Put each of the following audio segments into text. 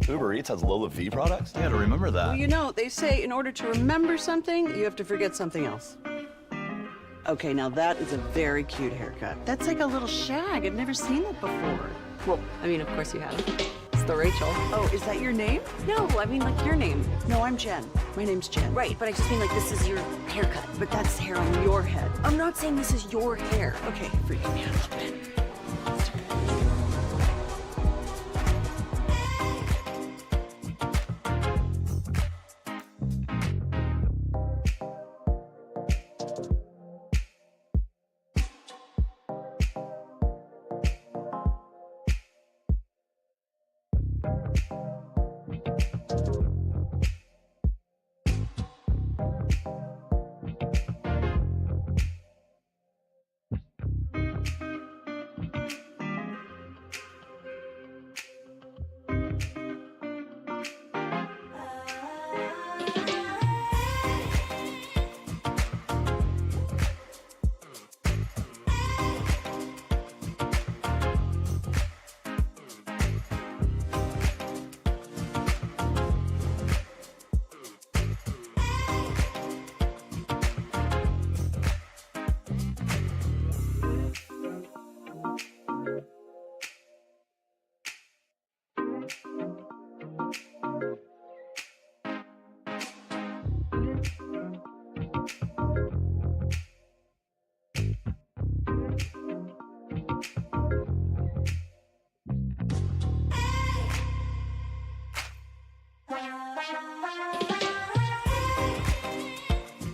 Uber Eats has Lola V products? I gotta remember that. Well, you know, they say in order to remember something, you have to forget something else. Okay, now that is a very cute haircut. That's like a little shag. I've never seen that before. Well, I mean, of course you have. It's the Rachel. Oh, is that your name? No, I mean, like, your name. No, I'm Jen. My name's Jen. Right, but I just mean, like, this is your haircut. But that's hair on your head. I'm not saying this is your hair. Okay, freaking me out a little bit.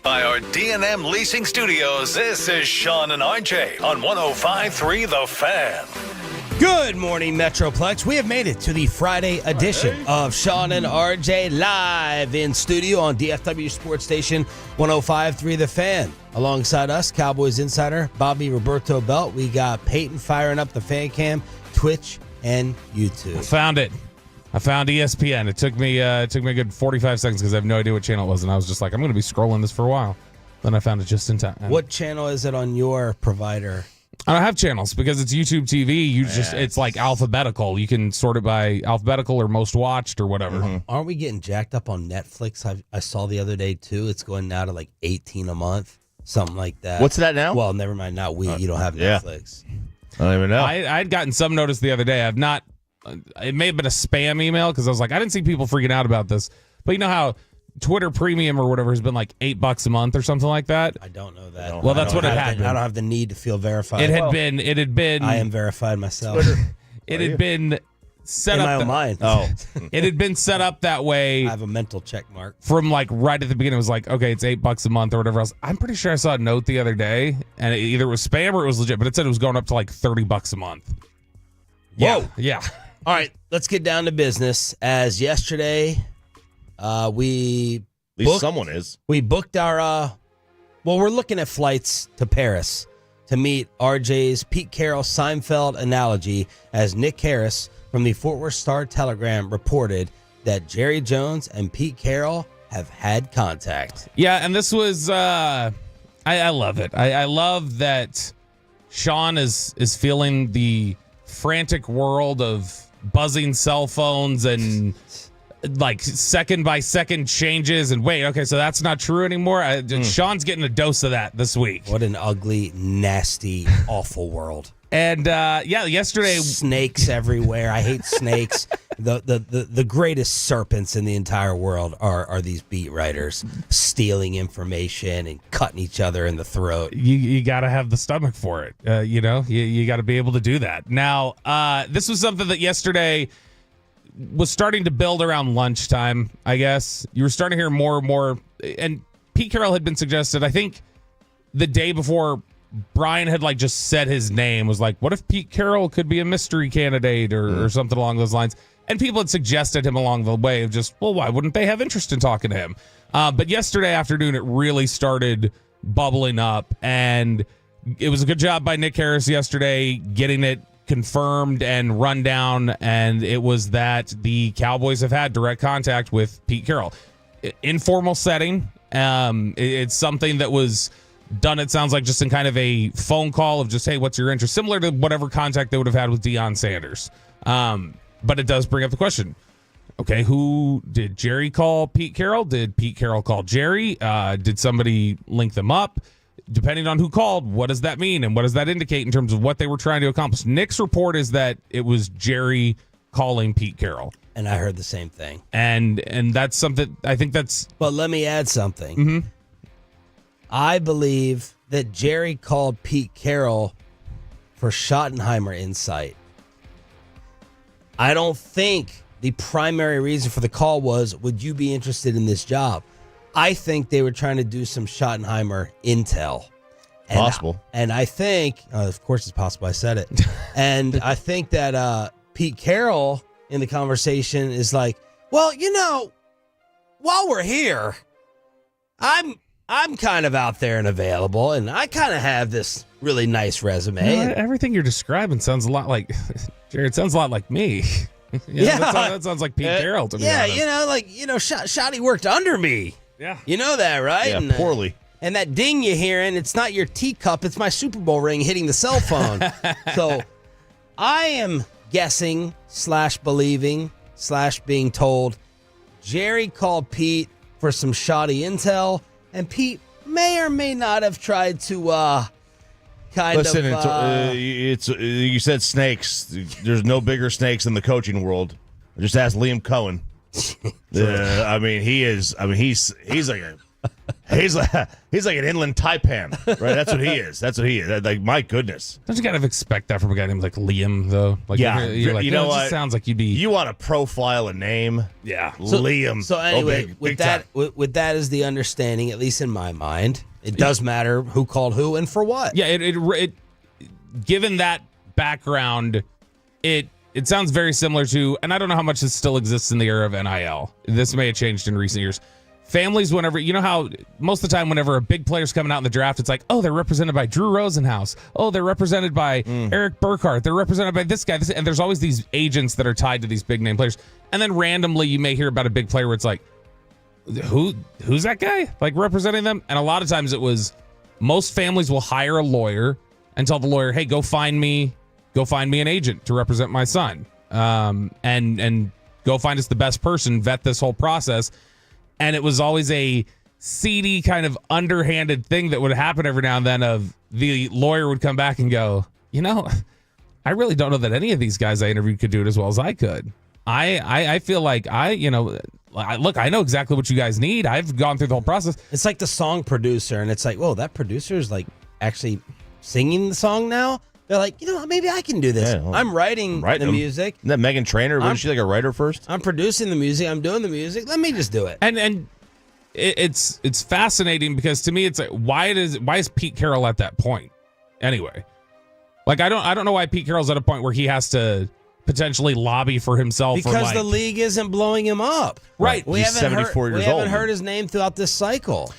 By our D&M Leasing Studios, this is Sean and RJ on 105.3 The Fan. Good morning, Metroplex. We have made it to the Friday edition of Sean and RJ live in studio on DFW Sports Station 105.3 The Fan. Alongside us, Cowboys insider Bobby Roberto Belt. We got Peyton firing up the fan cam, Twitch, and YouTube. I found ESPN. It took me a good 45 seconds because I have no idea what channel it was, and I was just like, I'm going to be scrolling this for a while. Then I found it just in time. What channel is it on your provider? I don't have channels because it's YouTube TV. It's like alphabetical. You can sort it by alphabetical or most watched or whatever. Mm-hmm. Aren't we getting jacked up on Netflix? I saw the other day too. It's going now to like $18 a month, something like that. What's that now? Well, never mind. Not we. You don't have Netflix. I don't even know. I'd gotten some notice the other day. I've not. It may have been a spam email because I was like, I didn't see people freaking out about this. But you know how Twitter Premium or whatever has been like $8 a month or something like that? I don't know that. Well, that's what it had been. I don't have the need to feel verified. It had been. I am verified myself. It had been set in up my own mind. It had been set up that way. I have a mental check mark from like right at the beginning. It was like, okay, it's $8 a month or whatever else. I'm pretty sure I saw a note the other day, and either it was spam or it was legit, but it said it was going up to like $30 a month. Whoa. Yeah. All right, let's get down to business. As yesterday, we At least someone is. We booked our. We're looking at flights to Paris to meet RJ's Pete Carroll Seinfeld analogy, as Nick Harris from the Fort Worth Star-Telegram reported that Jerry Jones and Pete Carroll have had contact. Yeah, and this was. I love it. I love that Sean is feeling the frantic world of buzzing cell phones and like second by second changes and wait, okay, so that's not true anymore. Sean's getting a dose of that this week. What an ugly, nasty, awful world. And yesterday, snakes everywhere. I hate snakes. The greatest serpents in the entire world are these beat writers stealing information and cutting each other in the throat. You got to have the stomach for it. You got to be able to do that. Now, this was something that yesterday was starting to build around lunchtime, I guess. You were starting to hear more and more. And Pete Carroll had been suggested, I think, the day before Brian had like just said his name, was like, what if Pete Carroll could be a mystery candidate or something along those lines? And people had suggested him along the way of just, well, why wouldn't they have interest in talking to him? But yesterday afternoon, it really started bubbling up, and it was a good job by Nick Harris yesterday getting it confirmed and run down, and it was that the Cowboys have had direct contact with Pete Carroll. Informal setting. It's something that was done, it sounds like, just in kind of a phone call of just, hey, what's your interest? Similar to whatever contact they would have had with Deion Sanders. But it does bring up the question, okay, who did Jerry call Pete Carroll? Did Pete Carroll call Jerry? Did somebody link them up? Depending on who called, what does that mean? And what does that indicate in terms of what they were trying to accomplish? Nick's report is that it was Jerry calling Pete Carroll. And I heard the same thing. And that's something, I think that's... But let me add something. I believe that Jerry called Pete Carroll for Schottenheimer insight. I don't think the primary reason for the call was, would you be interested in this job? I think they were trying to do some Schottenheimer intel. Possible. And I think, of course it's possible, I said it. And I think that Pete Carroll in the conversation is like, well, while we're here, I'm kind of out there and available, and I kind of have this really nice resume. Everything you're describing sounds a lot like, Jared, sounds a lot like me. That sounds like Pete Carroll to me. Yeah, Shotty worked under me. Yeah. You know that, right? Yeah, And, poorly. And that ding you're hearing, it's not your teacup, it's my Super Bowl ring hitting the cell phone. So I am guessing / believing / being told Jerry called Pete for some shoddy intel, and Pete may or may not have tried to Listen, it's you said snakes. There's no bigger snakes in the coaching world. Just ask Liam Cohen. I mean, he's like an inland taipan, right? That's what he is. Like, my goodness. Don't you kind of expect that from a guy named like Liam, though? Like, Yeah. you're like, You know it what? just sounds like you'd be. You want to profile a name? Yeah. Liam. So anyway, big with time. that, with that is the understanding, at least in my mind, it does matter who called who and for what. Yeah, it given that background, it sounds very similar to, and I don't know how much this still exists in the era of NIL. This may have changed in recent years. Families, whenever, you know how most of the time whenever a big player's coming out in the draft, it's like, oh, they're represented by Drew Rosenhaus. Oh, they're represented by Eric Burkhart. They're represented by this guy. And there's always these agents that are tied to these big name players. And then randomly you may hear about a big player where it's like, who's that guy? Like representing them? And a lot of times it was, most families will hire a lawyer and tell the lawyer, hey, go find me an agent to represent my son. And go find us the best person, vet this whole process. And it was always a seedy kind of underhanded thing that would happen every now and then of the lawyer would come back and go, I really don't know that any of these guys I interviewed could do it as well as I could. I feel like I know exactly what you guys need. I've gone through the whole process. It's like the song producer, and it's like, whoa, that producer is like actually singing the song now. They're like, maybe I can do this. Yeah, well, I'm writing the them. music. Isn't that Megan Trainor? Wasn't she like a writer first? I'm producing the music. I'm doing the music. Let me just do it. And it's fascinating because to me it's like, why is Pete Carroll at that point anyway? Like I don't know why Pete Carroll's at a point where he has to potentially lobby for himself because the league isn't blowing him up. Right. We He's haven't 74 heard, years we old. haven't heard his name throughout this cycle.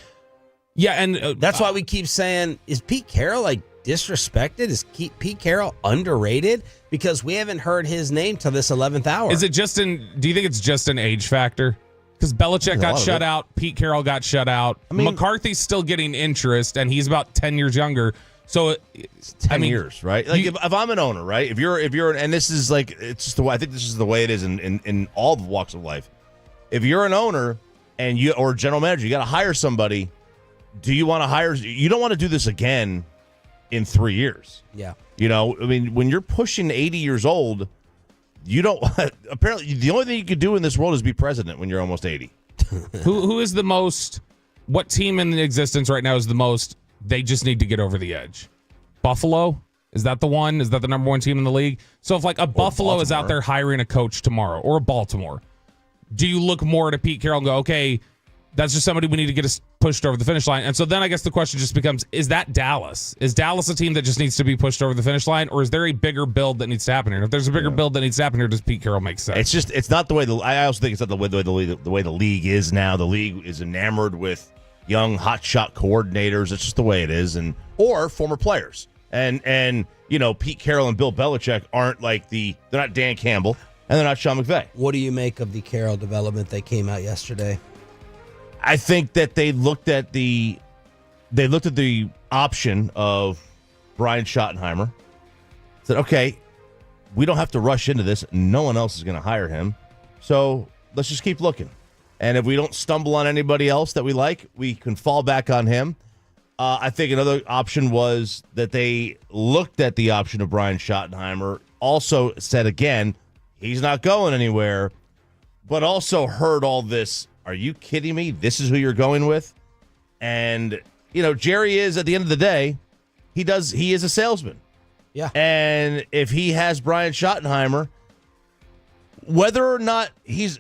Yeah, and That's why we keep saying, is Pete Carroll like disrespected? Is Pete Carroll underrated? Because we haven't heard his name till this 11th hour. do you think it's just an age factor? Because Belichick got shut out, Pete Carroll got shut out. McCarthy's still getting interest, and he's about 10 years younger. So it's 10 years, right? Like if I'm an owner, right? If you're, and this is like, it's just the way, I think this is the way it is in all the walks of life. If you're an owner and or a general manager, you got to hire somebody. Do you want to hire? You don't want to do this again in 3 years. Yeah. When you're pushing 80 years old, you don't, apparently the only thing you can do in this world is be president when you're almost 80. Who is the most, what team in existence right now is the most, they just need to get over the edge? Buffalo? Is that the one? Is that the number one team in the league? So if like a Buffalo is out there hiring a coach tomorrow, or a Baltimore, do you look more at Pete Carroll and go, okay, that's just somebody we need to get us pushed over the finish line? And so then I guess the question just becomes, is that Dallas? Is Dallas a team that just needs to be pushed over the finish line, or is there a bigger build that needs to happen here? And if there's a bigger build that needs to happen here, does Pete Carroll make sense? It's not the way I also think it's not the way the league is now. The league is enamored with young hotshot coordinators. It's just the way it is, or former players. And Pete Carroll and Bill Belichick aren't like they're not Dan Campbell and they're not Sean McVay. What do you make of the Carroll development that came out yesterday? I think that they looked at the option of Brian Schottenheimer. Said, okay, we don't have to rush into this. No one else is going to hire him. So let's just keep looking. And if we don't stumble on anybody else that we like, we can fall back on him. I think another option was that they looked at the option of Brian Schottenheimer, also said again, he's not going anywhere, but also heard all this, are you kidding me? This is who you're going with? And, Jerry is, at the end of the day, he is a salesman. Yeah. And if he has Brian Schottenheimer, whether or not this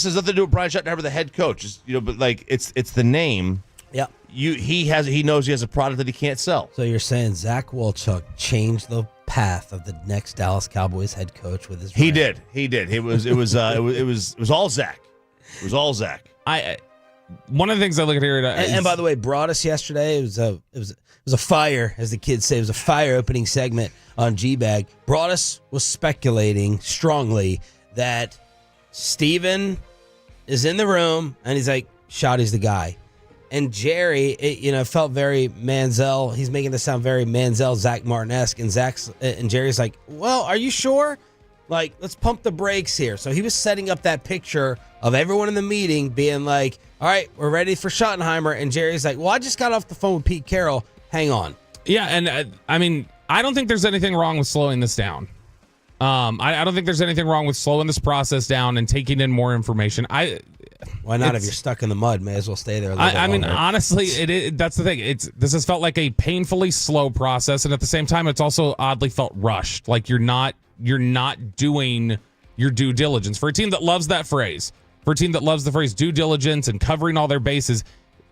has nothing to do with Brian Schottenheimer, the head coach, but like it's the name. Yeah. He knows he has a product that he can't sell. So you're saying Zach Wolchuk changed the path of the next Dallas Cowboys head coach with his brand. He did. It was all Zach. It was all Zach. One of the things I look at here, and by the way, brought us yesterday. It was a fire, as the kids say. It was a fire opening segment on G-Bag. Broadus was speculating strongly that Steven is in the room, and he's like, Shotty's the guy. And Jerry, it felt very Manziel. He's making this sound very Manziel, Zach Martin-esque. And Jerry's like, well, are you sure? Like, let's pump the brakes here. So he was setting up that picture of everyone in the meeting being like, all right, we're ready for Schottenheimer. And Jerry's like, well, I just got off the phone with Pete Carroll. Hang on. Yeah, and I don't think there's anything wrong with slowing this down. I don't think there's anything wrong with slowing this process down and taking in more information. Why not? If you're stuck in the mud, may as well stay there a little bit longer. Honestly, that's the thing. This has felt like a painfully slow process, and at the same time, it's also oddly felt rushed. Like you're not doing your due diligence. For a team that loves that phrase, for a team that loves the phrase due diligence and covering all their bases,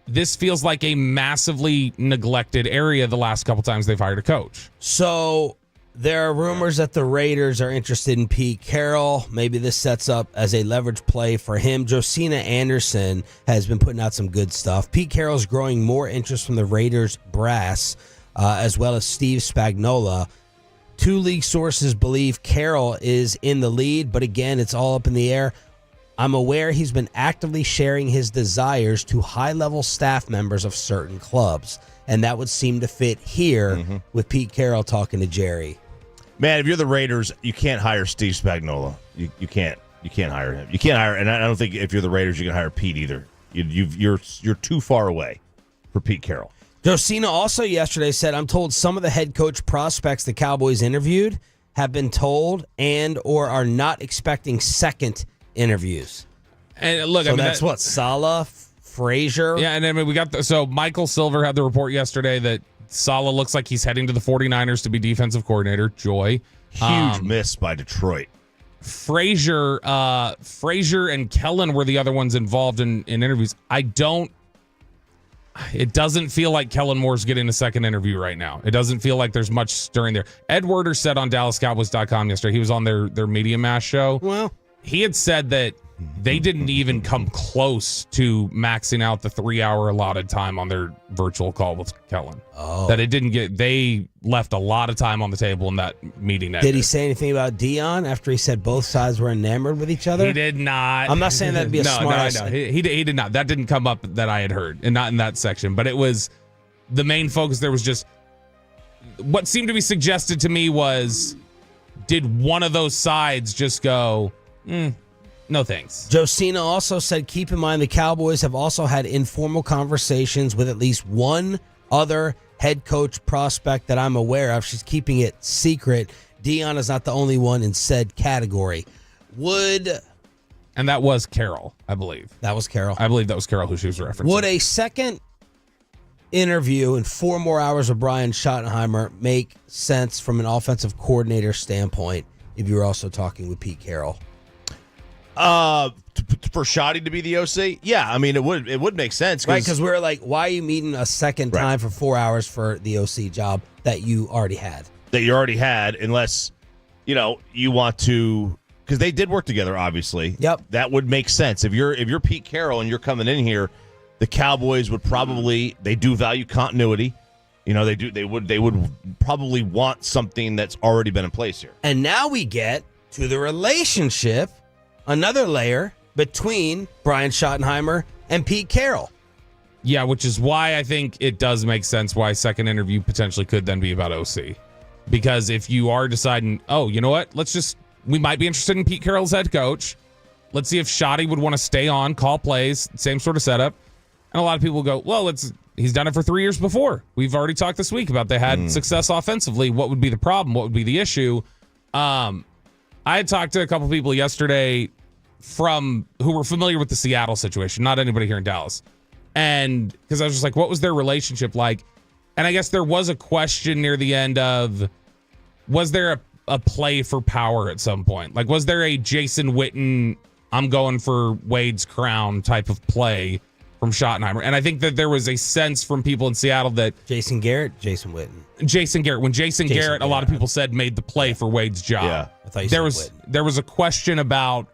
this feels like a massively neglected area the last couple times they've hired a coach. So there are rumors that the Raiders are interested in Pete Carroll. Maybe this sets up as a leverage play for him. Josina Anderson has been putting out some good stuff. Pete Carroll's growing more interest from the Raiders brass, as well as Steve Spagnuolo. Two league sources believe Carroll is in the lead, but again, it's all up in the air. I'm aware he's been actively sharing his desires to high-level staff members of certain clubs, and that would seem to fit here with Pete Carroll talking to Jerry. Man, if you're the Raiders, you can't hire Steve Spagnuolo. You can't hire him. You can't hire, and I don't think if you're the Raiders, you can hire Pete either. You're too far away for Pete Carroll. Josina also yesterday said, I'm told some of the head coach prospects the Cowboys interviewed have been told and or are not expecting second interviews. And look, so that's what, Saleh, Frazier? Yeah, and then we got so Michael Silver had the report yesterday that Saleh looks like he's heading to the 49ers to be defensive coordinator. Joy. Huge miss by Detroit. Frazier and Kellen were the other ones involved in interviews. It doesn't feel like Kellen Moore's getting a second interview right now. It doesn't feel like there's much stirring there. Ed Werder said on DallasCowboys.com yesterday, he was on their Media Mash show. Well, he had said that they didn't even come close to maxing out the 3-hour allotted time on their virtual call with Kellen. Oh. That they left a lot of time on the table in that meeting. Did he say anything about Dion after he said both sides were enamored with each other? He did not. I'm not saying that'd be a smart. No. He did not. That didn't come up that I had heard, and not in that section. But it was the main focus. There was just what seemed to be suggested to me was, did one of those sides just go, no thanks? Josina also said, keep in mind the Cowboys have also had informal conversations with at least one other head coach prospect that I'm aware of. She's keeping it secret. Dion is not the only one in said category. And that was Carroll, I believe. That was Carroll. I believe that was Carroll who she was referencing. Would a second interview and 4 more hours of Brian Schottenheimer make sense from an offensive coordinator standpoint if you were also talking with Pete Carroll? For Shotty to be the OC, yeah, I mean it would make sense, right? Because we're like, why are you meeting a second time for 4 hours for the OC job that you already had? Unless you want to, because they did work together, obviously. Yep, that would make sense. If you're Pete Carroll and you're coming in here, the Cowboys would they do value continuity. They would probably want something that's already been in place here. And now we get to the relationship. Another layer between Brian Schottenheimer and Pete Carroll. Yeah, which is why I think it does make sense why second interview potentially could then be about OC. Because if you are deciding, oh, you know what, we might be interested in Pete Carroll's head coach, let's see if Schotty would want to stay on, call plays, same sort of setup. And a lot of people go, well, he's done it for 3 years before. We've already talked this week about they had success offensively. What would be the problem? What would be the issue? I had talked to a couple people yesterday who were familiar with the Seattle situation, not anybody here in Dallas. And because I was just like, what was their relationship like? And I guess there was a question near the end of, was there a play for power at some point? Like, was there a Jason Witten, I'm going for Wade's crown type of play from Schottenheimer? And I think that there was a sense from people in Seattle that Jason Garrett, Jason Witten. When Jason Garrett, a lot of people said made the play for Wade's job. Yeah. I thought you there said was Witten. there was a question about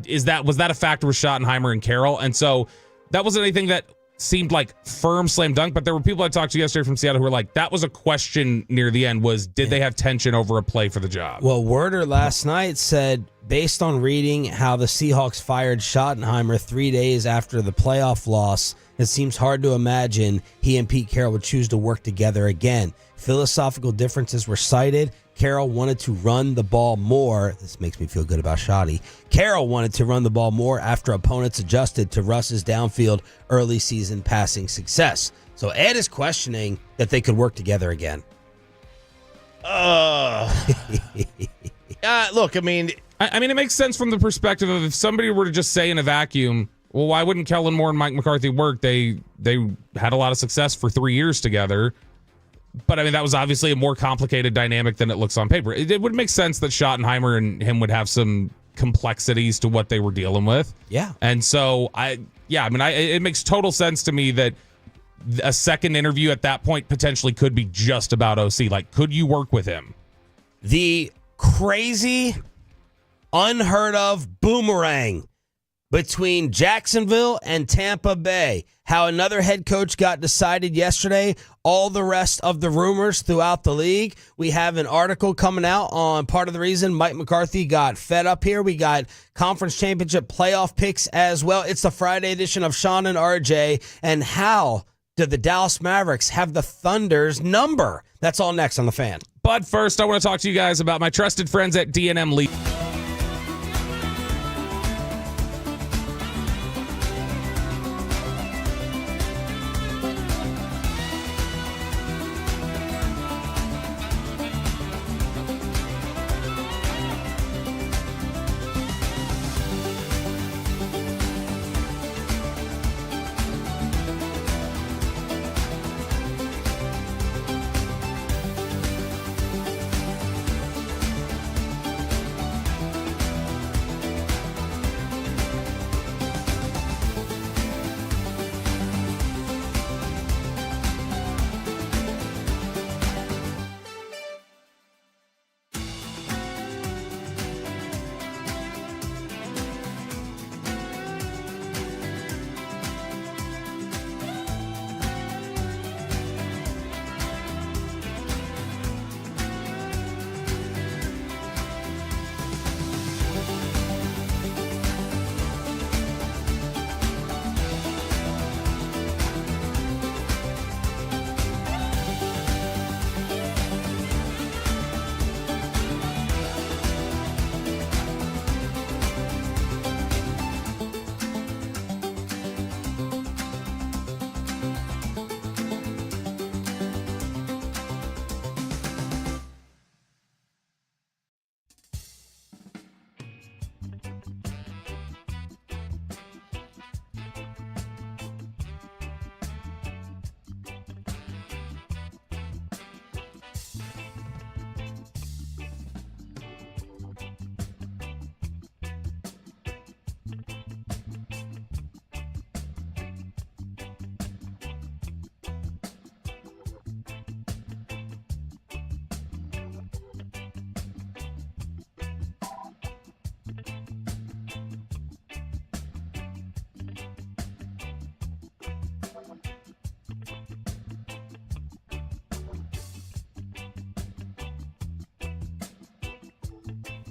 was that a factor with Schottenheimer and Carroll? And so that wasn't anything that seemed like firm slam dunk, but there were people I talked to yesterday from Seattle who were like, that was a question near the end, was did they have tension over a play for the job? Well, Werder last night said, based on reading how the Seahawks fired Schottenheimer 3 days after the playoff loss, it seems hard to imagine he and Pete Carroll would choose to work together again. Philosophical differences were cited. Carroll wanted to run the ball more. This makes me feel good about Schotty. Carroll wanted to run the ball more after opponents adjusted to Russ's downfield early season passing success. So Ed is questioning that they could work together again. Look, I mean, it makes sense from the perspective of if somebody were to just say in a vacuum, well, why wouldn't Kellen Moore and Mike McCarthy work? They had a lot of success for 3 years together. But, I mean, that was obviously a more complicated dynamic than it looks on paper. It would make sense that Schottenheimer and him would have some complexities to what they were dealing with. Yeah. And so, it makes total sense to me that a second interview at that point potentially could be just about OC. Like, could you work with him? The crazy, unheard of boomerang between Jacksonville and Tampa Bay. How another head coach got decided yesterday. All the rest of the rumors throughout the league. We have an article coming out on part of the reason Mike McCarthy got fed up here. We got conference championship playoff picks as well. It's the Friday edition of Sean and RJ. And how did the Dallas Mavericks have the Thunder's number? That's all next on The Fan. But first, I want to talk to you guys about my trusted friends at D&M Lead.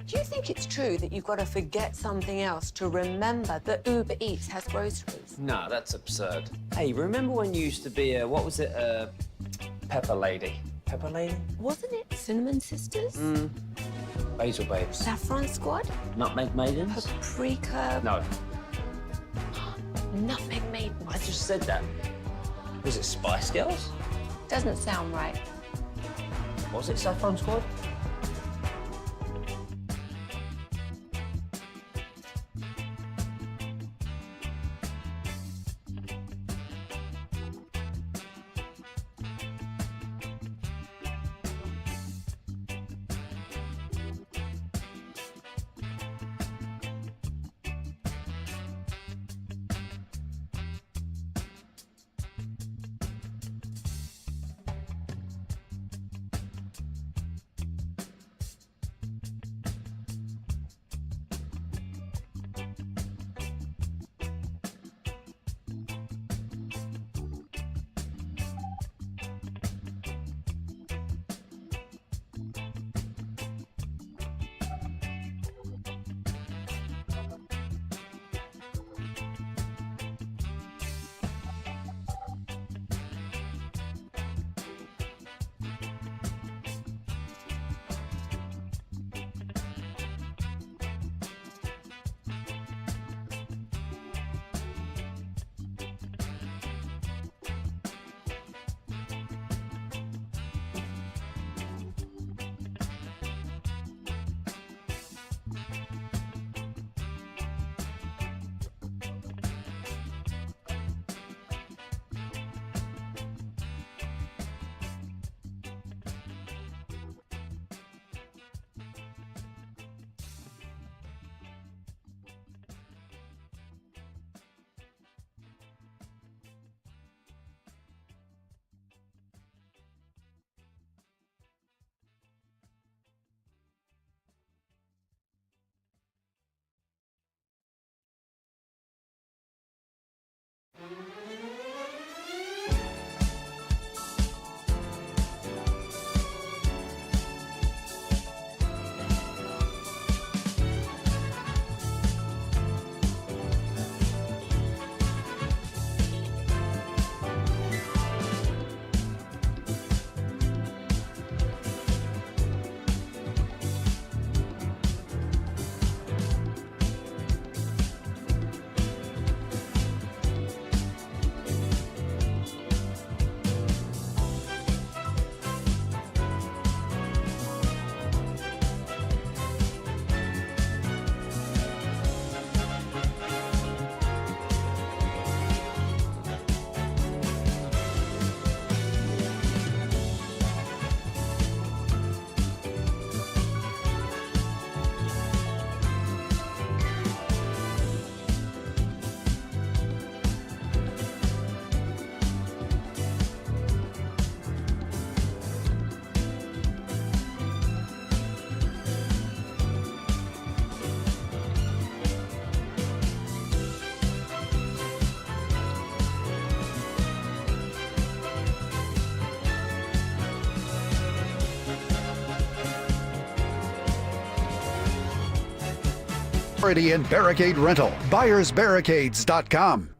Do you think it's true that you've got to forget something else to remember that Uber Eats has groceries? No, that's absurd. Hey, remember when you used to be Pepper Lady? Pepper Lady? Wasn't it Cinnamon Sisters? Basil babes. Saffron squad? Nutmeg maidens? Paprika? No, Nutmeg maidens. I just said that. Was it Spice Girls? Doesn't sound right. Was it Saffron Squad? And barricade rental. BuyersBarricades.com.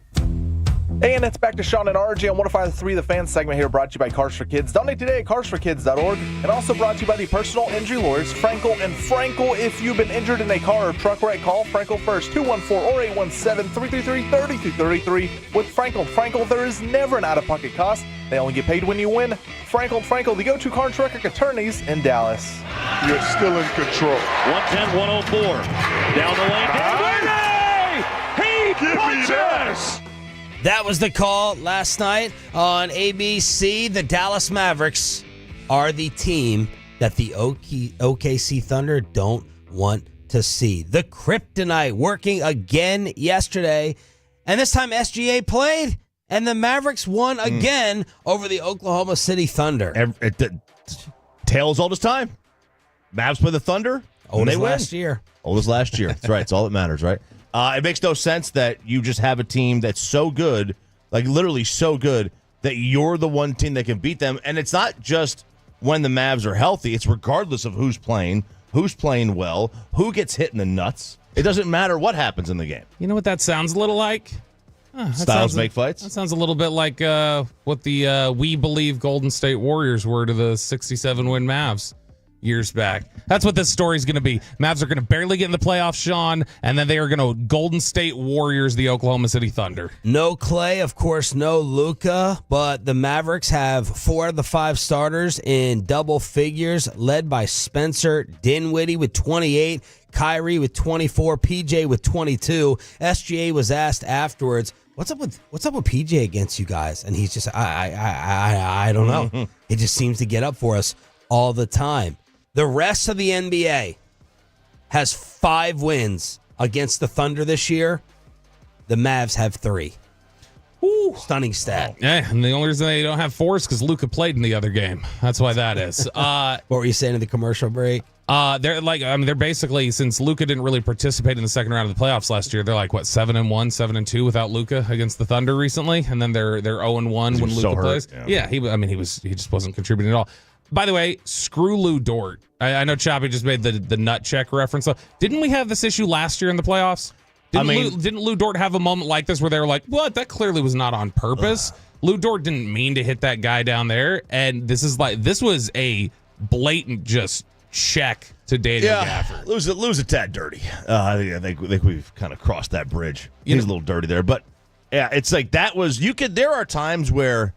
And it's back to Sean and RJ on 105.3 The Fan segment here, brought to you by Cars for Kids. Donate today at carsforkids.org. And also brought to you by the personal injury lawyers, Frankel and Frankel. If you've been injured in a car or truck wreck, call Frankel first, 214 or 817-333-3333. With Frankel, there is never an out-of-pocket cost. They only get paid when you win. Frankel, the go-to car and truck wreck attorneys in Dallas. You're still in control. 110-104. Down the lane. He punches! That was the call last night on ABC. The Dallas Mavericks are the team that the OKC Thunder don't want to see. The kryptonite working again yesterday, and this time SGA played, and the Mavericks won again over the Oklahoma City Thunder. Tales old as time. Mavs play the Thunder. Oldest last year. Oldest last year. That's right. It's all that matters, right? It makes no sense that you just have a team that's so good, like literally so good, that you're the one team that can beat them. And it's not just when the Mavs are healthy. It's regardless of who's playing well, who gets hit in the nuts. It doesn't matter what happens in the game. You know what that sounds a little like? Styles make fights? That sounds a little bit like what the We Believe Golden State Warriors were to the 67-win Mavs. years back. That's what this story's going to be. Mavs are going to barely get in the playoffs, Sean, and then they are going to Golden State Warriors the Oklahoma City Thunder. No Clay, of course, no Luka, but the Mavericks have 4 of the 5 starters in double figures, led by Spencer Dinwiddie with 28, Kyrie with 24, PJ with 22. SGA was asked afterwards, What's up with PJ against you guys? And he's just, I don't know. He just seems to get up for us all the time. The rest of the NBA has 5 wins against the Thunder this year. The Mavs have 3. Ooh, stunning stat. Yeah, and the only reason they don't have 4 is because Luka played in the other game. That's why that is. What were you saying in the commercial break? They're basically, since Luka didn't really participate in the second round of the playoffs last year, they're like 7-1, 7-2 without Luka against the Thunder recently, and then they're 0-1 when Luka plays. Yeah, he just wasn't contributing at all. By the way, screw Lou Dort. I know Choppy just made the nut check reference. Didn't we have this issue last year in the playoffs? Didn't Lou Dort have a moment like this where they were like, "What? That clearly was not on purpose." Lou Dort didn't mean to hit that guy down there, and this was a blatant just check to Daniel Gafford. Lou's a tad dirty. I think we've kind of crossed that bridge. He's a little dirty there, but yeah, it's like that was there are times where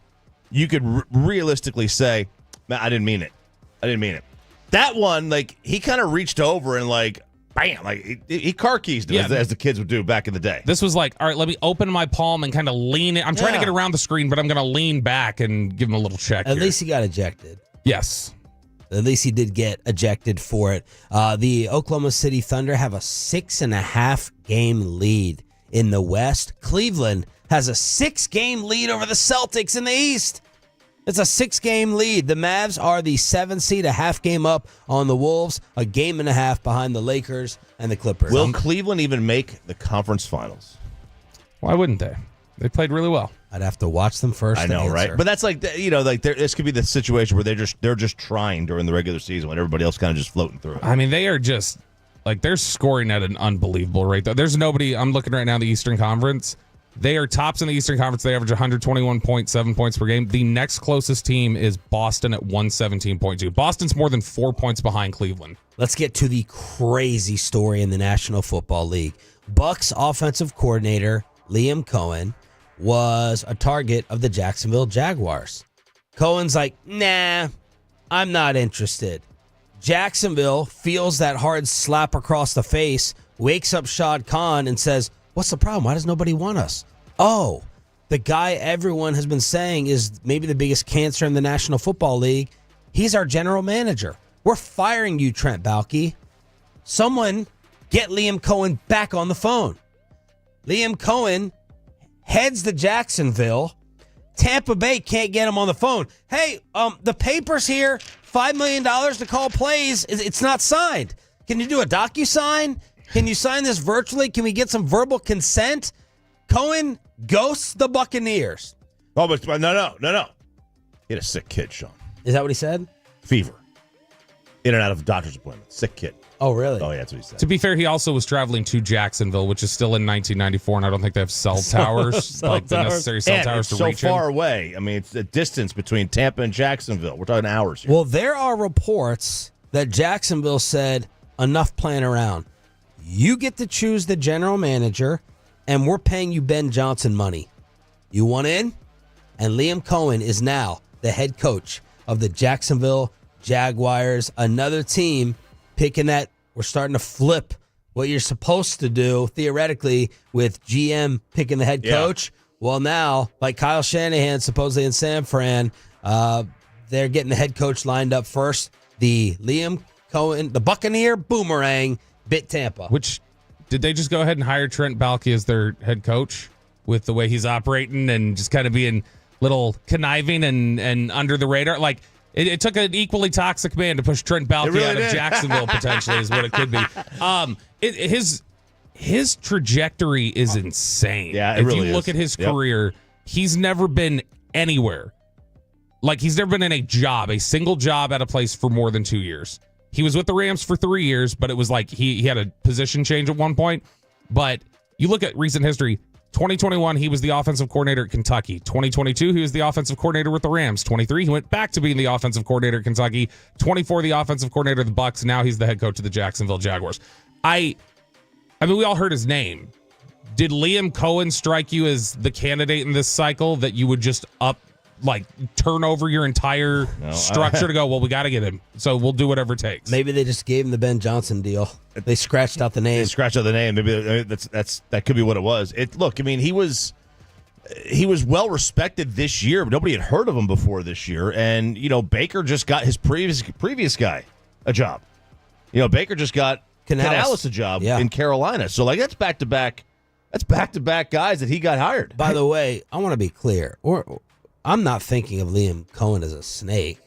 you could realistically say, "Man, I didn't mean it." That one, like, he kind of reached over and like, bam, like he car keys as the kids would do back in the day. This was like, all right, let me open my palm and kind of lean it. I'm trying to get around the screen, but I'm going to lean back and give him a little check. At least he got ejected. Yes. At least he did get ejected for it. The Oklahoma City Thunder have a 6.5 game lead in the West. Cleveland has a 6-game lead over the Celtics in the East. It's a 6-game lead. The Mavs are the 7th seed, a half game up on the Wolves, a game and a half behind the Lakers and the Clippers. Will Cleveland even make the conference finals? Why wouldn't they? They played really well. I'd have to watch them first. I know, right? But that's like, this could be the situation where they're just trying during the regular season when everybody else kind of just floating through it. I mean, they are just like, they're scoring at an unbelievable rate. There's nobody. I'm looking right now in the Eastern Conference. They are tops in the Eastern Conference. They average 121.7 points per game. The next closest team is Boston at 117.2. Boston's more than 4 points behind Cleveland. Let's get to the crazy story in the National Football League. Bucs offensive coordinator Liam Cohen was a target of the Jacksonville Jaguars. Cohen's like, nah, I'm not interested. Jacksonville feels that hard slap across the face, wakes up Shad Khan and says, what's the problem? Why does nobody want us? Oh, the guy everyone has been saying is maybe the biggest cancer in the National Football League. He's our general manager. We're firing you, Trent Baalke. Someone get Liam Cohen back on the phone. Liam Cohen heads to Jacksonville. Tampa Bay can't get him on the phone. Hey, the paper's here. $5 million to call plays. It's not signed. Can you do a DocuSign? Can you sign this virtually? Can we get some verbal consent? Cohen ghosts the Buccaneers. Oh, but no. He had a sick kid, Sean. Is that what he said? Fever. In and out of doctor's appointment. Sick kid. Oh, really? Oh, yeah, that's what he said. To be fair, he also was traveling to Jacksonville, which is still in 1994, and I don't think they have cell towers, the necessary cell towers to reach so far away. I mean, it's the distance between Tampa and Jacksonville. We're talking hours here. Well, there are reports that Jacksonville said, enough playing around. You get to choose the general manager, and we're paying you Ben Johnson money. You want in? And Liam Cohen is now the head coach of the Jacksonville Jaguars. Another team picking that. We're starting to flip what you're supposed to do, theoretically, with GM picking the head coach. Well, now, like Kyle Shanahan, supposedly in San Fran, they're getting the head coach lined up first. The Liam Cohen, the Buccaneer Boomerang, bit Tampa. Which, did they just go ahead and hire Trent Baalke as their head coach with the way he's operating and just kind of being little conniving and under the radar? Like, it took an equally toxic man to push Trent Baalke out of Jacksonville, potentially, is what it could be. His trajectory is insane. Yeah, if you look at his career, he's never been anywhere. Like, he's never been in a single job at a place for more than 2 years. He was with the Rams for 3 years, but it was like he had a position change at one point. But you look at recent history, 2021, he was the offensive coordinator at Kentucky. 2022, he was the offensive coordinator with the Rams. 23, he went back to being the offensive coordinator at Kentucky. 24, the offensive coordinator of the Bucs. Now he's the head coach of the Jacksonville Jaguars. I mean, we all heard his name. Did Liam Cohen strike you as the candidate in this cycle that you would just turn over your entire structure to go, well, we got to get him, so we'll do whatever it takes? Maybe they just gave him the Ben Johnson deal. They scratched out the name. Maybe that could be what it was. Look, I mean, he was well respected this year, but nobody had heard of him before this year. And Baker just got his previous guy a job. Baker just got Canales a job in Carolina. So that's back to back. That's back to back guys that he got hired. By the way, I want to be clear. I'm not thinking of Liam Cohen as a snake.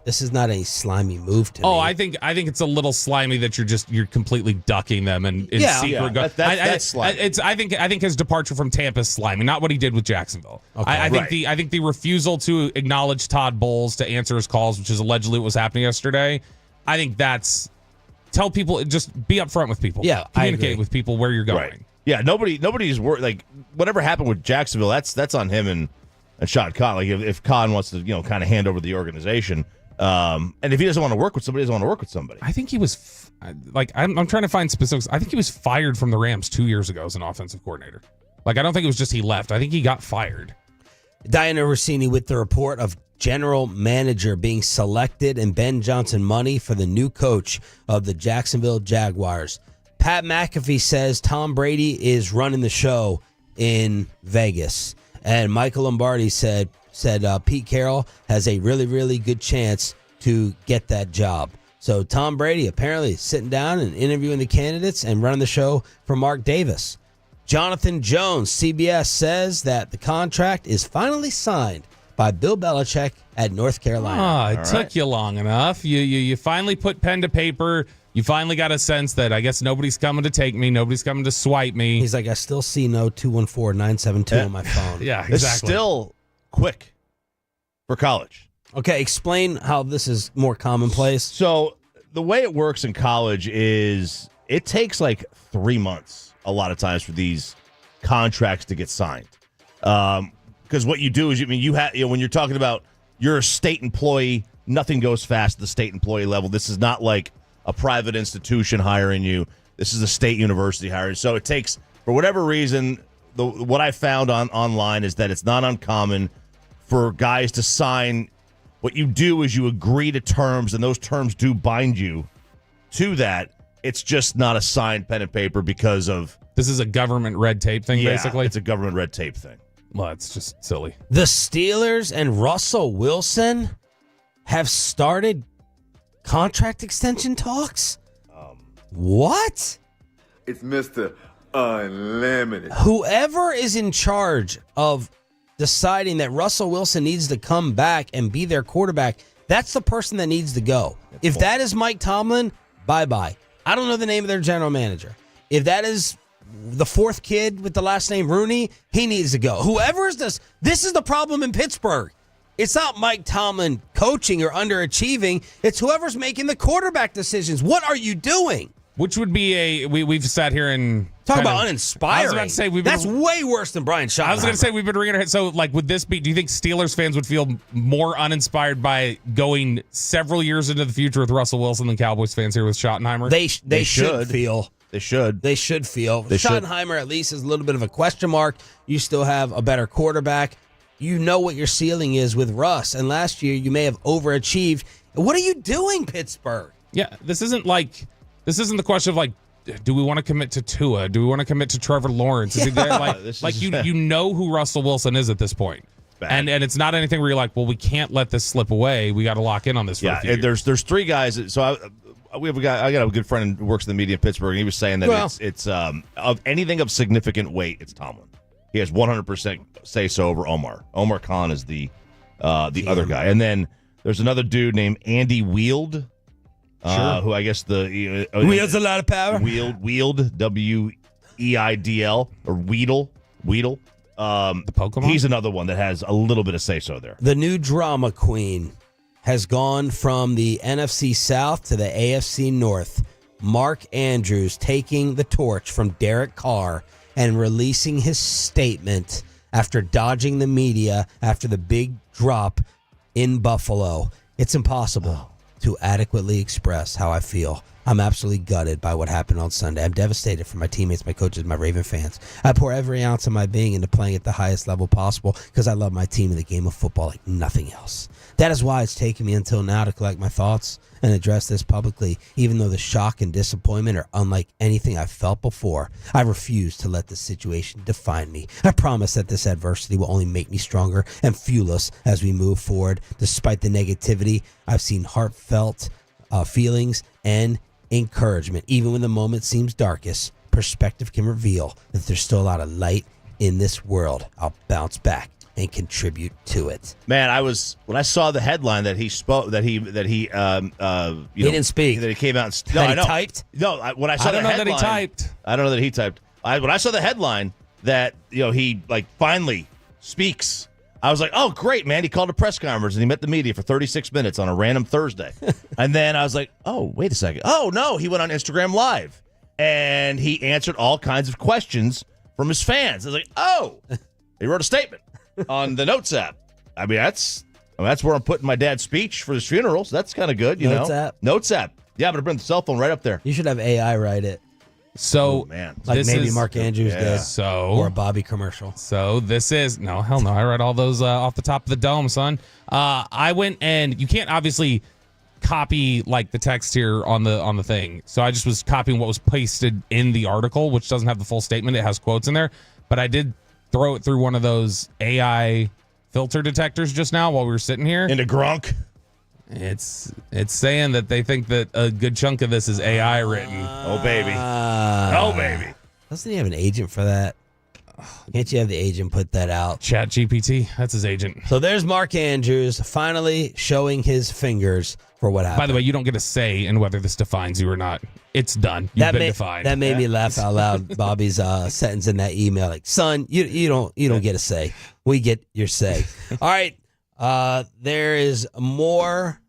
This is not a slimy move to me. Oh, I think it's a little slimy that you're completely ducking them and in secret. That's slimy. I think his departure from Tampa is slimy, not what he did with Jacksonville. Okay. I think the refusal to acknowledge Todd Bowles to answer his calls, which is allegedly what was happening yesterday. I think that's tell people, just be upfront with people. Yeah, communicate with people where you're going. Right. Yeah, nobody's worried. Whatever happened with Jacksonville, that's on him and Shad Khan. If Khan wants to kind of hand over the organization. And if he doesn't want to work with somebody, he doesn't want to work with somebody. I think he was I'm trying to find specifics. I think he was fired from the Rams 2 years ago as an offensive coordinator. I don't think it was just he left. I think he got fired. Diana Rossini with the report of general manager being selected and Ben Johnson money for the new coach of the Jacksonville Jaguars. Pat McAfee says Tom Brady is running the show in Vegas. And Michael Lombardi said Pete Carroll has a really, really good chance to get that job. So Tom Brady apparently sitting down and interviewing the candidates and running the show for Mark Davis. Jonathan Jones, CBS, says that the contract is finally signed by Bill Belichick at North Carolina. It took you long enough. You finally put pen to paper. You finally got a sense that I guess nobody's coming to take me. Nobody's coming to swipe me. He's like, I still see no 214-972 on my phone. Yeah, exactly. It's still quick for college. Okay, explain how this is more commonplace. So the way it works in college is it takes 3 months a lot of times for these contracts to get signed. Because what you do is, when you're talking about you're a state employee, nothing goes fast at the state employee level. This is not like a private institution hiring you. This is a state university hiring. So it takes, for whatever reason, what I found online is that it's not uncommon for guys to sign. What you do is you agree to terms, and those terms do bind you to that. It's just not a signed pen and paper because of... This is a government red tape thing, basically? It's a government red tape thing. Well, it's just silly. The Steelers and Russell Wilson have started contract extension talks? What? It's Mr. Unlimited. Whoever is in charge of deciding that Russell Wilson needs to come back and be their quarterback, that's the person that needs to go. If that is Mike Tomlin, bye-bye. I don't know the name of their general manager. If that is the fourth kid with the last name Rooney, he needs to go. Whoever is this is the problem in Pittsburgh. It's not Mike Tomlin coaching or underachieving. It's whoever's making the quarterback decisions. What are you doing? Which would be we've sat here and... Talk about uninspiring. I was about to say that's way worse than Brian Schottenheimer. I was going to say we've been ringing our head. So, would this be... Do you think Steelers fans would feel more uninspired by going several years into the future with Russell Wilson than Cowboys fans here with Schottenheimer? They should feel. They should. They should feel. Schottenheimer at least is a little bit of a question mark. You still have a better quarterback. You know what your ceiling is with Russ. And last year, you may have overachieved. What are you doing, Pittsburgh? Yeah, this isn't the question of do we want to commit to Tua? Do we want to commit to Trevor Lawrence? You know who Russell Wilson is at this point. And it's not anything where you're like, well, we can't let this slip away. We got to lock in on this for a few years. There's three guys. So I got a good friend who works in the media in Pittsburgh, and he was saying that it's of anything of significant weight, it's Tomlin. He has 100% say so over Omar. Omar Khan is the other guy, and then there's another dude named Andy Weald, who I guess wields a lot of power. Weald Weidl or Weedle. The Pokemon. He's another one that has a little bit of say so there. The new drama queen has gone from the NFC South to the AFC North. Mark Andrews taking the torch from Derek Carr and releasing his statement after dodging the media after the big drop in Buffalo. It's impossible to adequately express how I feel. I'm absolutely gutted by what happened on Sunday. I'm devastated for my teammates, my coaches, my Raven fans. I pour every ounce of my being into playing at the highest level possible because I love my team in the game of football like nothing else. That is why it's taken me until now to collect my thoughts and address this publicly, even though the shock and disappointment are unlike anything I've felt before. I refuse to let this situation define me. I promise that this adversity will only make me stronger and fuel us as we move forward. Despite the negativity, I've seen heartfelt feelings and encouragement. Even when the moment seems darkest, perspective can reveal that there's still a lot of light in this world. I'll bounce back and contribute to it. Man, when I saw the headline that he spoke, he didn't speak. That he came out and I know. Typed. No, when I saw the headline, I don't know that he typed. I don't know that he typed. When I saw the headline that he finally speaks, I was like, oh great, man! He called a press conference and he met the media for 36 minutes on a random Thursday, and then I was like, oh wait a second, oh no, he went on Instagram Live and he answered all kinds of questions from his fans. I was like, oh, he wrote a statement on the Notes app. I mean, that's where I'm putting my dad's speech for his funeral, so that's kind of good, Notes app? Notes app. Yeah, I'm going to bring the cell phone right up there. You should have AI write it. So, man. Like maybe Mark Andrews did. So, or a Bobby commercial. So this is, no, hell no. I read all those off the top of the dome, son. I went and you can't obviously copy like the text here on the thing. So I just was copying what was pasted in the article, which doesn't have the full statement. It has quotes in there. But I did throw it through one of those AI filter detectors just now while we were sitting here. Into Gronk. It's saying that they think that a good chunk of this is AI written. Oh, baby. Oh, baby. Doesn't he have an agent for that? Can't you have the agent put that out? Chat GPT. That's his agent. So there's Mark Andrews finally showing his fingers for what happened. By the way, you don't get a say in whether this defines you or not. It's done. You've been defined. That made me laugh out loud. Bobby's sentence in that email, like, son, you don't get a say. We get your say. All right. There is more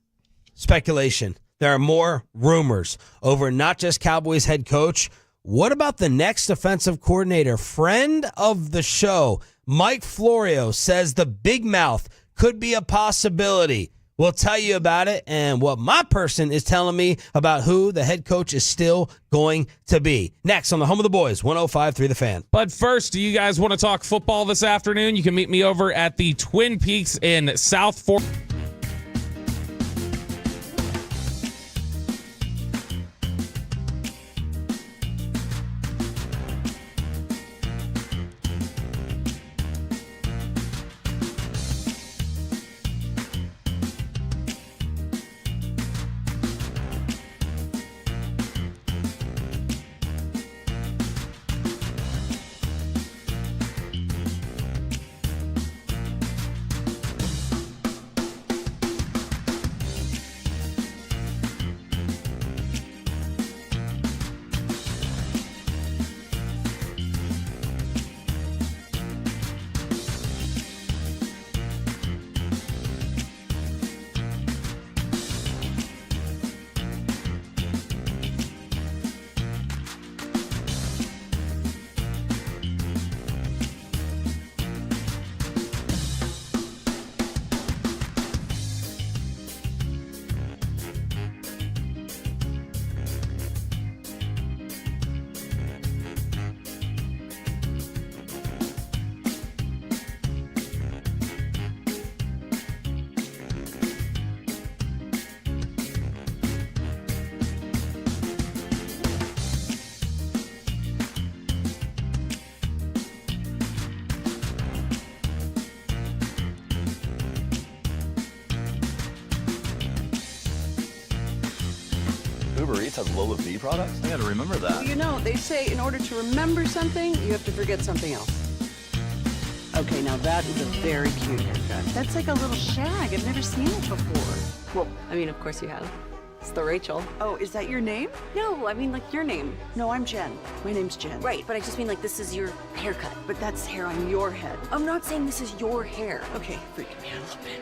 speculation. There are more rumors over not just Cowboys head coach. What about the next offensive coordinator? Friend of the show, Mike Florio, says the big mouth could be a possibility. We'll tell you about it and what my person is telling me about who the head coach is still going to be. Next on the home of the boys, 105.3 The Fan. But first, do you guys want to talk football this afternoon? You can meet me over at the Twin Peaks in South Fort. Uber Eats has Lola V products? I gotta remember that. Well, you know, they say in order to remember something, you have to forget something else. Okay, now that is a very cute haircut. That's like a little shag. I've never seen it before. Well, I mean, of course you have. It's the Rachel. Oh, is that your name? No, I mean like your name. No, I'm Jen. My name's Jen. Right, but I just mean like this is your haircut. But that's hair on your head. I'm not saying this is your hair. Okay, freaking me out a little bit.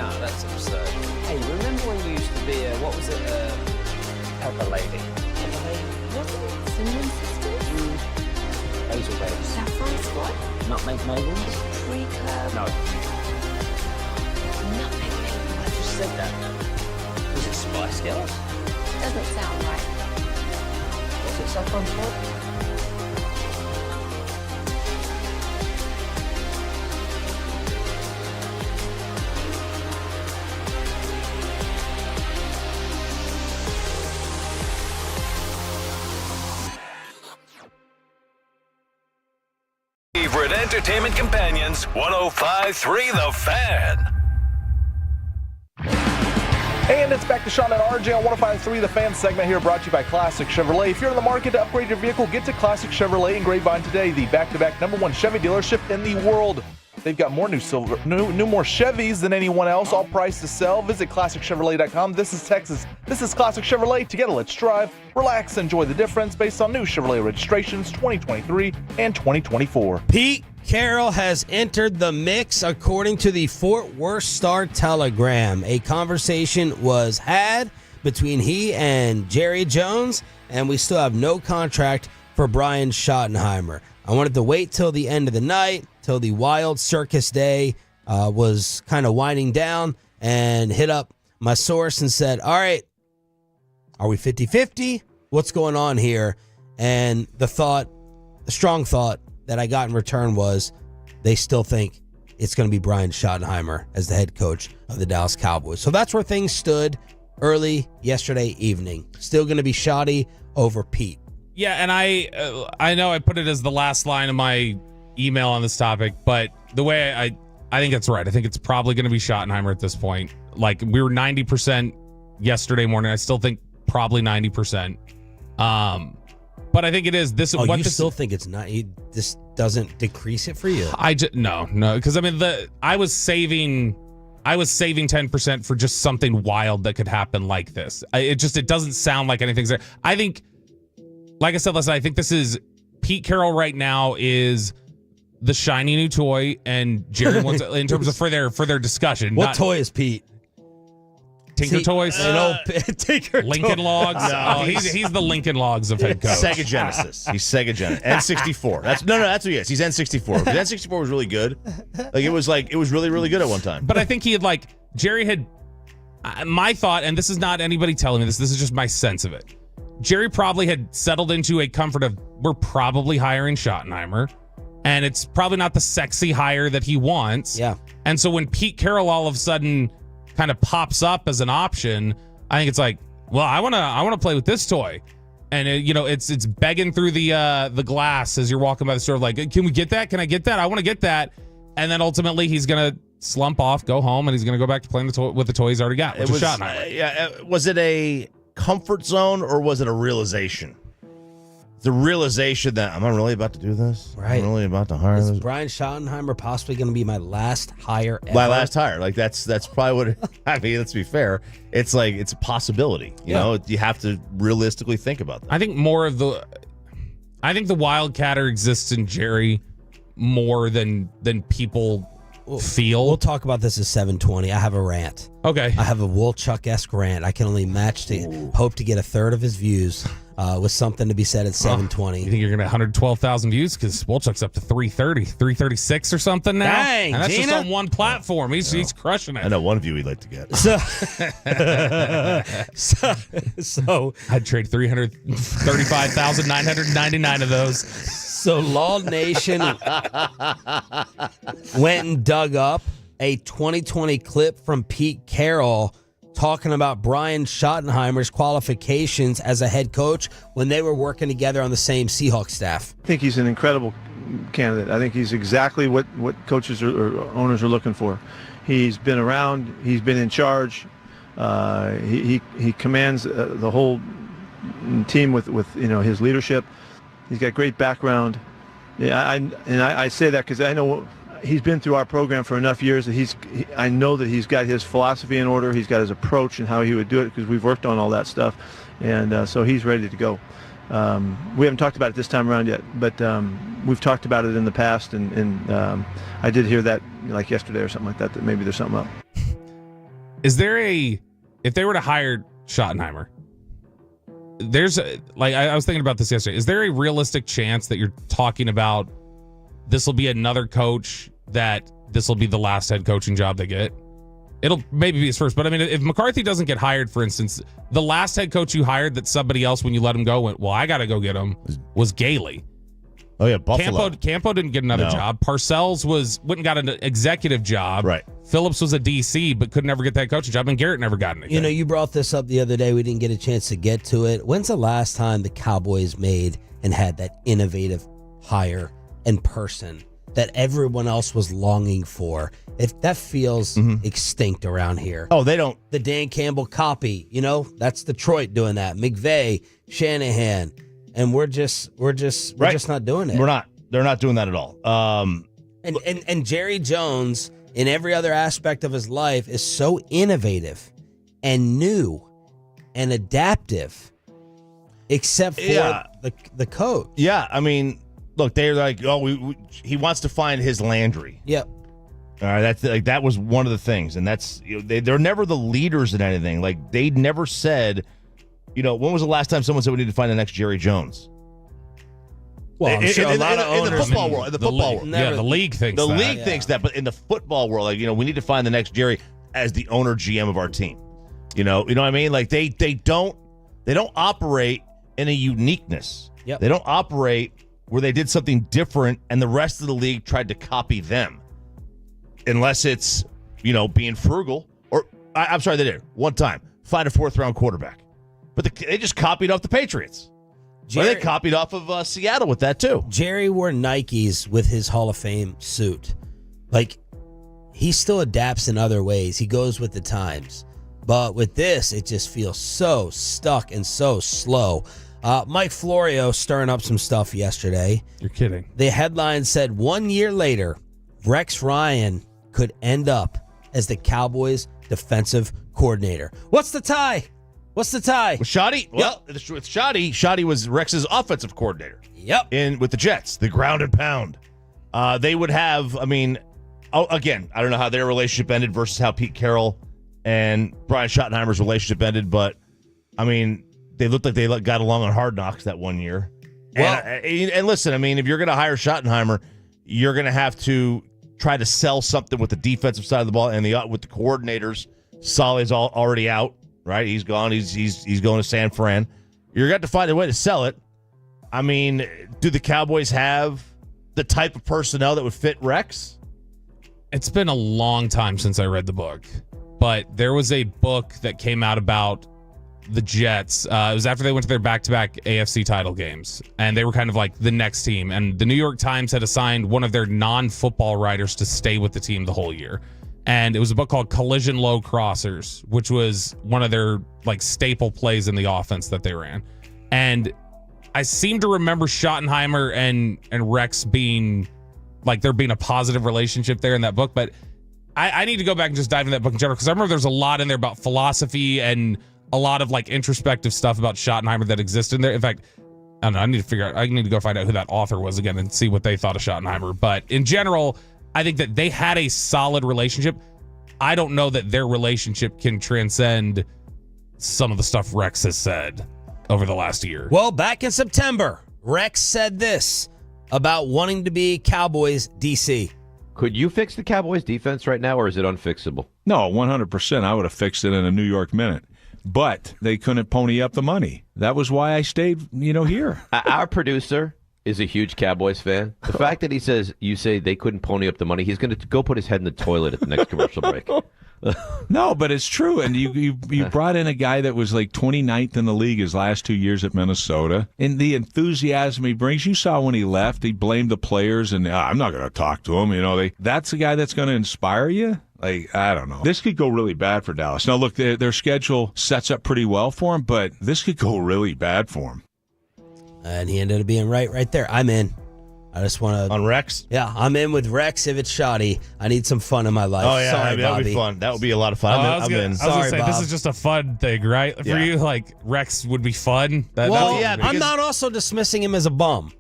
No, that's absurd. Hey, remember when you used to be a, what was it, pepper lady? Pepper lady? Wasn't it Cinnamon Sisters? Hazel Babes. Saffron Squad? Nutmeg Maidens? Pre-Club? No. Nutmeg Maidens. I just said that. Was it Spice Girls? Doesn't sound right. Was it Saffron Squad? Favorite entertainment companions, 105.3 The Fan. And it's back to Sean and RJ on 105.3 The Fan segment here, brought to you by Classic Chevrolet. If you're in the market to upgrade your vehicle, get to Classic Chevrolet in Grapevine today, the back-to-back #1 Chevy dealership in the world. They've got more more Chevys than anyone else, all priced to sell. Visit ClassicChevrolet.com. This is Texas. This is Classic Chevrolet. Together, let's drive, relax, enjoy the difference based on new Chevrolet registrations 2023 and 2024. Pete Carroll has entered the mix, according to the Fort Worth Star-Telegram. A conversation was had between he and Jerry Jones, and we still have no contract for Brian Schottenheimer. I wanted to wait till the end of the night, till the wild circus day was kind of winding down, and hit up my source and said, all right, are we 50-50? What's going on here? And the strong thought that I got in return was they still think it's going to be Brian Schottenheimer as the head coach of the Dallas Cowboys. So that's where things stood early yesterday evening. Still going to be Schotty over Pete. Yeah, and I know I put it as the last line of my email on this topic, but the way I think it's right. I think it's probably going to be Schottenheimer at this point. Like, we were 90% yesterday morning. I still think probably 90%. But I think it is this. Oh, you still think it's not? This doesn't decrease it for you? No, because I mean I was saving 10% for just something wild that could happen like this. It doesn't sound like anything's there. I think, like I said last night, I think this is Pete Carroll right now is the shiny new toy, and Jerry wants in terms of for their discussion. What toy is Pete? Tinker Toys? Tinker Lincoln Toys. Logs? No, he's the Lincoln Logs of head coach. Sega Genesis. He's Sega Genesis. N64. That's what he is. He's N64. Because N64 was really good. It was really, really good at one time. But I think Jerry had, my thought, and this is not anybody telling me this is just my sense of it. Jerry probably had settled into a comfort of, we're probably hiring Schottenheimer, and it's probably not the sexy hire that he wants. Yeah. And so when Pete Carroll all of a sudden kind of pops up as an option, I think it's like, well, I want to play with this toy, and it's begging through the glass as you're walking by the store, like, can we get that? Can I get that? I want to get that. And then ultimately he's gonna slump off, go home, and he's gonna go back to playing with the toy he's already got, which is Schottenheimer. Was it a comfort zone or was it a realization? The realization that I'm really about to do this. Right. I'm really about to hire Is this. Brian Schottenheimer possibly going to be my last hire ever? My last hire. Like that's probably what I mean, let's be fair. It's like it's a possibility. You know, you have to realistically think about that. I think the Wildcatter exists in Jerry more than people feel. We'll talk about this at 7:20. I have a rant. Okay. I have a Woolchuck-esque rant. I can only hope to get a third of his views with something to be said at 7:20. You think you're going to 112,000 views? Because Woolchuck's up to 330, 336 or something now. Dang, and that's Gina. just on one platform. He's crushing it. I know one view we'd like to get. So I'd trade 335,999 of those. So Law Nation went and dug up a 2020 clip from Pete Carroll talking about Brian Schottenheimer's qualifications as a head coach when they were working together on the same Seahawks staff. I think he's an incredible candidate. I think he's exactly what coaches or owners are looking for. He's been around. He's been in charge. He commands the whole team with his leadership. He's got great background. Yeah, I say that because I know he's been through our program for enough years that I know that he's got his philosophy in order. He's got his approach and how he would do it because we've worked on all that stuff, and so he's ready to go. We haven't talked about it this time around yet, but we've talked about it in the past, and I did hear that like yesterday or something like that maybe there's something up. if they were to hire Schottenheimer, I was thinking about this yesterday. Is there a realistic chance that you're talking about this will be another coach that this will be the last head coaching job they get? It'll maybe be his first, but I mean, if McCarthy doesn't get hired, for instance, the last head coach you hired that somebody else, when you let him go, went, well, I got to go get him, was Gailey. Oh, yeah, Buffalo. Campo didn't get another job. Parcells went and got an executive job. Right. Phillips was a DC, but could never get that coaching job, and Garrett never got anything. You know, you brought this up the other day. We didn't get a chance to get to it. When's the last time the Cowboys made and had that innovative hire and person that everyone else was longing for? If that feels extinct around here. Oh, they don't. The Dan Campbell copy, that's Detroit doing that. McVay, Shanahan, and we're just not doing it. We're not. They're not doing that at all. And Jerry Jones, in every other aspect of his life, is so innovative and new and adaptive, except for the coach. Yeah, I mean, look, they're like, he wants to find his Landry. Yep. All right, that was one of the things, and that's they're never the leaders in anything. Like, they never said, when was the last time someone said we need to find the next Jerry Jones? Well, I'm sure a lot of owners in the football world. The league thinks that. The league thinks that, but in the football world, we need to find the next Jerry as the owner GM of our team. You know what I mean? Like they don't operate in a uniqueness. Yep. They don't operate where they did something different and the rest of the league tried to copy them. Unless it's, being frugal. Or, I'm sorry, they did. One time, find a fourth-round quarterback. But they just copied off the Patriots. They copied off of Seattle with that, too. Jerry wore Nikes with his Hall of Fame suit. Like, he still adapts in other ways. He goes with the times. But with this, it just feels so stuck and so slow. Mike Florio stirring up some stuff yesterday. You're kidding. The headline said 1 year later, Rex Ryan could end up as the Cowboys' defensive coordinator. What's the tie? With Schotty? Well, with Schotty. Schotty was Rex's offensive coordinator. Yep. With the Jets, the ground and pound. They would have, again, I don't know how their relationship ended versus how Pete Carroll and Brian Schottenheimer's relationship ended, but, they looked like they got along on Hard Knocks that 1 year. Well, and listen, if you're going to hire Schottenheimer, you're going to have to try to sell something with the defensive side of the ball and with the coordinators. Solly's already out, right? He's gone. He's going to San Fran. You're going to find a way to sell it. Do the Cowboys have the type of personnel that would fit Rex? It's been a long time since I read the book, but there was a book that came out about the Jets. It was after they went to their back-to-back AFC title games, and they were kind of like the next team. And the New York Times had assigned one of their non-football writers to stay with the team the whole year. And it was a book called Collision Low Crossers, which was one of their staple plays in the offense that they ran. And I seem to remember Schottenheimer and Rex being there being a positive relationship there in that book. But I need to go back and just dive into that book in general, because I remember there's a lot in there about philosophy and a lot of introspective stuff about Schottenheimer that exists in there. In fact, I don't know. I need to go find out who that author was again and see what they thought of Schottenheimer. But in general, I think that they had a solid relationship. I don't know that their relationship can transcend some of the stuff Rex has said over the last year. Well, back in September, Rex said this about wanting to be Cowboys DC. Could you fix the Cowboys defense right now, or is it unfixable? No, 100%. I would have fixed it in a New York minute. But they couldn't pony up the money. That was why I stayed, here. Our producer is a huge Cowboys fan. The fact that you say they couldn't pony up the money, he's going to go put his head in the toilet at the next commercial break. No, but it's true. And you brought in a guy that was 29th in the league his last 2 years at Minnesota. And the enthusiasm he brings, you saw when he left, he blamed the players and I'm not going to talk to him. That's the guy that's going to inspire you. I don't know. This could go really bad for Dallas. Now, look, their schedule sets up pretty well for him, but this could go really bad for him. And he ended up being right there. I'm in. I just want to... On Rex? Yeah, I'm in with Rex if it's shoddy. I need some fun in my life. Oh, yeah. Sorry, that would Bobby. be fun. That would be a lot of fun. I'm in. I was going to say, this is just a fun thing, right? For you, Rex would be fun. I'm not also dismissing him as a bum.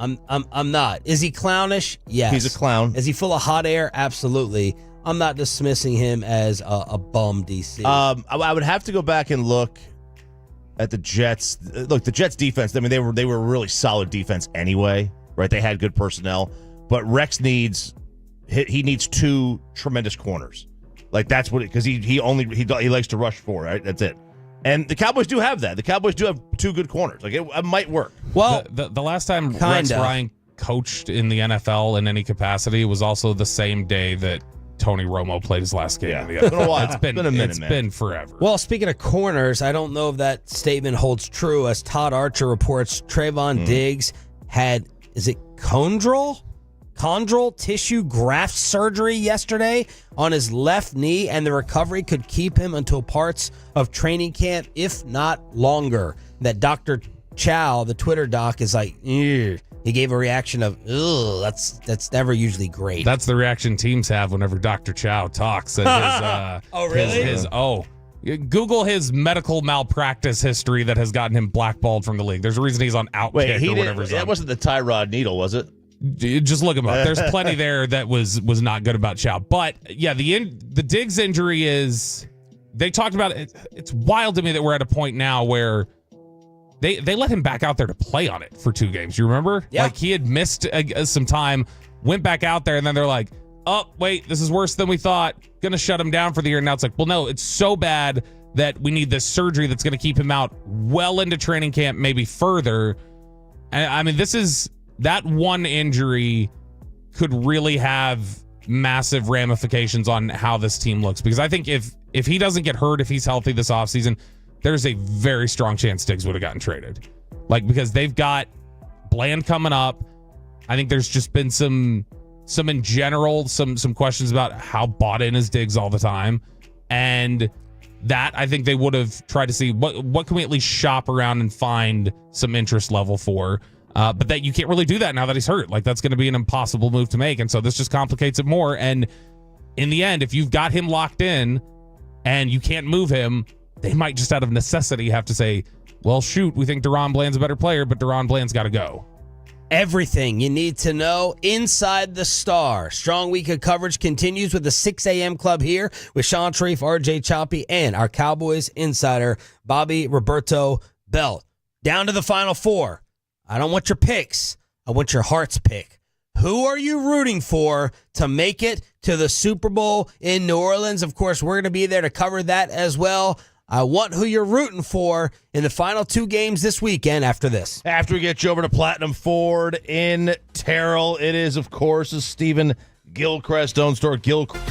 I'm not. Is he clownish? Yes. He's a clown. Is he full of hot air? Absolutely. I'm not dismissing him as a bum DC. I would have to go back and look at the Jets. Look, the Jets defense, I mean, they were a really solid defense anyway, right? They had good personnel, but Rex needs 2 tremendous corners. Like that's what, because he likes to rush 4, right? That's it. And the Cowboys do have that. The Cowboys do have 2 good corners. Like it might work. Well, the last time Rex Ryan coached in the NFL in any capacity was also the same day that Tony Romo played his last game in the NFL. It's been a while. It's been a minute, man. Been forever. Well, speaking of corners, I don't know if that statement holds true, as Todd Archer reports Trayvon Diggs had, is it chondral tissue graft surgery yesterday on his left knee, and the recovery could keep him until parts of training camp, if not longer. That Dr. Chow, the Twitter doc, is like, ew. He gave a reaction of, ugh, that's never usually great. That's the reaction teams have whenever Dr. Chow talks. And oh, really? Google his medical malpractice history that has gotten him blackballed from the league. There's a reason he's on Outkick or whatever. That wasn't the Tyrod needle, was it? Just look him up. There's plenty there that was not good about Chow. But yeah, the Diggs injury is, they talked about it. It's wild to me that we're at a point now where they let him back out there to play on it for 2 games. You remember? Yeah. Like he had missed some time, went back out there, and then they're like, oh, wait, this is worse than we thought. Going to shut him down for the year. And now it's like, well, no, it's so bad that we need this surgery that's going to keep him out well into training camp, maybe further. And I mean, that one injury could really have massive ramifications on how this team looks. Because I think if he doesn't get hurt, if he's healthy this offseason, there's a very strong chance Diggs would have gotten traded. Like, because they've got Bland coming up. I think there's just been some in general, some questions about how bought in is Diggs all the time. And that I think they would have tried to see what can we at least shop around and find some interest level for. But that you can't really do that now that he's hurt. Like, that's going to be an impossible move to make. And so this just complicates it more. And in the end, if you've got him locked in and you can't move him, they might just out of necessity have to say, well, shoot, we think DaRon Bland's a better player, but DaRon Bland's got to go. Everything you need to know inside the Star. Strong week of coverage continues with the 6 a.m. club here with Sean Sharif, RJ Choppy, and our Cowboys insider, Bobby Roberto Bell. Down to the Final Four. I don't want your picks. I want your heart's pick. Who are you rooting for to make it to the Super Bowl in New Orleans? Of course, we're going to be there to cover that as well. I want who you're rooting for in the final 2 games this weekend after this. After we get you over to Platinum Ford in Terrell, it is, of course, Stephen Gilchrist, Stone Store Gilchrist.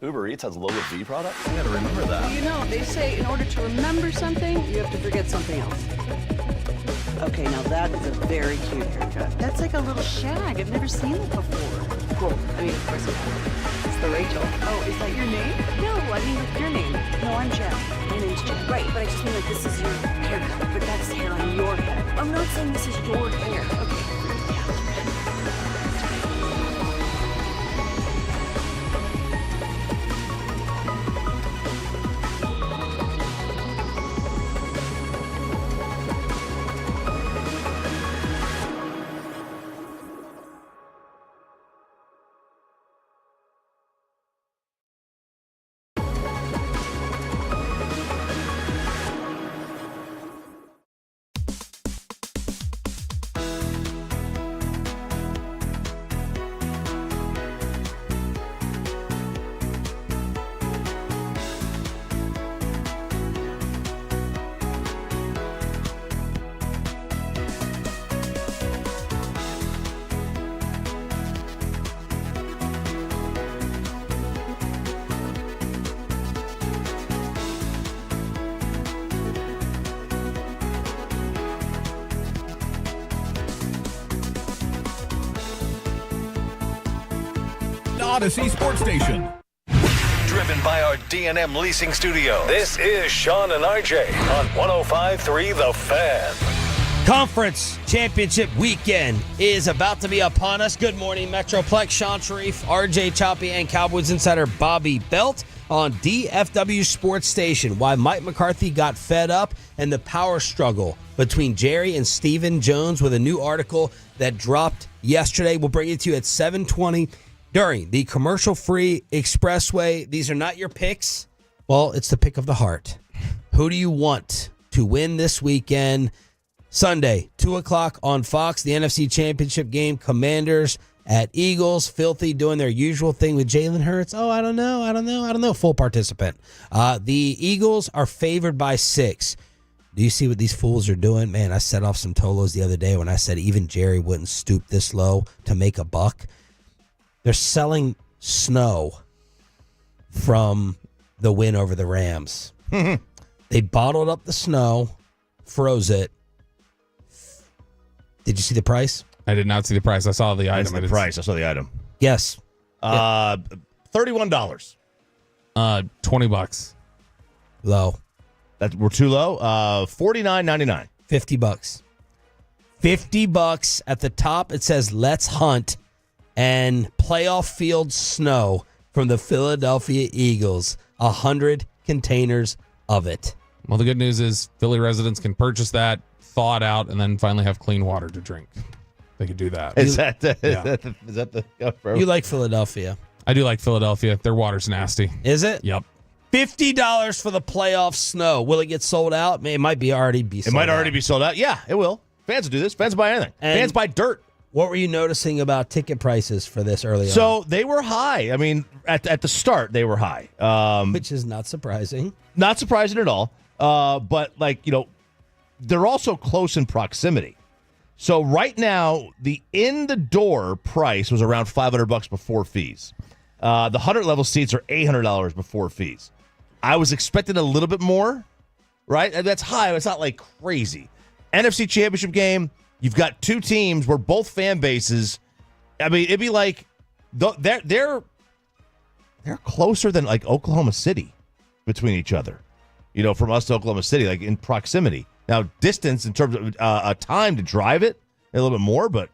Uber Eats has Lola V products? I gotta remember that. You know, they say in order to remember something, you have to forget something else. Okay, now that is a very cute haircut. That's like a little shag. I've never seen it before. Well, I mean, of course you have. It's the Rachel. Oh, is that your name? No, I mean, like, your name. No, I'm Jen. My name's Jen. Right, but I just mean, like, this is your haircut. But that's hair on your head. I'm not saying this is your hair. Okay. Odyssey Sports Station. Driven by our D&M Leasing Studio, this is Sean and RJ on 105.3 The Fan. Conference Championship weekend is about to be upon us. Good morning, Metroplex. Sean Sharif, RJ Choppy, and Cowboys insider Bobby Belt on DFW Sports Station. Why Mike McCarthy got fed up and the power struggle between Jerry and Stephen Jones with a new article that dropped yesterday. We'll bring it to you at 7:20 during the commercial-free expressway. These are not your picks. Well, it's the pick of the heart. Who do you want to win this weekend? Sunday, 2 o'clock on Fox, the NFC Championship game, Commanders at Eagles. Filthy doing their usual thing with Jalen Hurts. Oh, I don't know. Full participant. The Eagles are favored by 6. Do you see what these fools are doing? Man, I set off some Tolos the other day when I said even Jerry wouldn't stoop this low to make a buck. They're selling snow from the win over the Rams. They bottled up the snow, froze it. Did you see the price? I did not see the price. I saw the item. I saw the item. Yes. $31. $20. Low. We're too low. $49.99. $50. $50 at the top. It says "Let's Hunt" and playoff field snow from the Philadelphia Eagles. 100 containers of it. Well, the good news is Philly residents can purchase that, thaw it out, and then finally have clean water to drink. They could do that. Is that the You like Philadelphia? I do like Philadelphia. Their water's nasty. Is it? Yep. $50 for the playoff snow. Will it get sold out? It might already be sold out. It might already be sold out. Yeah, it will. Fans will do this. Fans buy anything. Fans buy dirt. What were you noticing about ticket prices for this early on? So they were high. I mean, at the start, they were high. Which is not surprising. Not surprising at all. But, they're also close in proximity. So right now, the in-the-door price was around $500 before fees. The 100-level seats are $800 before fees. I was expecting a little bit more, right? And that's high. It's not like crazy. NFC Championship game, you've got two teams where both fan bases, I mean, it'd be like they're closer than like Oklahoma City between each other. From us to Oklahoma City, like in proximity. Now, distance in terms of a time to drive it, a little bit more, but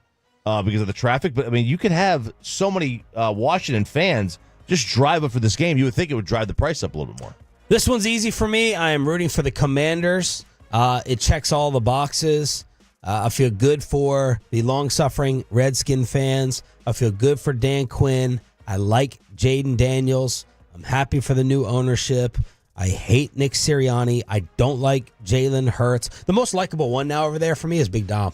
because of the traffic. But, I mean, you could have so many Washington fans just drive up for this game. You would think it would drive the price up a little bit more. This one's easy for me. I am rooting for the Commanders. It checks all the boxes. I feel good for the long-suffering Redskin fans. I feel good for Dan Quinn. I like Jaden Daniels. I'm happy for the new ownership. I hate Nick Sirianni. I don't like Jalen Hurts. The most likable one now over there for me is Big Dom.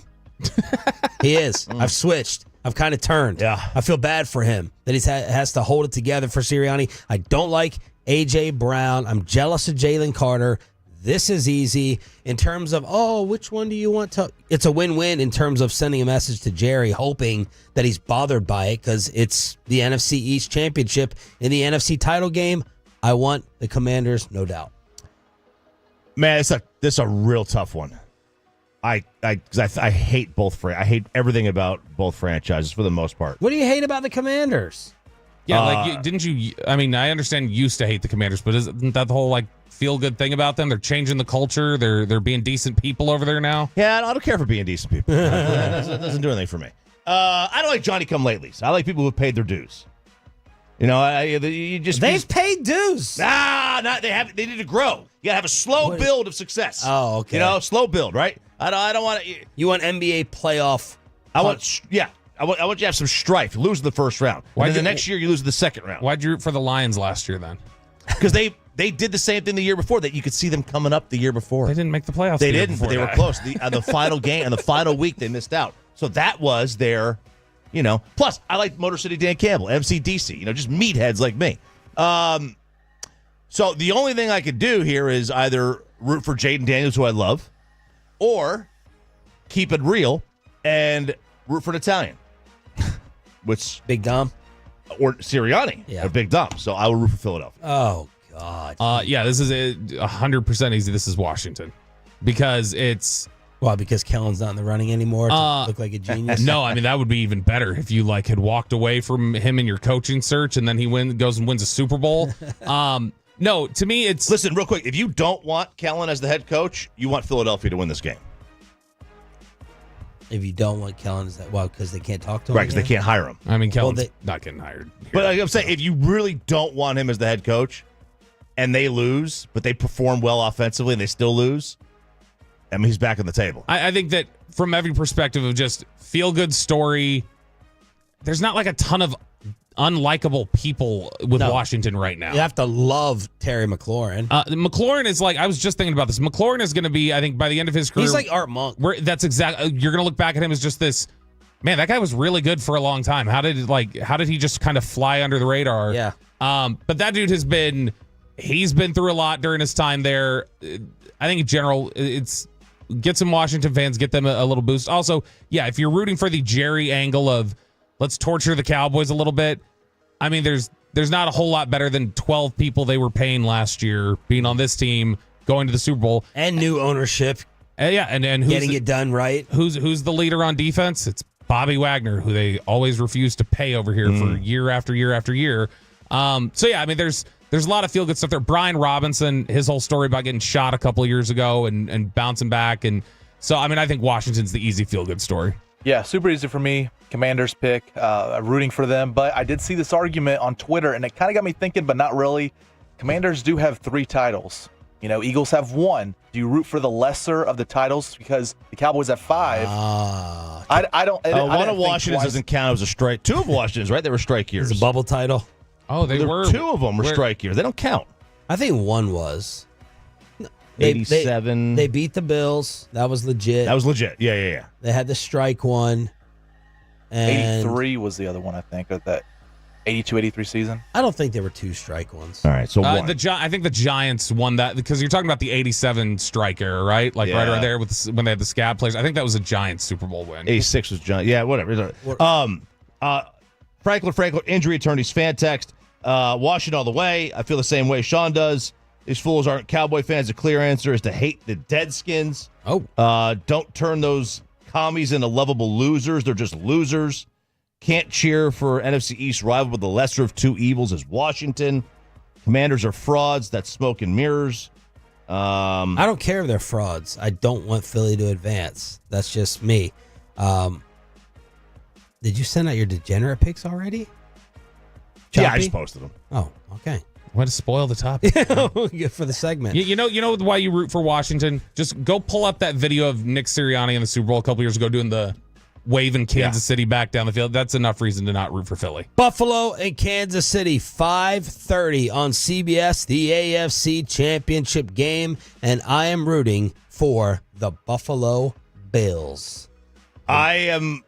He is. I've switched. I've kind of turned. Yeah. I feel bad for him that he has to hold it together for Sirianni. I don't like A.J. Brown. I'm jealous of Jalen Carter. This is easy in terms of, which one do you want to? It's a win-win in terms of sending a message to Jerry, hoping that he's bothered by it because it's the NFC East Championship in the NFC title game. I want the Commanders, no doubt. Man, this is a real tough one. I hate both. I hate everything about both franchises for the most part. What do you hate about the Commanders? Yeah, didn't you? I mean, I understand you used to hate the Commanders, but isn't that the whole feel-good thing about them? They're changing the culture. They're being decent people over there now. Yeah, I don't care for being decent people. That doesn't do anything for me. I don't like Johnny-come-latelys. I like people who have paid their dues. You know, they've paid dues. They need to grow. You gotta have a slow build of success. Oh, okay. You know, slow build, right? I don't want to. You want NBA playoff? I want you to have some strife. You lose in the first round, and then the next year you lose in the second round. Why'd you root for the Lions last year then? Because they did the same thing the year before. That you could see them coming up the year before. They didn't make the playoffs. They didn't, but they were close. On the final game, on the final week, they missed out. So that was their. Plus, I like Motor City Dan Campbell, MCDC, just meatheads like me. So the only thing I could do here is either root for Jaden Daniels, who I love, or keep it real and root for an Italian. Which Big Dom? Or Sirianni, or Big Dom. So I will root for Philadelphia. Oh, God. Yeah, this is 100% easy. This is Washington. Because it's... Well, because Kellen's not in the running anymore to look like a genius? No, I mean, that would be even better if you had walked away from him in your coaching search and then he goes and wins a Super Bowl. No, to me, it's... Listen, real quick. If you don't want Kellen as the head coach, you want Philadelphia to win this game. If you don't want Kellen, is that because they can't talk to him? Right, because they can't hire him. I mean, Kellen's not getting hired. But I'm saying, if you really don't want him as the head coach and they lose, but they perform well offensively and they still lose, I mean, he's back on the table. I think that from every perspective of just feel-good story, there's not a ton of unlikable people with Washington right now. You have to love Terry McLaurin. McLaurin is I was just thinking about this. McLaurin is going to be, I think, by the end of his career. He's like Art Monk. That's exactly. You're going to look back at him as just this, man, that guy was really good for a long time. How did he just kind of fly under the radar? Yeah. But that dude he's been through a lot during his time there. I think in general, it's get some Washington fans, get them a little boost. Also, yeah, if you're rooting for the Jerry angle of let's torture the Cowboys a little bit, I mean, there's not a whole lot better than 12 people they were paying last year being on this team, going to the Super Bowl. And new ownership. Yeah, and who's getting it done right. Who's the leader on defense? It's Bobby Wagner, who they always refuse to pay over here for year after year after year. So, yeah, I mean, there's a lot of feel-good stuff there. Brian Robinson, his whole story about getting shot a couple of years ago and bouncing back. And so, I mean, I think Washington's the easy feel-good story. Yeah, super easy for me. Commanders pick, rooting for them. But I did see this argument on Twitter, and it kind of got me thinking, but not really. Commanders do have 3 titles. Eagles have 1. Do you root for the lesser of the titles because the Cowboys have 5? I don't. One of Washington's doesn't count as a strike. 2 of Washington's, right? They were strike years. It's a bubble title. Oh, they were. 2 of them were strike years. They don't count. I think 1 was. 87. They beat the Bills. That was legit. Yeah. They had the strike one. And 83 was the other one, I think, of that 82-83 season. I don't think there were 2 strike ones. All right, so 1. I think the Giants won that because you're talking about the 87 strike era, right? Right around there when they had the scab players. I think that was a Giants Super Bowl win. 86 was Giants. Yeah, whatever. Franklin, injury attorneys, fan text. Washington all the way. I feel the same way Sean does. These fools aren't Cowboy fans. The clear answer is to hate the Deadskins. Don't turn those commies into lovable losers. They're just losers. Can't cheer for NFC East rival, but the lesser of 2 evils is Washington. Commanders are frauds. That's smoke and mirrors. I don't care if they're frauds. I don't want Philly to advance. That's just me. Did you send out your degenerate picks already? Yeah, I just posted them. Oh, okay. Way to spoil the topic. Good for the segment. You know why you root for Washington? Just go pull up that video of Nick Sirianni in the Super Bowl a couple years ago doing the waving Kansas City back down the field. That's enough reason to not root for Philly. Buffalo and Kansas City, 5:30 on CBS, the AFC Championship game, and I am rooting for the Buffalo Bills. I am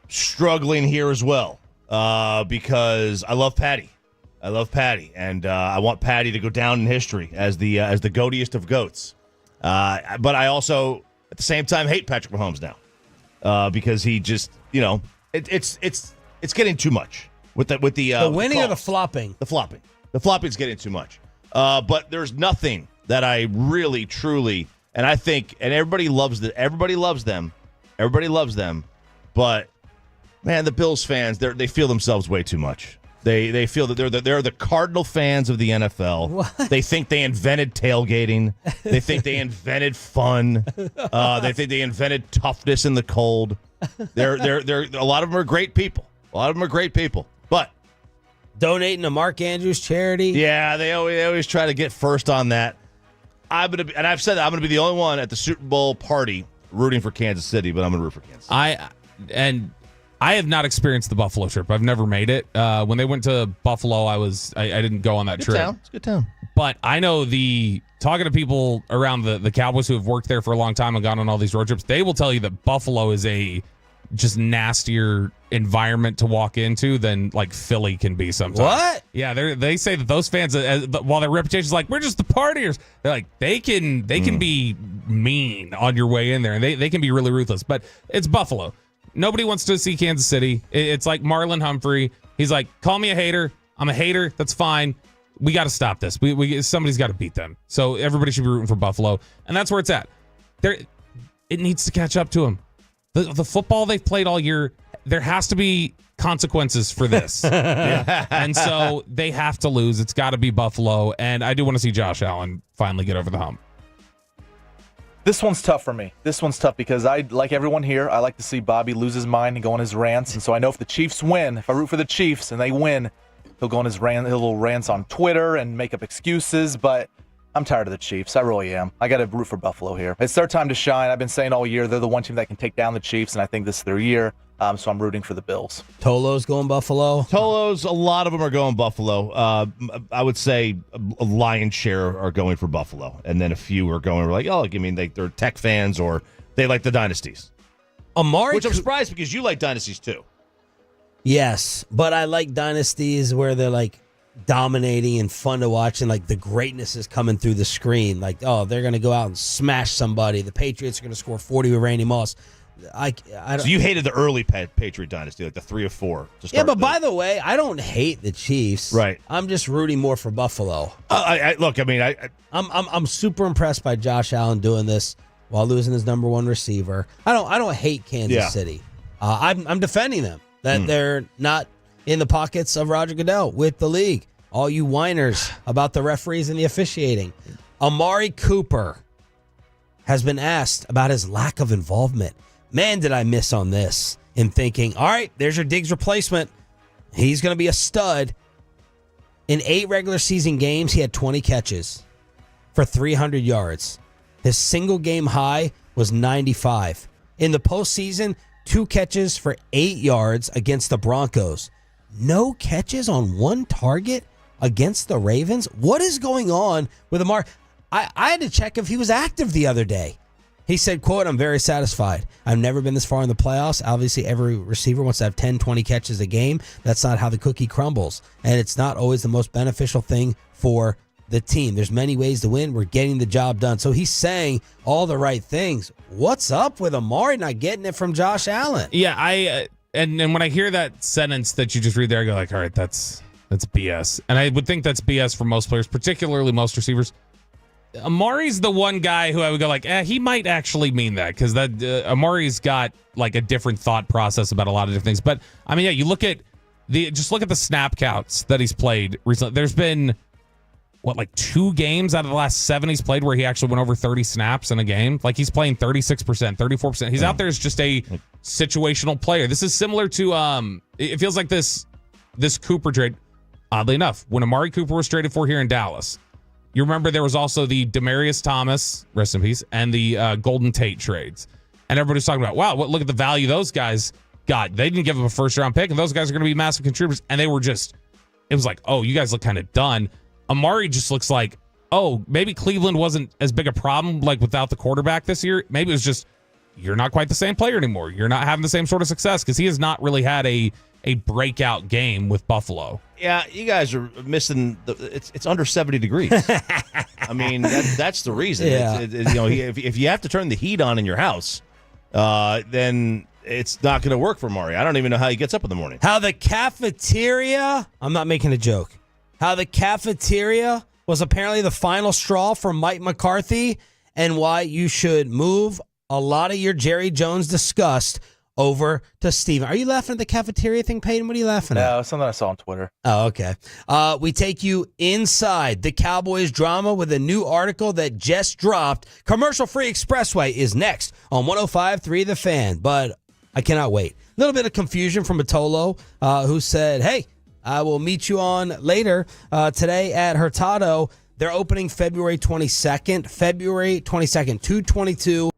struggling here as well because I love Patty. And I want Patty to go down in history as the goatiest of goats. But I also, at the same time, hate Patrick Mahomes now because he just, it's getting too much with the winning calls. or the flopping. The flopping's getting too much. But there's nothing that I really, truly, and I think, and everybody loves them. Everybody loves them. But man, the Bills fans, they feel themselves way too much. They feel that they're the Cardinal fans of the NFL. What? They think they invented tailgating. They think they invented fun. They think they invented toughness in the cold. They're a lot of them are great people. But Donating to Mark Andrews charity. Yeah, they always try to get first on that. I've said that I'm gonna be the only one at the Super Bowl party rooting for Kansas City, but I'm gonna root for Kansas City. I have not experienced the Buffalo trip. I've never made it. When they went to Buffalo, I didn't go on that trip. It's a good town. But I know talking to people around the Cowboys who have worked there for a long time and gone on all these road trips, they will tell you that Buffalo is a just nastier environment to walk into than like Philly can be sometimes. What? Yeah, they say that those fans, while their reputation is like, we're just the partiers, they're like, they can be mean on your way in there, and they can be really ruthless. But it's Buffalo. Nobody wants to see Kansas City. It's like Marlon Humphrey. He's like, call me a hater. I'm a hater. That's fine. We got to stop this. Somebody's got to beat them. So everybody should be rooting for Buffalo, and that's where it's at. It needs to catch up to them. The football they've played all year, there has to be consequences for this. Yeah. And so they have to lose. It's got to be Buffalo, and I do want to see Josh Allen finally get over the hump. This one's tough for me. This one's tough because like everyone here, I like to see Bobby lose his mind and go on his rants. And so I know if the Chiefs win, if I root for the Chiefs and they win, he'll go on his little rants on Twitter and make up excuses. But I'm tired of the Chiefs. I really am. I got to root for Buffalo here. It's their time to shine. I've been saying all year they're the one team that can take down the Chiefs, and I think this is their year. So I'm rooting for the Bills. Tolo's going Buffalo. A lot of them are going Buffalo. I would say a lion's share are going for Buffalo, and then a few are going like, they're Tech fans or they like the dynasties. Which I'm surprised because you like dynasties too. Yes, but I like dynasties where they're like dominating and fun to watch, and like the greatness is coming through the screen. Like, they're going to go out and smash somebody. The Patriots are going to score 40 with Randy Moss. I don't. So you hated the early Patriot dynasty, like the 3 of 4. Yeah, but by the way, I don't hate the Chiefs. Right. I'm just rooting more for Buffalo. I'm super impressed by Josh Allen doing this while losing his number one receiver. I don't hate Kansas City. I'm defending them that they're not in the pockets of Roger Goodell with the league. All you whiners about the referees and the officiating. Amari Cooper has been asked about his lack of involvement. Man, did I miss on this in thinking, all right, there's your Diggs replacement. He's going to be a stud. In 8 regular season games, he had 20 catches for 300 yards. His single game high was 95. In the postseason, 2 catches for 8 yards against the Broncos. No catches on 1 target against the Ravens? What is going on with Amari? I had to check if he was active the other day. He said, quote, I'm very satisfied. I've never been this far in the playoffs. Obviously, every receiver wants to have 10, 20 catches a game. That's not how the cookie crumbles. And it's not always the most beneficial thing for the team. There's many ways to win. We're getting the job done. So he's saying all the right things. What's up with Amari not getting it from Josh Allen? Yeah, and when I hear that sentence that you just read there, I go like, all right, that's BS. And I would think that's BS for most players, particularly most receivers. Amari's the one guy who I would go like, he might actually mean that because Amari's got like a different thought process about a lot of different things. But I mean, yeah, you look at the snap counts that he's played recently. There's been 2 games out of the last 7 he's played where he actually went over 30 snaps in a game. Like he's playing 36%, 34%. He's out there as just a situational player. This is similar to it feels like this Cooper trade. Oddly enough, when Amari Cooper was traded for here in Dallas. You remember there was also the Demaryius Thomas, rest in peace, and the Golden Tate trades. And everybody's talking about, wow, look at the value those guys got. They didn't give up a first-round pick, and those guys are going to be massive contributors. And they were just, it was like, oh, you guys look kind of done. Amari just looks like, oh, maybe Cleveland wasn't as big a problem like without the quarterback this year. Maybe it was just, you're not quite the same player anymore. You're not having the same sort of success because he has not really had a breakout game with Buffalo. Yeah, you guys are missing it's under 70 degrees. I mean, that's the reason. Yeah. If you have to turn the heat on in your house, then it's not going to work for Maury. I don't even know how he gets up in the morning. How the cafeteria, I'm not making a joke, how the cafeteria was apparently the final straw for Mike McCarthy and why you should move a lot of your Jerry Jones disgust over to Steven. Are you laughing at the cafeteria thing, Peyton? What are you laughing at? No, it's something I saw on Twitter. Oh, okay. We take you inside the Cowboys drama with a new article that just dropped. Commercial-free Expressway is next on 105.3 The Fan, but I cannot wait. A little bit of confusion from Batolo, who said, hey, I will meet you on later today at Hurtado. They're opening February 22nd, 2/22.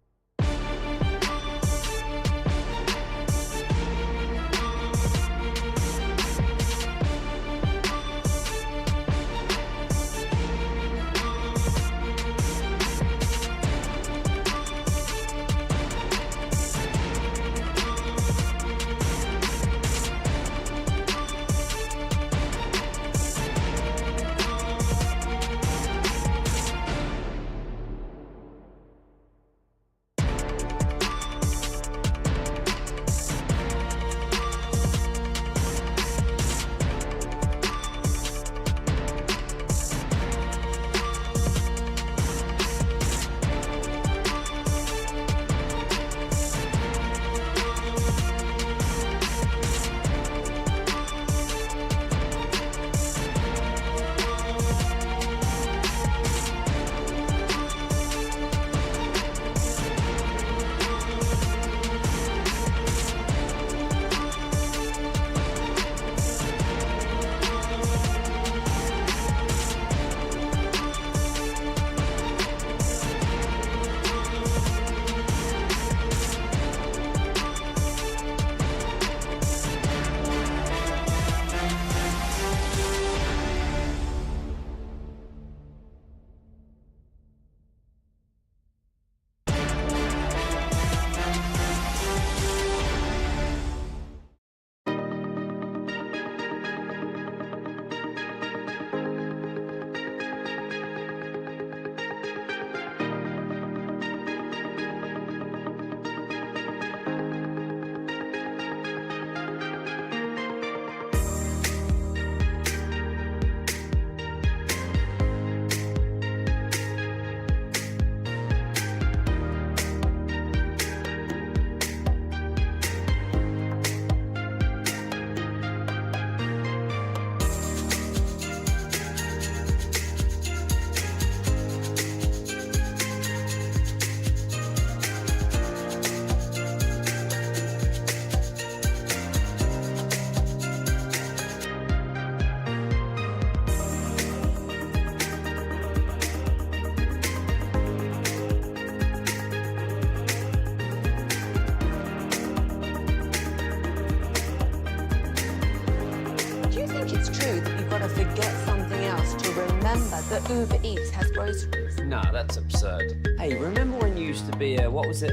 that Uber Eats has groceries. No, that's absurd. Hey, remember when you used to be a, what was it,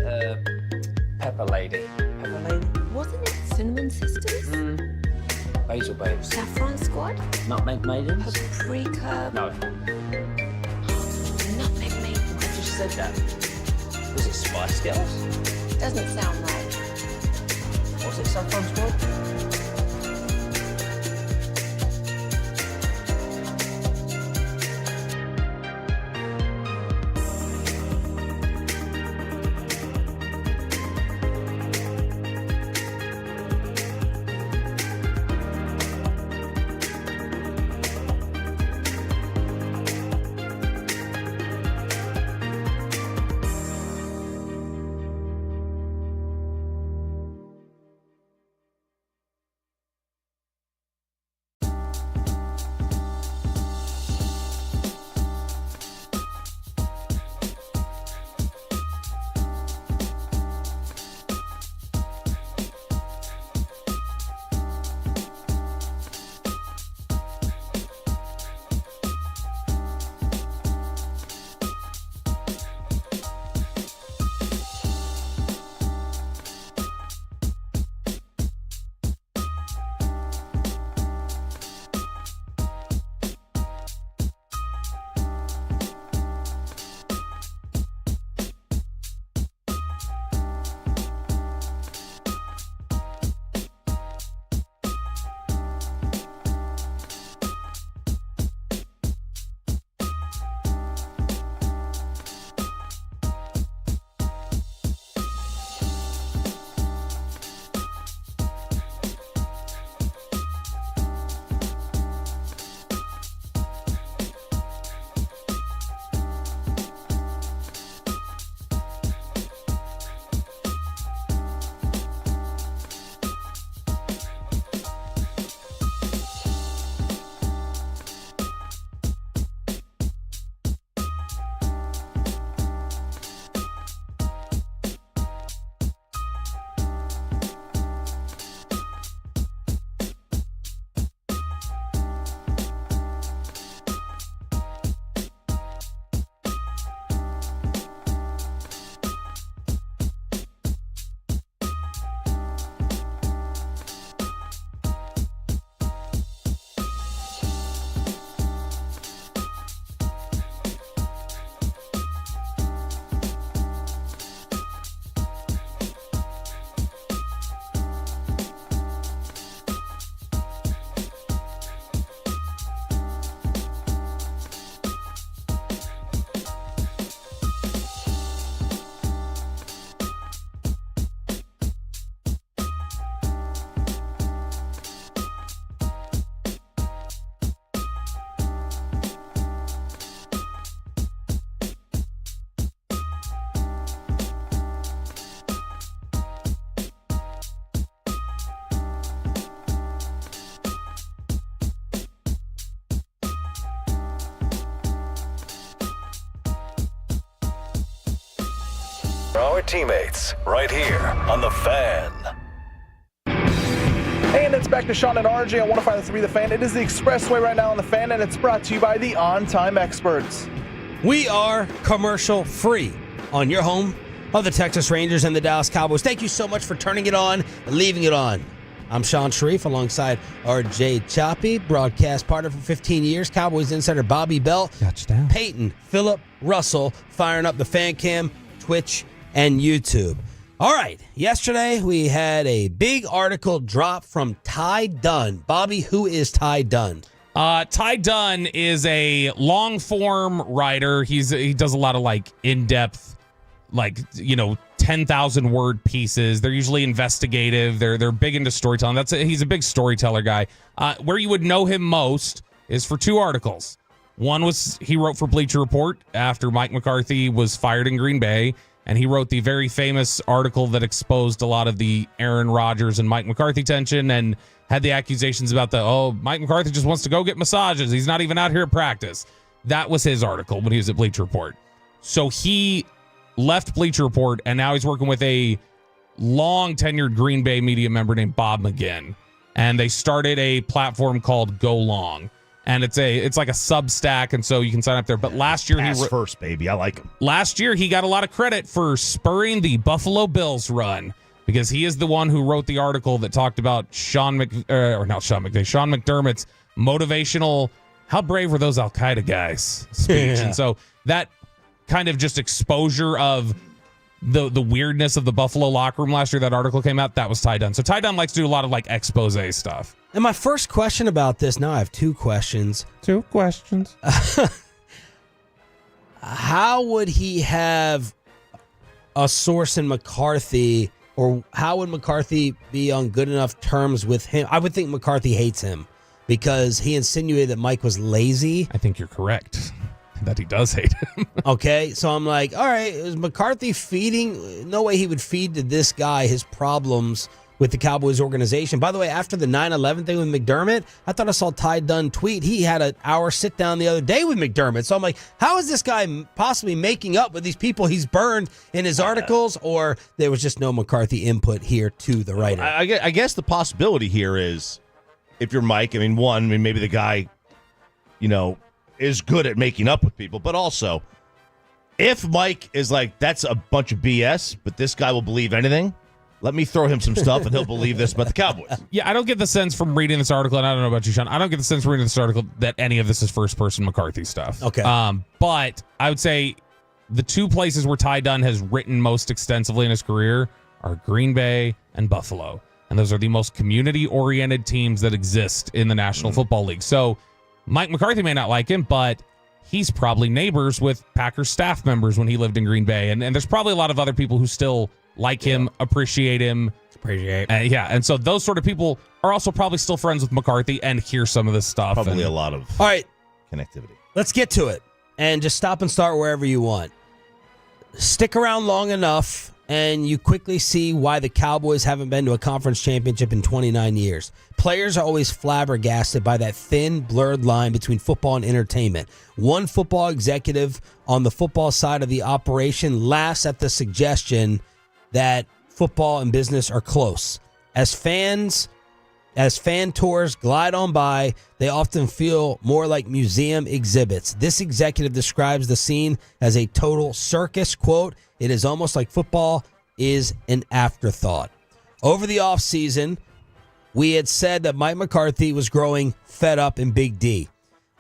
Pepper Lady? Pepper Lady? Wasn't it Cinnamon Sisters? Basil Babes. Saffron Squad? Nutmeg Maidens? Paprika? No. Nutmeg Maidens. I just said that. Was it Spice Girls? Doesn't sound right. Was it Saffron Squad? our teammates right here on The Fan. And it's back to Sean and RJ on 105.3 The Fan. It is the Expressway right now on The Fan, and it's brought to you by the On Time Experts. We are commercial free on your home of the Texas Rangers and the Dallas Cowboys. Thank you so much for turning it on and leaving it on. I'm Sean Sharif alongside RJ Choppy, broadcast partner for 15 years, Cowboys insider Bobby Bell, Touchdown. Peyton, Phillip, Russell, firing up the fan cam, Twitch, and YouTube. All right, yesterday we had a big article drop from Ty Dunn. Bobby, who is Ty Dunn? Ty Dunn is a long-form writer. He does a lot of like in-depth, 10,000-word pieces. They're usually investigative. They're big into storytelling. He's a big storyteller guy. Where you would know him most is for two articles. One was he wrote for Bleacher Report after Mike McCarthy was fired in Green Bay. And he wrote the very famous article that exposed a lot of the Aaron Rodgers and Mike McCarthy tension and had the accusations about Mike McCarthy just wants to go get massages. He's not even out here at practice. That was his article when he was at Bleacher Report. So he left Bleacher Report, and now he's working with a long-tenured Green Bay media member named Bob McGinn. And they started a platform called Go Long. And it's like a Substack, and so you can sign up there. But last year Pass first, baby. I like him. Last year he got a lot of credit for spurring the Buffalo Bills run because he is the one who wrote the article that talked about Sean McDermott's motivational, how brave were those Al Qaeda guys speech. Yeah. And so that kind of just exposure of the weirdness of the Buffalo locker room last year, that article came out, that was Ty Dunn. So Ty Dunn likes to do a lot of like expose stuff. And my first question about this, now I have two questions. How would he have a source in McCarthy, or how would McCarthy be on good enough terms with him? I would think McCarthy hates him because he insinuated that Mike was lazy. I think you're correct that he does hate him. Okay, so I'm like, all right, is McCarthy feeding? No way he would feed to this guy his problems with the Cowboys organization. By the way, after the 9/11 thing with McDermott, I thought I saw Ty Dunn tweet he had an hour sit down the other day with McDermott. So I'm like, how is this guy possibly making up with these people he's burned in his articles, or there was just no McCarthy input here to the writer? I guess the possibility here is, if you're Mike, maybe the guy, is good at making up with people, but also, if Mike is like, that's a bunch of BS, but this guy will believe anything, let me throw him some stuff and he'll believe this about the Cowboys. Yeah, I don't get the sense from reading this article, and I don't know about you, Sean, I don't get the sense from reading this article that any of this is first-person McCarthy stuff. Okay. But I would say the two places where Ty Dunn has written most extensively in his career are Green Bay and Buffalo. And those are the most community-oriented teams that exist in the National Football League. So Mike McCarthy may not like him, but he's probably neighbors with Packers staff members when he lived in Green Bay. And there's probably a lot of other people who still like him, appreciate him. And so those sort of people are also probably still friends with McCarthy and hear some of this stuff. Probably a lot of all right, connectivity. Let's get to it. And just stop and start wherever you want. Stick around long enough, and you quickly see why the Cowboys haven't been to a conference championship in 29 years. Players are always flabbergasted by that thin, blurred line between football and entertainment. One football executive on the football side of the operation laughs at the suggestion that football and business are close. As fan tours glide on by, they often feel more like museum exhibits. This executive describes the scene as a total circus. Quote, "It is almost like football is an afterthought." Over the offseason, we had said that Mike McCarthy was growing fed up in Big D.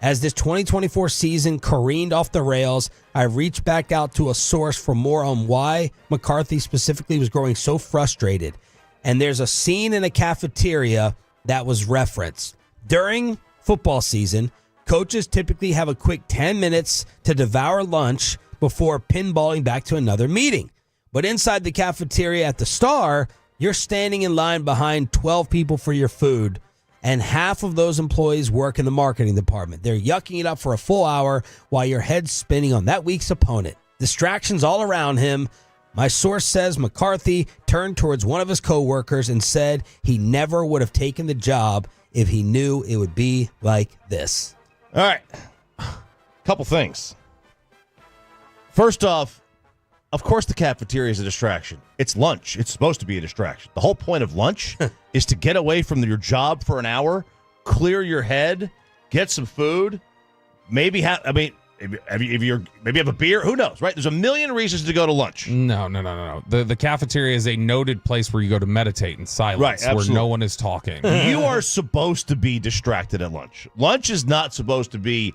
As this 2024 season careened off the rails, I reached back out to a source for more on why McCarthy specifically was growing so frustrated. And there's a scene in a cafeteria that was referenced. During football season, coaches typically have a quick 10 minutes to devour lunch before pinballing back to another meeting. But inside the cafeteria at the Star, you're standing in line behind 12 people for your food, and half of those employees work in the marketing department. They're yucking it up for a full hour while your head's spinning on that week's opponent. Distractions all around him. My source says McCarthy turned towards one of his coworkers and said he never would have taken the job if he knew it would be like this. All right. Couple things. First off, Of course the cafeteria is a distraction. It's lunch. It's supposed to be a distraction. The whole point of lunch is to get away from your job for an hour, clear your head, get some food, maybe have a beer. Who knows, right? There's a million reasons to go to lunch. No. The cafeteria is a noted place where you go to meditate in silence, right, where no one is talking. You are supposed to be distracted at lunch. Lunch is not supposed to be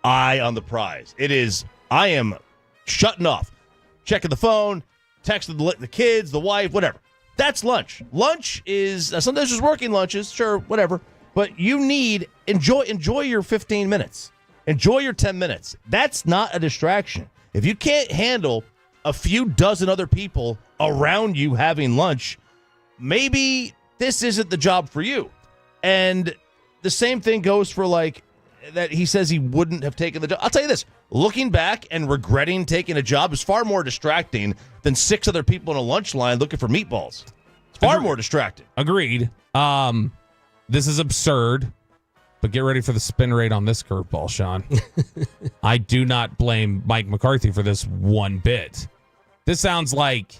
eye on the prize. It is, I am shutting off, checking the phone, texting the kids, the wife, whatever. That's lunch. Lunch is, sometimes there's working lunches, sure, whatever. But you need, enjoy your 15 minutes. Enjoy your 10 minutes. That's not a distraction. If you can't handle a few dozen other people around you having lunch, maybe this isn't the job for you. And the same thing goes for that he says he wouldn't have taken the job. I'll tell you this, looking back and regretting taking a job is far more distracting than 6 other people in a lunch line looking for meatballs. It's far more distracting. Agreed. This is absurd. But get ready for the spin rate on this curveball, Sean. I do not blame Mike McCarthy for this one bit. This sounds like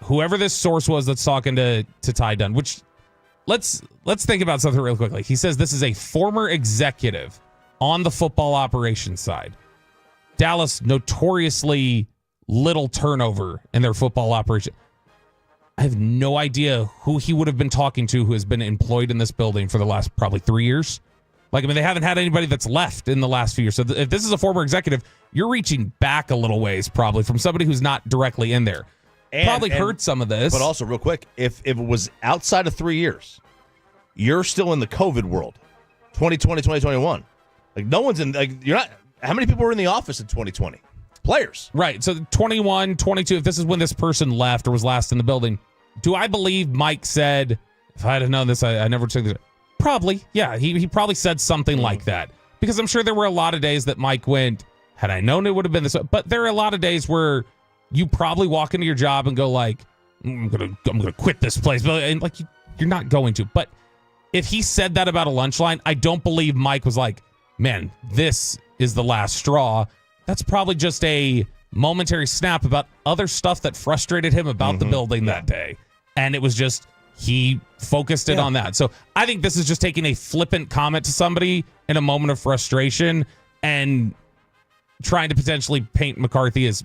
whoever this source was that's talking to Ty Dunn, which let's think about something real quickly. He says this is a former executive on the football operations side. Dallas notoriously little turnover in their football operation. I have no idea who he would have been talking to who has been employed in this building for the last probably 3 years. They haven't had anybody that's left in the last few years. So if this is a former executive, you're reaching back a little ways probably from somebody who's not directly in there. Probably heard some of this. But also, real quick, if it was outside of 3 years, you're still in the COVID world. 2020, 2021. No one's in, you're not, how many people were in the office in 2020? Players. Right. So 21, 22, if this is when this person left or was last in the building, do I believe Mike said, if I had known this, I never took this? Probably, yeah. He probably said something like that. Because I'm sure there were a lot of days that Mike went, had I known it would have been this way. But there are a lot of days where you probably walk into your job and go I'm gonna quit this place. And you're not going to. But if he said that about a lunch line, I don't believe Mike was like, man, this is the last straw. That's probably just a momentary snap about other stuff that frustrated him about the building that day. And it was just, he focused it on that. So I think this is just taking a flippant comment to somebody in a moment of frustration and trying to potentially paint McCarthy as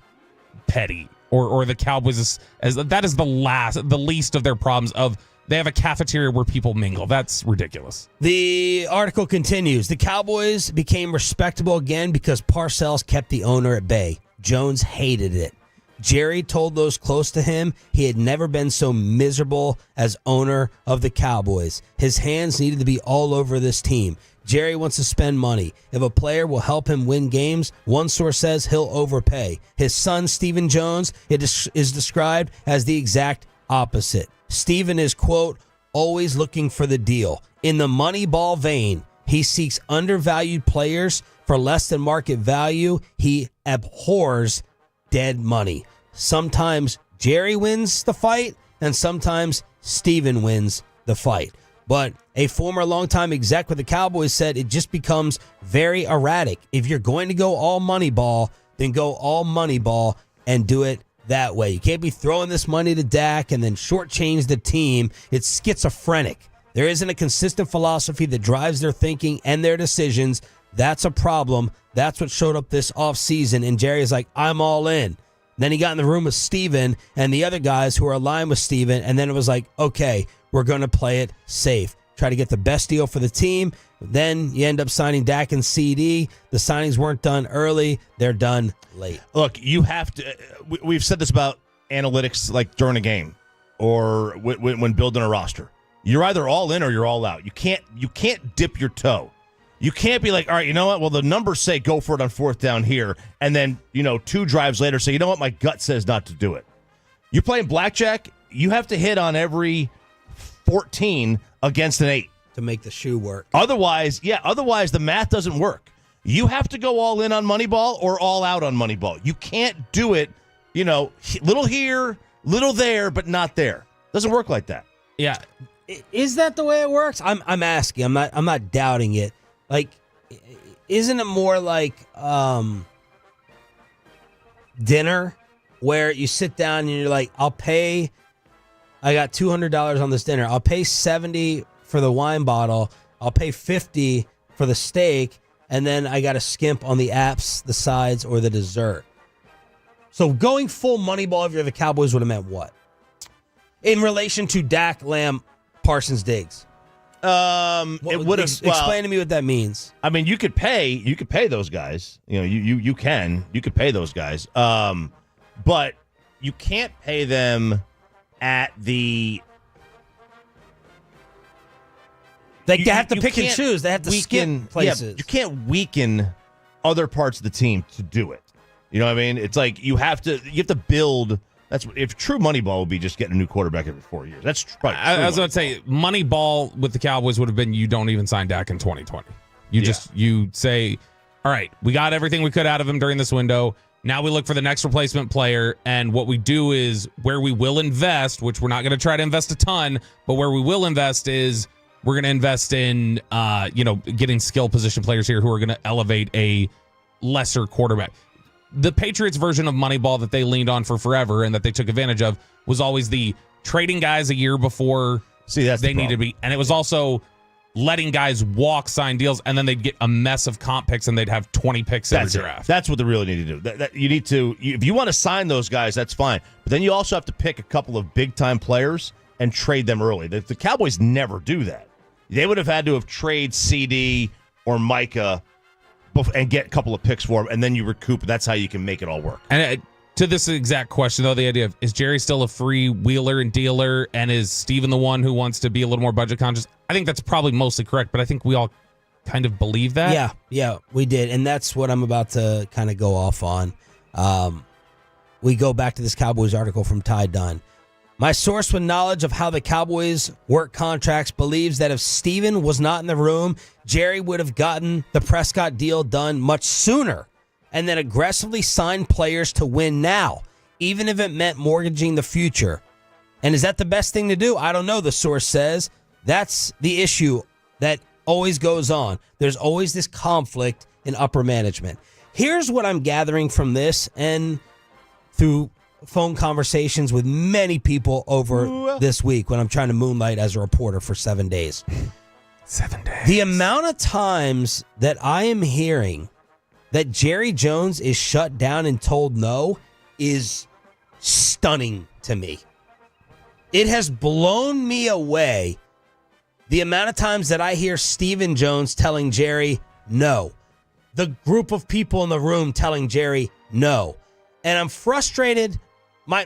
petty or the Cowboys as that is the least of their problems of they have a cafeteria where people mingle. That's ridiculous. The article continues. The Cowboys became respectable again because Parcells kept the owner at bay. Jones hated it. Jerry told those close to him he had never been so miserable as owner of the Cowboys. His hands needed to be all over this team. Jerry wants to spend money. If a player will help him win games, one source says he'll overpay. His son, Stephen Jones, is described as the exact opposite. Stephen is, quote, always looking for the deal. In the Moneyball vein, he seeks undervalued players for less than market value. He abhors dead money. Sometimes Jerry wins the fight, and sometimes Steven wins the fight. But a former longtime exec with the Cowboys said it just becomes very erratic. If you're going to go all Moneyball, then go all Moneyball and do it that way. You can't be throwing this money to Dak and then shortchange the team. It's schizophrenic. There isn't a consistent philosophy that drives their thinking and their decisions. That's a problem. That's what showed up this offseason. And Jerry is like, I'm all in. Then he got in the room with Steven and the other guys who are aligned with Steven. And then it was like, okay, we're going to play it safe. Try to get the best deal for the team. Then you end up signing Dak and CD. The signings weren't done early. They're done late. Look, you have to. We've said this about analytics, like during a game or when building a roster. You're either all in or you're all out. You can't dip your toe. You can't be like, all right, you know what? Well, the numbers say go for it on fourth down here, and then 2 drives later say, you know what? My gut says not to do it. You're playing blackjack. You have to hit on every 14 against an 8 to make the shoe work. Otherwise the math doesn't work. You have to go all in on Moneyball or all out on Moneyball. You can't do it, little here, little there, but not there. Doesn't work like that. Yeah. Is that the way it works? I'm asking. I'm not doubting it. Like, isn't it more like dinner where you sit down and you're like, I got $200 on this dinner. I'll pay $70 for the wine bottle. I'll pay $50 for the steak. And then I got to skimp on the apps, the sides, or the dessert. So going full Moneyball if you're the Cowboys would have meant what? In relation to Dak, Lamb, Parsons, Diggs. It would have explain to me what that means. I mean, you could pay those guys. You could pay those guys. But you can't pay them at the. They have to pick and choose. They have to skip places. Yeah, you can't weaken other parts of the team to do it. You know what I mean? It's like you have to build. That's if true Moneyball would be just getting a new quarterback every 4 years. That's probably true. I was going to say Moneyball with the Cowboys would have been you don't even sign Dak in 2020. You say, all right, we got everything we could out of him during this window. Now we look for the next replacement player, and what we do is where we will invest, which we're not going to try to invest a ton, but where we will invest is we're going to invest in getting skill position players here who are going to elevate a lesser quarterback. The Patriots version of Moneyball that they leaned on for forever and that they took advantage of was always the trading guys a year before they needed to be. And it was also letting guys sign deals, and then they'd get a mess of comp picks and they'd have 20 picks every draft. That's what they really need to do. You need to, if you want to sign those guys, that's fine. But then you also have to pick a couple of big-time players and trade them early. The Cowboys never do that. They would have had to have traded CD or Micah and get a couple of picks for him, and then you recoup. That's how you can make it all work. And to this exact question, though, the idea of, is Jerry still a free wheeler and dealer, and is Steven the one who wants to be a little more budget conscious? I think that's probably mostly correct, but I think we all kind of believe that. Yeah, we did, and that's what I'm about to kind of go off on. We go back to this Cowboys article from Ty Dunn. My source with knowledge of how the Cowboys work contracts believes that if Steven was not in the room, Jerry would have gotten the Prescott deal done much sooner and then aggressively signed players to win now, even if it meant mortgaging the future. And is that the best thing to do? I don't know, the source says. That's the issue that always goes on. There's always this conflict in upper management. Here's what I'm gathering from this and through phone conversations with many people over this week when I'm trying to moonlight as a reporter for 7 days. 7 days. The amount of times that I am hearing that Jerry Jones is shut down and told no is stunning to me. It has blown me away the amount of times that I hear Stephen Jones telling Jerry no. The group of people in the room telling Jerry no. And I'm frustrated. My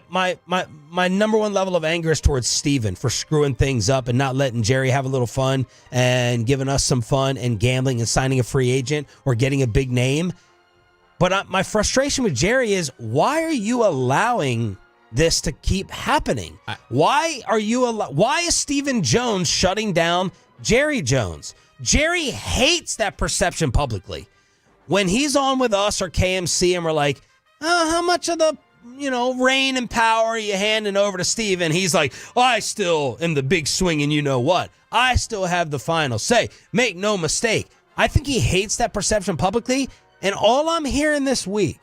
number one level of anger is towards Steven for screwing things up and not letting Jerry have a little fun and giving us some fun and gambling and signing a free agent or getting a big name. But my frustration with Jerry is, why are you allowing this to keep happening? Why is Stephen Jones shutting down Jerry Jones? Jerry hates that perception publicly. When he's on with us or KMC and we're like, how much of the reign and power are you handing over to Steven? He's like, I still am the big swing and you know what? I still have the final say. Make no mistake. I think he hates that perception publicly. And all I'm hearing this week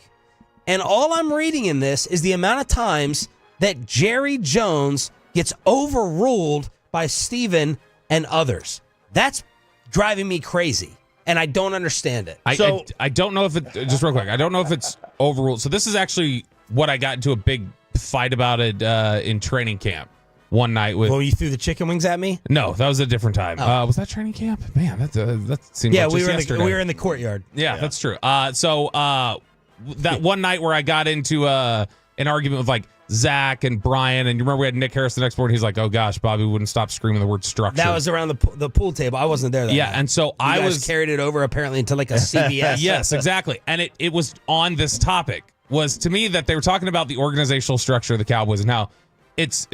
and all I'm reading in this is the amount of times that Jerry Jones gets overruled by Steven and others. That's driving me crazy. And I don't understand it. I don't know if it, just real quick, I don't know if it's overruled. So this is actually what I got into a big fight about it in training camp one night with. Well, you threw the chicken wings at me? No, that was a different time. Oh. Was that training camp? Man, that seems like we just were yesterday. we were in the courtyard. Yeah, that's true. So that one night where I got into an argument with like Zach and Brian, and you remember we had Nick Harris the next morning. He's like, "Oh gosh, Bobby wouldn't stop screaming the word structure." That was around the pool table. I wasn't there. That night. And so I was carried it over apparently into like a CBS. Yes, exactly. And it was on this topic. Was to me that they were talking about the organizational structure of the Cowboys and how it's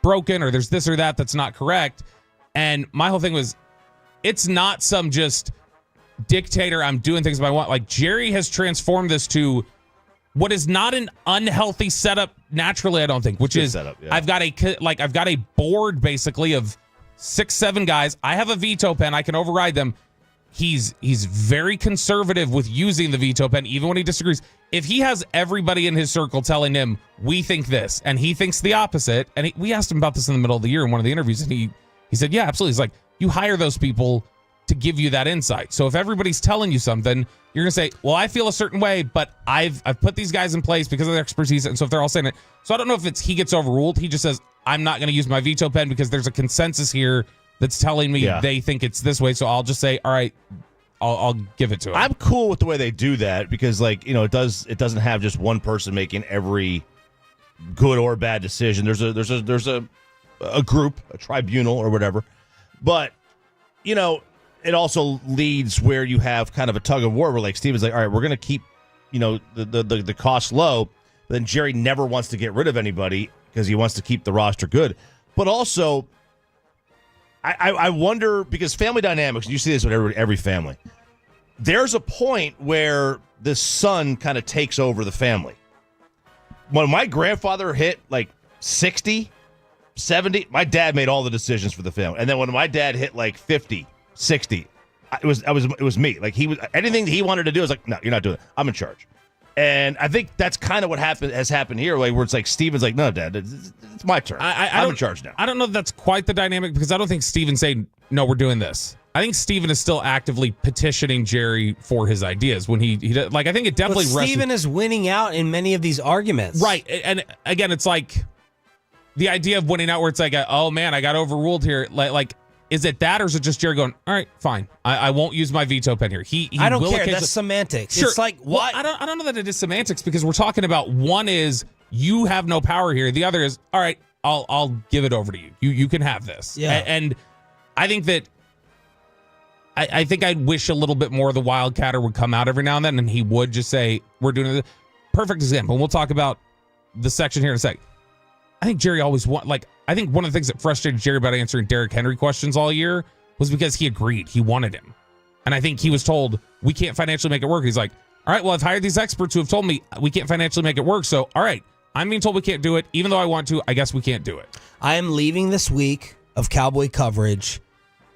broken or there's this or that that's not correct. And my whole thing was, it's not some just dictator. I'm doing things I want. Like Jerry has transformed this to what is not an unhealthy setup naturally. I don't think, which is setup, yeah. I've got a board basically of 6-7 guys. I have a veto pen. I can override them. he's very conservative with using the veto pen, even when he disagrees. If he has everybody in his circle telling him, we think this, and he thinks the opposite, and we asked him about this in the middle of the year in one of the interviews, and he said, yeah, absolutely. He's like, you hire those people to give you that insight. So if everybody's telling you something, you're going to say, well, I feel a certain way, but I've put these guys in place because of their expertise. And so if they're all saying it, so I don't know if he gets overruled. He just says, I'm not going to use my veto pen because there's a consensus here that's telling me they think it's this way. So I'll just say, all right, I'll give it to him. I'm cool with the way they do that because, like, it doesn't have just one person making every good or bad decision. There's a group, a tribunal or whatever. But, it also leads where you have kind of a tug of war where, like, Steven's like, all right, we're going to keep, the cost low. But then Jerry never wants to get rid of anybody because he wants to keep the roster good. But also, I wonder, because family dynamics, you see this with every family. There's a point where the son kind of takes over the family. When my grandfather hit like 60, 70, my dad made all the decisions for the family. And then when my dad hit like 50, 60, it was me. Like, anything he wanted to do, I was like, no, you're not doing it. I'm in charge. And I think that's kind of what has happened here, like, where it's like Steven's like, no, Dad, it's my turn. I'm in charge now. I don't know if that's quite the dynamic because I don't think Steven's saying, no, we're doing this. I think Steven is still actively petitioning Jerry for his ideas when he like, I think it definitely But Steven is winning out in many of these arguments. Right. And again, it's like the idea of winning out where it's like, oh man, I got overruled here. Like, is it that, or is it just Jerry going, all right, fine, I won't use my veto pen here? He I don't will care. That's semantics. Sure. It's like, what? Well, I don't know that it is semantics because we're talking about one is you have no power here. The other is, all right, I'll give it over to you. You can have this. Yeah. And I think that I think I'd wish a little bit more the Wildcatter would come out every now and then and he would just say, we're doing it. Perfect example. And we'll talk about the section here in a sec. I think Jerry always I think one of the things that frustrated Jerry about answering Derrick Henry questions all year was because he agreed. He wanted him. And I think he was told, we can't financially make it work. He's like, all right, well, I've hired these experts who have told me we can't financially make it work. So, all right, I'm being told we can't do it. Even though I want to, I guess we can't do it. I am leaving this week of Cowboy coverage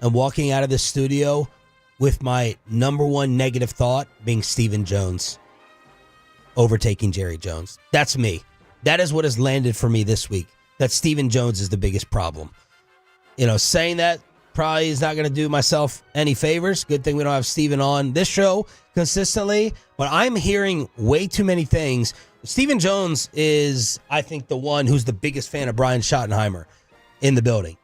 and walking out of the studio with my number one negative thought being Stephen Jones overtaking Jerry Jones. That's me. That is what has landed for me this week. That Stephen Jones is the biggest problem. Saying that probably is not going to do myself any favors. Good thing we don't have Stephen on this show consistently. But I'm hearing way too many things. Stephen Jones is, I think, the one who's the biggest fan of Brian Schottenheimer in the building.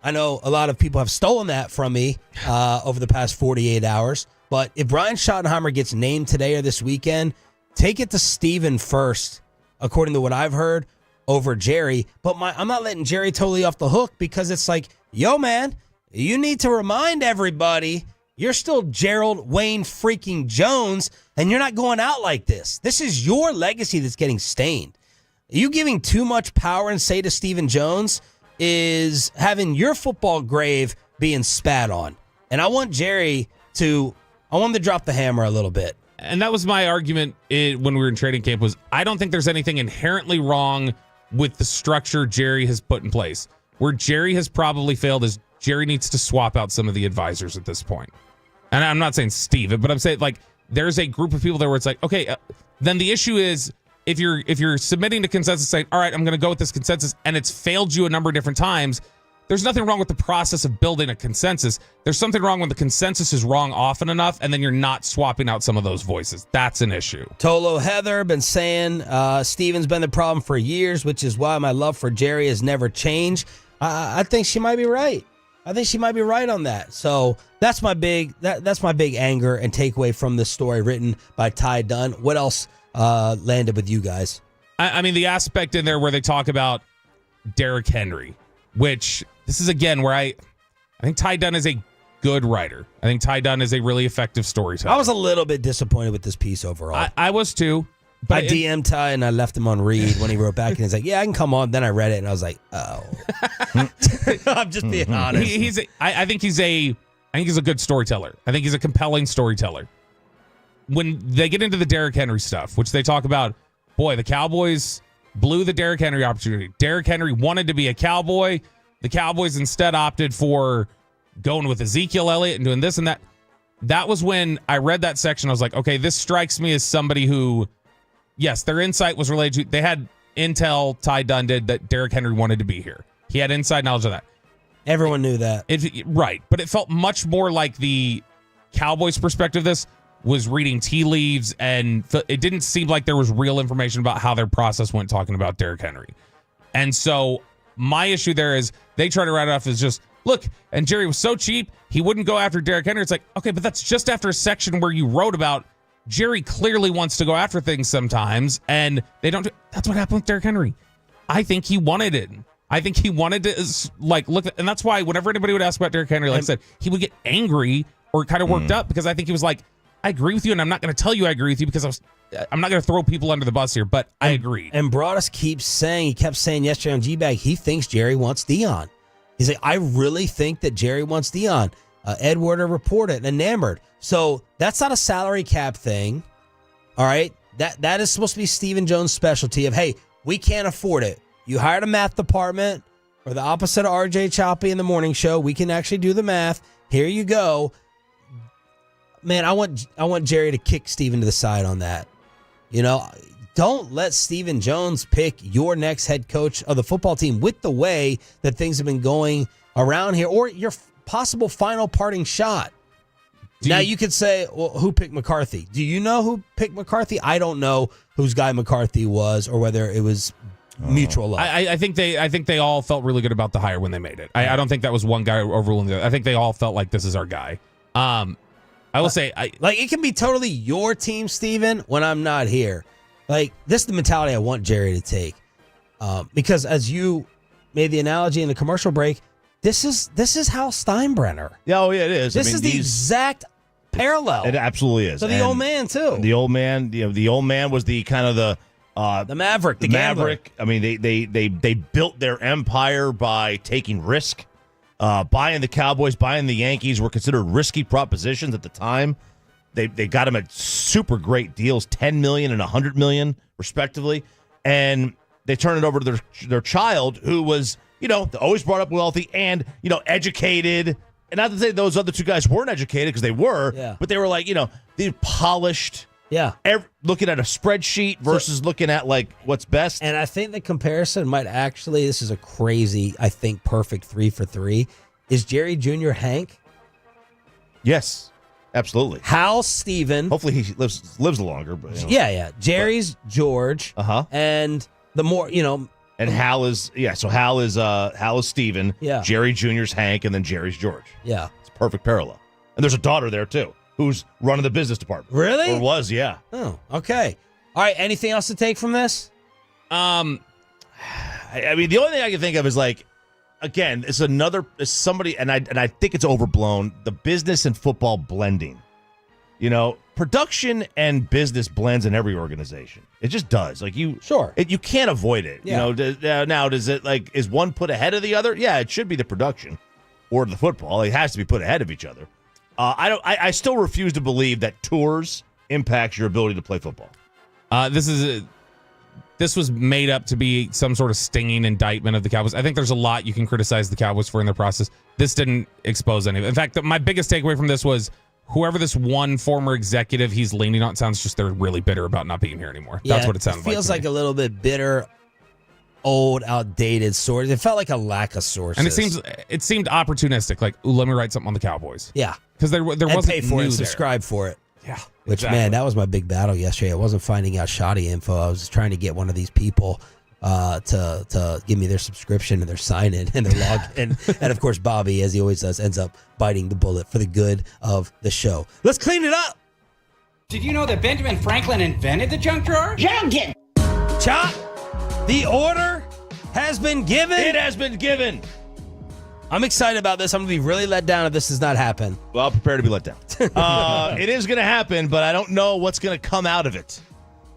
I know a lot of people have stolen that from me over the past 48 hours. But if Brian Schottenheimer gets named today or this weekend, take it to Stephen first, according to what I've heard, over Jerry. But I'm not letting Jerry totally off the hook because it's like, yo, man, you need to remind everybody you're still Gerald Wayne freaking Jones, and you're not going out like this. This is your legacy that's getting stained. You giving too much power and say to Stephen Jones is having your football grave being spat on. And I want Jerry to drop the hammer a little bit. And that was my argument when we were in training camp was I don't think there's anything inherently wrong with the structure Jerry has put in place. Where Jerry has probably failed is Jerry needs to swap out some of the advisors at this point. And I'm not saying Steve, but I'm saying like there's a group of people there where it's like, okay, then the issue is if you're submitting to consensus saying, all right, I'm going to go with this consensus and it's failed you a number of different times, there's nothing wrong with the process of building a consensus. There's something wrong when the consensus is wrong often enough and then you're not swapping out some of those voices. That's an issue. Tolo Heather been saying Steven's been the problem for years, which is why my love for Jerry has never changed. I think she might be right. I think she might be right on that. So that's my big anger and takeaway from this story written by Ty Dunn. What else landed with you guys? I mean, the aspect in there where they talk about Derrick Henry, which this is again where I think Ty Dunn is a good writer. I think Ty Dunn is a really effective storyteller. I was a little bit disappointed with this piece overall. I was too. But I DM'd Ty and I left him on read when he wrote back and he's like, yeah, I can come on. Then I read it and I was like, oh. I'm just being honest. I think he's a good storyteller. I think he's a compelling storyteller. When they get into the Derrick Henry stuff, which they talk about, boy, the Cowboys blew the Derrick Henry opportunity. Derrick Henry wanted to be a Cowboy. The Cowboys instead opted for going with Ezekiel Elliott and doing this and that. that was when I read that section. I was like, okay, this strikes me as somebody who, yes, their insight was related to, they had intel, Ty Dunn did, that Derrick Henry wanted to be here. He had inside knowledge of that. Everyone knew that. Right. But it felt much more like the Cowboys' perspective of this was reading tea leaves, and it didn't seem like there was real information about how their process went talking about Derrick Henry. And so my issue there is they try to write it off as just, look, and Jerry was so cheap, he wouldn't go after Derrick Henry. It's like, okay, but that's just after a section where you wrote about Jerry clearly wants to go after things sometimes, and they don't. That's what happened with Derrick Henry. I think he wanted it. I think he wanted to, like, look, and that's why whenever anybody would ask about Derrick Henry, like I said, he would get angry or kind of worked up because I think he was like, I agree with you, and I'm not going to tell you I agree with you because I'm not going to throw people under the bus here, but I agreed. And Broadus kept saying yesterday on G-Bag, he thinks Jerry wants Deion. He's like, I really think that Jerry wants Deion. Ed Werder reported, enamored. So that's not a salary cap thing. All right. That is supposed to be Stephen Jones' specialty of, hey, we can't afford it. You hired a math department, or the opposite of RJ Choppy in the morning show. We can actually do the math. Here you go. Man, I want Jerry to kick Stephen to the side on that. You know, don't let Stephen Jones pick your next head coach of the football team with the way that things have been going around here, or your possible final parting shot. Now you could say, well, who picked McCarthy? Do you know who picked McCarthy? I don't know whose guy McCarthy was, or whether it was mutual love. I think they all felt really good about the hire when they made it. I don't think that was one guy overruling the other. I think they all felt like this is our guy. I will say, it can be totally your team, Steven, when I'm not here. Like, this is the mentality I want Jerry to take. Because as you made the analogy in the commercial break, this is Hal Steinbrenner. Yeah, oh yeah, it is. This is the exact parallel. It absolutely is. So the old man too. The old man, the old man was the kind of the Maverick, the Maverick. I mean, they built their empire by taking risk. Buying the Cowboys, buying the Yankees were considered risky propositions at the time. They got them at super great deals, $10 million and $100 million, respectively. And they turned it over to their child, who was, always brought up wealthy and, educated. And not to say those other two guys weren't educated, because they were, but they were like, they polished. Yeah. Looking at a spreadsheet versus looking at, like, what's best. And I think the comparison might actually, this is a crazy, I think, perfect 3 for 3. Is Jerry Jr. Hank? Yes, absolutely. Hal Steven. Hopefully he lives longer. But, Yeah. Jerry's George. Uh-huh. And the more, And Hal is, so Hal is Steven. Yeah. Jerry Jr.'s Hank, and then Jerry's George. Yeah. It's a perfect parallel. And there's a daughter there, too, who's running the business department. Really? Or was, yeah. Oh, okay. All right, anything else to take from this? I mean, the only thing I can think of is, like, again, it's somebody, and I think it's overblown, the business and football blending. Production and business blends in every organization. It just does. Like, you can't avoid it. Yeah. Now, does it, like, is one put ahead of the other? Yeah, it should be the production or the football. It has to be put ahead of each other. I still refuse to believe that tours impacts your ability to play football. This was made up to be some sort of stinging indictment of the Cowboys. I think there's a lot you can criticize the Cowboys for in their process. This didn't expose any of it. In fact, my biggest takeaway from this was whoever this one former executive he's leaning on, sounds just they're really bitter about not being here anymore. That's what it sounded like. It feels like a little bit bitter, old, outdated sources. It felt like a lack of sources. And it seemed opportunistic. Like, ooh, let me write something on the Cowboys. Yeah. Because there wasn't pay for it, subscribe for it. Yeah. Which, man, that was my big battle yesterday. I wasn't finding out shoddy info. I was trying to get one of these people to give me their subscription and their sign-in and their login. And, of course, Bobby, as he always does, ends up biting the bullet for the good of the show. Let's clean it up. Did you know that Benjamin Franklin invented the junk drawer? Junkin! Chop, the order has been given. It has been given. I'm excited about this. I'm going to be really let down if this does not happen. Well, prepare to be let down. It is going to happen, but I don't know what's going to come out of it.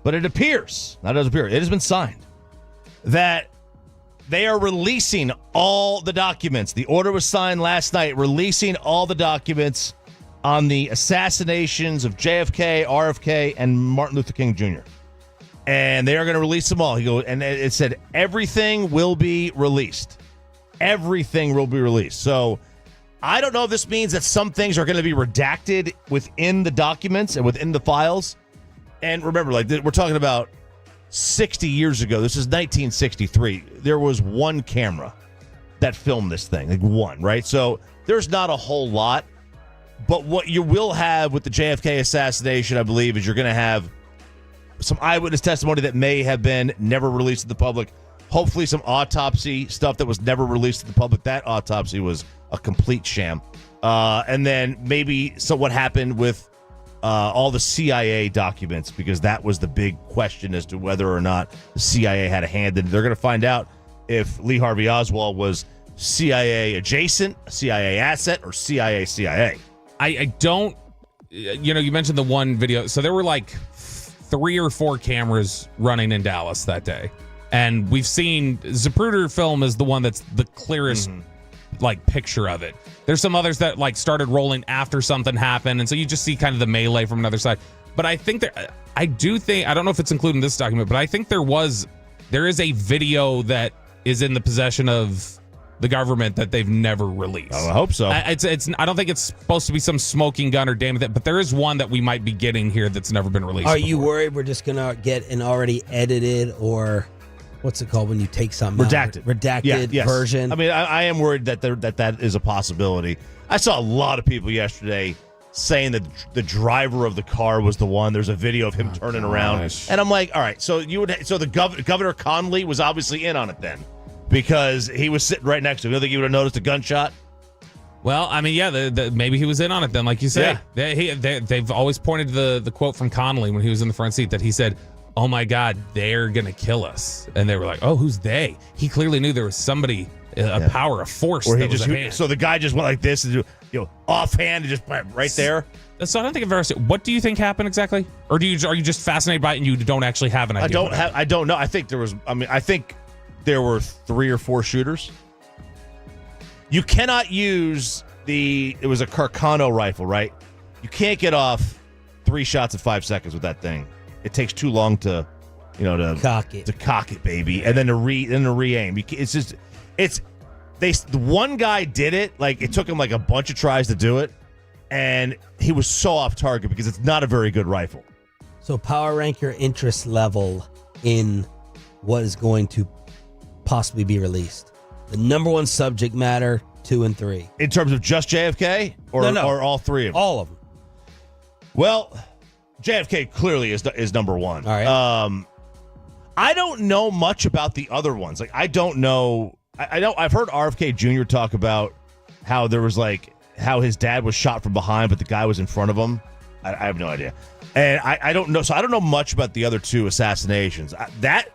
But it appears, not does appear, it has been signed, that they are releasing all the documents. The order was signed last night, releasing all the documents on the assassinations of JFK, RFK, and Martin Luther King Jr. And they are going to release them all. And it said everything will be released. Everything will be released. So I don't know if this means that some things are going to be redacted within the documents and within the files. And remember, like we're talking about 60 years ago. This is 1963. There was one camera that filmed this thing, like one, right? So there's not a whole lot. But what you will have with the JFK assassination, I believe, is you're going to have some eyewitness testimony that may have been never released to the public. Hopefully some autopsy stuff that was never released to the public. That autopsy was a complete sham. And then maybe what happened with all the CIA documents, because that was the big question as to whether or not the CIA had a hand in it. They're going to find out if Lee Harvey Oswald was CIA adjacent, CIA asset, or CIA. I don't, you mentioned the one video. So there were like 3 or 4 cameras running in Dallas that day. And we've seen Zapruder film is the one that's the clearest like picture of it. There's some others that like started rolling after something happened. And so you just see kind of the melee from another side. But I think I don't know if it's included in this document, but I think there is a video that is in the possession of the government that they've never released. I hope so. I don't think it's supposed to be some smoking gun or damn it, but there is one that we might be getting here that's never been released. Are you worried we're just going to get an already edited, or what's it called when you take something redacted version? I mean, I am worried that is a possibility. I saw a lot of people yesterday saying that the driver of the car was the one. There's a video of him turning around, and I'm like, all right, so the Governor Connolly was obviously in on it then, because he was sitting right next to him. You don't think he would have noticed a gunshot? Well, I mean, yeah, maybe he was in on it then, like you say. Yeah. They've always pointed to the quote from Connolly when he was in the front seat that he said, "Oh my God, they're gonna kill us," and they were like, "Oh, who's they?" He clearly knew there was somebody, a power, a force. Or so the guy just went like this and offhand and just right there. So I don't think I've ever seen. What do you think happened exactly, or are you just fascinated by it and you don't actually have an idea? I don't know. I think there were 3 or 4 shooters. You cannot use it was a Carcano rifle, right? You can't get off 3 shots in 5 seconds with that thing. It takes too long to cock it. To cock it, baby, and then to re-aim. The one guy did it. Like, it took him like a bunch of tries to do it, and he was so off target because it's not a very good rifle. So power rank your interest level in what is going to possibly be released. The number one subject matter, 2 and 3. In terms of just JFK, or all 3 of them? All of them. Well, JFK clearly is number one. All right. I don't know much about the other ones. Like, I don't know. I know I've heard RFK Jr. talk about how there was how his dad was shot from behind, but the guy was in front of him. I have no idea. And I don't know. So I don't know much about the other 2 assassinations.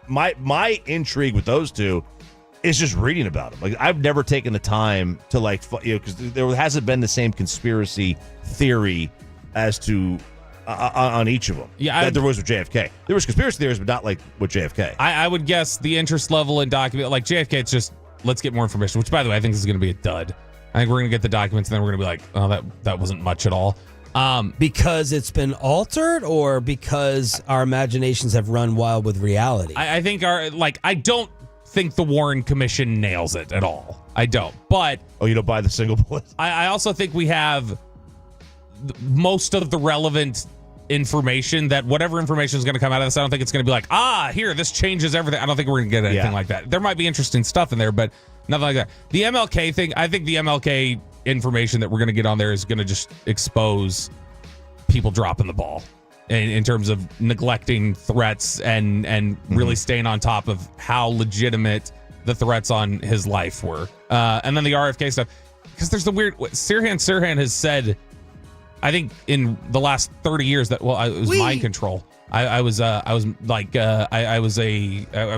My intrigue with those 2 is just reading about them. Like, I've never taken the time to because there hasn't been the same conspiracy theory as to on each of them. Yeah, there was with JFK. There was conspiracy theories, but not like with JFK. I would guess the interest level in document, like JFK, it's just let's get more information. Which, by the way, I think this is going to be a dud. I think we're going to get the documents, and then we're going to be like, oh, that wasn't much at all. Because it's been altered, or because our imaginations have run wild with reality? I think I don't think the Warren Commission nails it at all. I don't. But you don't buy the single bullet? I also think we have most of the relevant information, that whatever information is going to come out of this, I don't think it's going to be like, here, this changes everything. I don't think we're going to get anything like that. There might be interesting stuff in there, but nothing like that. The MLK thing, I think the MLK information that we're going to get on there is going to just expose people dropping the ball in terms of neglecting threats and really staying on top of how legitimate the threats on his life were. And then the RFK stuff, because there's the weird, Sirhan has said, I think in the last 30 years that, it was mind control. I was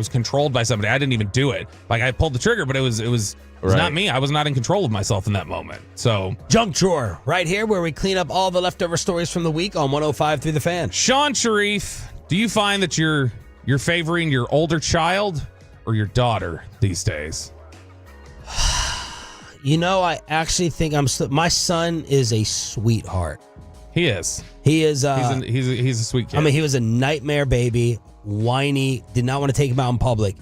controlled by somebody. I didn't even do it. Like, I pulled the trigger, but it was not me. I was not in control of myself in that moment. So, Junk Drawer, right here where we clean up all the leftover stories from the week on 105 through the Fan. Sean Sharif, do you find that you're favoring your older child or your daughter these days? I actually think my son is a sweetheart. He is. He is. He's a sweet kid. I mean, he was a nightmare baby, whiny, did not want to take him out in public.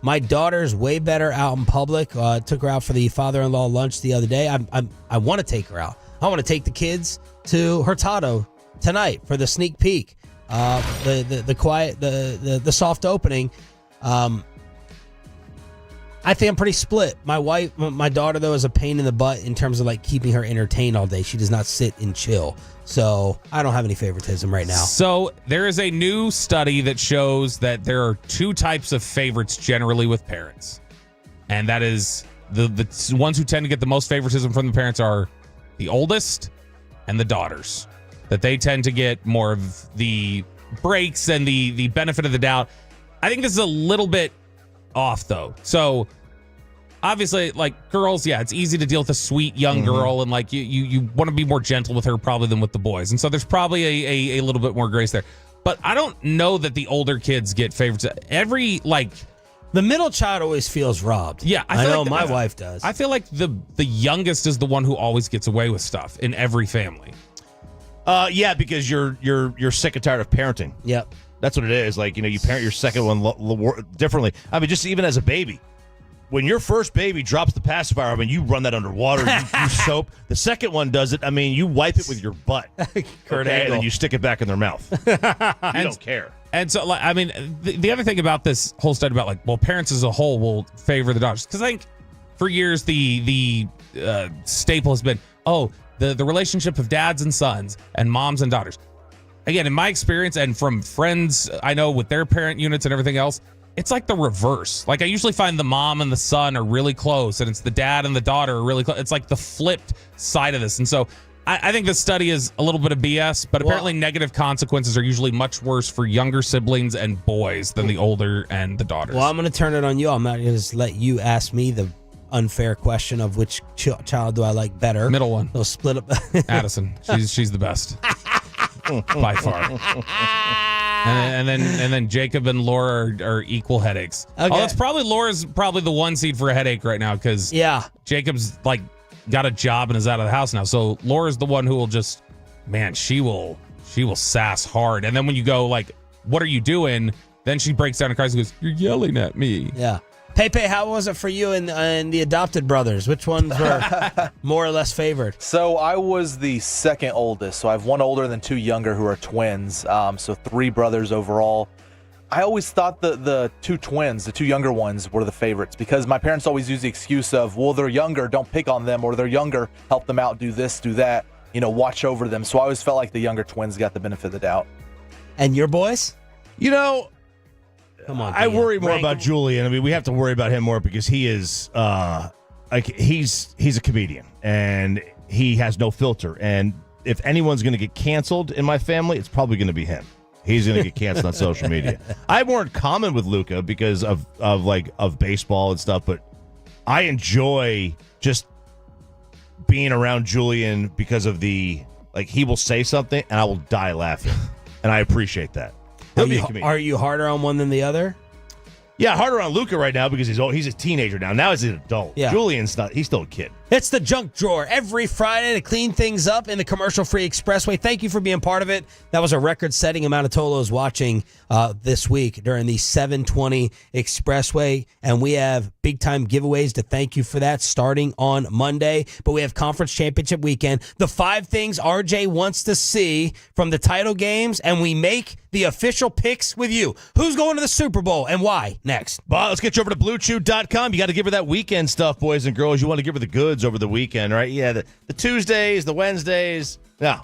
My daughter's way better out in public. Took her out for the father-in-law lunch the other day. I want to take her out. I want to take the kids to Hurtado tonight for the sneak peek. The quiet, the soft opening. I think I'm pretty split. My daughter, though, is a pain in the butt in terms of like keeping her entertained all day. She does not sit and chill. So I don't have any favoritism right now. So there is a new study that shows that there are two types of favorites generally with parents. And that is the ones who tend to get the most favoritism from the parents are the oldest and the daughters. That they tend to get more of the breaks and the benefit of the doubt. I think this is a little bit off, though. So obviously, like girls, yeah, it's easy to deal with a sweet young girl, and like you want to be more gentle with her probably than with the boys, and so there's probably a little bit more grace there. But I don't know that the older kids get favorites. The middle child always feels robbed. Yeah, I know my wife does. I feel like the youngest is the one who always gets away with stuff in every family. Yeah, because you're sick and tired of parenting. Yep. That's what it is. Like, you parent your second one differently. I mean, just even as a baby. When your first baby drops the pacifier, I mean, you run that underwater, you soap. The second one does it, I mean, you wipe it with your butt. Kurt and Angle. then you stick it back in their mouth. You don't care. And so, like, I mean, the other thing about this whole study about, like, well, parents as a whole will favor the daughters. Because I think for years the staple has been, the relationship of dads and sons and moms and daughters. Again, in my experience and from friends I know with their parent units and everything else, it's like the reverse. Like, I usually find the mom and the son are really close, and it's the dad and the daughter are really close. It's like the flipped side of this. And so I think this study is a little bit of BS, but apparently negative consequences are usually much worse for younger siblings and boys than the older and the daughters. Well, I'm going to turn it on you. I'm not going to just let you ask me the unfair question of which child do I like better. Middle one. They'll split up. Addison. She's the best. By far. And then Jacob and Laura are equal headaches. Okay. Oh, it's probably Laura's probably the one seed for a headache right now because Jacob's like got a job and is out of the house now. So Laura's the one who will just, man, she will sass hard. And then when you go like, what are you doing? Then she breaks down and cries and goes, you're yelling at me. Yeah. Pepe, how was it for you and the adopted brothers? Which ones were more or less favored? So I was the second oldest. So I have one older and then two younger who are twins. So three brothers overall. I always thought the two twins, the two younger ones, were the favorites because my parents always use the excuse of, well, they're younger, don't pick on them, or they're younger, help them out, do this, do that, watch over them. So I always felt like the younger twins got the benefit of the doubt. And your boys? Come on, I worry more about Julian. I mean, we have to worry about him more because he is he's a comedian and he has no filter. And if anyone's going to get canceled in my family, it's probably going to be him. He's going to get canceled on social media. I have more in common with Luca because of baseball and stuff, but I enjoy just being around Julian because of he will say something and I will die laughing, and I appreciate that. Are you harder on one than the other? Yeah, harder on Luca right now because he's a teenager now. Now he's an adult. Yeah. Julian's not. He's still a kid. It's the Junk Drawer every Friday to clean things up in the commercial-free expressway. Thank you for being part of it. That was a record-setting amount of Tolos watching this week during the 720 expressway, and we have big-time giveaways to thank you for that starting on Monday. But we have Conference Championship weekend, the 5 things RJ wants to see from the title games, and we make the official picks with you. Who's going to the Super Bowl and why? Next. Well, let's get you over to BlueChew.com. You got to give her that weekend stuff, boys and girls. You want to give her the goods over the weekend, right? Yeah, the Tuesdays, the Wednesdays. Yeah.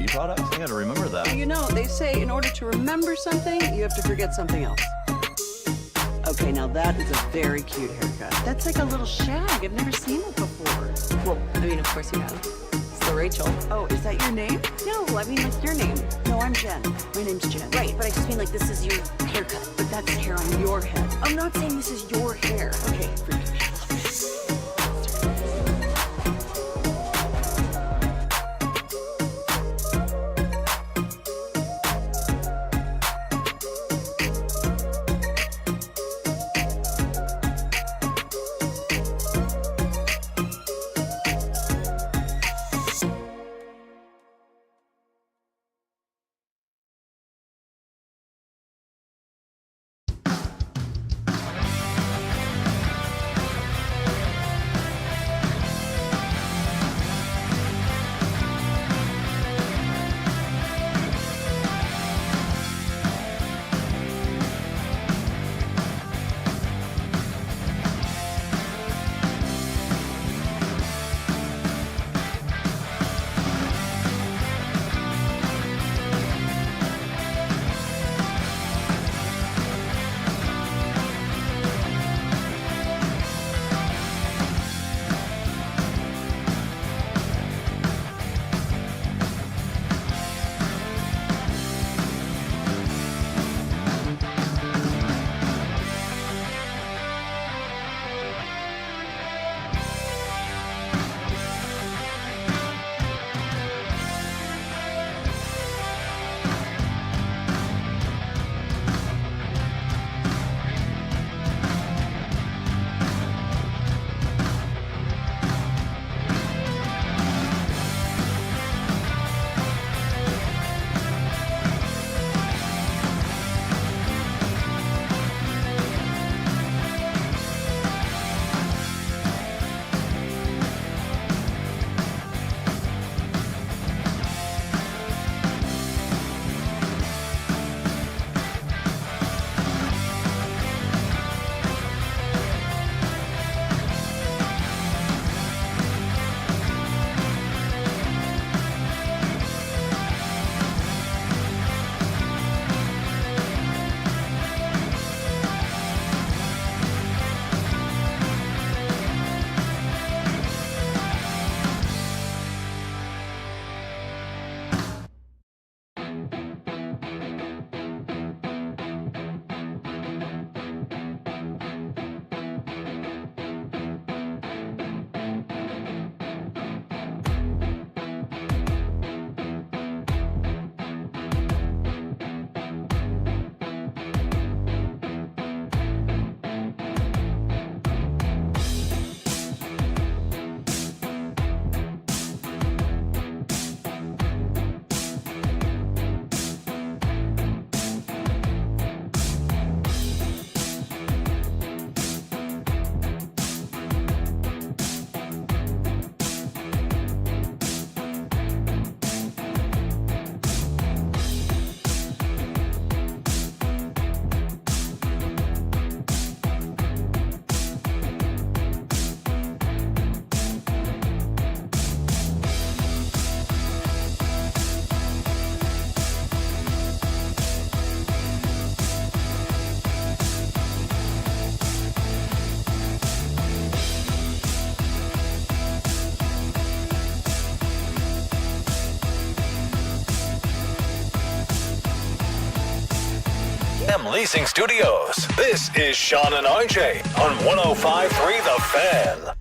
products? I gotta remember that. You know, they say in order to remember something, you have to forget something else. Okay, now that is a very cute haircut. That's like a little shag. I've never seen it before. Well, I mean, of course you have. So Rachel. Oh, is that your name? No, I mean like your name. No, I'm Jen. My name's Jen. Right, but I just mean like this is your haircut. But that's hair on your head. I'm not saying this is your hair. Okay, forget it. Leasing Studios. This is Sean and RJ on 105.3 The Fan.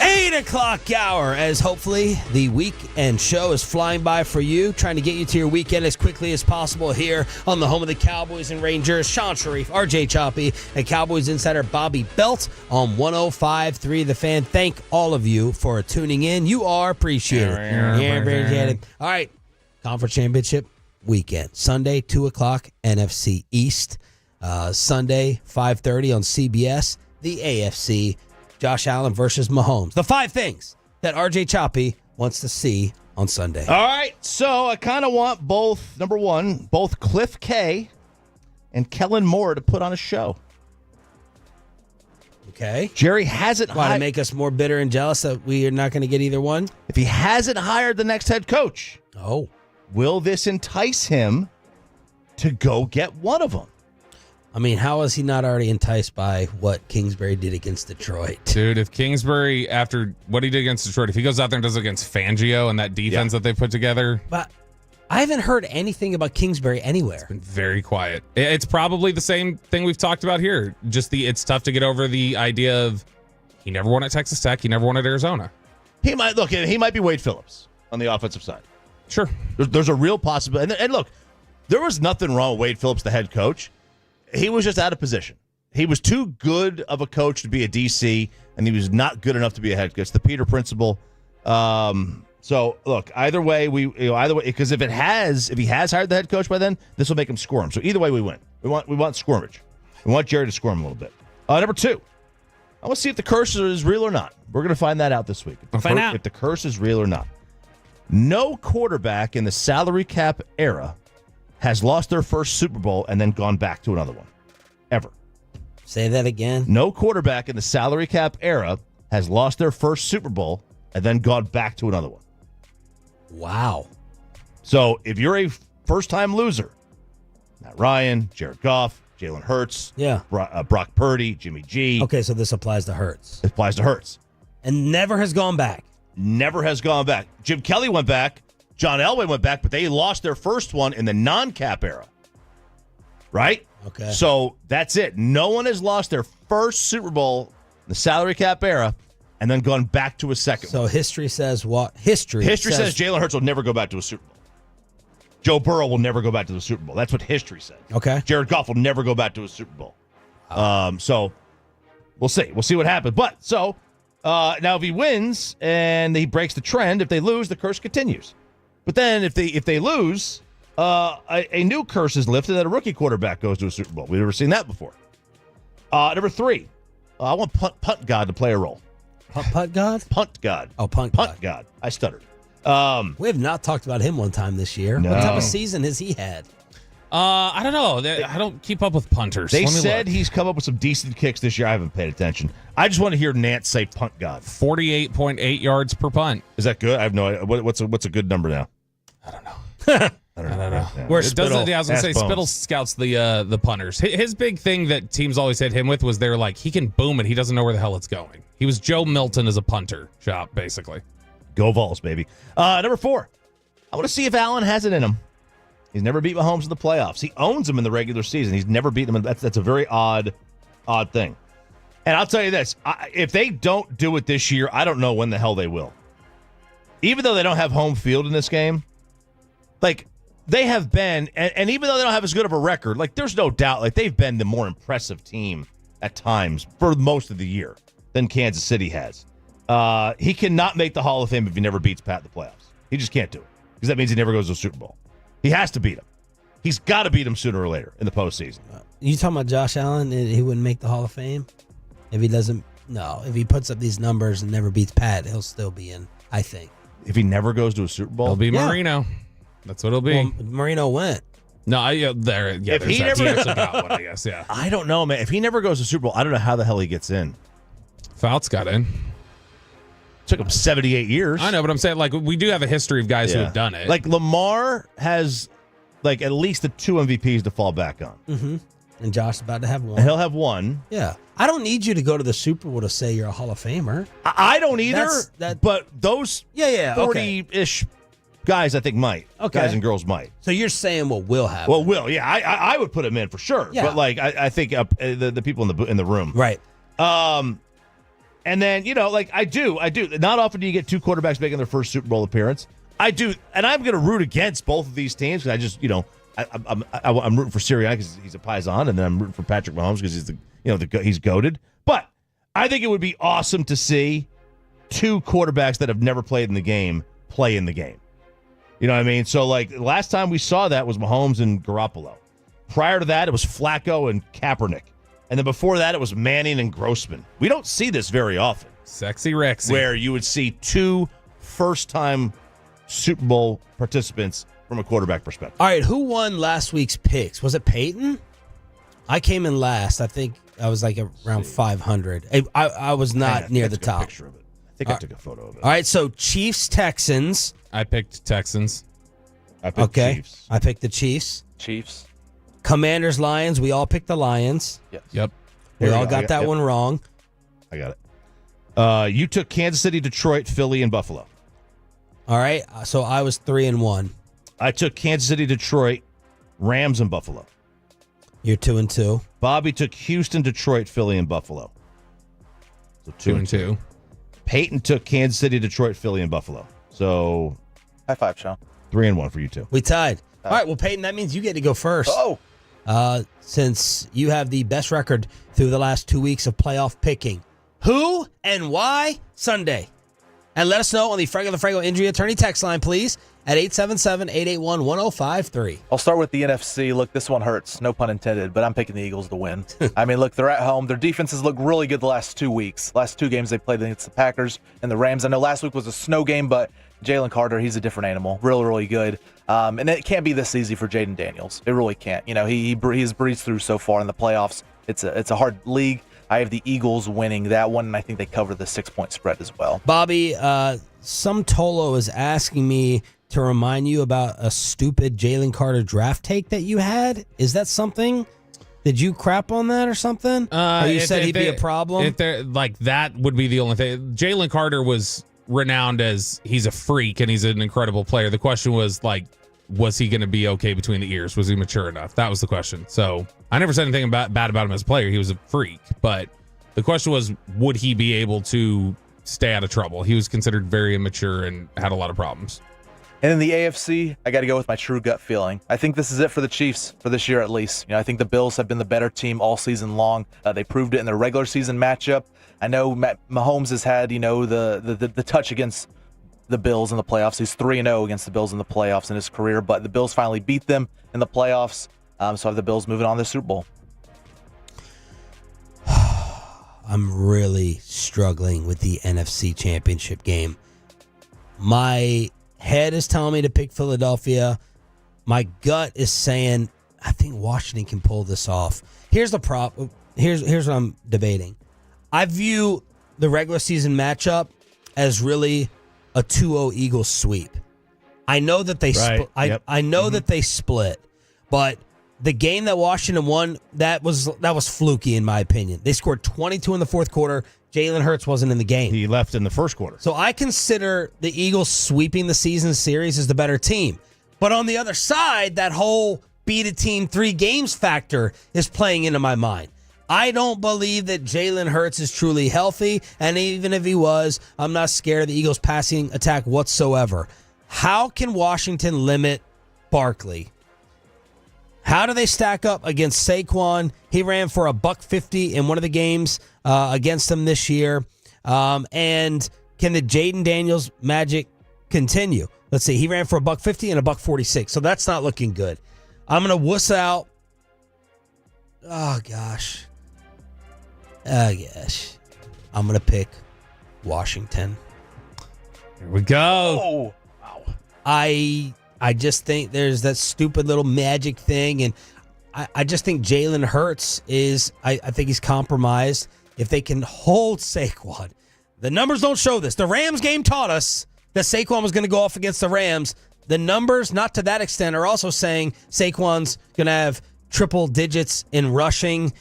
8 o'clock hour, as hopefully the weekend show is flying by for you, trying to get you to your weekend as quickly as possible here on the home of the Cowboys and Rangers. Sean Sharif, RJ Choppy, and Cowboys insider Bobby Belt on 105.3 The Fan. Thank all of you for tuning in. You are appreciated. Appreciated. All right, Conference Championship weekend. Sunday, 2 o'clock, NFC East. Sunday, 5:30 on CBS, the AFC. Josh Allen versus Mahomes. The 5 things that RJ Choppy wants to see on Sunday. All right, so I kind of want both, number one, both Cliff K and Kellen Moore to put on a show. Okay. Jerry hasn't Want to make us more bitter and jealous that we are not going to get either one? If he hasn't hired the next head coach. Oh. will this entice him to go get one of them? I mean, how is he not already enticed by what Kingsbury did against Detroit? Dude, if Kingsbury, after what he did against Detroit, if he goes out there and does it against Fangio and that defense that they put together. But I haven't heard anything about Kingsbury anywhere. It's been very quiet. It's probably the same thing we've talked about here. Just it's tough to get over the idea of he never won at Texas Tech. He never won at Arizona. He might be Wade Phillips on the offensive side. Sure. There's a real possibility. And look, there was nothing wrong with Wade Phillips, the head coach. He was just out of position. He was too good of a coach to be a DC, and he was not good enough to be a head coach. The Peter principle. So look, either way, because if he has hired the head coach by then, this will make him squirm. So either way, we win. We want squirmage. We want Jerry to squirm a little bit. Number 2, I want to see if the curse is real or not. We're going to find that out this week. Find out if the curse is real or not. No quarterback in the salary cap era has lost their first Super Bowl and then gone back to another one. Ever. Say that again. No quarterback in the salary cap era has lost their first Super Bowl and then gone back to another one. Wow. So if you're a first-time loser, Matt Ryan, Jared Goff, Jalen Hurts, Brock Purdy, Jimmy G. Okay, so this applies to Hurts. It applies to Hurts. And never has gone back. Never has gone back. Jim Kelly went back. John Elway went back, but they lost their first one in the non-cap era. Right? Okay. So that's it. No one has lost their first Super Bowl in the salary cap era and then gone back to a second one. So history says what? History says Jalen Hurts will never go back to a Super Bowl. Joe Burrow will never go back to the Super Bowl. That's what history says. Okay. Jared Goff will never go back to a Super Bowl. So we'll see. We'll see what happens. But now if he wins and he breaks the trend, if they lose, the curse continues. But then if they lose, a new curse is lifted that a rookie quarterback goes to a Super Bowl. We've never seen that before. Number 3, I want punt God to play a role. Punt God? Punt God. Oh, punt God. I stuttered. We have not talked about him one time this year. No. What type of season has he had? I don't know. I don't keep up with punters. They said he's come up with some decent kicks this year. I haven't paid attention. I just want to hear Nance say punt God. 48.8 yards per punt. Is that good? I have no idea. What's a good number now? I don't know. I don't know. Where's Spittle? I was going to say Spittle scouts the punters. His big thing that teams always hit him with was they're like, he can boom it. He doesn't know where the hell it's going. He was Joe Milton as a punter shop, basically. Go Vols, baby. Number 4, I want to see if Allen has it in him. He's never beat Mahomes in the playoffs. He owns him in the regular season. He's never beaten him. That's a very odd thing. And I'll tell you this. If they don't do it this year, I don't know when the hell they will. Even though they don't have home field in this game, like they have been, and even though they don't have as good of a record, like there's no doubt, like they've been the more impressive team at times for most of the year than Kansas City has. He cannot make the Hall of Fame if he never beats Pat in the playoffs. He just can't do it because that means he never goes to a Super Bowl. He has to beat him. He's got to beat him sooner or later in the postseason. You talking about Josh Allen? He wouldn't make the Hall of Fame if he doesn't. No, if he puts up these numbers and never beats Pat, he'll still be in. I think if he never goes to a Super Bowl, he'll be Marino. That's what it'll be. Well, Marino went. No, if he never got one, I guess. Yeah, I don't know, man. If he never goes to Super Bowl, I don't know how the hell he gets in. Fouts got in. Took him 78 years. I know, but I'm saying like we do have a history of guys who have done it. Like Lamar has like at least the 2 MVPs to fall back on. Mm-hmm. And Josh's about to have one. And he'll have one. Yeah. I don't need you to go to the Super Bowl to say you're a Hall of Famer. I don't either. But those 40-ish guys I think might. Okay. Guys and girls might. So you're saying what will happen? Well, will. Yeah, I would put him in for sure. Yeah. But like I think the people in the room. Right. And then, like I do. Not often do you get 2 quarterbacks making their first Super Bowl appearance. I do, and I'm going to root against both of these teams because I just, I'm rooting for Sirianni because he's a Paisan, and then I'm rooting for Patrick Mahomes because he's he's goated. But I think it would be awesome to see 2 quarterbacks that have never played in the game play in the game. You know what I mean? So, like, the last time we saw that was Mahomes and Garoppolo. Prior to that, it was Flacco and Kaepernick. And then before that, it was Manning and Grossman. We don't see this very often. Sexy Rexy. Where you would see 2 first-time Super Bowl participants from a quarterback perspective. All right, who won last week's picks? Was it Peyton? I came in last. I think I was like around 500. I was not near the top. I picture of it. I think I took a photo of it. All right, so Chiefs, Texans. I picked Texans. I picked Chiefs. I picked the Chiefs. Chiefs. Commanders, Lions. We all picked the Lions. Yes. Yep. We all got that one wrong. I got it. You took Kansas City, Detroit, Philly, and Buffalo. All right. So I was 3-1. I took Kansas City, Detroit, Rams, and Buffalo. You're 2-2. Bobby took Houston, Detroit, Philly, and Buffalo. So 2-2. Peyton took Kansas City, Detroit, Philly, and Buffalo. So high five, Sean. 3-1 for you two. We tied. All right. Well, Peyton, that means you get to go first. Oh. Since you have the best record through the last 2 weeks of playoff picking. Who and why Sunday? And let us know on the Franco Injury Attorney text line, please, at 877-881-1053. I'll start with the NFC. Look, this one hurts. No pun intended, but I'm picking the Eagles to win. I mean, look, they're at home. Their defenses look really good the last 2 weeks. Last 2 games they played against the Packers and the Rams. I know last week was a snow game, but Jalen Carter, he's a different animal. Really, really good. And it can't be this easy for Jaden Daniels. It really can't. You know, he's breezed through so far in the playoffs. It's a hard league. I have the Eagles winning that one, and I think they cover the 6-point spread as well. Bobby, some Tolo is asking me to remind you about a stupid Jalen Carter draft take that you had. Is that something? Did you crap on that or something? Or you said he'd be a problem? Like, that would be the only thing. Jalen Carter was renowned as he's a freak and he's an incredible player. The question was, like, was he going to be okay between the ears? Was he mature enough? That was the question. So I never said anything bad about him as a player. He was a freak. But the question was, would he be able to stay out of trouble? He was considered very immature and had a lot of problems. And in the AFC, I got to go with my true gut feeling. I think this is it for the Chiefs for this year at least. You know, I think the Bills have been the better team all season long. They proved it in their regular season matchup. I know Mahomes has had, you know, the touch against the Bills in the playoffs. He's 3-0 against the Bills in the playoffs in his career, but the Bills finally beat them in the playoffs. So I have the Bills moving on to the Super Bowl. I'm really struggling with the NFC Championship game. My head is telling me to pick Philadelphia. My gut is saying I think Washington can pull this off. Here's the problem. Here's what I'm debating. I view the regular season matchup as really a 2-0 Eagles sweep. I know that they I know that they split, but the game that Washington won, that was fluky in my opinion. They scored 22 in the fourth quarter. Jalen Hurts wasn't in the game. He left in the first quarter. So I consider the Eagles sweeping the season series as the better team. But on the other side, that whole beat a team 3 games factor is playing into my mind. I don't believe that Jalen Hurts is truly healthy, and even if he was, I'm not scared of the Eagles' passing attack whatsoever. How can Washington limit Barkley? How do they stack up against Saquon? He ran for $150 in one of the games against them this year. And can the Jaden Daniels magic continue? Let's see. He ran for $150 and $146, so that's not looking good. I'm going to wuss out. Oh, gosh. I'm going to pick Washington. Here we go. Oh, wow. I just think there's that stupid little magic thing, and I just think Jalen Hurts is, I think he's compromised. If they can hold Saquon, the numbers don't show this. The Rams game taught us that Saquon was going to go off against the Rams. The numbers, not to that extent, are also saying Saquon's going to have triple digits in rushing.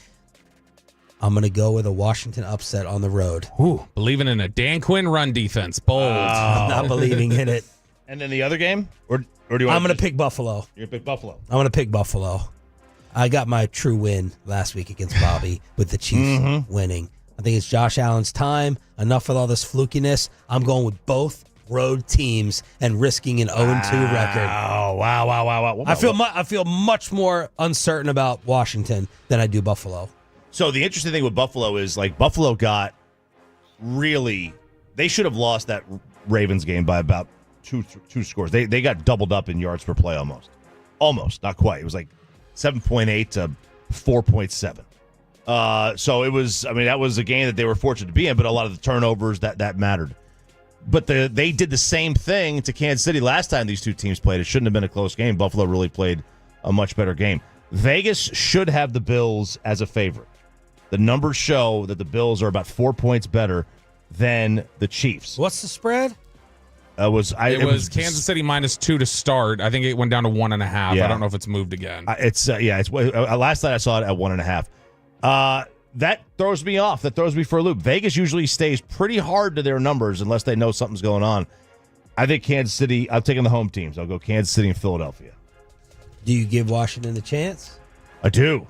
I'm going to go with a Washington upset on the road. Ooh, believing in a Dan Quinn run defense. Bold. I'm not believing in it. And then the other game? Or do you want I'm going to pick Buffalo. You're going to pick Buffalo. I'm going to pick Buffalo. I got my true win last week against Bobby with the Chiefs winning. I think it's Josh Allen's time. Enough with all this flukiness. I'm going with both road teams and risking an 0-2 record. Wow. I feel much more uncertain about Washington than I do Buffalo. So the interesting thing with Buffalo is, like, Buffalo got really, they should have lost that Ravens game by about two scores. They got doubled up in yards per play almost, not quite. It was like 7.8 to 4.7. So it was, I mean, that was a game that they were fortunate to be in, but a lot of the turnovers that mattered. But they did the same thing to Kansas City last time these two teams played. It shouldn't have been a close game. Buffalo really played a much better game. Vegas should have the Bills as a favorite. The numbers show that the Bills are about 4 points better than the Chiefs. What's the spread? It was Kansas City -2 to start. I think it went down to 1.5. Yeah. I don't know if it's moved again. It's last night I saw it at 1.5. That throws me off. That throws me for a loop. Vegas usually stays pretty hard to their numbers unless they know something's going on. I think Kansas City. I'm taking the home teams. I'll go Kansas City and Philadelphia. Do you give Washington a chance? I do.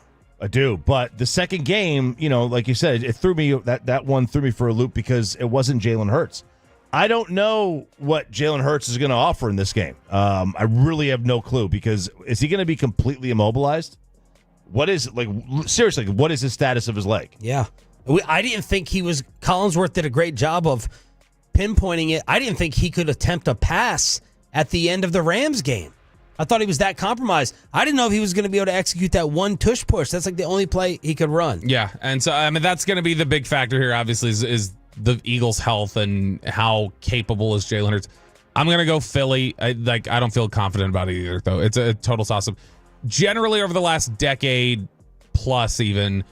But the second game, like you said, it threw me. That one threw me for a loop because it wasn't Jalen Hurts. I don't know what Jalen Hurts is going to offer in this game. I really have no clue because is he going to be completely immobilized? What is seriously? What is his status of his leg? Yeah, I didn't think he was. Collinsworth did a great job of pinpointing it. I didn't think he could attempt a pass at the end of the Rams game. I thought he was that compromised. I didn't know if he was going to be able to execute that one tush push. That's like the only play he could run. Yeah, and so that's going to be the big factor here. Obviously, is the Eagles' health and how capable is Jalen Hurts. I'm going to go Philly. I don't feel confident about it either, though. It's a total toss-up. Generally, over the last decade plus, even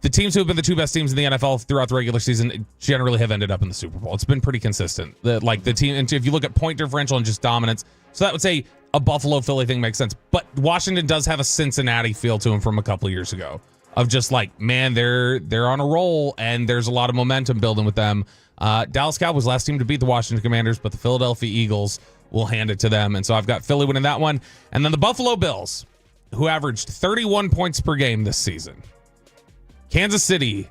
the teams who have been the two best teams in the NFL throughout the regular season generally have ended up in the Super Bowl. It's been pretty consistent. The team, and if you look at point differential and just dominance, so that would say a Buffalo Philly thing makes sense. But Washington does have a Cincinnati feel to him from a couple of years ago of just man, they're on a roll and there's a lot of momentum building with them. Dallas Cowboys last team to beat the Washington Commanders, but the Philadelphia Eagles will hand it to them. And so I've got Philly winning that one. And then the Buffalo Bills, who averaged 31 points per game this season. Kansas City,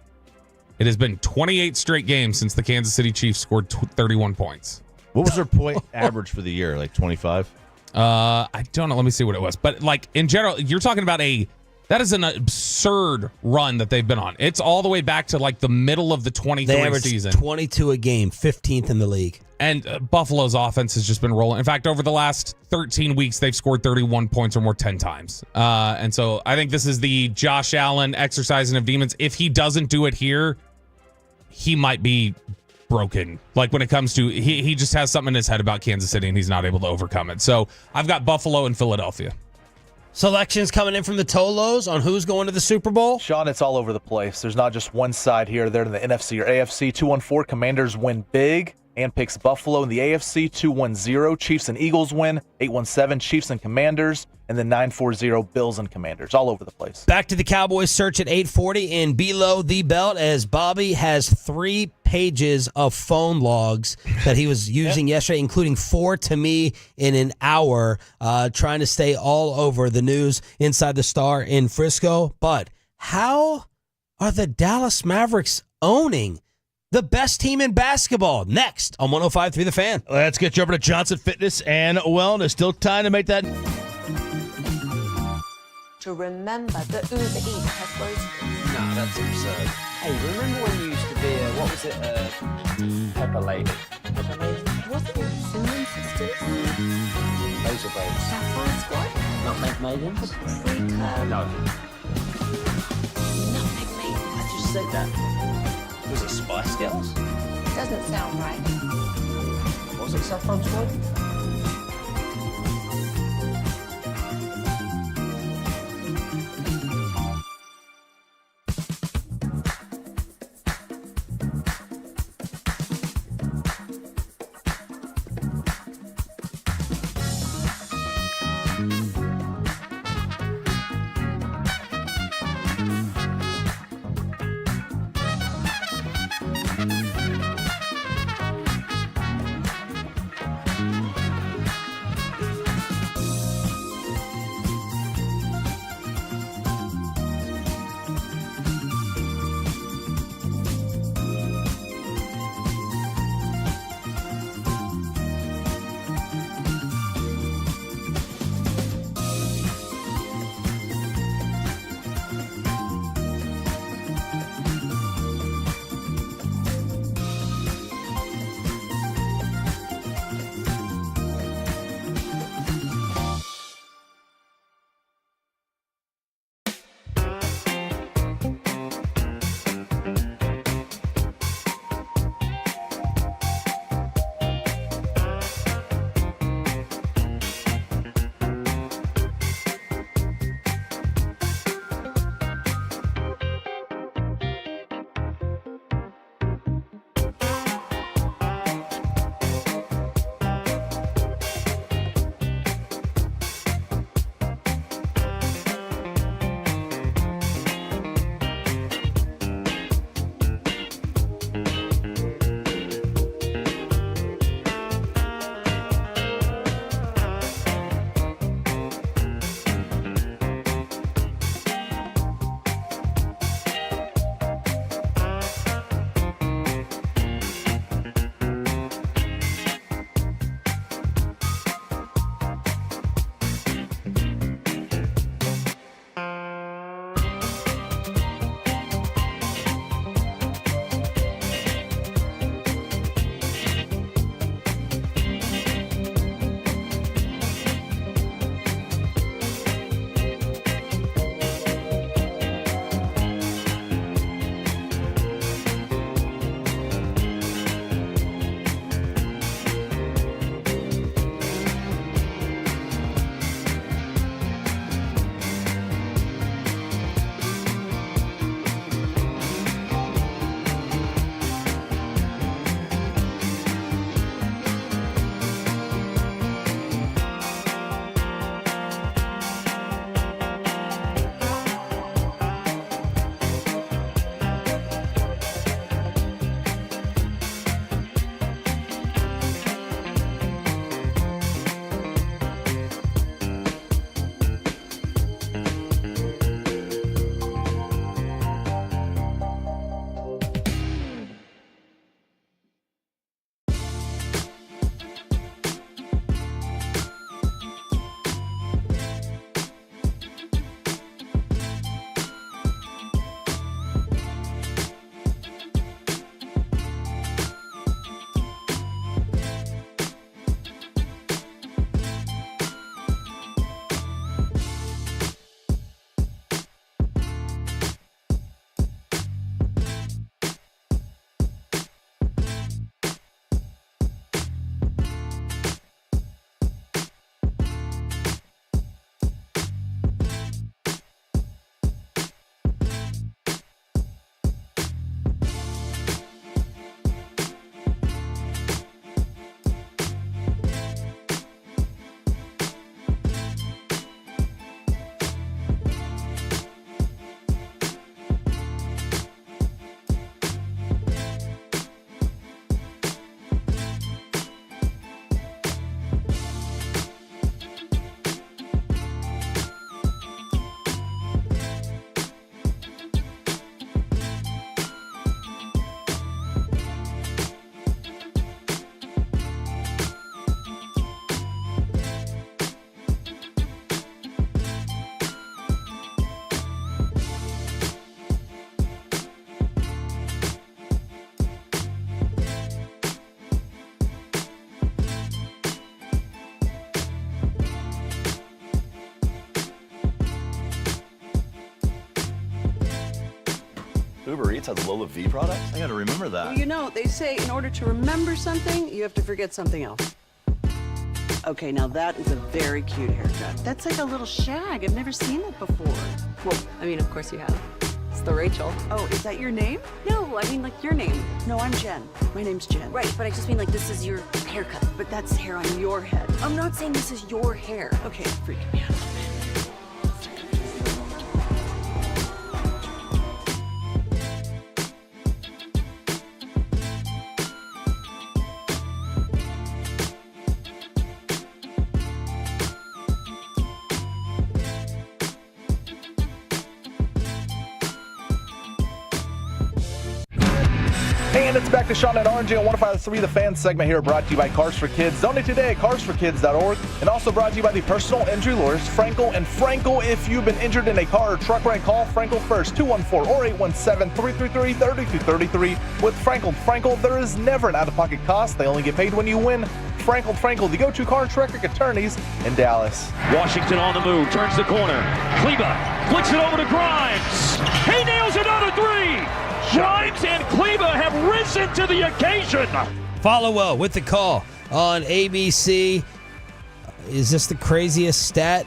it has been 28 straight games since the Kansas City Chiefs scored 31 points. What was their point average for the year? 25? I don't know. Let me see what it was. But in general, you're talking about that is an absurd run that they've been on. It's all the way back to the middle of the 23 season. 22 a game, 15th in the league. And Buffalo's offense has just been rolling. In fact, over the last 13 weeks, they've scored 31 points or more 10 times. And so I think this is the Josh Allen exercising of demons. If he doesn't do it here, he might be broken. When it comes to, he just has something in his head about Kansas City and he's not able to overcome it. So I've got Buffalo and Philadelphia. Selections coming in from the Tolos on who's going to the Super Bowl. Sean, it's all over the place. There's not just one side here or there in the NFC or AFC. 214 Commanders win big and picks Buffalo in the AFC. 210 Chiefs and Eagles win. 817 Chiefs and Commanders. And then 940 Bills and Commanders. All over the place. Back to the Cowboys search at 840 and below the belt as Bobby has 3 pages of phone logs that he was using yesterday, including 4 to me in an hour, trying to stay all over the news inside the Star in Frisco. But how are the Dallas Mavericks owning the best team in basketball? Next on 105.3 The Fan. Let's get you over to Johnson Fitness and Wellness. Still time to make that. To remember that Uber Eats has groceries. No, that's absurd. Hey, remember when you used to be what was it, Pepper Lady? Pepper Lady? Wasn't it Cinnamon Sisters? Laser Babes. Saffron Squad? Nutmeg Maidens? No. Nutmeg Maidens. I just said that. Was it Spice Girls? Doesn't sound right. Was it Saffron Squad? Uber Eats has Lola V products? I gotta remember that. Well, you know, they say in order to remember something, you have to forget something else. Okay, now that is a very cute haircut. That's like a little shag. I've never seen it before. Well, I mean, of course you have. It's the Rachel. Oh, is that your name? No, I mean, like, your name. No, I'm Jen. My name's Jen. Right, but I just mean, like, this is your haircut. But that's hair on your head. I'm not saying this is your hair. Okay, it's freaking me out. And it's back to Sean and RJ on 105.3 The Fan segment here, brought to you by Cars for Kids. Donate today at carsforkids.org. And also brought to you by the personal injury lawyers, Frankel and Frankel. If you've been injured in a car or truck wreck, call Frankel first, 214 or 817-333-3233. With Frankel, there is never an out-of-pocket cost. They only get paid when you win. Frankel, the go-to car and truck wreck attorneys in Dallas. Washington on the move, turns the corner. Kleba flicks it over to Grimes. He nails another three. Grimes and Kleba have risen to the occasion. Followell with the call on ABC. Is this the craziest stat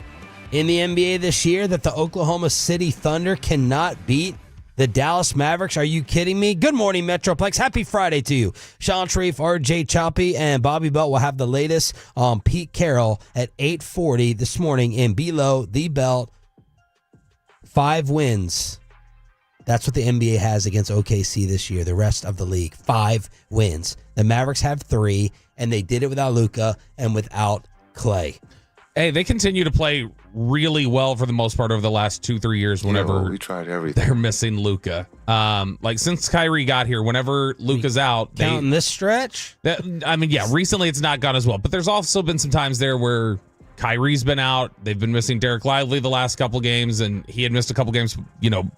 in the NBA this year that the Oklahoma City Thunder cannot beat the Dallas Mavericks? Are you kidding me? Good morning, Metroplex. Happy Friday to you. Sean Sharif, RJ Choppy, and Bobby Belt will have the latest on Pete Carroll at 8:40 this morning in Below the Belt. 5 wins. That's what the NBA has against OKC this year. The rest of the league, 5 wins. The Mavericks have 3, and they did it without Luka and without Clay. Hey, they continue to play really well for the most part over the last 2-3 years whenever we tried everything. They're missing Luka. Like since Kyrie got here, whenever Luka's out. Counting this stretch? Recently it's not gone as well. But there's also been some times there where Kyrie's been out. They've been missing Derek Lively the last couple games, and he had missed a couple games,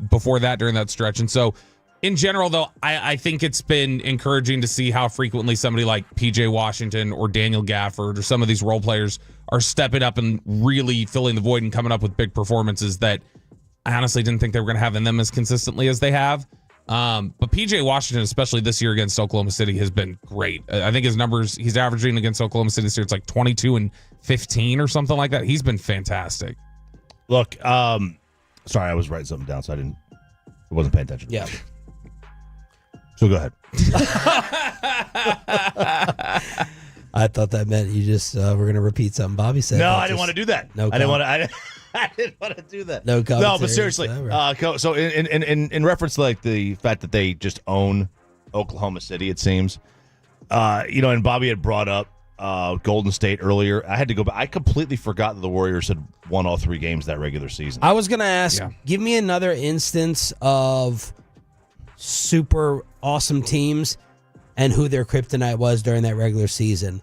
before that during that stretch. And so, in general, though, I think it's been encouraging to see how frequently somebody like PJ Washington or Daniel Gafford or some of these role players are stepping up and really filling the void and coming up with big performances that I honestly didn't think they were going to have in them as consistently as they have. But PJ Washington, especially this year against Oklahoma City, has been great. I think his numbers, he's averaging against Oklahoma City this year, it's like 22 and 15 or something like that. He's been fantastic. Look, sorry, I was writing something down, so I wasn't paying attention. Yeah. So go ahead. I thought that meant you just were going to repeat something Bobby said. No, I didn't want to do that. No, I didn't want to do that. No, but seriously. So in reference to like the fact that they just own Oklahoma City, it seems. And Bobby had brought up Golden State earlier. I had to go back. I completely forgot that the Warriors had won all 3 games that regular season. I was going to ask, give me another instance of super awesome teams and who their kryptonite was during that regular season.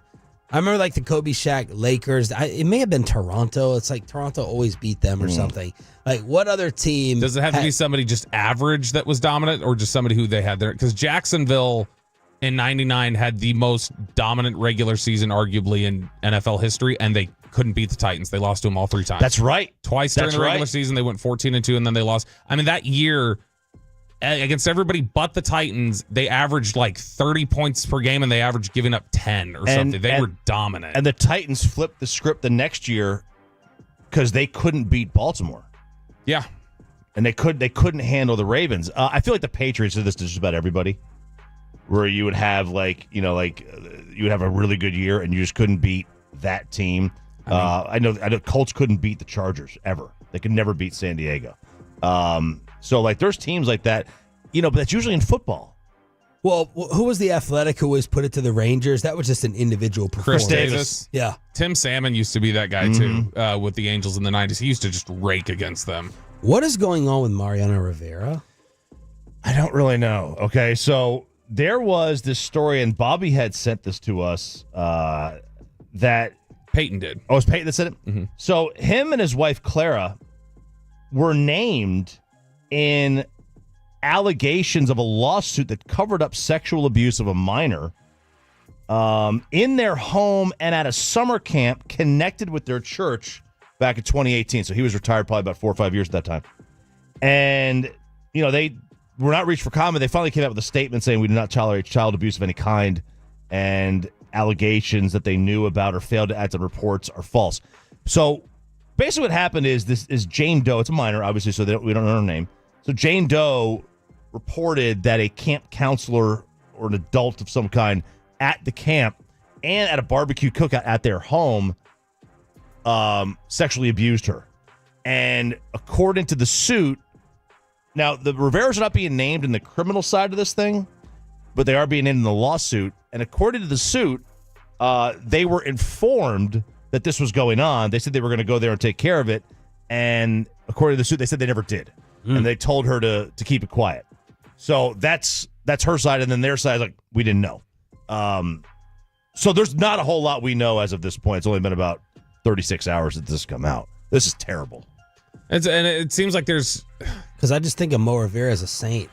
I remember like the Kobe Shaq Lakers. It may have been Toronto. It's like Toronto always beat them or something. Like what other team? Does it have to be somebody just average that was dominant or just somebody who they had there? Because Jacksonville in 99 had the most dominant regular season arguably in NFL history, and they couldn't beat the Titans. They lost to them all 3 times. That's right. Twice during the regular season, they went 14-2, and then they lost. I mean, that year against everybody but the Titans, they averaged like 30 points per game, and they averaged giving up 10 or something. They were dominant. And the Titans flipped the script the next year because they couldn't beat Baltimore. Yeah. And they couldn't handle the Ravens. I feel like the Patriots did this to just about everybody, where you would have you would have a really good year and you just couldn't beat that team. I know Colts couldn't beat the Chargers ever. They could never beat San Diego. So like there's teams like that, but that's usually in football. Well, who was the athletic who was put it to the Rangers? That was just an individual performance. Chris Davis. Yeah. Tim Salmon used to be that guy too with the Angels in the 90s. He used to just rake against them. What is going on with Mariano Rivera? I don't really know. Okay, so there was this story, and Bobby had sent this to us that Peyton did. Oh, it was Peyton that said it? Mm-hmm. So him and his wife, Clara, were named in allegations of a lawsuit that covered up sexual abuse of a minor in their home and at a summer camp connected with their church back in 2018. So he was retired probably about 4 or 5 years at that time. And, they were not reached for comment. They finally came out with a statement saying we do not tolerate child abuse of any kind, and allegations that they knew about or failed to act on reports are false. So basically what happened is this is Jane Doe. It's a minor, obviously, so we don't know her name. So Jane Doe reported that a camp counselor or an adult of some kind at the camp and at a barbecue cookout at their home sexually abused her. And according to the suit, now the Riveras are not being named in the criminal side of this thing, but they are being named in the lawsuit. And according to the suit, they were informed that this was going on. They said they were going to go there and take care of it. And according to the suit, they said they never did. And they told her to keep it quiet. So that's her side. And then their side is like, we didn't know. So there's not a whole lot we know as of this point. It's only been about 36 hours that this has come out. This is terrible. And it seems like there's... Because I just think of Mo Rivera as a saint.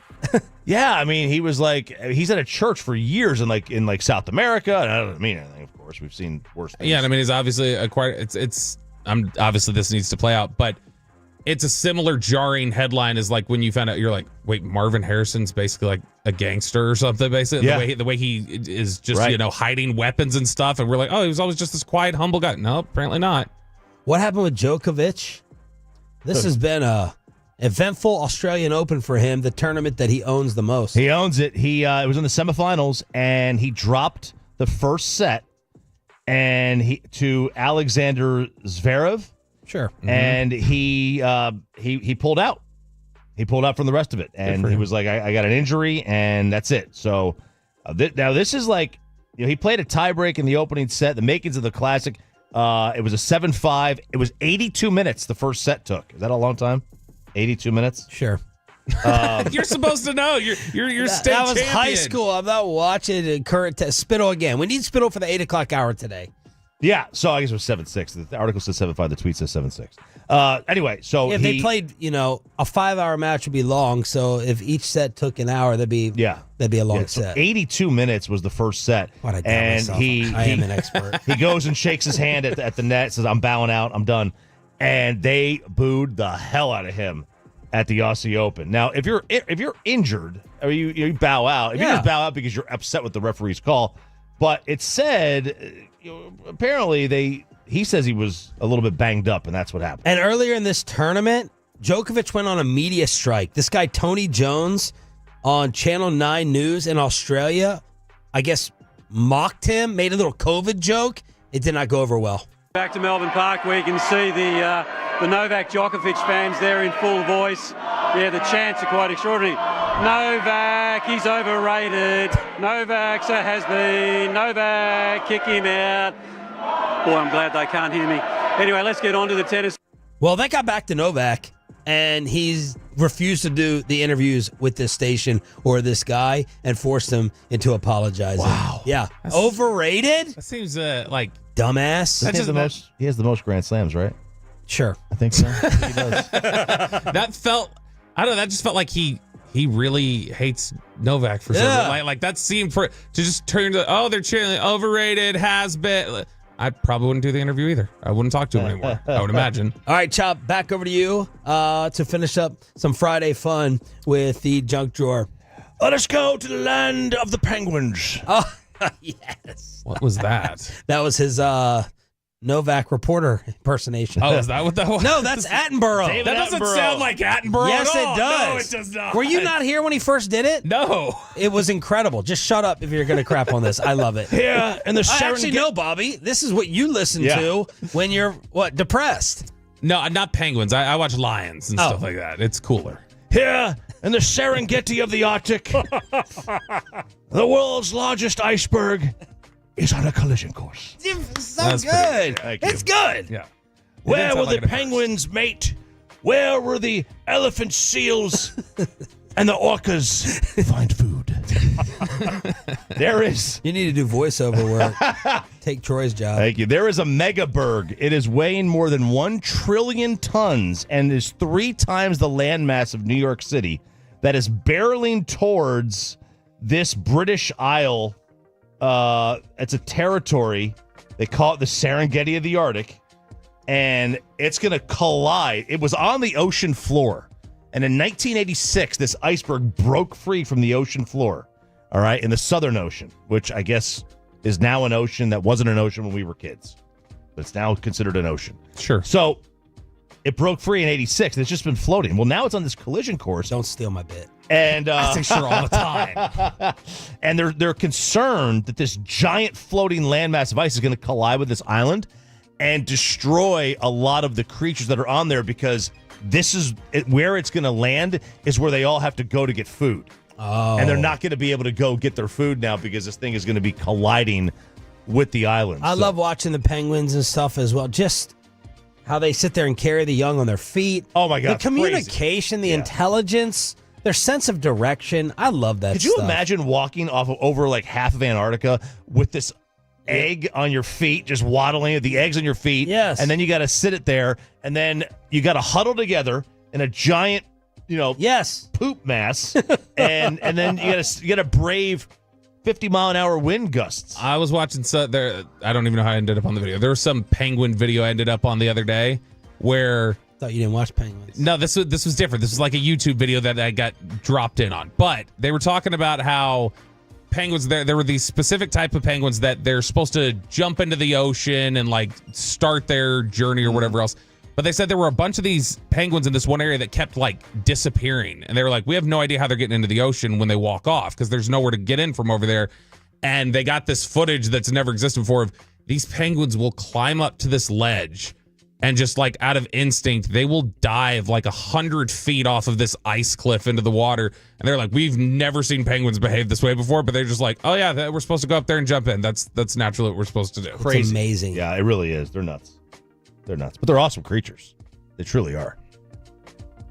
Yeah, I mean, he's at a church for years in South America. And I don't mean anything, of course. We've seen worse things. Yeah, I mean, he's obviously obviously this needs to play out, but it's a similar jarring headline as like when you found out, you're like, wait, Marvin Harrison's basically like a gangster or something, basically. Yeah. The way he is just, Right. hiding weapons and stuff. And we're like, oh, he was always just this quiet, humble guy. No, apparently not. What happened with Djokovic? This has been a eventful Australian Open for him, the tournament that he owns the most. He owns it. It was in the semifinals, and he dropped the first set to Alexander Zverev. Sure. And he pulled out. He pulled out from the rest of it, and he was like, I got an injury, and that's it. So now this is like, he played a tiebreak in the opening set, the makings of the Classic. It was a 7-5. It was 82 minutes the first set took. Is that a long time? 82 minutes? Sure. You're supposed to know. You're state That was champion. high school. I'm not watching current Spittle again. We need Spittle for the 8 o'clock hour today. Yeah, so I guess it was 7-6. The article says 7-5. The tweet says 7-6. Anyway, so if they played, a 5-hour match would be long. So if each set took an hour, that'd be a long so set. 82 minutes was the first set. What I am an expert. He goes and shakes his hand at the net, says, I'm bowing out, I'm done. And they booed the hell out of him at the Aussie Open. Now, if you're injured, or you bow out, if you just bow out because you're upset with the referee's call, but it said, apparently he says he was a little bit banged up, and that's what happened. And earlier in this tournament, Djokovic went on a media strike. This guy, Tony Jones, on Channel 9 News in Australia, I guess, mocked him, made a little COVID joke. It did not go over well. Back to Melbourne Park, where you can see the Novak Djokovic fans there in full voice. Yeah, the chants are quite extraordinary. Novak, he's overrated. Novak's a has-been. Novak, kick him out. Boy, I'm glad they can't hear me. Anyway, let's get on to the tennis. Well, that got back to Novak, and he's refused to do the interviews with this station or this guy and forced him into apologizing. Wow. Yeah. Overrated? That seems like dumbass. He has the most Grand Slams, right? Sure. I think so. He does. That just felt like he really hates Novak for some reason. Like that seemed to just turn to, they're cheering, overrated, has been. I probably wouldn't do the interview either. I wouldn't talk to him anymore, I would imagine. All right, Chop, back over to you to finish up some Friday fun with the junk drawer. Let us go to the land of the penguins. Oh, yes. What was that? That was his Novak reporter impersonation. Oh, is that what that was? No, that's Attenborough. That doesn't sound like Attenborough Yes, at all. it does. No, it does not. Were you not here when he first did it? No. It was incredible. Just shut up if you're going to crap on this. I love it. Yeah, and the actually, no, Bobby. This is what you listen to when you're, depressed? No, not penguins. I watch lions and stuff like that. It's cooler. Here in the Serengeti of the Arctic, the world's largest iceberg is on a collision course. So good. It's good. Yeah. Where will the penguins mate? Where will the elephant seals and the orcas find food? There is. You need to do voiceover work. Take Troy's job. Thank you. There is a megaberg. It is weighing more than 1 trillion tons and is 3 times the landmass of New York City that is barreling towards this British Isle. It's a territory. They call it the Serengeti of the Arctic, and it's going to collide. It was on the ocean floor, And in 1986, this iceberg broke free from the ocean floor, all right, in the Southern Ocean, which I guess is now an ocean that wasn't an ocean when we were kids. But it's now considered an ocean. Sure. So it broke free in 86. It's just been floating. Well, now it's on this collision course. Don't steal my bit. And I say sure all the time. And they're concerned that this giant floating landmass of ice is going to collide with this island and destroy a lot of the creatures that are on there, because this is where it's going to land is where they all have to go to get food. Oh. And they're not going to be able to go get their food now because this thing is going to be colliding with the island. I love watching the penguins and stuff as well. Just how they sit there and carry the young on their feet. Oh, my God. The communication, the intelligence, their sense of direction. I love that Could stuff. you imagine walking over like half of Antarctica with this egg on your feet, just waddling, the eggs on your feet? Yes. And then you got to sit it there, and then you got to huddle together in a giant, poop mass, and then you got to brave 50-mile-an-hour wind gusts. I was watching there. I don't even know how I ended up on the video. There was some penguin video I ended up on the other day where. Thought you didn't watch penguins. No, this was different. This was like a YouTube video that I got dropped in on. But they were talking about how penguins, there were these specific type of penguins that they're supposed to jump into the ocean and like start their journey or whatever else. But they said there were a bunch of these penguins in this one area that kept like disappearing. And they were like, we have no idea how they're getting into the ocean when they walk off because there's nowhere to get in from over there. And they got this footage that's never existed before of these penguins will climb up to this ledge and just like out of instinct, they will dive like 100 feet off of this ice cliff into the water. And they're like, we've never seen penguins behave this way before. But they're just like, oh yeah, we're supposed to go up there and jump in. That's naturally what we're supposed to do. Crazy. It's amazing. Yeah, it really is. They're nuts. They're nuts. But they're awesome creatures. They truly are.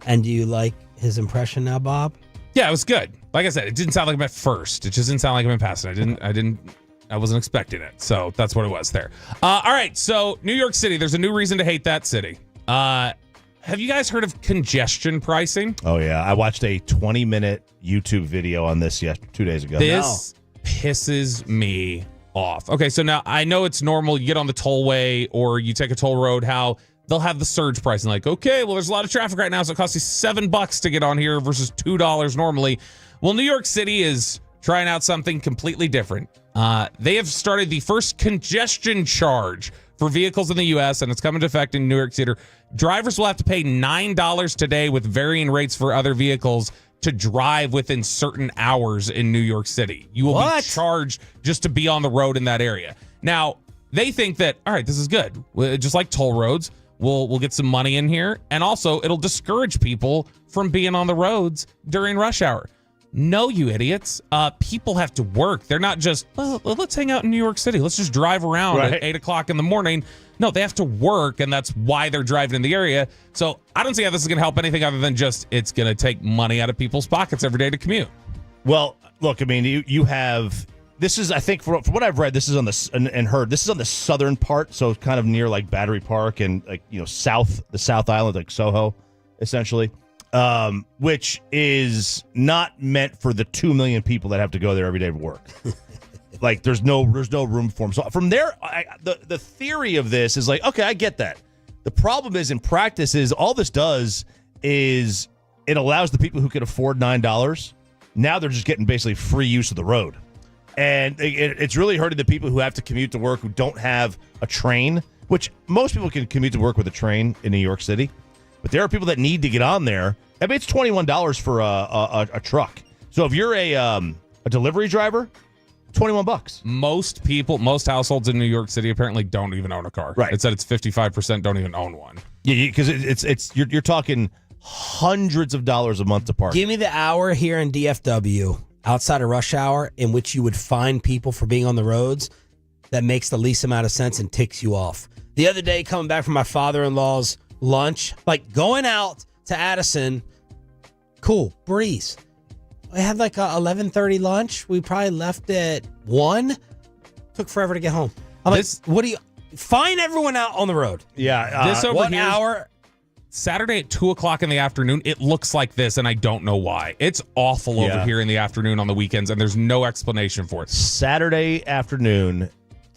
And do you like his impression now, Bob? Yeah, it was good. Like I said, it didn't sound like him at first. It just didn't sound like him in passing. I wasn't expecting it. So that's what it was there. All right. So New York City, there's a new reason to hate that city. Have you guys heard of congestion pricing? Oh, yeah. I watched a 20-minute YouTube video on this 2 days ago. This pisses me off. Okay, so now I know it's normal. You get on the tollway or you take a toll road, how they'll have the surge pricing. Like, okay, well, there's a lot of traffic right now, so it costs you $7 to get on here versus $2 normally. Well, New York City is trying out something completely different. They have started the first congestion charge for vehicles in the U.S., and it's coming to effect in New York City. Drivers will have to pay $9 today with varying rates for other vehicles to drive within certain hours in New York City. You will be charged just to be on the road in that area. Now, they think that, all right, this is good. Just like toll roads, we'll get some money in here, and also it'll discourage people from being on the roads during rush hour. No, you idiots. People have to work. They're not just, well, let's hang out in New York City. Let's just drive around at 8 o'clock in the morning. No, they have to work, and that's why they're driving in the area. So I don't see how this is going to help anything other than just it's going to take money out of people's pockets every day to commute. Well, look, I mean, you have, this is, I think, from what I've read, this is on the, and heard, this is on the southern part, so kind of near like Battery Park and like, the South Island, like Soho, essentially. Which is not meant for the 2 million people that have to go there every day to work. Like there's no room for them. So from there, the theory of this is like, okay, I get that. The problem is in practice is all this does is it allows the people who can afford $9. Now they're just getting basically free use of the road. And it's really hurting the people who have to commute to work who don't have a train, which most people can commute to work with a train in New York City. But there are people that need to get on there. I mean, it's $21 for a truck. So if you're a delivery driver, $21. Most households in New York City apparently don't even own a car. Right. It said it's 55% don't even own one. Yeah, because you're talking hundreds of dollars a month to park. Give me the hour here in DFW outside of rush hour in which you would fine people for being on the roads that makes the least amount of sense and ticks you off. The other day, coming back from my father-in-law's lunch, like going out to Addison, cool, breeze. I had like a 11:30 lunch. We probably left at 1. Took forever to get home. I'm like, what do you find everyone out on the road? Yeah, this over what here, hour? Saturday at 2 o'clock in the afternoon. It looks like this, and I don't know why. It's awful over here in the afternoon on the weekends, and there's no explanation for it. Saturday afternoon,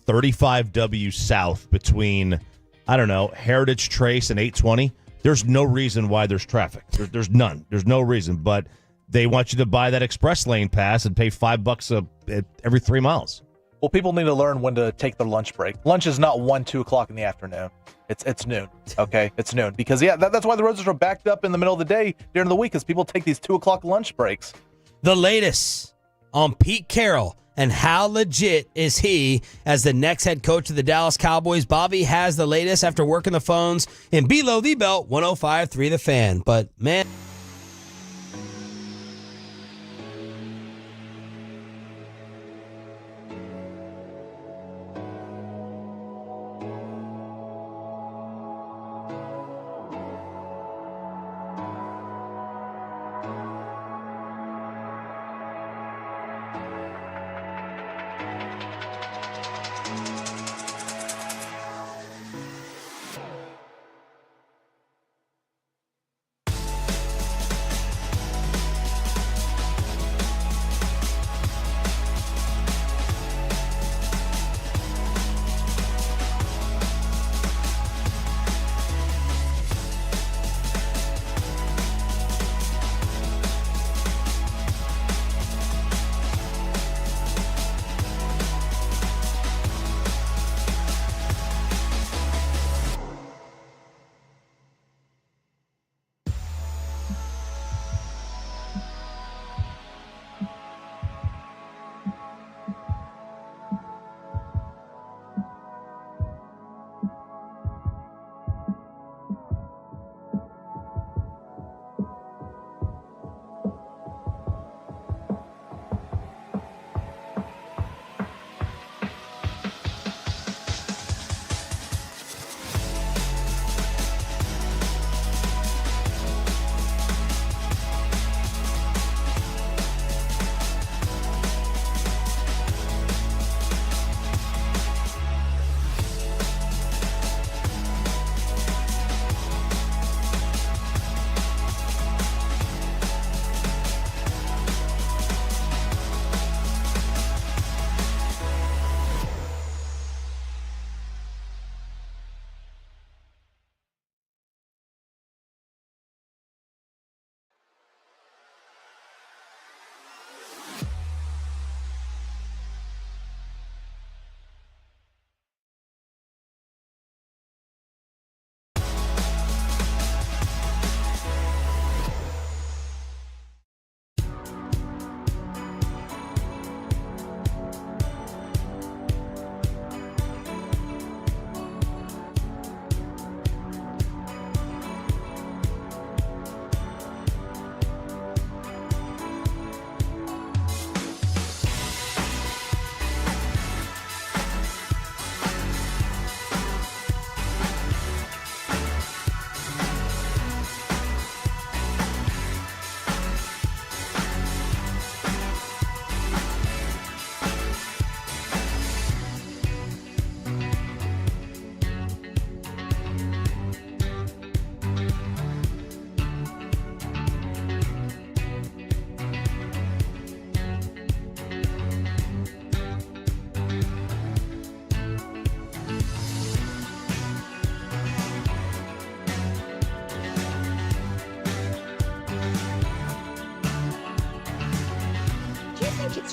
35W South between, I don't know, Heritage Trace and 820. There's no reason why there's traffic. There's none. There's no reason. But they want you to buy that express lane pass and pay $5 every 3 miles. Well, people need to learn when to take their lunch break. Lunch is not 1, 2 o'clock in the afternoon. It's noon, okay? It's noon. Because, that's why the roads are backed up in the middle of the day during the week, because people take these 2 o'clock lunch breaks. The latest on Pete Carroll and how legit is he as the next head coach of the Dallas Cowboys. Bobby has the latest after working the phones in Below the Belt, 105.3 The Fan. But, man...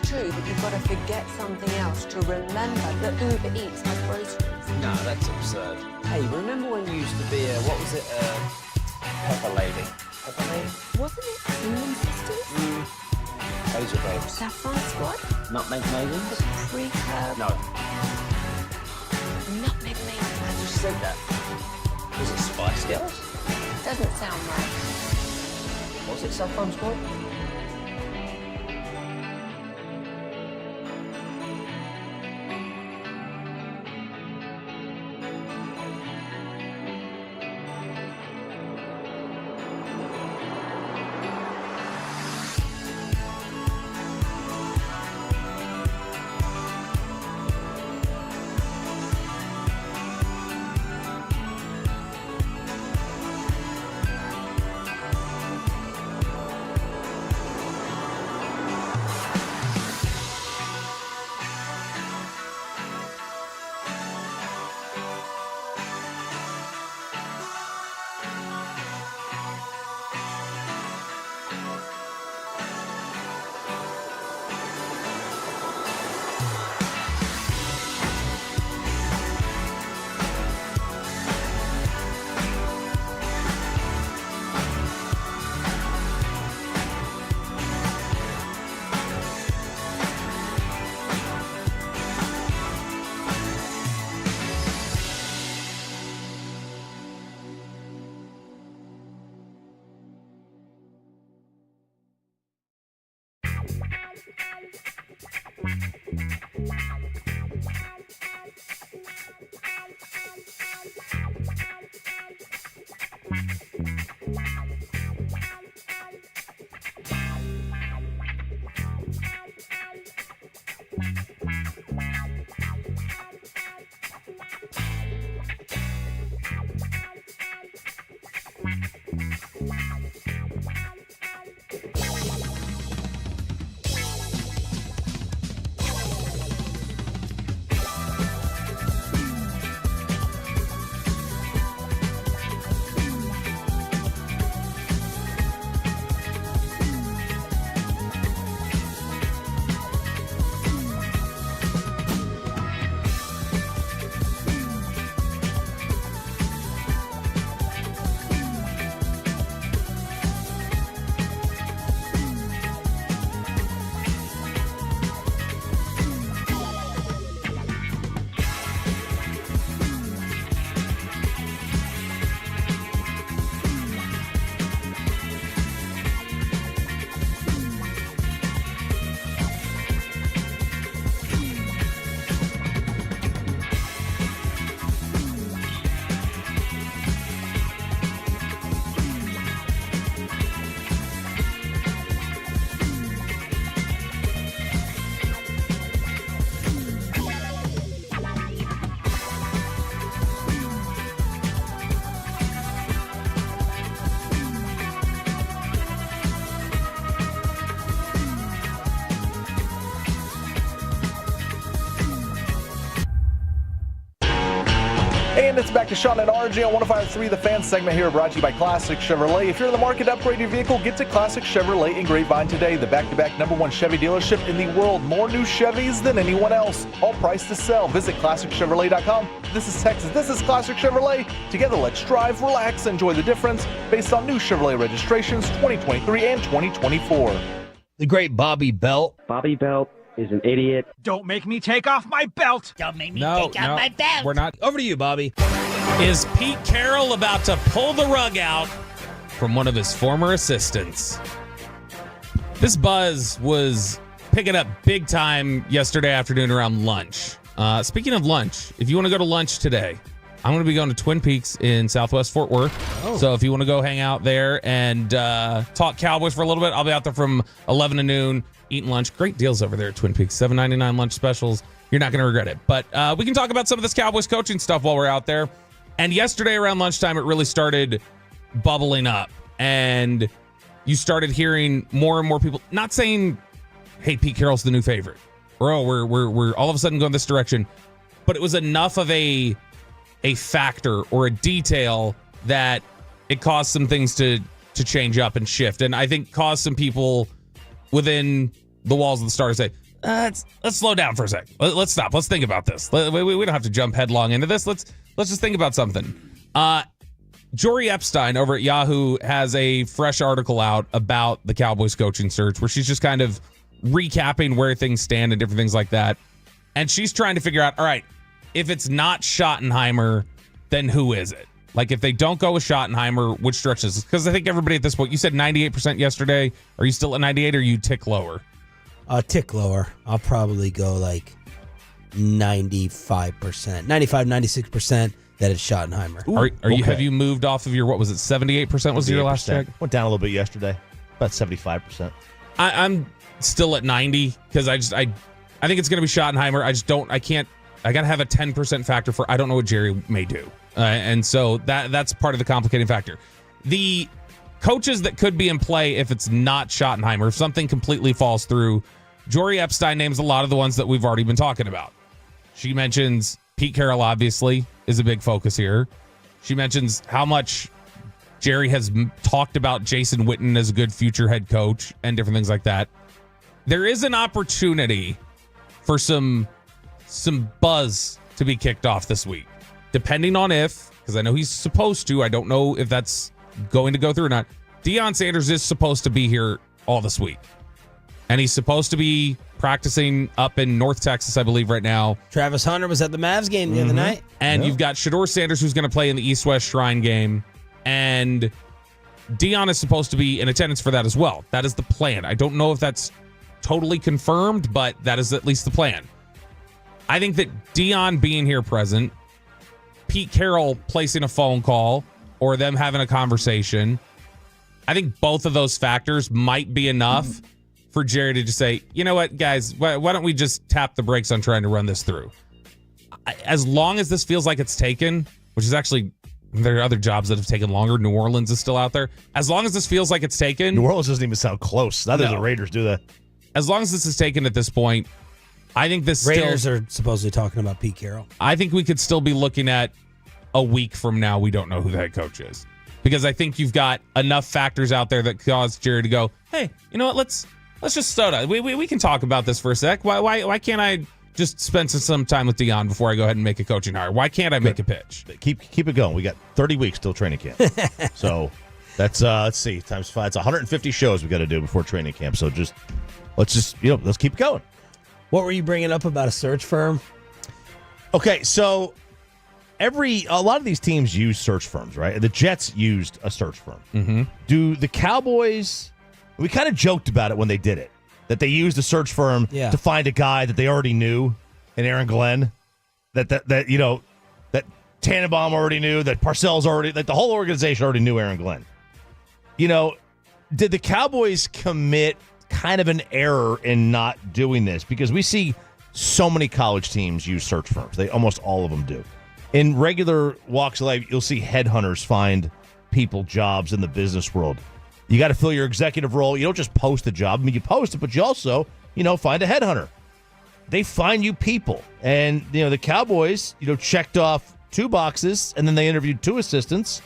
true that you've got to forget something else to remember that Uber Eats has groceries? No, that's absurd. Hey, remember when you used to be a, what was it, Pepper Lady? Pepper Lady? Wasn't it Cinnamon Sisters? Hazel Babes. Saffron Squad? Nutmeg Maiden? The Pre-Curb? No. Nutmeg Maiden. I just said that. Was it Spice Girls? Doesn't sound right. Was it Saffron Squad? And it's back to Sean and RJ on 105.3 The Fan segment here, brought to you by Classic Chevrolet. If you're in the market to upgrade your vehicle, get to Classic Chevrolet in Grapevine today, the back-to-back #1 Chevy dealership in the world. More new Chevys than anyone else. All priced to sell. Visit ClassicChevrolet.com. This is Texas. This is Classic Chevrolet. Together, let's drive, relax, enjoy the difference based on new Chevrolet registrations 2023 and 2024. The great Bobby Belt. Bobby Belt is an idiot. Don't make me take off my belt. Don't make me take off my belt. We're not. Over to you, Bobby. Is Pete Carroll about to pull the rug out from one of his former assistants? This buzz was picking up big time yesterday afternoon around lunch. Speaking of lunch, if you want to go to lunch today, I'm going to be going to Twin Peaks in Southwest Fort Worth. So if you want to go hang out there and talk Cowboys for a little bit, I'll be out there from 11 to noon eating lunch. Great deals over there at Twin Peaks. $7.99 lunch specials. You're not going to regret it. But we can talk about some of this Cowboys coaching stuff while we're out there. And yesterday around lunchtime, it really started bubbling up. And you started hearing more and more people not saying, hey, Pete Carroll's the new favorite. Or, oh, we're all of a sudden going this direction. But it was enough of a factor or a detail that it caused some things to change up and shift. And I think caused some people within the walls of the Star to say, let's slow down for a sec. Let's stop. Let's think about this. We don't have to jump headlong into this. Let's just think about something. Jory Epstein over at Yahoo has a fresh article out about the Cowboys coaching search where she's just kind of recapping where things stand and different things like that. And she's trying to figure out, all right, if it's not Schottenheimer, then who is it? Like, if they don't go with Schottenheimer, which direction is this? Because I think everybody at this point, you said 98% yesterday. Are you still at 98 or you tick lower? Tick lower. I'll probably go like 95%, 95, 96% that it's Schottenheimer. Are you? Have you moved off of your, what was it, 78% was your last check? Went down a little bit yesterday, about 75%. I'm still at 90 because I think it's going to be Schottenheimer. I got to have a 10% factor for I don't know what Jerry may do. And so that's part of the complicating factor. The coaches that could be in play if it's not Schottenheimer, if something completely falls through, Jory Epstein names a lot of the ones that we've already been talking about. She mentions Pete Carroll, obviously, is a big focus here. She mentions how much Jerry has talked about Jason Witten as a good future head coach and different things like that. There is an opportunity for some buzz to be kicked off this week, depending on because I know he's supposed to. I don't know if that's going to go through or not. Deion Sanders is supposed to be here all this week. And he's supposed to be practicing up in North Texas, I believe, right now. Travis Hunter was at the Mavs game the other night. And you've got Shedeur Sanders, who's going to play in the East-West Shrine game. And Deion is supposed to be in attendance for that as well. That is the plan. I don't know if that's totally confirmed, but that is at least the plan. I think that Deion being here present, Pete Carroll placing a phone call, or them having a conversation, I think both of those factors might be enough for Jerry to just say, you know what, guys, why don't we just tap the brakes on trying to run this through? As long as this feels like it's taken, which is actually, there are other jobs that have taken longer. New Orleans is still out there. As long as this feels like it's taken. New Orleans doesn't even sound close. Neither do the Raiders do that. As long as this is taken at this point, I think this Raiders are supposedly talking about Pete Carroll. I think we could still be looking at a week from now. We don't know who the head coach is, because I think you've got enough factors out there that cause Jerry to go, hey, you know what? Let's just slow down. We can talk about this for a sec. Why can't I just spend some time with Dion before I go ahead and make a coaching hire? Why can't I make a pitch? Keep it going. We got 30 weeks till training camp. So that's let's see, times 5. It's 150 shows we got to do before training camp. So let's keep it going. What were you bringing up about a search firm? Okay, so a lot of these teams use search firms, right? The Jets used a search firm. Mm-hmm. Do the Cowboys? We kind of joked about it when they did it, that they used a search firm to find a guy that they already knew in Aaron Glenn, that Tannenbaum already knew, that Parcells already, that the whole organization already knew Aaron Glenn. Did the Cowboys commit kind of an error in not doing this? Because we see so many college teams use search firms. Almost all of them do. In regular walks of life, you'll see headhunters find people jobs in the business world. You got to fill your executive role. You don't just post a job. I mean, you post it, but you also, find a headhunter. They find you people. And, the Cowboys, checked off 2 boxes, and then they interviewed 2 assistants.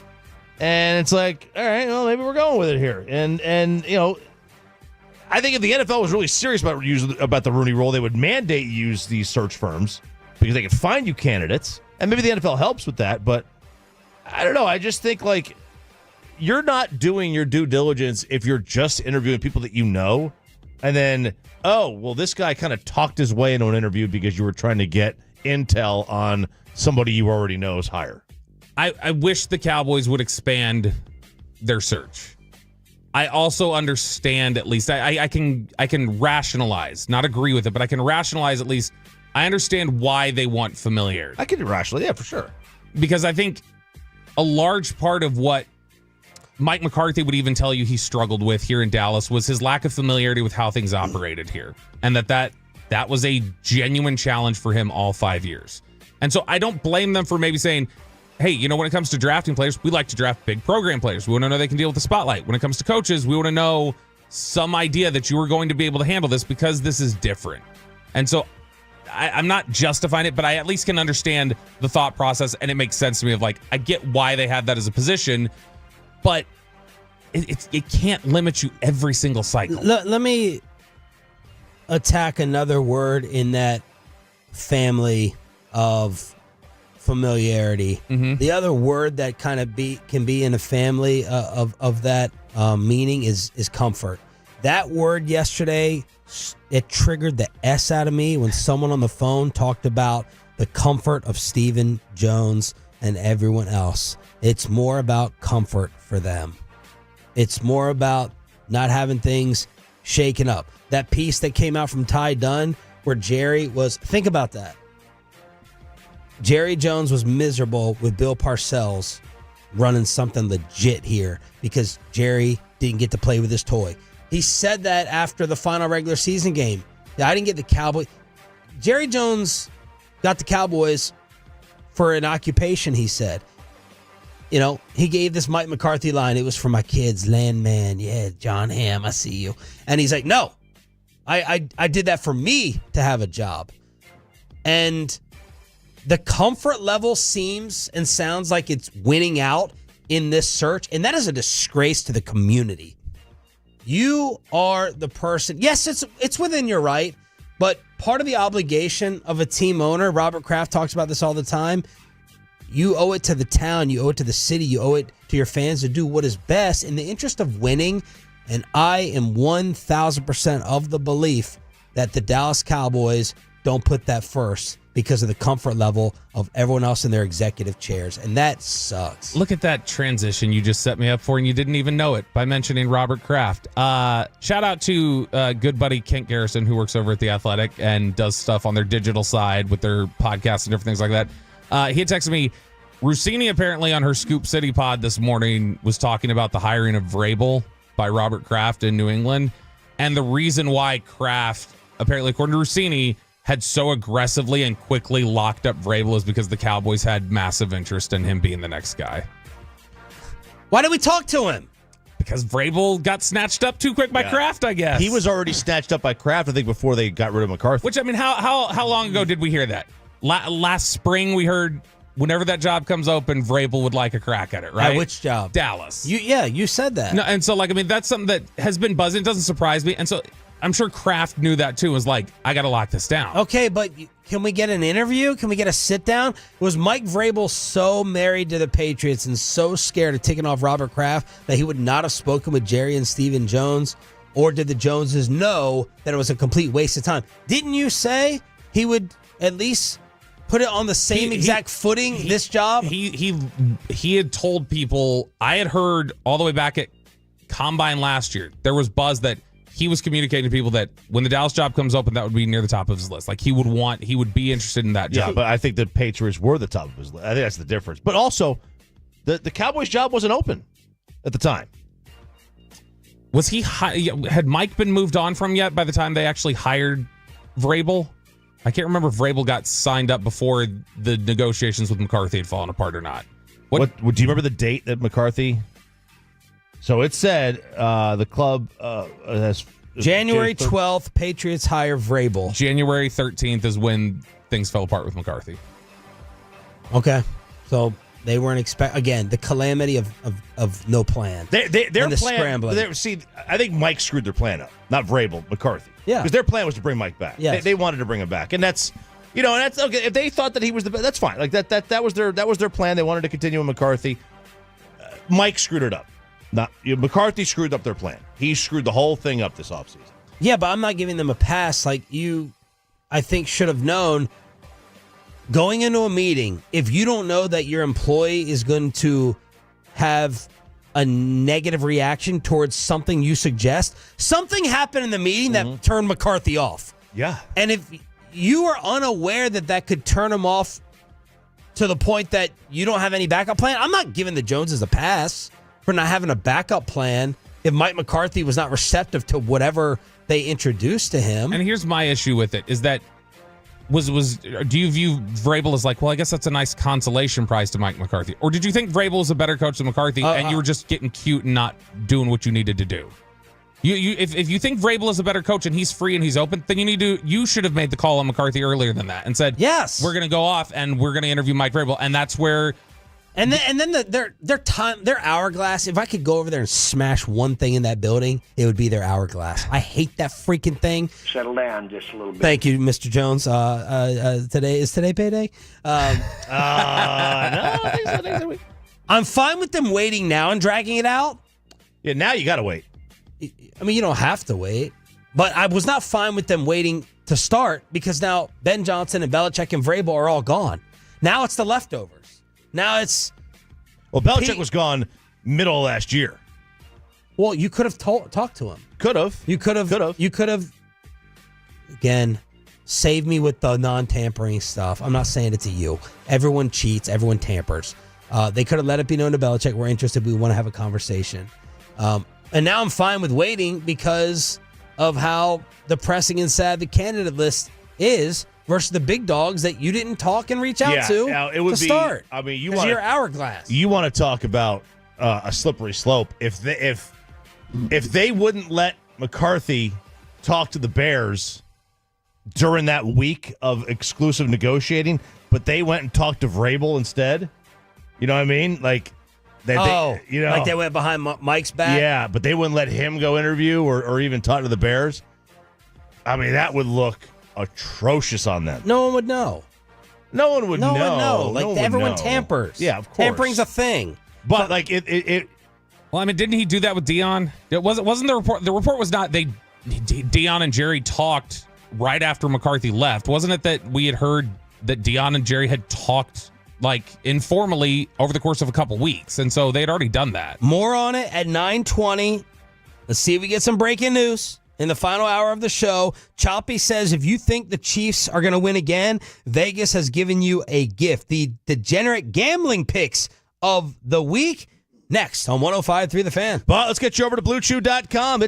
And it's like, all right, well, maybe we're going with it here. And I think if the NFL was really serious about the Rooney Rule, they would mandate you use these search firms because they can find you candidates. And maybe the NFL helps with that, but I don't know. I just think, you're not doing your due diligence if you're just interviewing people that you know, and then, this guy kind of talked his way into an interview because you were trying to get intel on somebody you already know's hire. I wish the Cowboys would expand their search. I also understand, at least I can rationalize, not agree with it, but I can rationalize at least. I understand why they want familiarity. I can rationalize, yeah, for sure. Because I think a large part of what Mike McCarthy would even tell you he struggled with here in Dallas was his lack of familiarity with how things operated here. And that was a genuine challenge for him all 5 years. And so I don't blame them for maybe saying, hey, when it comes to drafting players, we like to draft big program players. We want to know they can deal with the spotlight. When it comes to coaches, we want to know some idea that you are going to be able to handle this because this is different. And so I'm not justifying it, but I at least can understand the thought process, and it makes sense to me of I get why they had that as a position, but it can't limit you every single cycle. Let me attack another word in that family of familiarity. Mm-hmm. The other word that kind of can be in a family of that meaning is comfort. That word yesterday, it triggered the S out of me when someone on the phone talked about the comfort of Stephen Jones and everyone else. It's more about comfort for them. It's more about not having things shaken up. That piece that came out from Ty Dunn where Jerry was, think about that. Jerry Jones was miserable with Bill Parcells running something legit here because Jerry didn't get to play with his toy. He said that after the final regular season game. I didn't get the Cowboys. Jerry Jones got the Cowboys for an occupation, he said. He gave this Mike McCarthy line. It was for my kids, Landman. Yeah, John Hamm, I see you. And he's like, no, I did that for me to have a job. And the comfort level seems and sounds like it's winning out in this search. And that is a disgrace to the community. You are the person. Yes, it's within your right, but part of the obligation of a team owner, Robert Kraft talks about this all the time, you owe it to the town, you owe it to the city, you owe it to your fans to do what is best in the interest of winning. And I am 1,000% of the belief that the Dallas Cowboys don't put that first because of the comfort level of everyone else in their executive chairs. And that sucks. Look at that transition you just set me up for, and you didn't even know it by mentioning Robert Kraft. Shout out to good buddy Kent Garrison, who works over at The Athletic and does stuff on their digital side with their podcasts and different things like that. He had texted me, Rossini apparently on her Scoop City pod this morning was talking about the hiring of Vrabel by Robert Kraft in New England. And the reason why Kraft, apparently according to Rossini, had so aggressively and quickly locked up Vrabel is because the Cowboys had massive interest in him being the next guy. Why did we talk to him? Because Vrabel got snatched up too quick by Kraft, I guess. He was already snatched up by Kraft, I think, before they got rid of McCarthy. Which, I mean, how long ago did we hear that? Last spring, we heard whenever that job comes open, Vrabel would like a crack at it, right? Which job? Dallas. You said that. No, and so, like, I mean, that's something that has been buzzing. It doesn't surprise me. And so I'm sure Kraft knew that, too. Was like, I got to lock this down. Okay, but can we get an interview? Can we get a sit down? Was Mike Vrabel so married to the Patriots and so scared of taking off Robert Kraft that he would not have spoken with Jerry and Stephen Jones? Or did the Joneses know that it was a complete waste of time? Didn't you say he would at least put it on the same exact footing, this job? He had told people, I had heard all the way back at Combine last year, there was buzz that he was communicating to people that when the Dallas job comes open, that would be near the top of his list. Like he would be interested in that job. Yeah, but I think the Patriots were the top of his list. I think that's the difference. But also, the Cowboys job wasn't open at the time. Was had Mike been moved on from yet by the time they actually hired Vrabel? I can't remember if Vrabel got signed up before the negotiations with McCarthy had fallen apart or not. Do you remember the date that McCarthy? So it said the club has January 12th, Patriots hire Vrabel. January 13th is when things fell apart with McCarthy. Okay. So they weren't again, the calamity of no plan. Their plan, scrambling. See, I think Mike screwed their plan up, not Vrabel, McCarthy. Yeah. Because their plan was to bring Mike back. Yes. They wanted to bring him back. And that's okay. If they thought that he was the best, that's fine. Like that was their plan. They wanted to continue with McCarthy. Mike screwed it up. McCarthy screwed up their plan. He screwed the whole thing up this offseason. Yeah, but I'm not giving them a pass. Like I think, should have known going into a meeting, if you don't know that your employee is going to have a negative reaction towards something you suggest, something happened in the meeting that turned McCarthy off. Yeah. And if you are unaware that could turn him off to the point that you don't have any backup plan, I'm not giving the Joneses a pass for not having a backup plan if Mike McCarthy was not receptive to whatever they introduced to him. And here's my issue with it, is that do you view Vrabel as like, well, I guess that's a nice consolation prize to Mike McCarthy? Or did you think Vrabel is a better coach than McCarthy and you were just getting cute and not doing what you needed to do? If you think Vrabel is a better coach and he's free and he's open, then you should have made the call on McCarthy earlier than that and said, yes, we're going to go off and we're going to interview Mike Vrabel. And that's where... And then their hourglass, if I could go over there and smash one thing in that building, it would be their hourglass. I hate that freaking thing. Settle down just a little bit. Thank you, Mr. Jones. Today payday? No, I think so. I'm fine with them waiting now and dragging it out. Yeah, now you got to wait. I mean, you don't have to wait. But I was not fine with them waiting to start because now Ben Johnson and Belichick and Vrabel are all gone. Now it's the leftovers. Now it's... Well, Belichick was gone middle of last year. Well, you could have talked to him. Could have. You could have. Again, save me with the non-tampering stuff. I'm not saying it's you. Everyone cheats. Everyone tampers. They could have let it be known to Belichick. We're interested. We want to have a conversation. And now I'm fine with waiting because of how depressing and sad the candidate list is versus the big dogs that you didn't talk and reach out to it would be, start. I mean, your hourglass. You want to talk about a slippery slope. If they wouldn't let McCarthy talk to the Bears during that week of exclusive negotiating, but they went and talked to Vrabel instead, you know what I mean? Like, like they went behind Mike's back? Yeah, but they wouldn't let him go interview or even talk to the Bears. I mean, that would look atrocious on them. No one would know. No one would know. Like, everyone tampers. Yeah, of course. Tampering's a thing. But like it. Well, I mean, didn't he do that with Dion? It wasn't the report. The report was not Dion and Jerry talked right after McCarthy left. Wasn't it that we had heard that Dion and Jerry had talked like informally over the course of a couple weeks, and so they had already done that. More on it at 9:20. Let's see if we get some breaking news. In the final hour of the show, Choppy says if you think the Chiefs are going to win again, Vegas has given you a gift. The degenerate gambling picks of the week. Next on 105.3 The Fan. But let's get you over to BlueChew.com.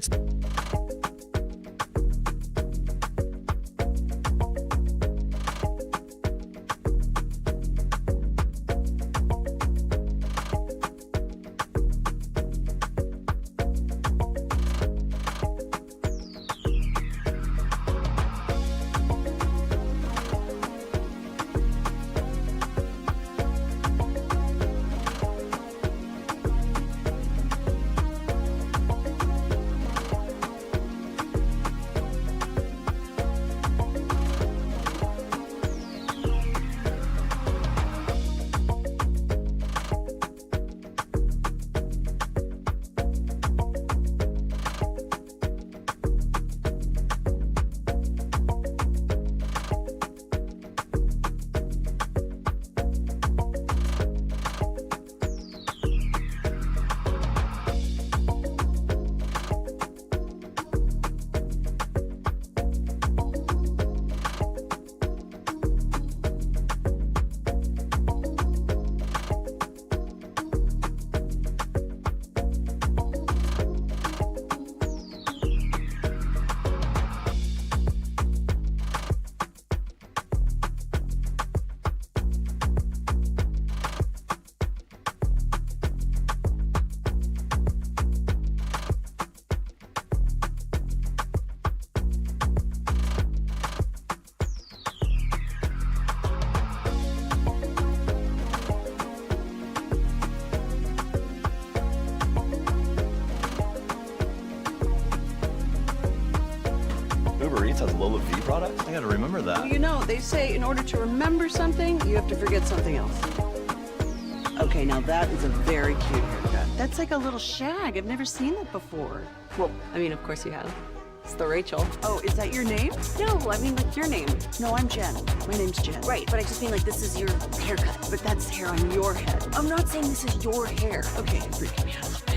It's a Lola V product? I gotta remember that. Well, you know, they say in order to remember something, you have to forget something else. Okay, now that is a very cute haircut. That's like a little shag. I've never seen that before. Well, I mean, of course you have. It's the Rachel. Oh, is that your name? No, I mean, like, your name. No, I'm Jen. My name's Jen. Right, but I just mean, like, this is your haircut. But that's hair on your head. I'm not saying this is your hair. Okay, you're freaking me out a little bit.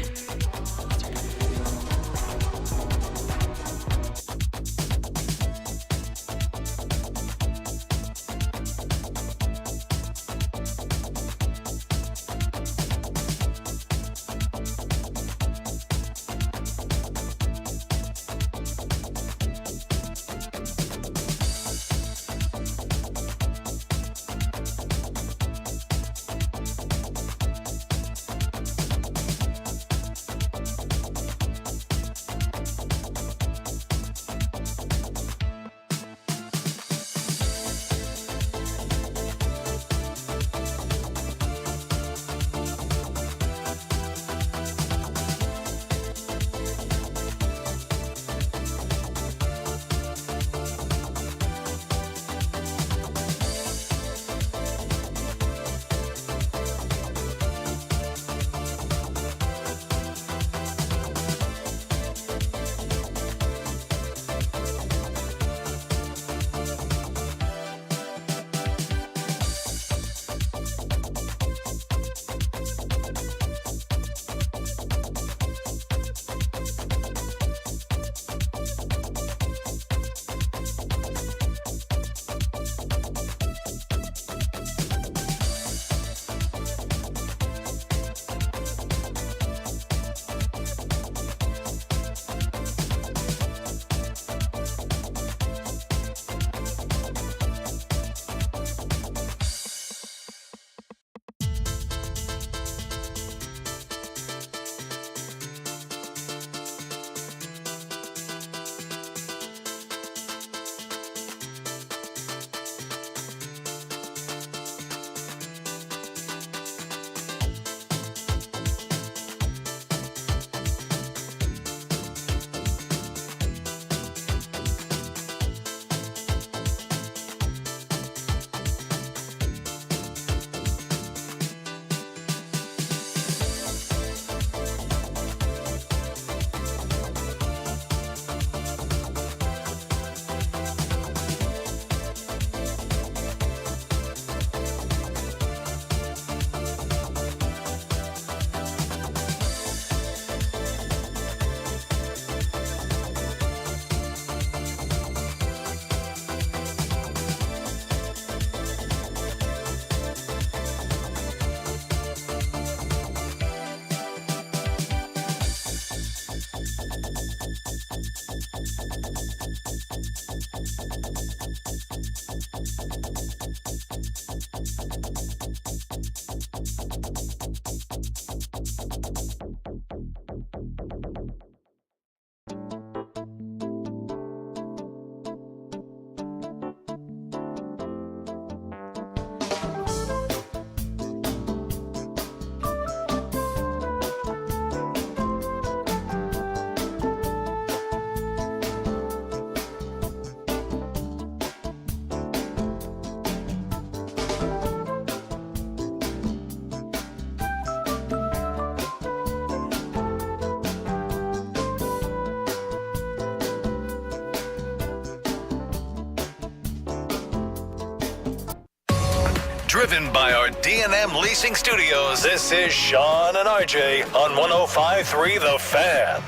Driven by our D&M Leasing Studios, this is Sean and RJ on 105.3 The Fan.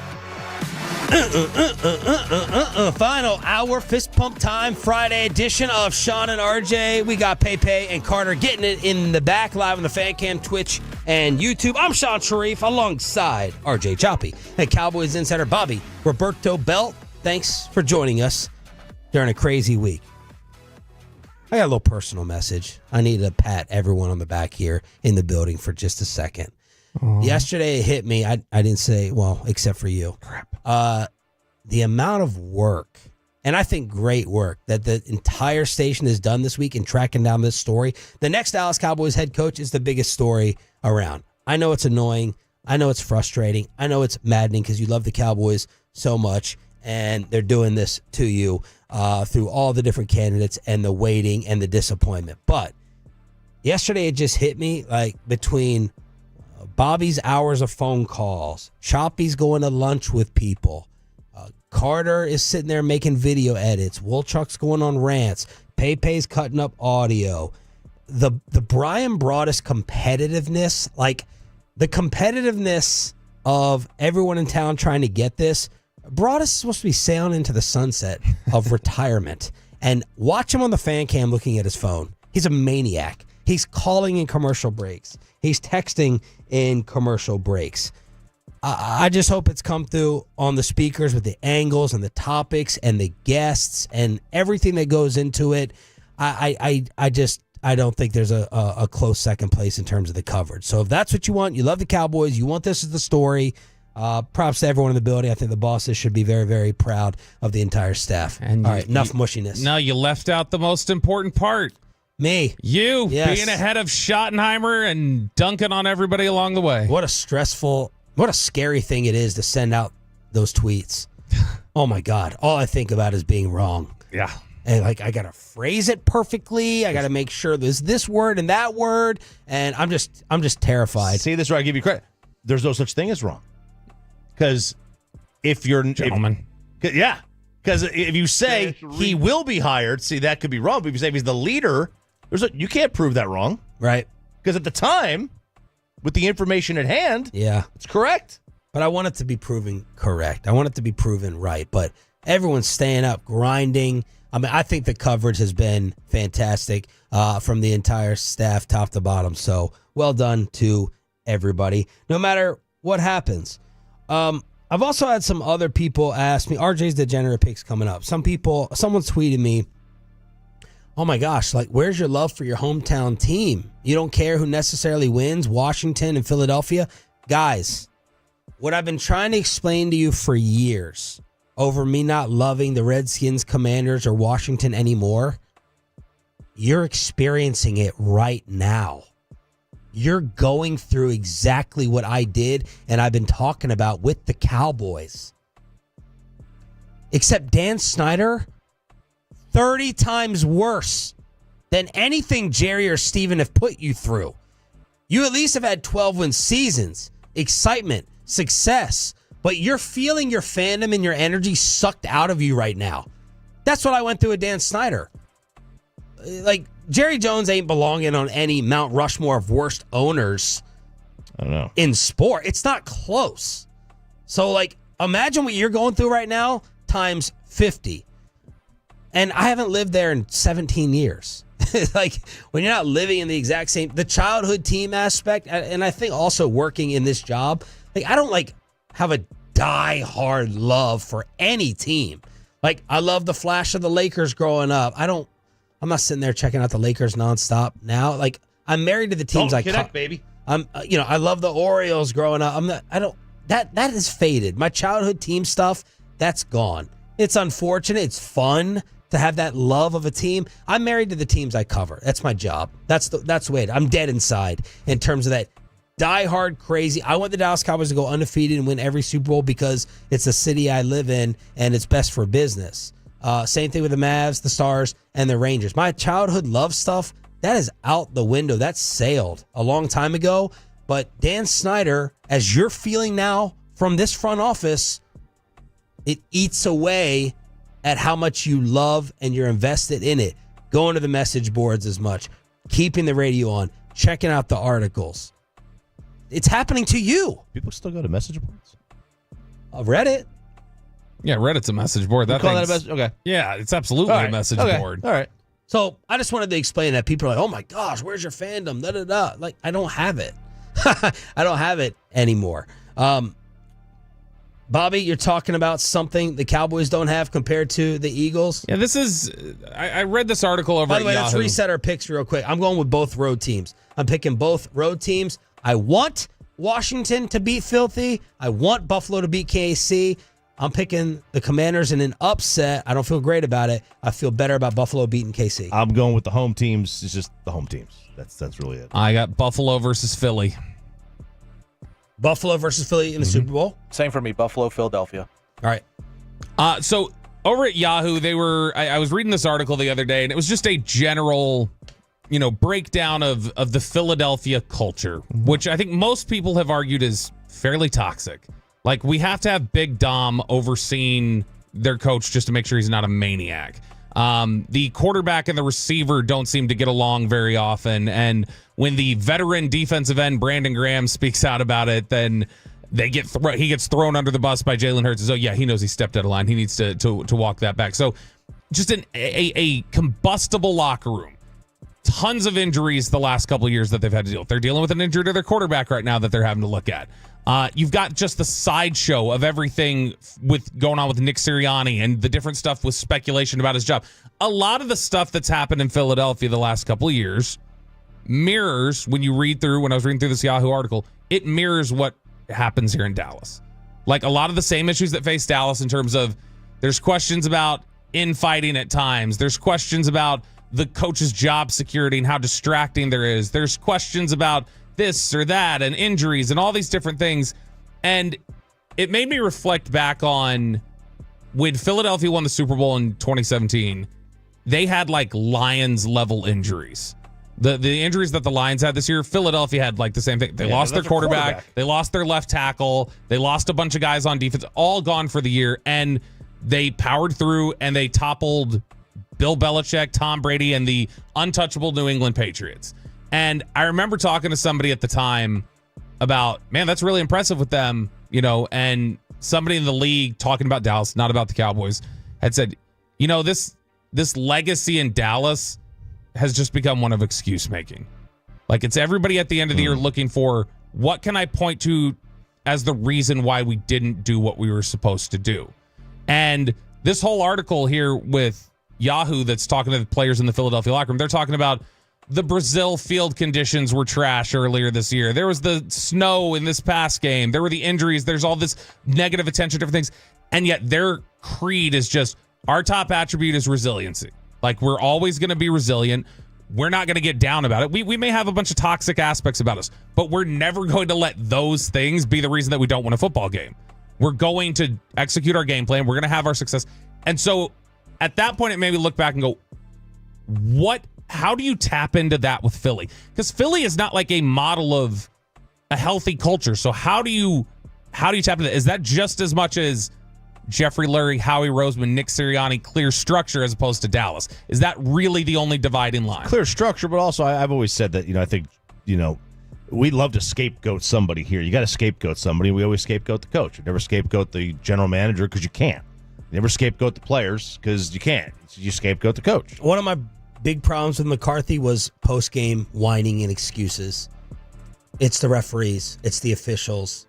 Final hour, fist pump time, Friday edition of Sean and RJ. We got Pepe and Carter getting it in the back, live on the Fan Cam, Twitch, and YouTube. I'm Sean Sharif alongside RJ Choppy and Cowboys insider Bobby Roberto Bell. Thanks for joining us during a crazy week. I got a little personal message. I need to pat everyone on the back here in the building for just a second. Aww. Yesterday it hit me. I didn't say, well, except for you. Crap. The amount of work, and I think great work, that the entire station has done this week in tracking down this story. The next Dallas Cowboys head coach is the biggest story around. I know it's annoying. I know it's frustrating. I know it's maddening because you love the Cowboys so much. and they're doing this to you through all the different candidates and the waiting and the disappointment. But yesterday it just hit me, like, between Bobby's hours of phone calls, Choppy's going to lunch with people, Carter is sitting there making video edits, Wolchuk's going on rants, Pepe's cutting up audio. The Brian Broaddus competitiveness, like the competitiveness of everyone in town trying to get this. Broaddus is supposed to be sailing into the sunset of retirement. And watch him on the fan cam looking at his phone. He's a maniac. He's calling in commercial breaks. He's texting in commercial breaks. I just hope it's come through on the speakers with the angles and the topics and the guests and everything that goes into it. I don't think there's a close second place in terms of the coverage. So if that's what you want, you love the Cowboys, you want this as the story, props to everyone in the building. I think the bosses should be very, very proud of the entire staff. And all right, enough mushiness. No, you left out the most important part. Me. You Yes. being ahead of Schottenheimer and dunking on everybody along the way. What a scary thing it is to send out those tweets. Oh my God. All I think about is being wrong. Yeah. And like, I got to phrase it perfectly. I got to make sure there's this word and that word. And I'm just terrified. See, this is where I give you credit. There's no such thing as wrong. Because if you're... Gentlemen. Yeah. Because if you say he will be hired, see, that could be wrong. But if you say if he's the leader, you can't prove that wrong. Right. Because at the time, with the information at hand, yeah, it's correct. But I want it to be proven correct. I want it to be proven right. But everyone's staying up, grinding. I mean, I think the coverage has been fantastic from the entire staff, top to bottom. So well done to everybody, no matter what happens. I've also had some other people ask me, RJ's Degenerate Picks coming up. Someone's tweeted me, oh my gosh, like, where's your love for your hometown team? You don't care who necessarily wins, Washington and Philadelphia? Guys, what I've been trying to explain to you for years over me not loving the Redskins, Commanders, or Washington anymore, you're experiencing it right now. You're going through exactly what I did and I've been talking about with the Cowboys. Except Dan Snyder, 30 times worse than anything Jerry or Steven have put you through. You at least have had 12-win seasons, excitement, success, but you're feeling your fandom and your energy sucked out of you right now. That's what I went through with Dan Snyder. Like, Jerry Jones ain't belonging on any Mount Rushmore of worst owners I don't know. in sport. It's not close. So, like, imagine what you're going through right now times 50. And I haven't lived there in 17 years. Like, when you're not living in the exact same, the childhood team aspect, and I think also working in this job, like, I don't, like, have a die-hard love for any team. Like, I love the flash of the Lakers growing up. I'm not sitting there checking out the Lakers nonstop now. Like, I'm married to the teams I connect, baby. I love the Orioles growing up. That is faded. My childhood team stuff, that's gone. It's unfortunate. It's fun to have that love of a team. I'm married to the teams I cover. That's my job. That's the way I'm dead inside in terms of that die-hard crazy. I want the Dallas Cowboys to go undefeated and win every Super Bowl because it's the city I live in and it's best for business. Same thing with the Mavs, the Stars, and the Rangers. My childhood love stuff, that is out the window. That sailed a long time ago. But Dan Snyder, as you're feeling now from this front office, it eats away at how much you love and you're invested in it. Going to the message boards as much, keeping the radio on, checking out the articles. It's happening to you. People still go to message boards? Reddit. Yeah, Reddit's a message board. Call that a message? Okay. Yeah, it's absolutely a message board. All right. So I just wanted to explain that. People are like, oh my gosh, where's your fandom? Da, da, da. Like, I don't have it. I don't have it anymore. Bobby, you're talking about something the Cowboys don't have compared to the Eagles? Yeah, this is... I read this article over By the way, Yahoo. let's reset our picks real quick. I'm going with both road teams. I'm picking both road teams. I want Washington to beat Filthy. I want Buffalo to beat KC. I'm picking the Commanders in an upset. I don't feel great about it. I feel better about Buffalo beating KC. I'm going with the home teams. It's just the home teams. That's really it. I got Buffalo versus Philly. Buffalo versus Philly in the Super Bowl? Same for me. Buffalo, Philadelphia. All right. So over at Yahoo, I was reading this article the other day, and it was just a general, breakdown of the Philadelphia culture, which I think most people have argued is fairly toxic. Like, we have to have Big Dom overseeing their coach just to make sure he's not a maniac. The quarterback and the receiver don't seem to get along very often, and when the veteran defensive end Brandon Graham speaks out about it, then he gets thrown under the bus by Jalen Hurts. Oh yeah, he knows he stepped out of line. He needs to walk that back. So just a combustible locker room. Tons of injuries the last couple of years that they've had to deal with. They're dealing with an injury to their quarterback right now that they're having to look at. You've got just the sideshow of everything going on with Nick Sirianni and the different stuff with speculation about his job. A lot of the stuff that's happened in Philadelphia the last couple of years mirrors, when I was reading through this Yahoo article, it mirrors what happens here in Dallas. Like, a lot of the same issues that face Dallas in terms of there's questions about infighting at times. There's questions about the coach's job security and how distracting there is. There's questions about this or that and injuries and all these different things. And it made me reflect back on when Philadelphia won the Super Bowl in 2017, they had like Lions level injuries. The injuries that the Lions had this year, Philadelphia had like the same thing. They lost their quarterback. They lost their left tackle. They lost a bunch of guys on defense, all gone for the year. And they powered through and they toppled Bill Belichick, Tom Brady, and the untouchable New England Patriots. And I remember talking to somebody at the time about, man, that's really impressive with them, and somebody in the league talking about Dallas, not about the Cowboys, had said, this legacy in Dallas has just become one of excuse making. Like, it's everybody at the end of the year looking for, what can I point to as the reason why we didn't do what we were supposed to do? And this whole article here with Yahoo that's talking to the players in the Philadelphia locker room, they're talking about the Brazil field conditions were trash earlier this year. There was the snow in this past game. There were the injuries. There's all this negative attention to different things. And yet their creed is just, our top attribute is resiliency. Like, we're always going to be resilient. We're not going to get down about it. We may have a bunch of toxic aspects about us, but we're never going to let those things be the reason that we don't win a football game. We're going to execute our game plan. We're going to have our success. And so at that point, it made me look back and go, how do you tap into that with Philly? Because Philly is not like a model of a healthy culture. So how do you tap into that? Is that just as much as Jeffrey Lurie, Howie Roseman, Nick Sirianni, clear structure as opposed to Dallas? Is that really the only dividing line? Clear structure, but also I've always said that, I think, we love to scapegoat somebody here. You got to scapegoat somebody. We always scapegoat the coach. You never scapegoat the general manager because you can't. You never scapegoat the players because you can't. You scapegoat the coach. One of my big problems with McCarthy was post-game whining and excuses. It's the referees. It's the officials.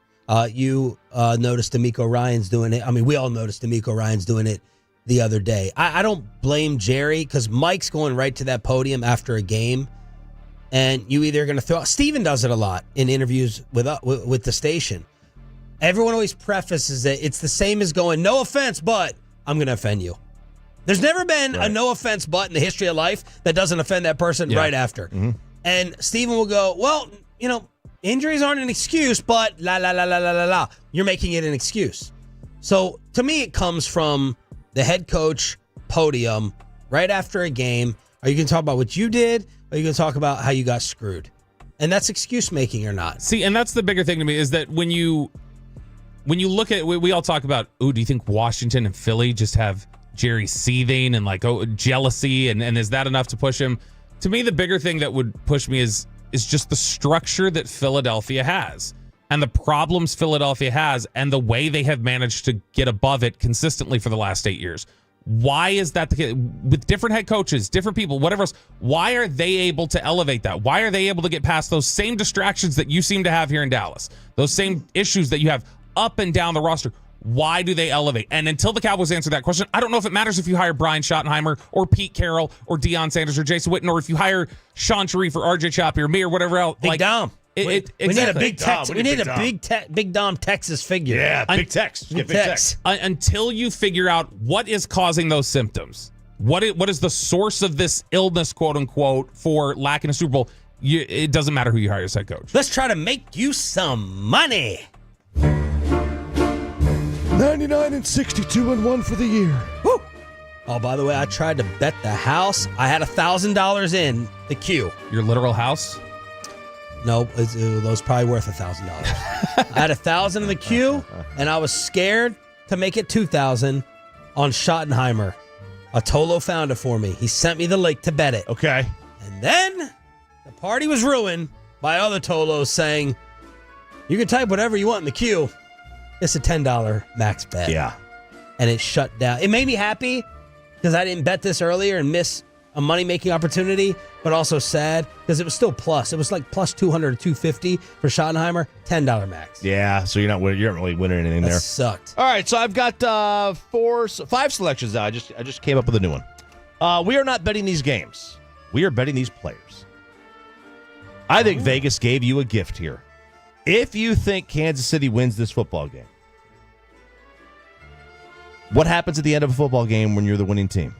You noticed D'Amico Ryan's doing it. I mean, we all noticed D'Amico Ryan's doing it the other day. I don't blame Jerry because Mike's going right to that podium after a game, and you either going to throw. Steven does it a lot in interviews with the station. Everyone always prefaces it. It's the same as going, no offense, but I'm going to offend you. There's never been a no offense but in the history of life that doesn't offend that person right after. Mm-hmm. And Steven will go, well, injuries aren't an excuse, but la, la, la, la, la, la, la. You're making it an excuse. So to me, it comes from the head coach podium right after a game. Are you going to talk about what you did? Or are you going to talk about how you got screwed? And that's excuse making or not. See, and that's the bigger thing to me is that when you look at, we all talk about, do you think Washington and Philly just have Jerry seething and jealousy and is that enough to push him? To me, the bigger thing that would push me is just the structure that Philadelphia has and the problems Philadelphia has and the way they have managed to get above it consistently for the last 8 years. Why is that the case? With different head coaches, different people, whatever else, why are they able to elevate that? Why are they able to get past those same distractions that you seem to have here in Dallas? Those same issues that you have up and down the roster. Why do they elevate? And until the Cowboys answer that question, I don't know if it matters if you hire Brian Schottenheimer or Pete Carroll or Deion Sanders or Jason Witten or if you hire Sean Sharif or RJ Choppy or me or whatever else. Big Dom. We need a big Tex. We need a big Dom Texas figure. Yeah, big Tex. Big Tex. Until you figure out what is causing those symptoms, what is the source of this illness, quote unquote, for lacking a Super Bowl, it doesn't matter who you hire as head coach. Let's try to make you some money. 99-62-1 for the year. Woo! Oh, by the way, I tried to bet the house. I had $1,000 in the queue. Your literal house? No, it was probably worth $1,000. I had $1,000 in the queue, and I was scared to make it $2,000 on Schottenheimer. A Tolo found it for me. He sent me the link to bet it. Okay. And then the party was ruined by other Tolos saying, you can type whatever you want in the queue. It's a $10 max bet. Yeah. And it shut down. It made me happy because I didn't bet this earlier and miss a money-making opportunity, but also sad because it was still plus. It was like plus 200 or 250 for Schottenheimer, $10 max. Yeah, so you're not really winning anything That there. sucked. All right, so I've got 5 selections now. I just came up with a new one. We are not betting these games. We are betting these players. I think Vegas gave you a gift here. If you think Kansas City wins this football game, what happens at the end of a football game when you're the winning team?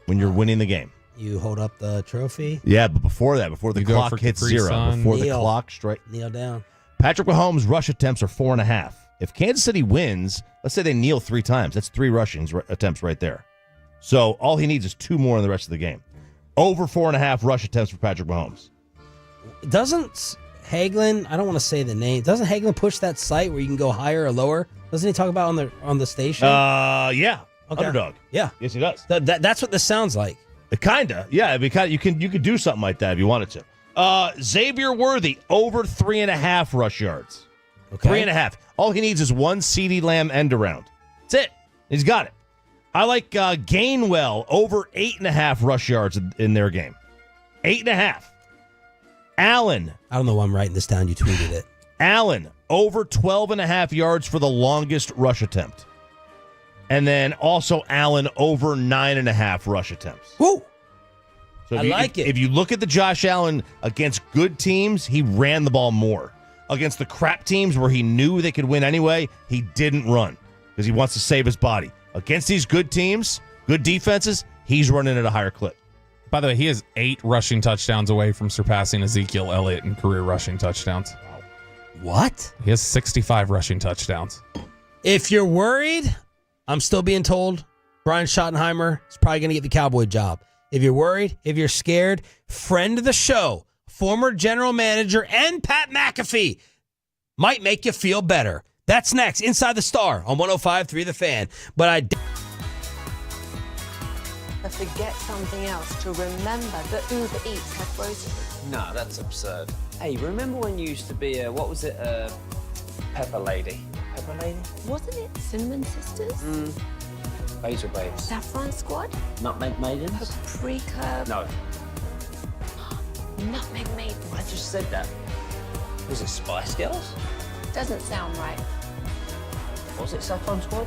When you're winning the game? You hold up the trophy. Yeah, but before that, before the clock hits 0, before the clock strikes. Kneel down. Patrick Mahomes' rush attempts are 4.5. If Kansas City wins, let's say they kneel 3 times. That's 3 rushing attempts right there. So all he needs is 2 more in the rest of the game. Over 4.5 rush attempts for Patrick Mahomes. Doesn't Hagelin, I don't want to say the name, doesn't Hagelin push that site where you can go higher or lower? Doesn't he talk about on the station? Yeah. Okay. Underdog. Yeah. Yes, he does. That's what this sounds like. Kinda. Yeah, you could do something like that if you wanted to. Xavier Worthy, over 3.5 rush yards. Okay. 3.5. All he needs is 1 CeeDee Lamb end around. That's it. He's got it. I like Gainwell, over 8.5 rush yards in their game. 8.5. Allen. I don't know why I'm writing this down. You tweeted it. Allen, over 12.5 yards for the longest rush attempt. And then also Allen, over 9.5 rush attempts. Woo! So I like it. If you look at the Josh Allen against good teams, he ran the ball more. Against the crap teams where he knew they could win anyway, he didn't run because he wants to save his body. Against these good teams, good defenses, he's running at a higher clip. By the way, he is 8 rushing touchdowns away from surpassing Ezekiel Elliott in career rushing touchdowns. What? He has 65 rushing touchdowns. If you're worried, I'm still being told Brian Schottenheimer is probably going to get the Cowboy job. If you're worried, if you're scared, friend of the show, former general manager, and Pat McAfee might make you feel better. That's next, Inside the Star on 105.3 The Fan. But forget something else to remember that Uber Eats has groceries. No, that's absurd. Hey, remember when you used to be what was it, Pepper Lady? Pepper Lady? Wasn't it Cinnamon Sisters? Basil Babes. Saffron Squad? Nutmeg Maidens? Paprika? No. Nutmeg Maidens. I just said that. Was it Spice Girls? Doesn't sound right. Was it Saffron Squad?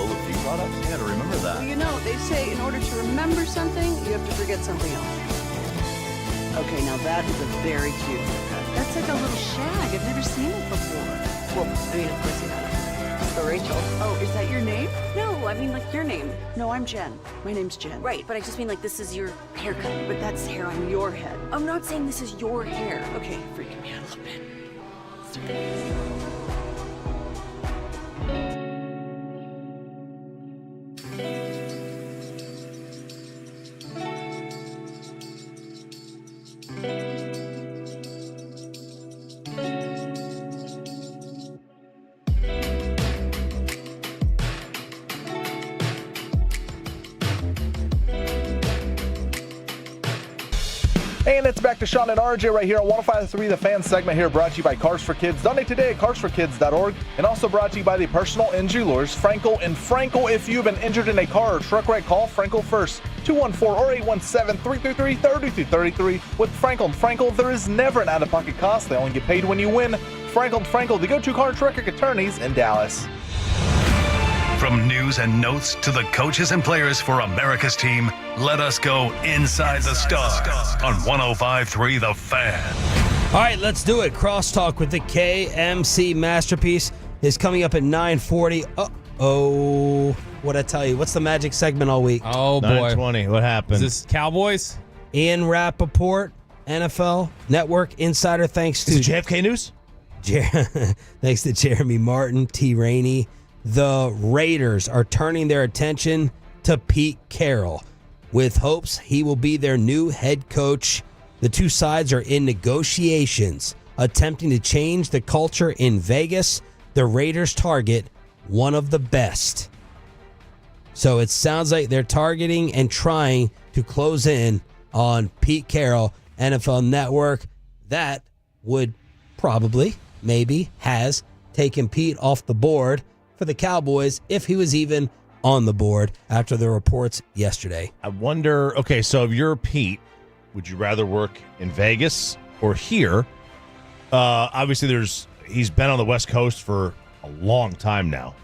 low-fee product? I gotta remember that. Well, you know, they say in order to remember something, you have to forget something else. Okay, now that is a very cute haircut. That's like a little shag. I've never seen it before. Well, I mean, of course you haven't. So Rachel. Oh, is that your name? No, I mean like your name. No, I'm Jen. My name's Jen. Right, but I just mean like this is your haircut. But that's hair on your head. I'm not saying this is your hair. Okay, freaking me out a little bit. And it's back to Sean and RJ right here on 105.3 The Fan segment here, brought to you by Cars for Kids. Donate today at carsforkids.org, and also brought to you by the personal injury lawyers Frankel and Frankel. If you've been injured in a car or truck wreck, call Frankel first. 214 or 817-333-3333. With Frankel and Frankel, there is never an out-of-pocket cost. They only get paid when you win. Frankel and Frankel, the go-to car and truck wreck attorneys in Dallas. From news and notes to the coaches and players for America's team, let us go inside the stars on 105.3 The Fan. All right, let's do it. Crosstalk with the KMC Masterpiece is coming up at 9:40. Uh-oh. What'd I tell you? What's the magic segment all week? Oh, boy. 9:20. What happened? Is this Cowboys? Ian Rappaport, NFL Network Insider, thanks to... Is it JFK News? Thanks to Jeremy Martin, T. Rainey. The Raiders are turning their attention to Pete Carroll with hopes he will be their new head coach. The two sides are in negotiations, attempting to change the culture in Vegas. The Raiders target one of the best. So it sounds like they're targeting and trying to close in on Pete Carroll, NFL Network. That would probably, maybe, has taken Pete off the board for the Cowboys, if he was even on the board after the reports yesterday. I wonder, okay, so if you're Pete, would you rather work in Vegas or here? Obviously, he's been on the West Coast for a long time now.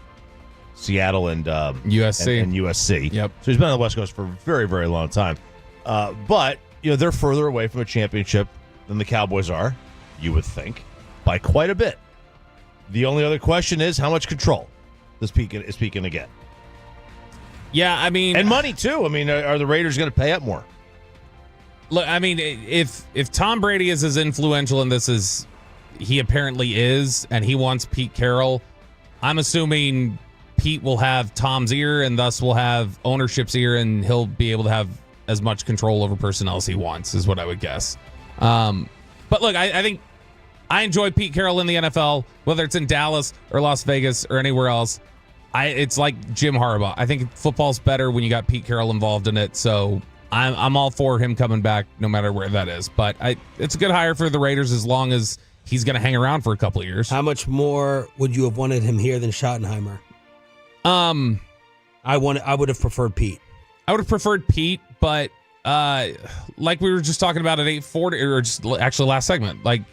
Seattle and USC. And USC. Yep. So he's been on the West Coast for a very, very long time. But, they're further away from a championship than the Cowboys are, you would think, by quite a bit. The only other question is how much control is Pete going to get? Yeah, I mean... And money, too. I mean, are the Raiders going to pay up more? Look, I mean, if Tom Brady is as influential in this as he apparently is, and he wants Pete Carroll, I'm assuming Pete will have Tom's ear, and thus will have ownership's ear, and he'll be able to have as much control over personnel as he wants, is what I would guess. But look, I think I enjoy Pete Carroll in the NFL, whether it's in Dallas or Las Vegas or anywhere else. It's like Jim Harbaugh. I think football's better when you got Pete Carroll involved in it. So I'm all for him coming back, no matter where that is. But it's a good hire for the Raiders as long as he's going to hang around for a couple of years. How much more would you have wanted him here than Schottenheimer? I would have preferred Pete. I would have preferred Pete, but like we were just talking about at 8:40, or just actually last segment, like.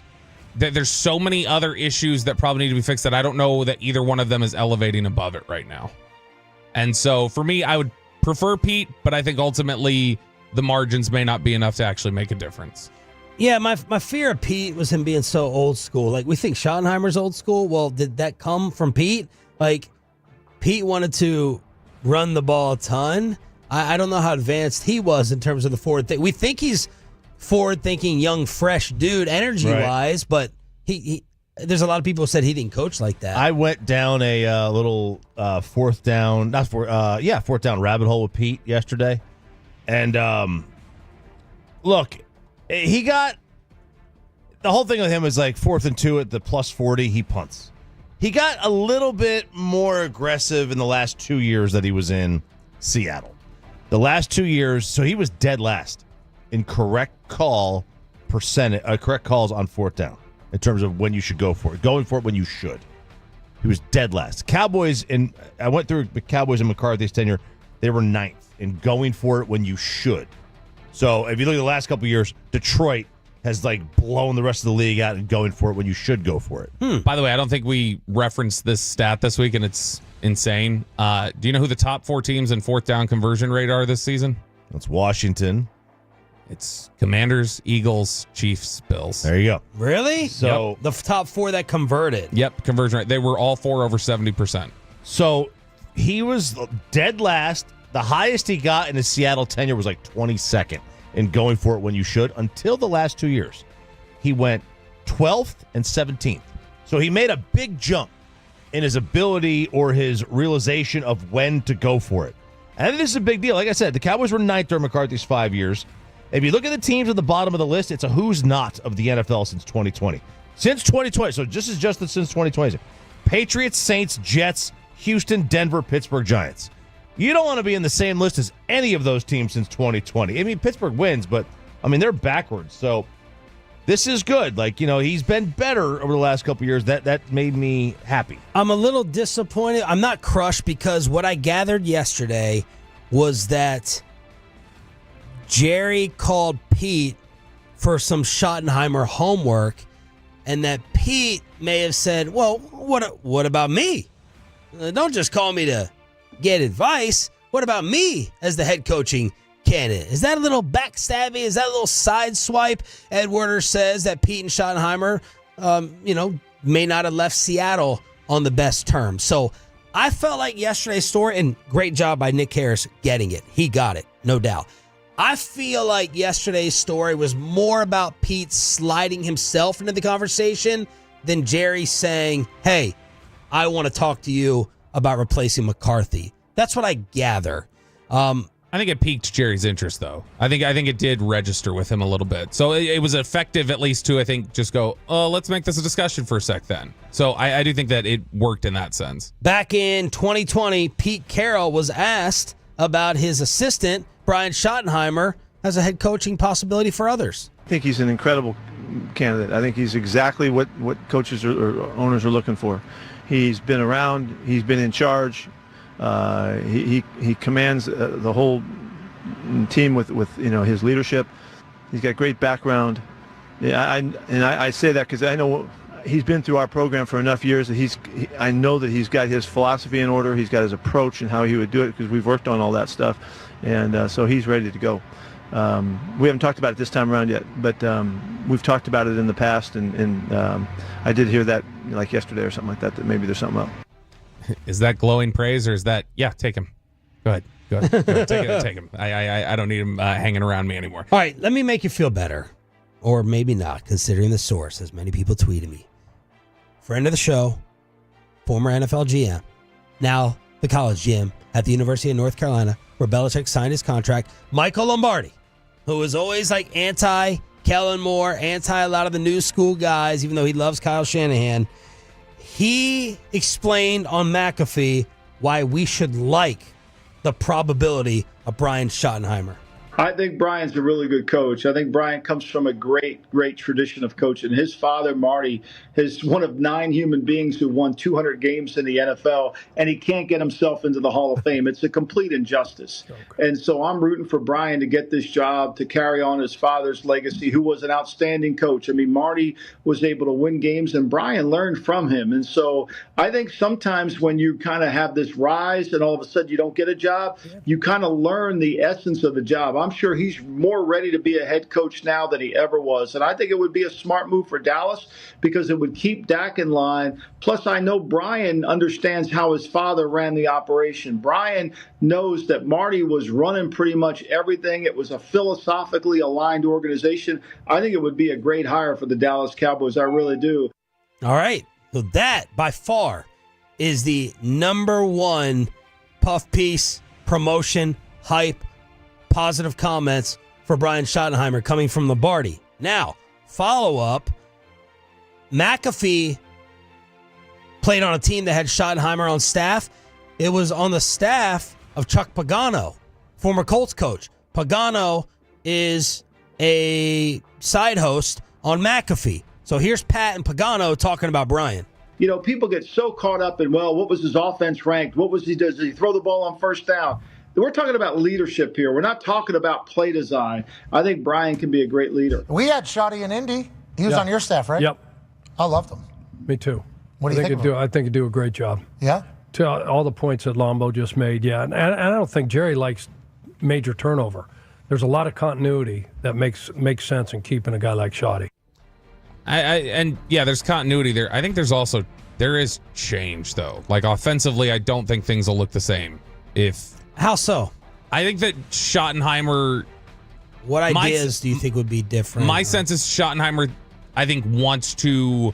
There's so many other issues that probably need to be fixed that I don't know that either one of them is elevating above it right now. And so for me, I would prefer Pete, but I think ultimately the margins may not be enough to actually make a difference. Yeah, my fear of Pete was him being so old school. Like, we think Schottenheimer's old school. Well, did that come from Pete? Like, Pete wanted to run the ball a ton. I don't know how advanced he was in terms of the forward thing. We think he's forward-thinking, young, fresh dude, energy-wise, but he there's a lot of people who said he didn't coach like that. I went down a little fourth down rabbit hole with Pete yesterday, and look, he got the whole thing with him is like 4th and 2 at the +40, he punts. He got a little bit more aggressive in the last 2 years that he was in Seattle. The last 2 years, so he was dead last in correct calls on 4th down in terms of when you should go for it. Going for it when you should. He was dead last. Cowboys, and I went through the Cowboys and McCarthy's tenure, they were 9th in going for it when you should. So if you look at the last couple of years, Detroit has like blown the rest of the league out and going for it when you should go for it. By the way, I don't think we referenced this stat this week, and it's insane. Do you know who the top 4 teams in fourth down conversion rate are this season? That's Washington. It's Commanders, Eagles, Chiefs, Bills. There you go. Really? So the top 4 that converted. Yep, conversion rate. They were all 4 over 70%. So he was dead last. The highest he got in his Seattle tenure was like 22nd in going for it when you should until the last 2 years. He went 12th and 17th. So he made a big jump in his ability or his realization of when to go for it. And this is a big deal. Like I said, the Cowboys were 9th during McCarthy's 5 years. If you look at the teams at the bottom of the list, it's a who's not of the NFL since 2020. Since 2020, so this is just since 2020. Patriots, Saints, Jets, Houston, Denver, Pittsburgh, Giants. You don't want to be in the same list as any of those teams since 2020. I mean, Pittsburgh wins, but, I mean, they're backwards. So this is good. Like, you know, he's been better over the last couple of years. That made me happy. I'm a little disappointed. I'm not crushed because what I gathered yesterday was that Jerry called Pete for some Schottenheimer homework, and that Pete may have said, well, what about me? Don't just call me to get advice. What about me as the head coaching candidate? Is that a little backstabby? Is that a little side swipe? Ed Werder says that Pete and Schottenheimer, may not have left Seattle on the best terms. So I felt like yesterday's story, and great job by Nick Harris getting it. He got it, no doubt. I feel like yesterday's story was more about Pete sliding himself into the conversation than Jerry saying, hey, I want to talk to you about replacing McCarthy. That's what I gather. I think it piqued Jerry's interest, though. I think it did register with him a little bit. So it was effective, at least, to, I think, just go, let's make this a discussion for a sec then. So I do think that it worked in that sense. Back in 2020, Pete Carroll was asked about his assistant, Brian Schottenheimer, as a head coaching possibility for others. I think he's an incredible candidate. I think he's exactly what coaches or owners are looking for. He's been around. He's been in charge. He commands the whole team with his leadership. He's got great background. I say that because I know he's been through our program for enough years that I know that he's got his philosophy in order. He's got his approach and how he would do it because we've worked on all that stuff, and so he's ready to go. We haven't talked about it this time around yet, but we've talked about it in the past, and I did hear that like yesterday or something like that maybe there's something up. Is that glowing praise, or is that, yeah, take him. Go ahead. Take him. I don't need him hanging around me anymore. All right, let me make you feel better, or maybe not, considering the source, as many people tweeted me. Friend of the show, former NFL GM, now the college GM at the University of North Carolina, where Belichick signed his contract, Michael Lombardi, who was always like anti-Kellen Moore, anti a lot of the new school guys, even though he loves Kyle Shanahan. He explained on McAfee why we should like the probability of Brian Schottenheimer. I think Brian's a really good coach. I think Brian comes from a great tradition of coaching. His father, Marty, is one of 9 human beings who won 200 games in the NFL, and he can't get himself into the Hall of Fame. It's a complete injustice. And so I'm rooting for Brian to get this job, to carry on his father's legacy, who was an outstanding coach. I mean, Marty was able to win games, and Brian learned from him. And so I think sometimes when you kind of have this rise and all of a sudden you don't get a job, you kind of learn the essence of the job. I'm sure he's more ready to be a head coach now than he ever was. And I think it would be a smart move for Dallas because it would keep Dak in line. Plus, I know Brian understands how his father ran the operation. Brian knows that Marty was running pretty much everything. It was a philosophically aligned organization. I think it would be a great hire for the Dallas Cowboys. I really do. All right. So that, by far, is the number one puff piece, promotion, hype, positive comments for Brian Schottenheimer coming from Lombardi. Now, follow-up, McAfee played on a team that had Schottenheimer on staff. It was on the staff of Chuck Pagano, former Colts coach. Pagano is a side host on McAfee. So here's Pat and Pagano talking about Brian. You know, people get so caught up in, well, what was his offense ranked? Does he throw the ball on first down? We're talking about leadership here. We're not talking about play design. I think Brian can be a great leader. We had Schotty in Indy. He was on your staff, right? Yep. I loved him. Me too. What do you think? I think he'd do a great job. Yeah? To all the points that Lombo just made, yeah. And I don't think Jerry likes major turnover. There's a lot of continuity that makes sense in keeping a guy like Schotty. There's continuity there. I think there is change, though. Like, offensively, I don't think things will look the same. How so? I think that Schottenheimer... What ideas do you think would be different? My sense is Schottenheimer, I think, wants to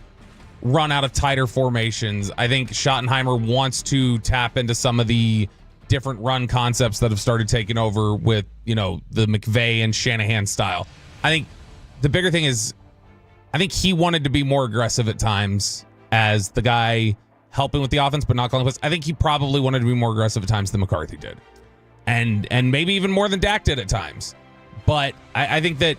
run out of tighter formations. I think Schottenheimer wants to tap into some of the different run concepts that have started taking over with, the McVay and Shanahan style. I think the bigger thing is, I think he wanted to be more aggressive at times as the guy helping with the offense, but not calling plays. I think he probably wanted to be more aggressive at times than McCarthy did. And maybe even more than Dak did at times. But I think that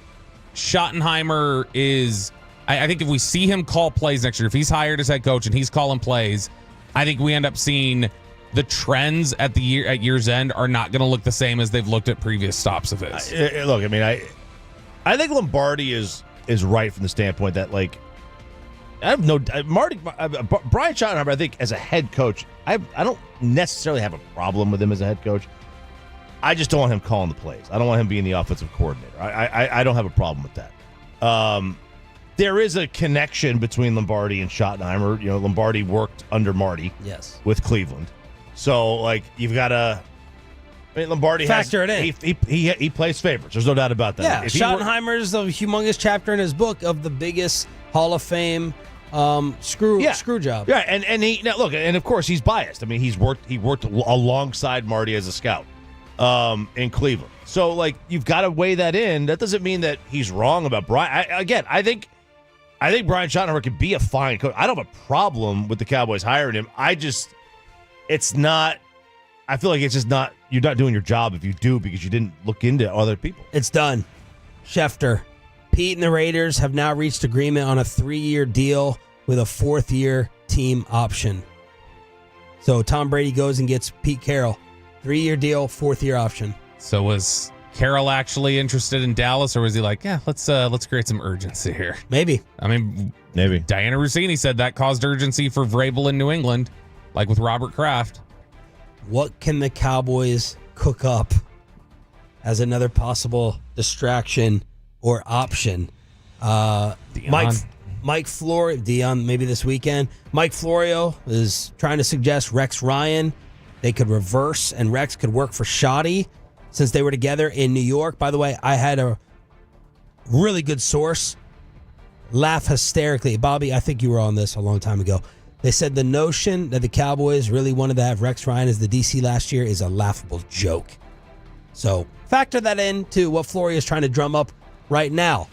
Schottenheimer is... I think if we see him call plays next year, if he's hired as head coach and he's calling plays, I think we end up seeing the trends at year's end are not going to look the same as they've looked at previous stops of his. Look, I mean, I think Lombardi is right from the standpoint that, like, Brian Schottenheimer, I think, as a head coach, I don't necessarily have a problem with him as a head coach. I just don't want him calling the plays. I don't want him being the offensive coordinator. I don't have a problem with that. There is a connection between Lombardi and Schottenheimer. Lombardi worked under Marty with Cleveland. So, like, you've got to... Lombardi factor it in. He plays favorites. There's no doubt about that. Yeah, Schottenheimer's a humongous chapter in his book of the biggest Hall of Fame screw job. Yeah, and he now look, and of course he's biased. I mean, he worked alongside Marty as a scout in Cleveland. So, like, you've got to weigh that in. That doesn't mean that he's wrong about Brian. I think Brian Schottenheimer could be a fine coach. I don't have a problem with the Cowboys hiring him. It's not. I feel like it's just not. You're not doing your job if you do because you didn't look into other people. It's done. Schefter, Pete and the Raiders have now reached agreement on a 3-year deal with a 4th-year team option. So Tom Brady goes and gets Pete Carroll. 3-year deal, 4th-year option. So was Carroll actually interested in Dallas, or was he like, let's create some urgency here? Maybe. I mean, maybe. Diana Rossini said that caused urgency for Vrabel in New England, like with Robert Kraft. What can the Cowboys cook up as another possible distraction or option? Mike Florio, Dion, maybe this weekend. Mike Florio is trying to suggest Rex Ryan. They could reverse, and Rex could work for Schotty since they were together in New York. By the way, I had a really good source laugh hysterically. Bobby, I think you were on this a long time ago. They said the notion that the Cowboys really wanted to have Rex Ryan as the DC last year is a laughable joke. So factor that into what Florio is trying to drum up right now.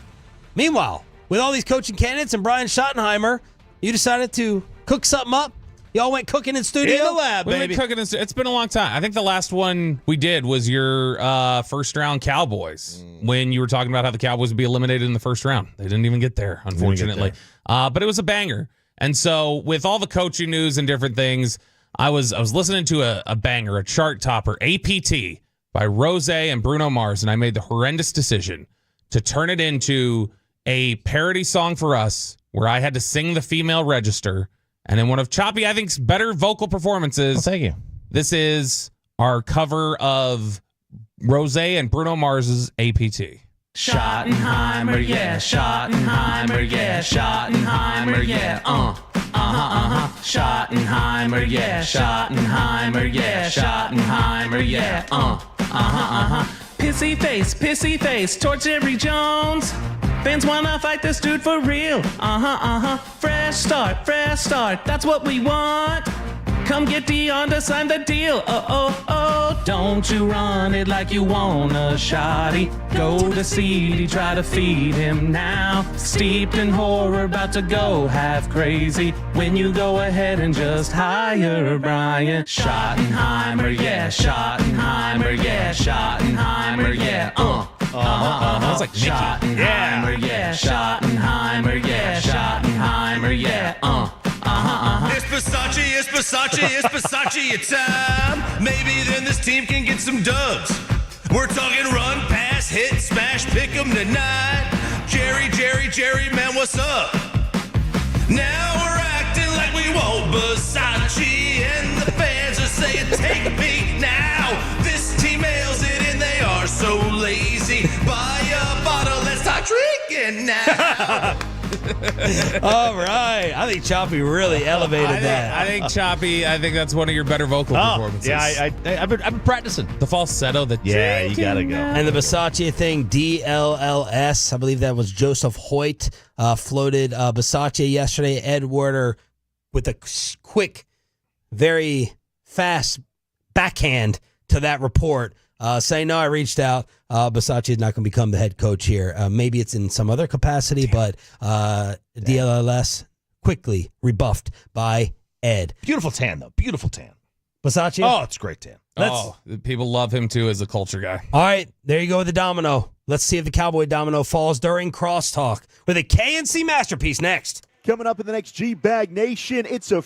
Meanwhile, with all these coaching candidates and Brian Schottenheimer, you decided to cook something up. Y'all went cooking in studio? In the lab, we baby. Went cooking it's been a long time. I think the last one we did was your first-round Cowboys, when you were talking about how the Cowboys would be eliminated in the first round. They didn't even get there, unfortunately. But it was a banger. And so with all the coaching news and different things, I was listening to a banger, a chart topper, APT, by Rose and Bruno Mars, and I made the horrendous decision to turn it into a parody song for us where I had to sing the female register. And then one of Choppy, I think's better vocal performances. Thank you. This is our cover of Rose and Bruno Mars's APT. Schottenheimer, yeah, Schottenheimer, yeah, Schottenheimer, yeah, Schottenheimer, yeah, Schottenheimer, yeah, Schottenheimer, yeah, Pissy face, towards Jerry Jones. Fans wanna fight this dude for real. Fresh start, that's what we want. Come get Dion to sign the deal. Oh, don't you run it like you want a shotty. Go to CD, try to feed him now. Steeped in horror, about to go half crazy. When you go ahead and just hire Brian Schottenheimer, yeah, Schottenheimer, yeah, Schottenheimer, yeah, That's like Mickey. Schottenheimer, yeah, Schottenheimer, yeah, Schottenheimer, yeah, It's the Versace time. Maybe then this team can get some dubs. We're talking run, pass, hit, smash, pick 'em tonight. Jerry, man, what's up? Now we're acting like we want Versace, and the fans are saying, take me now. This team nails it, and they are so lazy. Buy a bottle, let's start drinking now. All right. I think Choppy really elevated that. I think Choppy, that's one of your better vocal performances. Yeah, I've been practicing. The falsetto, you gotta go. And the Versace thing, DLLS, I believe that was Joseph Hoyt, floated Versace yesterday. Ed Werder with a quick, very fast backhand to that report, saying, no, I reached out. Versace is not going to become the head coach here. Maybe it's in some other capacity, but DLLS quickly rebuffed by Ed. Beautiful tan, though. Beautiful tan. Versace? Oh, it's a great tan. People love him, too, as a culture guy. All right, there you go with the domino. Let's see if the Cowboy domino falls during crosstalk with a KNC masterpiece next. Coming up in the next G-Bag Nation, it's a...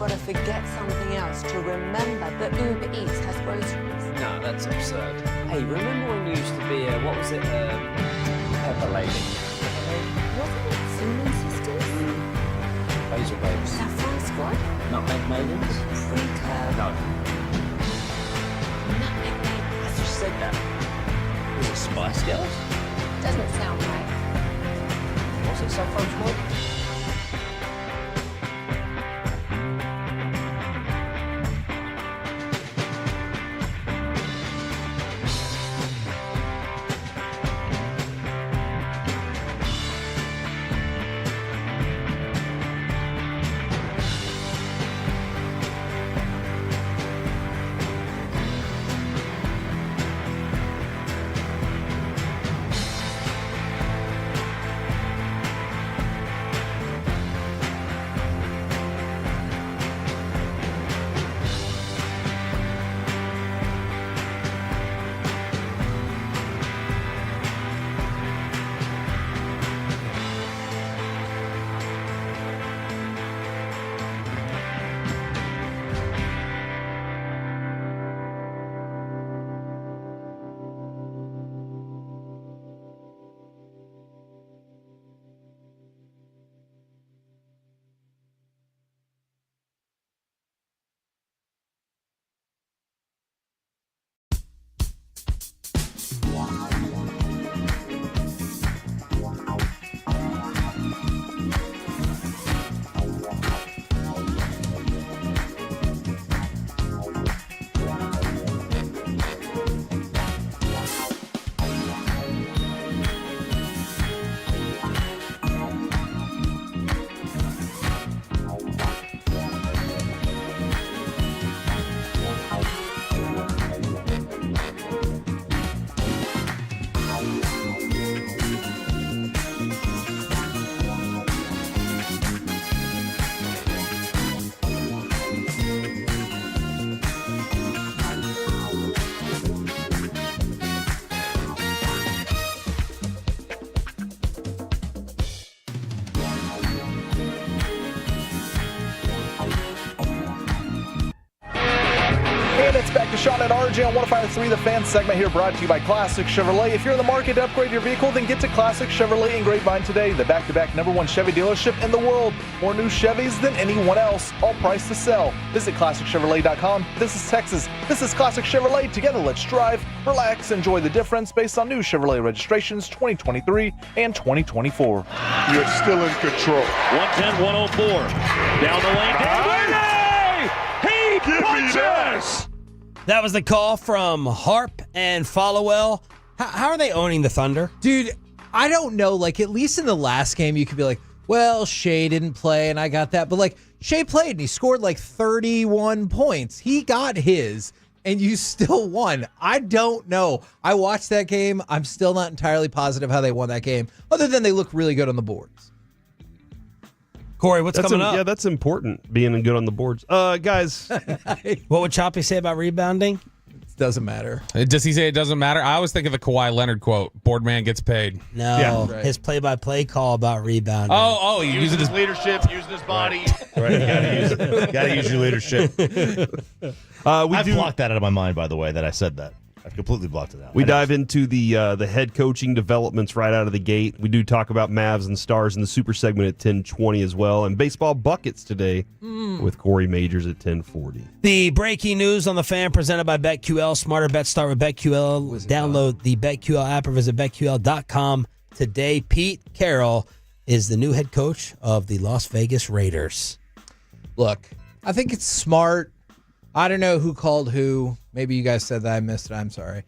got to forget something else to remember that Uber Eats has groceries. No, that's absurd. Hey, remember when you used to be a, what was it, Pepper Lady? Wasn't it Zooming Sisters? Basil Babes. Sapphire Squad? Nutmeg Maidens? Free Club? No. Nutmeg Maidens. I just said that. Was it Spice Girls? Doesn't sound right. Was it Sapphire Squad? it's back to Sean and RJ on 105.3 The Fan segment here brought to you by Classic Chevrolet. If you're in the market to upgrade your vehicle, then get to Classic Chevrolet in Grapevine today, the back-to-back #1 Chevy dealership in the world. More new Chevys than anyone else, all priced to sell. Visit ClassicChevrolet.com. This is Texas. This is Classic Chevrolet. Together, let's drive, relax, enjoy the difference based on new Chevrolet registrations 2023 and 2024. You're still in control. 110-104. Down the lane. He punches! That was the call from Harp and Followell. How are they owning the Thunder? Dude, I don't know. Like, at least in the last game, you could be like, well, Shea didn't play, and I got that. But, like, Shea played, and he scored, like, 31 points. He got his, and you still won. I don't know. I watched that game. I'm still not entirely positive how they won that game, other than they look really good on the boards. Corey, what's coming up? Yeah, that's important, being good on the boards. Guys. What would Choppy say about rebounding? It doesn't matter. Does he say it doesn't matter? I always think of the Kawhi Leonard quote, board man gets paid. No, his play-by-play call about rebounding. Oh, he uses his leadership, using his body. Right, you gotta use your leadership. I've blocked that out of my mind, by the way, that I said that. I've completely blocked it out. We dive into the head coaching developments right out of the gate. We do talk about Mavs and Stars in the Super segment at 10:20 as well, and baseball buckets today with Corey Majors at 10:40. The breaking news on the Fan presented by BetQL. Smarter bets start with BetQL. Download the BetQL app or visit BetQL.com today. Pete Carroll is the new head coach of the Las Vegas Raiders. Look, I think it's smart. I don't know who called who. Maybe you guys said that. I missed it. I'm sorry.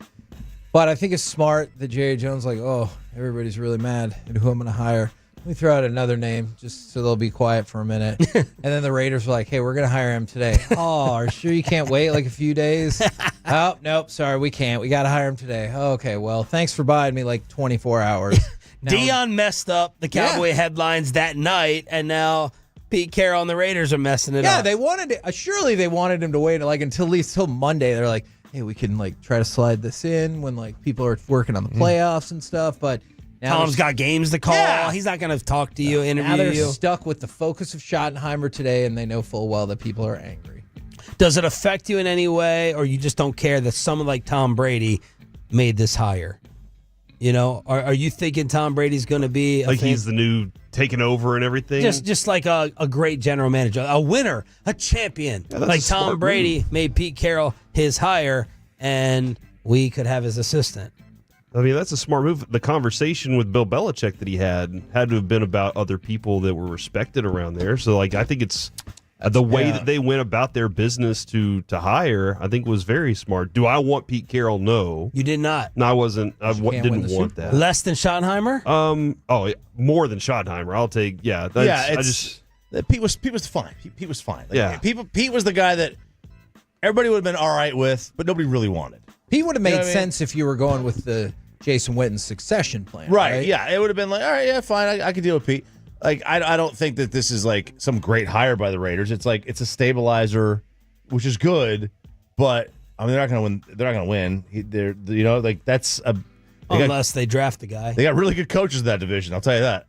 But I think it's smart that Jerry Jones like, oh, everybody's really mad at who I'm going to hire. Let me throw out another name just so they'll be quiet for a minute. And then the Raiders were like, hey, we're going to hire him today. Oh, are you sure you can't wait like a few days? Oh, nope. Sorry, we can't. We got to hire him today. Oh, okay, well, thanks for buying me like 24 hours. Dion messed up the Cowboy headlines that night, and now Pete Carroll and the Raiders are messing it up. Yeah, they wanted it. Surely they wanted him to wait like until at least till Monday. They're like, hey, we can like try to slide this in when like people are working on the playoffs and stuff. But now Tom's got games to call. Yeah. He's not going to talk to you, interview you. Now they're you. stuck with the focus of Schottenheimer today, and they know full well that people are angry. Does it affect you in any way, or you just don't care that someone like Tom Brady made this hire? You know, are you thinking Tom Brady's going to be like he's the new taking over and everything? Just like a great general manager, a winner, a champion. Yeah, like Tom Brady made Pete Carroll his hire, and we could have his assistant. I mean, that's a smart move. The conversation with Bill Belichick that he had to have been about other people that were respected around there. So, like, I think it's the way that they went about their business to hire, I think was very smart. Do I want Pete Carroll? No. You did not. No, I wasn't. I didn't want that. Less than Schottenheimer? More than Schottenheimer. I'll take, Pete was fine. Pete was fine. Like, yeah. Pete was the guy that everybody would have been all right with, but nobody really wanted. Pete would have made sense if you were going with the Jason Witten succession plan. Right, yeah. It would have been like, all right, yeah, fine. I could deal with Pete. Like, I don't think that this is like some great hire by the Raiders. It's like it's a stabilizer, which is good, but I mean they're not going to win. They're not going to win. That's unless they draft the guy. They got really good coaches in that division. I'll tell you that.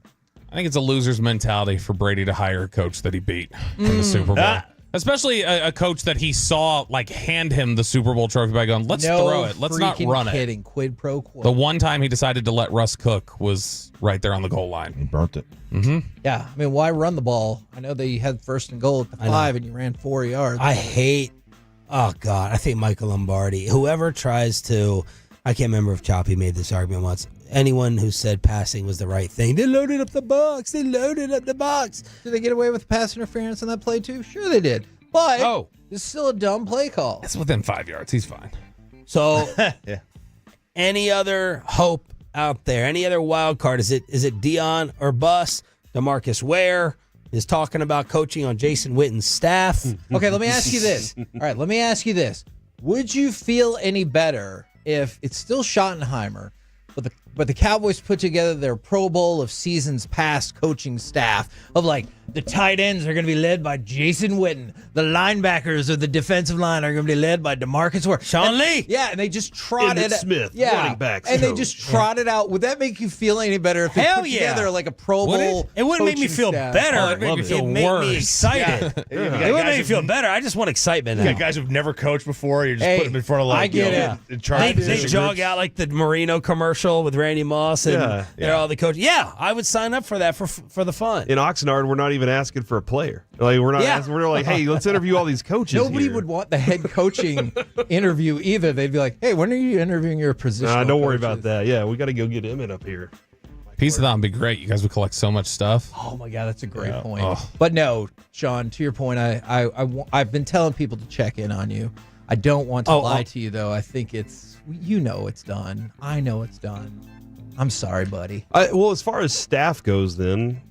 I think it's a loser's mentality for Brady to hire a coach that he beat in the Super Bowl. Especially a coach that he saw like hand him the Super Bowl trophy by going, let's throw it. Let's not run it. Quid pro quo. The one time he decided to let Russ cook was right there on the goal line. He burnt it. Mm-hmm. Yeah, I mean, why run the ball? I know they had first and goal at the 5 and you ran 4 yards. I think Michael Lombardi, whoever tries to, I can't remember if Choppy made this argument once. Anyone who said passing was the right thing. They loaded up the box. Did they get away with pass interference on that play too? Sure they did. But it's still a dumb play call. It's within 5 yards. He's fine. So any other hope out there? Any other wild card? Is it Dion or bust? DeMarcus Ware is talking about coaching on Jason Witten's staff. Okay, let me ask you this. All right, let me ask you this. Would you feel any better if it's still Schottenheimer, but the but the Cowboys put together their Pro Bowl of seasons past coaching staff of like the tight ends are going to be led by Jason Witten. The linebackers of the defensive line are going to be led by DeMarcus Ware. Sean Lee. Yeah, and they just trotted Emmitt Smith, yeah, running backs and they coach. just trotted out. Would that make you feel any better if they Hell put yeah. together like a Pro Bowl? It wouldn't make me coaching feel staff? better. Oh, it'd make me feel It made worse. me excited. Yeah. It wouldn't make me feel better. I just want excitement You now. got guys who've never coached before. You just Hey, put them in front of like I get in charge They position jog groups. out like the Marino commercial with Randy Moss and they're all the coaches. Yeah, I would sign up for that for the fun. In Oxnard, we're not even asking for a player. Like we're not. Asking, we're like, hey, let's interview all these coaches. Nobody here. would want the head coaching interview either. They'd be like, "Hey, when are you interviewing your position?" Don't worry about that. Yeah, we got to go get Emmett up here. Piece of that would be great. You guys would collect so much stuff. Oh my God, that's a great Yeah. point. Oh. But no, Sean, to your point, I've been telling people to check in on you. I don't want to lie to you though. I think it's it's done. I know it's done. I'm sorry, buddy. Well, as far as staff goes, then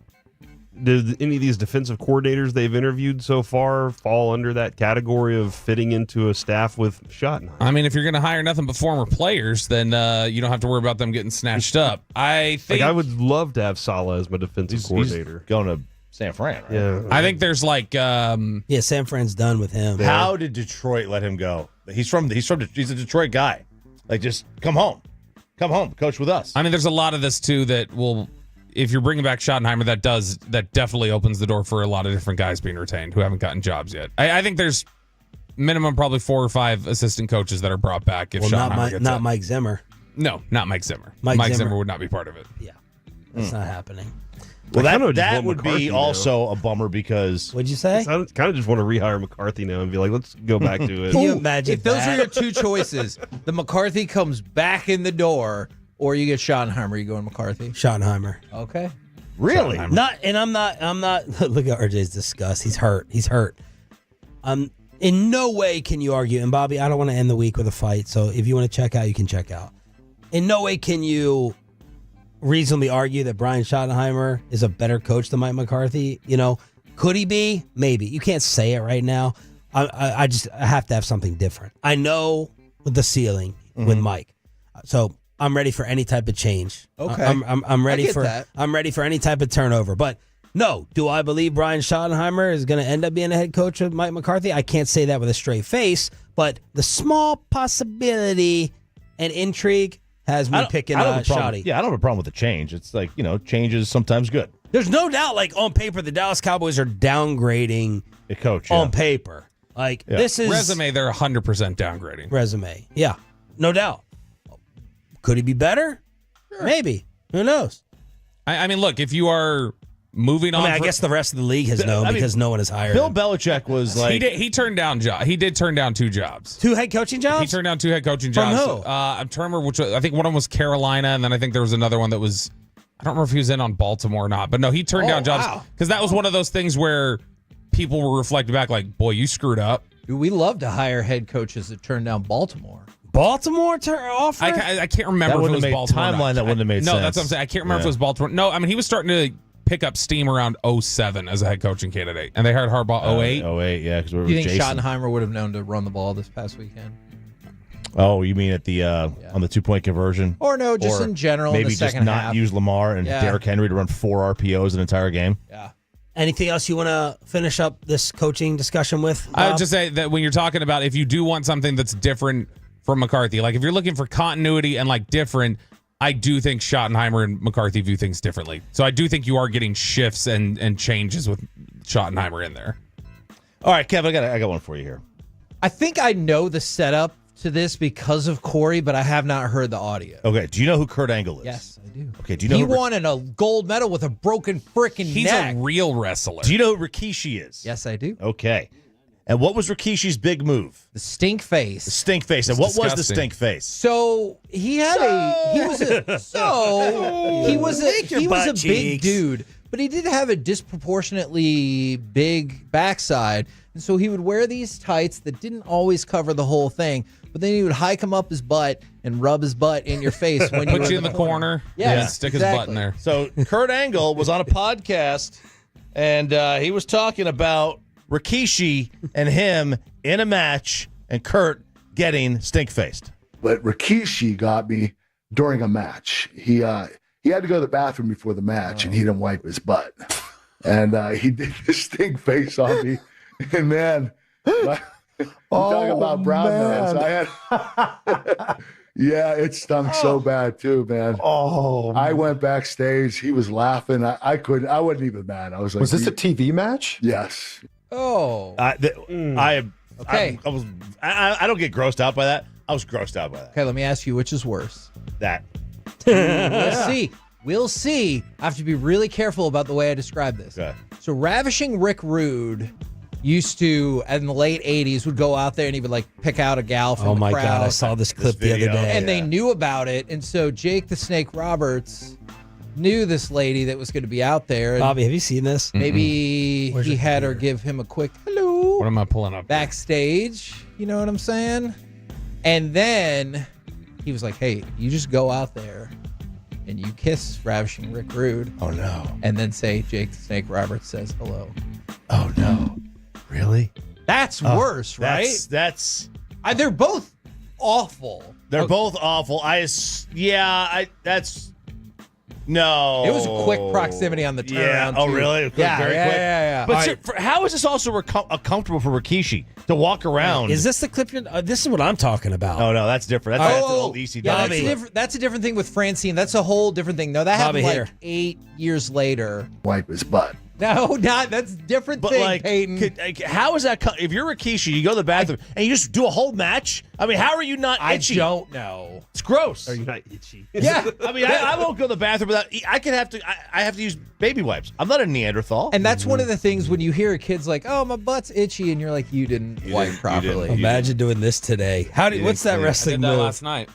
did any of these defensive coordinators they've interviewed so far fall under that category of fitting into a staff with Schottenheimer? I mean, if you're going to hire nothing but former players, then you don't have to worry about them getting snatched up. I think I would love to have Saleh as my defensive coordinator. He's going to San Fran, right? Yeah, I think there's like San Fran's done with him. How did Detroit let him go? He's a Detroit guy. Like, just come home, coach with us. I mean, there's a lot of this too that will, if you're bringing back Schottenheimer, that definitely opens the door for a lot of different guys being retained who haven't gotten jobs yet. I think there's minimum probably 4 or 5 assistant coaches that are brought back if Schottenheimer gets not it. Mike Zimmer. No, not Mike Zimmer. Mike Zimmer would not be part of it. Yeah, that's not happening. Well, I kinda that just want would McCarthy be now. also a bummer because What'd you say? I kind of just want to rehire McCarthy now and be like, let's go back to it. Can you imagine If those that? are your two choices, the McCarthy comes back in the door, or you get Schottenheimer. You going McCarthy? Schottenheimer. Okay. really, I'm not. Look at RJ's disgust. He's hurt. In no way can you argue. And Bobby, I don't want to end the week with a fight. So if you want to check out, you can check out. In no way can you reasonably argue that Brian Schottenheimer is a better coach than Mike McCarthy. Could he be? Maybe. You can't say it right now. I have to have something different. I know the ceiling with Mike, so I'm ready for any type of change. Okay. I'm ready I get for that. I'm ready for any type of turnover. But no, do I believe Brian Schottenheimer is going to end up being a head coach with Mike McCarthy? I can't say that with a straight face, but the small possibility and intrigue has me picking Schotty. Yeah, I don't have a problem with the change. It's like, change is sometimes good. There's no doubt, like, on paper, the Dallas Cowboys are downgrading a coach on paper. Like, this is... Resume, they're 100% downgrading. Resume, yeah. No doubt. Could he be better? Sure. Maybe. Who knows? I mean, look, if you are moving on... I guess the rest of the league has known because no one has hired Bill him. Belichick was like... He turned down He did turn down 2 jobs. 2 head coaching jobs? He turned down 2 head coaching From jobs. who? I'm trying to remember which. I think one of them was Carolina, and then I think there was another one that was... I don't remember if he was in on Baltimore or not, but no, he turned down jobs because that was one of those things where people were reflecting back like, boy, you screwed up. Dude, we love to hire head coaches that turn down Baltimore. Baltimore offer? I can't remember That if it wouldn't was have made Baltimore. or not. timeline. That wouldn't have made no, sense. that's what I'm saying. I can't remember if it was Baltimore. No, I mean, he was starting to pick up steam around 07 as a head coaching candidate, and they hired Harbaugh 08. 08, yeah, because we were Do you with think Jason. Schottenheimer would have known to run the ball this past weekend? Oh, you mean at the on the 2-point conversion? Or no, just in general in Maybe the just second not half. use Lamar and Yeah. Derrick Henry to run 4 RPOs an entire game? Yeah. Anything else you want to finish up this coaching discussion with? I would Bob? just say that when you're talking about if you do want something that's different from McCarthy, like if you're looking for continuity and like different, I do think Schottenheimer and McCarthy view things differently. So I do think you are getting shifts and changes with Schottenheimer in there. All right, Kevin, I got one for you here. I think I know the setup to this because of Corey, but I have not heard the audio. Okay, do you know who Kurt Angle is? Yes, I do. Okay, do you know He who won a gold medal with a broken freaking He's neck. a real wrestler. Do you know who Rikishi is? Yes, I do. Okay. And what was Rikishi's big move? The stink face. The stink face. And what was the stink face? So he had he was a big dude, but he did have a disproportionately big backside. And so he would wear these tights that didn't always cover the whole thing, but then he would hike him up his butt and rub his butt in your face when Put were you in the corner. Yeah, and stick his butt in there. So Kurt Angle was on a podcast, and he was talking about Rikishi and him in a match, and Kurt getting stink-faced. But Rikishi got me during a match. He had to go to the bathroom before the match, and he didn't wipe his butt. And he did this stink face on me. And, man, talking about brown nose. Yeah, it stunk so bad, too, man. I went backstage. He was laughing. I wasn't even mad. I was like, was this a TV match? Yes. Oh. I don't get grossed out by that. I was grossed out by that. Okay, let me ask you, which is worse? That. Let's see. We'll see. I have to be really careful about the way I describe this. Okay. So Ravishing Rick Rude used to, in the late 80s, would go out there and he would like pick out a gal from the crowd. Oh my God, I saw this clip the other day. And they knew about it. And so Jake the Snake Roberts knew this lady that was going to be out there. Bobby, have you seen this? Maybe he had her give him a quick hello. What am I pulling up? Backstage. You know what I'm saying? And then he was like, hey, you just go out there and you kiss Ravishing Rick Rude. Oh, no. And then say Jake the Snake Roberts says hello. Oh, no. Really? That's worse, right? That's they're both awful. They're both awful. That's no. It was a quick proximity on the turnaround. Yeah. Oh, too. really? Very quick. Yeah. But how is this also comfortable for Rikishi to walk around? Is this the clip? This is what I'm talking about. Oh no, that's different. That's an old ECW. Yeah, that's a different thing with Francine. That's a whole different thing. No, that happened Bobby, like 8 years later. Wipe his butt. No, that's different But thing, Peyton. how is that? If you're Rikishi, you go to the bathroom and you just do a whole match. I mean, how are you not itchy? I don't know. It's gross. Are you not itchy? Yeah, I mean, I won't go to the bathroom without. I have to use baby wipes. I'm not a Neanderthal. And that's one of the things when you hear a kid's like, "Oh, my butt's itchy," and you're like, "You didn't wipe properly." Imagine doing this today. What's that wrestling move? Last night.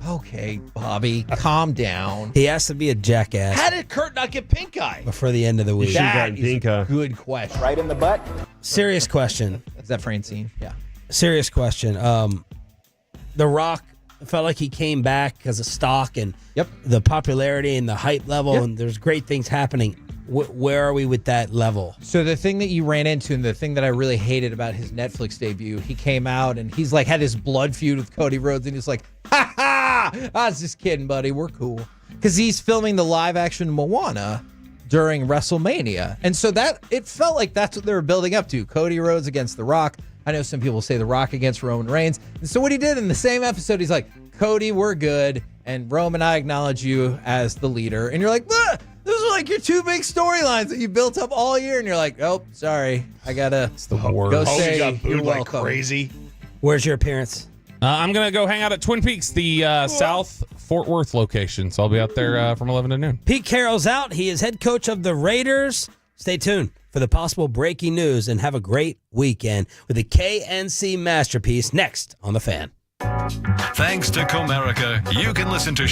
Okay, Bobby, calm down. He has to be a jackass How did Kurt not get pink eye? before the end of the week. That is a good question. Right in the butt? Serious question. Is that Francine? Yeah. Serious question. The Rock felt like he came back because of stock and the popularity and the hype level, and there's great things happening. Where are we with that level? So the thing that you ran into and the thing that I really hated about his Netflix debut, he came out and he's like had his blood feud with Cody Rhodes and he's like, ha ha, I was just kidding, buddy. We're cool. Because he's filming the live action Moana during WrestleMania. And so it felt like that's what they were building up to. Cody Rhodes against The Rock. I know some people say The Rock against Roman Reigns. And so what he did in the same episode, he's like, Cody, we're good. And Roman, I acknowledge you as the leader. And you're like, ah! Those are like your two big storylines that you built up all year, and you're like, oh, sorry, I gotta go say you're welcome. Crazy. Where's your appearance? I'm gonna go hang out at Twin Peaks, the South Fort Worth location. So I'll be out there from 11 to noon. Pete Carroll's out. He is head coach of the Raiders. Stay tuned for the possible breaking news, and have a great weekend with the KNC Masterpiece next on The Fan. Thanks to Comerica, you can listen to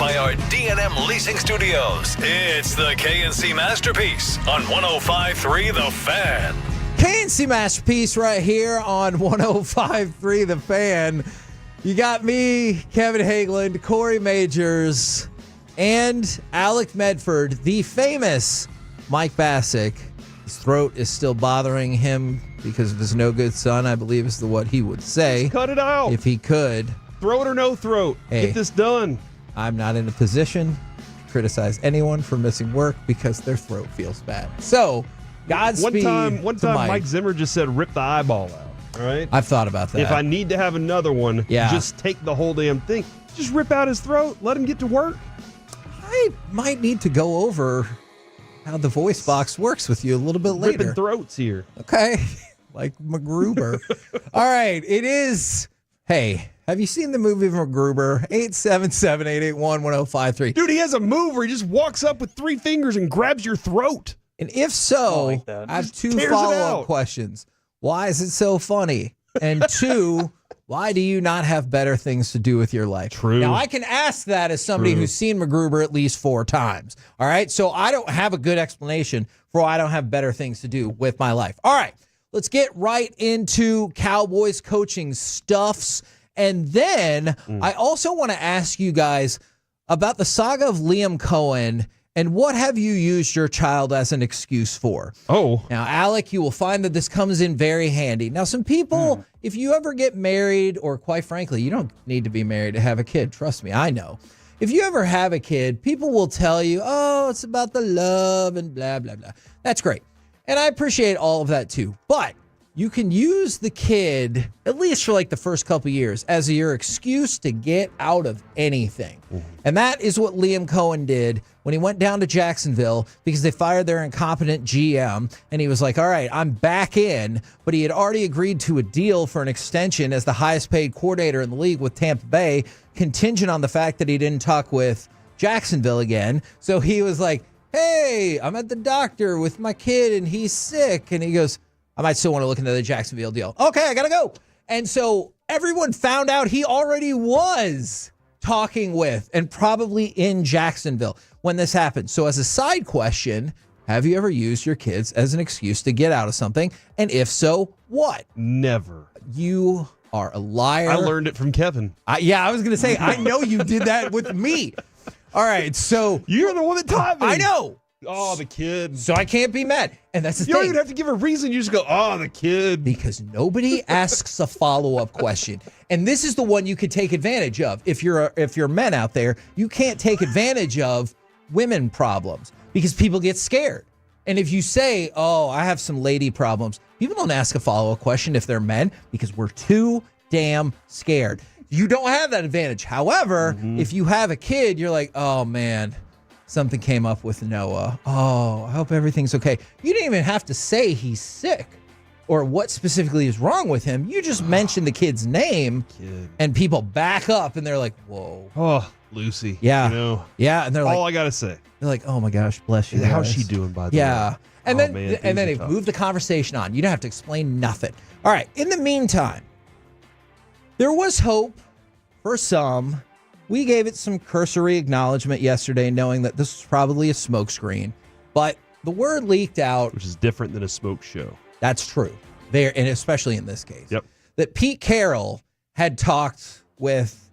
by our D&M Leasing Studios. It's the KNC Masterpiece on 105.3 The Fan. KNC Masterpiece right here on 105.3 The Fan. You got me, Kevin Hageland, Corey Majors, and Alec Medford, the famous Mike Bassick. His throat is still bothering him because of his no good son, I believe is what he would say. Just cut it out. If he could. Throat or no throat. Hey, get this done. I'm not in a position to criticize anyone for missing work because their throat feels bad. So, Godspeed. One time Mike Zimmer just said, rip the eyeball out. All right? I've thought about that. If I need to have another one, just take the whole damn thing. Just rip out his throat. Let him get to work. I might need to go over how the voice box works with you a little bit later. Ripping throats here. Okay. Like MacGruber. All right. It is. Hey, have you seen the movie MacGruber? 877-881-1053. Dude, he has a move where he just walks up with 3 fingers and grabs your throat. And if so, I have 2 follow-up questions. Why is it so funny? And 2, why do you not have better things to do with your life? True. Now, I can ask that as somebody who's seen MacGruber at least 4 times. All right? So I don't have a good explanation for why I don't have better things to do with my life. All right. Let's get right into Cowboys coaching stuffs. And then I also want to ask you guys about the saga of Liam Cohen and what have you used your child as an excuse for? Oh. Now, Alec, you will find that this comes in very handy. Now, some people, if you ever get married, or quite frankly, you don't need to be married to have a kid. Trust me, I know. If you ever have a kid, people will tell you, oh, it's about the love and blah, blah, blah. That's great. And I appreciate all of that too. But you can use the kid, at least for like the first couple years, as your excuse to get out of anything. And that is what Liam Cohen did when he went down to Jacksonville because they fired their incompetent GM. And he was like, all right, I'm back in. But he had already agreed to a deal for an extension as the highest paid coordinator in the league with Tampa Bay, contingent on the fact that he didn't talk with Jacksonville again. So he was like, hey, I'm at the doctor with my kid and he's sick. And he goes, I might still want to look into the Jacksonville deal. Okay, I got to go. And so everyone found out he already was talking with and probably in Jacksonville when this happened. So as a side question, have you ever used your kids as an excuse to get out of something? And if so, what? Never. You are a liar. I learned it from Kevin. I was going to say, I know you did that with me. All right, so you're the one that taught me. I know. Oh, the kid. So I can't be mad. And that's the thing. You don't even have to give a reason. You just go, oh, the kid. Because nobody asks a follow-up question. And this is the one you could take advantage of. If you're men out there, you can't take advantage of women problems because people get scared. And if you say, oh, I have some lady problems, people don't ask a follow-up question if they're men because we're too damn scared. You don't have that advantage. However, if you have a kid, you're like, oh, man, something came up with Noah. Oh, I hope everything's okay. You didn't even have to say he's sick or what specifically is wrong with him. You just mentioned the kid's name, and people back up, and they're like, whoa. Oh, Lucy. Yeah. You know, yeah, and they're like, all I got to say. They're like, oh, my gosh, bless you. How's guys. she doing, by the way? Yeah. And then they've they've moved the conversation on. You don't have to explain nothing. All right. In the meantime, there was hope for some. We gave it some cursory acknowledgement yesterday, knowing that this was probably a smokescreen. But the word leaked out. Which is different than a smoke show. That's true. There, and especially in this case. Yep. That Pete Carroll had talked with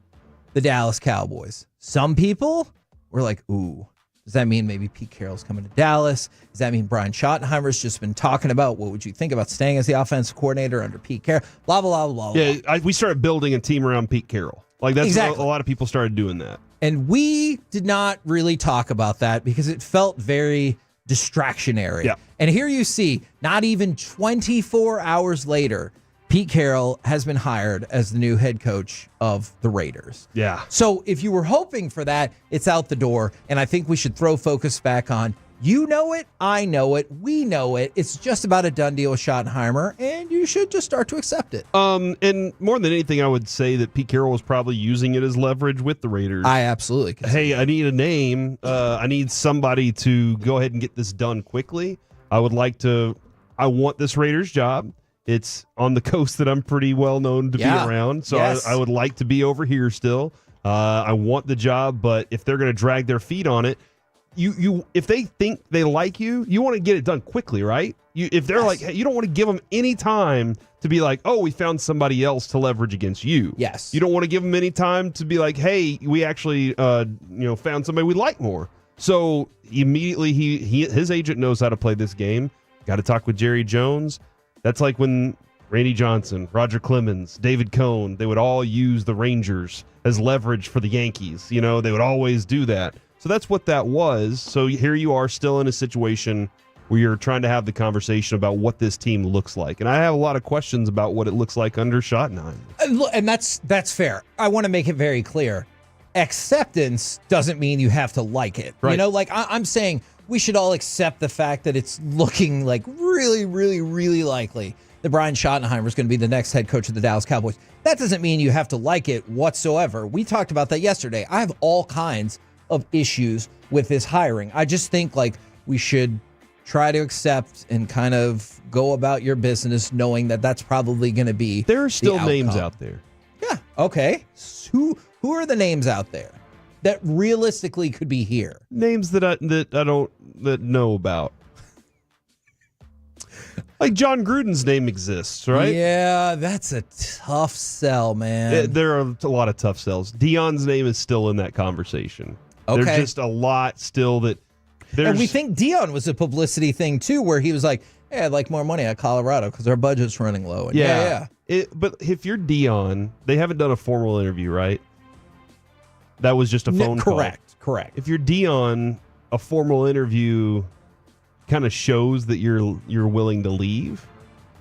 the Dallas Cowboys. Some people were like, ooh, does that mean maybe Pete Carroll's coming to Dallas? Does that mean Brian Schottenheimer's just been talking about what would you think about staying as the offensive coordinator under Pete Carroll? Blah, blah, blah, blah. Yeah, we started building a team around Pete Carroll. Like that's exactly. A lot of people started doing that. And we did not really talk about that because it felt very distractionary. Yeah. And here you see, not even 24 hours later, Pete Carroll has been hired as the new head coach of the Raiders. Yeah. So if you were hoping for that, it's out the door. And I think we should throw focus back on, you know it, I know it, we know it. It's just about a done deal with Schottenheimer, and you should just start to accept it. And more than anything, I would say that Pete Carroll was probably using it as leverage with the Raiders. I absolutely can. Hey, I need a name. I need somebody to go ahead and get this done quickly. I want this Raiders job. It's on the coast that I'm pretty well known to be around. So I would like to be over here still. I want the job, but if they're going to drag their feet on it, if they think they like you, you want to get it done quickly, right? If they're like, hey, you don't want to give them any time to be like, oh, we found somebody else to leverage against you. Yes. You don't want to give them any time to be like, hey, we actually found somebody we like more. So immediately his agent knows how to play this game. Got to talk with Jerry Jones. That's like when Randy Johnson, Roger Clemens, David Cohn, they would all use the Rangers as leverage for the Yankees. They would always do that. So that's what that was. So here you are still in a situation where you're trying to have the conversation about what this team looks like. And I have a lot of questions about what it looks like under Schottenheimer. And that's fair. I want to make it very clear. Acceptance doesn't mean you have to like it. Right. I'm saying we should all accept the fact that it's looking like really, really, really likely that Brian Schottenheimer is going to be the next head coach of the Dallas Cowboys. That doesn't mean you have to like it whatsoever. We talked about that yesterday. I have all kinds of issues with this hiring. I just think we should try to accept and kind of go about your business knowing that that's probably going to be there are still the names outcome. out there. Yeah. Okay. Who are the names out there that realistically could be here? Names that I don't know about. Like John Gruden's name exists, right? Yeah, that's a tough sell, man. There are a lot of tough sells. Dion's name is still in that conversation. Okay. There's just a lot still that there's. And we think Dion was a publicity thing too, where he was like, hey, I'd like more money at Colorado because our budget's running low. And yeah. But if you're Dion, they haven't done a formal interview, right? That was just a phone call. Correct. If you're Dion, a formal interview kind of shows that you're willing to leave.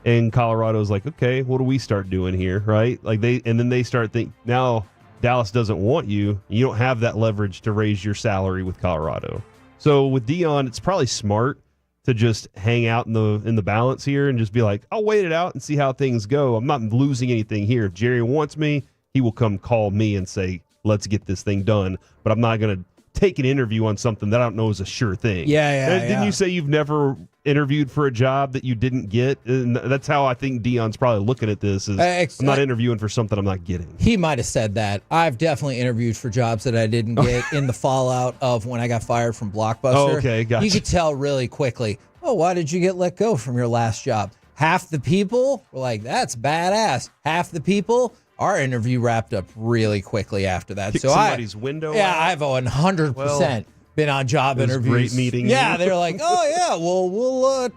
And Colorado's like, okay, what do we start doing here, right? Then they start thinking, now Dallas doesn't want you. You don't have that leverage to raise your salary with Colorado. So with Dion, it's probably smart to just hang out in the balance here and just be like, I'll wait it out and see how things go. I'm not losing anything here. If Jerry wants me, he will come call me and say, let's get this thing done. But I'm not going to take an interview on something that I don't know is a sure thing. Didn't you say you've never interviewed for a job that you didn't get? And that's how I think Dion's probably looking at this is I'm not interviewing for something I'm not getting. He might have said that. I've definitely interviewed for jobs that I didn't get in the fallout of when I got fired from Blockbuster. Oh, okay, gotcha. You could tell really quickly, why did you get let go from your last job? Half the people were like, that's badass. Half the people, our interview wrapped up really quickly after that. Kick somebody's window out. I've 100% been on job interviews. Great meeting. Yeah, they're like, we'll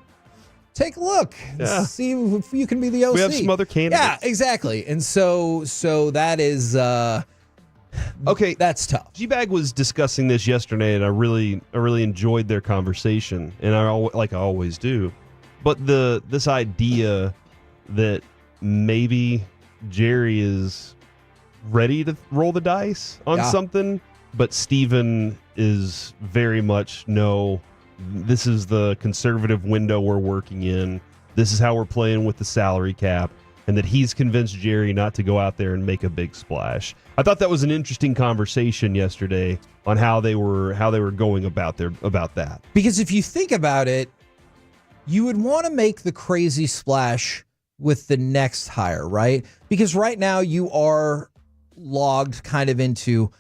take a look and see if you can be the OC. We have some other candidates. Yeah, exactly. And so that is okay. That's tough. G-Bag was discussing this yesterday, and I really enjoyed their conversation, and I always do. But this idea that maybe Jerry is ready to roll the dice on something, but Steven is very much, no, this is the conservative window we're working in. This is how we're playing with the salary cap, and that he's convinced Jerry not to go out there and make a big splash. I thought that was an interesting conversation yesterday on how they were going about that. Because if you think about it, you would want to make the crazy splash with the next hire, right? Because right now you are logged kind of into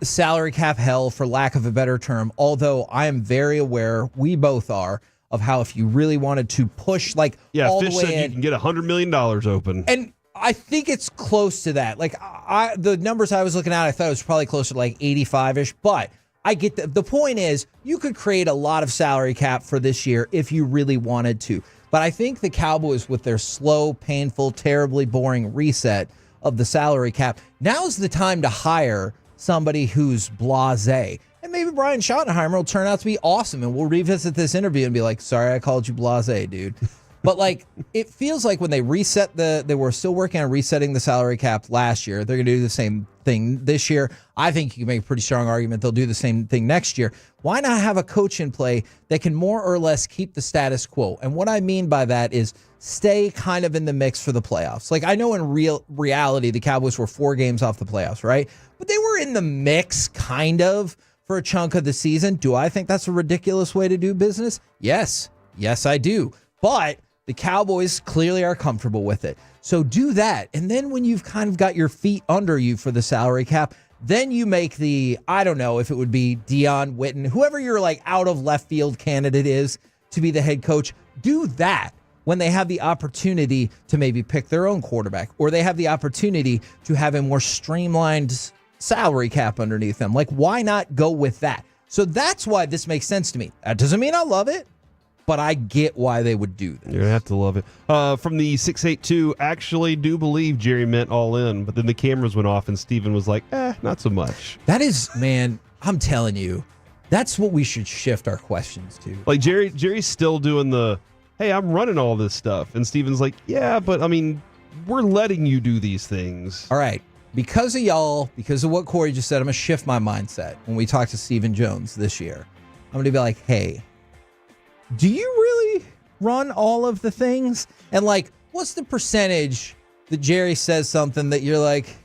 salary cap hell, for lack of a better term, although I am very aware, we both are, of how if you really wanted to push all Fish the way said in, you can get $100 million open. and I think it's close to that. The numbers I was looking at, I thought it was probably closer to 85-ish, but I get the point is you could create a lot of salary cap for this year if you really wanted to. But I think the Cowboys, with their slow, painful, terribly boring reset of the salary cap, now's the time to hire somebody who's blasé. And maybe Brian Schottenheimer will turn out to be awesome, and we'll revisit this interview and be like, sorry, I called you blasé, dude. But it feels like when they they were still working on resetting the salary cap last year. They're going to do the same thing this year. I think you can make a pretty strong argument they'll do the same thing next year. Why not have a coach in play that can more or less keep the status quo? And what I mean by that is stay kind of in the mix for the playoffs. I know in reality, the Cowboys were 4 games off the playoffs, right? But they were in the mix kind of for a chunk of the season. Do I think that's a ridiculous way to do business? Yes. Yes, I do. But the Cowboys clearly are comfortable with it. So do that. And then when you've kind of got your feet under you for the salary cap, Then you make the, I don't know if it would be Deion, Witten, whoever your like out of left field candidate is to be the head coach. Do that when they have the opportunity to maybe pick their own quarterback, or they have the opportunity to have a more streamlined salary cap underneath them. Like, why not go with that? So that's why this makes sense to me. That doesn't mean I love it, but I get why they would do this. You're going to have to love it. From the 682, actually do believe Jerry meant all in, but then the cameras went off and Steven was like, not so much. That is, man, I'm telling you, that's what we should shift our questions to. Like Jerry's still doing the, hey, I'm running all this stuff. And Steven's like, yeah, but I mean, we're letting you do these things. All right. Because of y'all, because of what Corey just said, I'm going to shift my mindset when we talk to Stephen Jones this year. I'm going to be like, hey, do you really run all of the things? And like, what's the percentage that Jerry says something that you're like,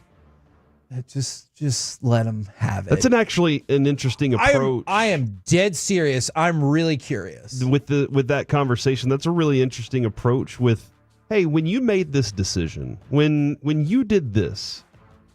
just let him have it? That's actually an interesting approach. I am dead serious. I'm really curious. With that conversation, that's a really interesting approach with, hey, when you made this decision, when you did this,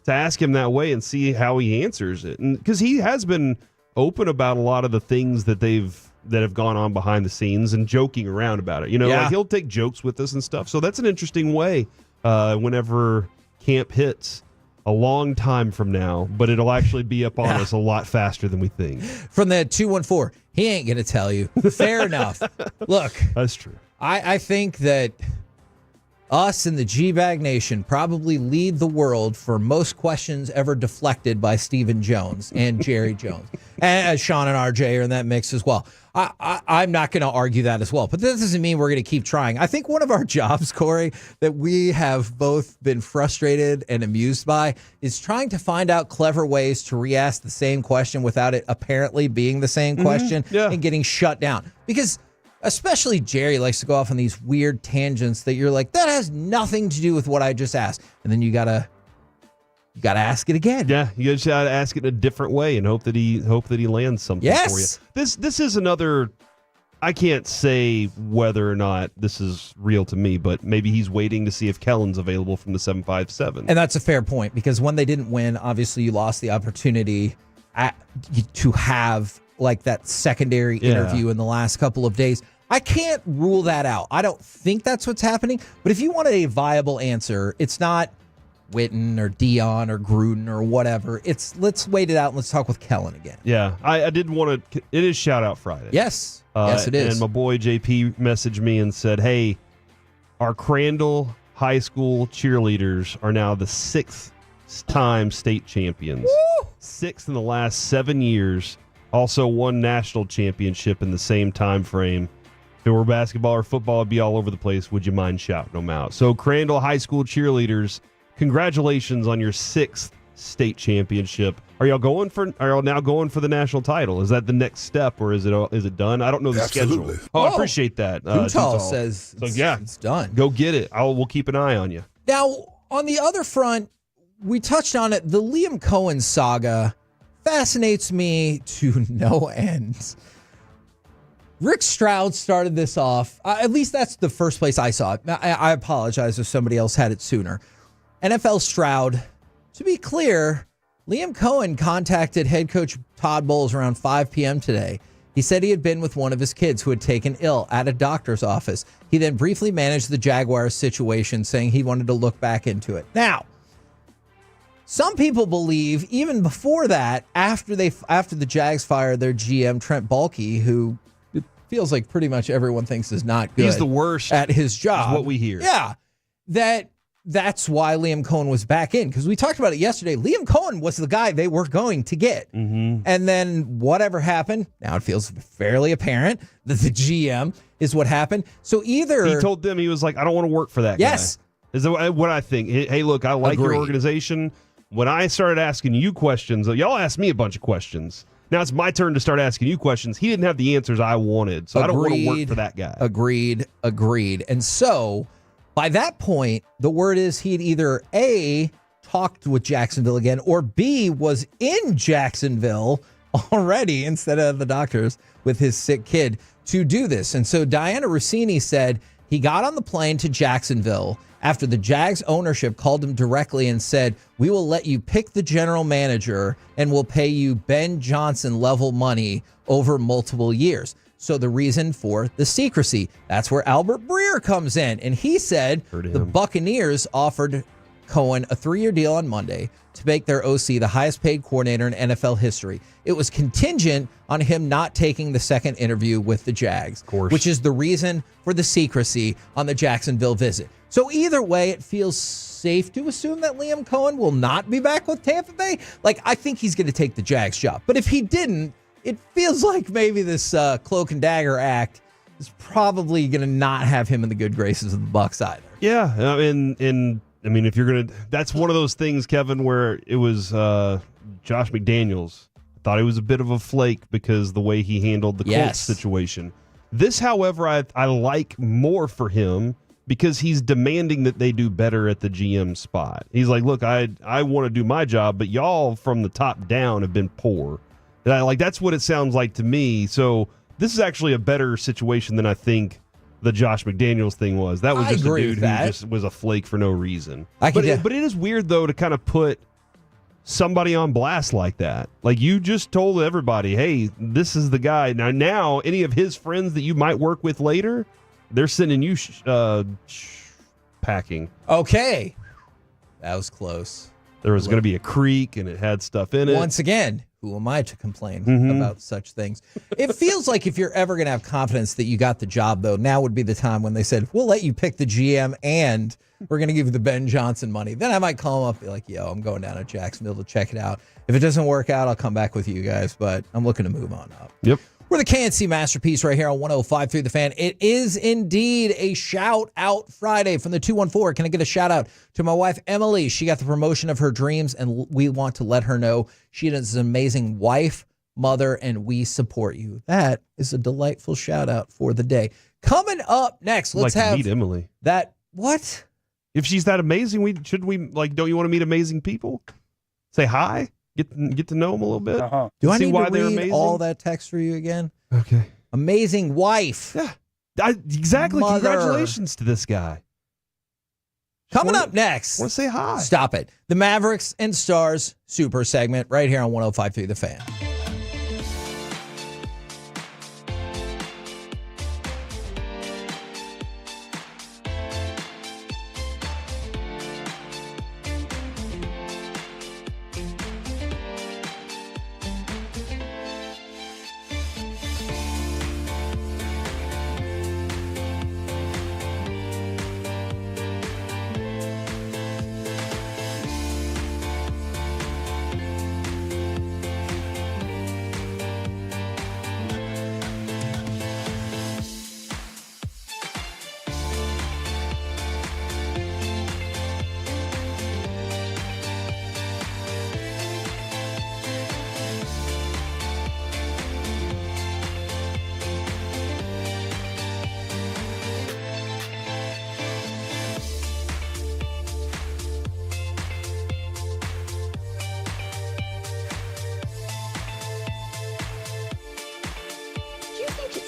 to ask him that way and see how he answers it. And because he has been open about a lot of the things that have gone on behind the scenes and joking around about it. Like he'll take jokes with us and stuff. So that's an interesting way whenever camp hits a long time from now, but it'll actually be up on us a lot faster than we think. From the 214, he ain't going to tell you. Fair enough. Look. That's true. I think that us in the G-Bag Nation probably lead the world for most questions ever deflected by Stephen Jones and Jerry Jones. And Sean and RJ are in that mix as well. I'm not going to argue that as well, but that doesn't mean we're going to keep trying. I think one of our jobs, Corey, that we have both been frustrated and amused by is trying to find out clever ways to re-ask the same question without it apparently being the same question and getting shut down. Because especially Jerry likes to go off on these weird tangents that you're like, that has nothing to do with what I just asked. And then you gotta ask it again. Yeah, you just gotta ask it in a different way and hope that he lands something for you. This is another, I can't say whether or not this is real to me, but maybe he's waiting to see if Kellen's available from the 757. And that's a fair point, because when they didn't win, obviously you lost the opportunity to have like that secondary interview in the last couple of days. I can't rule that out. I don't think that's what's happening. But if you wanted a viable answer, it's not Witten or Deion or Gruden or whatever. It's let's wait it out and let's talk with Kellen again. Yeah, I did want to. It is Shout Out Friday. Yes, yes, it is. And my boy JP messaged me and said, "Hey, our Crandall High School cheerleaders are now the 6th-time state champions. Woo! 6th in the last 7 years. Also won national championship in the same time frame. If it were basketball or football, it'd be all over the place. Would you mind shouting them out?" So Crandall High School cheerleaders, congratulations on your 6th state championship. Are y'all now going for the national title? Is that the next step, or is it done? I don't know the schedule. Oh, I appreciate that. Tutal says it's done. Go get it. We'll keep an eye on you. Now, on the other front, we touched on it. The Liam Cohen saga fascinates me to no end. Rick Stroud started this off. At least that's the first place I saw it. I apologize if somebody else had it sooner. NFL Stroud, to be clear, Liam Cohen contacted head coach Todd Bowles around 5 p.m. today. He said he had been with one of his kids who had taken ill at a doctor's office. He then briefly managed the Jaguars situation, saying he wanted to look back into it. Now, some people believe even before that, after the Jags fired their GM Trent Baalke, who it feels like pretty much everyone thinks is not good. He's the worst at his job. Is what we hear. Yeah, that's why Liam Cohen was back in, because we talked about it yesterday. Liam Cohen was the guy they were going to get, and then whatever happened. Now it feels fairly apparent that the GM is what happened. So either he told them, he was like, "I don't want to work for that guy." Yes, is what I think. Hey, look, I like your organization. When I started asking you questions, y'all asked me a bunch of questions. Now it's my turn to start asking you questions. He didn't have the answers I wanted, so I don't want to work for that guy. Agreed. And so by that point, the word is he'd either A, talked with Jacksonville again, or B, was in Jacksonville already instead of the doctors with his sick kid to do this. And so Diana Rossini said, He got on the plane to Jacksonville after the Jags ownership called him directly and said, we will let you pick the general manager and we'll pay you Ben Johnson level money over multiple years. So the reason for the secrecy, that's where Albert Breer comes in. And he said the Buccaneers offered Cohen a 3-year deal on Monday to make their OC the highest paid coordinator in NFL history. It was contingent on him not taking the second interview with the Jags, which is the reason for the secrecy on the Jacksonville visit. So either way, it feels safe to assume that Liam Cohen will not be back with Tampa Bay. Like, I think he's going to take the Jags job. But if he didn't, it feels like maybe this cloak and dagger act is probably going to not have him in the good graces of the Bucs either. Yeah, I mean, if you're going to, that's one of those things, Kevin, where it was Josh McDaniels. I thought he was a bit of a flake because the way he handled the Colts situation. This, however, I like more for him because he's demanding that they do better at the GM spot. He's like, look, I want to do my job, but y'all from the top down have been poor. And that's what it sounds like to me. So this is actually a better situation than I think the Josh McDaniels thing was. That was just a dude who just was a flake for no reason. But it is weird, though, to kind of put somebody on blast like that. Like, you just told everybody, hey, this is the guy. Now any of his friends that you might work with later, they're sending you packing. Okay. That was close. There was going to be a creek, and it had stuff in it. Once again, who am I to complain about such things? It feels like if you're ever going to have confidence that you got the job, though, now would be the time when they said, we'll let you pick the GM and we're going to give you the Ben Johnson money. Then I might call him up and be like, yo, I'm going down to Jacksonville to check it out. If it doesn't work out, I'll come back with you guys, but I'm looking to move on up. Yep. We're the KNC Masterpiece right here on 105.3 The Fan. It is indeed a shout out Friday from the 214. Can I get a shout out to my wife, Emily? She got the promotion of her dreams, and we want to let her know she is an amazing wife, mother, and we support you. That is a delightful shout out for the day. Coming up next, let's have meet Emily. That what? If she's that amazing, don't you want to meet amazing people? Say hi. Get to know them a little bit. Do I See need why to they're read amazing? all that text for you again? Okay. Amazing wife. Yeah. Exactly. Mother. Congratulations to this guy. Coming up next. Want to say hi. Stop it. The Mavericks and Stars Super segment right here on 105.3 The Fan.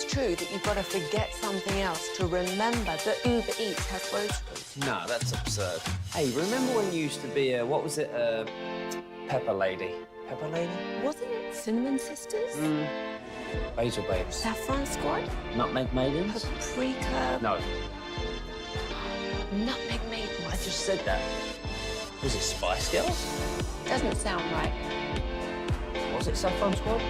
True that you've got to forget something else to remember that Uber Eats has groceries. No, that's absurd. Hey, remember when you used to be what was it, Pepper Lady? Pepper Lady? Wasn't it Cinnamon Sisters? Basil Babes. Saffron Squad? Nutmeg Maidens? Paprika? No. Nutmeg Maidens. I just said that. Was it Spice Girls? Doesn't sound right. Was it Saffron Squad?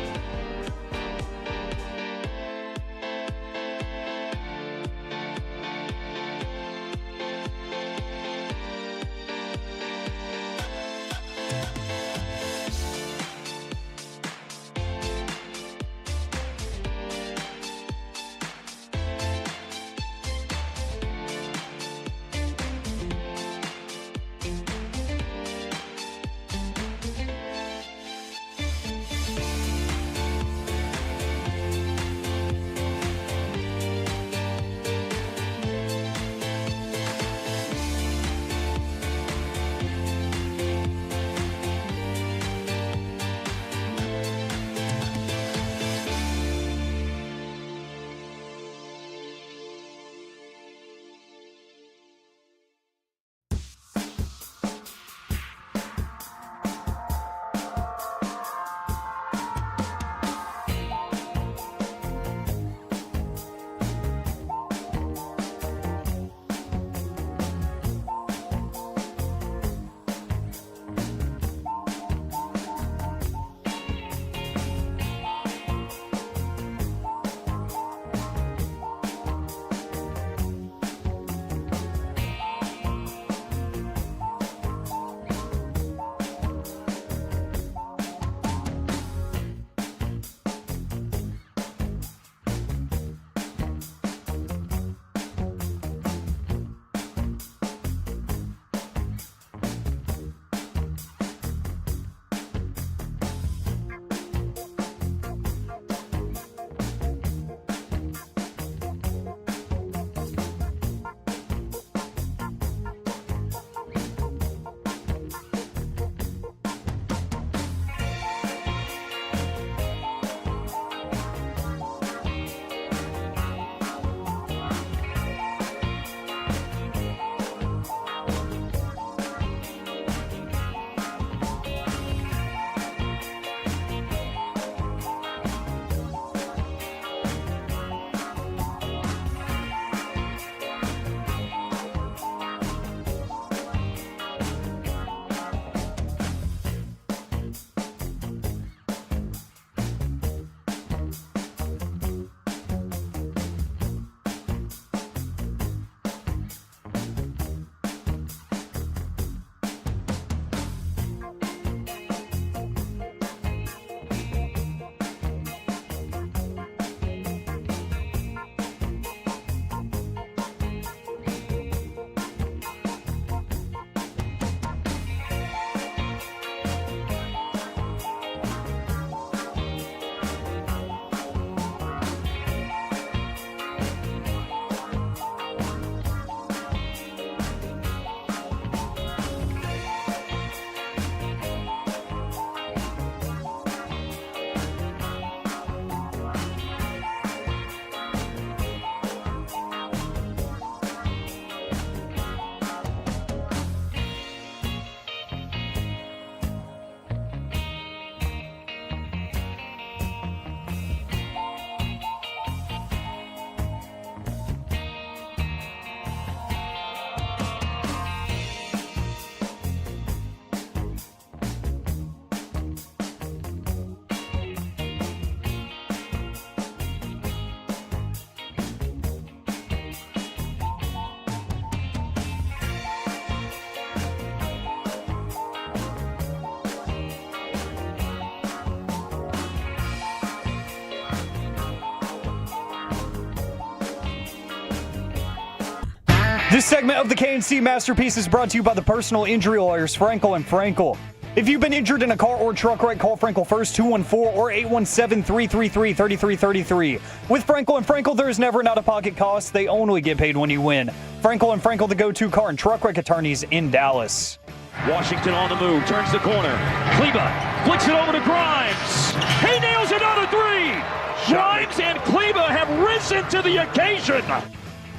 This segment of the KNC Masterpiece is brought to you by the personal injury lawyers Frankel and Frankel. If you've been injured in a car or truck wreck, call Frankel first, 214 or 817-333-3333. With Frankel and Frankel, there is never an out-of-pocket cost. They only get paid when you win. Frankel and Frankel, the go-to car and truck wreck attorneys in Dallas. Washington on the move, turns the corner. Kleba flicks it over to Grimes. He nails another three. Grimes and Kleba have risen to the occasion.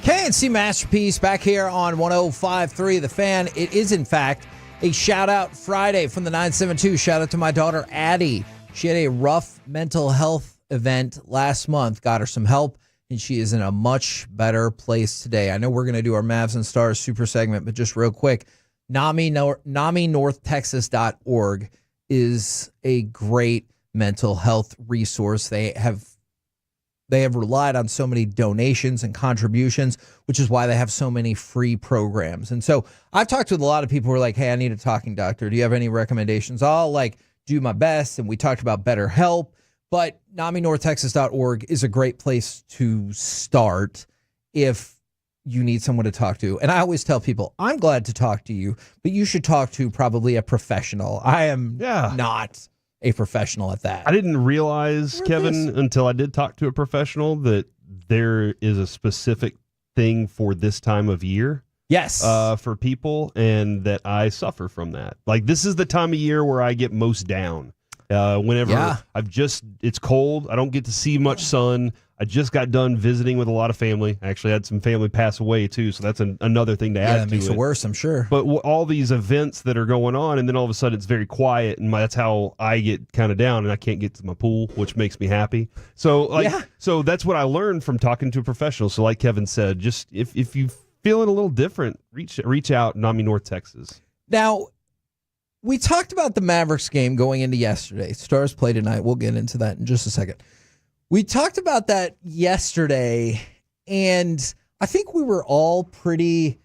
KNC Masterpiece back here on 105.3 The Fan. It is, in fact, a shout-out Friday from the 972. Shout out to my daughter, Addie. She had a rough mental health event last month, got her some help, and she is in a much better place today. I know we're going to do our Mavs and Stars super segment, but just real quick, NAMINorthtexas.org is a great mental health resource. They have relied on so many donations and contributions, which is why they have so many free programs. And so I've talked with a lot of people who are like, hey, I need a talking doctor. Do you have any recommendations? I'll do my best. And we talked about BetterHelp, but NAMINorthtexas.org is a great place to start if you need someone to talk to. And I always tell people, I'm glad to talk to you, but you should talk to probably a professional. I am not a professional at that. I didn't realize, Kevin, until I did talk to a professional, that there is a specific thing for this time of year. Yes. For people, and that I suffer from that. Like, this is the time of year where I get most down. Whenever it's cold, I don't get to see much sun. I just got done visiting with a lot of family. I actually had some family pass away too, so that's another thing to add to it. Yeah, that makes it worse, I'm sure. But all these events that are going on, and then all of a sudden it's very quiet, and that's how I get kind of down, and I can't get to my pool, which makes me happy. So, so that's what I learned from talking to a professional. So, like Kevin said, just if you feeling a little different, reach out, NAMI North Texas. Now, we talked about the Mavericks game going into yesterday. Stars play tonight. We'll get into that in just a second. We talked about that yesterday, and I think we were all pretty,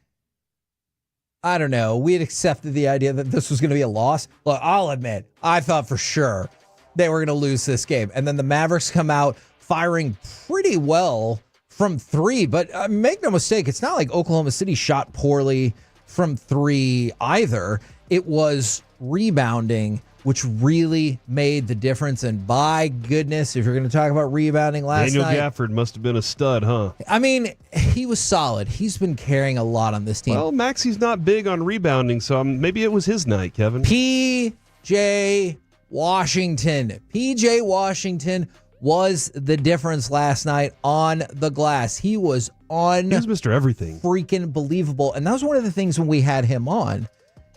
I don't know, we had accepted the idea that this was going to be a loss. Look, I'll admit, I thought for sure they were going to lose this game. And then the Mavericks come out firing pretty well from three. But make no mistake, it's not like Oklahoma City shot poorly from three either. It was rebounding, which really made the difference. And by goodness, if you're going to talk about rebounding last night. Daniel Gafford must have been a stud, huh? I mean, he was solid. He's been carrying a lot on this team. Well, Maxey's not big on rebounding, so maybe it was his night, Kevin. P.J. Washington. P.J. Washington was the difference last night on the glass. He was Mr. Everything. Freaking believable. And that was one of the things when we had him on,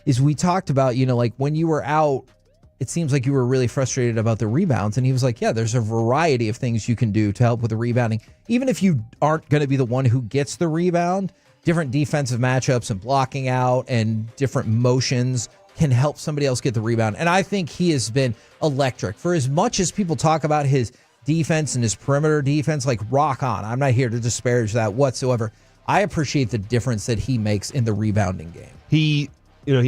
is we talked about, like when you were out, it seems like you were really frustrated about the rebounds. And he was like, yeah, there's a variety of things you can do to help with the rebounding. Even if you aren't going to be the one who gets the rebound, different defensive matchups and blocking out and different motions can help somebody else get the rebound. And I think he has been electric. For as much as people talk about his defense and his perimeter defense, like rock on. I'm not here to disparage that whatsoever. I appreciate the difference that he makes in the rebounding game. He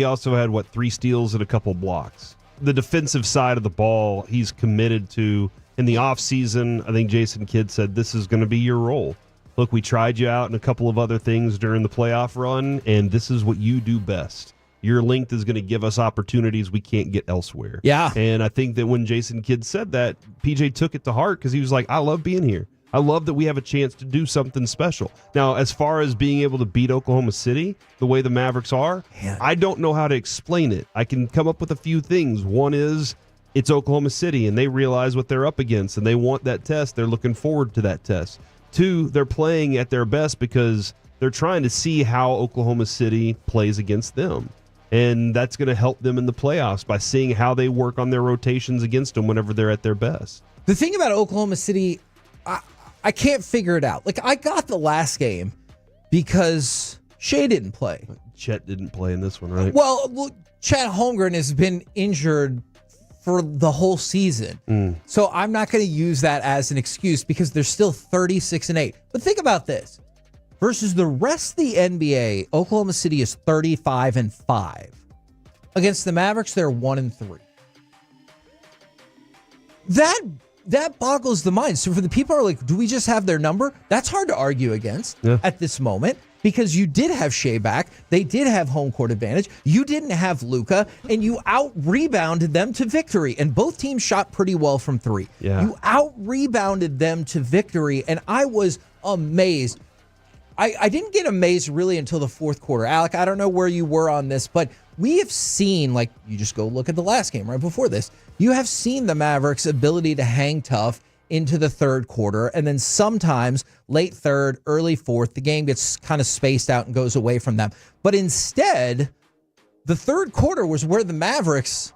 also had 3 steals and a couple blocks. The defensive side of the ball, he's committed to. In the offseason, I think Jason Kidd said, this is going to be your role. Look, we tried you out in a couple of other things during the playoff run, and this is what you do best. Your length is going to give us opportunities we can't get elsewhere. Yeah. And I think that when Jason Kidd said that, PJ took it to heart because he was like, I love being here. I love that we have a chance to do something special. Now, as far as being able to beat Oklahoma City the way the Mavericks are, I don't know how to explain it. I can come up with a few things. One is it's Oklahoma City, and they realize what they're up against, and they want that test. They're looking forward to that test. 2, they're playing at their best because they're trying to see how Oklahoma City plays against them. And that's going to help them in the playoffs by seeing how they work on their rotations against them whenever they're at their best. The thing about Oklahoma City, I can't figure it out. Like, I got the last game because Shea didn't play. Chet didn't play in this one, right? Well, look, Chet Holmgren has been injured for the whole season. So I'm not going to use that as an excuse because they're still 36-8. But think about this. Versus the rest of the NBA, Oklahoma City is 35-5. Against the Mavericks, they're 1-3. That boggles the mind. So for the people who are like, do we just have their number? That's hard to argue against at this moment. because you did have Shea back. They did have home court advantage. You didn't have Luka, and you out-rebounded them to victory. And both teams shot pretty well from three. Yeah. You out-rebounded them to victory, and I was amazed. I didn't get amazed really until the fourth quarter. Alec, I don't know where you were on this, but we have seen, like, you just go look at the last game right before this. You have seen the Mavericks' ability to hang tough into the third quarter, and then sometimes late third, early fourth, the game gets kind of spaced out and goes away from them. But instead, the third quarter was where the Mavericks,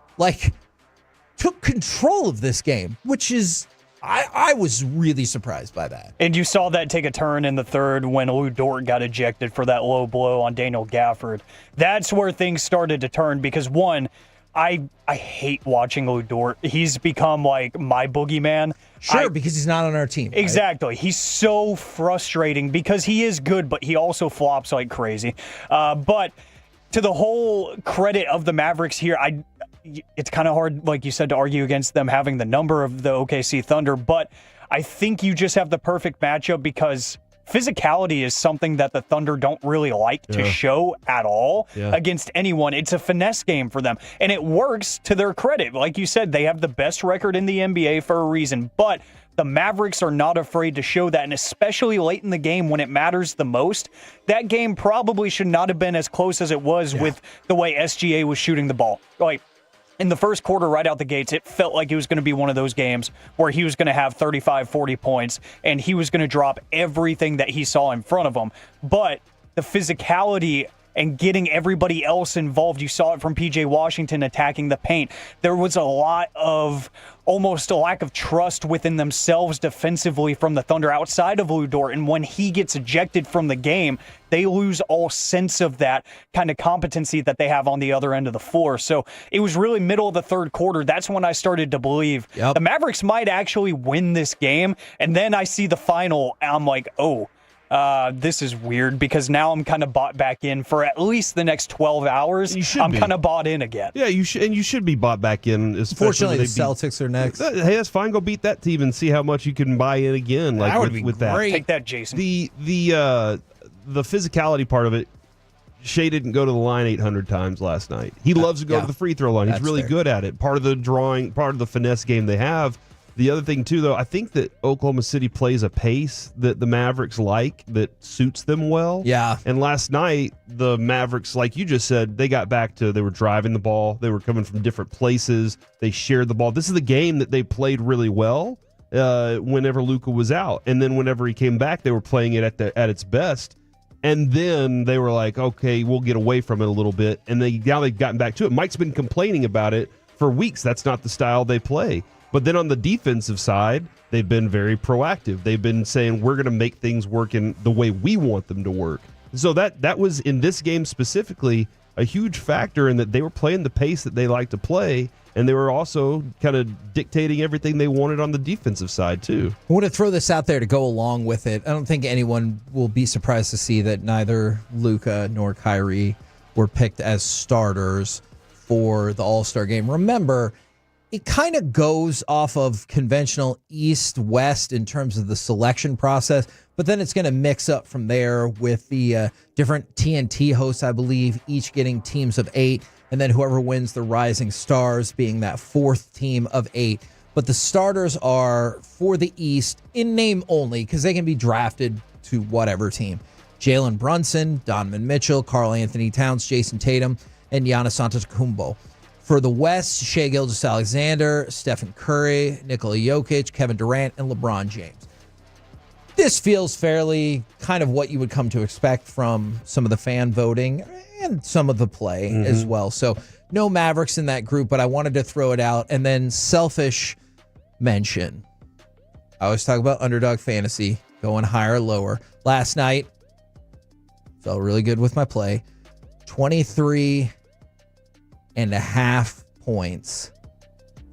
took control of this game, which is, I was really surprised by that. And you saw that take a turn in the third when Lou Dort got ejected for that low blow on Daniel Gafford. That's where things started to turn because, one, I hate watching Lou Dort. He's become like my boogeyman. Sure, because he's not on our team. Right? Exactly. He's so frustrating because he is good, but he also flops like crazy. But to the whole credit of the Mavericks here, it's kind of hard, like you said, to argue against them having the number of the OKC Thunder, but I think you just have the perfect matchup because physicality is something that the Thunder don't really like to show at all against anyone. It's a finesse game for them, and it works to their credit. Like you said, they have the best record in the NBA for a reason, but the Mavericks are not afraid to show that, and especially late in the game when it matters the most. That game probably should not have been as close as it was with the way SGA was shooting the ball. In the first quarter, right out the gates, it felt like it was going to be one of those games where he was going to have 35, 40 points, and he was going to drop everything that he saw in front of him. But the physicality and getting everybody else involved, you saw it from P.J. Washington attacking the paint. There was a lot of almost a lack of trust within themselves defensively from the Thunder outside of Lou Dort. And when he gets ejected from the game, they lose all sense of that kind of competency that they have on the other end of the floor. So it was really middle of the third quarter. That's when I started to believe the Mavericks might actually win this game. And then I see the final, and I'm like, this is weird because now I'm kind of bought back in for at least the next 12 hours. I'm kind of bought in again. Yeah, you should be bought back in. Fortunately, the Celtics are next. Hey, that's fine. Go beat that team and see how much you can buy in again. That would be with great. Take that, Jason. The physicality part of it. Shea didn't go to the line 800 times last night. He loves to go to the free throw line. He's really good at it. Part of the drawing, part of the finesse game they have. The other thing, too, though, I think that Oklahoma City plays a pace that the Mavericks like that suits them well. Yeah. And last night, the Mavericks, like you just said, they got back to, they were driving the ball. They were coming from different places. They shared the ball. This is the game that they played really well whenever Luka was out. And then whenever he came back, they were playing it at its best. And then they were like, okay, we'll get away from it a little bit. And now they've gotten back to it. Mike's been complaining about it for weeks. That's not the style they play. But then on the defensive side, they've been very proactive. They've been saying, we're going to make things work in the way we want them to work. So that was, in this game specifically, a huge factor in that they were playing the pace that they like to play, and they were also kind of dictating everything they wanted on the defensive side, too. I want to throw this out there to go along with it. I don't think anyone will be surprised to see that neither Luka nor Kyrie were picked as starters for the All-Star game. Remember, it kind of goes off of conventional East-West in terms of the selection process, but then it's going to mix up from there with the different TNT hosts, I believe, each getting teams of 8, and then whoever wins the Rising Stars being that fourth team of 8. But the starters are for the East in name only because they can be drafted to whatever team. Jalen Brunson, Donovan Mitchell, Karl Anthony Towns, Jason Tatum, and Giannis Antetokounmpo. For the West, Shai Gilgeous-Alexander, Stephen Curry, Nikola Jokic, Kevin Durant, and LeBron James. This feels fairly kind of what you would come to expect from some of the fan voting and some of the play as well. So no Mavericks in that group, but I wanted to throw it out. And then selfish mention. I always talk about underdog fantasy, going higher or lower. Last night, felt really good with my play. 23.5 points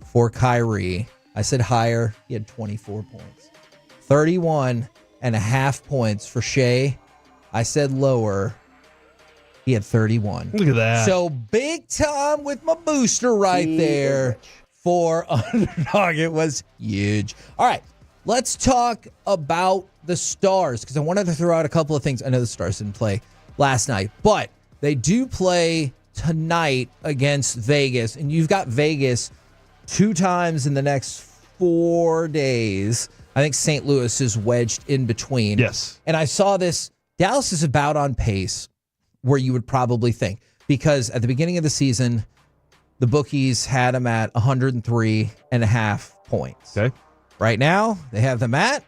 for Kyrie. I said higher. He had 24 points. 31.5 points for Shea. I said lower. He had 31. Look at that. So big time with my booster right there for underdog. It was huge. All right, let's talk about the Stars, because I wanted to throw out a couple of things. I know the Stars didn't play last night, but they do play tonight against Vegas, and you've got Vegas 2 times in the next 4 days. I think St. Louis is wedged in between. Yes. And I saw this. Dallas is about on pace where you would probably think, because at the beginning of the season, the bookies had them at 103.5 points. Okay. Right now, they have them at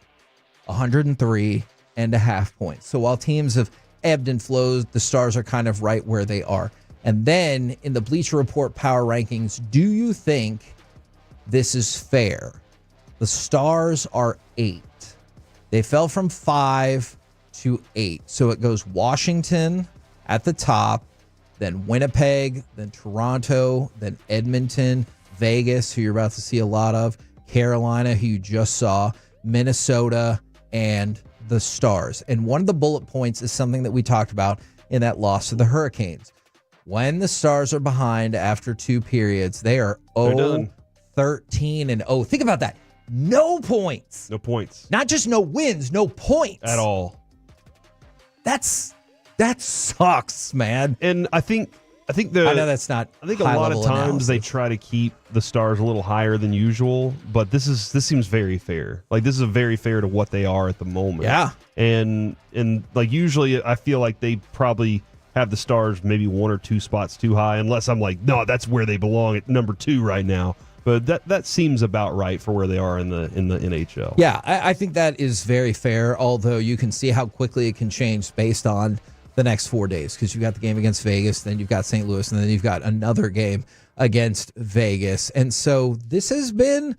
103.5 points. So while teams have ebbed and flowed, the Stars are kind of right where they are. And then in the Bleacher Report power rankings, do you think this is fair? The Stars are 8. They fell from 5 to 8. So it goes Washington at the top, then Winnipeg, then Toronto, then Edmonton, Vegas, who you're about to see a lot of, Carolina, who you just saw, Minnesota, and the Stars. And one of the bullet points is something that we talked about in that loss to the Hurricanes. When the Stars are behind after 2 periods, they are 0-13-0. Think about that. No points. No points. Not just no wins, no points. At all. That sucks, man. And I know that's not. I think a lot of times they try to keep the Stars a little higher than usual, but this seems very fair. Like, this is very fair to what they are at the moment. Yeah. And like, usually I feel like they probably have the Stars maybe 1 or 2 spots too high, unless I'm like, no, that's where they belong at number 2 right now. But that seems about right for where they are in the NHL. Yeah, I think that is very fair, although you can see how quickly it can change based on the next 4 days, because you've got the game against Vegas, then you've got St. Louis, and then you've got another game against Vegas. And so this has been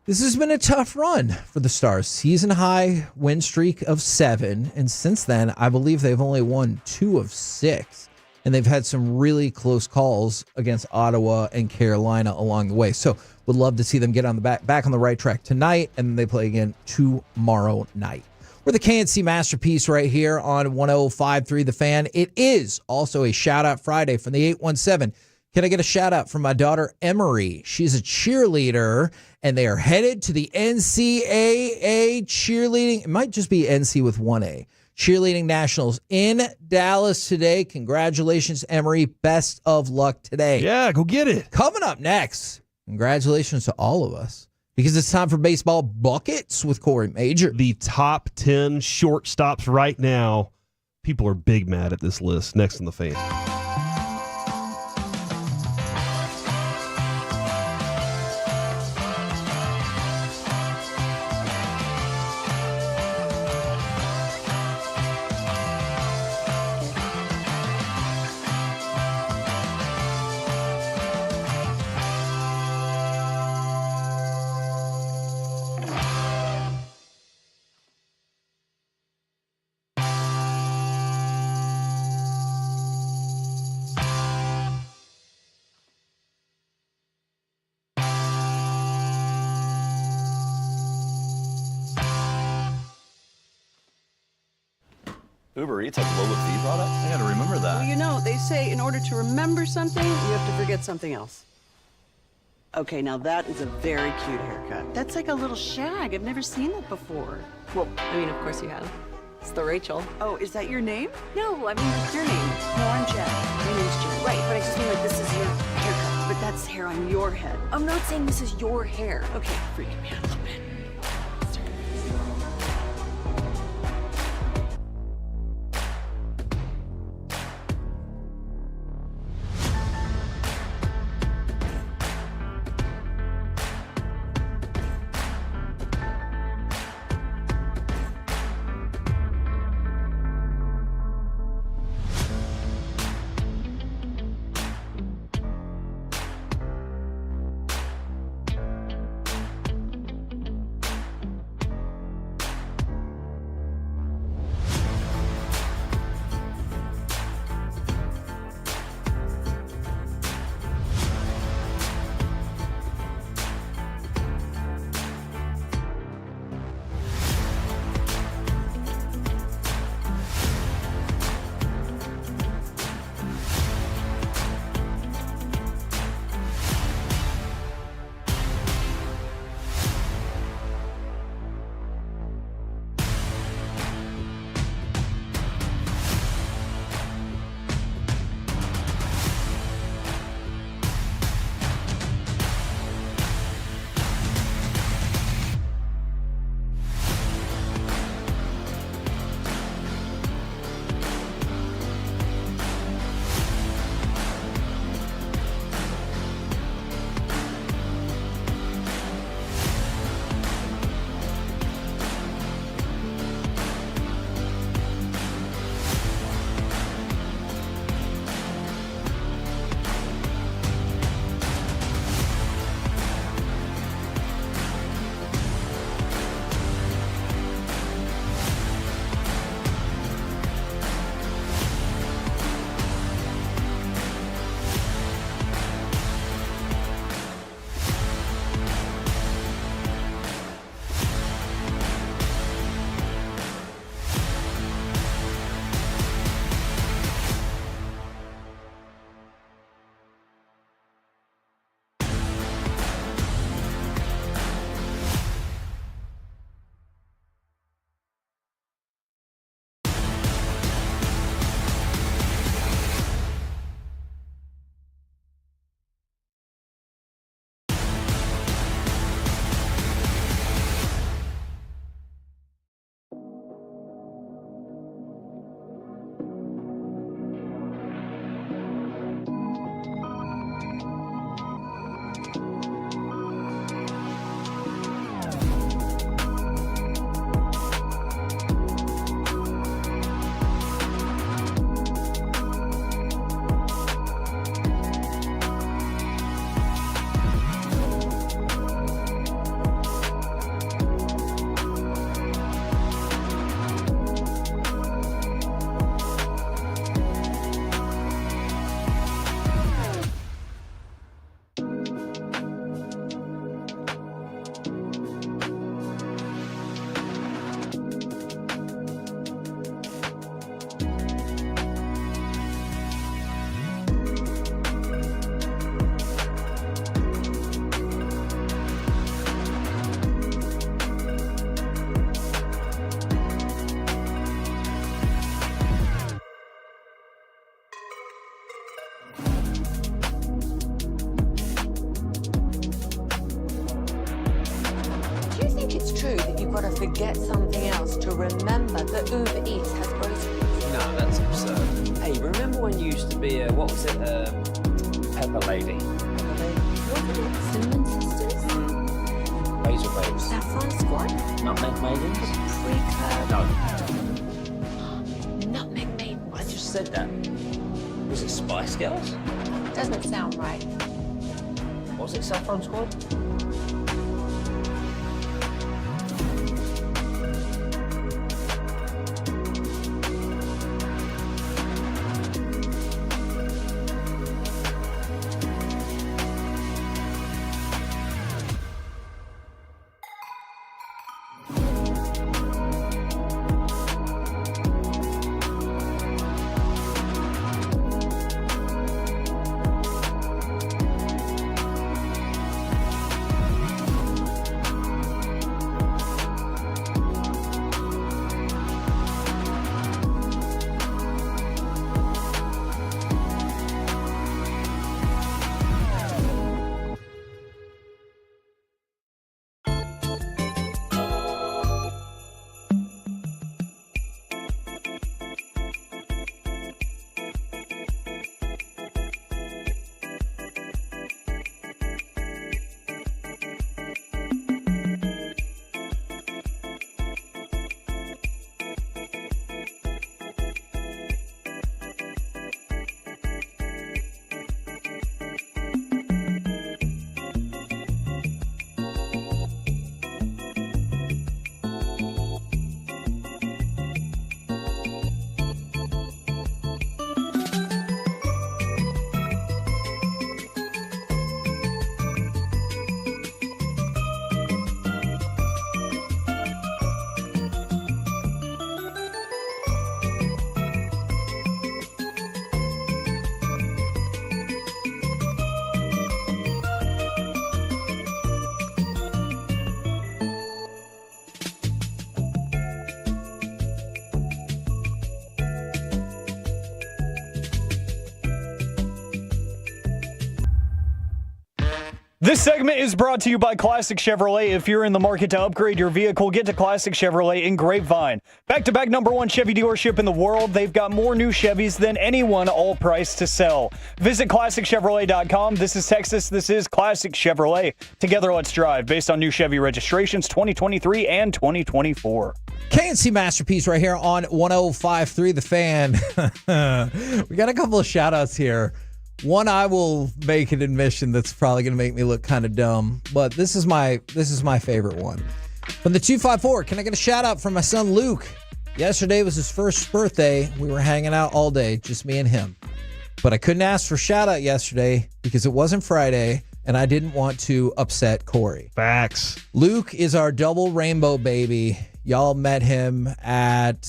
a tough run for the Stars. Season high win streak of 7, and since then, I believe they've only won 2 of 6. And they've had some really close calls against Ottawa and Carolina along the way. So would love to see them get on the back on the right track tonight, and then they play again tomorrow night. We're the KNC Masterpiece right here on 105.3 The Fan. It is also a shout-out Friday from the 817. Can I get a shout-out from my daughter, Emery? She's a cheerleader, and they are headed to the NCAA cheerleading. It might just be NC with 1A. Cheerleading Nationals in Dallas today. Congratulations, Emery. Best of luck today. Yeah, go get it. Coming up next, congratulations to all of us, because it's time for Baseball Buckets with Corey Major. The top 10 shortstops right now. People are big mad at this list. Next on The Fan. Uber Eats has lower fee products? I gotta remember that. Well, you know, they say in order to remember something, you have to forget something else. Okay, now that is a very cute haircut. That's like a little shag. I've never seen that before. Well, I mean, of course you have. It's the Rachel. Oh, is that your name? No, I mean, like your name. No, I'm Jen. My name's Jen. Right, but I just mean like this is your haircut. But that's hair on your head. I'm not saying this is your hair. Okay, freaking me out a little bit. you've got to forget something else to remember that Uber Eats has groceries. No, that's absurd. Hey, remember when you used to be a, what was it, Pepper Lady? Cinnamon Sisters? Razor Babes. Saffron Squad? Nutmeg Maidens? Pre-curd? No. Nutmeg Maidens. I just said that. Was it Spice Girls? Doesn't sound right. Was it Saffron Squad? This segment is brought to you by Classic Chevrolet. If you're in the market to upgrade your vehicle, get to Classic Chevrolet in Grapevine. Back-to-back #1 Chevy dealership in the world. They've got more new Chevys than anyone, all priced to sell. Visit ClassicChevrolet.com. This is Texas. This is Classic Chevrolet. Together, let's drive. Based on new Chevy registrations 2023 and 2024. KNC Masterpiece right here on 105.3 The Fan. We got a couple of shout-outs here. One, I will make an admission that's probably going to make me look kind of dumb, but this is my favorite one. From the 254, can I get a shout out from my son Luke? Yesterday was his first birthday. We were hanging out all day, just me and him. But I couldn't ask for shout out yesterday because it wasn't Friday, and I didn't want to upset Corey. Facts. Luke is our double rainbow baby. Y'all met him at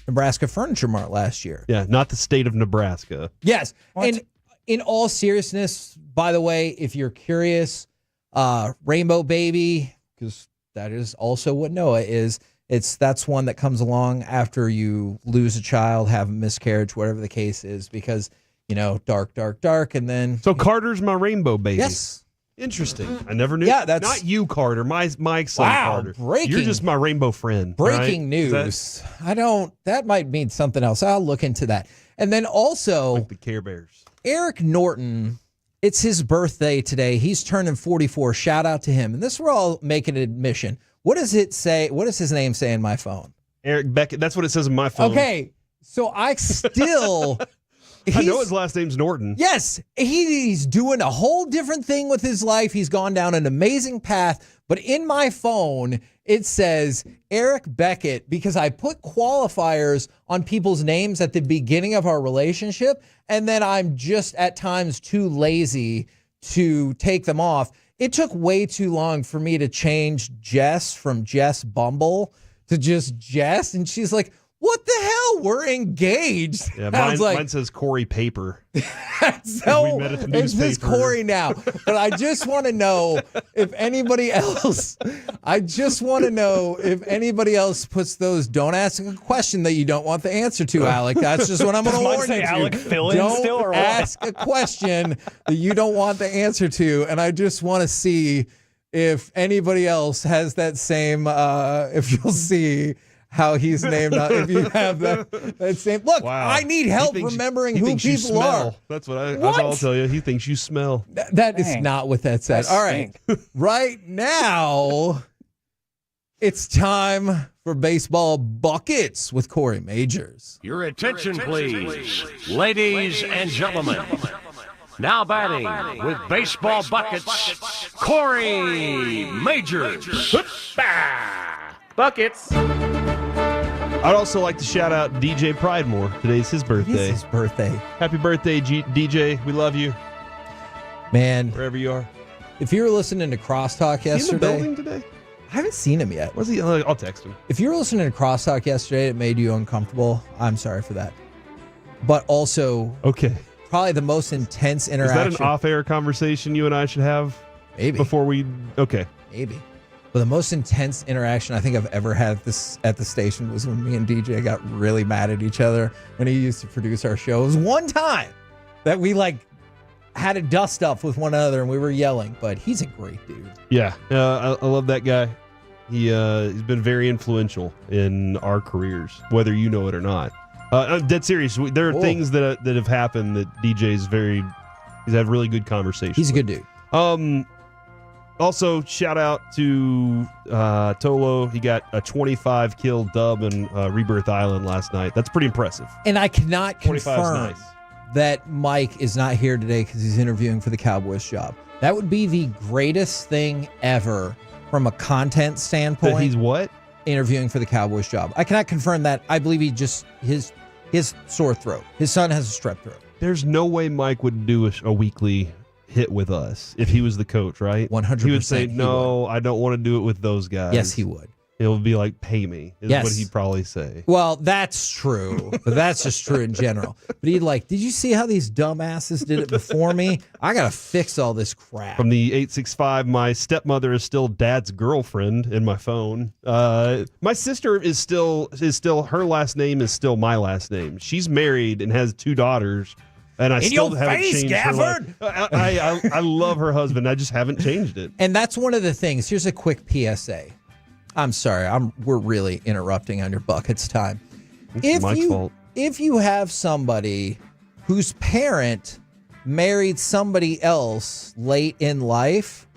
Nebraska Furniture Mart last year. Yeah, not the state of Nebraska. Yes. And in all seriousness, by the way, if you're curious, Rainbow Baby, because that is also what Noah is, that's one that comes along after you lose a child, have a miscarriage, whatever the case is, because, dark, and then... So Carter's my rainbow baby. Yes. Interesting. I never knew. Yeah, that's... Not you, Carter. My son, Carter. Breaking. You're just my rainbow friend. Breaking right? news. That might mean something else. I'll look into that. And then also... Like the Care Bears. Eric Norton, it's his birthday today. He's turning 44. Shout out to him. And this is where I'll make an admission. What does it say? What does his name say in my phone? Eric Beckett. That's what it says in my phone. Okay. So I still... I know his last name's Norton. Yes. He's doing a whole different thing with his life. He's gone down an amazing path. But in my phone, it says Eric Beckett because I put qualifiers on people's names at the beginning of our relationship. And then I'm just at times too lazy to take them off. It took way too long for me to change Jess from Jess Bumble to just Jess. And she's like, what the hell? We're engaged. Yeah, mine says Corey Paper. So it says Corey now. But I just want to know if anybody else. Puts those. Don't ask a question that you don't want the answer to, Alec. That's just what I'm going to warn you. Alec fill in don't still, or what? ask a question that you don't want the answer to. And I just want to see if anybody else has that same, if you'll see how he's named, if you have that same. Look, Wow. I need help remembering who people are. That's what I'll tell you. He thinks you smell. That is not what that said. All right. Right now, it's time for Baseball Buckets with Corey Majors. Your attention, please, ladies and gentlemen. Now batting with Baseball Buckets, Corey Majors. Buckets. I'd also like to shout out DJ Pridemore. Today's his birthday. It's his birthday. Happy birthday, DJ. We love you. Man. Wherever you are. If you were listening to Crosstalk yesterday. Is he in the building today? I haven't seen him yet. Was he? I'll text him. If you were listening to Crosstalk yesterday, it made you uncomfortable. I'm sorry for that. But also, okay, probably the most intense interaction. Is that an off-air conversation you and I should have? Maybe. Before we. Okay. Maybe. But the most intense interaction I think I've ever had at the station was when me and DJ got really mad at each other when he used to produce our show. It was one time that we had a dust up with one another and we were yelling, but he's a great dude. Yeah, I love that guy. He's been very influential in our careers, whether you know it or not. I'm dead serious. There are things that have happened that he's had really good conversations. He's a good dude. Also, shout out to Tolo. He got a 25 kill dub in Rebirth Island last night. That's pretty impressive. And I cannot 25's confirm nice. that Mike is not here today because he's interviewing for the Cowboys job. That would be the greatest thing ever from a content standpoint. That he's what? Interviewing for the Cowboys job. I cannot confirm that. I believe he just his sore throat. His son has a strep throat. There's no way Mike would do a weekly hit with us if he was the coach, right? 100%. He would say, no, I don't want to do it with those guys. Yes, he would. He'll be like, pay me, is Yes. what he'd probably say. Well, that's true. But that's just true in general. But he'd did you see how these dumbasses did it before me? I got to fix all this crap. From the 865, my stepmother is still dad's girlfriend in my phone. My sister is still, her last name is still my last name. She's married and has 2 daughters. And I In still your haven't face, changed Gafford! her life. I love her husband. I just haven't changed it. And that's one of the things. Here's a quick PSA. I'm sorry. We're really interrupting on your buckets time. It's Mike's fault. If you have somebody whose parent married somebody else late in life,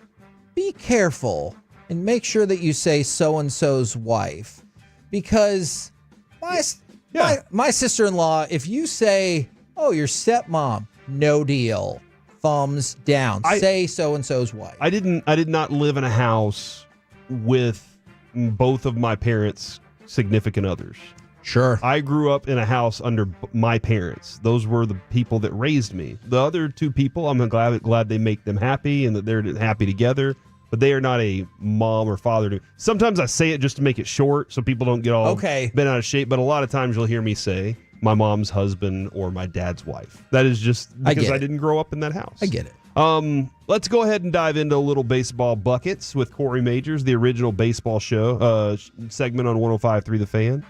be careful and make sure that you say so-and-so's wife. Because my sister-in-law, if you say, oh, your stepmom, no deal. Thumbs down. Say so-and-so's wife. I did not live in a house with both of my parents' significant others. Sure. I grew up in a house under my parents. Those were the people that raised me. The other 2 people, I'm glad they make them happy and that they're happy together. But they are not a mom or father. Sometimes I say it just to make it short so people don't get all bent out of shape. But a lot of times you'll hear me say my mom's husband or my dad's wife. That is just because I didn't grow up in that house. I get it. Let's go ahead and dive into a little baseball buckets with Corey Majors, the original baseball show segment on 105.3 The Fan.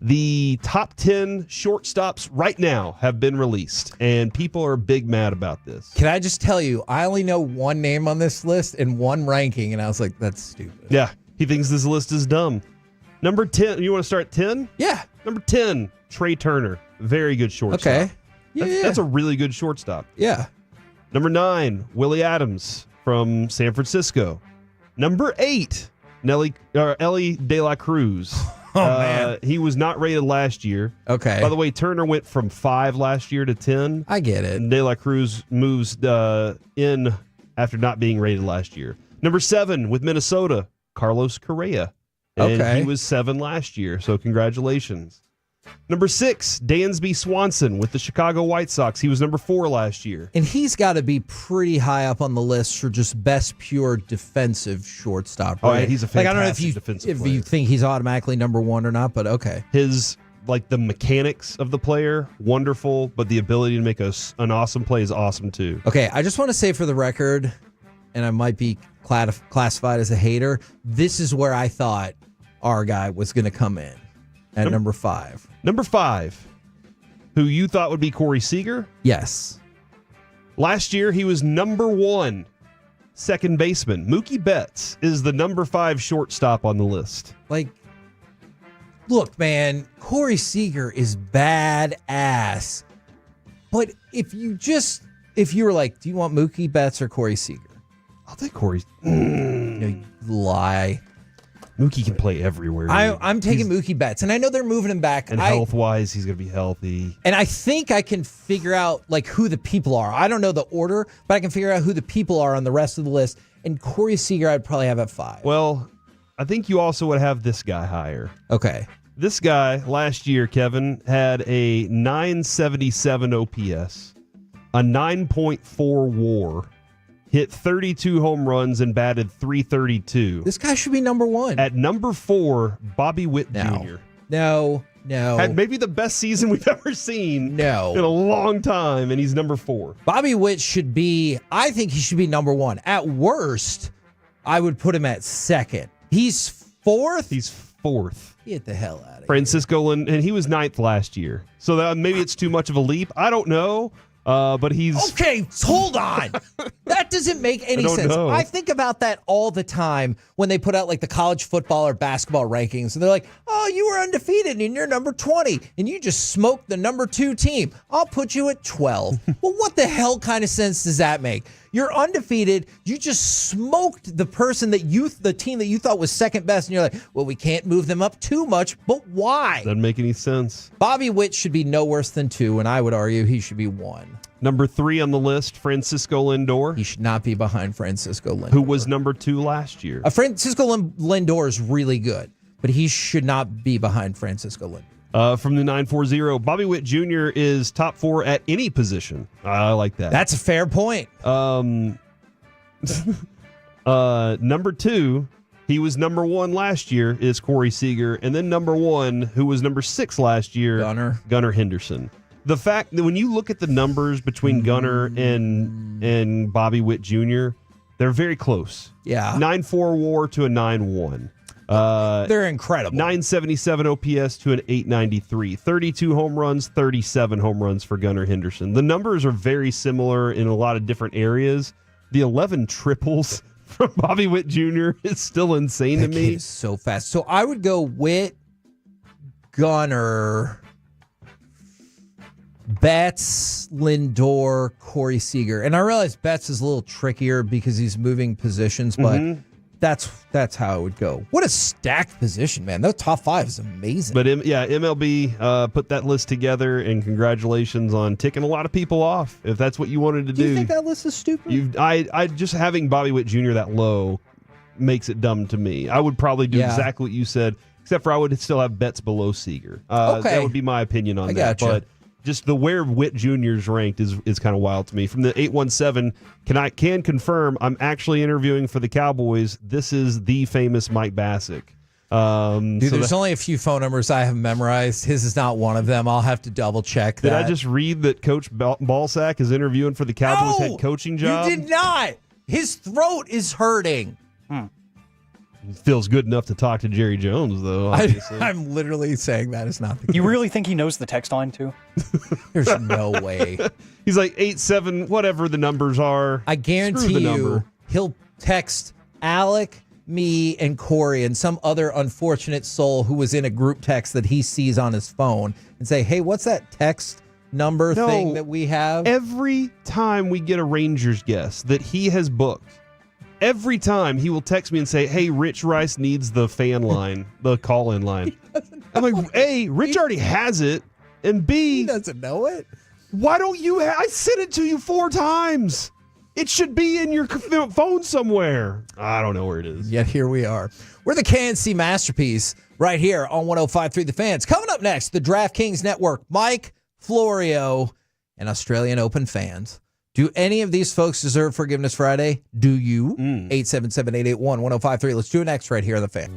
The top 10 shortstops right now have been released, and people are big mad about this. Can I just tell you, I only know one name on this list and one ranking, and I was like, that's stupid. Yeah, he thinks this list is dumb. Number 10, you want to start 10? Yeah. Number 10, Trey Turner. Very good shortstop. Okay. Yeah. That's a really good shortstop. Yeah. Number 9, Willie Adams from San Francisco. Number 8, Ellie De La Cruz. Oh, man. He was not rated last year. Okay. By the way, Turner went from 5 last year to 10. I get it. And De La Cruz moves in after not being rated last year. Number 7 with Minnesota, Carlos Correa. And he was 7 last year, so congratulations. Number 6, Dansby Swanson with the Chicago White Sox. He was number 4 last year. And he's got to be pretty high up on the list for just best pure defensive shortstop. Right? Oh, yeah, he's a fantastic I don't know defensive if player. you think he's automatically number 1 or not, but okay. His, the mechanics of the player, wonderful, but the ability to make an awesome play is awesome too. Okay, I just want to say for the record, and I might be classified as a hater, this is where I thought our guy was going to come in at number 5. Number 5, who you thought would be Corey Seager? Yes. Last year, he was number 1. second baseman. Mookie Betts is the number 5 shortstop on the list. Like, look, man, Corey Seager is badass. But if you were like, do you want Mookie Betts or Corey Seager? I'll take Corey. You lie. Mookie can play everywhere. I'm taking Mookie Betts, and I know they're moving him back. And health-wise, he's going to be healthy. And I think I can figure out like who the people are. I don't know the order, but I can figure out who the people are on the rest of the list. And Corey Seager, I'd probably have at 5. Well, I think you also would have this guy higher. Okay. This guy last year, Kevin, had a 977 OPS, a 9.4 WAR, hit 32 home runs and batted 332. This guy should be number 1. At number 4, Bobby Witt Jr. No. Had maybe the best season we've ever seen in a long time, and he's number 4. Bobby Witt I think he should be number 1. At worst, I would put him at 2nd. He's 4th? He's 4th. Get the hell out of Francisco, and he was 9th last year. So that maybe it's too much of a leap. I don't know. But he's... Okay, hold on. That doesn't make any sense. Know. I think about that all the time when they put out like the college football or basketball rankings. And they're like, oh, you were undefeated and you're number 20. And you just smoked the number 2 team. I'll put you at 12. Well, what the hell kind of sense does that make? You're undefeated. You just smoked the the team that you thought was second best. And you're like, well, we can't move them up too much. But why? Doesn't make any sense. Bobby Witt should be no worse than 2. And I would argue he should be 1. Number 3 on the list, Francisco Lindor. He should not be behind Francisco Lindor. Who was number 2 last year. Francisco Lindor is really good, but he should not be behind Francisco Lindor. From the 940, Bobby Witt Jr. is top 4 at any position. I like that. That's a fair point. Number 2, he was number 1 last year, is Corey Seager. And then number 1, who was number 6 last year, Gunnar Henderson. The fact that when you look at the numbers between Gunnar and Bobby Witt Jr., they're very close. Yeah. 9.4 WAR to a 9.1. They're incredible. 977 OPS to an 893. 32 home runs, 37 home runs for Gunnar Henderson. The numbers are very similar in a lot of different areas. The 11 triples from Bobby Witt Jr. is still insane to me. Kid is so fast. So I would go Witt, Gunnar, Betts, Lindor, Corey Seager. And I realize Betts is a little trickier because he's moving positions, but that's how it would go. What a stacked position, man. That top 5 is amazing. But MLB put that list together, and congratulations on ticking a lot of people off, if that's what you wanted to do. Do you think that list is stupid? I just having Bobby Witt Jr. that low makes it dumb to me. I would probably do exactly what you said, except for I would still have Betts below Seager. Okay. That would be my opinion on that. Gotcha. But just the where Witt Jr.'s ranked is kind of wild to me. From the 817, can confirm I'm actually interviewing for the Cowboys. This is the famous Mike Bassick. There's only a few phone numbers I have memorized. His is not one of them. I'll have to double check that. Did I just read that Coach Ballsack is interviewing for the Cowboys head coaching job? You did not. His throat is hurting. Feels good enough to talk to Jerry Jones, though, obviously. I'm literally saying that is not the case. You really think he knows the text line, too? There's no way. He's like 87, whatever the numbers are. I guarantee you he'll text Alec, me, and Corey and some other unfortunate soul who was in a group text that he sees on his phone and say, hey, what's that text number thing that we have? Every time we get a Rangers guest that he has booked, every time he will text me and say, hey, Rich Rice needs the fan line, the call-in line. I'm like, A, Rich already has it, and B, he doesn't know it. Why don't you I sent it to you 4 times. It should be in your phone somewhere. I don't know where it is. Yet here we are. We're the KNC Masterpiece right here on 105.3 The Fans. Coming up next, the DraftKings Network, Mike Florio and Australian Open fans. Do any of these folks deserve Forgiveness Friday? Do you? 877-881-1053. Let's do it next right here on The Fan.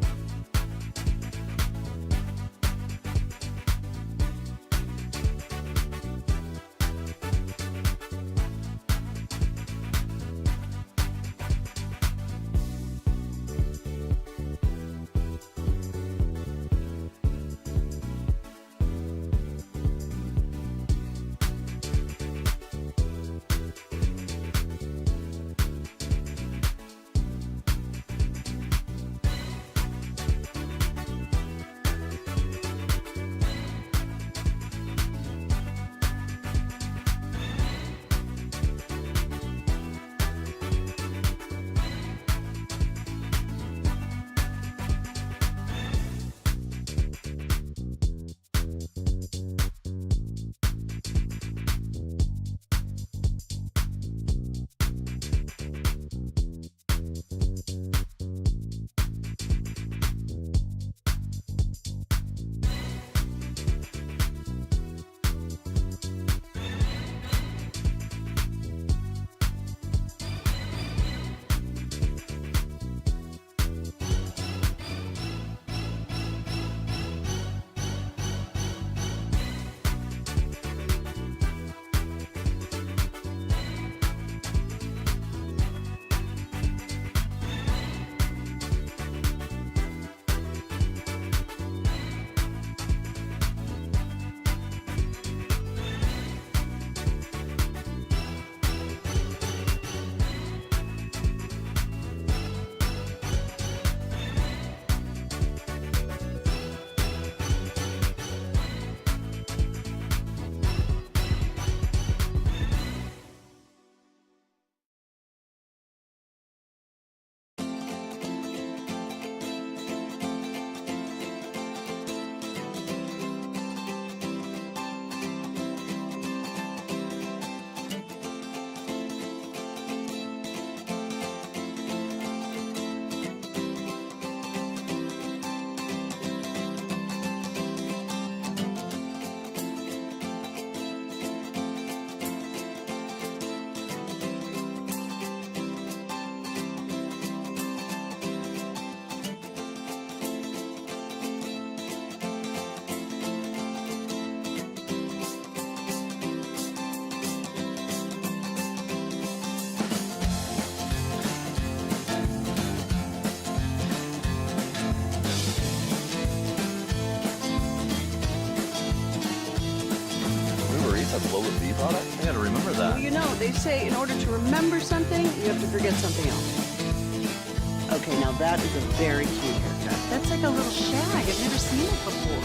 They say in order to remember something, you have to forget something else. Okay, now that is a very cute haircut. That's like a little shag. I've never seen it before.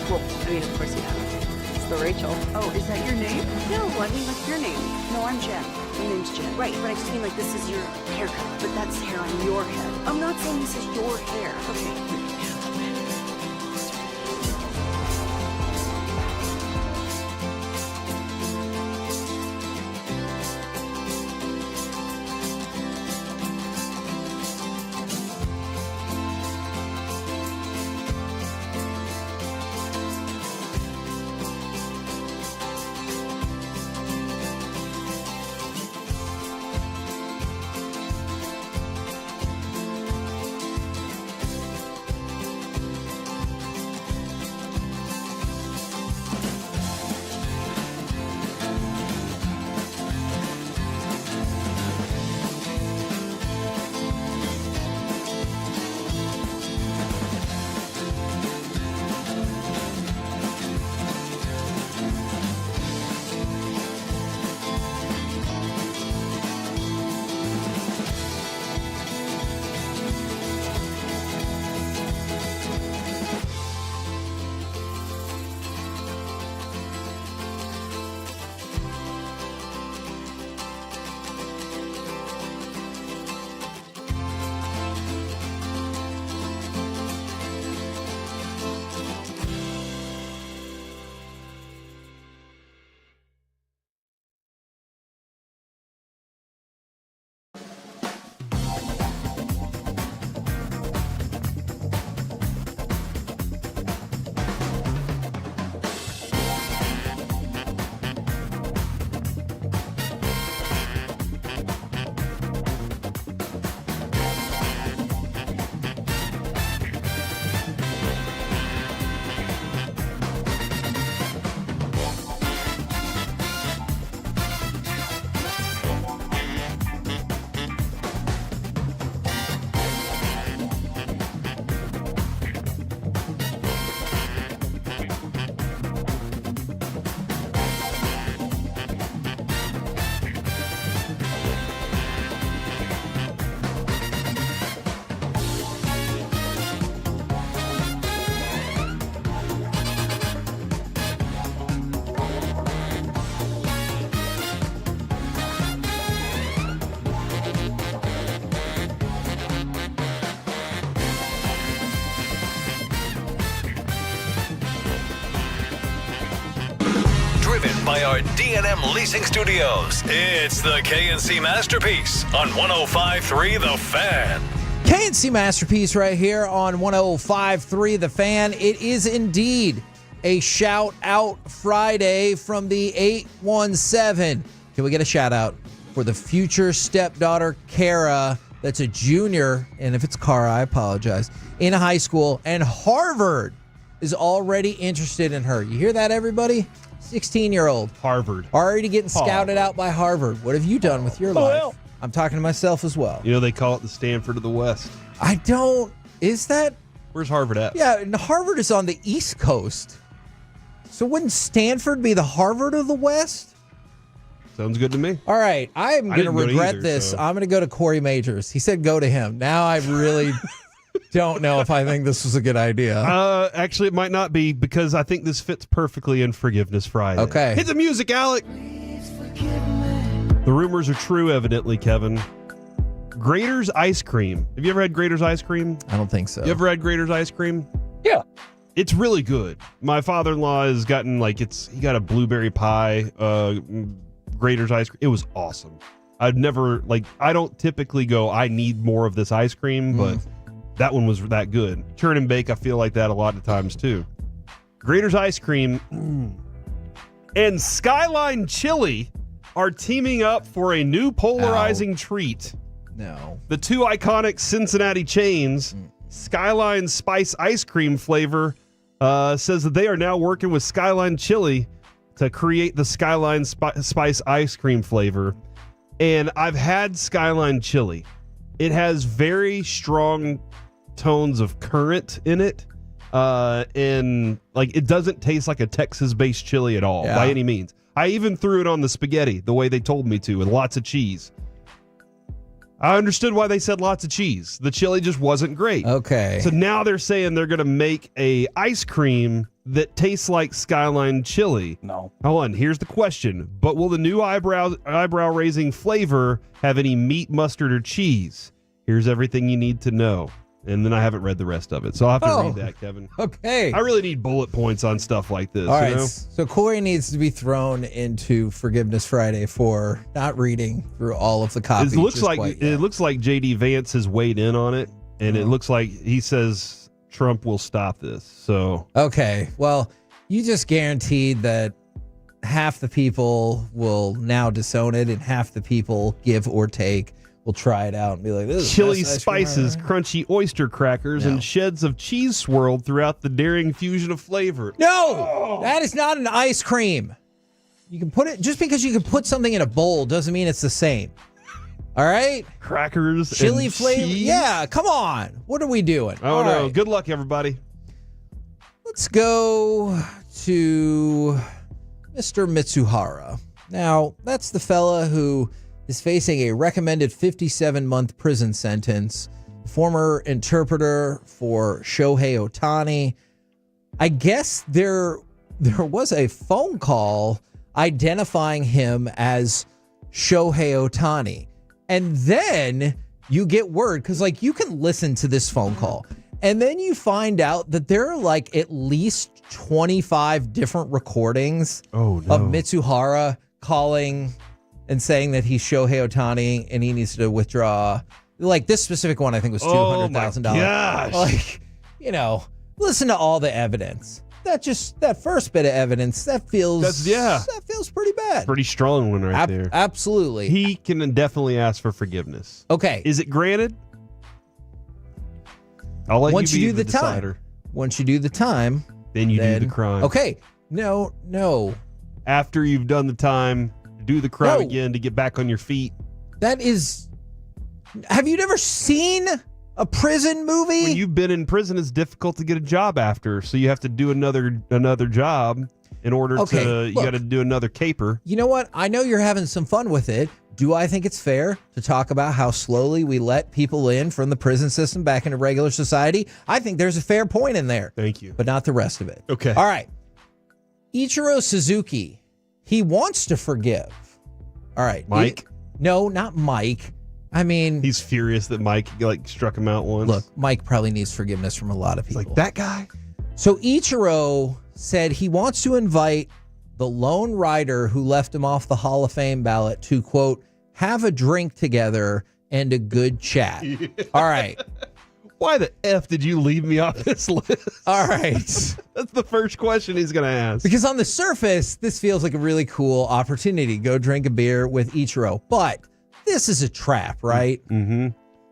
Well, I mean, of course you have. It's the Rachel. Oh, is that your name? No, I mean, like your name. No, I'm Jen. My name's Jen. Right, but I just mean like this is your haircut, but that's hair on your head. I'm not saying this is your hair. Okay. By our D&M Leasing Studios, it's the KNC Masterpiece on 105.3 The Fan. KNC Masterpiece right here on 105.3 The Fan. It is indeed a shout out Friday from the 817. Can we get a shout out for the future stepdaughter, Kara? That's a junior, and if it's Kara, I apologize, in high school, and Harvard is already interested in her. You hear that, everybody? 16-year-old. Harvard. Already getting scouted out by Harvard. What have you done with your life? Well. I'm talking to myself as well. You know, they call it the Stanford of the West. I don't. Is that? Where's Harvard at? Yeah, and Harvard is on the East Coast. So wouldn't Stanford be the Harvard of the West? Sounds good to me. All right. I'm going to regret either, this. so. I'm going to go to Corey Majors. He said go to him. Now I really don't know if I think this was a good idea. Actually, it might not be, because I think this fits perfectly in Forgiveness Friday. Okay. Hit the music, Alec. The rumors are true, evidently, Kevin. Grater's Ice Cream. Have you ever had Grater's Ice Cream? I don't think so. You ever had Grater's Ice Cream? Yeah. It's really good. My father-in-law has gotten, he got a blueberry pie, Grater's Ice Cream. It was awesome. I've never, I don't typically go, I need more of this ice cream, but that one was that good. Churn and bake, I feel like that a lot of times, too. Grater's Ice Cream and Skyline Chili are teaming up for a new polarizing treat. No. The two iconic Cincinnati chains, Skyline Spice Ice Cream flavor, says that they are now working with Skyline Chili to create the Skyline Spice Ice Cream flavor. And I've had Skyline Chili. It has very strong tones of currant in it. And it doesn't taste like a Texas-based chili at all by any means. I even threw it on the spaghetti the way they told me to, with lots of cheese. I understood why they said lots of cheese. The chili just wasn't great. Okay. So now they're saying they're going to make a ice cream that tastes like Skyline chili. No. Hold on. Here's the question. But will the new eyebrow-raising flavor have any meat, mustard, or cheese? Here's everything you need to know. And then I haven't read the rest of it. So I'll have to read that, Kevin. Okay. I really need bullet points on stuff like this. All right. You know? So Corey needs to be thrown into Forgiveness Friday for not reading through all of the copies. It looks like JD Vance has weighed in on it, and it looks like he says Trump will stop this. So okay. Well, you just guaranteed that half the people will now disown it, and half the people give or take. We'll try it out and be like, this is chili the best ice cream spices, ever. crunchy oyster crackers, and sheds of cheese swirled throughout the daring fusion of flavor. No, that is not an ice cream. You can put it, just because you can put something in a bowl doesn't mean it's the same. All right? Crackers, chili and flavor. cheese? Yeah, come on. What are we doing? Oh, All no. right. Good luck, everybody. Let's go to Mr. Mitsuhara. Now, that's the fella who is facing a recommended 57-month prison sentence. Former interpreter for Shohei Ohtani. I guess there was a phone call identifying him as Shohei Ohtani. And then you get word, because like you can listen to this phone call, and then you find out that there are like at least 25 different recordings of Mitsuhara calling and saying that he's Shohei Ohtani and he needs to withdraw. Like this specific one, I think was $200,000. Gosh. Like, you know, listen to all the evidence. That first bit of evidence, that feels pretty bad. Pretty strong one right there. Absolutely. He can definitely ask for forgiveness. Okay. Is it granted? I'll let Once you be you do the decider. time. Once you do the time, then you do the crime. Okay. No. After you've done the time, do the crime again to get back on your feet. That is. Have you never seen a prison movie? When you've been in prison, it's difficult to get a job after, so you have to do another job in order to. You got to do another caper. You know what? I know you're having some fun with it. Do I think it's fair to talk about how slowly we let people in from the prison system back into regular society? I think there's a fair point in there. Thank you. But not the rest of it. Okay. All right. Ichiro Suzuki. He wants to forgive. All right. Mike? No, not Mike. I mean, he's furious that Mike struck him out once. Look, Mike probably needs forgiveness from a lot of people. Like that guy? So Ichiro said he wants to invite the lone rider who left him off the Hall of Fame ballot to, quote, have a drink together and a good chat. Yeah. All right. Why the F did you leave me off this list? All right. That's the first question he's going to ask. Because on the surface, this feels like a really cool opportunity. Go drink a beer with Ichiro. But this is a trap, right? Mm-hmm.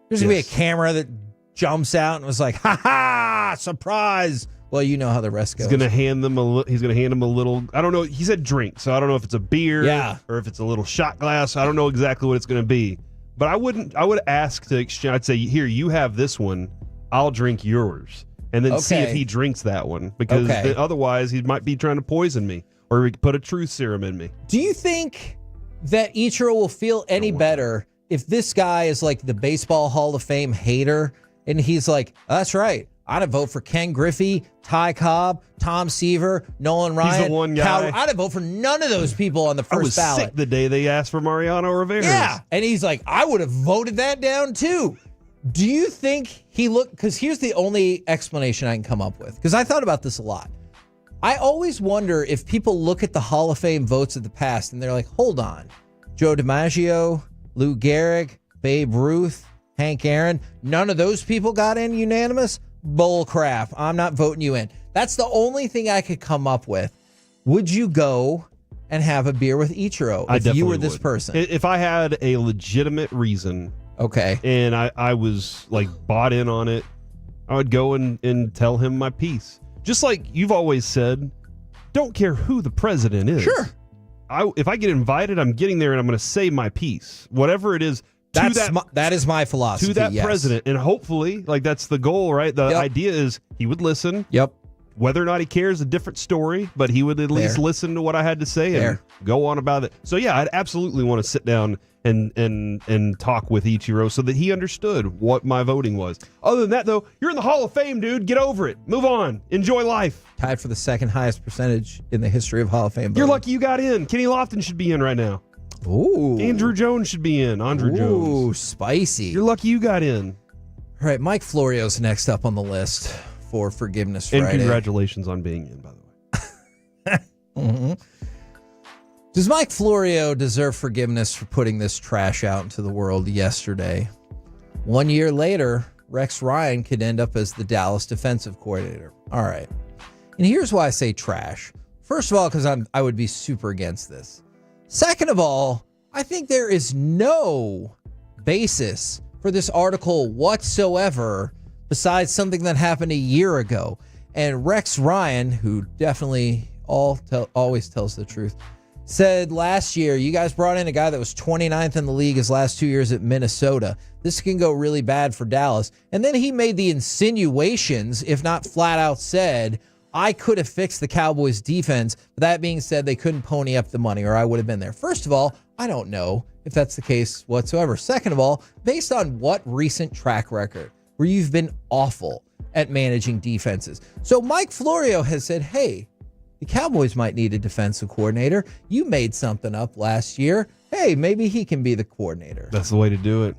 There's going to be a camera that jumps out and was like, ha-ha, surprise. Well, you know how the rest goes. He's going to hand him a little, I don't know. He said drink, so I don't know if it's a beer or if it's a little shot glass. I don't know exactly what it's going to be. But I would ask to exchange. I'd say, here, you have this one. I'll drink yours. And then see if he drinks that one. Because otherwise, he might be trying to poison me. Or he could put a truth serum in me. Do you think that Ichiro will feel any better if this guy is like the Baseball Hall of Fame hater? And he's like, that's right. I'd vote for Ken Griffey, Ty Cobb, Tom Seaver, Nolan Ryan. He's the one guy. I'd vote for none of those people on the first ballot. I was sick the day they asked for Mariano Rivera. Yeah. And he's like, I would have voted that down too. Do you think he looked, because here's the only explanation I can come up with, because I thought about this a lot. I always wonder if people look at the Hall of Fame votes of the past and they're like, hold on, Joe DiMaggio, Lou Gehrig, Babe Ruth, Hank Aaron, none of those people got in unanimous? Bull crap. I'm not voting you in. That's the only thing I could come up with. Would you go and have a beer with Ichiro if you were this person? If I had a legitimate reason, and I was like bought in on it, I would go and tell him my piece. Just like you've always said, don't care who the president is. Sure. If I get invited, I'm getting there and I'm going to say my piece, whatever it is. That is my philosophy. To that president, and hopefully, like that's the goal, right? The idea is he would listen. Yep. Whether or not he cares, a different story, but he would at least listen to what I had to say and go on about it. So, yeah, I'd absolutely want to sit down and talk with Ichiro so that he understood what my voting was. Other than that, though, you're in the Hall of Fame, dude. Get over it. Move on. Enjoy life. Tied for the second highest percentage in the history of Hall of Fame voting. You're lucky you got in. Kenny Lofton should be in right now. Ooh. Andrew Jones should be in. Jones. Ooh, spicy. You're lucky you got in. All right, Mike Florio's next up on the list for Forgiveness Friday. And congratulations on being in, by the way. Mm-hmm. Does Mike Florio deserve forgiveness for putting this trash out into the world yesterday? 1 year later, Rex Ryan could end up as the Dallas defensive coordinator. All right. And here's why I say trash. First of all, because I would be super against this. Second of all, I think there is no basis for this article whatsoever besides something that happened a year ago. And Rex Ryan, who definitely always tells the truth, said last year, you guys brought in a guy that was 29th in the league his last 2 years at Minnesota. This can go really bad for Dallas. And then he made the insinuations, if not flat out said, I could have fixed the Cowboys defense. But that being said, they couldn't pony up the money or I would have been there. First of all, I don't know if that's the case whatsoever. Second of all, based on what recent track record where you've been awful at managing defenses. So Mike Florio has said, hey, the Cowboys might need a defensive coordinator. You made something up last year. Hey, maybe he can be the coordinator. That's the way to do it.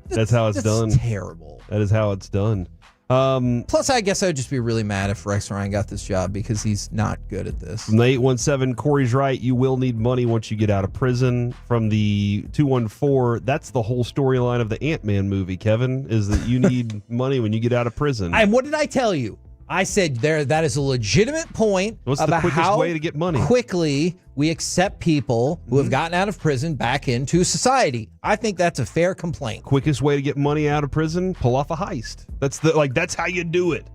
That's how it's done. Terrible. That is how it's done. Plus, I guess I would just be really mad if Rex Ryan got this job because he's not good at this. From the 817, Corey's right. You will need money once you get out of prison. From the 214, that's the whole storyline of the Ant-Man movie, Kevin, is that you need money when you get out of prison. And what did I tell you? I said that is a legitimate point What's the about quickest how way to get money? quickly we accept people who have gotten out of prison back into society. I think that's a fair complaint. Quickest way to get money out of prison? Pull off a heist. That's how you do it.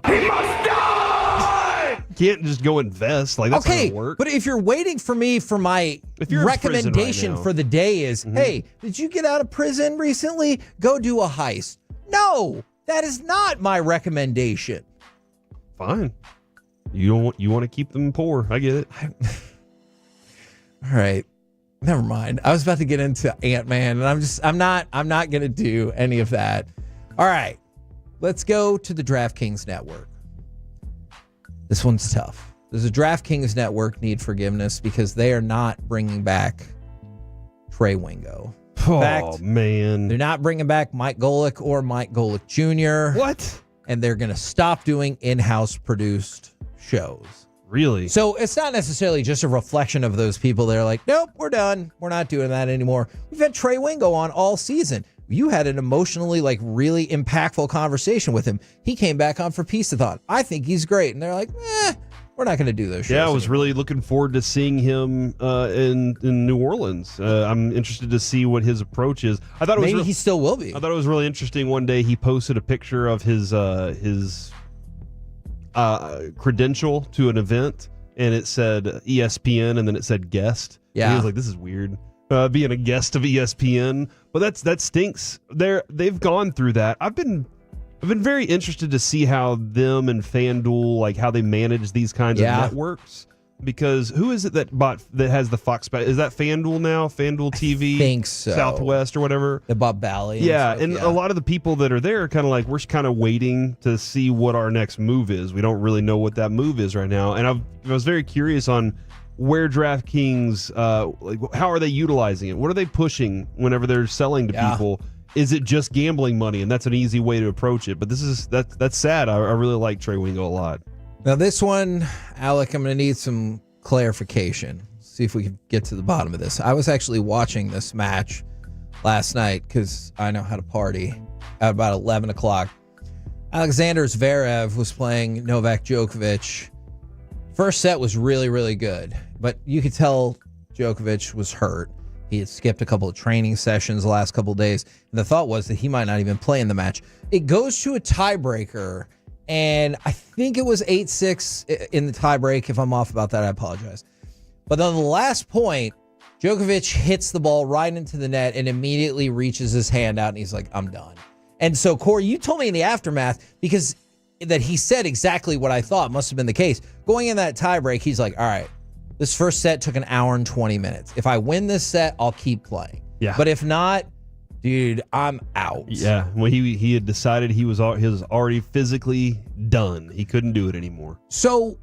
He must die! You can't just go invest. That's not gonna work. But if you're waiting for me for my recommendation for the day is, hey, did you get out of prison recently? Go do a heist. No. That is not my recommendation. Fine. You want to keep them poor. I get it. All right. Never mind. I was about to get into Ant-Man and I'm not going to do any of that. All right. Let's go to the DraftKings network. This one's tough. Does the DraftKings network need forgiveness because they are not bringing back Trey Wingo? Man. They're not bringing back Mike Golick or Mike Golick Jr. What? And they're going to stop doing in-house produced shows. Really? So it's not necessarily just a reflection of those people that are like, nope, we're done. We're not doing that anymore. We've had Trey Wingo on all season. You had an emotionally, really impactful conversation with him. He came back on for Peace-a-thon. I think he's great. And they're like, we're not going to do those shows. Yeah, I was really looking forward to seeing him in New Orleans. I'm interested to see what his approach is. I thought Maybe he still will be. I thought it was really interesting. One day he posted a picture of his credential to an event, and it said ESPN, and then it said guest. Yeah, and he was like, "This is weird, being a guest of ESPN." But that stinks. They've gone through that. I've been very interested to see how them and FanDuel, how they manage these kinds of networks. Because who is it that has the Fox? Is that FanDuel now? FanDuel TV? I think so. Southwest or whatever? The Bob Bally. Yeah, and a lot of the people that are there are kind of we're kind of waiting to see what our next move is. We don't really know what that move is right now. And I was very curious on where DraftKings, how are they utilizing it? What are they pushing whenever they're selling to people? Is it just gambling money? And that's an easy way to approach it. But that's sad. I really like Trey Wingo a lot. Now this one, Alec, I'm going to need some clarification. See if we can get to the bottom of this. I was actually watching this match last night because I know how to party at about 11 o'clock. Alexander Zverev was playing Novak Djokovic. First set was really, really good, but you could tell Djokovic was hurt. He had skipped a couple of training sessions the last couple of days. And the thought was that he might not even play in the match. It goes to a tiebreaker, and I think it was 8-6 in the tiebreak. If I'm off about that, I apologize. But on the last point, Djokovic hits the ball right into the net and immediately reaches his hand out, and he's like, I'm done. And so, Corey, you told me in the aftermath, because that he said exactly what I thought must have been the case. Going in that tie break, he's like, all right, this first set took an hour and 20 minutes. If I win this set, I'll keep playing. Yeah. But if not, dude, I'm out. Yeah. Well, he had decided he was already physically done. He couldn't do it anymore. So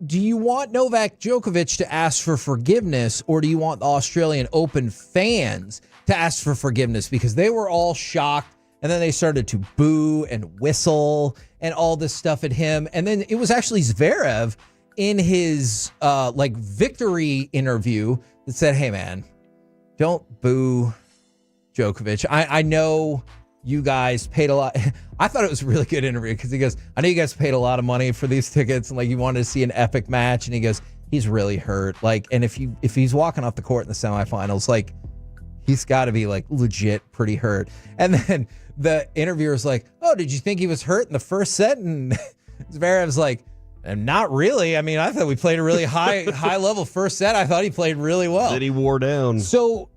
do you want Novak Djokovic to ask for forgiveness, or do you want the Australian Open fans to ask for forgiveness? Because they were all shocked, and then they started to boo and whistle and all this stuff at him. And then it was actually Zverev in his victory interview that said, hey, man, don't boo Djokovic. I know you guys paid a lot. I thought it was a really good interview because he goes, I know you guys paid a lot of money for these tickets and you wanted to see an epic match. And he goes, he's really hurt. And if he's walking off the court in the semifinals, he's got to be legit pretty hurt. And then the interviewer's like, oh, did you think he was hurt in the first set? And Zverev's like, not really. I mean, I thought we played a really high level first set. I thought he played really well. Then he wore down. So,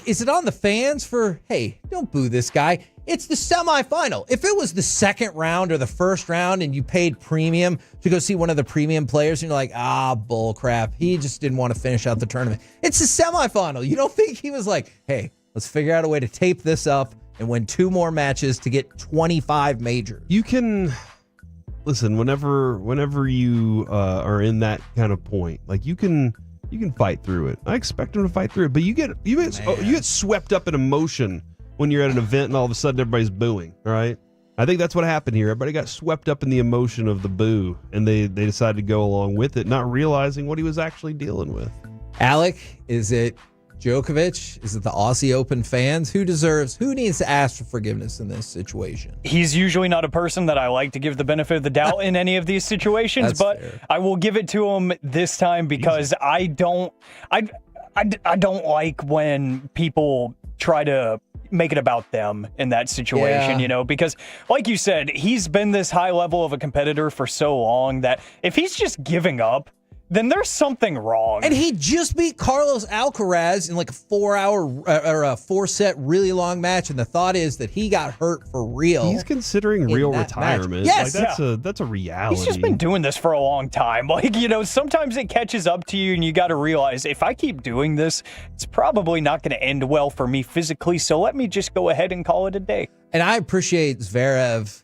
is it on the fans for, hey, don't boo this guy? It's the semifinal. If it was the second round or the first round and you paid premium to go see one of the premium players and you're like, bull crap. He just didn't want to finish out the tournament. It's the semifinal. You don't think he was like, hey, let's figure out a way to tape this up and win 2 more matches to get 25 majors. You can listen whenever you are in that kind of point, you can fight through it. I expect him to fight through it, but you get swept up in emotion when you're at an event and all of a sudden everybody's booing. All right, I think that's what happened here. Everybody got swept up in the emotion of the boo, and they decided to go along with it, not realizing what he was actually dealing with. Alec, is it Djokovic? Is it the Aussie Open fans? Who needs to ask for forgiveness in this situation? He's usually not a person that I like to give the benefit of the doubt in any of these situations, but fair. I will give it to him this time because I don't like when people try to make it about them in that situation, because like you said, he's been this high level of a competitor for so long that if he's just giving up, then there's something wrong. And he just beat Carlos Alcaraz in a 4-hour or a 4-set really long match, and the thought is that he got hurt for real. He's considering real retirement. Yes, that's a reality. He's just been doing this for a long time. Sometimes it catches up to you, and you got to realize if I keep doing this, it's probably not going to end well for me physically. So let me just go ahead and call it a day. And I appreciate Zverev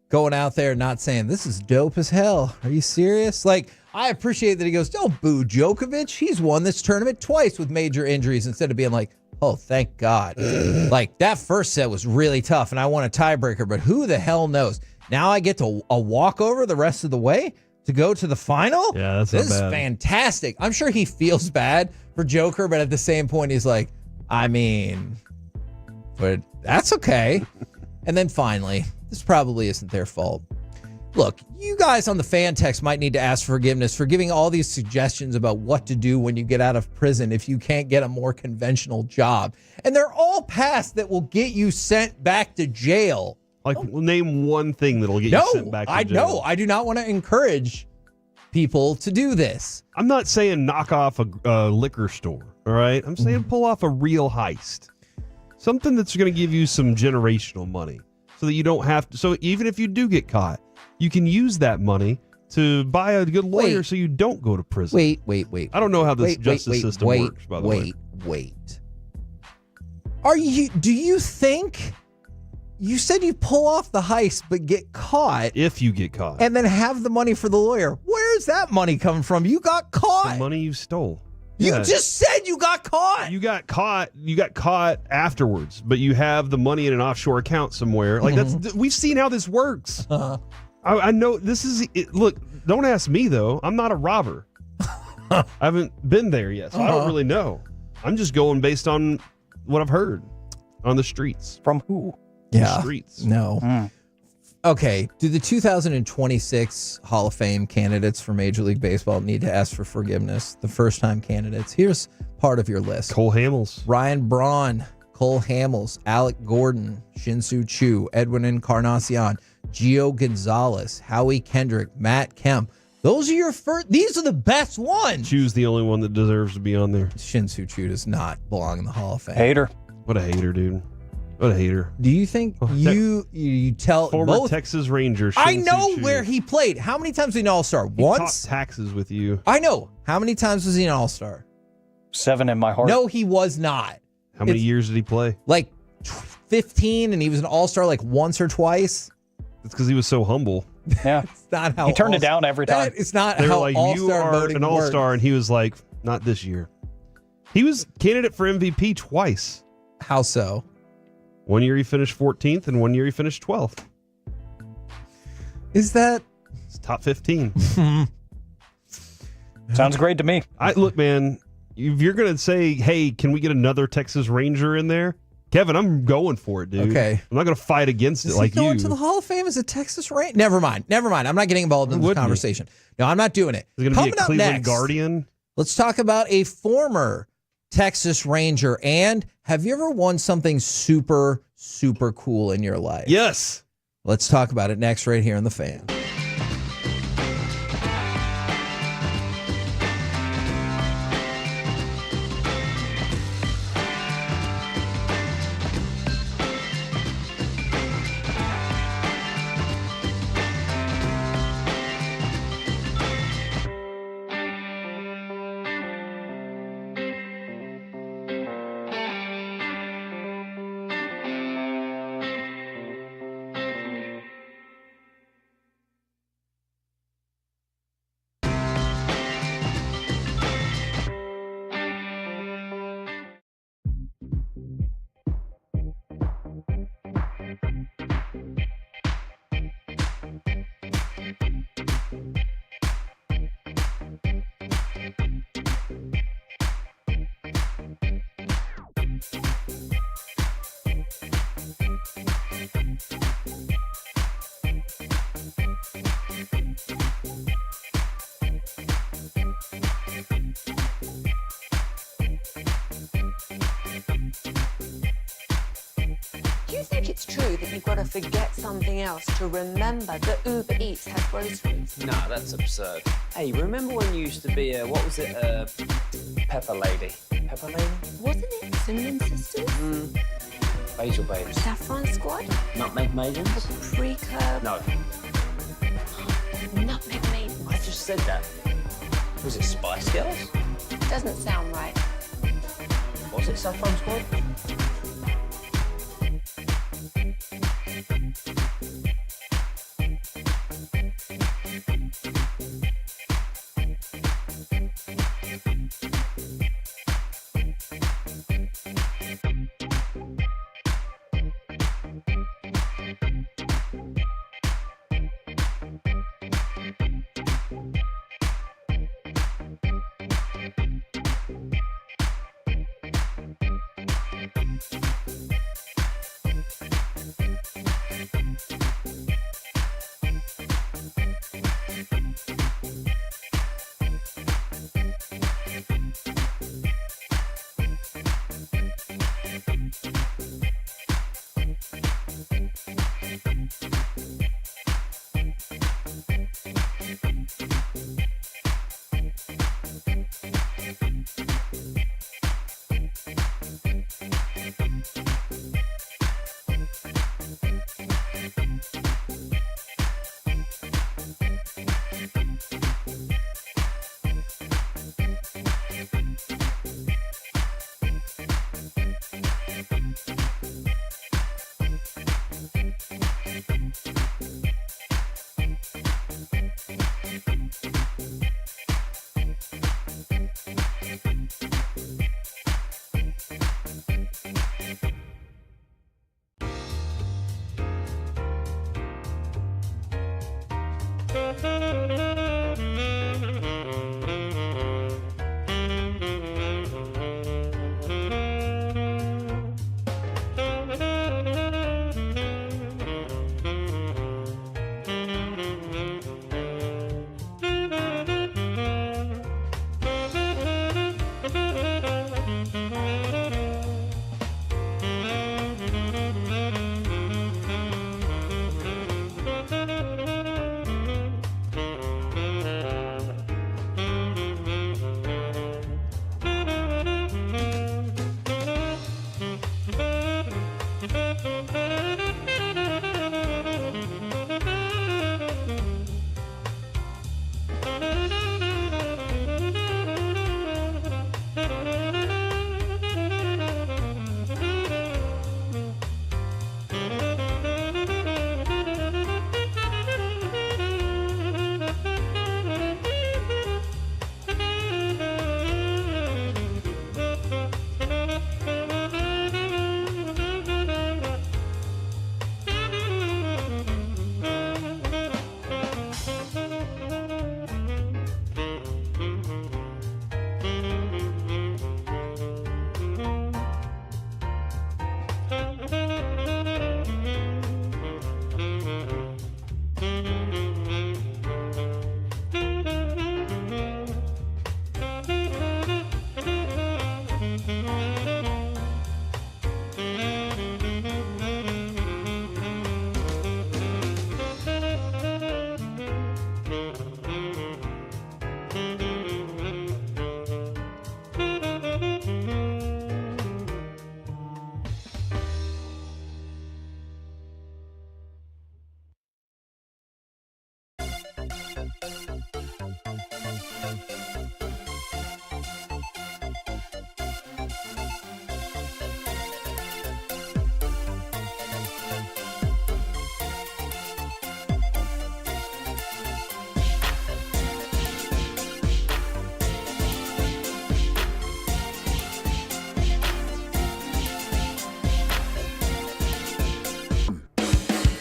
going out there and not saying, this is dope as hell. Are you serious? I appreciate that he goes, don't boo Djokovic. He's won this tournament twice with major injuries, instead of being like, oh, thank God. That first set was really tough, and I won a tiebreaker, but who the hell knows? Now I get to a walkover the rest of the way to go to the final? Yeah, that's This is fantastic. I'm sure he feels bad for Joker, but at the same point, he's like, but that's okay. And then finally, this probably isn't their fault. Look, you guys on the fan text might need to ask forgiveness for giving all these suggestions about what to do when you get out of prison if you can't get a more conventional job. And they're all paths that will get you sent back to jail. Name one thing that'll get you sent back to jail. No, I do not want to encourage people to do this. I'm not saying knock off a liquor store, all right? I'm saying pull off a real heist. Something that's going to give you some generational money so that you don't have to. So even if you do get caught, you can use that money to buy a good lawyer so you don't go to prison. Wait. I don't know how this justice system works, by the way. Wait. Do you think you said you pull off the heist but get caught? If you get caught. And then have the money for the lawyer. Where's that money coming from? You got caught. The money you stole. You just said you got caught. You got caught afterwards, but you have the money in an offshore account somewhere. We've seen how this works. I know this is it. Look, don't ask me though. I'm not a robber. I haven't been there yet, so I don't really know. I'm just going based on what I've heard on the streets. From who? The streets. No. Okay. Do the 2026 Hall of Fame candidates for Major League Baseball need to ask for forgiveness? The first-time candidates. Here's part of your list. Cole Hamels. Ryan Braun, Cole Hamels, Alec Gordon, Shin-Soo Choo, Edwin Encarnacion, Gio Gonzalez, Howie Kendrick, Matt Kemp. Those are your first. These are the best ones. Chu's the only one that deserves to be on there. Shin-Soo Choo does not belong in the Hall of Fame. Hater. What a hater, dude. What a hater. Do you think you tell Former both? Texas Ranger. I Shin know Soo where Choo. he played. How many times was he an All-Star? He Once? talked taxes with you. I know. How many times was he an All-Star? 7 in my heart. No, he was not. How many years did he play? Like 15, and he was an All-Star like once or twice. It's because he was so humble. Yeah. It's not how He turned it down every time. It's not They were how like, you All-Star are voting an All-Star, works. and he was like, not this year. He was candidate for MVP twice. How so? One year he finished 14th, and one year he finished 12th. Is that? It's top 15. Sounds great to me. Look, man, if you're going to say, hey, can we get another Texas Ranger in there? Kevin, I'm going for it, dude. Okay. I'm not going to fight against it Is like he going you. to the Hall of Fame as a Texas Ranger? Never mind. I'm not getting involved in this Wouldn't you? conversation. No, I'm not doing it. Is it going to be a Coming up Cleveland next, Guardian? let's talk about a former Texas Ranger. And have you ever won something super, super cool in your life? Yes. Let's talk about it next right here on The Fan. Do you think it's true that you've got to forget something else to remember that Uber Eats has groceries? No, that's absurd. Hey, remember when you used to be a, what was it, Pepper Lady? Pepper Lady? Wasn't it Cinnamon Sisters? Basil Babes. Saffron Squad? Nutmeg Maidens? Pre-curb? No, Nutmeg Maidens? I just said that. Was it Spice Girls? Doesn't sound right. Was it Saffron Squad?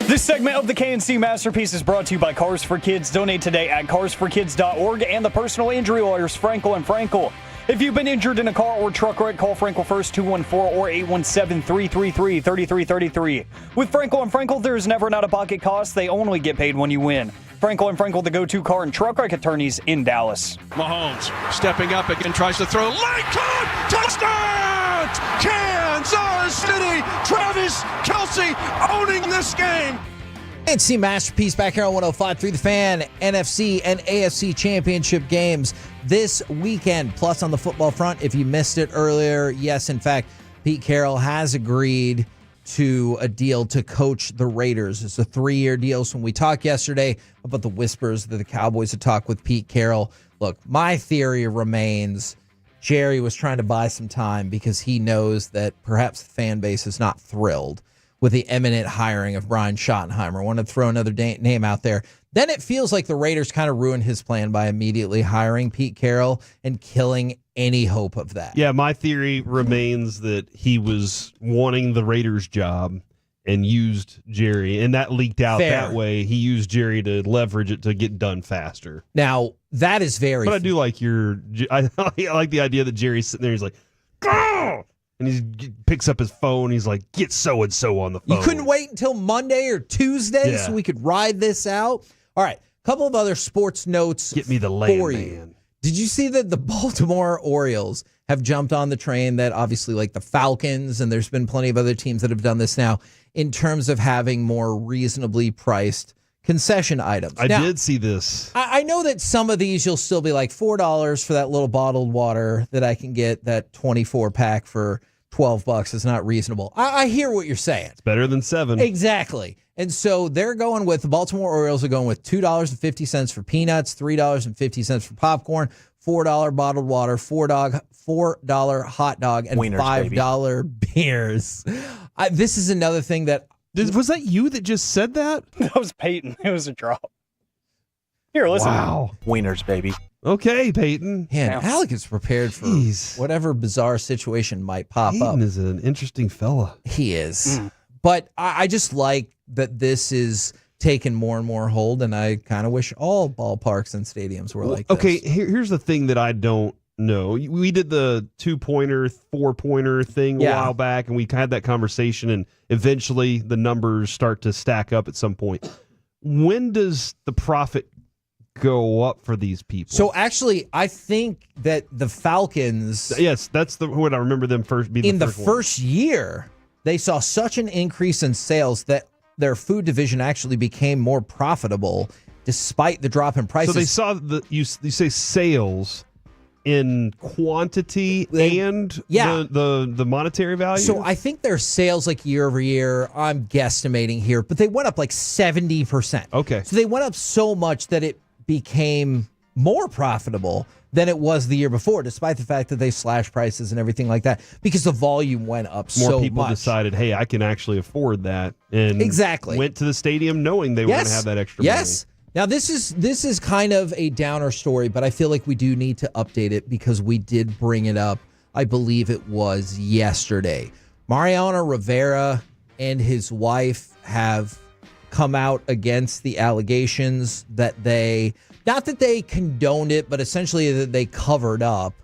This segment of the KNC Masterpiece is brought to you by Cars for Kids. Donate today at carsforkids.org and the personal injury lawyers Frankel and Frankel. If you've been injured in a car or truck wreck, call Frankel first, 214 or 817-333-3333. With Frankel and Frankel, there is never an out-of-pocket cost. They only get paid when you win. Frankel and Frankel, the go-to car and truck wreck attorneys in Dallas. Mahomes stepping up again, tries to throw. Line caught! Touchdown! Kansas City! Travis Kelce owning this game. KNC Masterpiece back here on 105.3 The Fan. NFC and AFC championship games this weekend. Plus on the football front, if you missed it earlier, yes, in fact, Pete Carroll has agreed to a deal to coach the Raiders. It's a 3-year deal. So when we talked yesterday about the whispers that the Cowboys had talked with Pete Carroll, look, my theory remains Jerry was trying to buy some time because he knows that perhaps the fan base is not thrilled with the imminent hiring of Brian Schottenheimer. I want to throw another name out there. Then it feels like the Raiders kind of ruined his plan by immediately hiring Pete Carroll and killing any hope of that. Yeah, my theory remains that he was wanting the Raiders job and used Jerry, and that leaked out that way. He used Jerry to leverage it to get done faster. Now, that is very... But I do like I like the idea that Jerry's sitting there, he's like, go! And he picks up his phone. He's like, get so-and-so on the phone. You couldn't wait until Monday or Tuesday so we could ride this out? All right, a couple of other sports notes Get me the landman. Did you see that the Baltimore Orioles have jumped on the train that obviously like the Falcons, and there's been plenty of other teams that have done this now, in terms of having more reasonably priced concession items. I did see this. I know that some of these you'll still be like $4 for that little bottled water that I can get, that 24-pack for $12 is not reasonable. I hear what you're saying. It's better than $7. Exactly. And so they're going with, the Baltimore Orioles are going with $2.50 for peanuts, $3.50 for popcorn, $4 bottled water, $4 hot dog, and Wieners, $5 beers. This is another thing that... Was that you that just said that? That was Peyton. It was a drop. Here, listen. Wow. Wieners, baby. Okay, Peyton. Man, Alec is prepared for whatever bizarre situation might pop up. Peyton is an interesting fella. He is. But I just like that this is taking more and more hold, and I kind of wish all ballparks and stadiums were like this. Okay, here's the thing that I don't know. We did the 2-pointer, 4-pointer thing a while back, and we had that conversation, and eventually the numbers start to stack up at some point. When does the profit go up for these people? So actually, I think that the Falcons... Yes, that's what I remember them first being in the first year, they saw such an increase in sales that their food division actually became more profitable despite the drop in prices. So they saw you say sales. in quantity and the monetary value? So I think their sales like year over year, I'm guesstimating here, but they went up like 70%. Okay. So they went up so much that it became more profitable than it was the year before, despite the fact that they slashed prices and everything like that, because the volume went up so much. More people decided, hey, I can actually afford that, and went to the stadium knowing they were going to have that extra money. Now, this is kind of a downer story, but I feel like we do need to update it because we did bring it up. I believe it was yesterday. Mariano Rivera and his wife have come out against the allegations that not that they condoned it, but essentially that they covered up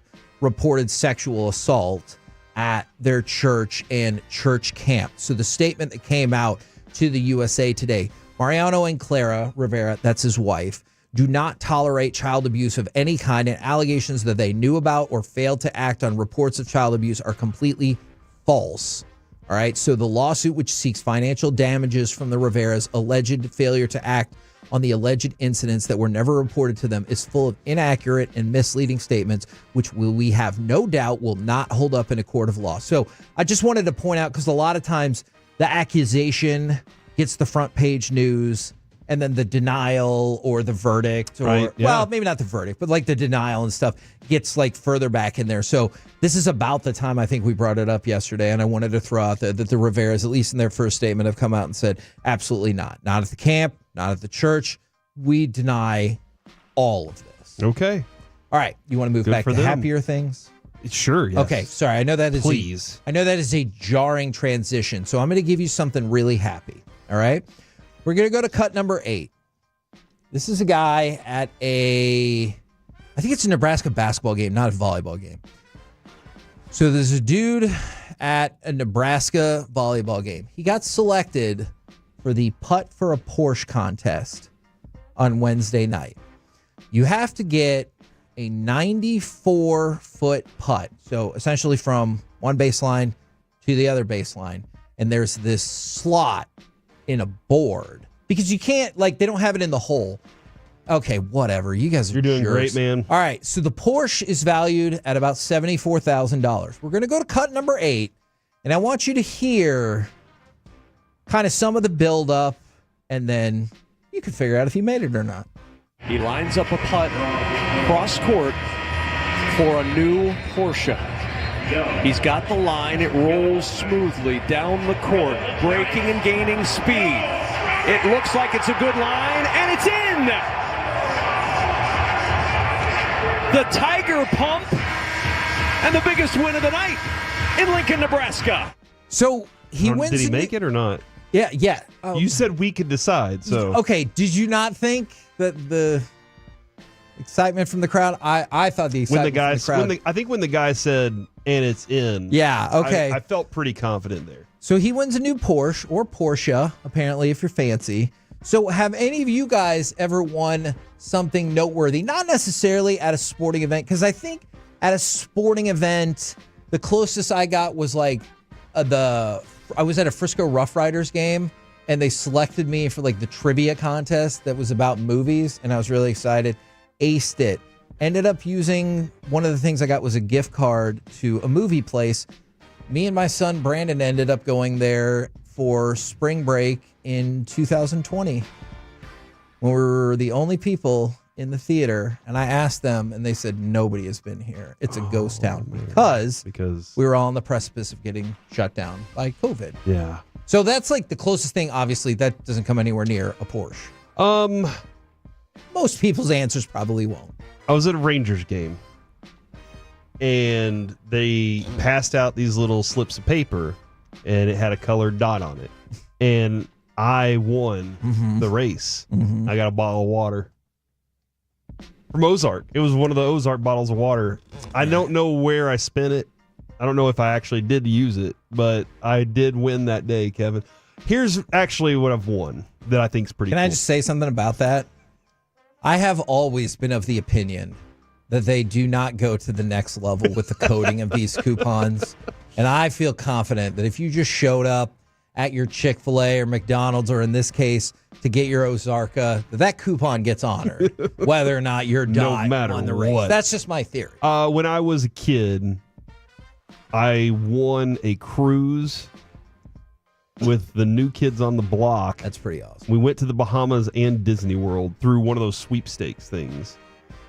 reported sexual assault at their church and church camp. So the statement that came out to the USA Today, Mariano and Clara Rivera, that's his wife, do not tolerate child abuse of any kind, and allegations that they knew about or failed to act on reports of child abuse are completely false. All right, so the lawsuit, which seeks financial damages from the Riveras' alleged failure to act on the alleged incidents that were never reported to them, is full of inaccurate and misleading statements, which we have no doubt will not hold up in a court of law. So I just wanted to point out, because a lot of times the accusation gets the front page news, and then the denial or the verdict, or well, maybe not the verdict, but like the denial and stuff gets like further back in there. So this is about the time I think we brought it up yesterday, and I wanted to throw out that the Riveras, at least in their first statement, have come out and said absolutely not at the camp, not at the church. We deny all of this. Okay. All right. You want to move back to happier things? Sure. Yes. Okay. Sorry. I know that is a jarring transition. So I'm going to give you something really happy. All right. We're going to go to cut number 8. This is a guy at I think it's a Nebraska basketball game, not a volleyball game. So there's a dude at a Nebraska volleyball game. He got selected for the Putt for a Porsche contest on Wednesday night. You have to get a 94-foot putt. So essentially from one baseline to the other baseline. And there's this slot in a board because you can't, like, they don't have it in the hole. Okay, whatever. You guys are doing jerks. great, man. All right, so the Porsche is valued at about $74,000. We're going to go to cut number 8, and I want you to hear kind of some of the build-up, and then you can figure out if you made it or not. He lines up a putt cross court for a new Porsche. He's got the line. It rolls smoothly down the court, braking and gaining speed. It looks like it's a good line, and it's in! The Tiger Pump and the biggest win of the night in Lincoln, Nebraska. So he wins. Did he make it or not? Yeah. You said we could decide, so. Okay, did you not think that the excitement from the crowd? I thought the excitement from the crowd. I think when the guy said, and it's in. Yeah, okay. I felt pretty confident there. So he wins a new Porsche, or Porsche, apparently, if you're fancy. So have any of you guys ever won something noteworthy? Not necessarily at a sporting event, because I think at a sporting event, the closest I got was like I was at a Frisco Rough Riders game, and they selected me for like the trivia contest that was about movies, and I was really excited. Aced it. Ended up using, one of the things I got was a gift card to a movie place. Me and my son Brandon ended up going there for spring break in 2020 when we were the only people in the theater, and I asked them, and they said nobody has been here. It's a ghost town because we were all on the precipice of getting shut down by COVID. Yeah. So that's like the closest thing. Obviously, that doesn't come anywhere near a Porsche. Most people's answers probably won't. I was at a Rangers game, and they passed out these little slips of paper, and it had a colored dot on it. And I won the race. I got a bottle of water from Ozark. It was one of the Ozark bottles of water. I don't know where I spent it. I don't know if I actually did use it, but I did win that day, Kevin. Here's actually what I've won that I think is pretty cool. Can I just say something about that? I have always been of the opinion that they do not go to the next level with the coding of these coupons. And I feel confident that if you just showed up at your Chick-fil-A or McDonald's, or in this case, to get your Ozarka, that coupon gets honored, whether or not your dime won the race. What. That's just my theory. When I was a kid, I won a cruise with the New Kids on the Block. That's pretty awesome. We went to the Bahamas and Disney World through one of those sweepstakes things.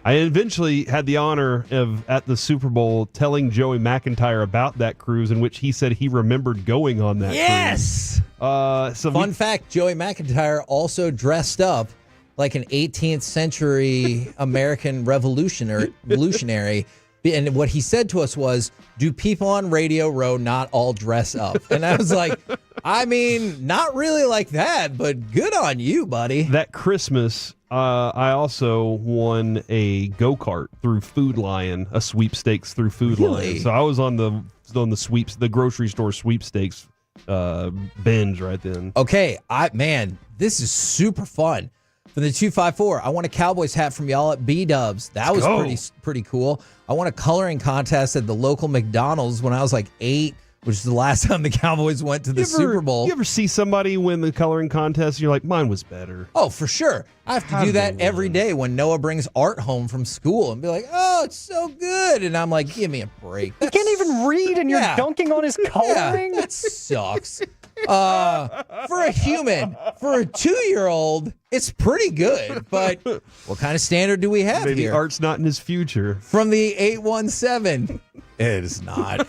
I eventually had the honor of, at the Super Bowl, telling Joey McIntyre about that cruise, in which he said he remembered going on that Yes! cruise. Fun fact, Joey McIntyre also dressed up like an 18th century American revolutionary. And what he said to us was, do people on Radio Row not all dress up? And I was like, I mean, not really like that, but good on you, buddy. That Christmas, I also won a go-kart through Food Lion, a sweepstakes through Food Lion. So I was on the grocery store sweepstakes binge right then. Okay, this is super fun. For the 254, I won a Cowboys hat from y'all at B-Dubs. That was pretty cool. I won a coloring contest at the local McDonald's when I was like 8, which is the last time the Cowboys went to the Super Bowl. You ever see somebody win the coloring contest and you're like, mine was better? Oh, for sure. I have to do that every day when Noah brings art home from school and be like, oh, it's so good. And I'm like, give me a break. You can't even read and you're dunking on his coloring? Yeah, that sucks. For a human, for a 2-year-old, it's pretty good. But what kind of standard do we have Maybe here? art's not in his future. From the 817, it is not.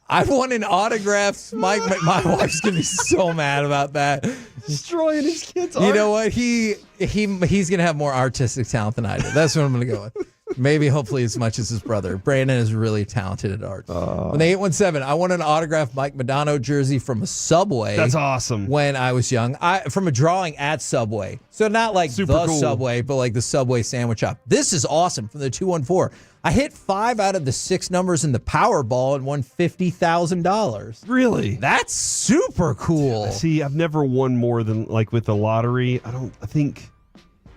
I've won an autograph. My wife's gonna be so mad about that. Destroying his kids' art. You know what? He's gonna have more artistic talent than I do. That's what I'm gonna go with. Maybe, hopefully, as much as his brother. Brandon is really talented at art. On the 817, I won an autographed Mike Modano jersey from a Subway. That's awesome. When I was young, from a drawing at Subway. So not like Super the cool. Subway, but like the Subway sandwich shop. This is awesome. From the 214, I hit 5 out of the 6 numbers in the Powerball and won $50,000. Really? That's super cool. See, I've never won more than like with the lottery. I think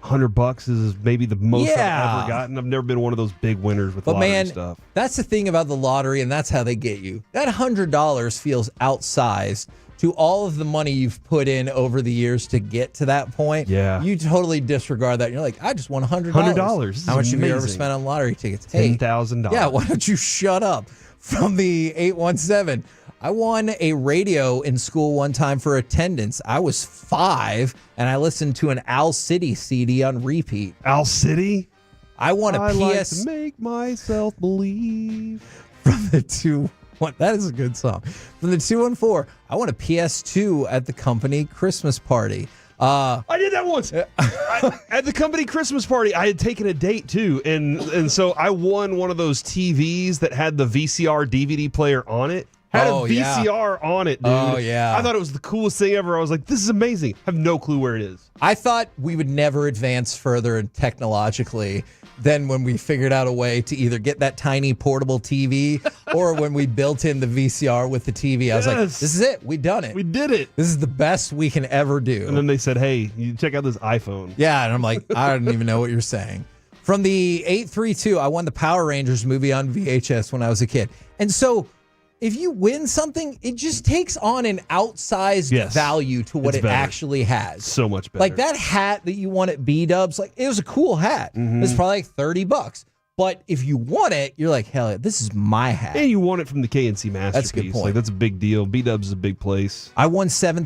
$100 is maybe the most I've ever gotten. I've never been one of those big winners with lottery stuff. That's the thing about the lottery, and that's how they get you. That $100 feels outsized to all of the money you've put in over the years to get to that point. Yeah. You totally disregard that. You're like, I just won $100. $100. How much have you ever amazing. spent on lottery tickets? $10,000. Yeah, why don't you shut up? From the 817, I won a radio in school one time for attendance. I was 5, and I listened to an Owl City CD on repeat. Owl City? I won a I PS. like to make myself believe. From the 214. That is a good song. From the 214, I won a PS2 at the company Christmas party. I did that once. At the company Christmas party, I had taken a date too, and so I won one of those TVs that had the VCR DVD player on it. Had a VCR on it, dude. Oh, yeah. I thought it was the coolest thing ever. I was like, this is amazing. I have no clue where it is. I thought we would never advance further technologically than when we figured out a way to either get that tiny portable TV or when we built in the VCR with the TV. I was like, this is it. We done it. We did it. This is the best we can ever do. And then they said, hey, you check out this iPhone. Yeah, and I'm like, I don't even know what you're saying. From the 832, I won the Power Rangers movie on VHS when I was a kid. And so if you win something, it just takes on an outsized value to what it actually has. So much better. Like that hat that you won at B-Dubs, like it was a cool hat. It's probably like $30. But if you won it, you're like, hell yeah, this is my hat. And you won it from the KNC Masterpiece. That's a good point. Like, that's a big deal. B-Dubs is a big place. I won $7,000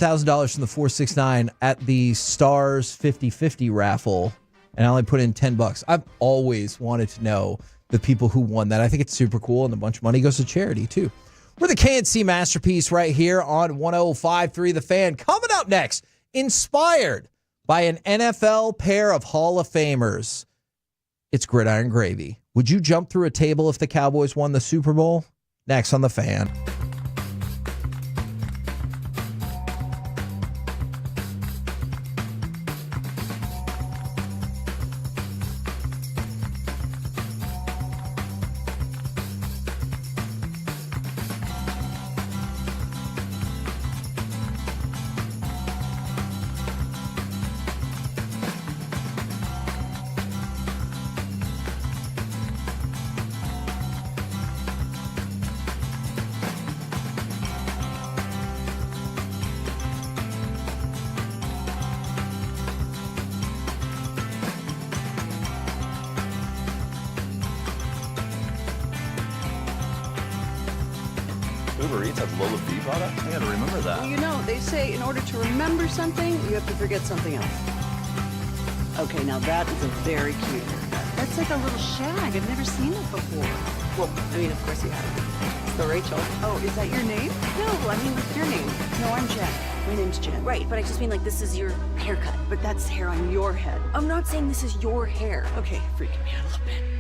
from the 469 at the Stars 50/50 raffle, and I only put in $10. I've always wanted to know the people who won that. I think it's super cool, and a bunch of money goes to charity, too. We're the KNC Masterpiece right here on 105.3 The Fan. Coming up next, inspired by an NFL pair of Hall of Famers. It's Gridiron Gravy. Would you jump through a table if the Cowboys won the Super Bowl? Next on The Fan. Uber Eats has low fee product? I gotta remember that. Well, you know, they say in order to remember something, you have to forget something else. Okay, now that is a very cute haircut. That's like a little shag. I've never seen it before. Well, I mean, of course you have. So, Rachel. Oh, is that your name? No, I mean, what's your name? No, I'm Jen. My name's Jen. Right, but I just mean like this is your haircut. But that's hair on your head. I'm not saying this is your hair. Okay, freaking me out a little bit.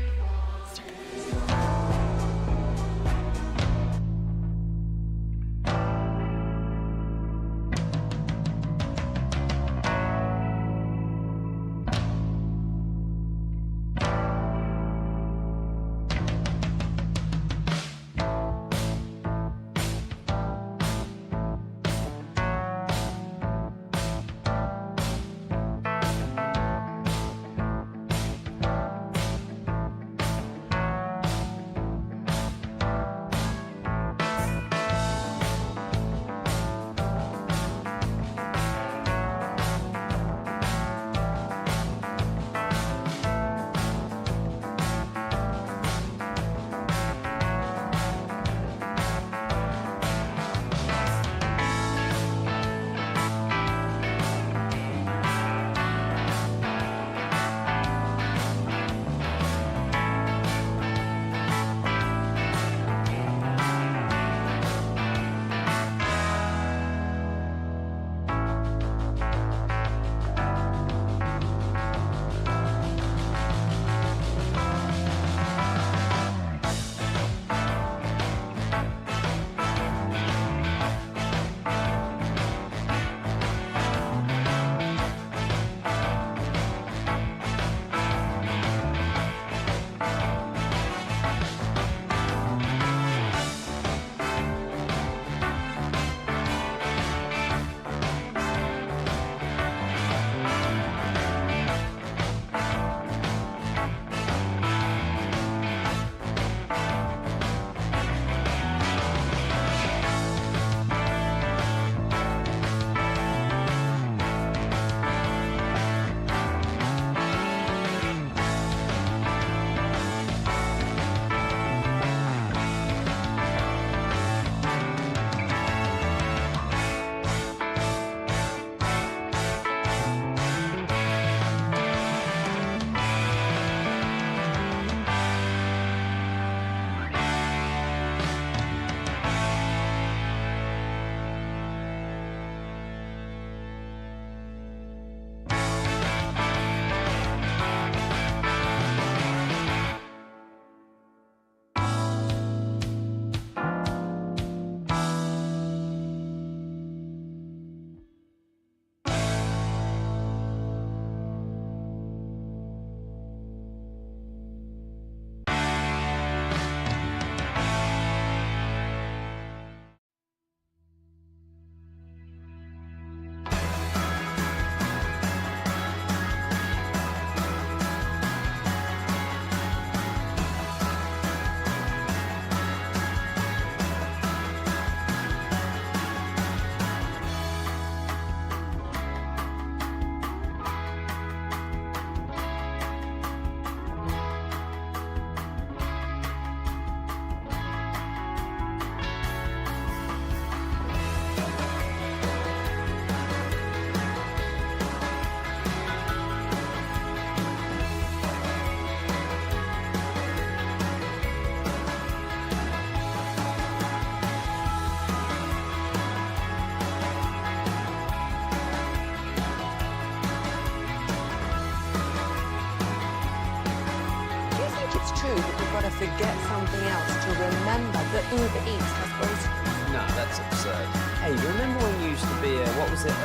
to forget something else to remember that Uber Eats has groceries. No, that's absurd. Hey, remember when you used to be a, what was it,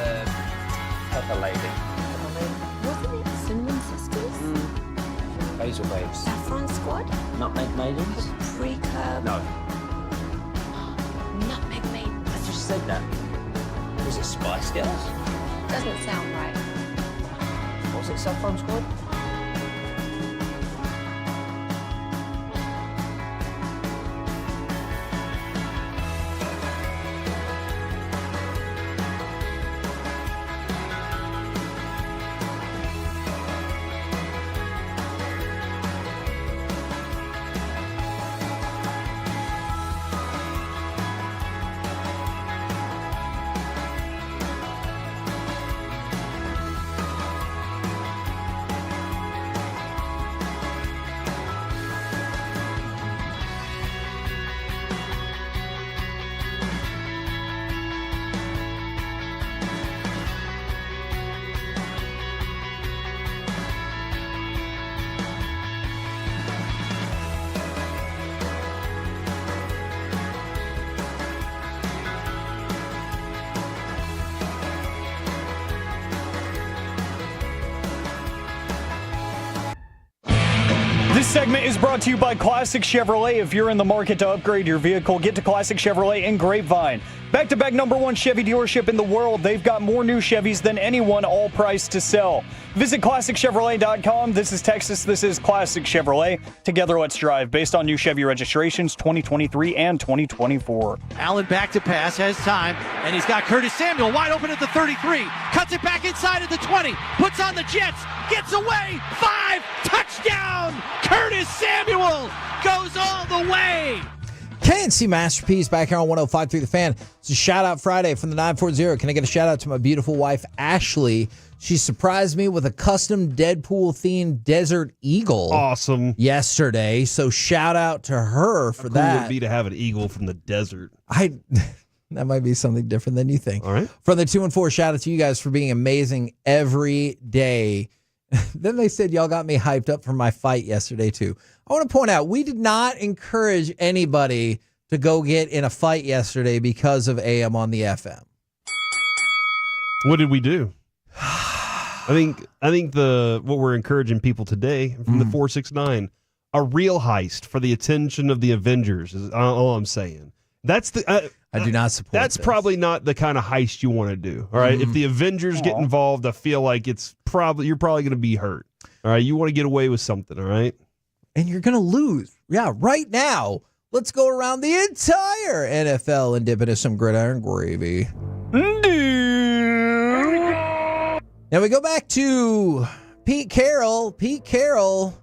Pepper Lady? Wasn't it Cinnamon Sisters? Basil Babes. Saffron Squad? Nutmeg Maidens? Pre-curb? No. Nutmeg Maidens. I just said that. Was it Spice Girls? Doesn't sound right. Was it Saffron Squad? This segment is brought to you by Classic Chevrolet. If you're in the market to upgrade your vehicle, get to Classic Chevrolet in Grapevine. Back-to-back #1 Chevy dealership in the world. They've got more new Chevys than anyone, all priced to sell. Visit ClassicChevrolet.com. This is Texas. This is Classic Chevrolet. Together, let's drive. Based on new Chevy registrations 2023 and 2024. Allen back to pass, has time, and he's got Curtis Samuel wide open at the 33. Cuts it back inside at the 20. Puts on the jets. Gets away. 5. Touchdown. Curtis Samuel goes all the way. KNC Masterpiece back here on 105.3 The Fan. It's a shout-out Friday from the 940. Can I get a shout-out to my beautiful wife, Ashley? She surprised me with a custom Deadpool-themed Desert Eagle. Awesome. Yesterday. So shout-out to her for How cool that. would it be to have an eagle from the desert? That might be something different than you think. All right. From the 2 and 4, shout-out to you guys for being amazing every day. Then they said y'all got me hyped up for my fight yesterday, too. I want to point out, we did not encourage anybody to go get in a fight yesterday because of AM on the FM. What did we do? I think what we're encouraging people today from the 469, a real heist for the attention of the Avengers is all I'm saying. That's the I do not support. That's this. probably not the kind of heist you want to do. All right, if the Avengers get involved, I feel like you're probably going to be hurt. All right, you want to get away with something. All right, and you're going to lose. Yeah, right now. Let's go around the entire NFL and dip into some gridiron gravy. Now we go back to Pete Carroll. Pete Carroll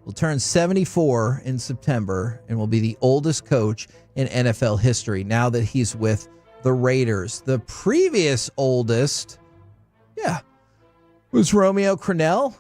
will turn 74 in September and will be the oldest coach in NFL history now that he's with the Raiders. The previous oldest, was Romeo Crennel.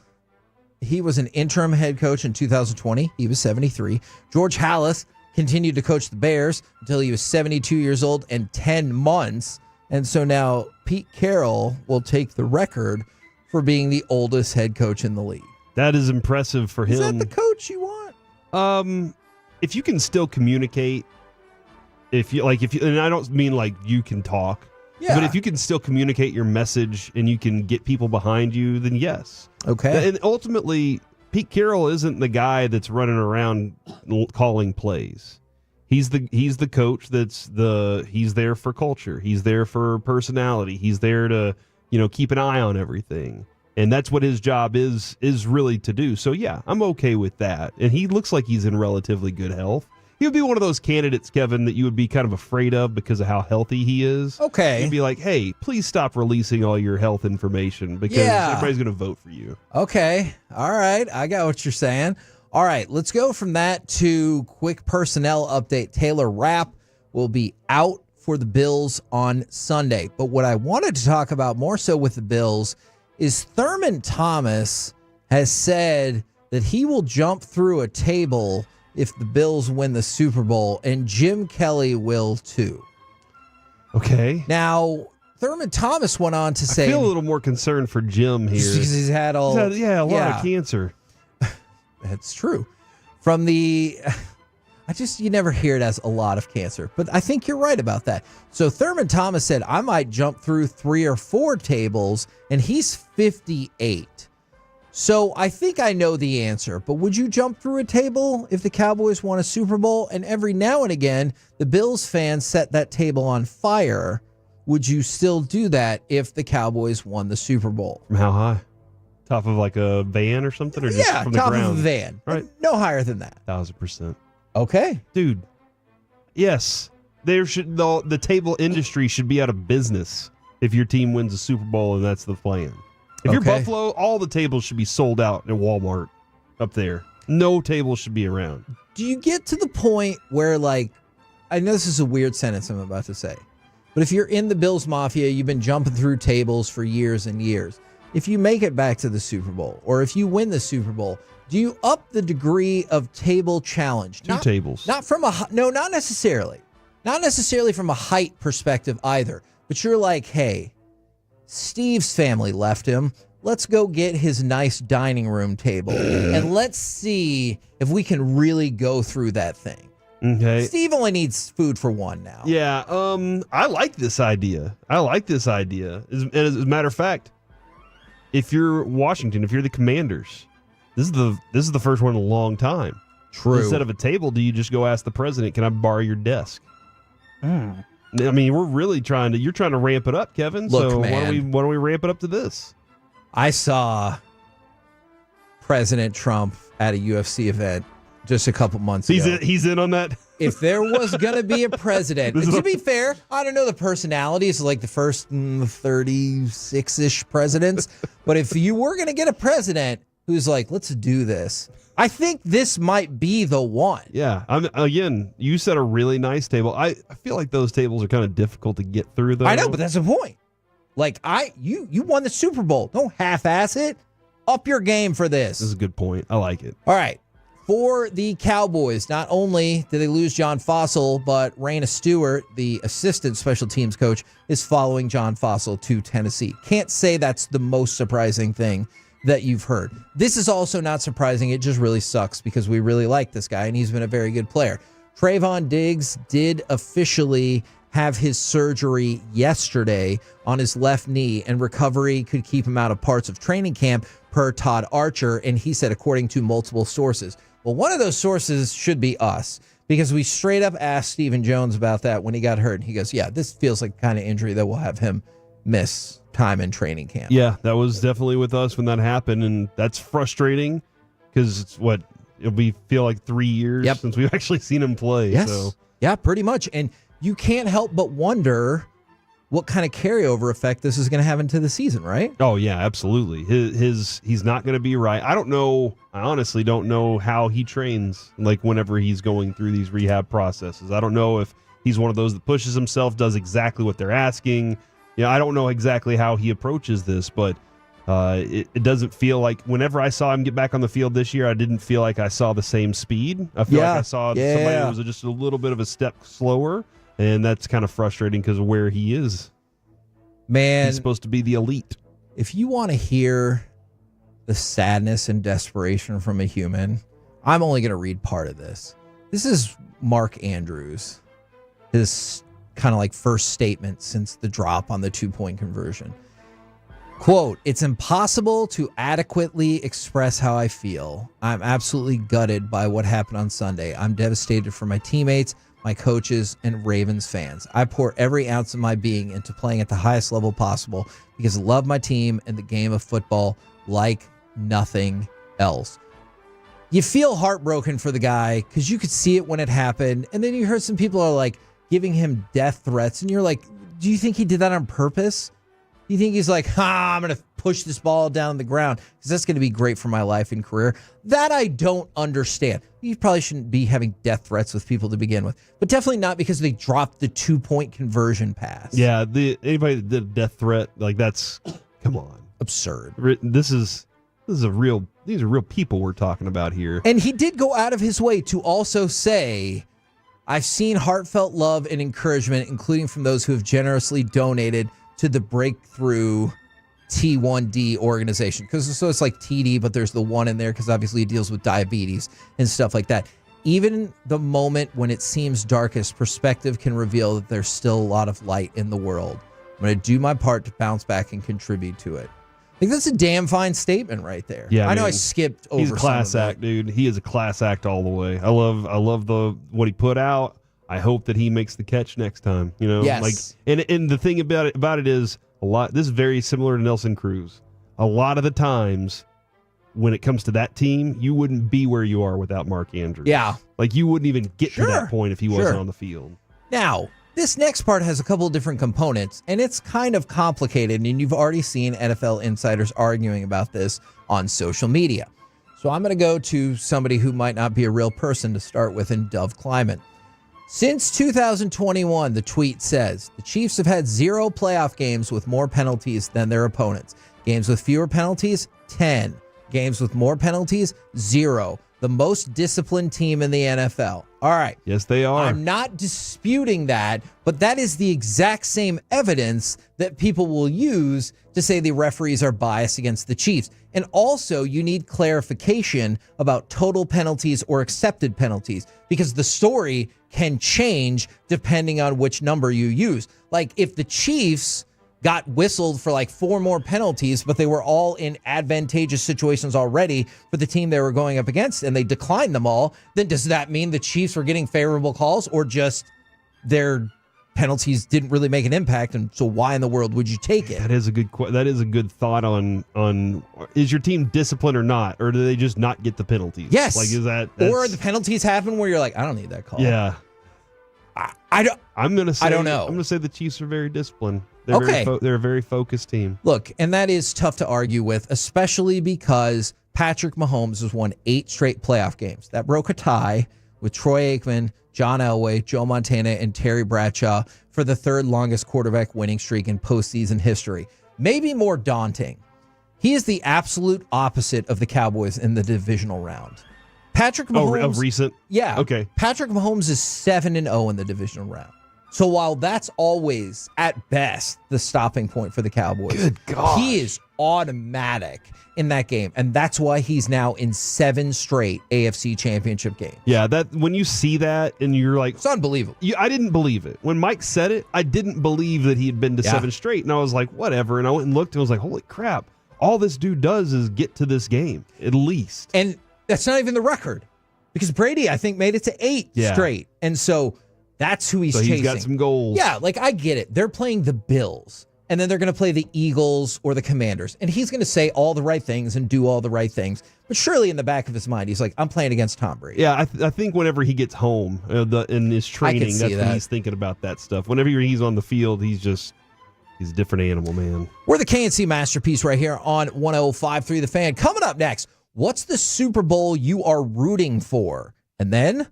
He was an interim head coach in 2020. He was 73. George Halas continued to coach the Bears until he was 72 years old and 10 months. And so now Pete Carroll will take the record for being the oldest head coach in the league. that is impressive for him. Is that the coach you want? If you can still communicate, if you, and I don't mean like you can talk. Yeah. But if you can still communicate your message and you can get people behind you, then yes. Okay. And ultimately, Pete Carroll isn't the guy that's running around calling plays. He's the coach he's there for culture. He's there for personality. He's there to, keep an eye on everything. And that's what his job is really to do. So yeah, I'm okay with that. And he looks like he's in relatively good health. He would be one of those candidates, Kevin, that you would be kind of afraid of because of how healthy he is. Okay. You'd be like, hey, please stop releasing all your health information because everybody's going to vote for you. Okay. All right. I got what you're saying. All right. Let's go from that to quick personnel update. Taylor Rapp will be out for the Bills on Sunday. But what I wanted to talk about more so with the Bills is Thurman Thomas has said that he will jump through a table if the Bills win the Super Bowl, and Jim Kelly will too. Okay. Now, Thurman Thomas went on to say... I feel a little more concerned for Jim here. He's had a lot of cancer. That's true. From the... you never hear it as a lot of cancer, but I think you're right about that. So Thurman Thomas said, I might jump through 3 or 4 tables, and he's 58. So I think I know the answer, but would you jump through a table if the Cowboys won a Super Bowl? And every now and again, the Bills fans set that table on fire. Would you still do that if the Cowboys won the Super Bowl? From how high? Top of like a van or something? Or just from the top ground? of a van. Right. No higher than that. 1,000%. Okay. Dude, yes. The table industry should be out of business if your team wins a Super Bowl and that's the plan. If you're Buffalo, all the tables should be sold out at Walmart up there. No tables should be around. Do you get to the point where, I know this is a weird sentence I'm about to say, but if you're in the Bills Mafia, you've been jumping through tables for years and years. If you make it back to the Super Bowl, or if you win the Super Bowl, do you up the degree of table challenge? Two tables. Not necessarily. Not necessarily from a height perspective either. But you're like, hey, Steve's family left him. Let's go get his nice dining room table and let's see if we can really go through that thing. Okay. Steve only needs food for one now. Yeah. I like this idea. As a matter of fact, if you're Washington, if you're the Commanders, This is the first one in a long time. True. Instead of a table, do you just go ask the president, "Can I borrow your desk?" I mean, we're really you're trying to ramp it up, Kevin. Look, so man. why don't we ramp it up to this? I saw President Trump at a UFC event just a couple months ago. He's in on that. If there was going to be a president, and to be fair, I don't know the personalities of like the first 36-ish presidents, but if you were going to get a president who's like, let's do this, I think this might be the one. Yeah. Again, you set a really nice table. I feel like those tables are kind of difficult to get through, though. I know, but that's the point. Like, you won the Super Bowl. Don't half-ass it. Up your game for this. This is a good point. I like it. All right. For the Cowboys, not only did they lose John Fossil, but Raina Stewart, the assistant special teams coach, is following John Fossil to Tennessee. Can't say that's the most surprising thing that you've heard. This is also not surprising. It just really sucks because we really like this guy, and he's been a very good player. Trayvon Diggs did officially have his surgery yesterday on his left knee, and recovery could keep him out of parts of training camp, per Todd Archer, and he said according to multiple sources. Well, one of those sources should be us, because we straight up asked Stephen Jones about that when he got hurt. And he goes, yeah, this feels like the kind of injury that will have him miss time in training camp. Yeah, that was definitely with us when that happened, and that's frustrating because it's it'll feel like 3 years since we've actually seen him play. Yes. So. Yeah, pretty much. And you can't help but wonder what kind of carryover effect this is going to have into the season, right? Oh, yeah, absolutely. He's not going to be right. I honestly don't know how he trains, like whenever he's going through these rehab processes. I don't know if he's one of those that pushes himself, does exactly what they're asking. I don't know exactly how he approaches this, but it doesn't feel like whenever I saw him get back on the field this year, I didn't feel like I saw the same speed. I feel like I saw somebody who was just a little bit of a step slower. And that's kind of frustrating because of where he is. Man, he's supposed to be the elite. If you want to hear the sadness and desperation from a human, I'm only going to read part of this. This is Mark Andrews, his kind of like first statement since the drop on the 2-point conversion. Quote, "It's impossible to adequately express how I feel. I'm absolutely gutted by what happened on Sunday. I'm devastated for my teammates, my coaches, and Ravens fans. I pour every ounce of my being into playing at the highest level possible because I love my team and the game of football like nothing else." You feel heartbroken for the guy because you could see it when it happened. And then you heard some people are like giving him death threats. And you're like, do you think he did that on purpose? Do you think he's like, I'm going to push this ball down the ground because that's going to be great for my life and career? That I don't understand. You probably shouldn't be having death threats with people to begin with, but definitely not because they dropped the 2-point conversion pass. Yeah, anybody that did a death threat, like that's, come on. Absurd. These are real people we're talking about here. And he did go out of his way to also say, I've seen heartfelt love and encouragement, including from those who have generously donated to the Breakthrough T1D organization. So it's like TD, but there's the one in there because obviously it deals with diabetes and stuff like that. Even the moment when it seems darkest, perspective can reveal that there's still a lot of light in the world. I'm going to do my part to bounce back and contribute to it. I think that's a damn fine statement right there. Yeah, I know I skipped over. He's a class act, dude. He is a class act all the way. I love what he put out. I hope that he makes the catch next time. Yes. And the thing about it is this is very similar to Nelson Cruz. A lot of the times when it comes to that team, you wouldn't be where you are without Mark Andrews. Yeah. Like you wouldn't even get to that point if he wasn't on the field. Now, this next part has a couple of different components, and it's kind of complicated, and you've already seen NFL insiders arguing about this on social media. So I'm going to go to somebody who might not be a real person to start with in Dove Kleiman. Since 2021, the tweet says, the Chiefs have had 0 playoff games with more penalties than their opponents. Games with fewer penalties, 10. Games with more penalties, 0. The most disciplined team in the NFL. All right. Yes, they are. I'm not disputing that, but that is the exact same evidence that people will use to say the referees are biased against the Chiefs. And also, you need clarification about total penalties or accepted penalties because the story can change depending on which number you use. Like if the Chiefs got whistled for like 4 more penalties, but they were all in advantageous situations already for the team they were going up against, and they declined them all, then does that mean the Chiefs were getting favorable calls, or just their penalties didn't really make an impact, and so why in the world would you take it? That is a good thought on is your team disciplined or not, or do they just not get the penalties? Yes. Like or the penalties happen where you're like, I don't need that call. Yeah. I don't know. I'm gonna say the Chiefs are very disciplined. They're Okay. They're a very focused team. Look, and that is tough to argue with, especially because Patrick Mahomes has won 8 straight playoff games. That broke a tie with Troy Aikman, John Elway, Joe Montana, and Terry Bradshaw for the 3rd longest quarterback winning streak in postseason history. Maybe more daunting, he is the absolute opposite of the Cowboys in the divisional round. Patrick Mahomes. Of recent? Yeah. Okay. Patrick Mahomes is 7-0 in the divisional round. So while that's always, at best, the stopping point for the Cowboys, Good God, he is automatic in that game. And that's why he's now in 7 straight AFC championship games. Yeah, that when you see that and you're like, it's unbelievable. I didn't believe it. When Mike said it, I didn't believe that he had been to 7 straight. And I was like, whatever. And I went and looked and was like, holy crap. All this dude does is get to this game, at least. And that's not even the record. Because Brady, I think, made it to 8 straight. And so that's who he's chasing. He's got some goals. Yeah, like I get it. They're playing the Bills, and then they're going to play the Eagles or the Commanders. And he's going to say all the right things and do all the right things. But surely in the back of his mind, he's like, I'm playing against Tom Brady. Yeah, I think whenever he gets home in his training, that's when he's thinking about that stuff. Whenever he's on the field, he's a different animal, man. We're the KNC Masterpiece right here on 105.3 The Fan. Coming up next, what's the Super Bowl you are rooting for? And then,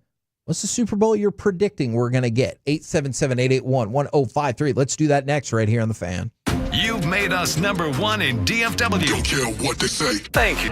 what's the Super Bowl you're predicting we're going to get? 877-881-1053. Let's do that next right here on The Fan. You've made us #1 in DFW. Don't care what they say. Thank you.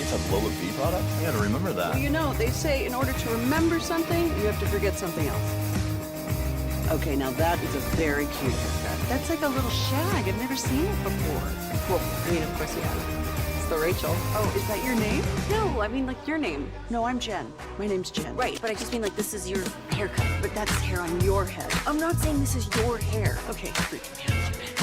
That's Lola B product? I gotta remember that. Well, you know, they say in order to remember something, you have to forget something else. Okay, now that is a very cute haircut. That's like a little shag. I've never seen it before. Well, I mean, of course you have. It's the Rachel. Oh, is that your name? No, I mean like your name. No, I'm Jen. My name's Jen. Right, but I just mean like this is your haircut. But that's hair on your head. I'm not saying this is your hair. Okay, freak me out a little bit.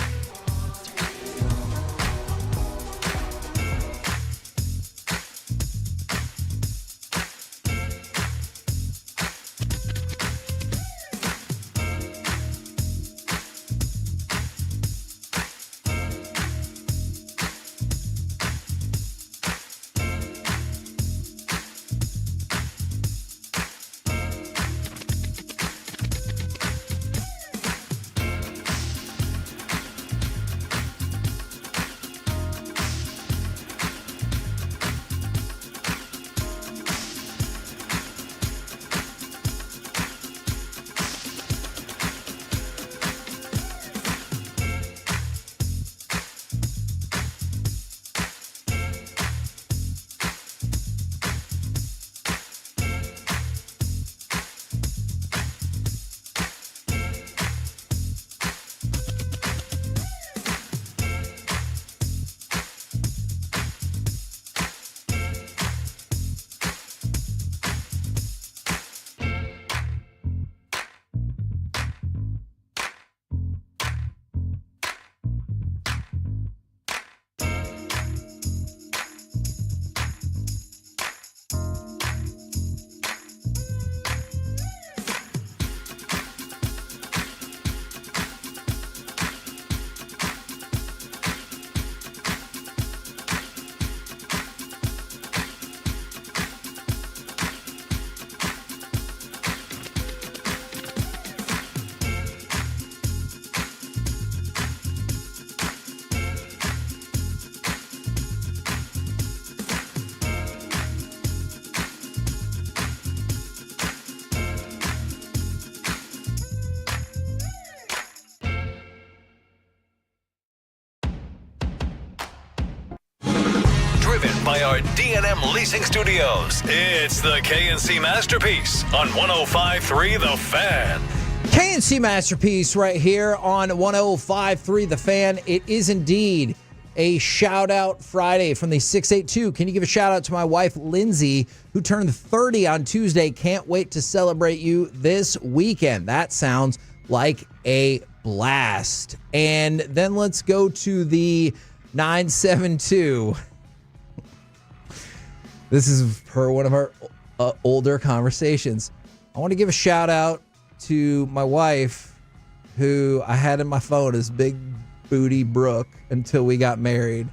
By our D&M Leasing Studios, it's the KNC Masterpiece on 105.3 The Fan. KNC Masterpiece right here on 105.3 The Fan. It is indeed a shout-out Friday from the 682. Can you give a shout-out to my wife, Lindsay, who turned 30 on Tuesday? Can't wait to celebrate you this weekend. That sounds like a blast. And then let's go to the 972. This is per one of our older conversations. I want to give a shout out to my wife, who I had in my phone as Big Booty Brooke until we got married.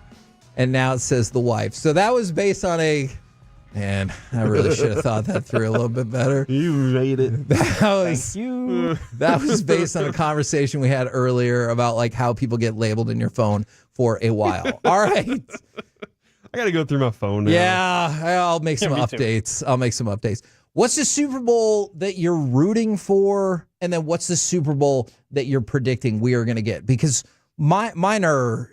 And now it says the wife. So that was based on man, I really should have thought that through a little bit better. You made it. Thank you. That was based on a conversation we had earlier about like how people get labeled in your phone for a while. All right. I got to go through my phone now. Yeah, I'll make some updates. What's the Super Bowl that you're rooting for? And then what's the Super Bowl that you're predicting we are going to get? Because mine are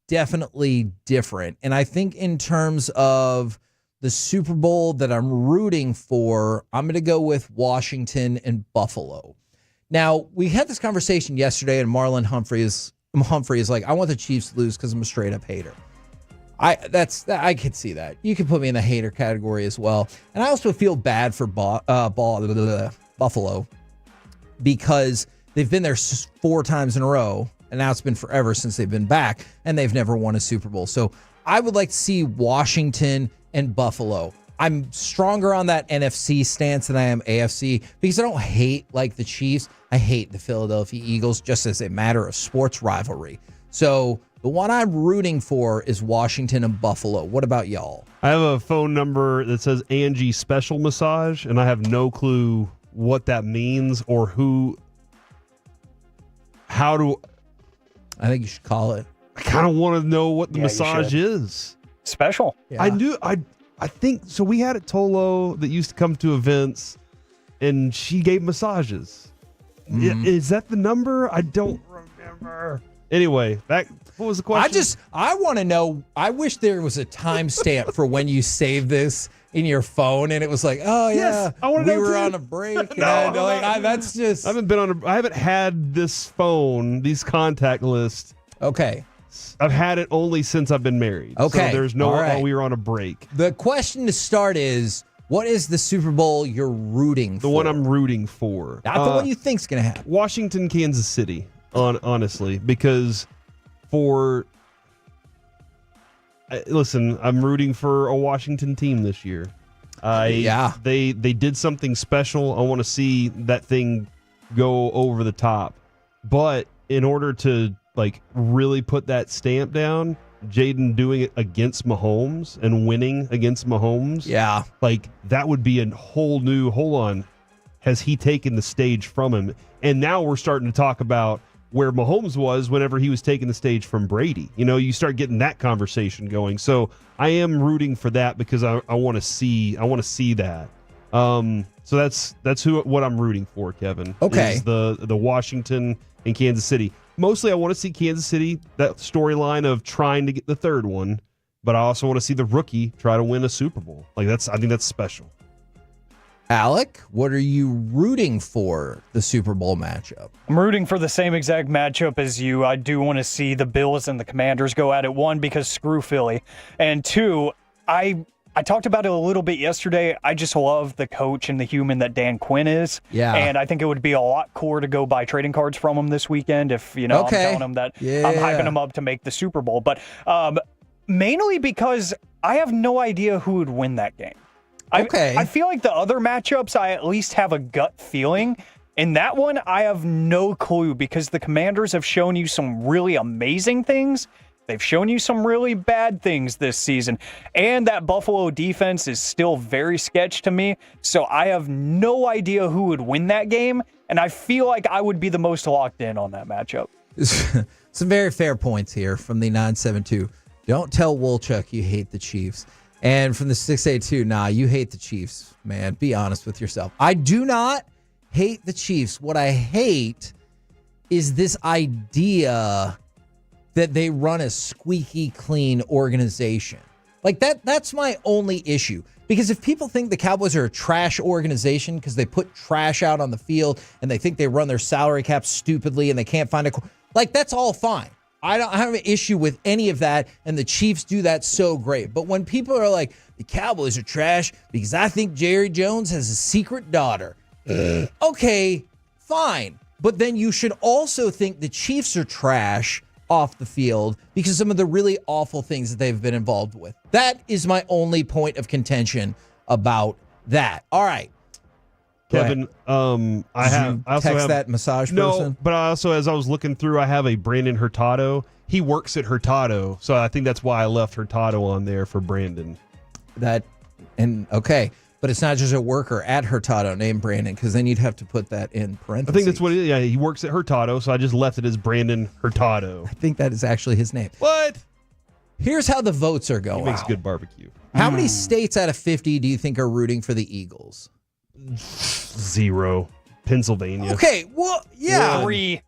definitely different. And I think in terms of the Super Bowl that I'm rooting for, I'm going to go with Washington and Buffalo. Now, we had this conversation yesterday, and Marlon Humphrey is like, I want the Chiefs to lose because I'm a straight up hater. I could see that. You could put me in the hater category as well. And I also feel bad for Buffalo because they've been there 4 times in a row, and now it's been forever since they've been back, and they've never won a Super Bowl. So I would like to see Washington and Buffalo. I'm stronger on that NFC stance than I am AFC because I don't hate like the Chiefs. I hate the Philadelphia Eagles just as a matter of sports rivalry. So the one I'm rooting for is Washington and Buffalo. What about y'all? I have a phone number that says Angie Special Massage, and I have no clue what that means or I think you should call it. I kind of want to know what the massage is. Special. Yeah. I think, so we had a Tolo that used to come to events, and she gave massages. Is that the number? I don't remember. Anyway, what was the question? I want to know. I wish there was a timestamp for when you saved this in your phone, and it was like, oh yeah, I want to know. We were too. on a break. That's just. I haven't had this phone, these contact lists. Okay. I've had it only since I've been married. Okay. So there's no. All right. Oh, we were on a break. The question to start is, what is the Super Bowl you're rooting for? The one I'm rooting for. Not the one you think's going to happen. Washington, Kansas City, honestly, because listen, I'm rooting for a Washington team this year. They did something special. I want to see that thing go over the top. But in order to really put that stamp down, Jaden doing it against Mahomes and winning against Mahomes. Yeah. That would be a whole new, hold on, has he taken the stage from him? And now we're starting to talk about where Mahomes was whenever he was taking the stage from Brady. You start getting that conversation going. So I am rooting for that because I want to see that. So that's what I'm rooting for, Kevin. Okay. Is the Washington and Kansas City. Mostly I want to see Kansas City, that storyline of trying to get the third one, but I also want to see the rookie try to win a Super Bowl. I think that's special. Alec, what are you rooting for the Super Bowl matchup? I'm rooting for the same exact matchup as you. I do want to see the Bills and the Commanders go at it. One, because screw Philly. And two, I talked about it a little bit yesterday. I just love the coach and the human that Dan Quinn is. Yeah. And I think it would be a lot cooler to go buy trading cards from him this weekend if, I'm telling him that I'm hyping him up to make the Super Bowl. But mainly because I have no idea who would win that game. I feel like the other matchups, I at least have a gut feeling. In that one, I have no clue because the Commanders have shown you some really amazing things. They've shown you some really bad things this season. And that Buffalo defense is still very sketch to me. So I have no idea who would win that game. And I feel like I would be the most locked in on that matchup. Some very fair points here from the 972. Don't tell Wolchuk you hate the Chiefs. And from the 682, nah, you hate the Chiefs, man. Be honest with yourself. I do not hate the Chiefs. What I hate is this idea that they run a squeaky clean organization. That's my only issue. Because if people think the Cowboys are a trash organization because they put trash out on the field and they think they run their salary cap stupidly and they can't find that's all fine. I don't have an issue with any of that, and the Chiefs do that so great. But when people are like, the Cowboys are trash because I think Jerry Jones has a secret daughter. Okay, fine. But then you should also think the Chiefs are trash off the field because some of the really awful things that they've been involved with. That is my only point of contention about that. All right. Kevin, I also have that massage person. No, but I also, as I was looking through, I have a Brandon Hurtado. He works at Hurtado, so I think that's why I left Hurtado on there for Brandon. Okay, but it's not just a worker at Hurtado named Brandon, because then you'd have to put that in parentheses. I think that's what it is. Yeah, he works at Hurtado, so I just left it as Brandon Hurtado. I think that is actually his name. What? Here's how the votes are going. He makes good barbecue. How many states out of 50 do you think are rooting for the Eagles? 0. Pennsylvania. Okay, well, yeah. 3.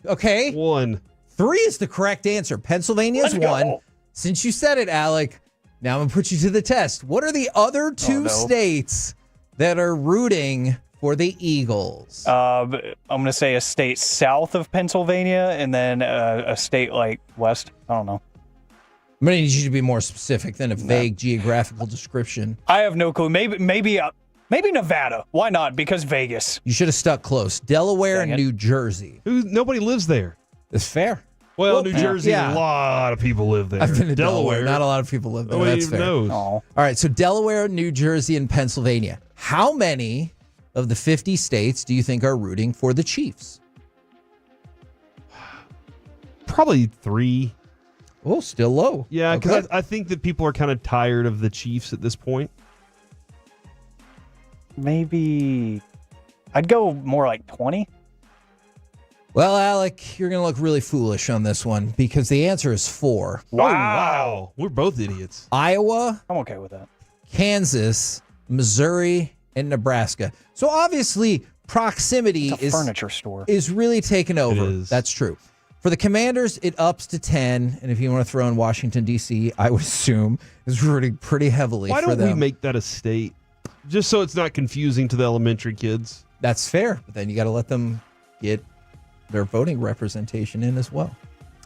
Okay. 1. 3 is the correct answer. Pennsylvania is 1. Since you said it, Alec, now I'm going to put you to the test. What are the other 2 states that are rooting for the Eagles? I'm going to say a state south of Pennsylvania and then a state west. I don't know. I'm going to need you to be more specific than a vague geographical description. I have no clue. Maybe Nevada. Why not? Because Vegas. You should have stuck close. Delaware and New Jersey. Nobody lives there. It's fair. Well, New Jersey, a lot of people live there. I've been to Delaware. Not a lot of people live there. Nobody That's even fair. knows. All right, so Delaware, New Jersey, and Pennsylvania. How many of the 50 states do you think are rooting for the Chiefs? Probably 3. Oh, still low. Yeah, because I think that people are kind of tired of the Chiefs at this point. Maybe I'd go more like 20. Well, Alec, you're going to look really foolish on this one because the answer is 4. Wow. We're both idiots. Iowa. I'm okay with that. Kansas, Missouri, and Nebraska. So obviously proximity it's a furniture store. is really taken over. That's true. For the Commanders, it ups to 10. And if you want to throw in Washington, D.C., I would assume is rooting pretty heavily for them. Why don't we make that a state? Just so it's not confusing to the elementary kids. That's fair. But then you got to let them get their voting representation in as well.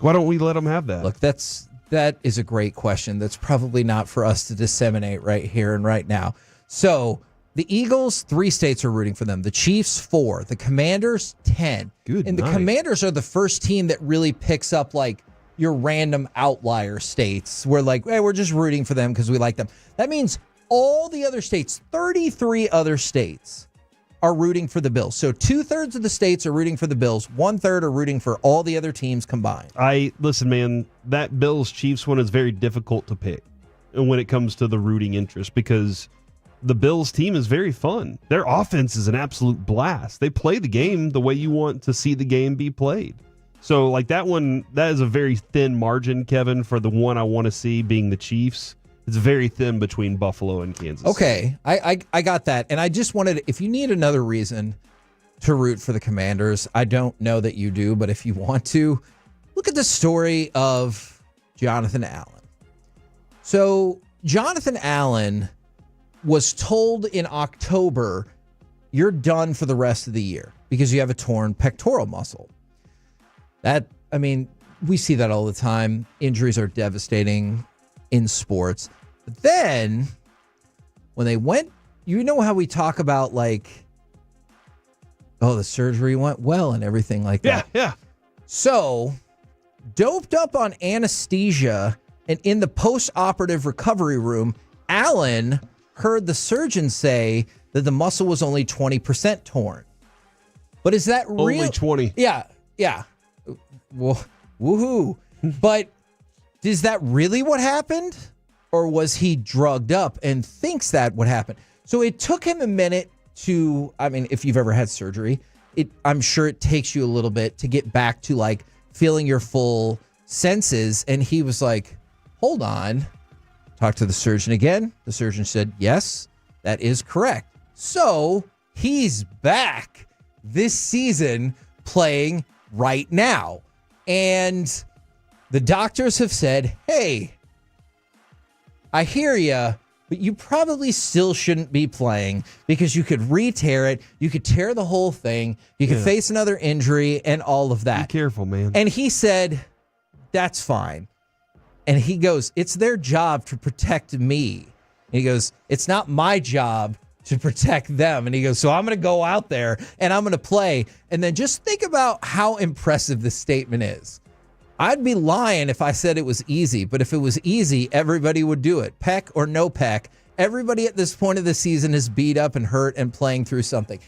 Why don't we let them have that? Look, that is a great question. That's probably not for us to disseminate right here and right now. So the Eagles, 3 states are rooting for them. The Chiefs, 4. The Commanders, 10. Good And night. the Commanders are the first team that really picks up like your random outlier states. We're like, hey, we're just rooting for them because we like them. That means all the other states, 33 other states, are rooting for the Bills. So 2/3 of the states are rooting for the Bills. 1/3 are rooting for all the other teams combined. Listen, man, that Bills-Chiefs one is very difficult to pick when it comes to the rooting interest because the Bills team is very fun. Their offense is an absolute blast. They play the game the way you want to see the game be played. So, like that one, that is a very thin margin, Kevin, for the one I want to see being the Chiefs. It's very thin between Buffalo and Kansas City. Okay, I got that. And I just wanted, if you need another reason to root for the Commanders, I don't know that you do, but if you want to, look at the story of Jonathan Allen. So Jonathan Allen was told in October, you're done for the rest of the year because you have a torn pectoral muscle. We see that all the time. Injuries are devastating in sports. But then when they went, you know how we talk about like, oh, the surgery went well and everything like that. Yeah. So doped up on anesthesia and in the post-operative recovery room, Allen heard the surgeon say that the muscle was only 20% torn. But is that real? Only 20. Yeah. Well, woohoo. But is that really what happened? Or was he drugged up and thinks that would happen? So it took him a minute to, if you've ever had surgery, I'm sure it takes you a little bit to get back to like feeling your full senses. And he was like, hold on. Talked to the surgeon again. The surgeon said, yes, that is correct. So he's back this season playing right now. And the doctors have said, hey, I hear you, but you probably still shouldn't be playing because you could re-tear it. You could tear the whole thing. You could face another injury and all of that. Be careful, man. And he said, that's fine. And he goes, it's their job to protect me. And he goes, it's not my job to protect them. And he goes, so I'm going to go out there and I'm going to play. And then just think about how impressive this statement is. I'd be lying if I said it was easy, but if it was easy, everybody would do it. Pec or no pec, everybody at this point of the season is beat up and hurt and playing through something.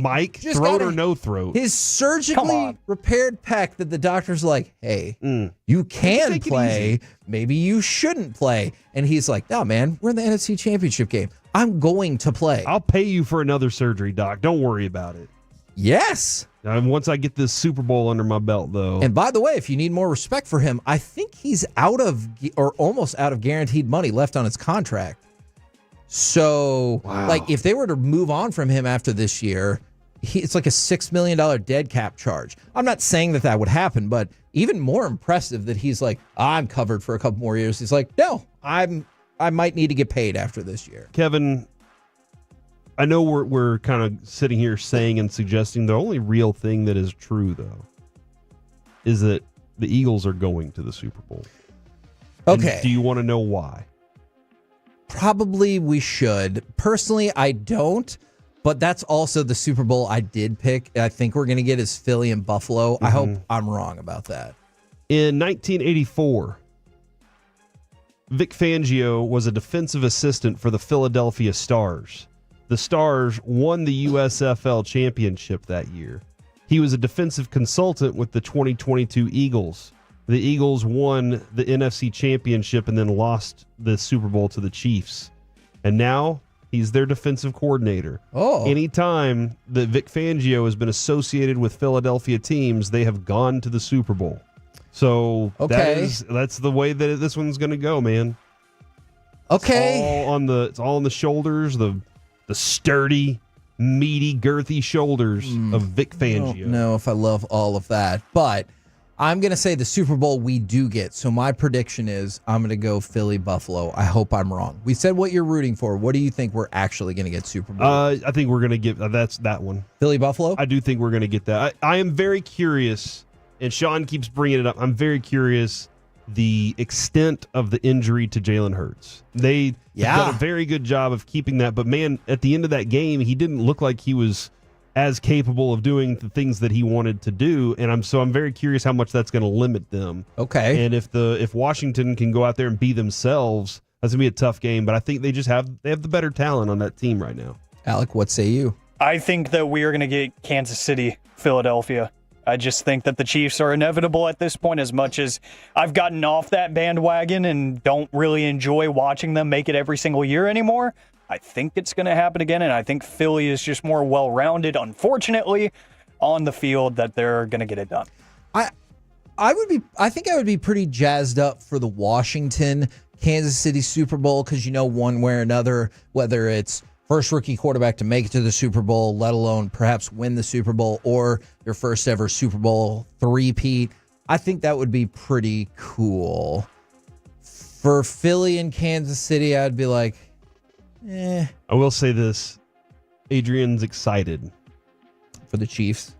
Mike, throat or no throat. His surgically repaired pec that the doctor's like, hey, you can play. Maybe you shouldn't play. And he's like, no, man, we're in the NFC Championship game. I'm going to play. I'll pay you for another surgery, Doc. Don't worry about it. Yes. Once I get this Super Bowl under my belt, though. And by the way, if you need more respect for him, I think he's out of or almost out of guaranteed money left on his contract. So, like, if they were to move on from him after this year, it's like a $6 million dead cap charge. I'm not saying that would happen, but even more impressive that he's like, I'm covered for a couple more years. He's like, no, I might need to get paid after this year. Kevin, I know we're kind of sitting here saying and suggesting the only real thing that is true, though, is that the Eagles are going to the Super Bowl. Okay. And do you want to know why? Probably we should. Personally, I don't, but that's also the Super Bowl I did pick. I think we're going to get is Philly and Buffalo. Mm-hmm. I hope I'm wrong about that. In 1984, Vic Fangio was a defensive assistant for the Philadelphia Stars. The Stars won the USFL championship that year. He was a defensive consultant with the 2022 Eagles. The Eagles won the NFC championship and then lost the Super Bowl to the Chiefs. And now he's their defensive coordinator. Oh. Anytime that Vic Fangio has been associated with Philadelphia teams, they have gone to the Super Bowl. So that's the way that this one's going to go, man. Okay. It's all on the shoulders, the sturdy, meaty, girthy shoulders of Vic Fangio. I don't know if I love all of that, but I'm going to say the Super Bowl we do get. So my prediction is I'm going to go Philly-Buffalo. I hope I'm wrong. We said what you're rooting for. What do you think we're actually going to get Super Bowl? I think we're going to get that's that one. Philly-Buffalo? I do think we're going to get that. I am very curious, and Sean keeps bringing it up. I'm very curious the extent of the injury to Jalen Hurts. They done a very good job of keeping that. But, man, at the end of that game, he didn't look like he was as capable of doing the things that he wanted to do, and I'm very curious how much that's going to limit them. Okay. And if Washington can go out there and be themselves, that's going to be a tough game, but I think they have the better talent on that team right now. Alec, what say you? I think that we are going to get Kansas City, Philadelphia. I just think that the Chiefs are inevitable at this point, as much as I've gotten off that bandwagon and don't really enjoy watching them make it every single year anymore. I think it's going to happen again, and I think Philly is just more well-rounded, unfortunately, on the field, that they're going to get it done. I think I would be pretty jazzed up for the Washington Kansas City Super Bowl, because one way or another, whether it's first rookie quarterback to make it to the Super Bowl, let alone perhaps win the Super Bowl, or their first ever Super Bowl three-peat, I think that would be pretty cool. For Philly and Kansas City, I'd be like, I will say this. Adrian's excited. For the Chiefs?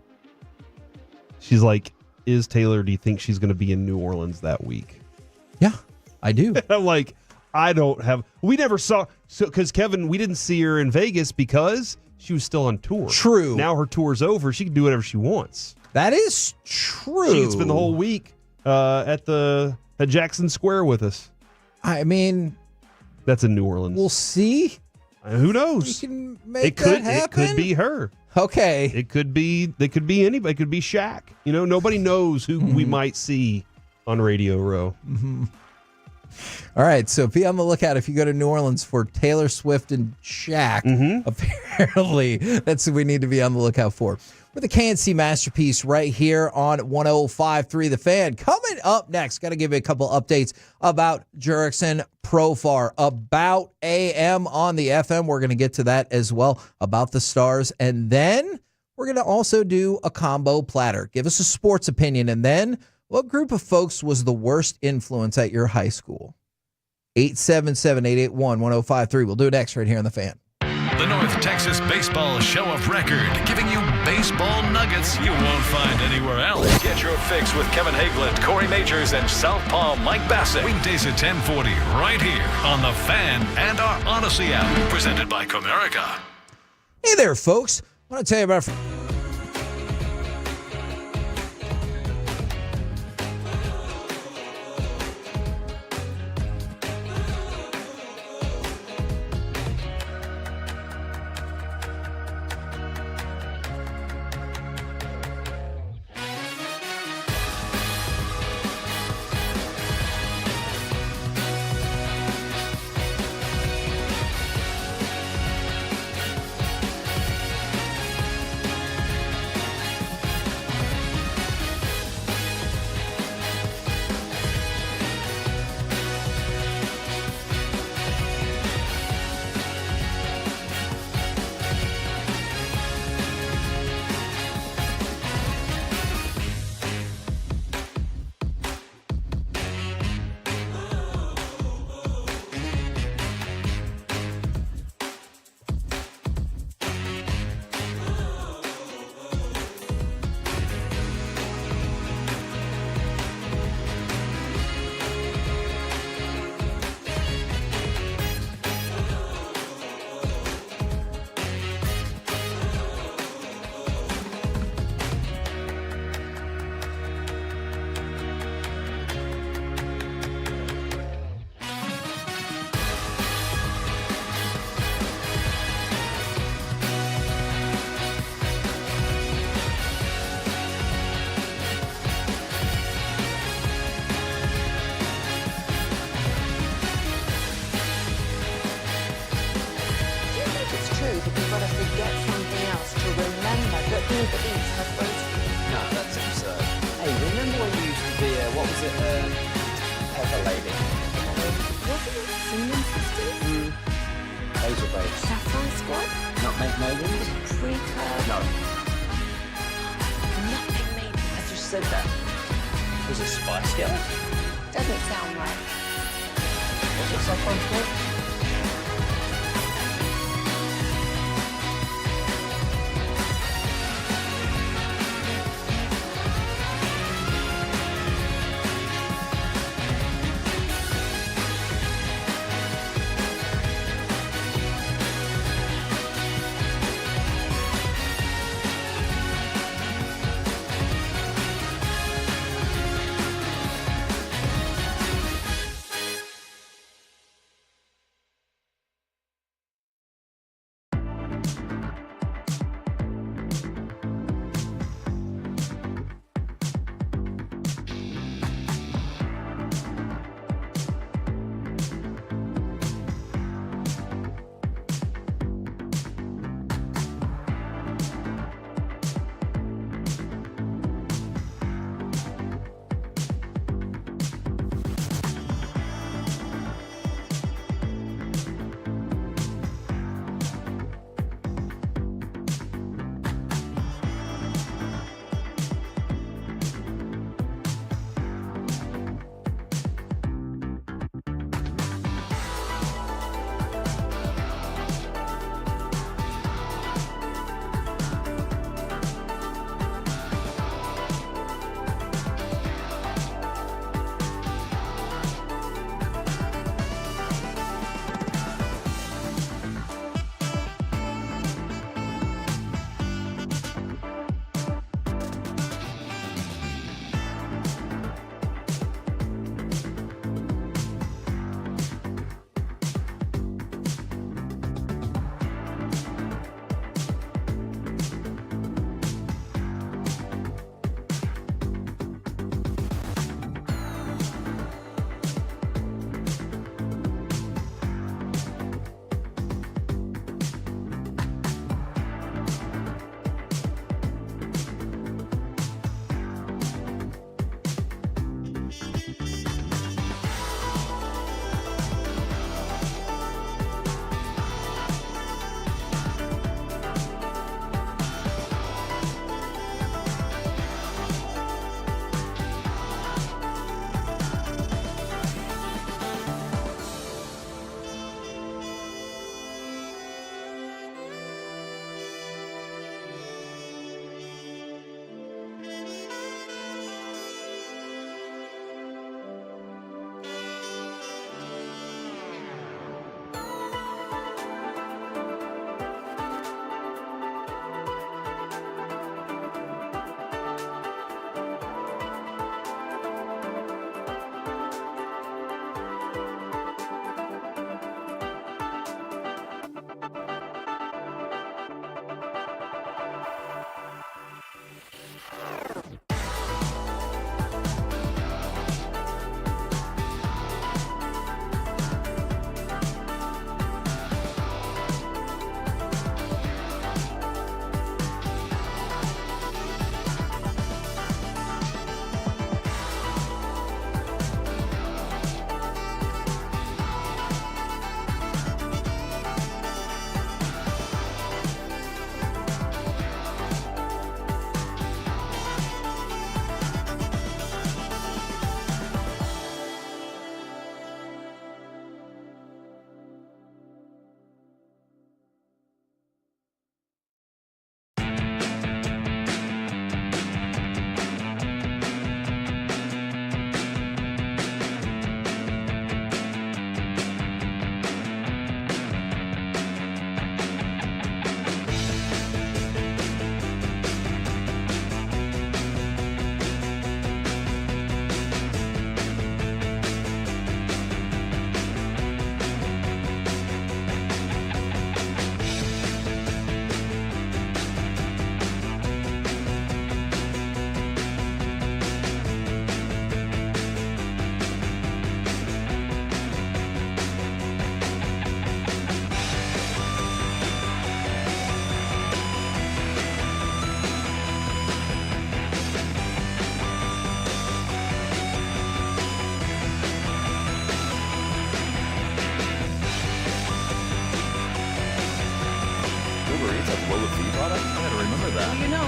She's like, do you think she's going to be in New Orleans that week? Yeah, I do. I'm like, we never saw, because Kevin, we didn't see her in Vegas because she was still on tour. True. Now her tour's over. She can do whatever she wants. That is true. She can spend the whole week at Jackson Square with us. I mean, that's in New Orleans. We'll see. Who knows? We can make that happen. It could be her. Okay. It could be anybody. It could be Shaq. Nobody knows who we might see on Radio Row. Mm-hmm. All right, so be on the lookout if you go to New Orleans for Taylor Swift and Shaq. Apparently, that's what we need to be on the lookout for. We're the KNC Masterpiece right here on 105.3 The Fan. Coming up next, got to give you a couple updates about Jurickson Profar, about AM on the FM. We're going to get to that as well, about the Stars. And then we're going to also do a combo platter. Give us a sports opinion. And then, what group of folks was the worst influence at your high school? 877-881-1053. We'll do it next right here on The Fan. The North Texas Baseball Show of Record, giving you baseball nuggets you won't find anywhere else. Get your fix with Kevin Hageland, Corey Majors, and Southpaw Mike Bassett. Weekdays at 1040, right here on The Fan and our Odyssey app, presented by Comerica. Hey there, folks. I want to tell you about... Pepper Lady. Wasn't it Singing Sisters? Hazel Babes. Sapphire Squad? Nutmeg Maidens? Pre-Curve? No. Nutmeg Maidens. I just said that. Was it Spice Girls? Doesn't sound right. Was it some fun sport?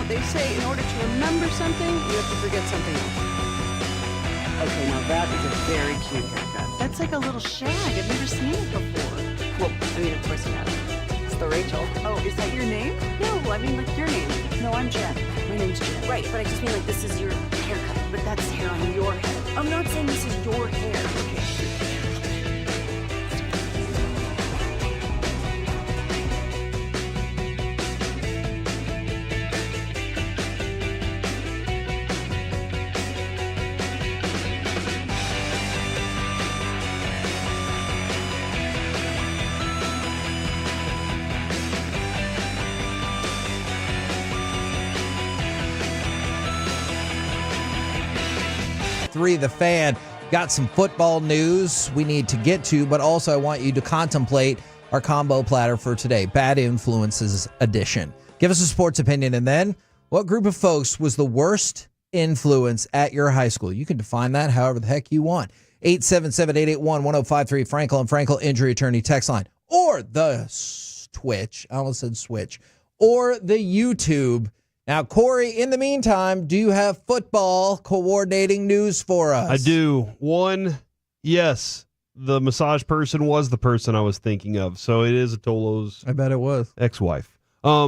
They say in order to remember something, you have to forget something else. Okay, now that is a very cute haircut. That's like a little shag. I've never seen it before. Well, I mean, of course you haven't. It's the Rachel. Oh, is that your name? No, I mean like your name. No, I'm Jen. My name's Jen. Right, but I just mean like this is your haircut. But that's hair on your head. I'm not saying this is your hair. Okay. 3, The Fan. Got some football news we need to get to, but also I want you to contemplate our combo platter for today, Bad Influences Edition. Give us a sports opinion, and then what group of folks was the worst influence at your high school? You can define that however the heck you want. 877-881-1053, Frankel and Frankel Injury Attorney text line, or the Twitch, I almost said Switch, or the YouTube. Now, Corey, in the meantime, do you have football coordinating news for us? I do. One, yes, the massage person was the person I was thinking of. So it is Atolo's I bet it was. ex-wife. Oh,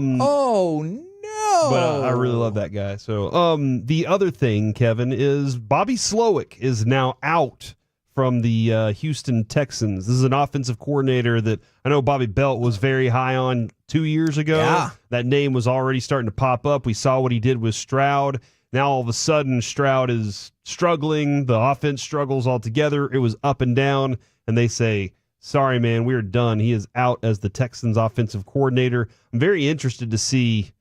no. But I really love that guy. So the other thing, Kevin, is Bobby Slowick is now out from the Houston Texans. This is an offensive coordinator that I know Bobby Belt was very high on 2 years ago. Yeah. That name was already starting to pop up. We saw what he did with Stroud. Now all of a sudden Stroud is struggling. The offense struggles altogether. It was up and down. And they say, sorry, man, we're done. He is out as the Texans offensive coordinator. I'm very interested to see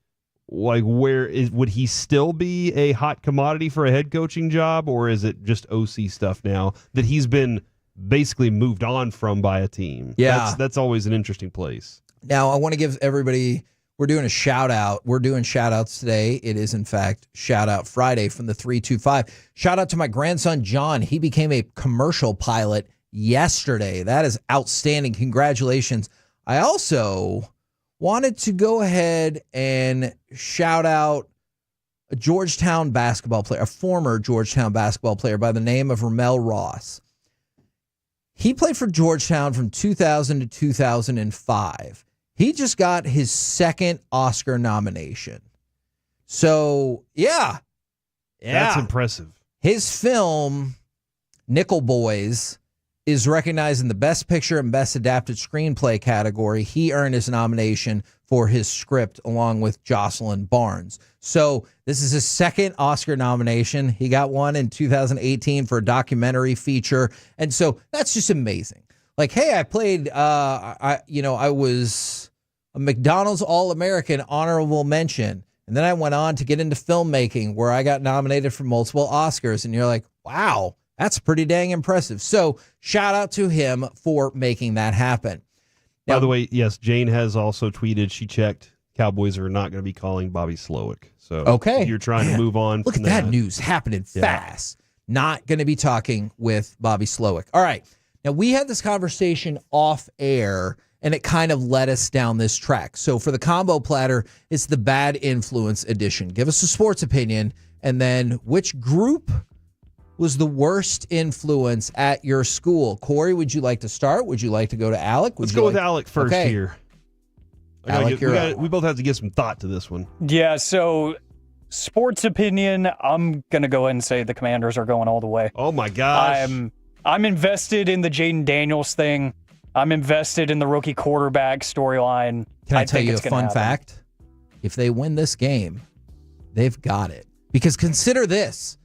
would he still be a hot commodity for a head coaching job, or is it just OC stuff now that he's been basically moved on from by a team? Yeah. That's always an interesting place. Now, I want to give everybody, we're doing a shout out. We're doing shout outs today. It is, in fact, Shout Out Friday from the 325. Shout out to my grandson, John. He became a commercial pilot yesterday. That is outstanding. Congratulations. I also wanted to go ahead and shout out a Georgetown basketball player, a former Georgetown basketball player by the name of Ramel Ross. He played for Georgetown from 2000 to 2005. He just got his second Oscar nomination. So, yeah. That's impressive. His film, Nickel Boys, is recognized in the Best Picture and Best Adapted Screenplay category. He earned his nomination for his script along with Jocelyn Barnes. So this is his second Oscar nomination. He got one in 2018 for a documentary feature. And so that's just amazing. Like, hey, I played, I was a McDonald's All-American honorable mention. And then I went on to get into filmmaking where I got nominated for multiple Oscars. And you're like, wow. That's pretty dang impressive. So shout out to him for making that happen. Now, by the way, yes, Jane has also tweeted, she checked, Cowboys are not going to be calling Bobby Slowick. So okay, you're trying to move on. Look from at that news happening fast. Not going to be talking with Bobby Slowick. All right. Now, we had this conversation off air, and it kind of led us down this track. So for the combo platter, it's the Bad Influence edition. Give us a sports opinion, and then which group was the worst influence at your school? Corey, would you like to start? Would you like to go to Alec? Let's go with Alec first here. Alec, we both have to give some thought to this one. Yeah, so sports opinion, I'm going to go ahead and say the Commanders are going all the way. Oh, my gosh. I'm invested in the Jaden Daniels thing. I'm invested in the rookie quarterback storyline. Can I tell you a fun fact? If they win this game, they've got it. Because consider this.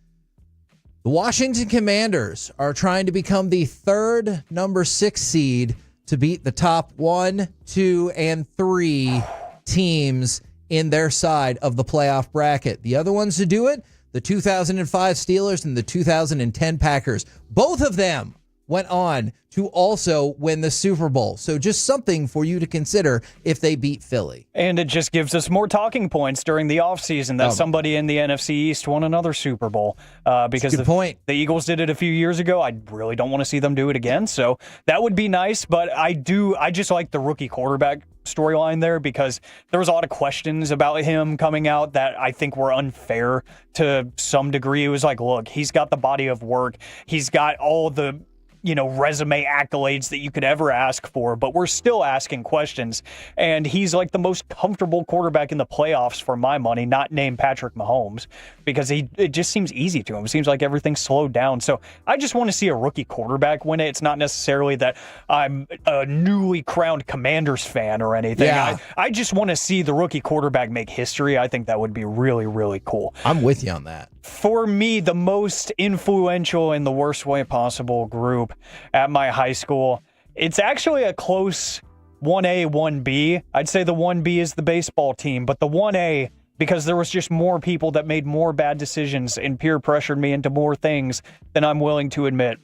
The Washington Commanders are trying to become the third number 6 seed to beat the top 1, 2, and 3 teams in their side of the playoff bracket. The other ones to do it, the 2005 Steelers and the 2010 Packers. Both of them went on to also win the Super Bowl. So just something for you to consider if they beat Philly. And it just gives us more talking points during the offseason that somebody in the NFC East won another Super Bowl. Because the Eagles did it a few years ago. I really don't want to see them do it again. So that would be nice. But I just like the rookie quarterback storyline there because there was a lot of questions about him coming out that I think were unfair to some degree. It was like, look, he's got the body of work. He's got all the resume accolades that you could ever ask for, but we're still asking questions. And he's like the most comfortable quarterback in the playoffs for my money, not named Patrick Mahomes, because it just seems easy to him. It seems like everything's slowed down. So I just want to see a rookie quarterback win it. It's not necessarily that I'm a newly crowned Commanders fan or anything. Yeah. I just want to see the rookie quarterback make history. I think that would be really, really cool. I'm with you on that. For me, the most influential in the worst way possible group at my high school, it's actually a close 1A, 1B. I'd say the 1B is the baseball team, but the 1A, because there was just more people that made more bad decisions and peer pressured me into more things than I'm willing to admit.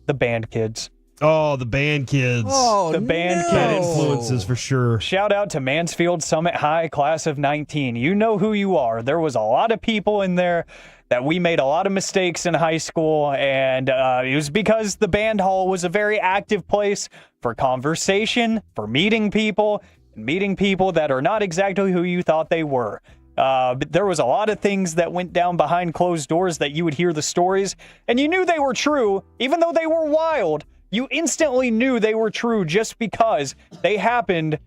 The band kids. Oh, the band kids. Oh, the band no. That kids. influences for sure. Shout out to Mansfield Summit High, class of 19. You know who you are. There was a lot of people in there that we made a lot of mistakes in high school, and it was because the band hall was a very active place for conversation, for meeting people, and meeting people that are not exactly who you thought they were. But there was a lot of things that went down behind closed doors that you would hear the stories, and you knew they were true, even though they were wild. You instantly knew they were true just because they happened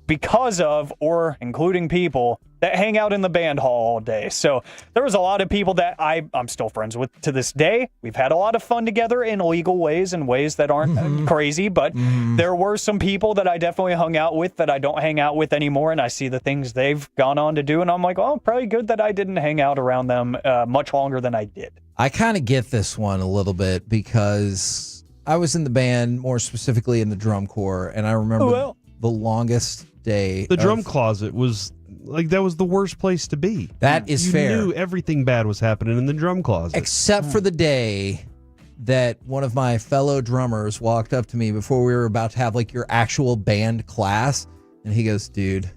because of, or including people that hang out in the band hall all day. So there was a lot of people that I'm still friends with to this day. We've had a lot of fun together in illegal ways and ways that aren't crazy, but there were some people that I definitely hung out with that I don't hang out with anymore, and I see the things they've gone on to do, and I'm like, oh, probably good that I didn't hang out around them much longer than I did. I kind of get this one a little bit because I was in the band, more specifically in the drum corps, and I remember the longest day. The drum closet was like, that was the worst place to be. That is fair. You knew everything bad was happening in the drum closet. Except for the day that one of my fellow drummers walked up to me before we were about to have like your actual band class, and he goes, dude,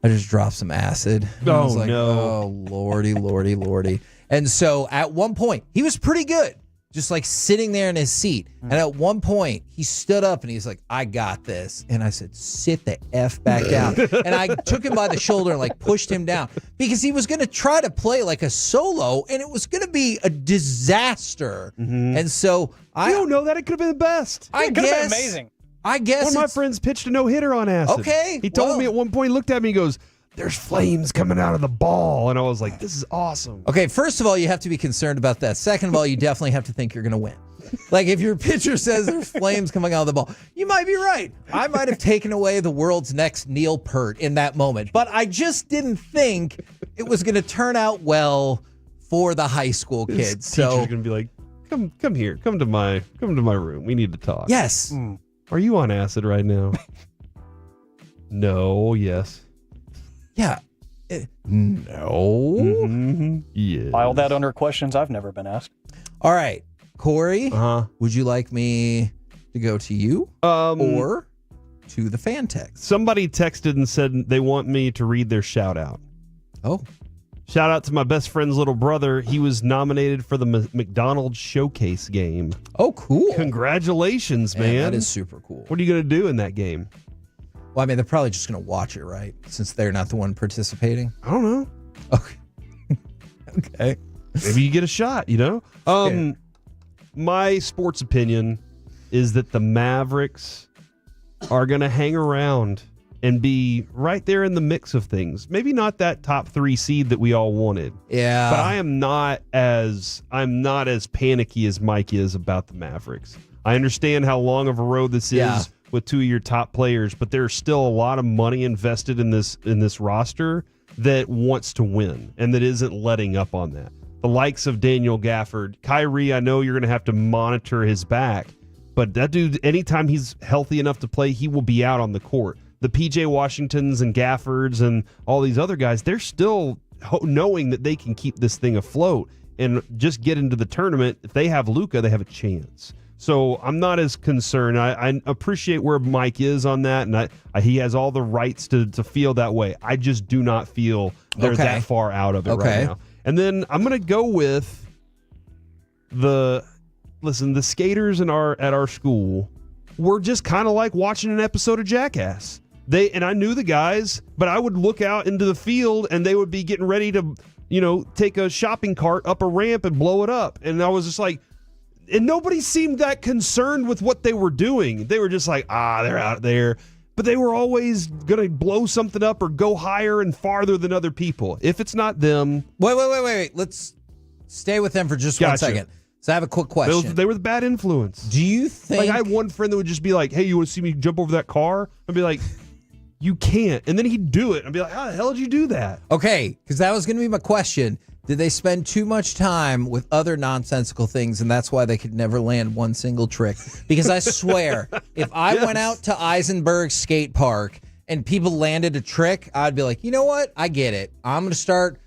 I just dropped some acid. And I was like, oh, lordy, lordy, lordy. And so at one point, he was pretty good, just like sitting there in his seat. And at one point, he stood up and he's like, I got this. And I said, sit the F back down. And I took him by the shoulder and like pushed him down because he was going to try to play like a solo and it was going to be a disaster. And so I don't know that. It could have been the best. It could have been amazing. I guess one of my friends pitched a no-hitter on acid. Okay. He told me at one point, he looked at me, he goes, there's flames coming out of the ball. And I was like, this is awesome. Okay, first of all, you have to be concerned about that. Second of all, you definitely have to think you're going to win. Like, if your pitcher says there's flames coming out of the ball, you might be right. I might have taken away the world's next Neil Peart in that moment. But I just didn't think it was going to turn out well for the high school kids. Teacher's going to be like, come here. Come to my room. We need to talk. Yes. Are you on acid right now? No. Yes. Yeah. No. Yeah. File that under questions I've never been asked. All right. Corey, would you like me to go to you or to the fan text? Somebody texted and said they want me to read their shout out. Oh. Shout out to my best friend's little brother. He was nominated for the McDonald's Showcase game. Oh, cool. Congratulations, man. That is super cool. What are you going to do in that game? Well, I mean, they're probably just going to watch it, right? Since they're not the one participating. I don't know. Okay. Maybe you get a shot, you know? My sports opinion is that the Mavericks are going to hang around and be right there in the mix of things. Maybe not that top 3 seed that we all wanted. Yeah. But I'm not as panicky as Mike is about the Mavericks. I understand how long of a road this is with 2 of your top players, but there's still a lot of money invested in this roster that wants to win and that isn't letting up on that. The likes of Daniel Gafford, Kyrie, I know you're going to have to monitor his back, but that dude, anytime he's healthy enough to play, he will be out on the court. The PJ Washingtons and Gaffords and all these other guys, they're still knowing that they can keep this thing afloat and just get into the tournament. If they have Luka, they have a chance. So I'm not as concerned. I appreciate where Mike is on that, and he has all the rights to feel that way. I just do not feel they're that far out of it right now. And then I'm going to go with the skaters at our school were just kind of like watching an episode of Jackass. And I knew the guys, but I would look out into the field and they would be getting ready to, take a shopping cart up a ramp and blow it up. And I was just like, and nobody seemed that concerned with what they were doing. They were just like, they're out there. But they were always going to blow something up or go higher and farther than other people. If it's not them. Wait. Let's stay with them for just 1 second. So I have a quick question. They were the bad influence. Do you think... Like, I had one friend that would just be like, hey, you want to see me jump over that car? I'd be like, you can't. And then he'd do it. I'd be like, how the hell did you do that? Okay, because that was going to be my question. Did they spend too much time with other nonsensical things, and that's why they could never land one single trick? Because I swear, if I went out to Eisenberg Skate Park and people landed a trick, I'd be like, you know what? I get it. I'm going to start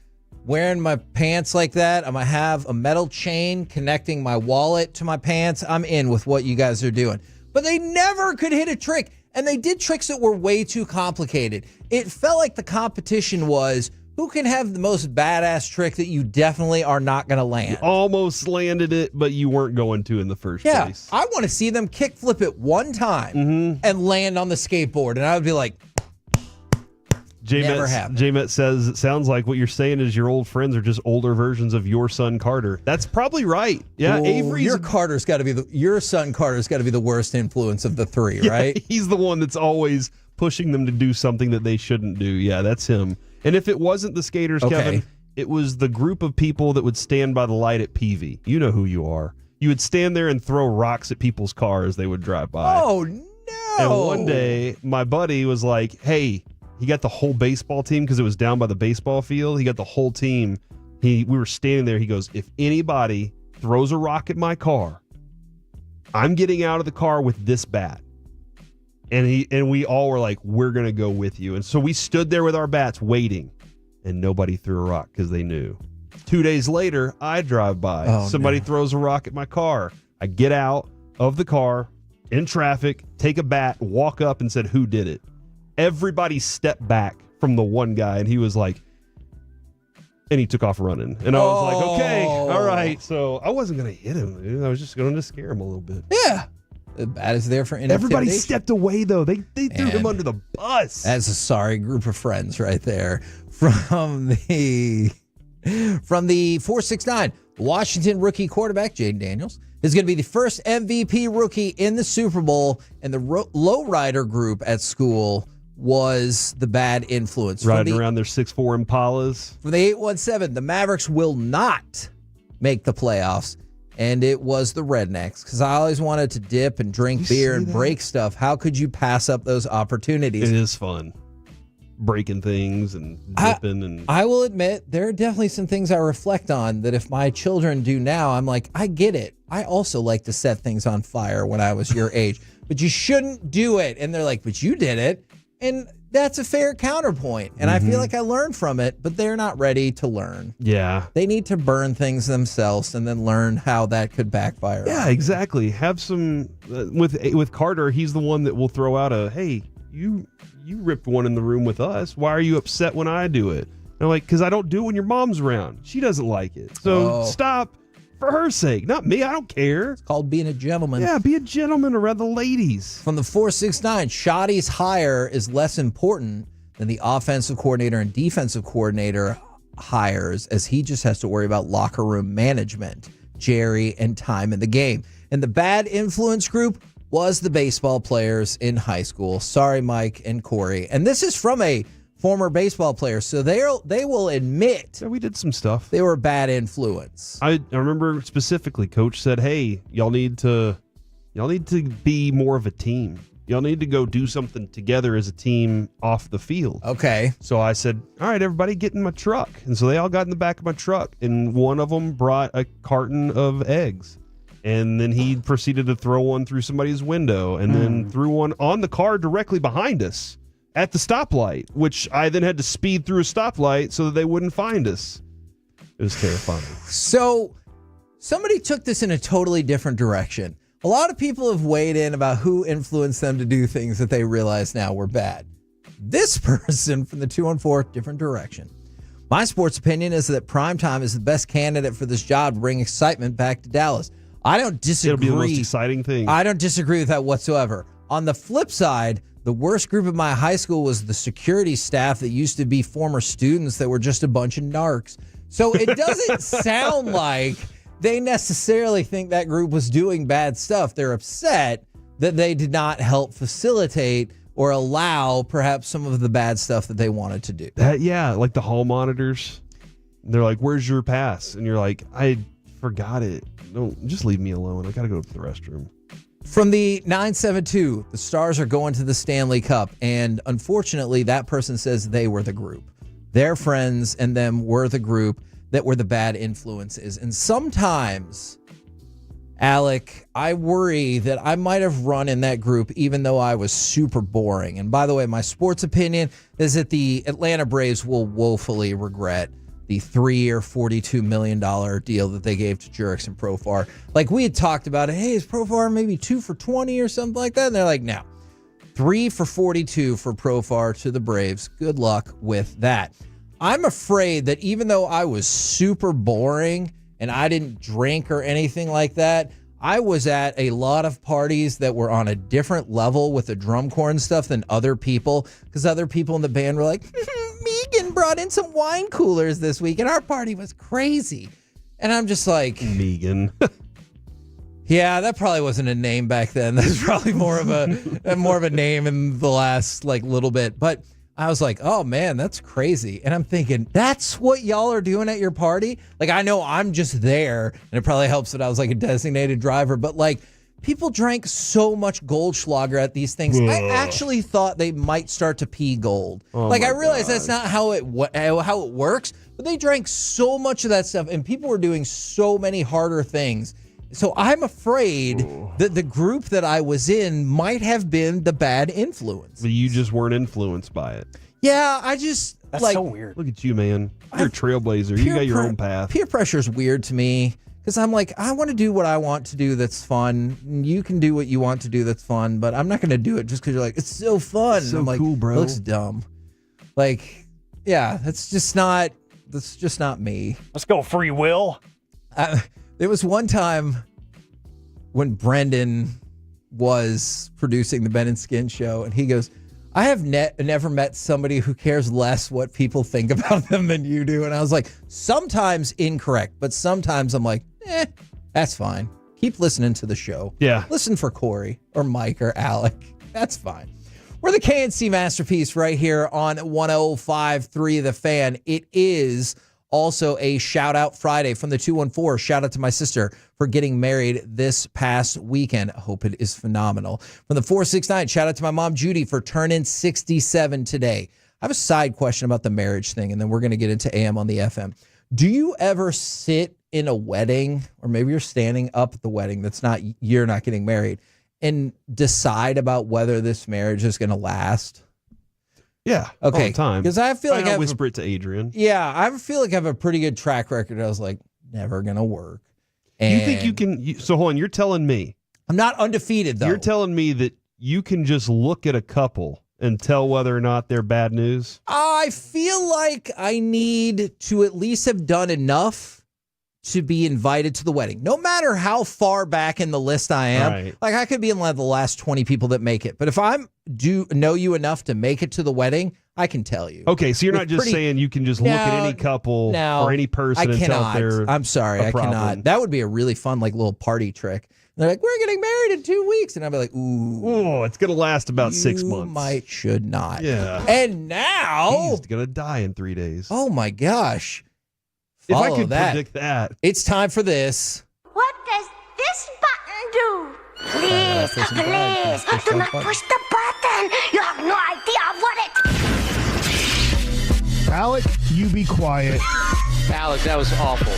wearing my pants like that. I'm going to have a metal chain connecting my wallet to my pants. I'm in with what you guys are doing. But they never could hit a trick, and they did tricks that were way too complicated. It felt like the competition was... who can have the most badass trick that you definitely are not going to land? You almost landed it, but you weren't going to in the first place. I want to see them kick flip it one time and land on the skateboard. And I would be like, never happened. J-Met says, it sounds like what you're saying is your old friends are just older versions of your son Carter. That's probably right. Yeah, Avery's... Your son Carter's got to be the worst influence of the three, right? He's the one that's always pushing them to do something that they shouldn't do. Yeah, that's him. And if it wasn't the skaters, Kevin, it was the group of people that would stand by the light at Peavy. You know who you are. You would stand there and throw rocks at people's cars they would drive by. Oh, no. And one day, my buddy was like, hey, he got the whole baseball team because it was down by the baseball field. He got the whole team. We were standing there. He goes, if anybody throws a rock at my car, I'm getting out of the car with this bat. And we all were like, we're going to go with you. And so we stood there with our bats waiting, and nobody threw a rock because they knew. 2 days later, I drive by. Somebody throws a rock at my car. I get out of the car in traffic, take a bat, walk up and said, who did it? Everybody stepped back from the one guy, and he was like, and he took off running. And I was like, okay, all right. So I wasn't going to hit him, dude. I was just going to scare him a little bit. Yeah. The bat is there for intimidation. Everybody stepped away, though. They threw him under the bus. That's a sorry group of friends right there. From the 469, Washington rookie quarterback Jaden Daniels is going to be the first MVP rookie in the Super Bowl, and the lowrider group at school was the bad influence. Riding around their 6'4" Impalas. For the 817, the Mavericks will not make the playoffs. And it was the Rednecks, because I always wanted to dip and drink beer and break stuff. How could you pass up those opportunities? It is fun. Breaking things and dipping. I will admit, there are definitely some things I reflect on that if my children do now, I'm like, I get it. I also like to set things on fire when I was your age. But you shouldn't do it. And they're like, but you did it. And that's a fair counterpoint. And I feel like I learned from it, but they're not ready to learn. Yeah. They need to burn things themselves and then learn how that could backfire. Yeah, exactly. Have some, with Carter, he's the one that will throw out a, hey, you ripped one in the room with us. Why are you upset when I do it? And I'm like, because I don't do it when your mom's around. She doesn't like it. So stop. For her sake, not me. I don't care. It's called being a gentleman. Yeah, be a gentleman around the ladies. From the 469, Schotty's hire is less important than the offensive coordinator and defensive coordinator hires, as he just has to worry about locker room management, Jerry, and time in the game. And the bad influence group was the baseball players in high school. Sorry, Mike and Corey. And this is from a former baseball player, so they will admit we did some stuff. They were a bad influence. I remember specifically, Coach said, "Hey, y'all need to be more of a team. Y'all need to go do something together as a team off the field." Okay. So I said, "All right, everybody, get in my truck." And so they all got in the back of my truck, and one of them brought a carton of eggs. And then he proceeded to throw one through somebody's window, and then threw one on the car directly behind us at the stoplight, which I then had to speed through a stoplight so that they wouldn't find us. It was terrifying. So somebody took this in a totally different direction. A lot of people have weighed in about who influenced them to do things that they realize now were bad. This person from the 214, different direction. My sports opinion is that Primetime is the best candidate for this job to bring excitement back to Dallas. I don't disagree. It'll be the most exciting thing. I don't disagree with that whatsoever. On the flip side, the worst group of my high school was the security staff that used to be former students that were just a bunch of narcs. So it doesn't sound like they necessarily think that group was doing bad stuff. They're upset that they did not help facilitate or allow perhaps some of the bad stuff that they wanted to do. Like the hall monitors. They're like, where's your pass? And you're like, I forgot it. No, just leave me alone. I got to go to the restroom. From the 972, the Stars are going to the Stanley Cup. And unfortunately, that person says they were the group. Their friends and them were the group that were the bad influences. And sometimes, Alec, I worry that I might have run in that group even though I was super boring. And by the way, my sports opinion is that the Atlanta Braves will woefully regret the 3-year, $42 million deal that they gave to Jurickson Profar. Like we had talked about it. Hey, is Profar maybe 2 for 20 or something like that? And they're like, no. 3 for 42 for Profar to the Braves. Good luck with that. I'm afraid that even though I was super boring and I didn't drink or anything like that, I was at a lot of parties that were on a different level with the drum corps and stuff than other people, because other people in the band were like, Megan brought in some wine coolers this week and our party was crazy. And I'm just like, Megan. Yeah, that probably wasn't a name back then. That's probably more of a name in the last like little bit. But I was like, oh man, that's crazy. And I'm thinking, that's what y'all are doing at your party? Like, I know I'm just there, and it probably helps that I was like a designated driver, but like people drank so much Goldschlager at these things. I actually thought they might start to pee gold. I realized that's not how it works, but they drank so much of that stuff, and people were doing so many harder things. So I'm afraid that the group that I was in might have been the bad influence. But you just weren't influenced by it. Yeah, I just... That's like, so weird. Look at you, man. You're a trailblazer. You got your own path. Peer pressure is weird to me because I'm like, I want to do what I want to do that's fun. You can do what you want to do that's fun, but I'm not going to do it just because you're like, it's so fun. It's so I'm like, cool, bro. It looks dumb. Like, yeah, that's just not me. Let's go free will. There was one time when Brendan was producing the Ben and Skin show, and he goes, I have never met somebody who cares less what people think about them than you do. And I was like, sometimes incorrect, but sometimes I'm like, that's fine. Keep listening to the show. Yeah. Listen for Corey or Mike or Alec. That's fine. We're the KNC Masterpiece right here on 105.3 The Fan. It is also a shout out Friday from the 214. Shout out to my sister for getting married this past weekend. I hope it is phenomenal. From the 469, shout out to my mom Judy for turning 67 today. I have a side question about the marriage thing, and then we're going to get into AM on the FM. Do you ever sit in a wedding, or maybe you're standing up at the wedding you're not getting married, and decide about whether this marriage is going to last? Yeah. Okay. All the time. Because I feel like I whisper it to Adrian. Yeah, I feel like I have a pretty good track record. I was like, never gonna work. And you think you can? So hold on. You're telling me I'm not undefeated though. You're telling me that you can just look at a couple and tell whether or not they're bad news? I feel like I need to at least have done enough to be invited to the wedding, no matter how far back in the list I am. Right. Like I could be in like the last 20 people that make it, but if I do know you enough to make it to the wedding, I can tell you. Okay, so you're not just saying you can just look at any couple or any person and tell if they're I'm sorry, I cannot. That would be a really fun like little party trick. And they're like, we're getting married in 2 weeks, and I'd be like, ooh, it's gonna last about 6 months. Should not. Yeah. And now he's gonna die in 3 days. Oh my gosh. If I Follow could predict that. It's time for this. What does this button do? Please, please, do not push the button. You have no idea what it... Alec, you be quiet. Alec, that was awful.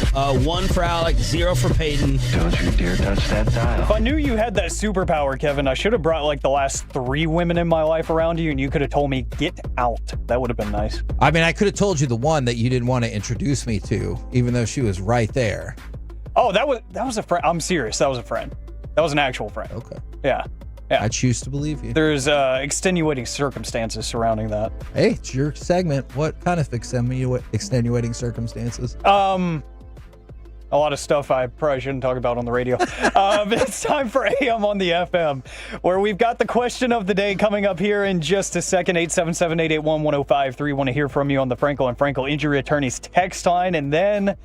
1 for Alec, 0 for Peyton. Don't you dare touch that dial. If I knew you had that superpower, Kevin, I should have brought like the last 3 women in my life around you, and you could have told me, get out. That would have been nice. I mean, I could have told you the one that you didn't want to introduce me to, even though she was right there. Oh, that was a friend. I'm serious. That was a friend. That was an actual friend. Okay. Yeah. I choose to believe you. There's extenuating circumstances surrounding that. Hey, it's your segment. What kind of extenuating circumstances? A lot of stuff I probably shouldn't talk about on the radio. It's time for AM on the FM, where we've got the question of the day coming up here in just a second. 877-881-1053. Want to hear from you on the Frankel and Frankel Injury Attorneys text line. And then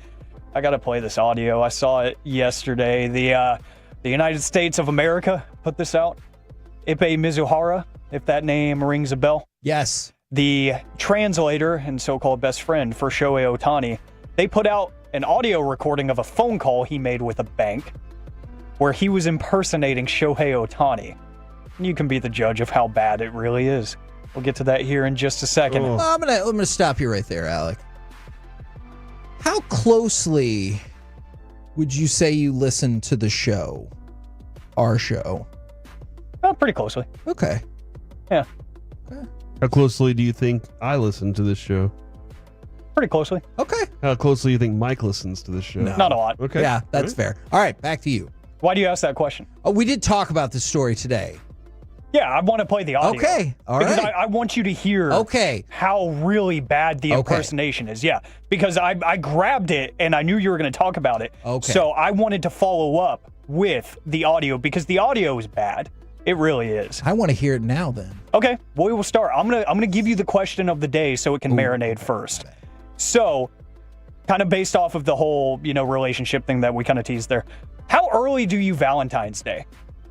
I got to play this audio. I saw it yesterday. The United States of America put this out. Ipe Mizuhara, if that name rings a bell. Yes. The translator and so-called best friend for Shohei Ohtani, they put out an audio recording of a phone call he made with a bank where he was impersonating Shohei Ohtani. You can be the judge of how bad it really is. We'll get to that here in just a second. I'm gonna stop you right there, Alec. How closely would you say you listen to the show, our show? Pretty closely. Okay. Yeah. How closely do you think I listen to this show? Pretty closely. Okay. How closely do you think Mike listens to this show? No. Not a lot. Okay. Yeah, that's fair. All right, back to you. Why do you ask that question? Oh, we did talk about this story today. Yeah, I want to play the audio. Okay, all because right. I want you to hear how really bad the impersonation is. Yeah, because I grabbed it and I knew you were going to talk about it. Okay. So I wanted to follow up with the audio because the audio is bad. It really is. I want to hear it now then. Okay, well, we will start. I'm gonna give you the question of the day so it can marinate first. So, kind of based off of the whole, relationship thing that we kind of teased there. How early do you Valentine's Day?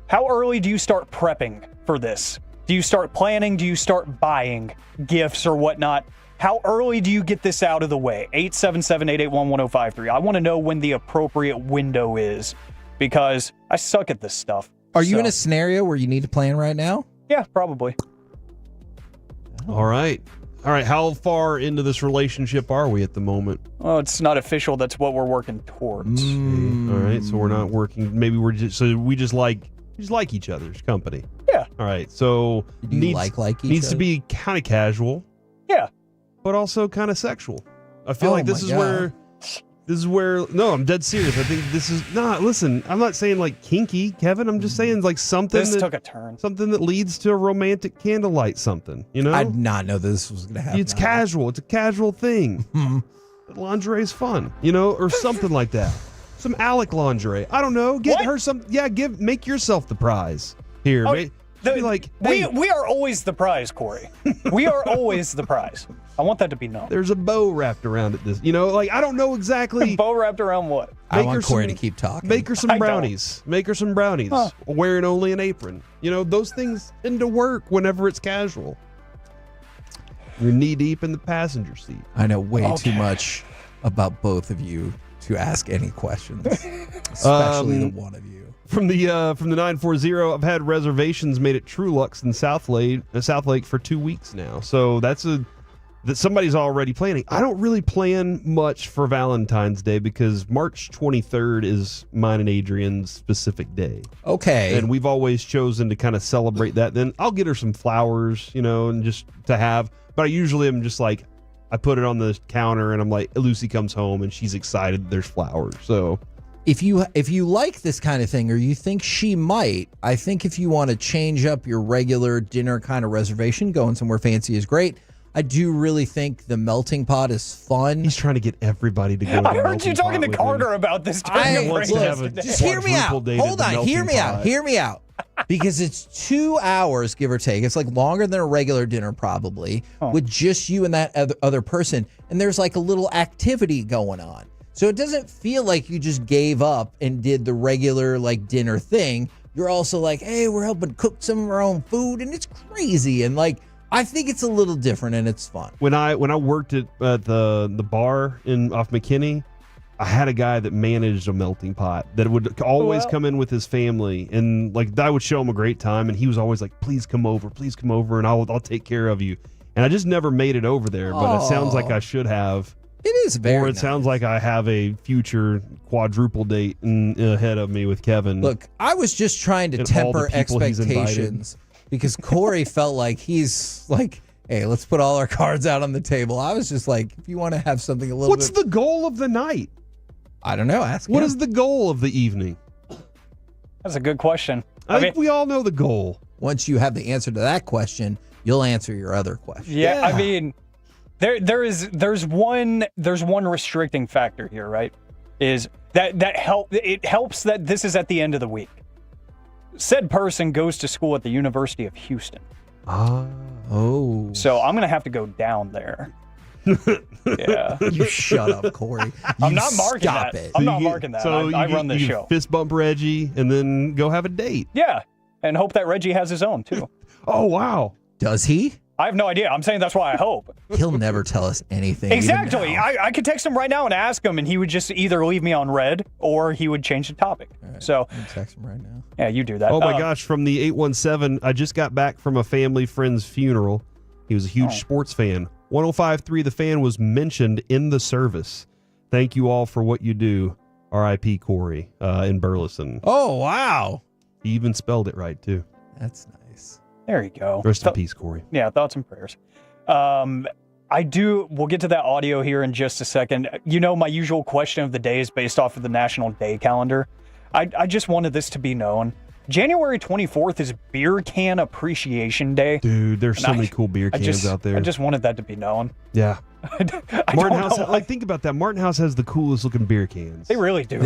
How early do you start prepping for this? Do you start planning? Do you start buying gifts or whatnot? How early do you get this out of the way? 877-881-1053. I want to know when the appropriate window is because I suck at this stuff. Are you in a scenario where you need to plan right now? Yeah, probably. All right. How far into this relationship are we at the moment? Well, it's not official. That's what we're working towards. All right. So we're not working. Maybe we just like each other's company. Yeah. All right. So Do you like each needs other? to be kind of casual. Yeah. But also kind of sexual. I feel like this is where no, I'm dead serious. I think this is listen, I'm not saying like kinky, Kevin. I'm just saying like something This took a turn. Something that leads to a romantic candlelight something, I did not know this was going to happen. It's casual. It's a casual thing. Lingerie is fun, or something like that. Some Alec lingerie. I don't know. Get her some. Yeah, make yourself the prize here. Be like, hey, we are always the prize, Corey. We are always the prize. I want that to be known. There's a bow wrapped around it. I don't know exactly. Bow wrapped around what? I want Corey to keep talking. Make her some brownies. Make her some brownies. Wearing only an apron. Those things tend to work whenever it's casual. You're knee deep in the passenger seat. I know way too much about both of you to ask any questions, especially the one of you. From the 940, I've had reservations made at Trulux in South Lake for 2 weeks now. So that somebody's already planning. I don't really plan much for Valentine's Day because March 23rd is mine and Adrian's specific day. Okay. And we've always chosen to kind of celebrate that. Then I'll get her some flowers, and just to have. But I usually am just like, I put it on the counter and I'm like, Lucy comes home and she's excited there's flowers. So if you like this kind of thing or you think she might, I think if you want to change up your regular dinner kind of reservation, going somewhere fancy is great. I do really think the melting pot is fun. He's trying to get everybody to go. I heard you talking to Carter about this. Just hear me out. Hold on. Hear me out. Hear me out. Because it's 2 hours, give or take. It's like longer than a regular dinner, probably, with just you and that other person. And there's like a little activity going on. So it doesn't feel like you just gave up and did the regular like dinner thing. You're also like, hey, we're helping cook some of our own food. And it's crazy. And like, I think it's a little different and it's fun. When I worked at the bar off McKinney, I had a guy that managed a melting pot that would always come in with his family, and like I would show him a great time, and he was always like, please come over, and I'll take care of you. And I just never made it over there, but it sounds like I should have. It is very nice. Sounds like I have a future quadruple date ahead of me with Kevin. Look, I was just trying to temper expectations because Corey felt like he's like, hey, let's put all our cards out on the table. I was just like, if you want to have something a little What's the goal of the night? I don't know. Ask What him. is the goal of the evening? That's a good question. I think we all know the goal. Once you have the answer to that question, you'll answer your other question. Yeah. I mean, there's one restricting factor here, right? is it helps that this is at the end of the week. Said person goes to school at the University of Houston. Oh. So I'm going to have to go down there. Yeah. You shut up, Corey. I'm not marking stop that. it. I'm not marking that. I run this show. Fist bump Reggie and then go have a date. Yeah. And hope that Reggie has his own, too. Oh, wow. Does he? I have no idea. I'm saying that's why I hope. He'll never tell us anything. Exactly. I could text him right now and ask him, and he would just either leave me on red or he would change the topic. Right, so text him right now. Yeah, you do that. Oh my gosh! From the 817, I just got back from a family friend's funeral. He was a huge sports fan. 105.3 The Fan was mentioned in the service. Thank you all for what you do. R.I.P. Corey in Burleson. Oh wow! He even spelled it right too. That's nice. There you go. Rest in peace, Corey. Yeah, thoughts and prayers. We'll get to that audio here in just a second. You know, my usual question of the day is based off of the National Day calendar. I just wanted this to be known. January 24th is Beer Can Appreciation Day. Dude, there's so many cool beer cans out there. I just wanted that to be known. Yeah. Martin House, think about that. Martin House has the coolest looking beer cans. They really do.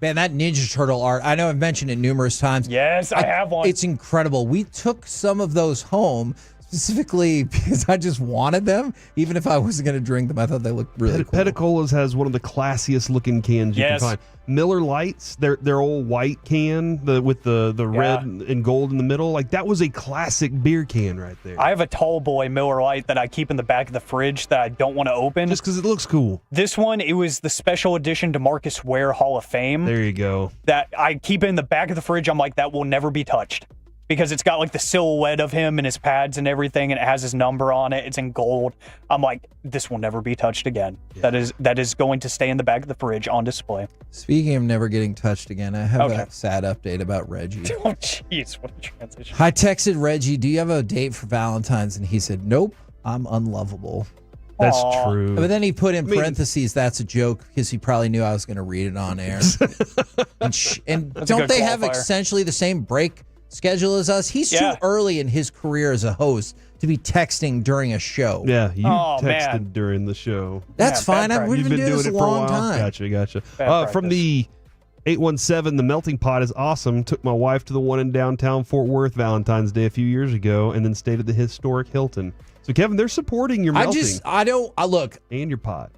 Man, that Ninja Turtle art, I know I've mentioned it numerous times. Yes, I have one. It's incredible. We took some of those home specifically because I just wanted them, even if I wasn't going to drink them. I thought they looked really cool. Petticola's has one of the classiest looking cans you can find. Miller Lights, their old white can with the red and gold in the middle, like that was a classic beer can right there. I have a tall boy Miller Lite that I keep in the back of the fridge that I don't want to open. Just because it looks cool. This one, it was the special edition DeMarcus Ware Hall of Fame. There you go. That I keep in the back of the fridge. I'm like, that will never be touched. Because it's got like the silhouette of him and his pads and everything, and it has his number on it. It's in gold. I'm like, this will never be touched again. Yeah. That is going to stay in the back of the fridge on display. Speaking of never getting touched again, I have a sad update about Reggie. Oh, jeez, what a transition. I texted Reggie, do you have a date for Valentine's? And he said, nope, I'm unlovable. That's true. But then he put in parentheses, that's a joke, because he probably knew I was going to read it on air. and don't they have essentially the same break schedule as us? He's too early in his career as a host to be texting during a show. Yeah, you texted during the show. That's fine. We've been doing this a long time. Gotcha. From the 817, the melting pot is awesome. Took my wife to the one in downtown Fort Worth Valentine's Day a few years ago, and then stayed at the historic Hilton. So Kevin, they're supporting your melting. Look. And your pot.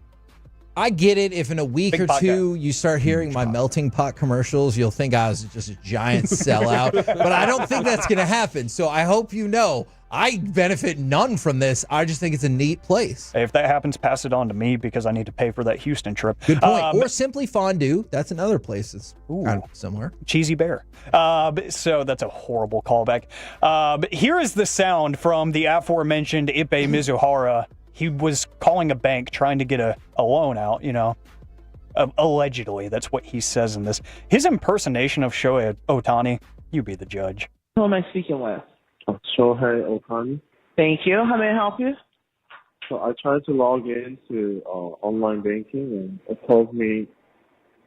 I get it. If in a week or two you start hearing my melting pot commercials, you'll think I was just a giant sellout. But I don't think that's going to happen. So I hope you know I benefit none from this. I just think it's a neat place. Hey, if that happens, pass it on to me because I need to pay for that Houston trip. Good point. Or Simply Fondue. That's another place that's kind of similar. Cheesy Bear. So that's a horrible callback. Here is the sound from the aforementioned Ippei Mizuhara. He was calling a bank trying to get a loan out, allegedly. That's what he says in this. His impersonation of Shohei Ohtani, you be the judge. Who am I speaking with? Shohei Ohtani. Thank you. How may I help you? So I tried to log into online banking, and it tells me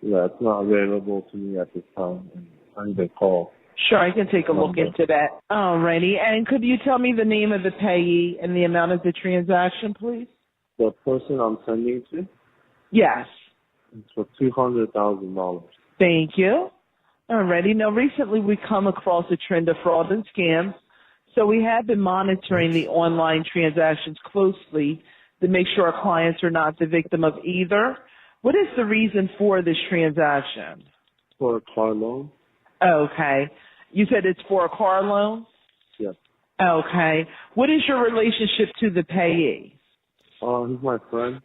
that it's not available to me at this time, and I need to call. Sure, I can take a look into that. Alrighty. And could you tell me the name of the payee and the amount of the transaction, please? The person I'm sending to? Yes. It's for $200,000. Thank you. Alrighty. Now, recently we come across a trend of fraud and scams, so we have been monitoring the online transactions closely to make sure our clients are not the victim of either. What is the reason for this transaction? For a car loan. Okay. You said it's for a car loan? Yes. Okay. What is your relationship to the payee? He's my friend.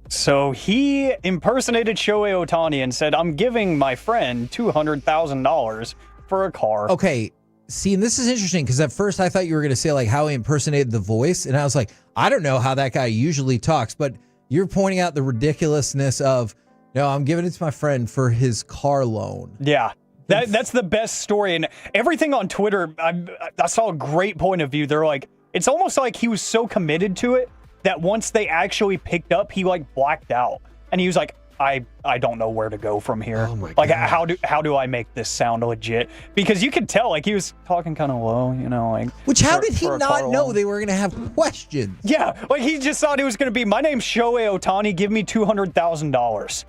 So he impersonated Shohei Ohtani and said, I'm giving my friend $200,000 for a car. Okay. See, and this is interesting because at first I thought you were going to say like how he impersonated the voice. And I was like, I don't know how that guy usually talks, but you're pointing out the ridiculousness of, no, I'm giving it to my friend for his car loan. Yeah. That's the best story. And everything on Twitter, I saw a great point of view. They're like, it's almost like he was so committed to it that once they actually picked up, he like blacked out. And he was like, I don't know where to go from here. Oh my God. How do I make this sound legit? Because you could tell like he was talking kind of low, like. Which how did he not know they were going to have questions? Yeah, like he just thought it was going to be, my name's Shohei Ohtani, give me $200,000.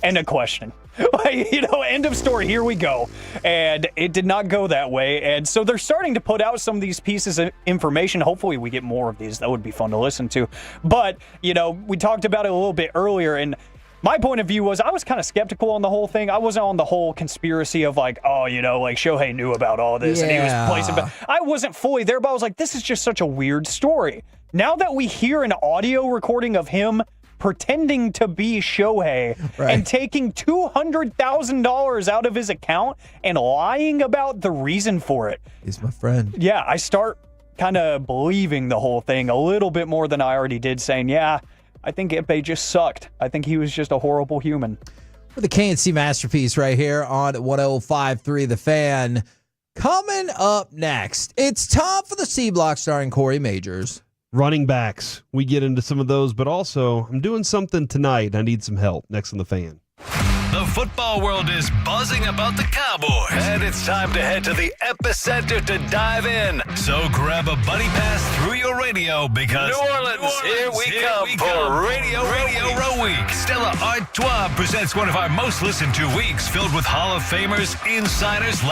End of question. End of story. Here we go. And it did not go that way. And so they're starting to put out some of these pieces of information. Hopefully we get more of these. That would be fun to listen to. But, we talked about it a little bit earlier, and my point of view was I was kind of skeptical on the whole thing. I wasn't on the whole conspiracy of Shohei knew about all this and he was placing. I wasn't fully there, but I was like, this is just such a weird story. Now that we hear an audio recording of him pretending to be Shohei and taking $200,000 out of his account and lying about the reason for it. He's my friend. Yeah, I start kind of believing the whole thing a little bit more than I already did, saying, I think Ipe just sucked. I think he was just a horrible human. With the KNC masterpiece right here on 105.3 The Fan. Coming up next, it's time for the C Block starring Corey Majors. Running backs. We get into some of those, but also I'm doing something tonight. I need some help. Next on The Fan. The football world is buzzing about the Cowboys, and it's time to head to the epicenter to dive in. So grab a buddy pass through your radio because New Orleans, here we come for Radio Row Week. Stella Artois presents one of our most listened to weeks, filled with Hall of Famers, insiders,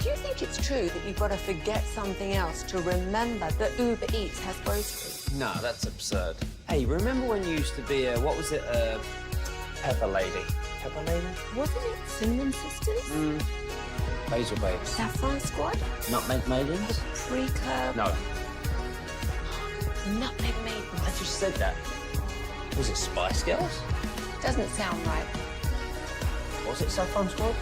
Do you think it's true that you've got to forget something else to remember that Uber Eats has groceries? No, that's absurd. Hey, remember when you used to be a, what was it, Pepper Lady? Pepper Lady? Wasn't it Cinnamon Sisters? Basil Babes. Saffron Squad? Nutmeg Maidens? Pre-Curb? No. Nutmeg Maidens. I just said that. Was it Spice Girls? Doesn't sound right. Was it Saffron Squad?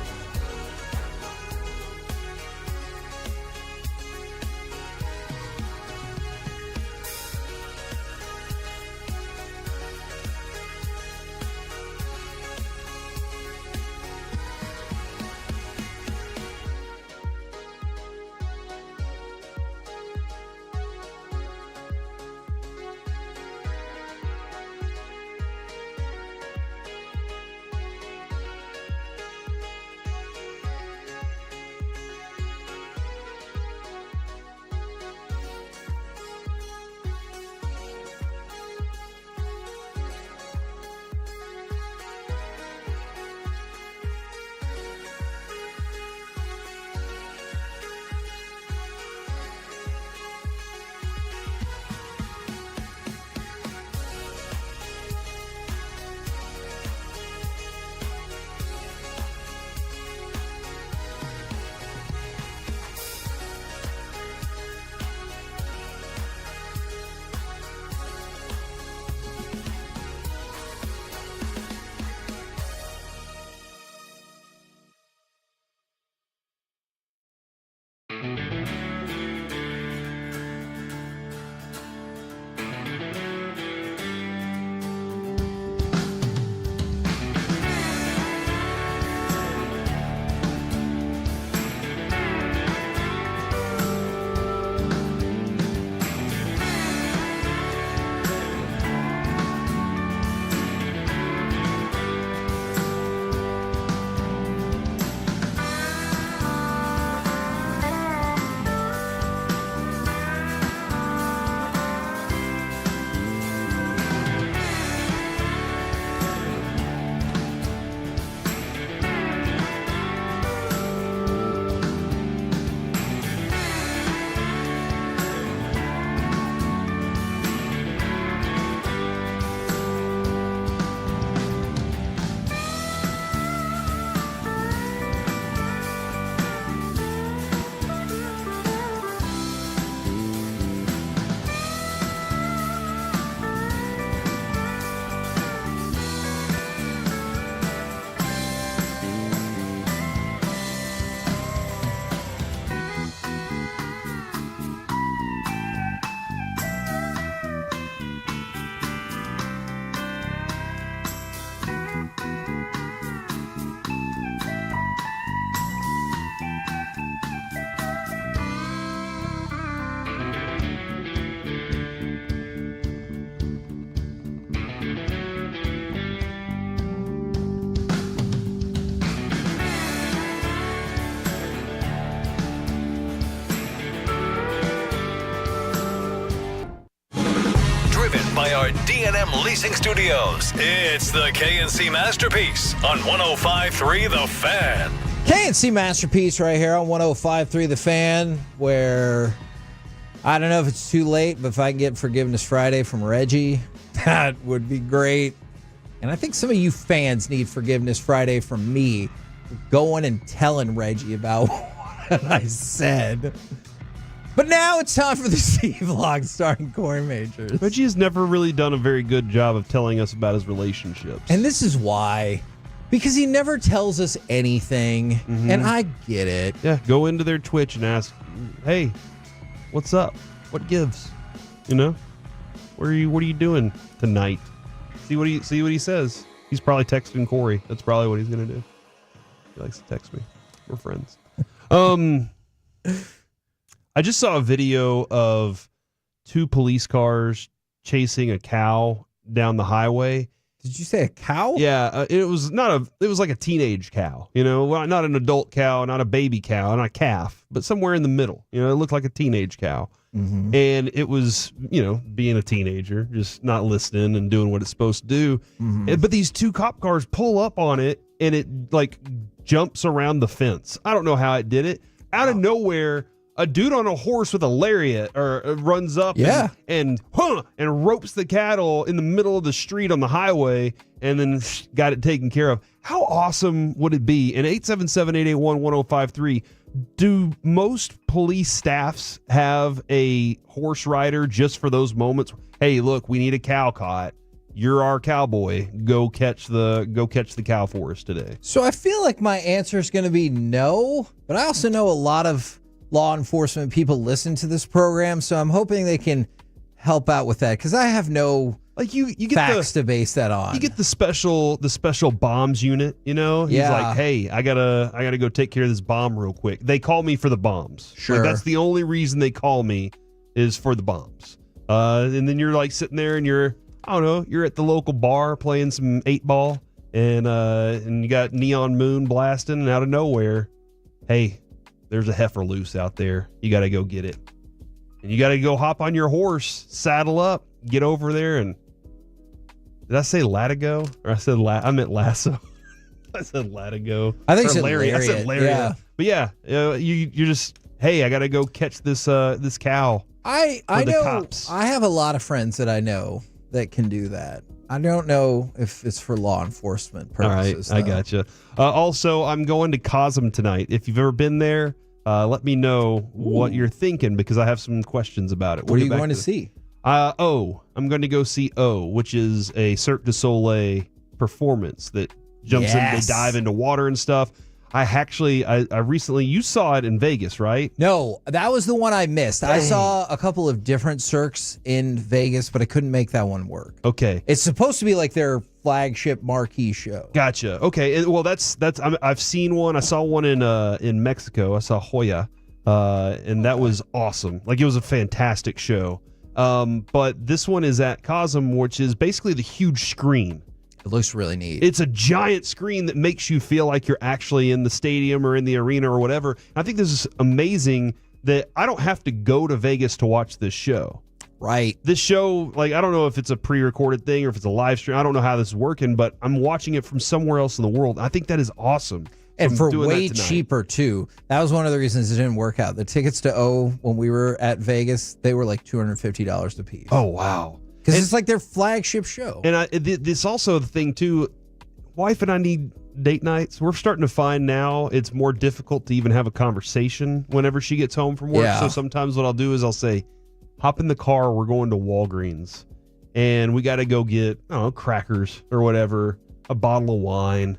By our D&M Leasing Studios, it's the KNC Masterpiece on 105.3 The Fan. KNC Masterpiece right here on 105.3 The Fan, where I don't know if it's too late, but if I can get Forgiveness Friday from Reggie, that would be great. And I think some of you fans need Forgiveness Friday from me, going and telling Reggie about what I said. But now it's time for the C-Vlog starring Corey Majors. Reggie has never really done a very good job of telling us about his relationships. And this is why. Because he never tells us anything, and I get it. Yeah, go into their Twitch and ask, hey, what's up? What gives? You know? What are you doing tonight? See what he says. He's probably texting Corey. That's probably what he's gonna do. He likes to text me. We're friends. I just saw a video of two police cars chasing a cow down the highway. Did you say a cow? Yeah, it was like a teenage cow, you know, not an adult cow, not a baby cow, not a calf, but somewhere in the middle. You know, it looked like a teenage cow. Mm-hmm. And it was, you know, being a teenager, just not listening and doing what it's supposed to do. Mm-hmm. But these two cop cars pull up on it and it like jumps around the fence. I don't know how it did it. Out of nowhere, a dude on a horse with a lariat runs up and ropes the cattle in the middle of the street on the highway and then got it taken care of. How awesome would it be? And 877-881-1053, do most police staffs have a horse rider just for those moments? Hey, look, we need a cow caught. you're our cowboy. Go catch the cow for us today. So I feel like my answer is going to be no, but I also know a lot of law enforcement people listen to this program, so I'm hoping they can help out with that because I have no you get facts to base that on. You get the special bombs unit, He's like, hey, I gotta go take care of this bomb real quick. They call me for the bombs. Sure. That's the only reason they call me is for the bombs. And then you're like sitting there and you're at the local bar playing some 8-ball and you got Neon Moon blasting, and out of nowhere, hey, there's a heifer loose out there. You got to go get it. And you got to go hop on your horse, saddle up, get over there. And did I say latigo? Or I meant lasso. I said latigo. I think it's lariat. I said lariat. Yeah. But yeah, you're just, hey, I got to go catch this cow. I know. Cops. I have a lot of friends that I know that can do that. I don't know if it's for law enforcement purposes. All right, I gotcha. Also, I'm going to Cosm tonight. If you've ever been there, let me know what you're thinking because I have some questions about it. What are you going to see? I'm going to go see O, which is a Cirque du Soleil performance that jumps in, they dive into water and stuff. I recently, you saw it in Vegas, right? No, that was the one I missed. Dang. I saw a couple of different Cirques in Vegas, but I couldn't make that one work. Okay. It's supposed to be like their flagship marquee show. Gotcha. Okay. Well, I've seen one. I saw one in Mexico. I saw Hoya, and that was awesome. Like, it was a fantastic show. But this one is at Cosm, which is basically the huge screen. It looks really neat. It's a giant screen that makes you feel like you're actually in the stadium or in the arena or whatever. And I think this is amazing that I don't have to go to Vegas to watch this show. Right. This show, I don't know if it's a pre-recorded thing or if it's a live stream. I don't know how this is working, but I'm watching it from somewhere else in the world. I think that is awesome. And for way cheaper, too. That was one of the reasons it didn't work out. The tickets to O, when we were at Vegas, they were like $250 a piece. Oh, wow. Because it's like their flagship show. And this also the thing, too, wife and I need date nights. We're starting to find now it's more difficult to even have a conversation whenever she gets home from work. Yeah. So sometimes what I'll do is I'll say, hop in the car, we're going to Walgreens. And we got to go get, crackers or whatever, a bottle of wine,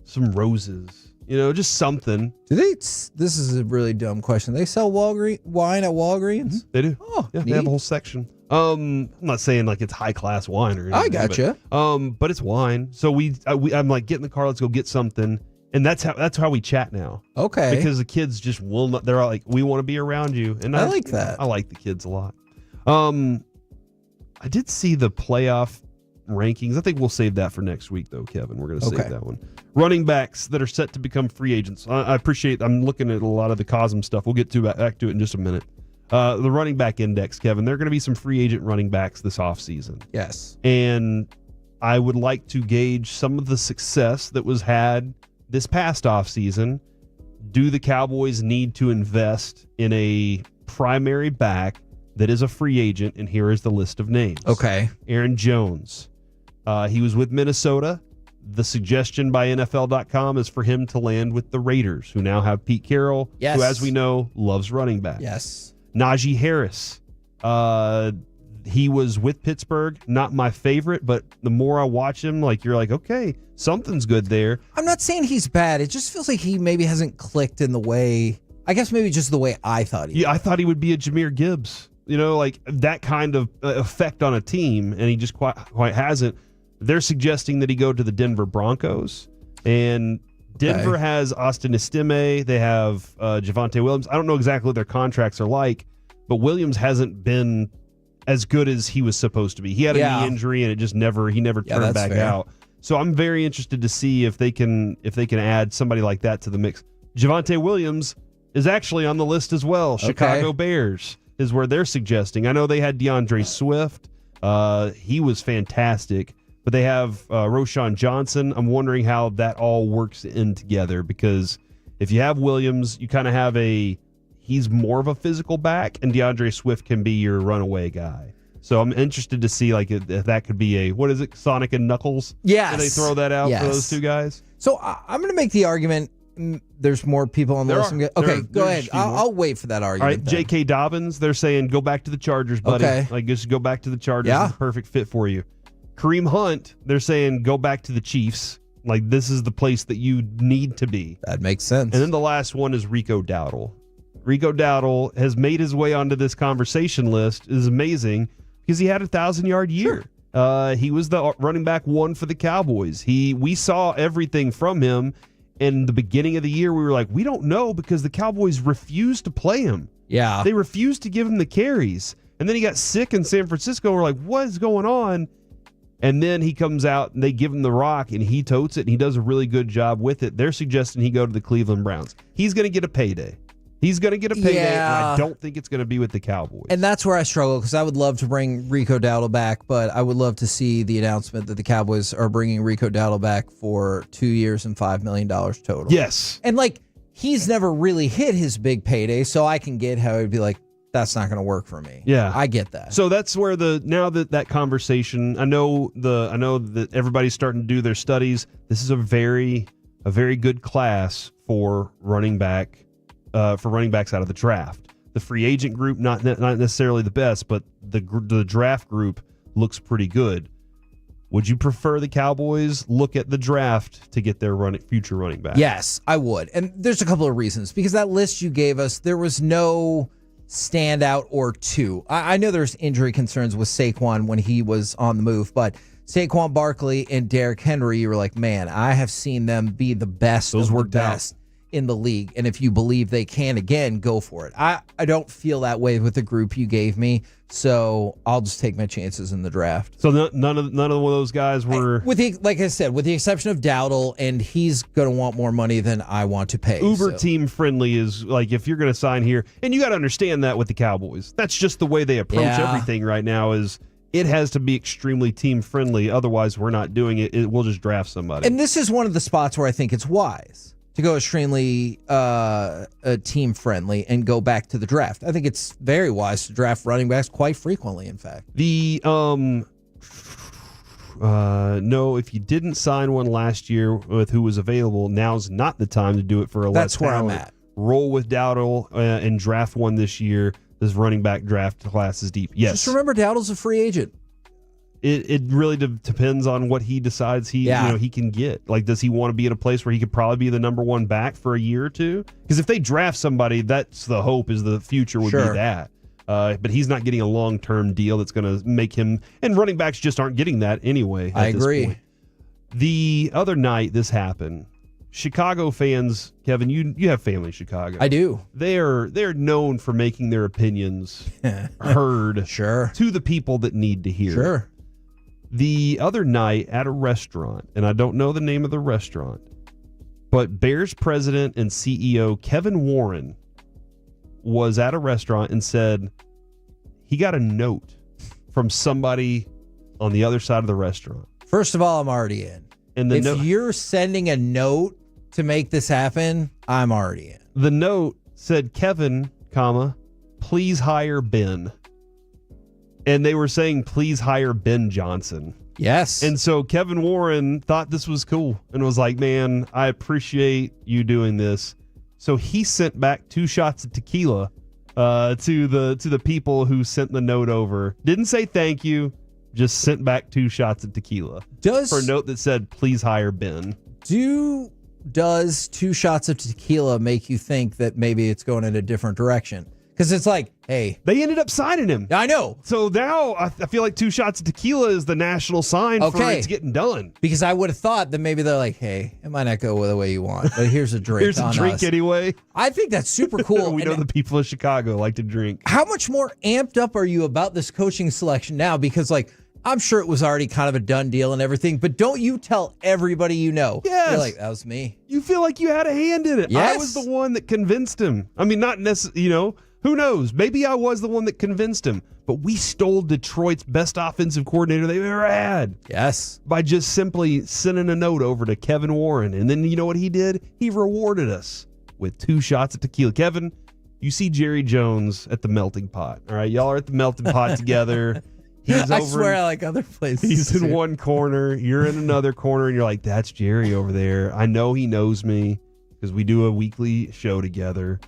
some roses, just something. Do they? This is a really dumb question. They sell wine at Walgreens? They do. Oh, yeah, neat. They have a whole section. I'm not saying like it's high class wine or anything. I gotcha. But it's wine. So I'm like, get in the car, let's go get something. And that's how we chat now. Okay. Because the kids just will not. They're all like, we want to be around you. And I like that. I like the kids a lot. I did see the playoff rankings. I think we'll save that for next week, though, Kevin. We're going to save that one. Running backs that are set to become free agents. I appreciate. I'm looking at a lot of the Cosm stuff. We'll get back to it in just a minute. The running back index, Kevin. There are going to be some free agent running backs this offseason. Yes. And I would like to gauge some of the success that was had this past offseason. Do the Cowboys need to invest in a primary back that is a free agent? And here is the list of names. Okay. Aaron Jones. He was with Minnesota. The suggestion by NFL.com is for him to land with the Raiders, who now have Pete Carroll, Yes. who, as we know, loves running back. Yes. Najee Harris. He was with Pittsburgh. Not my favorite, but the more I watch him, you're like, okay, something's good there. I'm not saying he's bad. It just feels like he maybe hasn't clicked in the way, I guess maybe just the way I thought he would. I thought he would be a Jahmyr Gibbs, like that kind of effect on a team, and he just quite hasn't. They're suggesting that he go to the Denver Broncos, and Denver has Austin Estime. They have Javonte Williams. I don't know exactly what their contracts are like, but Williams hasn't been as good as he was supposed to be. He had a knee injury, and he never turned back out. So I'm very interested to see if they can add somebody like that to the mix. Javonte Williams is actually on the list as well. Okay. Chicago Bears is where they're suggesting. I know they had DeAndre Swift. He was fantastic. But they have Roshan Johnson. I'm wondering how that all works in together, because if you have Williams, you kind of have he's more of a physical back, and DeAndre Swift can be your runaway guy. So I'm interested to see if that could be Sonic and Knuckles? Yes. Do they throw that out for those two guys? So I'm going to make the argument. There's more people on the list. Okay, go ahead. I'll wait for that argument. All right, then. J.K. Dobbins, they're saying go back to the Chargers, buddy. Okay. Just go back to the Chargers. Yeah. It's a perfect fit for you. Kareem Hunt, they're saying go back to the Chiefs. Like, this is the place that you need to be. That makes sense. And then the last one is Rico Dowdle. Rico Dowdle has made his way onto this conversation list. It is amazing because he had a 1,000-yard year. He was the running back one for the Cowboys. We saw everything from him. In the beginning of the year, we were like, we don't know because the Cowboys refused to play him. Yeah. They refused to give him the carries. And then he got sick in San Francisco. We're like, what is going on? And then he comes out and they give him the rock and he totes it and he does a really good job with it. They're suggesting he go to the Cleveland Browns. He's going to get a payday. He's going to get a payday, and I don't think it's going to be with the Cowboys. And that's where I struggle because I would love to bring Rico Dowdle back, but I would love to see the announcement that the Cowboys are bringing Rico Dowdle back for 2 years and $5 million total. Yes. And like, he's never really hit his big payday, so I can get how it'd be like, that's not going to work for me. Yeah. I get that. So that's where now that conversation, I know that everybody's starting to do their studies. This is a very good class for running backs out of the draft. The free agent group, not necessarily the best, but the draft group looks pretty good. Would you prefer the Cowboys look at the draft to get their future running back? Yes, I would. And there's a couple of reasons. Because that list you gave us, there was no standout or two. I know there's injury concerns with Saquon when he was on the move, but Saquon Barkley and Derrick Henry, you were like, man, I have seen them be the best of the best in the league. And if you believe they can again, go for it. I don't feel that way with the group you gave me, so I'll just take my chances in the draft. So none of those guys were... like I said, with the exception of Dowdle, and he's going to want more money than I want to pay. Team friendly is like, if you're going to sign here, and you got to understand that with the Cowboys. That's just the way they approach everything right now is... It has to be extremely team friendly. Otherwise, we're not doing it. We'll just draft somebody. And this is one of the spots where I think it's wise to go extremely team friendly and go back to the draft. I think it's very wise to draft running backs quite frequently, in fact. No, if you didn't sign one last year with who was available, now's not the time to do it for a less That's where talent. I'm at. Roll with Dowdle and draft one this year. This running back draft class is deep. Yes. Just remember, Dowdle's a free agent. It really depends on what he decides he can get. Like, does he want to be in a place where he could probably be the number one back for a year or two? Because if they draft somebody, that's the hope is the future would be that. But he's not getting a long-term deal that's going to make him... And running backs just aren't getting that anyway. I agree. The other night this happened. Chicago fans, Kevin, you have family in Chicago. I do. They're known for making their opinions heard to the people that need to hear. Sure. The other night at a restaurant, and I don't know the name of the restaurant, but Bears president and CEO Kevin Warren was at a restaurant and said he got a note from somebody on the other side of the restaurant. First of all, I'm already in. And if you're sending a note to make this happen, I'm already in. The note said, Kevin, please hire Ben. And they were saying, please hire Ben Johnson. Yes. And so Kevin Warren thought this was cool and was like, man, I appreciate you doing this. So he sent back 2 shots of tequila to the people who sent the note over. Didn't say thank you, just sent back 2 shots of tequila. For a note that said, please hire Ben. Does 2 shots of tequila make you think that maybe it's going in a different direction? Because it's like, hey. They ended up signing him. I know. So now I feel like 2 shots of tequila is the national sign for it's getting done. Because I would have thought that maybe they're like, hey, it might not go the way you want, but here's a drink. Here's a drink anyway. I think that's super cool. We know the people of Chicago like to drink. How much more amped up are you about this coaching selection now? Because, like, I'm sure it was already kind of a done deal and everything, but don't you tell everybody you know. Yes. You're like, that was me. You feel like you had a hand in it. Yes. I was the one that convinced him. I mean, not necessarily, who knows? Maybe I was the one that convinced him, but we stole Detroit's best offensive coordinator they've ever had. Yes. By just simply sending a note over to Kevin Warren. And then you know what he did? He rewarded us with 2 shots of tequila. Kevin, you see Jerry Jones at the melting pot. All right. Y'all are at the melting pot together. I swear I like other places. He's in one corner. You're in another corner. And you're like, that's Jerry over there. I know he knows me because we do a weekly show together.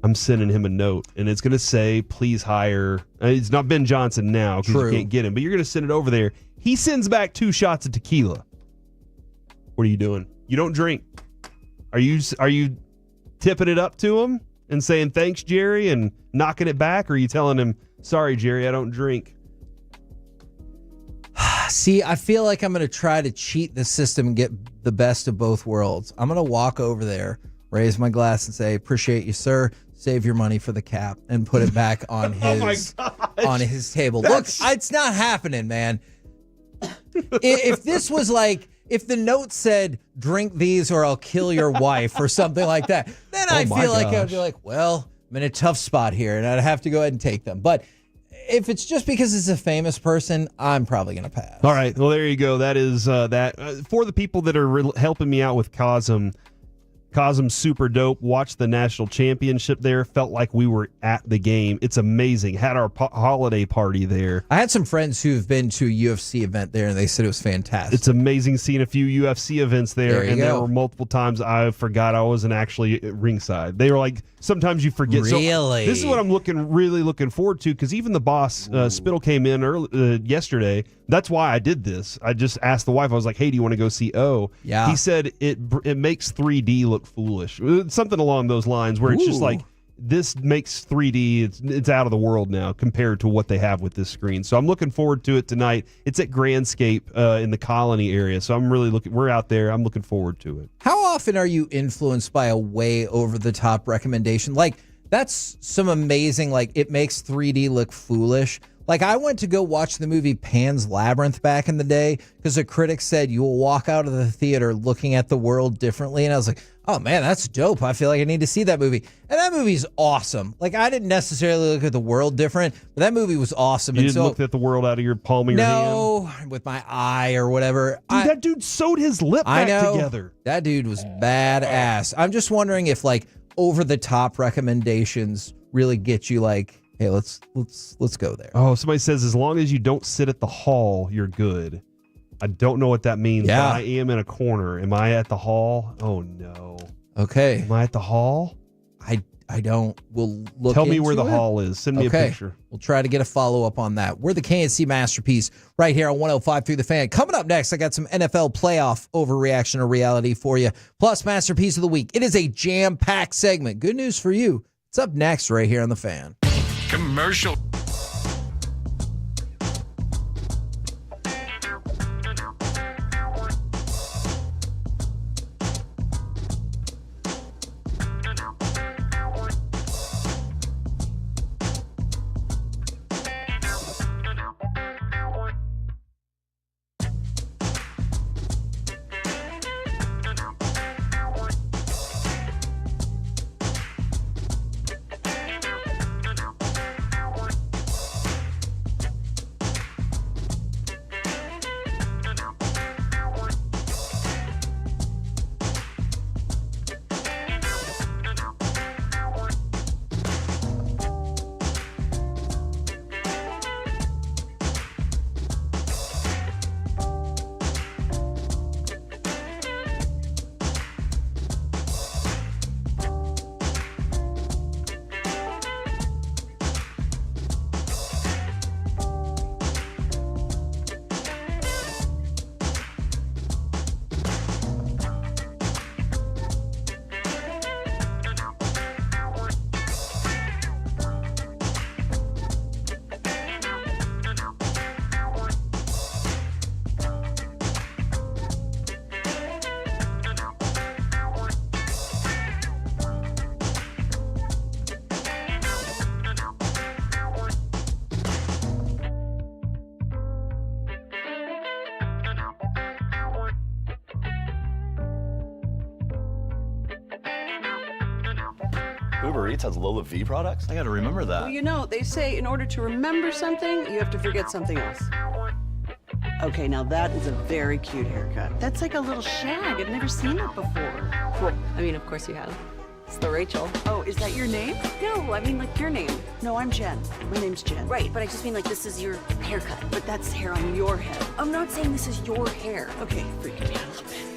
I'm sending him a note, and it's going to say, please hire. It's not Ben Johnson now because you can't get him, but you're going to send it over there. He sends back 2 shots of tequila. What are you doing? You don't drink. Are you tipping it up to him and saying, thanks, Jerry, and knocking it back? Or are you telling him, sorry, Jerry, I don't drink? See, I feel like I'm going to try to cheat the system and get the best of both worlds. I'm going to walk over there, raise my glass and say, appreciate you, sir. Save your money for the cap and put it back on his on his table. Look, it's not happening, man. If this was like, if the note said, drink these or I'll kill your wife or something like that, then I feel like I'd be like, well, I'm in a tough spot here and I'd have to go ahead and take them. But if it's just because it's a famous person, I'm probably going to pass. All right. Well, there you go. That is that. For the people that are helping me out with Cosm, Cosm's super dope. Watched the national championship there. Felt like we were at the game. It's amazing. Had our holiday party there. I had some friends who've been to a UFC event there, and they said it was fantastic. It's amazing seeing a few UFC events there. There were multiple times I forgot I wasn't actually ringside. They were like, sometimes you forget. Really? So this is what I'm really looking forward to, because even the boss, Spittle, came in yesterday. That's why I did this. I just asked the wife. I was like, hey, do you want to go see O? Yeah. He said it makes 3D look foolish. Something along those lines where it's just like, this makes 3D, it's out of the world now compared to what they have with this screen. So I'm looking forward to it tonight. It's at Grandscape in the Colony area. So I'm really we're out there. I'm looking forward to it. How often are you influenced by a way over the top recommendation? Like, that's some amazing, like, it makes 3D look foolish. Like, I went to go watch the movie Pan's Labyrinth back in the day because a critic said you will walk out of the theater looking at the world differently. And I was like, oh, man, that's dope. I feel like I need to see that movie. And that movie's awesome. Like, I didn't necessarily look at the world different, but that movie was awesome. You didn't look at the world out of your palm of your hand? No, with my eye or whatever. Dude, that dude sewed his lip back together. That dude was badass. I'm just wondering if, like, over-the-top recommendations really get you, like, hey, let's go there. Oh, somebody says as long as you don't sit at the hall, you're good. I don't know what that means, but I am in a corner. Am I at the hall? Oh, no. Okay. Am I at the hall? I don't. We'll look Tell me into where the it. hall is. Send me a picture. We'll try to get a follow-up on that. We're the KNC Masterpiece right here on 105 through the Fan. Coming up next, I got some NFL playoff overreaction or reality for you, plus Masterpiece of the Week. It is a jam-packed segment. Good news for you. It's up next right here on the Fan. Commercial. Uber Eats has Lola V products? I gotta remember that. Well, you know, they say in order to remember something, you have to forget something else. Okay, now that is a very cute haircut. That's like a little shag. I've never seen it before. Well, I mean, of course you have. It's the Rachel. Oh, is that your name? No, I mean like your name. No, I'm Jen. My name's Jen. Right, but I just mean like this is your haircut. But that's hair on your head. I'm not saying this is your hair. Okay, freaking me out a little bit.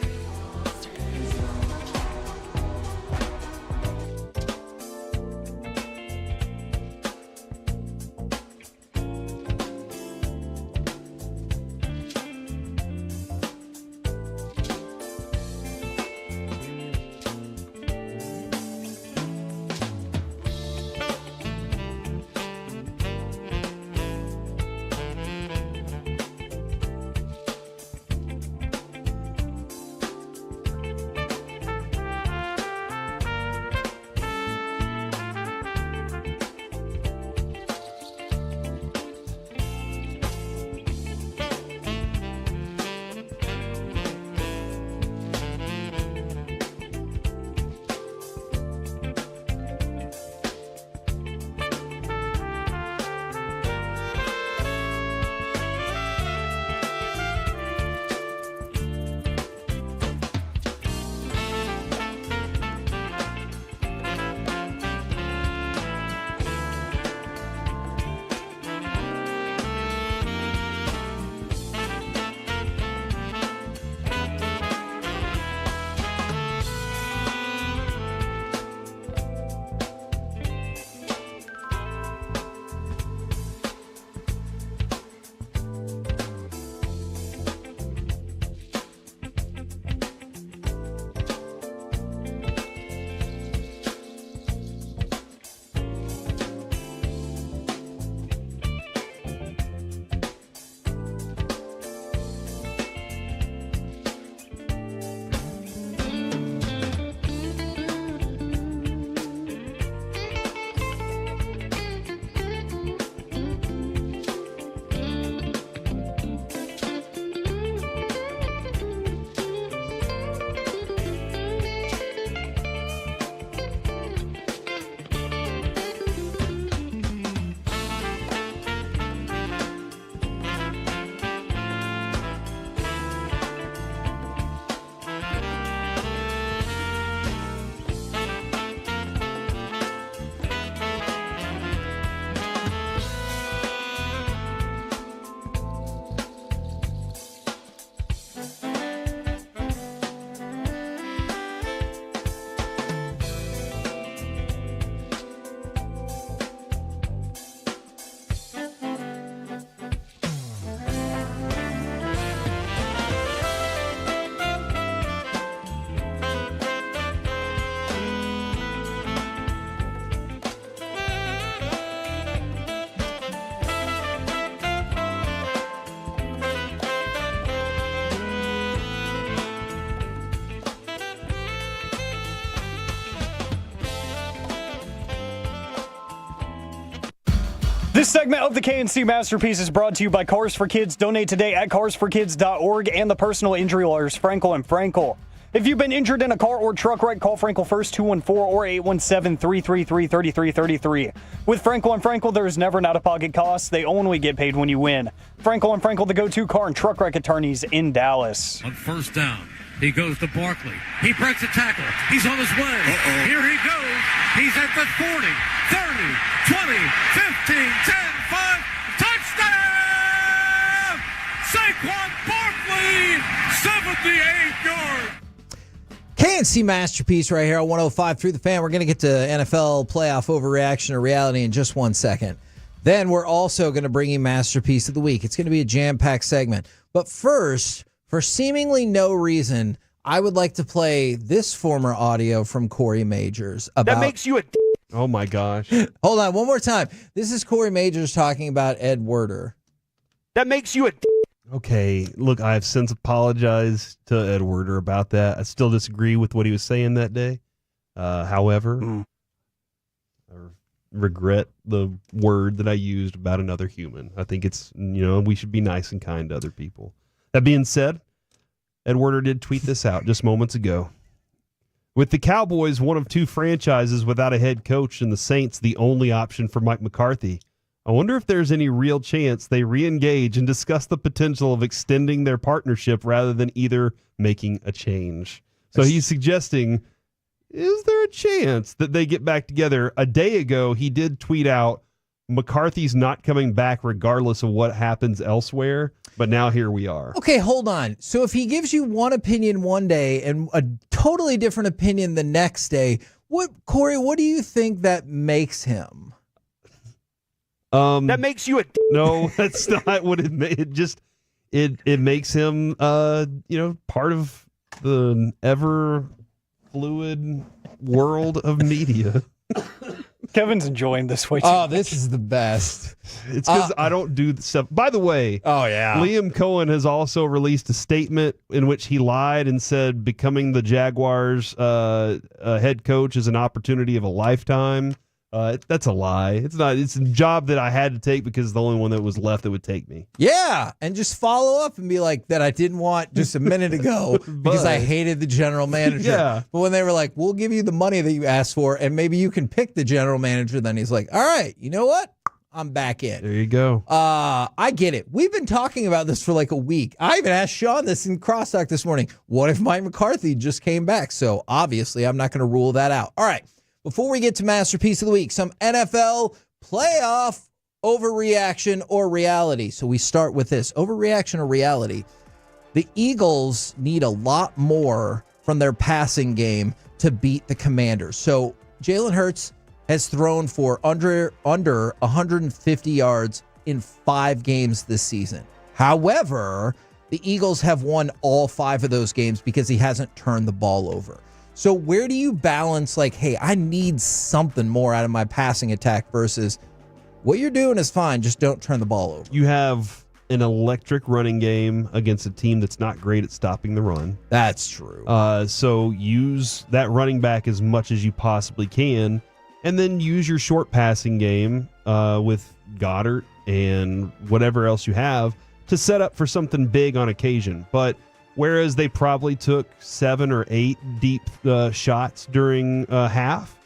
This segment of the KNC Masterpiece is brought to you by Cars for Kids. Donate today at carsforkids.org and the personal injury lawyers Frankel and Frankel. If you've been injured in a car or truck wreck, call Frankel first, 214 or 817-333-3333. With Frankel and Frankel, there is never an out-of-pocket cost. They only get paid when you win. Frankel and Frankel, the go-to car and truck wreck attorneys in Dallas. On first down, he goes to Barkley. He breaks a tackle. He's on his way. Here he goes. He's at the 40, 30, 20, 15, 10, 5. Touchdown! Saquon Barkley, 78 yards. KNC Masterpiece right here on 105 through the fan. We're going to get to NFL playoff overreaction or reality in just 1 second. Then we're also going to bring you Masterpiece of the Week. It's going to be a jam-packed segment. But first, for seemingly no reason, I would like to play this former audio from Corey Majors about... That makes you a... Oh, my gosh. Hold on, one more time. This is Corey Majors talking about Ed Werder. That makes you a... Okay, look, I have since apologized to Ed Werder about that. I still disagree with what he was saying that day. However, I regret the word that I used about another human. I think it's, we should be nice and kind to other people. That being said, Ed Werder did tweet this out just moments ago. With the Cowboys, one of two franchises without a head coach, and the Saints the only option for Mike McCarthy, I wonder if there's any real chance they re-engage and discuss the potential of extending their partnership rather than either making a change. So he's suggesting, is there a chance that they get back together? A day ago, he did tweet out, McCarthy's not coming back regardless of what happens elsewhere, but now here we are. Okay, hold on. So if he gives you one opinion one day and a totally different opinion the next day, Corey, what do you think that makes him? That makes you a... No, that's not what it made. It makes him, part of the ever fluid world of media. Kevin's enjoying this way too. Oh, this is the best. It's because I don't do the stuff. By the way, Liam Cohen has also released a statement in which he lied and said becoming the Jaguars' head coach is an opportunity of a lifetime. That's a lie. It's not. It's a job that I had to take because it's the only one that was left that would take me. Yeah, and just follow up and be like, that I didn't want just a minute ago because I hated the general manager. Yeah. But when they were like, we'll give you the money that you asked for and maybe you can pick the general manager, then he's like, all right, you know what? I'm back in. There you go. I get it. We've been talking about this for like a week. I even asked Sean this in Crosstalk this morning. What if Mike McCarthy just came back? So obviously I'm not going to rule that out. All right. Before we get to Masterpiece of the Week, some NFL playoff overreaction or reality. So we start with this. Overreaction or reality. The Eagles need a lot more from their passing game to beat the Commanders. So Jalen Hurts has thrown for under 150 yards in 5 games this season. However, the Eagles have won all 5 of those games because he hasn't turned the ball over. So where do you balance like, hey, I need something more out of my passing attack versus what you're doing is fine, just don't turn the ball over. You have an electric running game against a team that's not great at stopping the run. That's true. So use that running back as much as you possibly can, and then use your short passing game with Goddard and whatever else you have to set up for something big on occasion. But whereas they probably took 7 or 8 deep shots during half,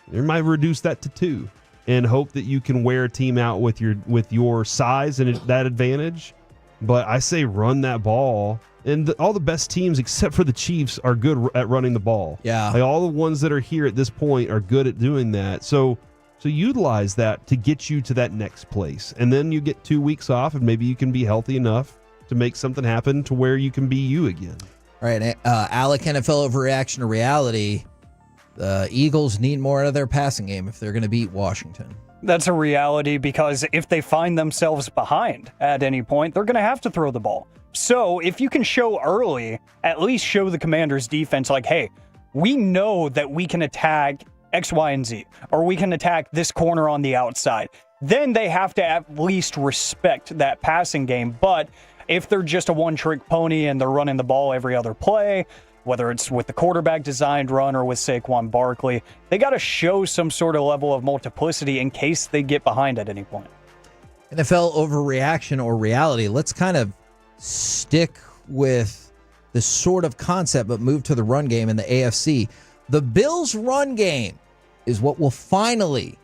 they might reduce that to 2 and hope that you can wear a team out with your size and that advantage. But I say run that ball. And all the best teams, except for the Chiefs, are good at running the ball. Yeah. Like all the ones that are here at this point are good at doing that. So utilize that to get you to that next place. And then you get 2 weeks off and maybe you can be healthy enough to make something happen to where you can be you again. All right, Alec, NFL overreaction to reality. The Eagles need more out of their passing game if they're going to beat Washington. That's a reality because if they find themselves behind at any point, they're going to have to throw the ball. So if you can show early, at least show the Commanders defense like, hey, we know that we can attack X, Y, and Z, or we can attack this corner on the outside. Then they have to at least respect that passing game. But if they're just a one-trick pony and they're running the ball every other play, whether it's with the quarterback-designed run or with Saquon Barkley, they got to show some sort of level of multiplicity in case they get behind at any point. NFL overreaction or reality. Let's kind of stick with the sort of concept, but move to the run game in the AFC. The Bills' run game is what will finally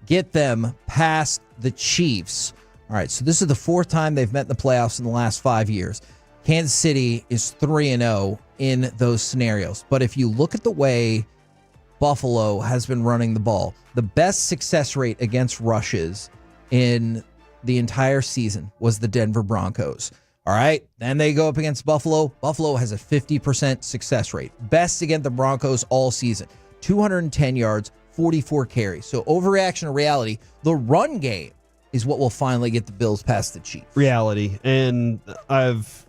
get them past the Chiefs. All right, so this is the fourth time they've met in the playoffs in the last 5 years. Kansas City is 3-0 in those scenarios. But if you look at the way Buffalo has been running the ball, the best success rate against rushes in the entire season was the Denver Broncos. All right, then they go up against Buffalo. Buffalo has a 50% success rate. Best against the Broncos all season. 210 yards, 44 carries. So overreaction to reality, the run game is what will finally get the Bills past the Chiefs. Reality. And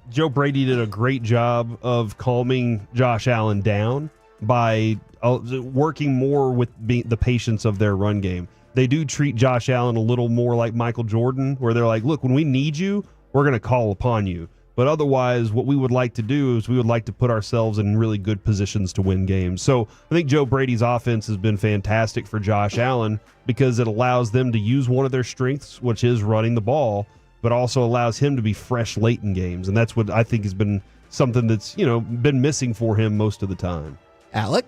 Joe Brady did a great job of calming Josh Allen down by working more with the patience of their run game. They do treat Josh Allen a little more like Michael Jordan, where they're like, look, when we need you, we're going to call upon you. But otherwise, what we would like to do is we would like to put ourselves in really good positions to win games. So I think Joe Brady's offense has been fantastic for Josh Allen because it allows them to use one of their strengths, which is running the ball, but also allows him to be fresh late in games. And that's what I think has been something that's, been missing for him most of the time. Alec?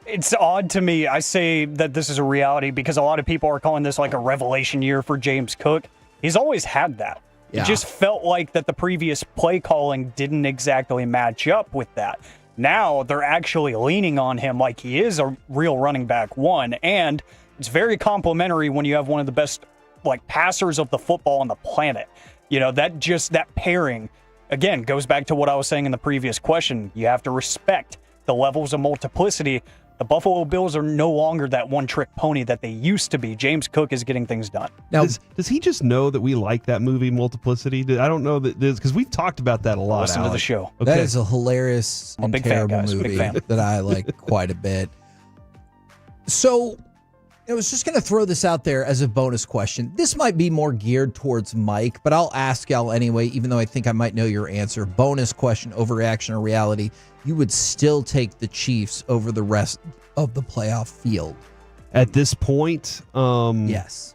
It's odd to me. I say that this is a reality because a lot of people are calling this like a revelation year for James Cook. He's always had that. Yeah. It just felt like that the previous play calling didn't exactly match up with that. Now they're actually leaning on him like he is a real running back one, and it's very complimentary when you have one of the best passers of the football on the planet. That pairing, again, goes back to what I was saying in the previous question. You have to respect the levels of multiplicity. The Buffalo Bills are no longer that one-trick pony that they used to be. James Cook is getting things done. Now, does he just know that we like that movie, Multiplicity? I don't know that because we've talked about that a lot. Listen to the show. Okay. That is a hilarious and big fan, terrible guys. Big movie fan. that I like quite a bit. So I was just going to throw this out there as a bonus question. This might be more geared towards Mike, but I'll ask y'all anyway, even though I think I might know your answer. Bonus question, overreaction or reality. You would still take the Chiefs over the rest of the playoff field. At this point, yes.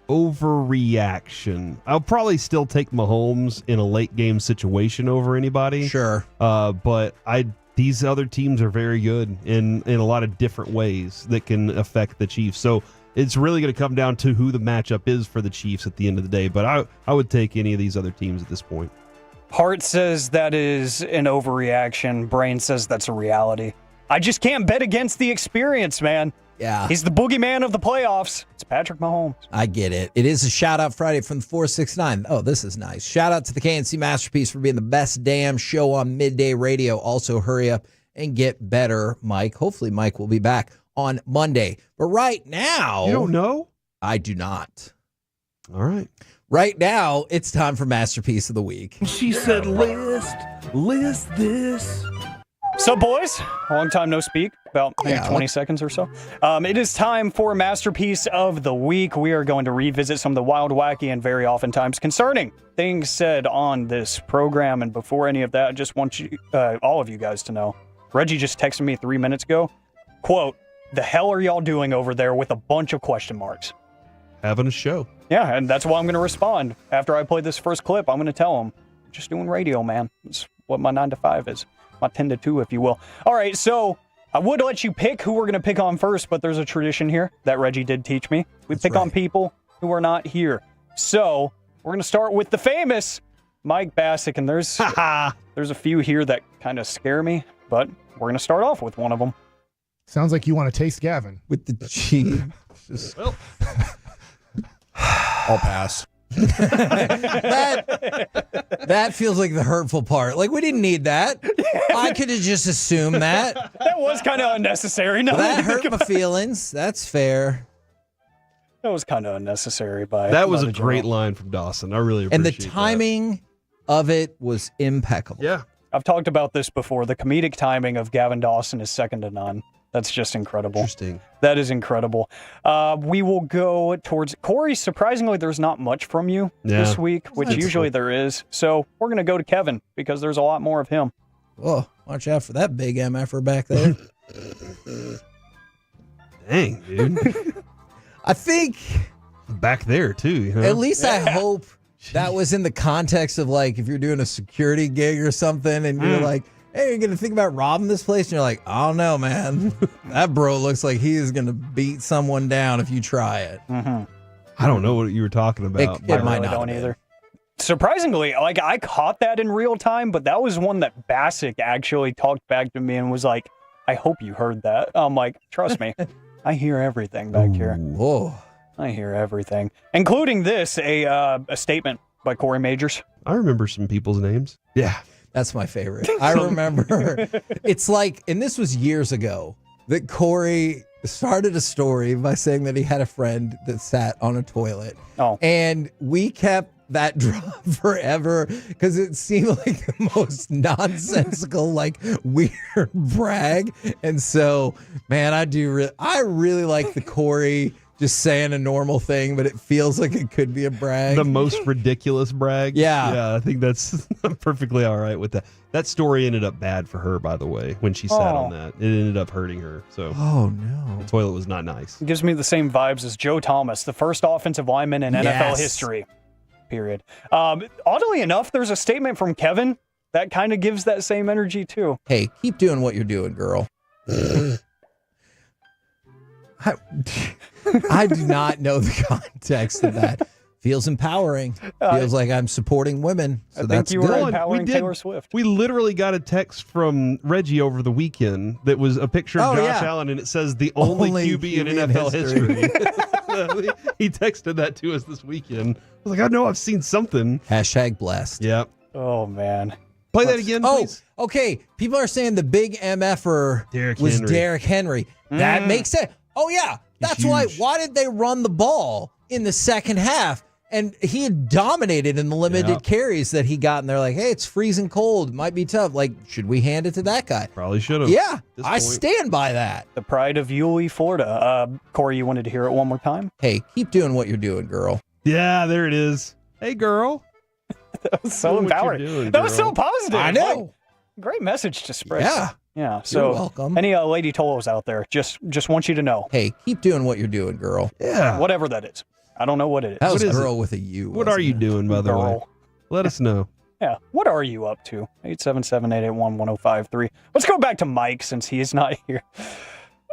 Overreaction. I'll probably still take Mahomes in a late game situation over anybody. Sure. But these other teams are very good in a lot of different ways that can affect the Chiefs. So it's really going to come down to who the matchup is for the Chiefs at the end of the day. But I would take any of these other teams at this point. Heart says that is an overreaction. Brain says that's a reality. I just can't bet against the experience, man. Yeah. He's the boogeyman of the playoffs. It's Patrick Mahomes. I get it. It is a shout-out Friday from the 469. Oh, this is nice. Shout-out to the KNC Masterpiece for being the best damn show on midday radio. Also, hurry up and get better, Mike. Hopefully, Mike will be back on Monday. But right now... You don't know? I do not. All right. Right now, it's time for Masterpiece of the Week. She said, list this. So, boys, long time no speak, about maybe 20 seconds or so. It is time for Masterpiece of the Week. We are going to revisit some of the wild, wacky, and very oftentimes concerning things said on this program. And before any of that, I just want you, all of you guys to know, Reggie just texted me 3 minutes ago, quote, "The hell are y'all doing over there?" with a bunch of question marks. Having a show. Yeah, and that's why I'm going to respond. After I play this first clip, I'm going to tell him, just doing radio, man. It's what my 9 to 5 is. My 10 to 2, if you will. All right, so I would let you pick who we're going to pick on first, but there's a tradition here that Reggie did teach me. We pick on people who are not here. So we're going to start with the famous Mike Bassick, and there's a few here that kind of scare me, but we're going to start off with one of them. Sounds like you want to taste Gavin. With the Chiefs. I'll pass. That feels like the hurtful part. Like, we didn't need that. I could have just assumed that. That was kind of unnecessary. No, that hurt my feelings. That's fair. That was kind of unnecessary. That was a great line from Dawson. I really appreciate it. And the timing of it was impeccable. Yeah. I've talked about this before. The comedic timing of Gavin Dawson is second to none. That's just incredible. Interesting. That is incredible. We will go towards Corey. Surprisingly, there's not much from you this week, which usually there is. So we're going to go to Kevin because there's a lot more of him. Oh, watch out for that big MFer back there. Dang, dude. I think back there too. Huh? at least I hope that was in the context of like if you're doing a security gig or something and you're like, hey, you're going to think about robbing this place? And you're like, I don't know, man. That bro looks like he is going to beat someone down if you try it. Mm-hmm. I don't know what you were talking about. It might not don't either. Surprisingly, like I caught that in real time, but that was one that Bassick actually talked back to me and was like, I hope you heard that. I'm like, trust me, I hear everything back here. Whoa. I hear everything, including this, a statement by Corey Majors. I remember some people's names. Yeah. That's my favorite. I remember it's like, and this was years ago, that Corey started a story by saying that he had a friend that sat on a toilet. Oh. And we kept that drop forever because it seemed like the most nonsensical, like weird brag. And so, man, I really like the Corey just saying a normal thing, but it feels like it could be a brag. The most ridiculous brag. Yeah. Yeah, I think that's I'm perfectly all right with that. That story ended up bad for her, by the way, when she sat on that. It ended up hurting her. So oh no. The toilet was not nice. It gives me the same vibes as Joe Thomas, the first offensive lineman in NFL history. Period. Oddly enough, there's a statement from Kevin that kind of gives that same energy too. Hey, keep doing what you're doing, girl. I do not know the context of that. Feels empowering. Feels like I'm supporting women. So I that's think you good. were empowering Taylor Swift. We literally got a text from Reggie over the weekend that was a picture of Josh Allen, and it says the only QB in NFL history. He texted that to us this weekend. I was like, I know I've seen something. Hashtag blessed. Yep. Oh, man. Play that again, please. Oh, okay. People are saying the big MFer was Derrick Henry. That makes sense. Oh, yeah. That's why. Why did they run the ball in the second half? And he had dominated in the limited carries that he got. And they're like, hey, it's freezing cold. Might be tough. Like, should we hand it to that guy? Probably should have. Yeah, I stand by that. The pride of Yulee, Florida. Corey, you wanted to hear it one more time? Hey, keep doing what you're doing, girl. Yeah, there it is. Hey, girl. That was so empowering. That was so positive. I know. Like, great message to spread. Yeah. Yeah. So, You're welcome. Any Lady Tolos out there, just want you to know. Hey, keep doing what you're doing, girl. Yeah. Whatever that is. I don't know what it is. That was What is girl with a U. What are you doing, by the way? Let us know. Yeah. What are you up to? 877-881-1053. Let's go back to Mike since he is not here.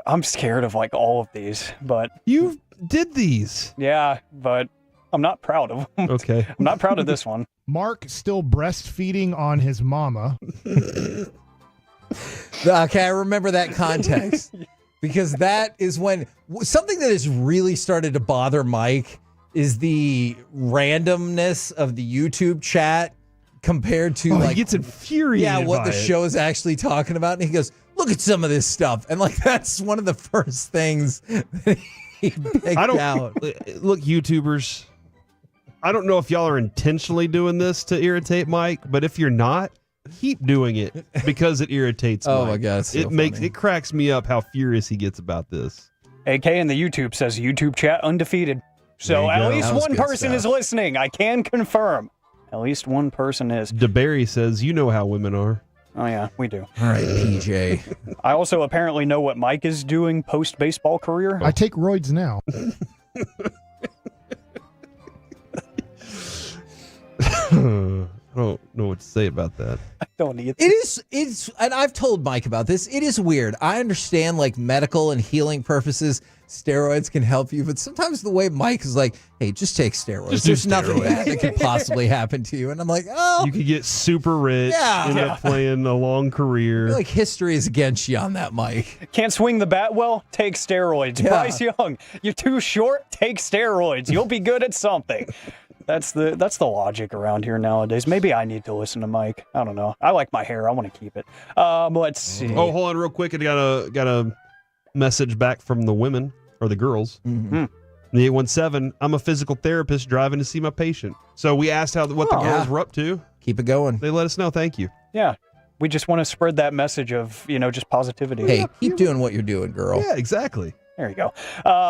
I'm scared of like all of these, but you did these. Yeah, but I'm not proud of them. Okay. I'm not proud of this one. Mark still breastfeeding on his mama. Okay, I remember that context. Because that is when something that has really started to bother Mike is the randomness of the YouTube chat compared to he gets infuriated. what by the it. show is actually talking about. And he goes, look at some of this stuff. And like that's one of the first things that he picked out. Look, YouTubers, I don't know if y'all are intentionally doing this to irritate Mike, but if you're not, keep doing it because it irritates Mike. Oh my God, it's so it cracks me up how furious he gets about this. AK in the YouTube says YouTube chat undefeated. So at least one person is listening. I can confirm. At least one person is. DeBerry says, you know how women are. Oh yeah, we do. All right, PJ. I also apparently know what Mike is doing post-baseball career. I take roids now. I don't know what to say about that. I don't need It's and I've told Mike about this. It is weird. I understand like medical and healing purposes, steroids can help you, but sometimes the way Mike is like, hey, just take steroids. Just do There's nothing steroids. bad that could possibly happen to you. And I'm like, oh, You could get super rich, Yeah. end up playing a long I career. feel like history is against you on that, Mike. Can't swing the bat well? Take steroids. Yeah. Bryce Young, you're too short? Take steroids. You'll be good at something. That's the logic around here nowadays. Maybe I need to listen to Mike. I don't know. I like my hair. I want to keep it. Let's see. Oh, hold on real quick. I got a message back from the women or the girls. Mm-hmm. The 817, I'm a physical therapist driving to see my patient. So we asked what the girls were up to. Keep it going. They let us know. Thank you. Yeah. We just want to spread that message of, just positivity. Hey, keep doing what you're doing, girl. Yeah, exactly. There you go.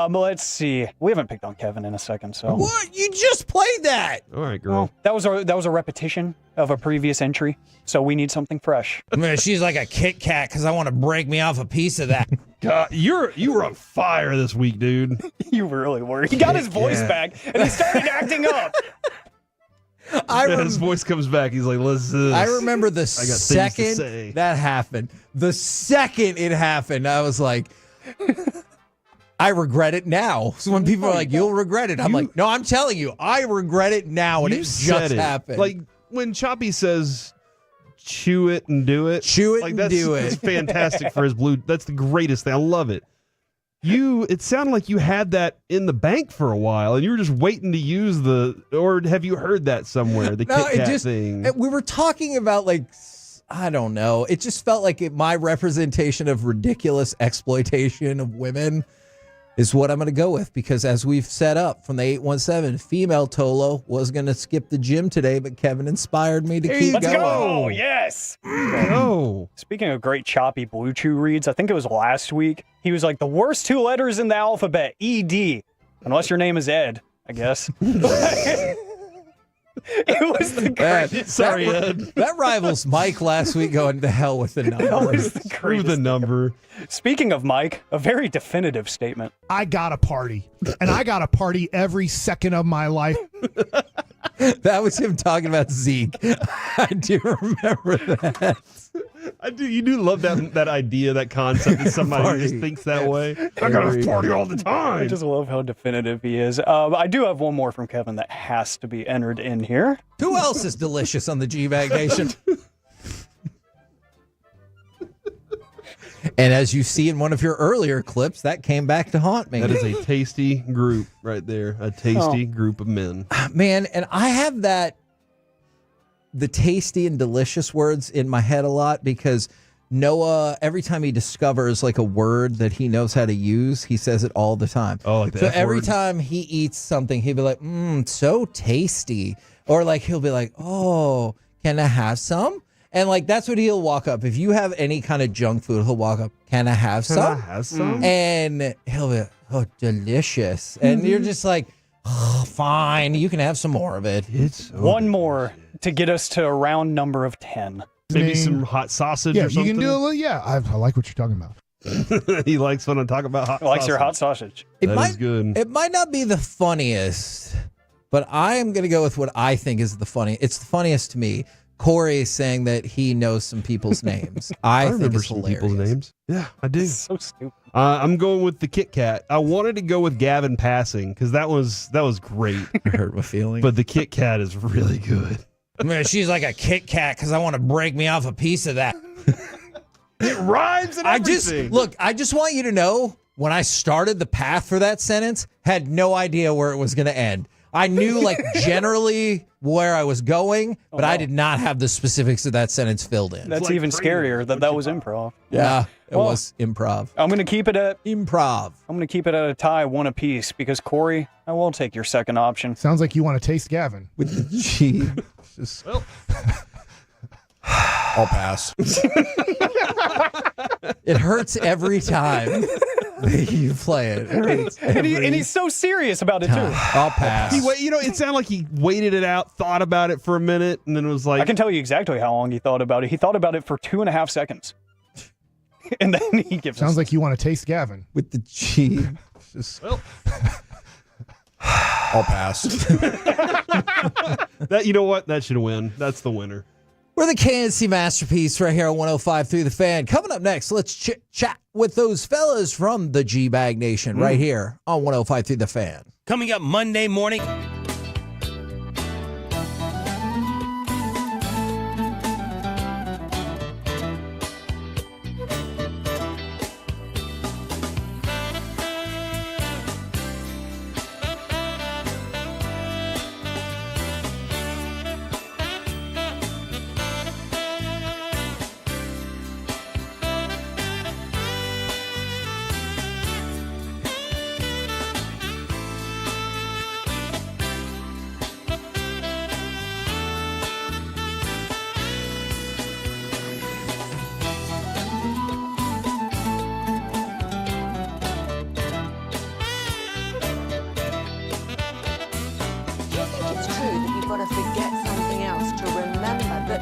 Let's see. We haven't picked on Kevin in a second, so. What? You just played that. All right, girl. That was a repetition of a previous entry, so we need something fresh. Man, she's like a Kit Kat because I want to break me off a piece of that. God, you were on fire this week, dude. You really were. He got his voice back, and he started acting up. His voice comes back. He's like, listen. I remember the I got things to say. second that happened. The second it happened, I was like, I regret it now. So when people are like, you'll regret it, I'm like, no, I'm telling you, I regret it now, and it just happened. Like when Choppy says, chew it and do it. Chew it like, and do it. That's fantastic for his blue. That's the greatest thing. I love it. It sounded like you had that in the bank for a while, and you were just waiting to use or have you heard that somewhere? The Kit Kat thing. We were talking about, like, I don't know. It just felt like my representation of ridiculous exploitation of women is what I'm going to go with, because as we've set up from the 817, female Tolo was going to skip the gym today, but Kevin inspired me to keep Let's going. go. Yes. Go. Speaking of great choppy Blue Chew reads, I think it was last week. He was like, the worst two letters in the alphabet, ED. Unless your name is Ed, I guess. It was the greatest. Sorry, Ed. That rivals Mike last week going to hell with the number. That was the Screw the greatest. number. Speaking of Mike, a very definitive statement. I got a party, and I got a party every second of my life. That was him talking about Zeke. I do remember that. I do. You do love that idea, that concept that somebody who just thinks that way. I got a party all the I time. just love how definitive he is. I do have one more from Kevin that has to be entered in here. Who else is delicious on the G-Bag Nation? And as you see in one of your earlier clips, that came back to haunt me. That is a tasty group right there. A tasty group of men. Man, and I have the tasty and delicious words in my head a lot, because Noah, every time he discovers like a word that he knows how to use, he says it all the time. Oh, like that. So every time he eats something, he'll be like, so tasty. Or like he'll be like, oh, can I have some? And like that's what he'll walk up. If you have any kind of junk food, he'll walk up, can I have some? Can I have some? And he'll be like, oh, delicious. And you're just like, oh, fine, you can have some more of it. It's so One more to get us to a round number of 10. Maybe some hot sausage Yeah, or something. you can do a little. Yeah, I like what you're talking about. He likes when I talk about hot He likes sausage. your hot sausage. That is good. It might not be the funniest, but I am going to go with what I think is the funniest. It's the funniest to me. Corey saying that he knows some people's names. I think remember it's some hilarious. people's names. Yeah, I do. So stupid. I'm going with the Kit Kat. I wanted to go with Gavin passing because that was great. I hurt my feeling. But the Kit Kat is really good. Man, she's like a Kit Kat because I want to break me off a piece of that. It rhymes and everything. I just want you to know, when I started the path for that sentence, had no idea where it was going to end. I knew like generally where I was going, but I did not have the specifics of that sentence filled in. That's even scarier that was improv. Yeah, it was improv. I'm going to keep it at improv. I'm going to keep it at a tie, one apiece, because Corey, I will take your second option. Sounds like you want to taste Gavin. With the G. Well, I'll pass. It hurts every time you play it. Hurts And every he's so serious about it, too. time. I'll pass. It sounded like he waited it out, thought about it for a minute, and then was like, I can tell you exactly how long he thought about it. He thought about it for 2.5 seconds. And then he gives Sounds us like you want to taste Gavin. With the G. I'll pass. that. You know what? That should win. That's the winner. We're the KNC Masterpiece right here on 105.3 The Fan. Coming up next, let's chat with those fellas from the G-Bag Nation right here on 105.3 The Fan. Coming up Monday morning.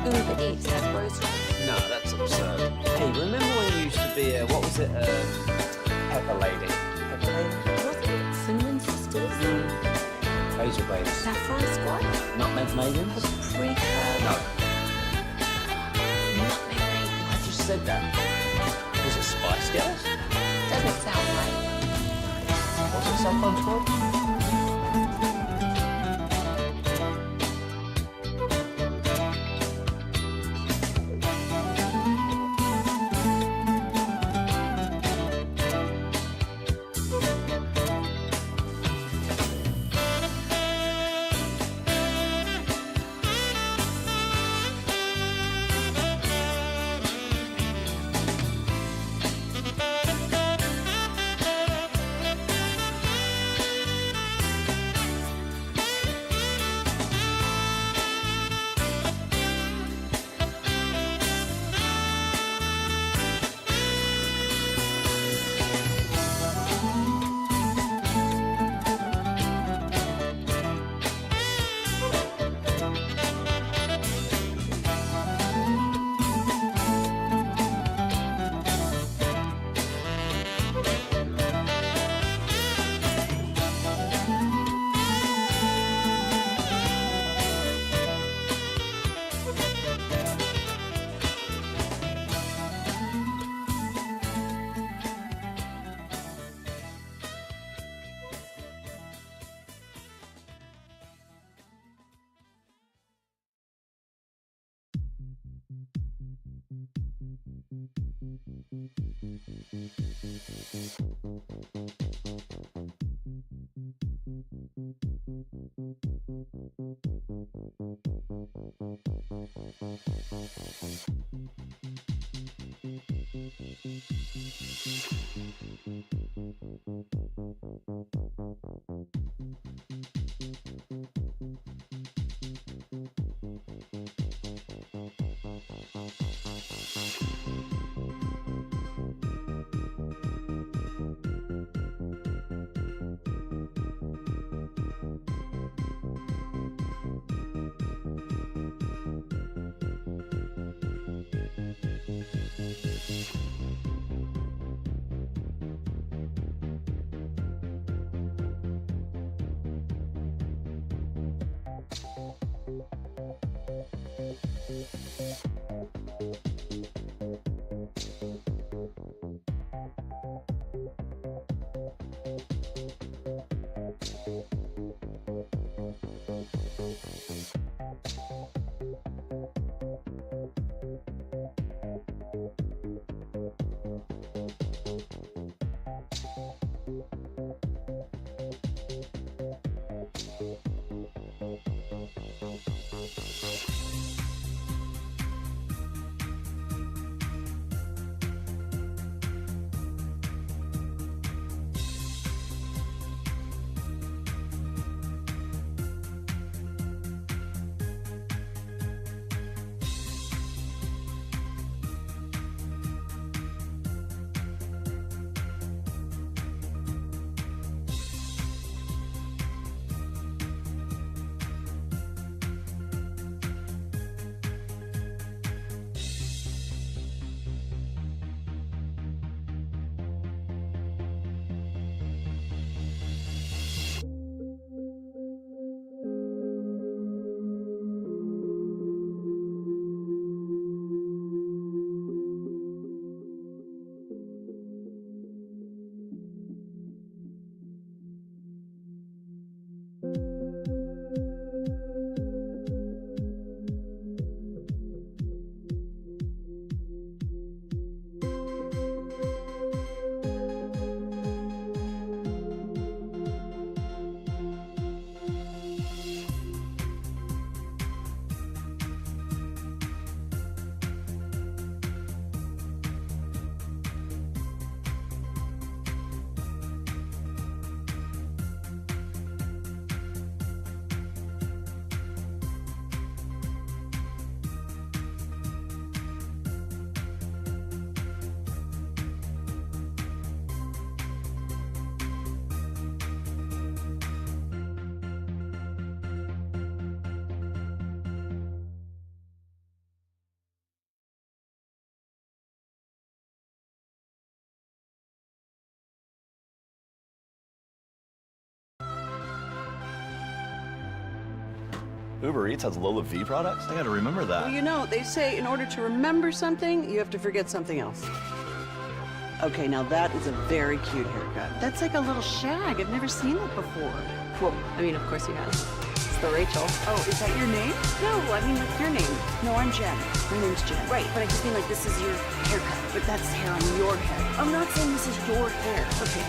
Uber Eats has groceries. No, that's absurd. Hey, remember when you used to be what was it? Pepper Lady. Pepper Lady? Wasn't it Cinnamon Sisters? Basil Babes. Saffron Squad? Nutmeg Maidens? Paprika? No. Nutmeg Maiden. I just said that. Was it Spice Girls? Doesn't sound right. Was it Saffron Squad? Uber Eats has Lola V products? I gotta remember that. Well, you know, they say in order to remember something, you have to forget something else. Okay, now that is a very cute haircut. That's like a little shag. I've never seen it before. Well, I mean, of course you have. It's the Rachel. Oh, is that your name? No, I mean, like your name. No, I'm Jen. My name's Jen. Right, but I just mean like this is your haircut. But that's hair on your head. I'm not saying this is your hair. Okay,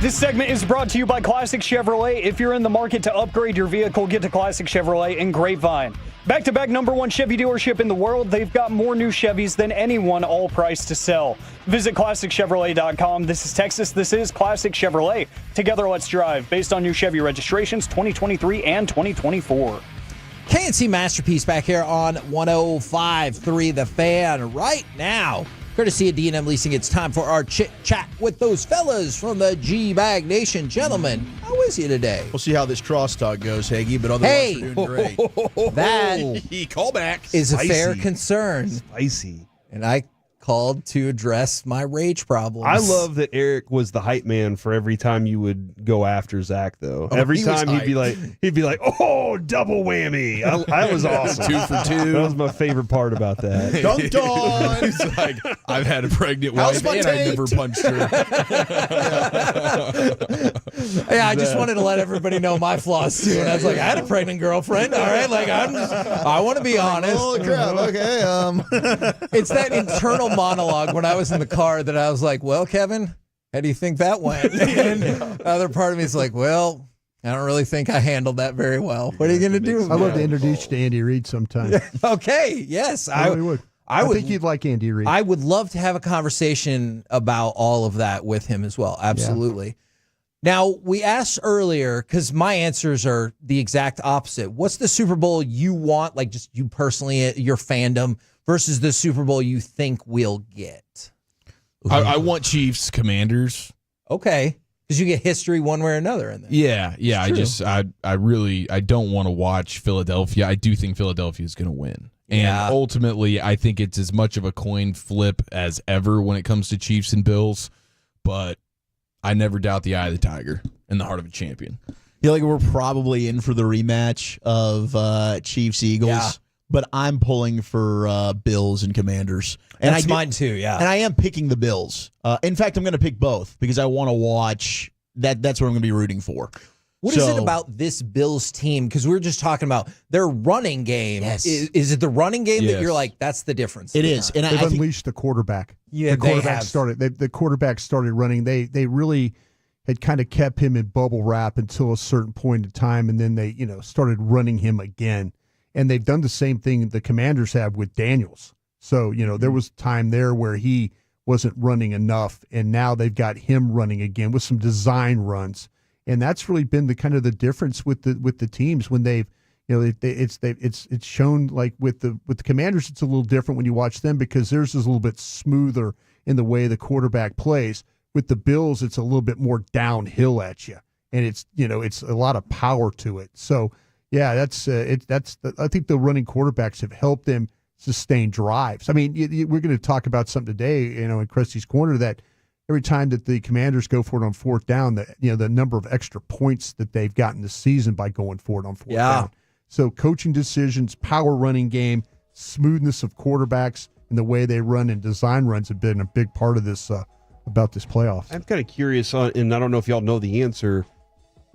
This segment is brought to you by Classic Chevrolet. If you're in the market to upgrade your vehicle, get to Classic Chevrolet in Grapevine. Back-to-back #1 Chevy dealership in the world, they've got more new Chevys than anyone, all priced to sell. Visit ClassicChevrolet.com. This is Texas. This is Classic Chevrolet. Together, let's drive. Based on new Chevy registrations 2023 and 2024. KNC Masterpiece back here on 105.3 The Fan right now. Courtesy of D&M Leasing, it's time for our chit-chat with those fellas from the G-Bag Nation. Gentlemen, how is you today? We'll see how this crosstalk goes, Hagee, but otherwise we're doing great. That callback is a fair concern. Spicy. And I called to address my rage problems. I love that Eric was the hype man for every time you would go after Zach, though. Oh, every he was time he'd be like, oh, double whammy. I was awesome. 2 for 2. That was my favorite part about that. Dunked on. He's like, I've had a pregnant How's wife and my I never taint? punched her. Yeah, I just wanted to let everybody know my flaws too. And I was like, I had a pregnant girlfriend. All right, like I want to be honest. Holy crap! Okay, It's that internal monologue when I was in the car that I was like, well, Kevin, how do you think that went? And the other part of me is like, well, I don't really think I handled that very well. What are you going to do? I'd love to introduce you to Andy Reid sometime. Okay, yes. I really would. I think you'd like Andy Reid. I would love to have a conversation about all of that with him as well. Absolutely. Now, we asked earlier, because my answers are the exact opposite. What's the Super Bowl you want, like just you personally, your fandom, versus the Super Bowl you think we'll get? I want Chiefs Commanders. Okay. Because you get history one way or another in there. Yeah. I don't want to watch Philadelphia. I do think Philadelphia is going to win. And ultimately, I think it's as much of a coin flip as ever when it comes to Chiefs and Bills. But I never doubt the eye of the tiger in the heart of a champion. I feel like we're probably in for the rematch of Chiefs-Eagles. Yeah. But I'm pulling for Bills and Commanders. And That's mine too, yeah. And I am picking the Bills. In fact, I'm going to pick both because I want to watch that. That's what I'm going to be rooting for. What is it about this Bills team? Because we were just talking about their running game. Yes. Is it the running game that Yes. you're like, that's the difference? It is. And They've I think unleashed the quarterback. Yeah, the quarterback they have. started. The quarterback started running. They really had kind of kept him in bubble wrap until a certain point in time, and then they started running him again. And they've done the same thing the Commanders have with Daniels. So there was time there where he wasn't running enough, and now they've got him running again with some design runs. And that's really been the kind of the difference with the teams when they've it's shown like with the Commanders it's a little different when you watch them because theirs is a little bit smoother in the way the quarterback plays. With the Bills, it's a little bit more downhill at you, and it's a lot of power to it. So yeah, I think the running quarterbacks have helped them sustain drives. I mean, we're going to talk about something today, in Krusty's Corner, that every time that the Commanders go for it on fourth down, the number of extra points that they've gotten this season by going for it on fourth down. So coaching decisions, power running game, smoothness of quarterbacks, and the way they run and design runs have been a big part of this about this playoffs. I'm kind of curious, and I don't know if y'all know the answer.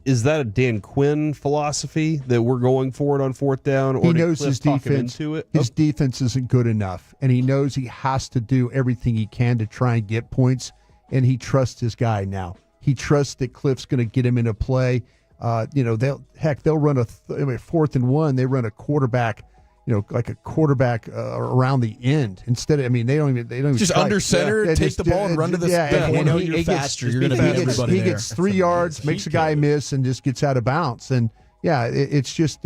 Is that a Dan Quinn philosophy that we're going for it on fourth down? Or he knows his defense. His Oh. defense isn't good enough, and he knows he has to do everything he can to try and get points. And he trusts his guy now. He trusts that Cliff's going to get him into play. They'll run a 4th and 1. They run a quarterback, like a quarterback around the end instead of. I mean, they don't even just try. under center, take the ball and run to the. And you're faster. You're going to beat everybody He there. gets 3 yards, makes a guy miss, and just gets out of bounds. And it's just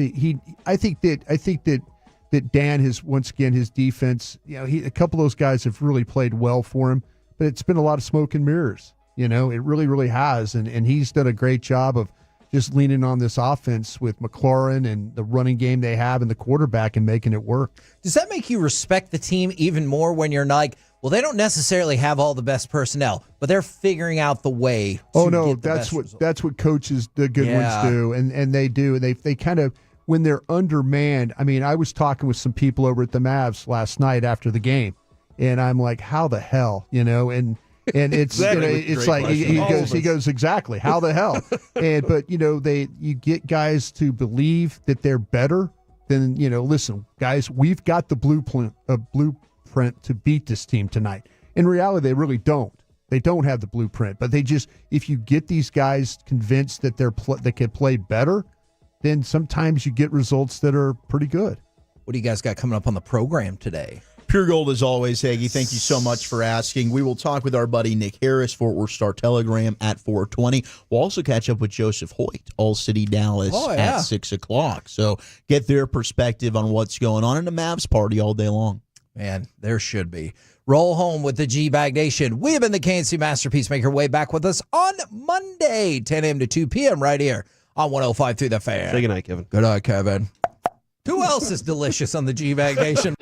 I think that Dan has, once again, his defense. A couple of those guys have really played well for him, but it's been a lot of smoke and mirrors. It really, really has, and he's done a great job of just leaning on this offense with McLaurin and the running game they have and the quarterback and making it work. Does that make you respect the team even more when you're like, well, they don't necessarily have all the best personnel, but they're figuring out the way to get the best result. That's what coaches, the good ones, do, and they do. They kind of, when they're undermanned. I mean, I was talking with some people over at the Mavs last night after the game, and I'm like, how the hell, And it's it's like he goes exactly, how the hell, but you get guys to believe that they're better than listen, guys, we've got the blueprint to beat this team tonight. In reality, they really don't. They don't have the blueprint, but if you get these guys convinced that they can play better, then sometimes you get results that are pretty good. What do you guys got coming up on the program today? Pure Gold as always, Hagee. Thank you so much for asking. We will talk with our buddy Nick Harris, Fort Worth Star-Telegram at 4:20. We'll also catch up with Joseph Hoyt, All City Dallas at 6 o'clock. So get their perspective on what's going on in the Mavs party all day long. Man, there should be. Roll home with the G-Bag Nation. We have been the KNC Masterpiece Maker. Way back with us on Monday, 10 a.m. to 2 p.m. right here on 105 through the Fan. Say goodnight, Kevin. Good night, Kevin. Who else is delicious on the G-Bag Nation?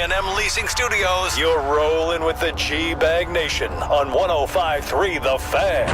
G&M Leasing Studios. You're rolling with the G-Bag Nation on 105.3 The Fan.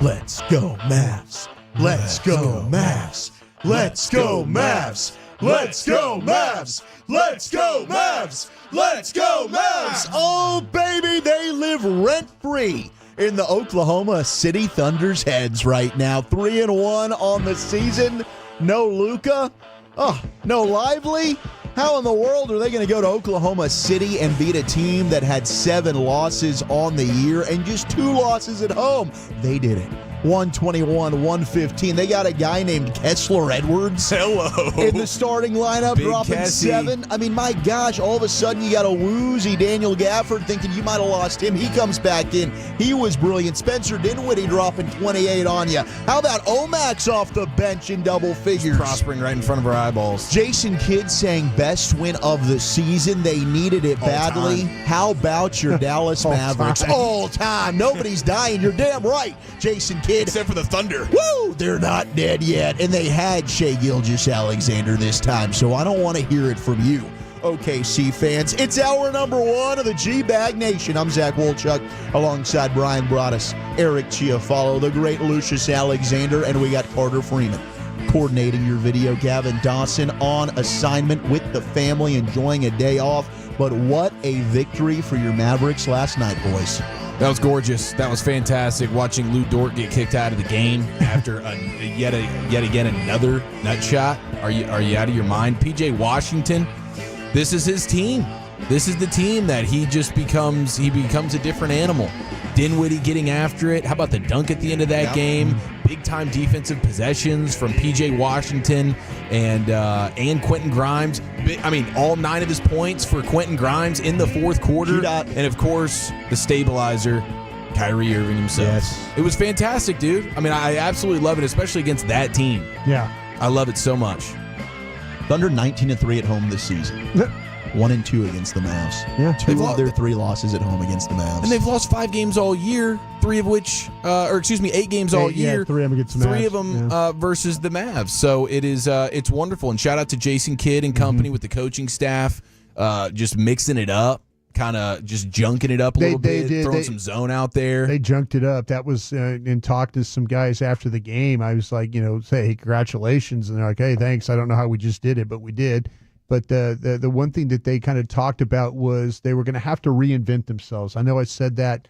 Let's go, Mavs. Let's go, Mavs. Let's go, Mavs. Let's go, Mavs. Let's go, Mavs. Let's go, Mavs. Oh, baby, they live rent-free in the Oklahoma City Thunder's heads right now. 3-1 on the season. No Luka. Oh, no Lively. How in the world are they going to go to Oklahoma City and beat a team that had 7 losses on the year and just 2 losses at home? They did it. 121-115. They got a guy named Kessler Edwards. Hello. In the starting lineup, Big dropping Cassie. 7. I mean, my gosh, all of a sudden you got a woozy Daniel Gafford thinking you might have lost him. He comes back in. He was brilliant. Spencer Dinwiddie dropping 28 on you. How about Omax off the bench in double figures? Prospering right in front of our eyeballs. Jason Kidd saying best win of the season. They needed it badly. time. How about your Dallas Mavericks? All time. Nobody's dying. You're damn right, Jason Kidd. Except for the Thunder. Woo! They're not dead yet. And they had Shai Gilgeous-Alexander this time, so I don't want to hear it from you, OKC fans. It's hour number 1 of the G-Bag Nation. I'm Zach Wolchuk alongside Brian Broaddus, Eric Chiafalo, the great Lucius Alexander, and we got Carter Freeman coordinating your video. Gavin Dawson on assignment with the family, enjoying a day off. But what a victory for your Mavericks last night, boys. That was gorgeous. That was fantastic. Watching Lou Dort get kicked out of the game after yet again another nut shot. Are you out of your mind? PJ Washington, this is his team. This is the team that he becomes a different animal. Dinwiddie getting after it. How about the dunk at the end of that game? Big time defensive possessions from PJ Washington and Quentin Grimes. I mean, all 9 of his points for Quentin Grimes in the fourth quarter. And of course, the stabilizer, Kyrie Irving himself. Yes. It was fantastic, dude. I mean, I absolutely love it, especially against that team. Yeah. I love it so much. Thunder 19-3 at home this season. 1-2 against the Mavs. Yeah. 2 of their 3 losses at home against the Mavs. And they've lost 5 games all year, 8 games all year. Yeah, 3 of them against the Mavs. 3 of them versus the Mavs. So it's wonderful. And shout out to Jason Kidd and company with the coaching staff, just mixing it up, kind of just junking it up a little bit, throwing some zone out there. They junked it up. That was and talked to some guys after the game. I was like, say, hey, congratulations, and they're like, hey, thanks. I don't know how we just did it, but we did. But the one thing that they kind of talked about was they were going to have to reinvent themselves. I know I said that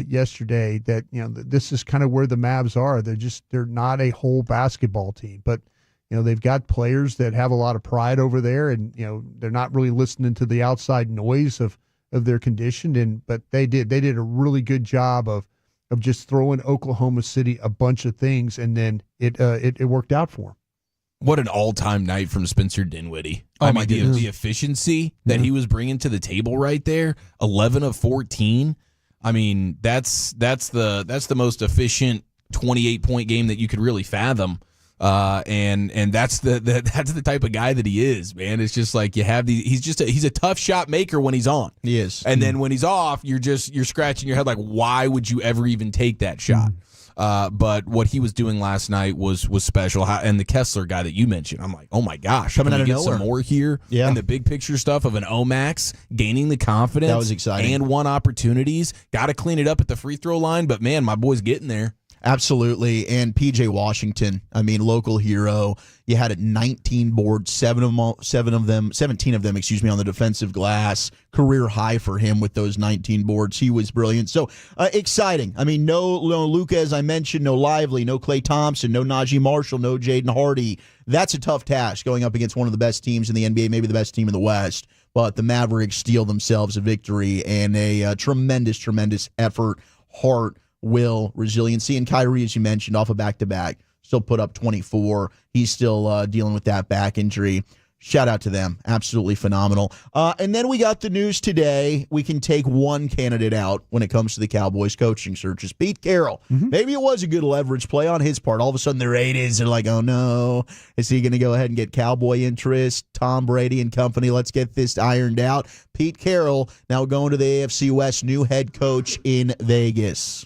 yesterday, that this is kind of where the Mavs are. They're not a whole basketball team, but they've got players that have a lot of pride over there, and they're not really listening to the outside noise of their condition. But they did a really good job of just throwing Oklahoma City a bunch of things, and then it worked out for them. What an all-time night from Spencer Dinwiddie. Oh, I my mean, goodness. the efficiency that he was bringing to the table right there, 11 of 14. I mean, that's the most efficient 28-point game that you could really fathom. And that's the type of guy that he is, man. It's just like you have these. He's a tough shot maker when he's on. He is. And then when he's off, you're scratching your head like, why would you ever even take that shot? But what he was doing last night was special. And the Kessler guy that you mentioned, I'm like, oh my gosh, coming out of get nowhere. Some more here, and the big picture stuff of an Omax gaining the confidence. That was exciting. And won opportunities. Got to clean it up at the free throw line, but man, my boy's getting there. Absolutely. And PJ Washington, I mean, local hero. You had 19 boards, 17 of them, on the defensive glass. Career high for him with those 19 boards. He was brilliant. So exciting. I mean, no Luka, as I mentioned, no Lively, no Klay Thompson, no Najee Marshall, no Jaden Hardy. That's a tough task going up against one of the best teams in the NBA, maybe the best team in the West. But the Mavericks steal themselves a victory and a tremendous, tremendous effort, heart, will, resiliency, and Kyrie, as you mentioned, off a back-to-back, still put up 24. He's still dealing with that back injury. Shout out to them. Absolutely phenomenal. And then we got the news today. We can take one candidate out when it comes to the Cowboys coaching searches. Pete Carroll. Maybe it was a good leverage play on his part. All of a sudden, their ratings are like, oh, no. Is he going to go ahead and get Cowboy interest? Tom Brady and company, let's get this ironed out. Pete Carroll now going to the AFC West, new head coach in Vegas.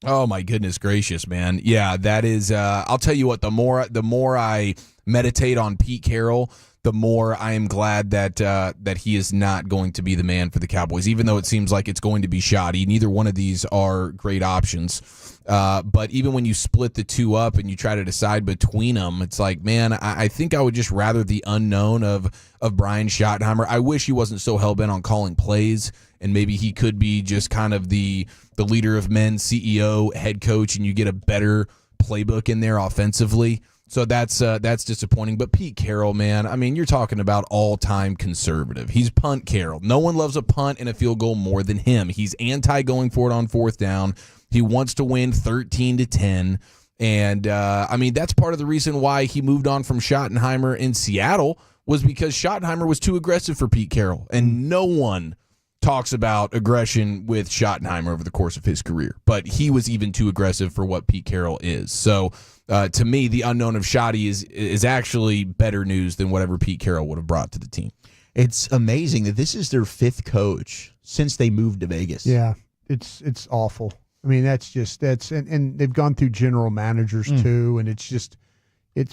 Oh my goodness gracious, man. Yeah, that is I'll tell you what, the more I meditate on Pete Carroll, the more I am glad that he is not going to be the man for the Cowboys, even though it seems like it's going to be Shoddy. Neither one of these are great options. But even when you split the two up and you try to decide between them, it's like, man, I think I would just rather the unknown of Brian Schottenheimer. I wish he wasn't so hell-bent on calling plays, and maybe he could be just kind of the leader of men, CEO, head coach, and you get a better playbook in there offensively. So that's disappointing. But Pete Carroll, man, I mean, you're talking about all-time conservative. He's punt Carroll. No one loves a punt and a field goal more than him. He's anti going for it on fourth down. He wants to win 13-10. And, I mean, that's part of the reason why he moved on from Schottenheimer in Seattle, was because Schottenheimer was too aggressive for Pete Carroll. And no one talks about aggression with Schottenheimer over the course of his career. But he was even too aggressive for what Pete Carroll is. So, to me, the unknown of Shoddy is actually better news than whatever Pete Carroll would have brought to the team. It's amazing that this is their fifth coach since they moved to Vegas. Yeah, it's awful. I mean, and they've gone through general managers too, and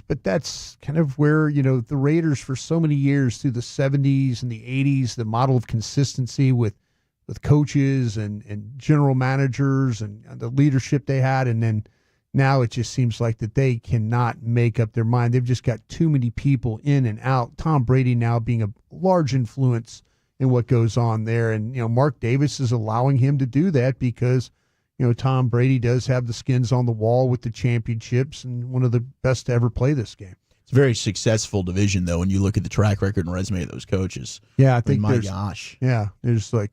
but that's kind of where, the Raiders for so many years through the 70s and the 80s, the model of consistency with coaches and general managers and the leadership they had, and then now it just seems like that they cannot make up their mind. They've just got too many people in and out. Tom Brady now being a large influence in what goes on there, and Mark Davis is allowing him to do that because Tom Brady does have the skins on the wall with the championships and one of the best to ever play this game. It's a very successful division, though, when you look at the track record and resume of those coaches. Yeah, I think my gosh. Yeah, there's like,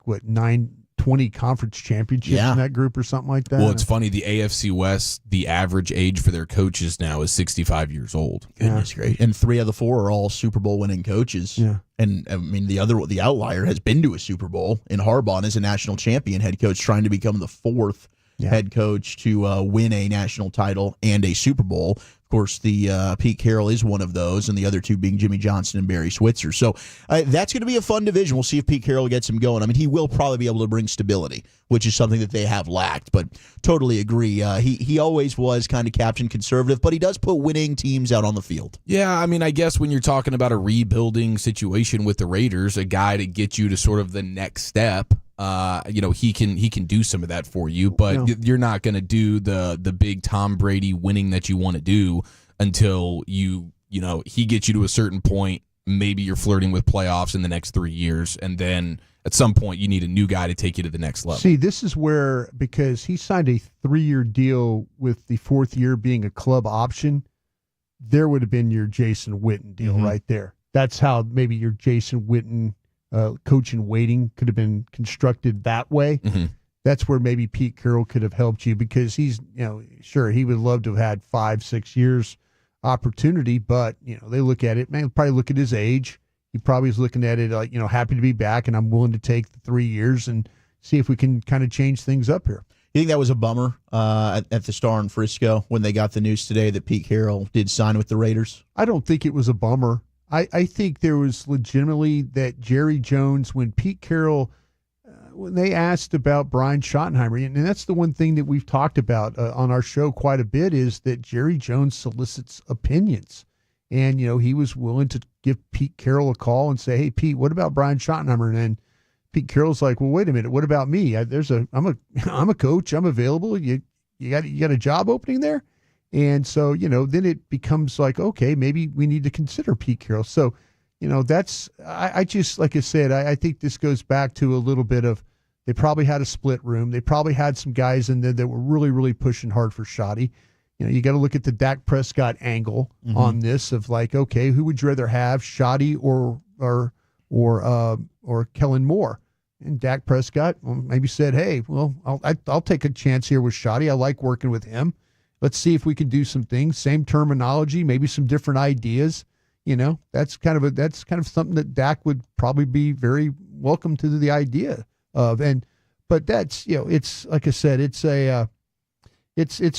20 conference championships in that group or something like that. Well, it's funny. The AFC West, the average age for their coaches now is 65 years old. Goodness great. And 3 of the 4 are all Super Bowl winning coaches. Yeah. And I mean, the outlier has been to a Super Bowl in Harbaugh as a national champion head coach, trying to become the 4th head coach to win a national title and a Super Bowl. Of course, the Pete Carroll is one of those, and the other 2 being Jimmy Johnson and Barry Switzer. So that's going to be a fun division. We'll see if Pete Carroll gets him going. I mean, he will probably be able to bring stability, which is something that they have lacked. But totally agree. He always was kind of captain conservative, but he does put winning teams out on the field. Yeah, I mean, I guess when you're talking about a rebuilding situation with the Raiders, a guy to get you to sort of the next step, he can do some of that for you, but you're not going to do the big Tom Brady winning that you want to do until he gets you to a certain point. Maybe you're flirting with playoffs in the next 3 years, and then at some point you need a new guy to take you to the next level. See, this is where, because he signed a 3-year deal with the 4th year being a club option, there would have been your Jason Witten deal right there. That's how maybe your Jason Witten coach in waiting could have been constructed that way. That's where maybe Pete Carroll could have helped you, because he's, sure, he would love to have had 5-6 years opportunity, but they look at it, man, probably look at his age. He probably is looking at it like, happy to be back, and I'm willing to take the 3 years and see if we can kind of change things up here. You think that was a bummer at the Star in Frisco when they got the news today that Pete Carroll did sign with the Raiders? I don't think it was a bummer. I think there was legitimately that Jerry Jones, when Pete Carroll, when they asked about Brian Schottenheimer, and that's the one thing that we've talked about on our show quite a bit, is that Jerry Jones solicits opinions. And, he was willing to give Pete Carroll a call and say, hey, Pete, what about Brian Schottenheimer? And then Pete Carroll's like, well, wait a minute, what about me? I'm a coach, I'm available. You got a job opening there? And so, then it becomes like, okay, maybe we need to consider Pete Carroll. So, that's, I just, like I said, I think this goes back to a little bit of, they probably had a split room. They probably had some guys in there that were really, really pushing hard for Shoddy. You got to look at the Dak Prescott angle on this of like, okay, who would you rather have, Shoddy or Kellen Moore? And Dak Prescott maybe said, hey, well, I'll take a chance here with Shoddy. I like working with him. Let's see if we can do some things, same terminology, maybe some different ideas. That's kind of something that Dak would probably be very welcome to the idea of. But that's, it's like I said, it's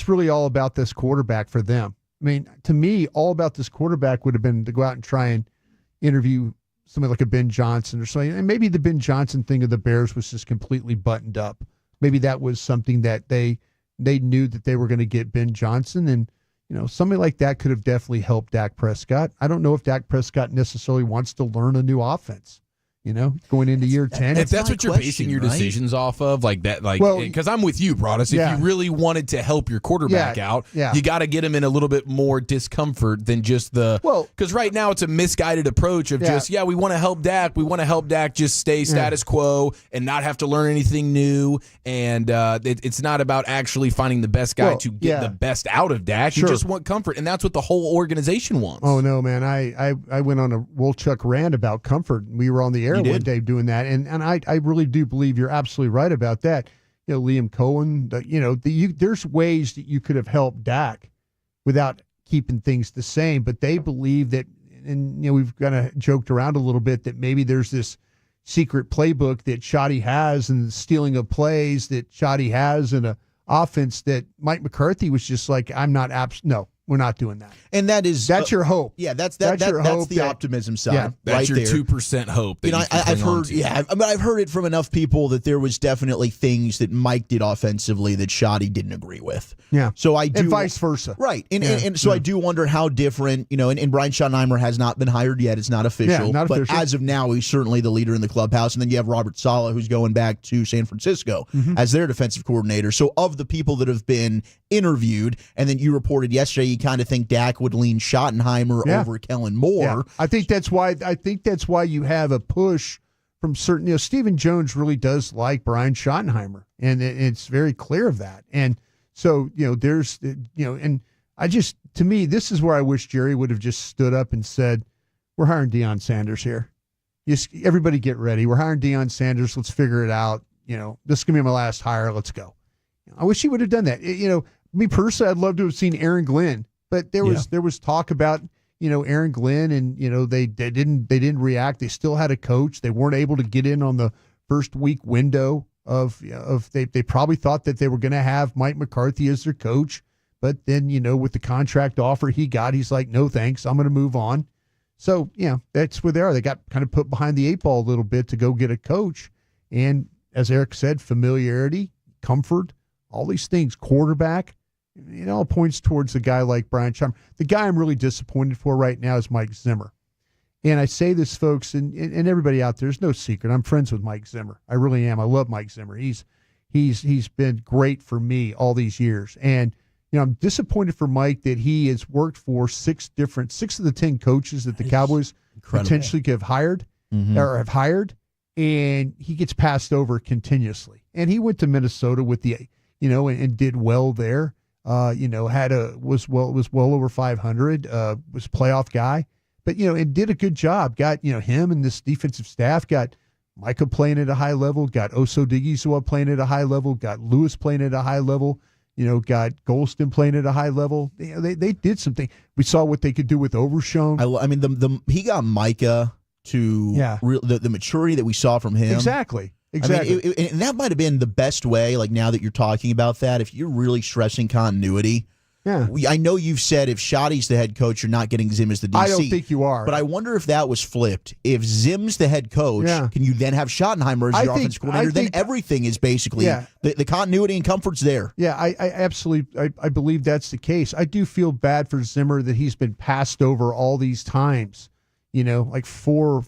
really all about this quarterback for them. I mean, to me, all about this quarterback would have been to go out and try and interview somebody like a Ben Johnson or something. And maybe the Ben Johnson thing of the Bears was just completely buttoned up. Maybe that was something that they knew that they were going to get Ben Johnson, and somebody like that could have definitely helped Dak Prescott. I don't know if Dak Prescott necessarily wants to learn a new offense. Going into year 10. If that's what you're basing your decisions off of, because I'm with you, Broadus. If you really wanted to help your quarterback out, you got to get him in a little bit more discomfort than just because right now it's a misguided approach of we want to help Dak. We want to help Dak just stay status quo and not have to learn anything new. And it's not about actually finding the best guy to get the best out of Dak. You just want comfort, and that's what the whole organization wants. Oh, no, man. I went on a Wolchuk rant about comfort. We were on the air one day doing that, and I really do believe you're absolutely right about that. Liam Cohen, there's ways that you could have helped Dak without keeping things the same, but they believe that, and we've kind of joked around a little bit that maybe there's this secret playbook that Schotty has and the stealing of plays that Schotty has in an offense that Mike McCarthy was just like, no, we're not doing that. And that's your hope. Yeah, that's the optimism side. Yeah, that's right your 2% hope. I've heard. I've heard it from enough people that there was definitely things that Mike did offensively that Schotty didn't agree with. Yeah. So I do, and vice versa. Right. And so I do wonder how different. And Brian Schottenheimer has not been hired yet. It's not official. Yeah, not but official. as of now, he's certainly the leader in the clubhouse. And then you have Robert Saleh, who's going back to San Francisco as their defensive coordinator. So of the people that have been interviewed, and then you reported yesterday, you kind of think Dak would lean Schottenheimer over Kellen Moore. Yeah. I think that's why you have a push from certain. Stephen Jones really does like Brian Schottenheimer, and it's very clear of that. And so there's and to me, this is where I wish Jerry would have just stood up and said, "We're hiring Deion Sanders here. Everybody get ready. We're hiring Deion Sanders. Let's figure it out. This is gonna be my last hire. Let's go." I wish he would have done that. Me personally, I'd love to have seen Aaron Glenn. But there was talk about Aaron Glenn, and they didn't react. They still had a coach. They weren't able to get in on the first week window of they probably thought that they were going to have Mike McCarthy as their coach, but then with the contract offer he got, he's like, no thanks, I'm going to move on. So that's where they are. They got kind of put behind the eight ball a little bit to go get a coach, and as Eric said, familiarity, comfort, all these things, quarterback. It all points towards a guy like Brian Schottenheimer. The guy I'm really disappointed for right now is Mike Zimmer. And I say this, folks, and everybody out there, there's no secret. I'm friends with Mike Zimmer. I really am. I love Mike Zimmer. He's been great for me all these years. And I'm disappointed for Mike that he has worked for six of the 10 coaches that the Cowboys potentially have hired or have hired, and he gets passed over continuously. And he went to Minnesota with the and did well there. Was well over 500, was a playoff guy, but and did a good job. Got him and this defensive staff, got Micah playing at a high level, got Oso Digizua playing at a high level, got Lewis playing at a high level, got Golston playing at a high level. They did something. We saw what they could do with Overshown. He got Micah to the maturity that we saw from him. Exactly. And that might have been the best way, like now that you're talking about that, if you're really stressing continuity. Yeah. I know you've said if Schotty's the head coach, you're not getting Zim as the DC. I don't think you are. But I wonder if that was flipped. If Zim's the head coach, can you then have Schottenheimer as your offensive coordinator? Then everything is basically, the continuity and comfort's there. Yeah, I absolutely I believe that's the case. I do feel bad for Zimmer that he's been passed over all these times, like 4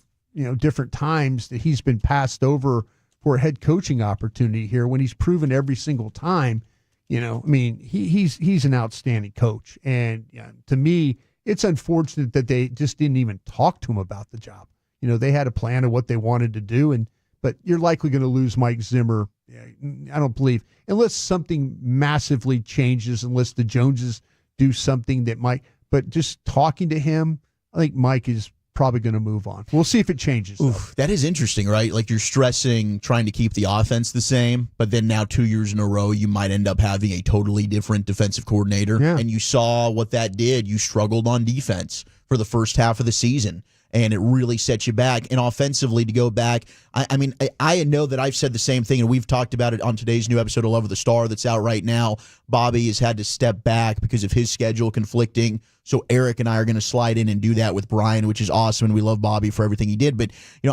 different times that he's been passed over for a head coaching opportunity here when he's proven every single time, he's an outstanding coach. And to me, it's unfortunate that they just didn't even talk to him about the job. They had a plan of what they wanted to do, but you're likely going to lose Mike Zimmer. I don't believe, unless something massively changes, unless the Joneses do something that might, but just talking to him, I think Mike is probably going to move on. We'll see if it changes. That is interesting, right? Like you're stressing trying to keep the offense the same, but then now 2 years in a row, you might end up having a totally different defensive coordinator. Yeah. And you saw what that did. You struggled on defense for the first half of the season, and it really set you back. And offensively, to go back, I know that I've said the same thing, and we've talked about it on today's new episode of Love of the Star that's out right now. Bobby has had to step back because of his schedule conflicting. So Eric and I are going to slide in and do that with Brian, which is awesome, and we love Bobby for everything he did. But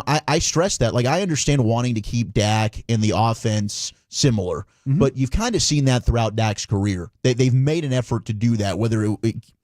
I stress that. Like, I understand wanting to keep Dak and the offense similar. But you've kind of seen that throughout Dak's career. They've made an effort to do that, whether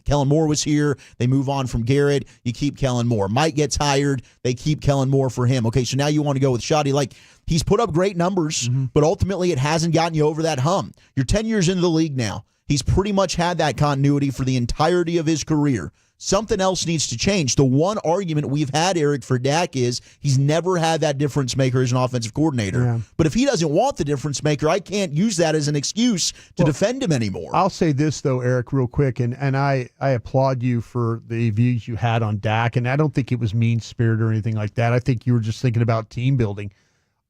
Kellen Moore was here, they move on from Garrett, you keep Kellen Moore. Mike gets hired, they keep Kellen Moore for him. Okay, so now you want to go with Schotty. Like, he's put up great numbers, but ultimately it hasn't gotten you over that hump. You're 10 years into the league now. He's pretty much had that continuity for the entirety of his career. Something else needs to change. The one argument we've had, Eric, for Dak is he's never had that difference maker as an offensive coordinator. Yeah. But if he doesn't want the difference maker, I can't use that as an excuse to defend him anymore. I'll say this, though, Eric, real quick, and I applaud you for the views you had on Dak, and I don't think it was mean-spirited or anything like that. I think you were just thinking about team building.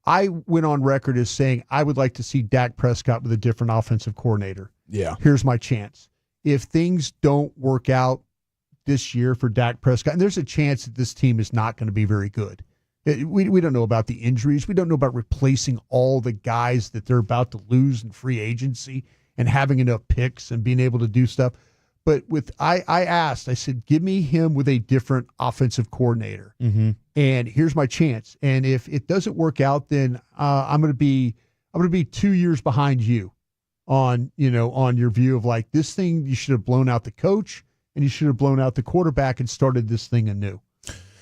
I went on record as saying I would like to see Dak Prescott with a different offensive coordinator. Yeah. Here's my chance. If things don't work out this year for Dak Prescott, and there's a chance that this team is not going to be very good. We don't know about the injuries. We don't know about replacing all the guys that they're about to lose in free agency and having enough picks and being able to do stuff. But I said, give me him with a different offensive coordinator. And here's my chance. And if it doesn't work out, then I'm going to be 2 years behind you on your view of like this thing. You should have blown out the coach and you should have blown out the quarterback and started this thing anew.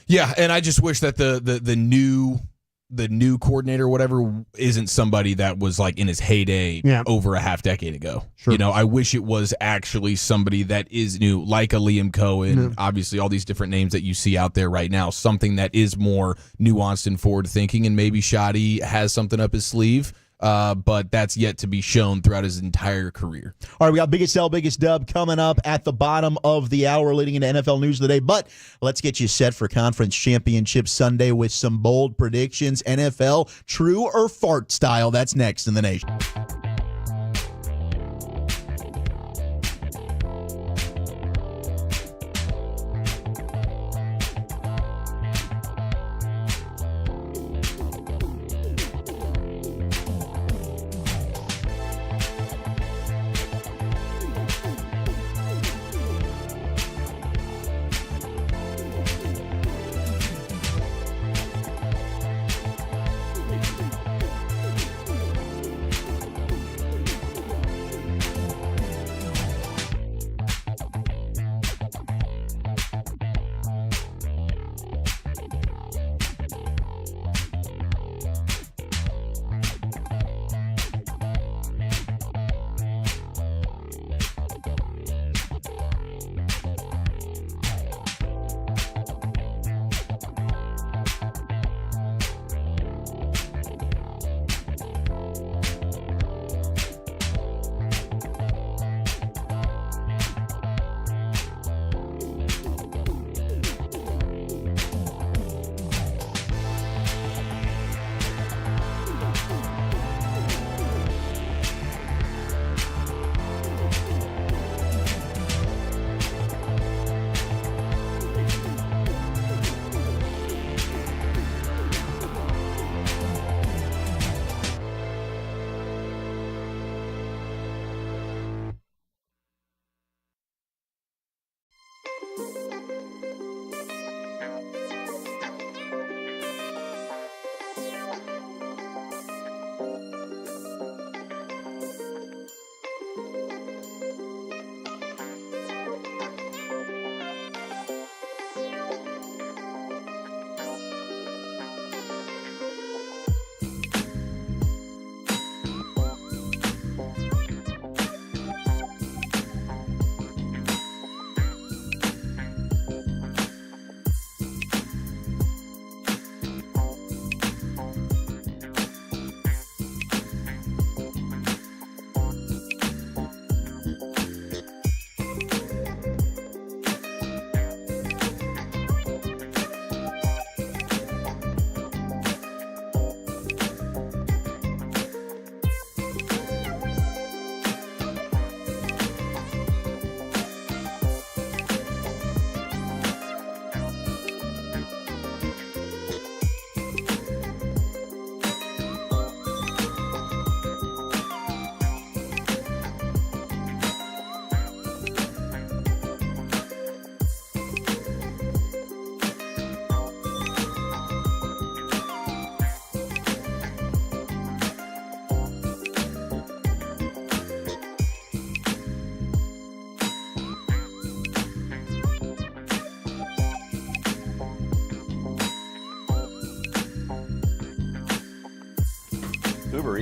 Yeah, and I just wish that the new coordinator or whatever isn't somebody that was like in his heyday over a half decade ago. Sure. I wish it was actually somebody that is new, like a Liam Cohen, obviously all these different names that you see out there right now, something that is more nuanced and forward thinking, and maybe Schotty has something up his sleeve. But that's yet to be shown throughout his entire career. All right, we got biggest sell, biggest dub coming up at the bottom of the hour, leading into NFL news of the day. But let's get you set for Conference Championship Sunday with some bold predictions. NFL, true or fart style. That's next in the nation.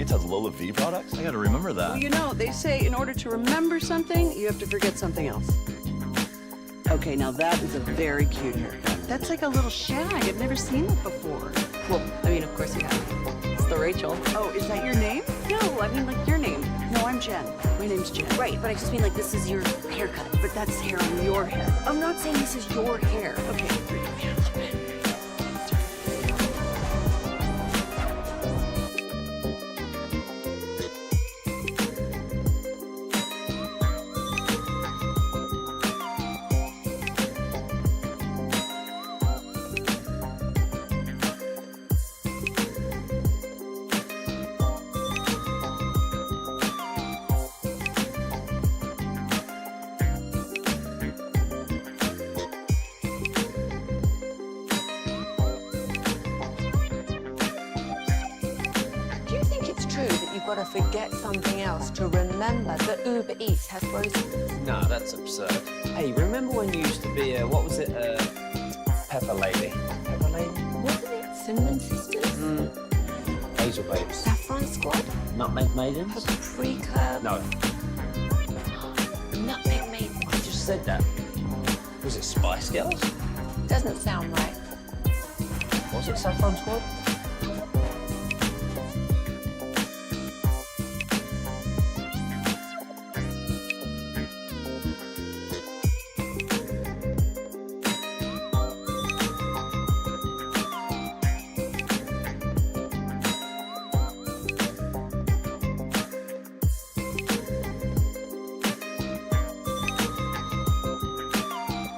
Eats has Lola V products? I gotta remember that. Well, you know, they say in order to remember something, you have to forget something else. Okay, now that is a very cute haircut. That's like a little shag. I've never seen it before. Well, I mean, of course you have. It's the Rachel. Oh, is that your name? No, I mean like your name. No, I'm Jen. My name's Jen. Right, but I just mean like this is your haircut. But that's hair on your head. I'm not saying this is your hair. Okay. Got to forget something else to remember that Uber Eats has groceries. No, that's absurd. Hey, remember when you used to be Pepper Lady? Pepper Lady? Wasn't it Cinnamon Sisters? Hazel Babes. Saffron Squad? Nutmeg Maidens? Paprika? No. Nutmeg Maidens. I just said that. Was it Spice Girls? Doesn't sound right. Was it Saffron Squad?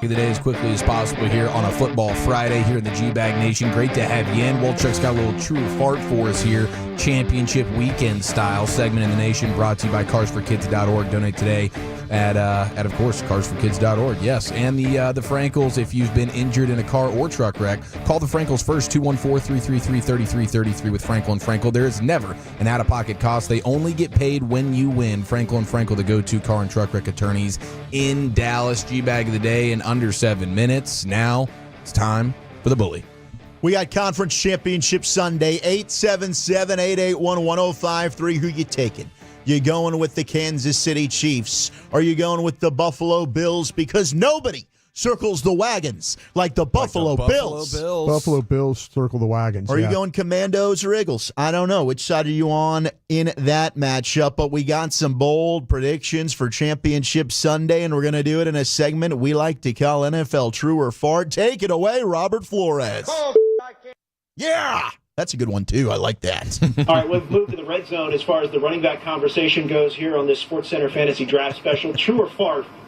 The day as quickly as possible here on a football Friday here in the G-Bag Nation. Great to have you in. Walchuk's got a little true or fart for us here. Championship weekend style segment in the nation brought to you by carsforkids.org. Donate today at of course, carsforkids.org. Yes, and the Frankels, if you've been injured in a car or truck wreck, call the Frankels first, 214-333-3333 with Frankel & Frankel. There is never an out-of-pocket cost. They only get paid when you win. Frankel & Frankel, the go-to car and truck wreck attorneys in Dallas. G-Bag of the day in under 7 minutes. Now it's time for the bully. We got Conference Championship Sunday, 877-881-1053. Who you taking? You going with the Kansas City Chiefs? Are you going with the Buffalo Bills? Because nobody circles the wagons like the Buffalo Bills. Buffalo Bills circle the wagons. Are you going Commandos or Eagles? I don't know. Which side are you on in that matchup? But we got some bold predictions for Championship Sunday, and we're going to do it in a segment we like to call NFL True or Fart. Take it away, Robert Flores. Yeah! That's a good one, too. I like that. All right, we've moved to the red zone as far as the running back conversation goes here on this SportsCenter Fantasy Draft Special. True or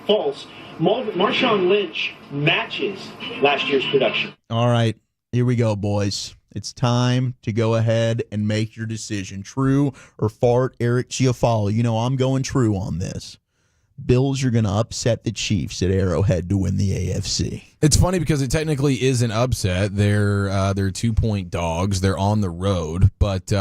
false? Marshawn Lynch matches last year's production. All right, here we go, boys. It's time to go ahead and make your decision. True or fart, Eric Chiafalo. You know I'm going true on this. Bills are going to upset the Chiefs at Arrowhead to win the AFC. It's funny because it technically is an upset. They're 2-point dogs. They're on the road, but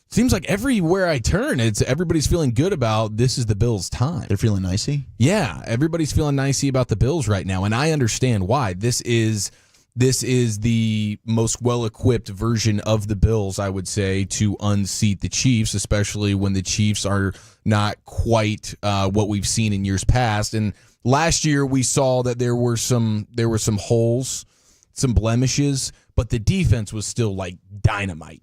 seems like everywhere I turn, everybody's feeling good about this is the Bills' time. They're feeling nicey? Yeah, everybody's feeling nicey about the Bills right now, and I understand why. This is the most well-equipped version of the Bills, I would say, to unseat the Chiefs, especially when the Chiefs are not quite what we've seen in years past. And last year we saw that there were some holes, some blemishes, but the defense was still like dynamite,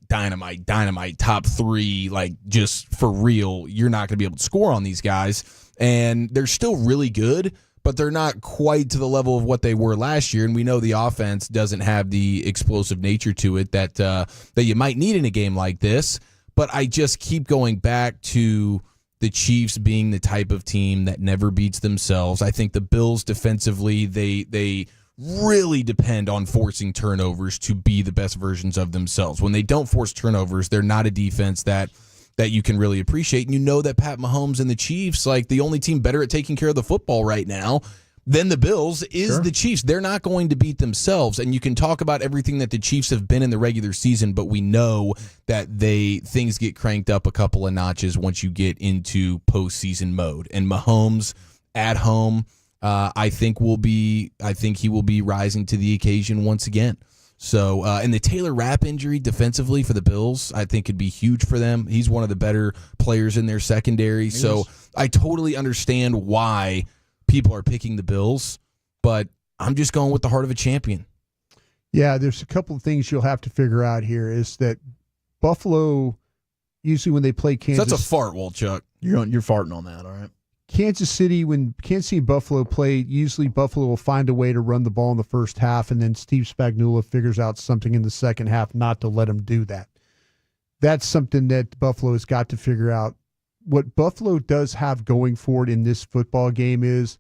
top three, like just for real. You're not going to be able to score on these guys, and they're still really good, but they're not quite to the level of what they were last year. And we know the offense doesn't have the explosive nature to it that you might need in a game like this. But I just keep going back to the Chiefs being the type of team that never beats themselves. I think the Bills defensively, they really depend on forcing turnovers to be the best versions of themselves. When they don't force turnovers, they're not a defense that you can really appreciate. And you know that Pat Mahomes and the Chiefs, like the only team better at taking care of the football right now than the Bills is the Chiefs. They're not going to beat themselves. And you can talk about everything that the Chiefs have been in the regular season, but we know that things get cranked up a couple of notches once you get into postseason mode. And Mahomes at home, I think he will be rising to the occasion once again. So, and the Taylor Rapp injury defensively for the Bills, I think could be huge for them. He's one of the better players in their secondary. So I totally understand why people are picking the Bills, but I'm just going with the heart of a champion. Yeah, there's a couple of things you'll have to figure out here is that Buffalo, usually when they play Kansas... So that's a fart, Walchuk. You're farting on that, all right? Kansas City, when Kansas City and Buffalo play, usually Buffalo will find a way to run the ball in the first half, and then Steve Spagnuolo figures out something in the second half not to let them do that. That's something that Buffalo has got to figure out. What Buffalo does have going for it in this football game is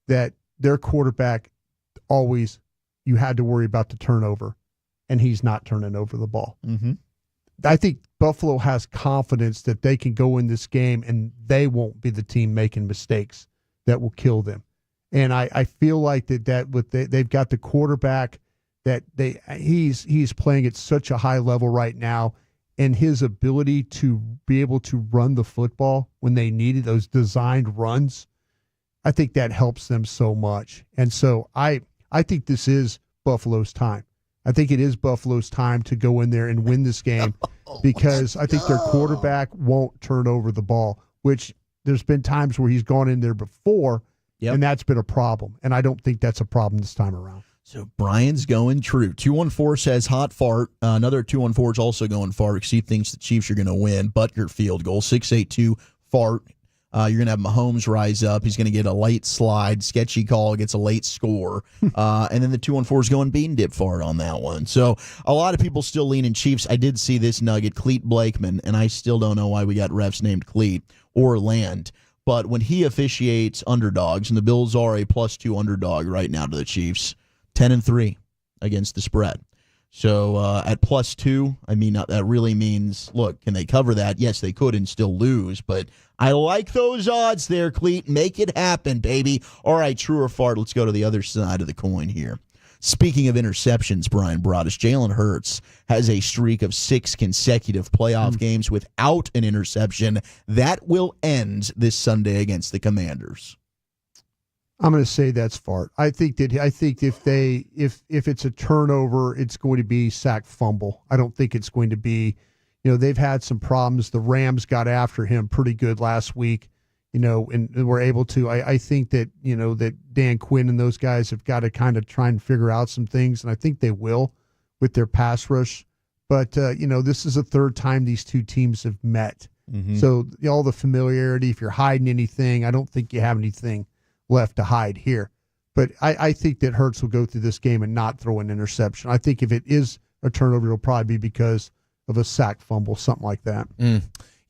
that their quarterback always, you had to worry about the turnover, and he's not turning over the ball. Mm-hmm. I think Buffalo has confidence that they can go in this game and they won't be the team making mistakes that will kill them. And I feel like they've got the quarterback that he's playing at such a high level right now, and his ability to be able to run the football when they need it, those designed runs, I think that helps them so much. And so I think this is Buffalo's time. I think it is Buffalo's time to go in there and win this game because I think their quarterback won't turn over the ball, which there's been times where he's gone in there before, and that's been a problem. And I don't think that's a problem this time around. So Brian's going true. 214 says hot fart. Another 214 is also going fart because he thinks the Chiefs are going to win. Butker field goal. 682 fart. You're going to have Mahomes rise up. He's going to get a late slide. Sketchy call, gets a late score. And then the 214 is going bean dip fart on that one. So a lot of people still leaning Chiefs. I did see this nugget, Cleet Blakeman, and I still don't know why we got refs named Cleet or Land. But when he officiates underdogs, and the Bills are a +2 underdog right now to the Chiefs, 10-3 against the spread. So at +2, I mean, that really means, look, can they cover that? Yes, they could and still lose, but I like those odds there, Cleet. Make it happen, baby. All right, true or fart, let's go to the other side of the coin here. Speaking of interceptions, Brian brought us, Jalen Hurts has a streak of 6 consecutive playoff games without an interception. That will end this Sunday against the Commanders. I'm going to say that's fart. I think if it's a turnover, it's going to be sack fumble. I don't think it's going to be, they've had some problems. The Rams got after him pretty good last week, and were able to. I think that, that Dan Quinn and those guys have got to kind of try and figure out some things, and I think they will with their pass rush. But, this is the third time these two teams have met. Mm-hmm. So all the familiarity, if you're hiding anything, I don't think you have anything left to hide here. But I think that Hurts will go through this game and not throw an interception. I think if it is a turnover, it'll probably be because of a sack fumble, something like that.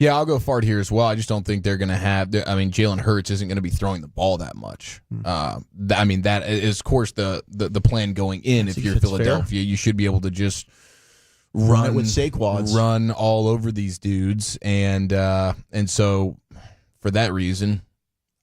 Yeah, I'll go fart here as well. I just don't think they're going to have – Jalen Hurts isn't going to be throwing the ball that much. That is, of course, the plan going in. If you're Philadelphia, fair. You should be able to just run with Saquads, run all over these dudes. And so for that reason –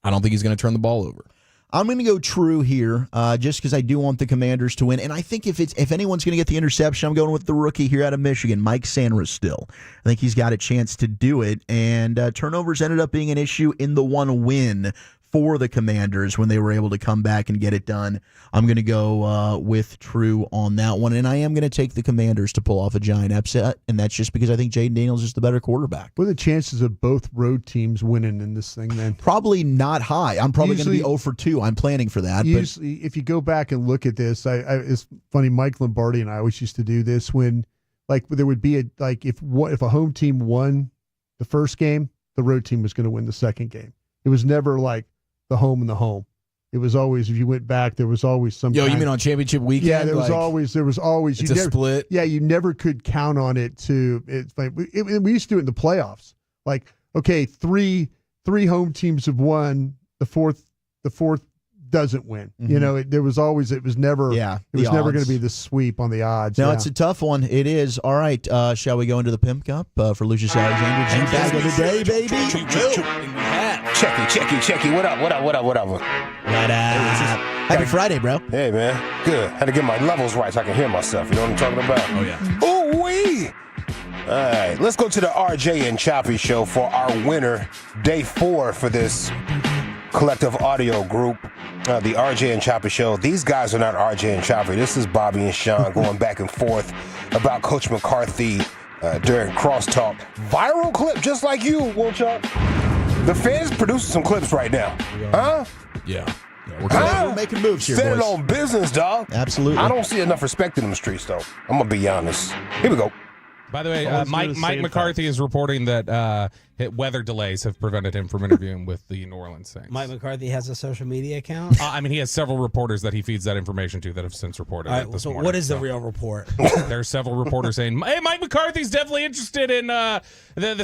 I don't think he's going to turn the ball over. I'm going to go true here, just because I do want the Commanders to win. And I think if anyone's going to get the interception, I'm going with the rookie here out of Michigan, Mike Sanders still. I think he's got a chance to do it. And turnovers ended up being an issue in the one win for the Commanders when they were able to come back and get it done. I'm going to go with true on that one, and I am going to take the Commanders to pull off a giant upset, and that's just because I think Jaden Daniels is the better quarterback. What are the chances of both road teams winning in this thing, then? Probably not high. I'm probably going to be 0 for 2. I'm planning for that. Usually, if you go back and look at this, it's funny, Mike Lombardi and I always used to do this when, there would be if a home team won the first game, the road team was going to win the second game. It was never like the home and the home. It was always, if you went back, there was always some. You mean on championship weekend? Yeah, there was always. It's a split. Yeah, you never could count on it to. It's like we used to do it in the playoffs. Like, okay, three home teams have won. The fourth doesn't win. Mm-hmm. It was never. Yeah, it was never going to be the sweep on the odds. No, it's a tough one. It is. All right, shall we go into the Pimp Cup for Lucius Alexander? G-Bag of the day, baby. Checky. What up? Happy Friday, bro. Hey, man. Good. Had to get my levels right so I can hear myself. You know what I'm talking about? Oh, yeah. Ooh-wee! All right, let's go to the RJ and Choppy show for our winner, day 4 for this collective audio group. The RJ and Chopper Show. These guys are not RJ and Chopper. This is Bobby and Sean going back and forth about Coach McCarthy during crosstalk. Viral clip, just like you, Wolchuk. The fans producing some clips right now. Huh? Yeah. We're making moves here, Standing boys. on business, dog. Absolutely. I don't see enough respect in them streets, though. I'm going to be honest. Here we go. By the way, Mike McCarthy is reporting that weather delays have prevented him from interviewing with the New Orleans Saints. Mike McCarthy has a social media account? I mean, he has several reporters that he feeds that information to that have since reported it this morning. What is the real report? There's several reporters saying, hey, Mike McCarthy's definitely interested in, the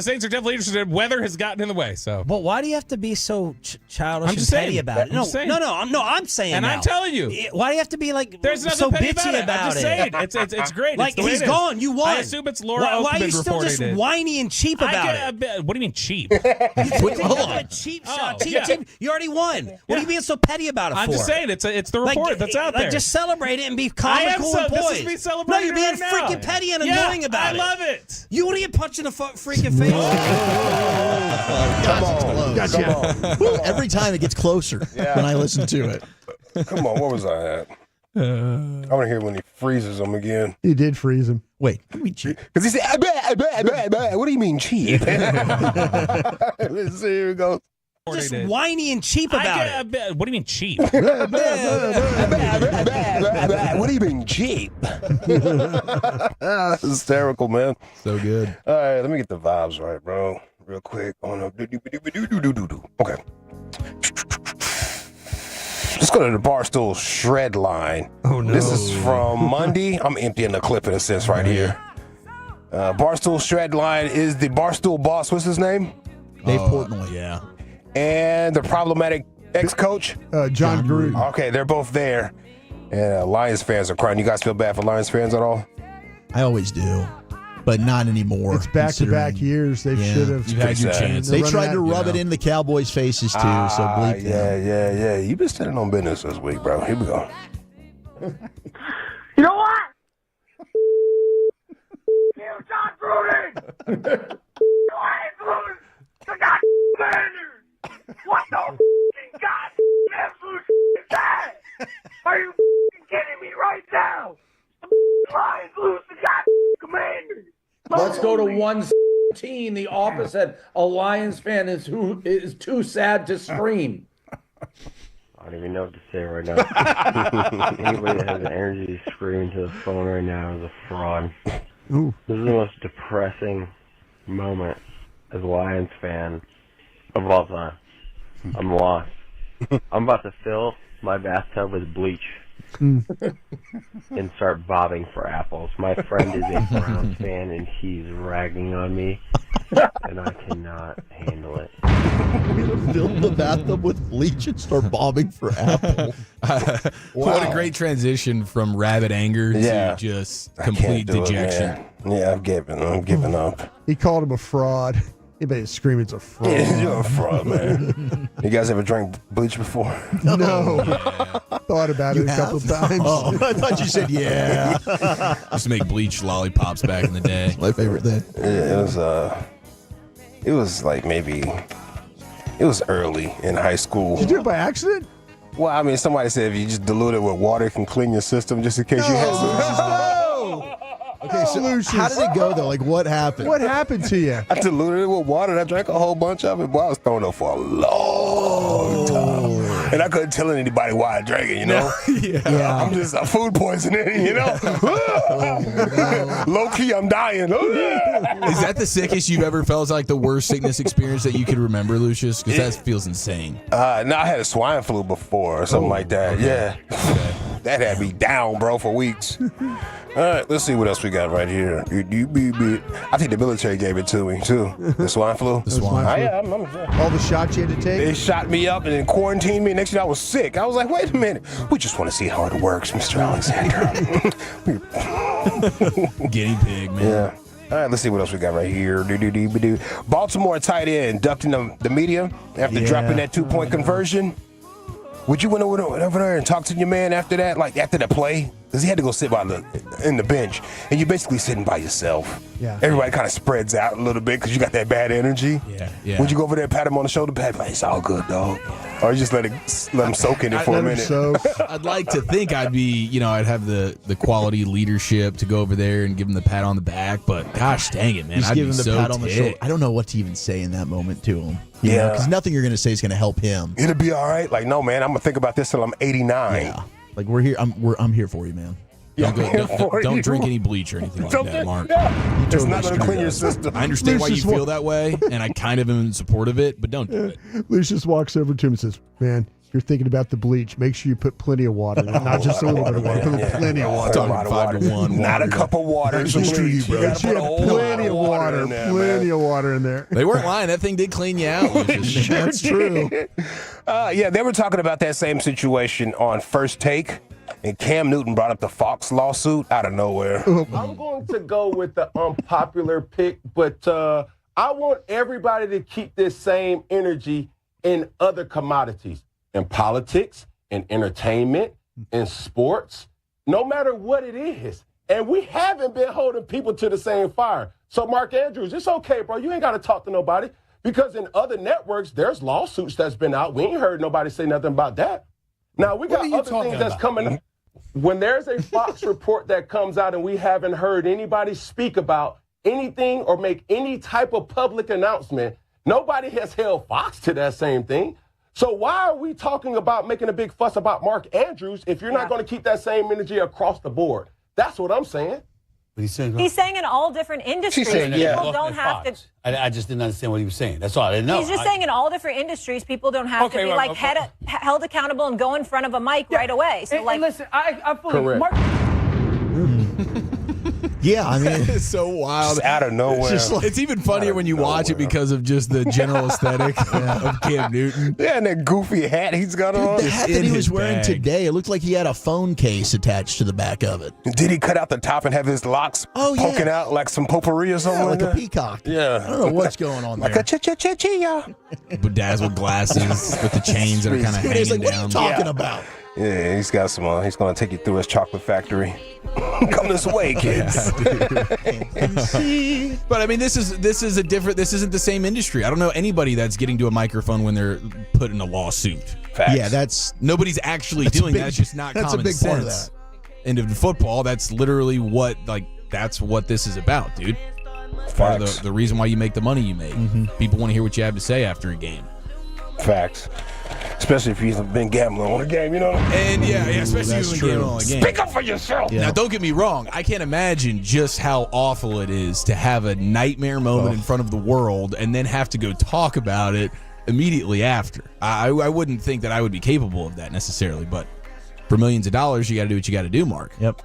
Saints are definitely interested in, weather has gotten in the way. So, But why do you have to be so childish I'm and just petty saying. about it? I'm just saying. I'm saying And now. I'm telling you. Why do you have to be like There's nothing so petty bitchy about it. I'm just saying. It's great. Like, It's the way he's it is. gone. You won. I assume it's Laura Why are Oakman you still just reporting it. whiny and cheap about it? What do you mean cheap? Hold on. Cheap shot. Cheap. You already won. What are you being so petty about it I'm for? just saying, it's the report that's out there. Just celebrate it and be calm I and am cool and this poised. is me celebrating No, you're being it right now. freaking petty and Yeah, annoying about I it. love it. You want to get punched in the freaking face? Come on. Gotcha. Woo, every time it gets closer when I listen to it. Come on, where was I at? I want to hear when he freezes them again. He did freeze him. Wait, we cheap? Because he said, what do you mean cheap? Let's see, here it goes. Just whiny and cheap about it. What do you mean cheap? What do you mean cheap? That's hysterical, man. So good. All right, let me get the vibes right, bro. Real quick. Okay. Let's go to the Barstool Shred line. Oh, no. This is from Monday. I'm emptying the clip in a sense right here. Barstool Shred line is the Barstool boss. What's his name? Dave Portnoy. Yeah. And the problematic ex-coach? John Gruden. Okay, they're both there. And Lions fans are crying. You guys feel bad for Lions fans at all? I always do, but not anymore. It's back-to-back years. They should have. You've had your chance. They tried to rub it in the Cowboys' faces, too, so bleep them. Yeah. You've been standing on business this week, bro. Here we go. You know what? Kill John Gruden! Lions lose the goddamn Commanders! What the f***ing goddamn absolute is that? Are you f***ing kidding me right now? The Lions lose the goddamn Commanders! Let's go to 117. The opposite. A Lions fan is too sad to scream. I don't even know what to say right now. Anybody that has the energy to scream to the phone right now is a fraud. Ooh. This is the most depressing moment as a Lions fan of all time. I'm lost. I'm about to fill my bathtub with bleach and start bobbing for apples. My friend is a Browns fan and he's ragging on me and I cannot handle it. Fill the bathtub with bleach and start bobbing for apple. What a great transition from rabid anger to just complete dejection. Yeah, I'm giving up. He called him a fraud. Anybody screaming it's a fraud. Yeah, you're a fraud, man. You guys ever drank bleach before? No. Thought about it a couple times. Oh, I thought you said yeah. Used to make bleach lollipops back in the day. My favorite thing. Yeah, it was like maybe it was early in high school. Did you do it by accident? Well, I mean, somebody said if you just dilute it with water, it can clean your system just in case you had some. Okay, so how did it go, though? Like, what happened? What happened to you? I diluted it with water and I drank a whole bunch of it. Boy, I was throwing up for a long time. And I couldn't tell anybody why I drank it, you know? Yeah. I'm just food poisoning, you know? Low key, I'm dying. Is that the sickest you've ever felt? Is like the worst sickness experience that you could remember, Lucius? Because that feels insane. No, I had a swine flu before or something like that. Okay. Yeah. That had me down, bro, for weeks. All right, let's see what else we got right here. I think the military gave it to me, too. The swine flu. The swine flu. Yeah, All the shots you had to take? They shot me up and then quarantined me. Next thing I was sick. I was like, wait a minute. We just want to see how it works, Mr. Alexander. Guinea pig, man. Yeah. All right, let's see what else we got right here. Baltimore tight end ducked in the media after dropping that 2-point conversion. Would you went over there and talk to your man after that, like after the play? because he had to go sit in the bench, and you're basically sitting by yourself. Yeah. Everybody kind of spreads out a little bit because you got that bad energy. Yeah. Would you go over there, pat him on the shoulder, pat him, like, it's all good, dog? Or you just let him soak in it for a minute? I'd like to think I'd be, I'd have the quality leadership to go over there and give him the pat on the back, but gosh dang it, man. Just I'd give be him the so pat on the shoulder. ticked. I don't know what to even say in that moment to him. Yeah. Because nothing you're going to say is going to help him. It'll be all right. Like, no, man, I'm going to think about this till I'm 89. Yeah. Like, we're here. I'm here for you, man. Don't drink any bleach or anything like that, Mark. It's not going to clean your system. I understand why you feel that way, and I kind of am in support of it, but don't do it. Lucius walks over to him and says, man, you're thinking about the bleach. Make sure you put plenty of water in it. Not just a little bit of water. Put plenty of water. Talking 5 to 1. Not a cup of water. That's just true, bro. You have plenty of water. Plenty of water in there. They weren't lying. That thing did clean you out, Lucius. That's true. Yeah, they were talking about that same situation on First Take, and Cam Newton brought up the Fox lawsuit out of nowhere. I'm going to go with the unpopular pick, but I want everybody to keep this same energy in other commodities, in politics, in entertainment, in sports, no matter what it is. And we haven't been holding people to the same fire. So, Mark Andrews, it's okay, bro. You ain't got to talk to nobody, because in other networks, there's lawsuits that's been out. We ain't heard nobody say nothing about that. Now, we got other things that's coming. When there's a Fox report that comes out and we haven't heard anybody speak about anything or make any type of public announcement, nobody has held Fox to that same thing. So why are we talking about making a big fuss about Mark Andrews if you're not going to keep that same energy across the board? That's what I'm saying. But he's saying in all different industries, saying, people don't have to. I just didn't understand what he was saying. That's all. I didn't know. He's just saying in all different industries, people don't have to be held accountable and go in front of a mic right away. So, and listen, I fully. Mark, Yeah, I mean, it's so wild. Just out of nowhere. It's even funnier when you watch it because of just the general aesthetic of Cam Newton. Yeah, and that goofy hat he's got on. The hat that he was wearing today, it looked like he had a phone case attached to the back of it. Did he cut out the top and have his locks poking out like some potpourri or something like that? a peacock? Yeah. I don't know what's going on there. Like a cha-cha-cha-cha. Bedazzled glasses with the chains that are kind of hanging like, what are down. you talking about? Yeah, he's got some. He's going to take you through his chocolate factory. Come this way, kids. But I mean, this is a different. This isn't the same industry. I don't know anybody that's getting to a microphone when they're put in a lawsuit. Facts. Yeah, that's nobody's actually doing that. It's just not that's common a big sense. part of that. And in football, that's literally what that's what this is about, dude. Part of the reason why you make the money you make. People want to hear what you have to say after a game. Facts. Especially if you've been gambling on a game, you know? And yeah, especially that's when true. gambling on a game. Speak up for yourself. Now, don't get me wrong. I can't imagine just how awful it is to have a nightmare moment in front of the world and then have to go talk about it immediately after. I wouldn't think that I would be capable of that necessarily, but for millions of dollars, you got to do what you got to do, Mark. Yep.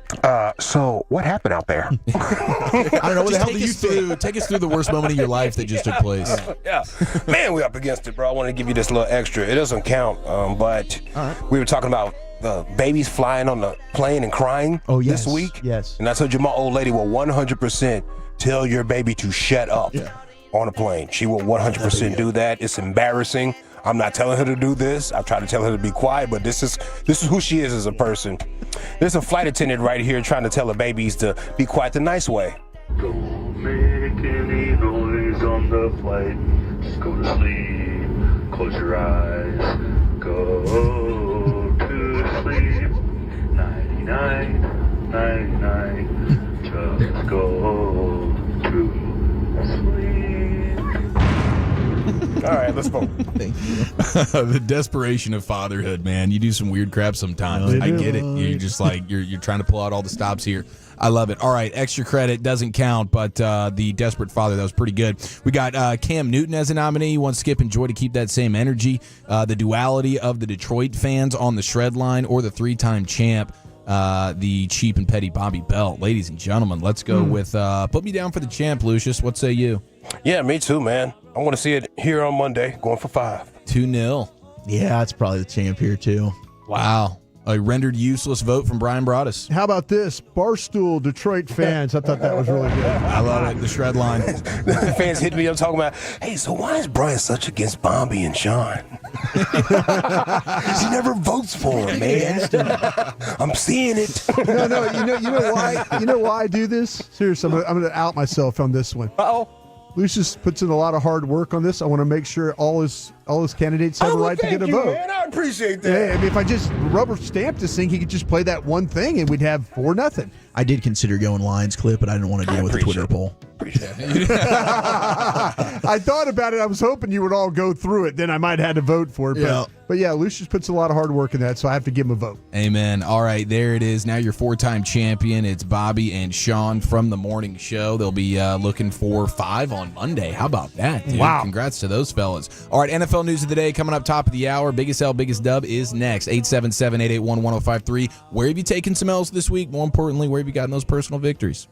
So what happened out there? I don't know what the hell do you think? Take us through the worst moment of your life that just took place. Yeah. Man, we up against it, bro. I want to give you this little extra. It doesn't count, but we were talking about the babies flying on the plane and crying this week. Yes. And I told you my old lady will 100% tell your baby to shut up on a plane. She will 100% do that. It's embarrassing. I'm not telling her to do this. I try to tell her to be quiet, but this is who she is as a person. There's a flight attendant right here trying to tell her babies to be quiet the nice way. Don't make any noise on the flight. Just go to sleep. Close your eyes. Go to sleep. 99, 99. Just go to sleep. All right, let's vote. Thank you. The desperation of fatherhood, man. You do some weird crap sometimes. I get it. You're just like you're trying to pull out all the stops here. I love it. All right, extra credit doesn't count, but the desperate father, that was pretty good. We got Cam Newton as a nominee. You want Skip and Joy to keep that same energy. The duality of the Detroit fans on the shred line, or the three-time champ, the cheap and petty Bobby Bell. Ladies and gentlemen, let's go with put me down for the champ, Lucius. What say you? Yeah, me too, man. I want to see it here on Monday, going for 5. 2-0. Yeah, it's probably the champ here too. Wow. A rendered useless vote from Brian Broaddus. How about this? Barstool Detroit fans. I thought that was really good. I love it. The shred line. The fans hit me up talking about, hey, so why is Brian such against Bobby and Sean? He never votes for him, man. I'm seeing it. No, you know why? You know why I do this? Seriously, I'm gonna out myself on this one. Uh-oh. Lucius puts in a lot of hard work on this. I want to make sure all his candidates have a right to get a vote. Man, I appreciate that. Yeah, I mean, if I just rubber stamp this thing, he could just play that one thing, and we'd have 4-0. I did consider going Lions clip, but I didn't want to deal with the Twitter poll. I thought about it. I was hoping you would all go through it. Then I might have had to vote for it. But yeah, Lucius puts a lot of hard work in that, so I have to give him a vote. Amen. All right, there it is. Now your 4-time champion. It's Bobby and Sean from the morning show. They'll be looking for 5 on Monday. How about that, dude? Wow. Congrats to those fellas. All right, NFL news of the day coming up top of the hour. Biggest L, biggest dub is next. 877-881-1053. Where have you taken some L's this week? More importantly, where have you gotten those personal victories?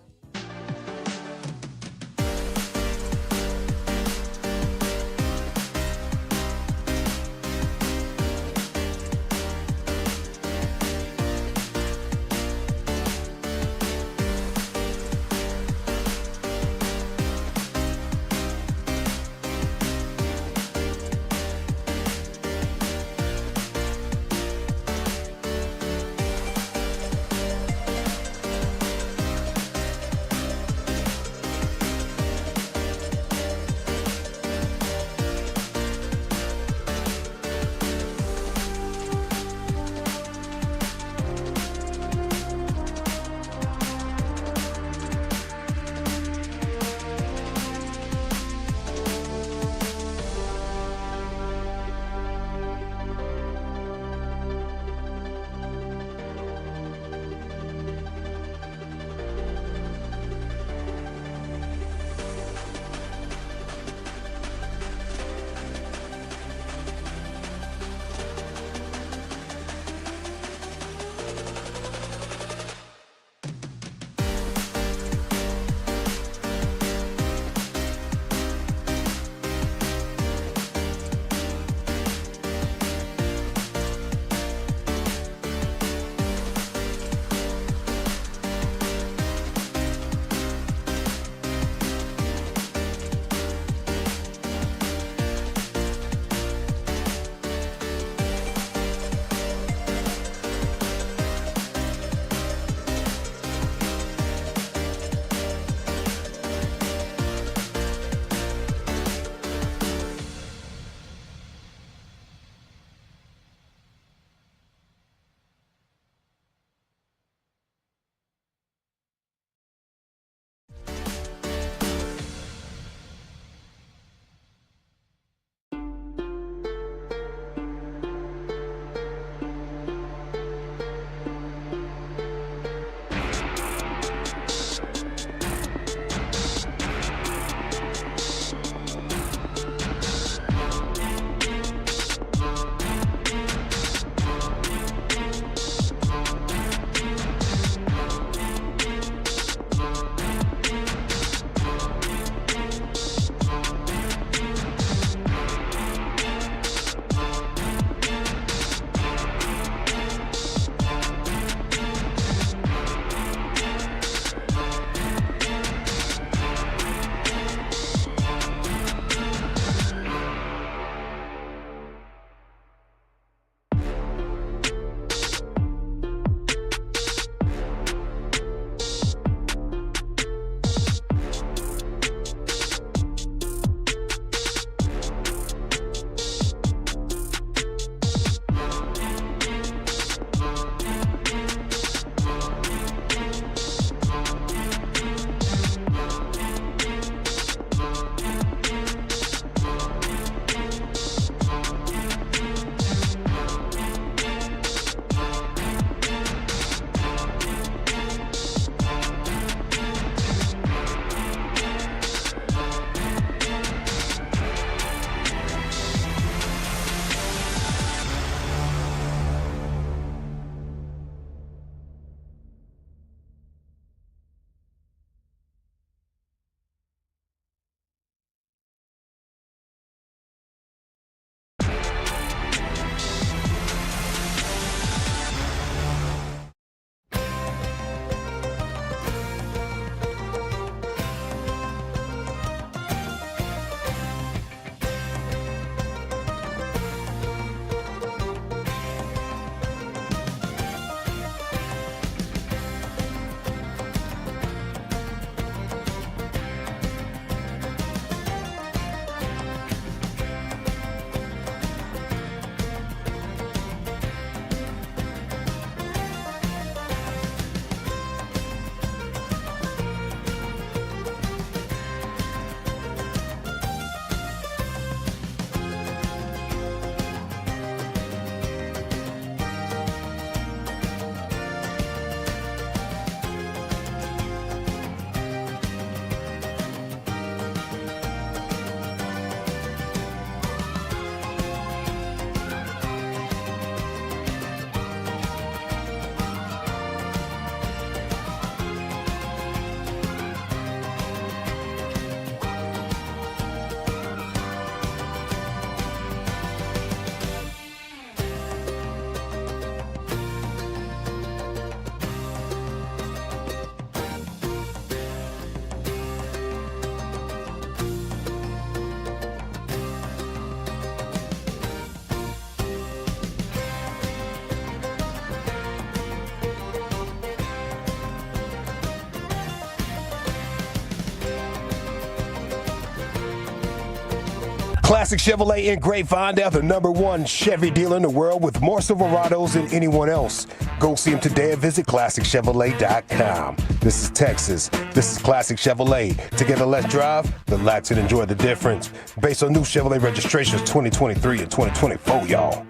Classic Chevrolet in Grapevine. They're the #1 Chevy dealer in the world with more Silverados than anyone else. Go see them today and visit ClassicChevrolet.com. This is Texas. This is Classic Chevrolet. Together, let's drive, relax, and enjoy the difference. Based on new Chevrolet registrations 2023 and 2024, y'all.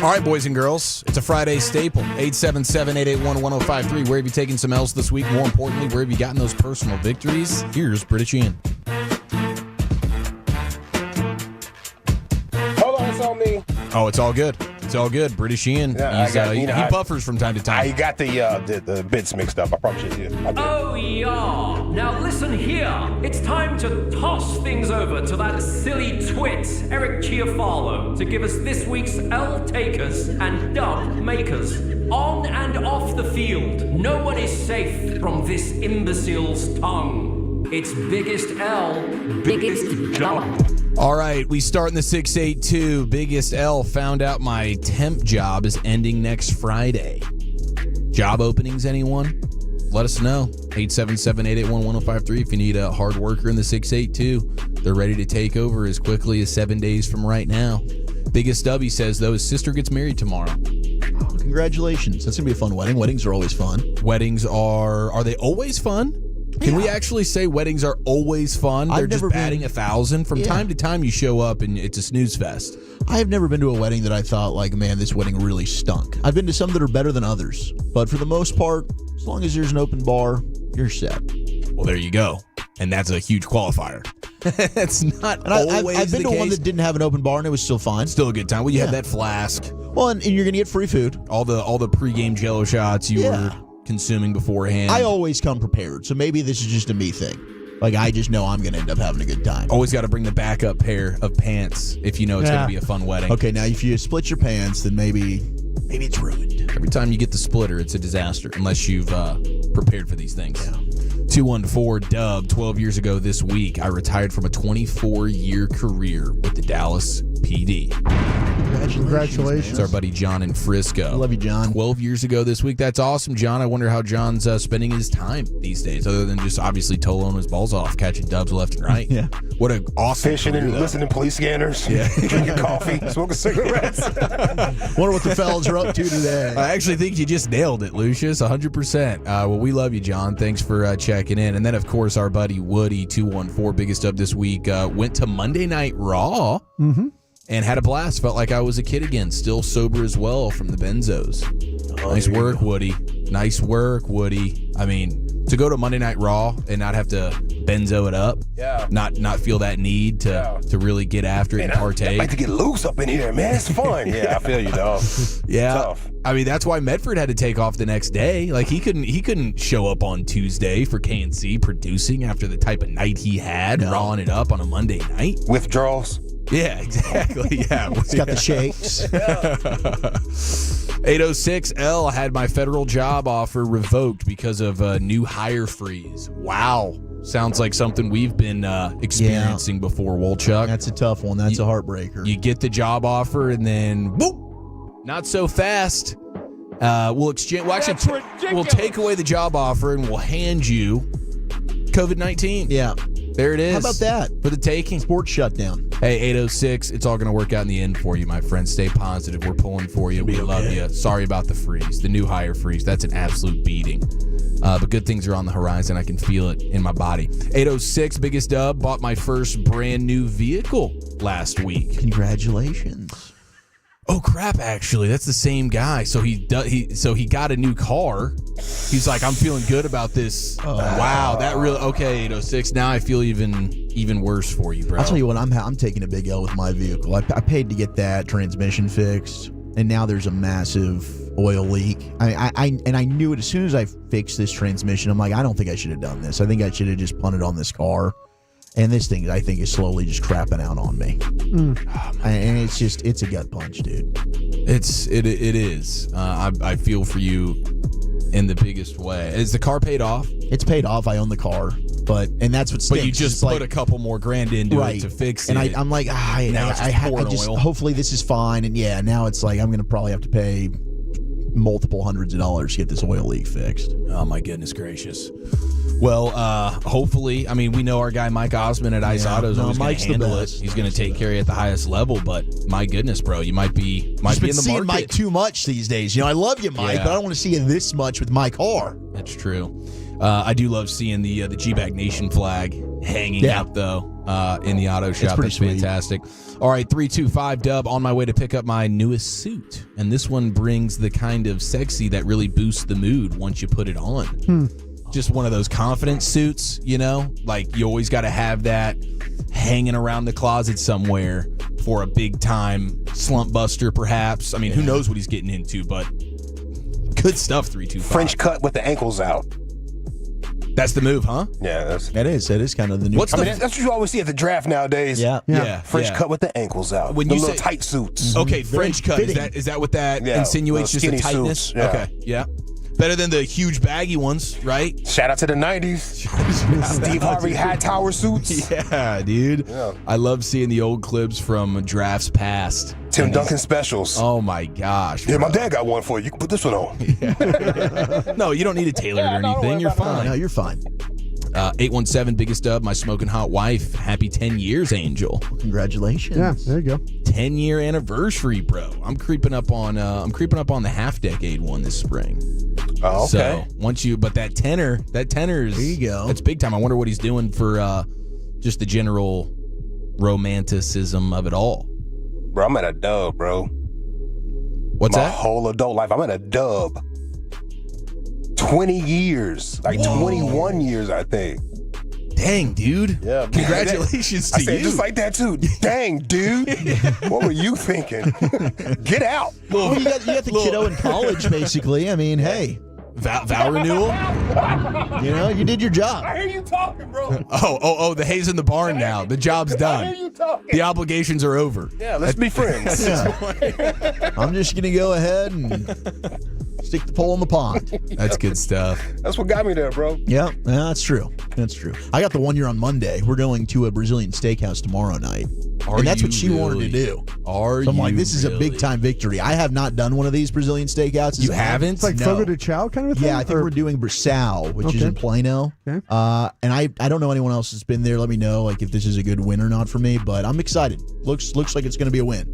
All right, boys and girls, it's a Friday staple. 877-881-1053. Where have you taken some L's this week? More importantly, where have you gotten those personal victories? Here's British Ian. Hold on, it's on me. Oh, it's all good. It's all good. British Ian. Yeah, he buffers from time to time. I got the bits mixed up. I probably should have. Oh, yeah. Now listen here. It's time to toss things over to that silly twit, Eric Chiafalo, to give us this week's L takers and dub makers. On and off the field, no one is safe from this imbecile's tongue. It's biggest L, biggest dub. All right, we start in the 682. Biggest L found out my temp job is ending next Friday. Job openings, anyone? Let us know. 877-881-1053 if you need a hard worker in the 682. They're ready to take over as quickly as 7 days from right now. Biggest W says, though, his sister gets married tomorrow. Oh, congratulations. That's going to be a fun wedding. Weddings are always fun. Weddings are they always fun? Can we actually say weddings are always fun? They're just batting 1,000. From time to time, you show up and it's a snooze fest. I have never been to a wedding that I thought, like, man, this wedding really stunk. I've been to some that are better than others. But for the most part, as long as there's an open bar, you're set. Well, there you go. And that's a huge qualifier. It's not always I've been the to case. one that didn't have an open bar, and it was still fine. Still a good time. Well, you had that flask. Well, and you're going to get free food. All the pregame Jell-O shots you were consuming beforehand. I always come prepared, so maybe this is just a me thing. Like, I just know I'm going to end up having a good time. Always got to bring the backup pair of pants if you know it's going to be a fun wedding. Okay, now if you split your pants, then maybe it's ruined. Every time you get the splitter, it's a disaster unless you've prepared for these things. 214 Dub, 12 years ago this week, I retired from a 24-year career with the Dallas PD. Congratulations. It's our buddy John in Frisco. I love you, John. 12 years ago this week. That's awesome, John. I wonder how John's spending his time these days, other than just obviously toloing his balls off, catching dubs left and right. Yeah. What an awesome Fishing and career, listening to police scanners. Yeah. Drinking coffee, smoking cigarettes. Wonder what the fellas are up to today. I actually think you just nailed it, Lucius, 100%. Well, we love you, John. Thanks for checking in. And then, of course, our buddy Woody, 214, biggest up this week, went to Monday Night Raw and had a blast. Felt like I was a kid again, still sober as well from the benzos. Nice work, Woody. Nice work, Woody. I mean, to go to Monday Night Raw and not have to benzo it up, not feel that need to really get after it and partake. I like to get loose up in here, man. It's fun. Yeah, I feel you, dog. Yeah, tough. I mean, that's why Medford had to take off the next day. Like he couldn't show up on Tuesday for KNC producing after the type of night he had, rawing it up on a Monday night. Withdrawals. Yeah, exactly. Yeah, It's got the shakes. 806L had my federal job offer revoked because of a new hire freeze. Wow. Sounds like something we've been experiencing before, Wolchuk. That's a tough one. That's a heartbreaker. You get the job offer and then, whoop, not so fast. We'll exchange. Well, actually, we'll take away the job offer and we'll hand you COVID-19. Yeah. There it is. How about that? For the taking. Sports shutdown. Hey, 806, it's all going to work out in the end for you, my friend. Stay positive. We're pulling for you. We love you. Sorry about the freeze, the new hire freeze. That's an absolute beating. But good things are on the horizon. I can feel it in my body. 806, biggest dub, bought my first brand new vehicle last week. Congratulations. Oh crap! Actually, that's the same guy. So he got a new car. He's like, I'm feeling good about this. Wow, that really okay. 806. Now I feel even worse for you, bro. I'll tell you what. I'm taking a big L with my vehicle. I paid to get that transmission fixed, and now there's a massive oil leak. I knew it as soon as I fixed this transmission. I'm like, I don't think I should have done this. I think I should have just punted on this car. And this thing, I think, is slowly just crapping out on me. And it's a gut punch, dude. It is. I feel for you in the biggest way. Is the car paid off? It's paid off. I own the car, and that's what stinks. But you just put a couple more grand into it to fix it. And I'm like, hopefully this is fine. And yeah, now it's like I'm going to probably have to pay multiple hundreds of dollars to get this oil leak fixed. Oh my goodness gracious. Well, hopefully, I mean, we know our guy Mike Osmond at Ice Autos. Mike's the best. He's going to take care of you at the highest level. But my goodness, bro, you might be in the seeing market. Mike too much these days. You know, I love you, Mike, but I don't want to see you this much with my car. That's true. I do love seeing the G-Bag Nation flag hanging up, though, in the auto shop. That's fantastic. All right, 325 Dub, on my way to pick up my newest suit. And this one brings the kind of sexy that really boosts the mood once you put it on. Just one of those confidence suits, you know? Like, you always got to have that hanging around the closet somewhere for a big-time slump buster, perhaps. I mean, who knows what he's getting into, but good stuff, 325. French cut with the ankles out. That's the move, huh? Yeah, that is kind of the new. That's what you always see at the draft nowadays. Yeah. French cut with the ankles out. When the you little say tight suits. Okay, French cut. Is that what that insinuates? Just a tightness. Suits, yeah. Okay, yeah. Better than the huge baggy ones, right? Shout out to the 90s. Steve Harvey Hightower suits. Yeah, dude. Yeah. I love seeing the old clips from drafts past. Tim Duncan specials. Oh my gosh. Yeah, my dad got one for you. You can put this one on. No, you don't need it tailored or anything. You're fine. No, you're fine. 817 biggest dub, my smoking hot wife. Happy 10 years, Angel. Congratulations. Yeah, there you go. 10-year anniversary, bro. I'm creeping up on the half decade one this spring. Oh, okay. So but that tenor is there you go. That's big time. I wonder what he's doing for just the general romanticism of it all. Bro, I'm at a dub, bro. What's My that? whole adult life, I'm at a dub. 20 years, like 21 years, I think. Dang, dude. Yeah. Congratulations to I said you. just like that, too. Dang, dude. What were you thinking? Get out. Well, you got the kiddo in college, basically. I mean, hey. Vow renewal? You know, you did your job. I hear you talking, bro. Oh, the hay's in the barn now. The job's done. I hear you talking. The obligations are over. Yeah, let's be friends. I'm just going to go ahead and stick the pole in the pond. That's good stuff. That's what got me there, bro. Yeah, that's true. That's true. I got the 1 year on Monday. We're going to a Brazilian steakhouse tomorrow night. And that's what she wanted to do. So I'm like, this is a big time victory. I have not done one of these Brazilian steakhouses. You haven't? It's like Fogo de Chao kind of thing? Yeah, I think we're doing Brasal, which is in Plano. Okay. And I don't know anyone else that's been there. Let me know like if this is a good win or not for me, but I'm excited. Looks like it's going to be a win.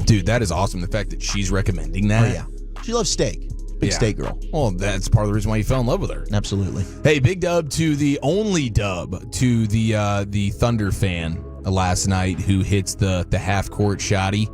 Dude, that is awesome. The fact that she's recommending that. Oh, yeah. She loves steak. Big steak girl. Well, that's part of the reason why you fell in love with her. Absolutely. Hey, big dub to the only dub to the Thunder fan last night who hits the half court shotty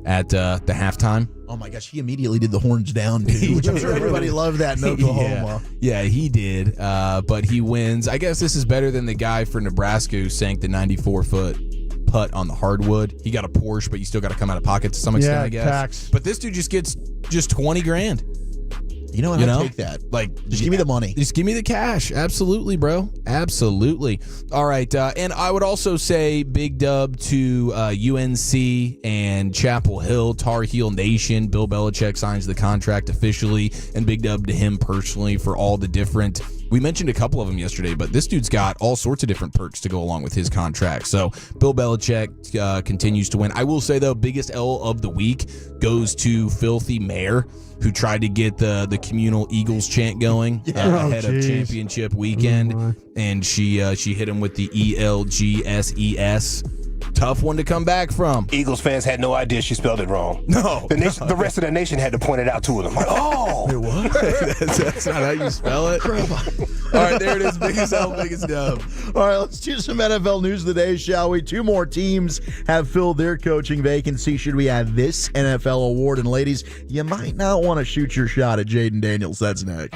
at the halftime. Oh my gosh, he immediately did the horns down, dude, which I'm sure everybody loved that in Oklahoma. Yeah, he did. But he wins. I guess this is better than the guy for Nebraska who sank the 94-foot putt on the hardwood. He got a Porsche, but you still got to come out of pocket to some extent, I guess. Tax. But this dude just gets just $20,000. You know what? I'll take that. Like, just give me the money. Just give me the cash. Absolutely, bro. Absolutely. All right. And I would also say big dub to UNC and Chapel Hill, Tar Heel Nation. Bill Belichick signs the contract officially, and big dub to him personally for all the different. We mentioned a couple of them yesterday, but this dude's got all sorts of different perks to go along with his contract. So Bill Belichick continues to win. I will say, though, biggest L of the week goes to Filthy Mayor, who tried to get the communal Eagles chant going ahead of championship weekend, and she hit him with the ELGSES. Tough one to come back from. Eagles fans had no idea she spelled it wrong. No. The rest of the nation had to point it out to them. Like, oh. What? that's not how you spell it. All right, there it is. Biggest L, biggest dub. All right, let's do some NFL news of the day, shall we? 2 more teams have filled their coaching vacancy. Should we add this NFL award? And ladies, you might not want to shoot your shot at Jaden Daniels. That's next.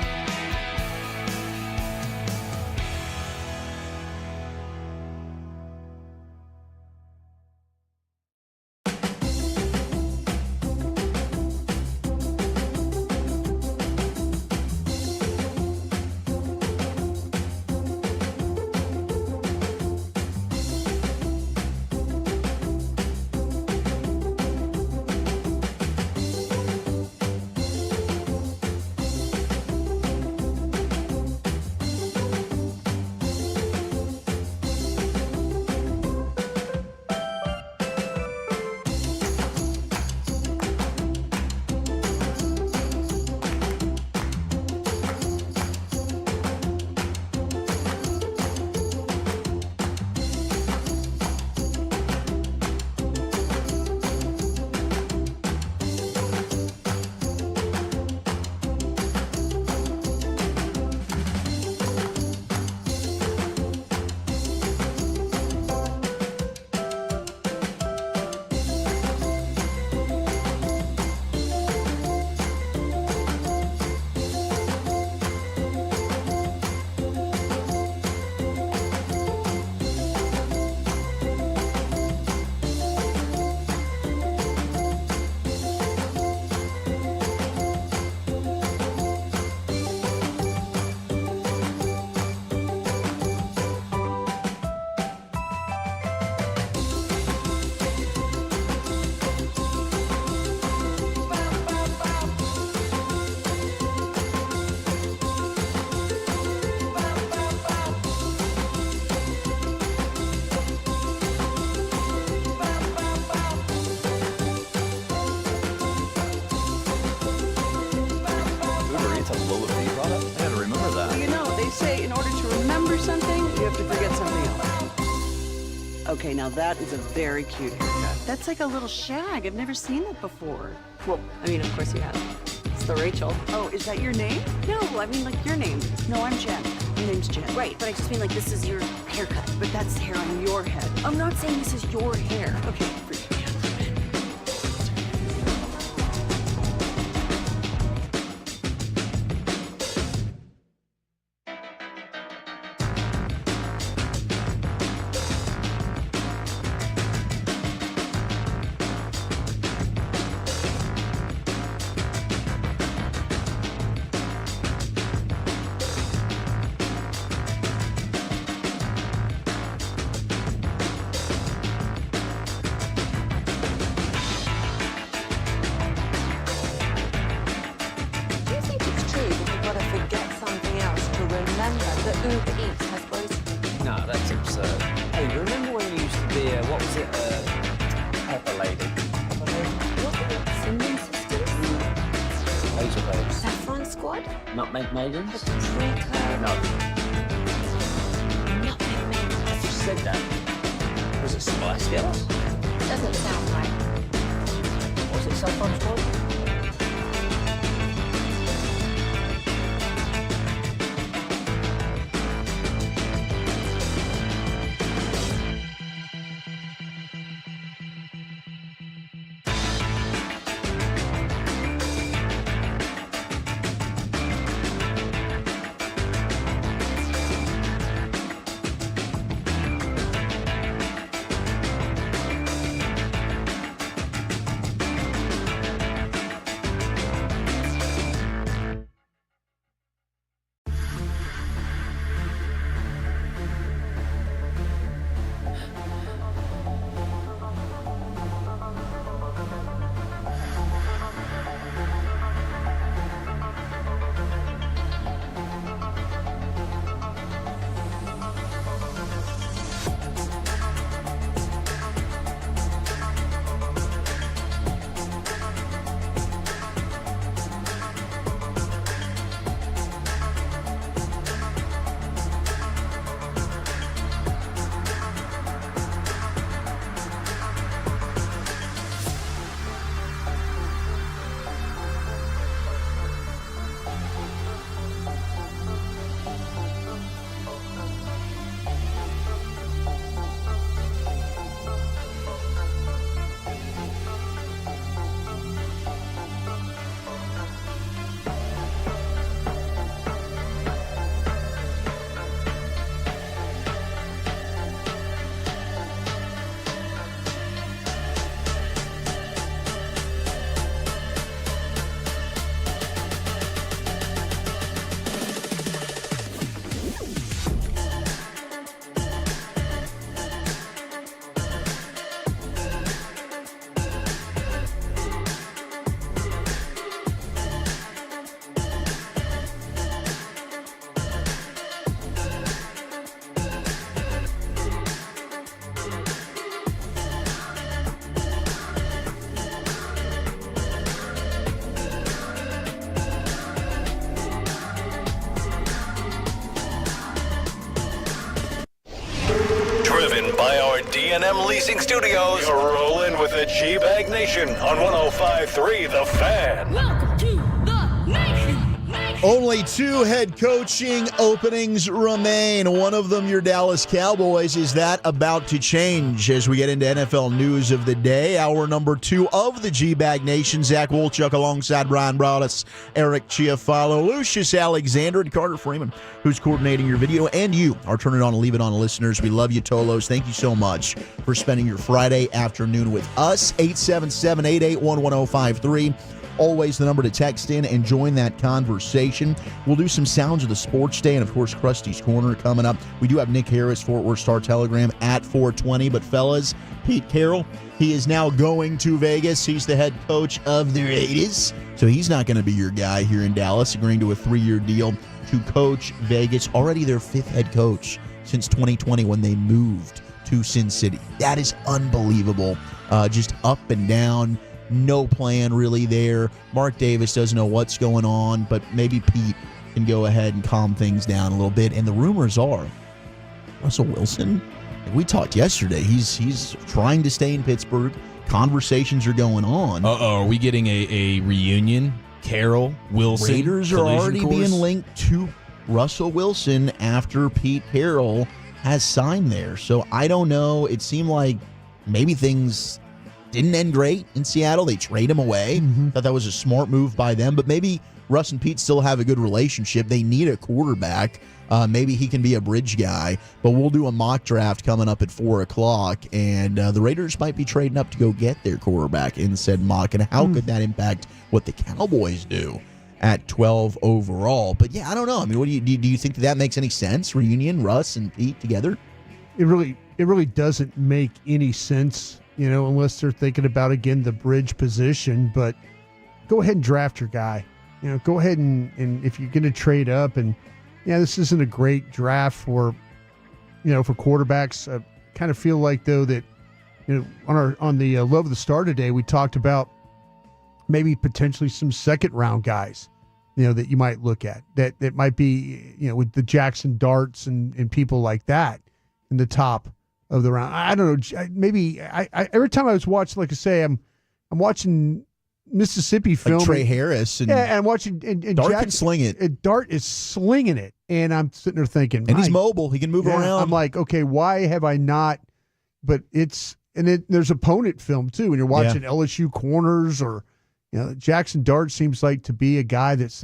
Okay, now that is a very cute haircut. That's like a little shag. I've never seen that before. Well, I mean, of course you have. It's the Rachel. Oh, is that your name? No, I mean like your name. No, I'm Jen. My name's Jen. Right, but I just mean like this is your haircut. But that's hair on your head. I'm not saying this is your hair. Okay, Uber Eats has groceries. No, that's absurd. Hey, remember when you used to be what was it, Pepper Lady? Pepper Lady? Wasn't it Cinnamon Sisters? Hazel Babes. Saffron Squad? Nutmeg Maidens? Paprika? No. Nutmeg Maidens. I just said that. Was it Spice Girls? Doesn't sound right. Was it Saffron Squad? Driven by our D&M Leasing Studios, you're rolling with the G-Bag Nation on 105.3 The Fan. Welcome to the Nation. Only 2 head coaching openings remain. One of them, your Dallas Cowboys. Is that about to change as we get into NFL news of the day? Hour number 2 of the G-Bag Nation. Zach Wolchuk alongside Brian Broaddus, Eric Chiafalo, Lucius Alexander, and Carter Freeman, who's coordinating your video. And you, our Turn It On and Leave It On listeners. We love you, Tolos. Thank you so much for spending your Friday afternoon with us. 877-881-1053. Always the number to text in and join that conversation. We'll do some sounds of the sports day and, of course, Krusty's Corner coming up. We do have Nick Harris, Fort Worth Star-Telegram at 420. But, fellas, Pete Carroll, he is now going to Vegas. He's the head coach of the Raiders. So he's not going to be your guy here in Dallas, agreeing to a 3-year deal to coach Vegas. Already their 5th head coach since 2020 when they moved to Sin City. That is unbelievable. Just up and down. No plan really there. Mark Davis doesn't know what's going on, but maybe Pete can go ahead and calm things down a little bit. And the rumors are Russell Wilson We talked yesterday. He's trying to stay in Pittsburgh. Conversations are going on. Are we getting a reunion? Carroll, Wilson, Raiders are already being linked to Russell Wilson after Pete Carroll has signed there. So I don't know. It seemed like maybe things didn't end great in Seattle. They trade him away. Thought that was a smart move by them. But maybe Russ and Pete still have a good relationship. They need a quarterback. Maybe he can be a bridge guy. But we'll do a mock draft coming up at 4 o'clock. And the Raiders might be trading up to go get their quarterback in said mock. And how could that impact what the Cowboys do at 12 overall? But yeah, I don't know. I mean, what do you think that makes any sense? Reunion, Russ and Pete together? It really doesn't make any sense, unless they're thinking about, again, the bridge position. But go ahead and draft your guy. Go ahead and if you're going to trade up, and this isn't a great draft for quarterbacks. I kind of feel like, though, that on the Love of the Star today, we talked about maybe potentially some second round guys, that you might look at that might be, with the Jackson Darts and people like that in the top of the round. I don't know. Maybe I every time I was watching, like I say, I'm watching Mississippi film, like Trey Harris, and I'm watching and Dart Jackson, can sling it. And Dart is slinging it, and I'm sitting there thinking, and he's mobile. He can move around. I'm like, okay, why have I not? But there's opponent film too, and you're watching LSU corners or. Jackson Dart seems like to be a guy he's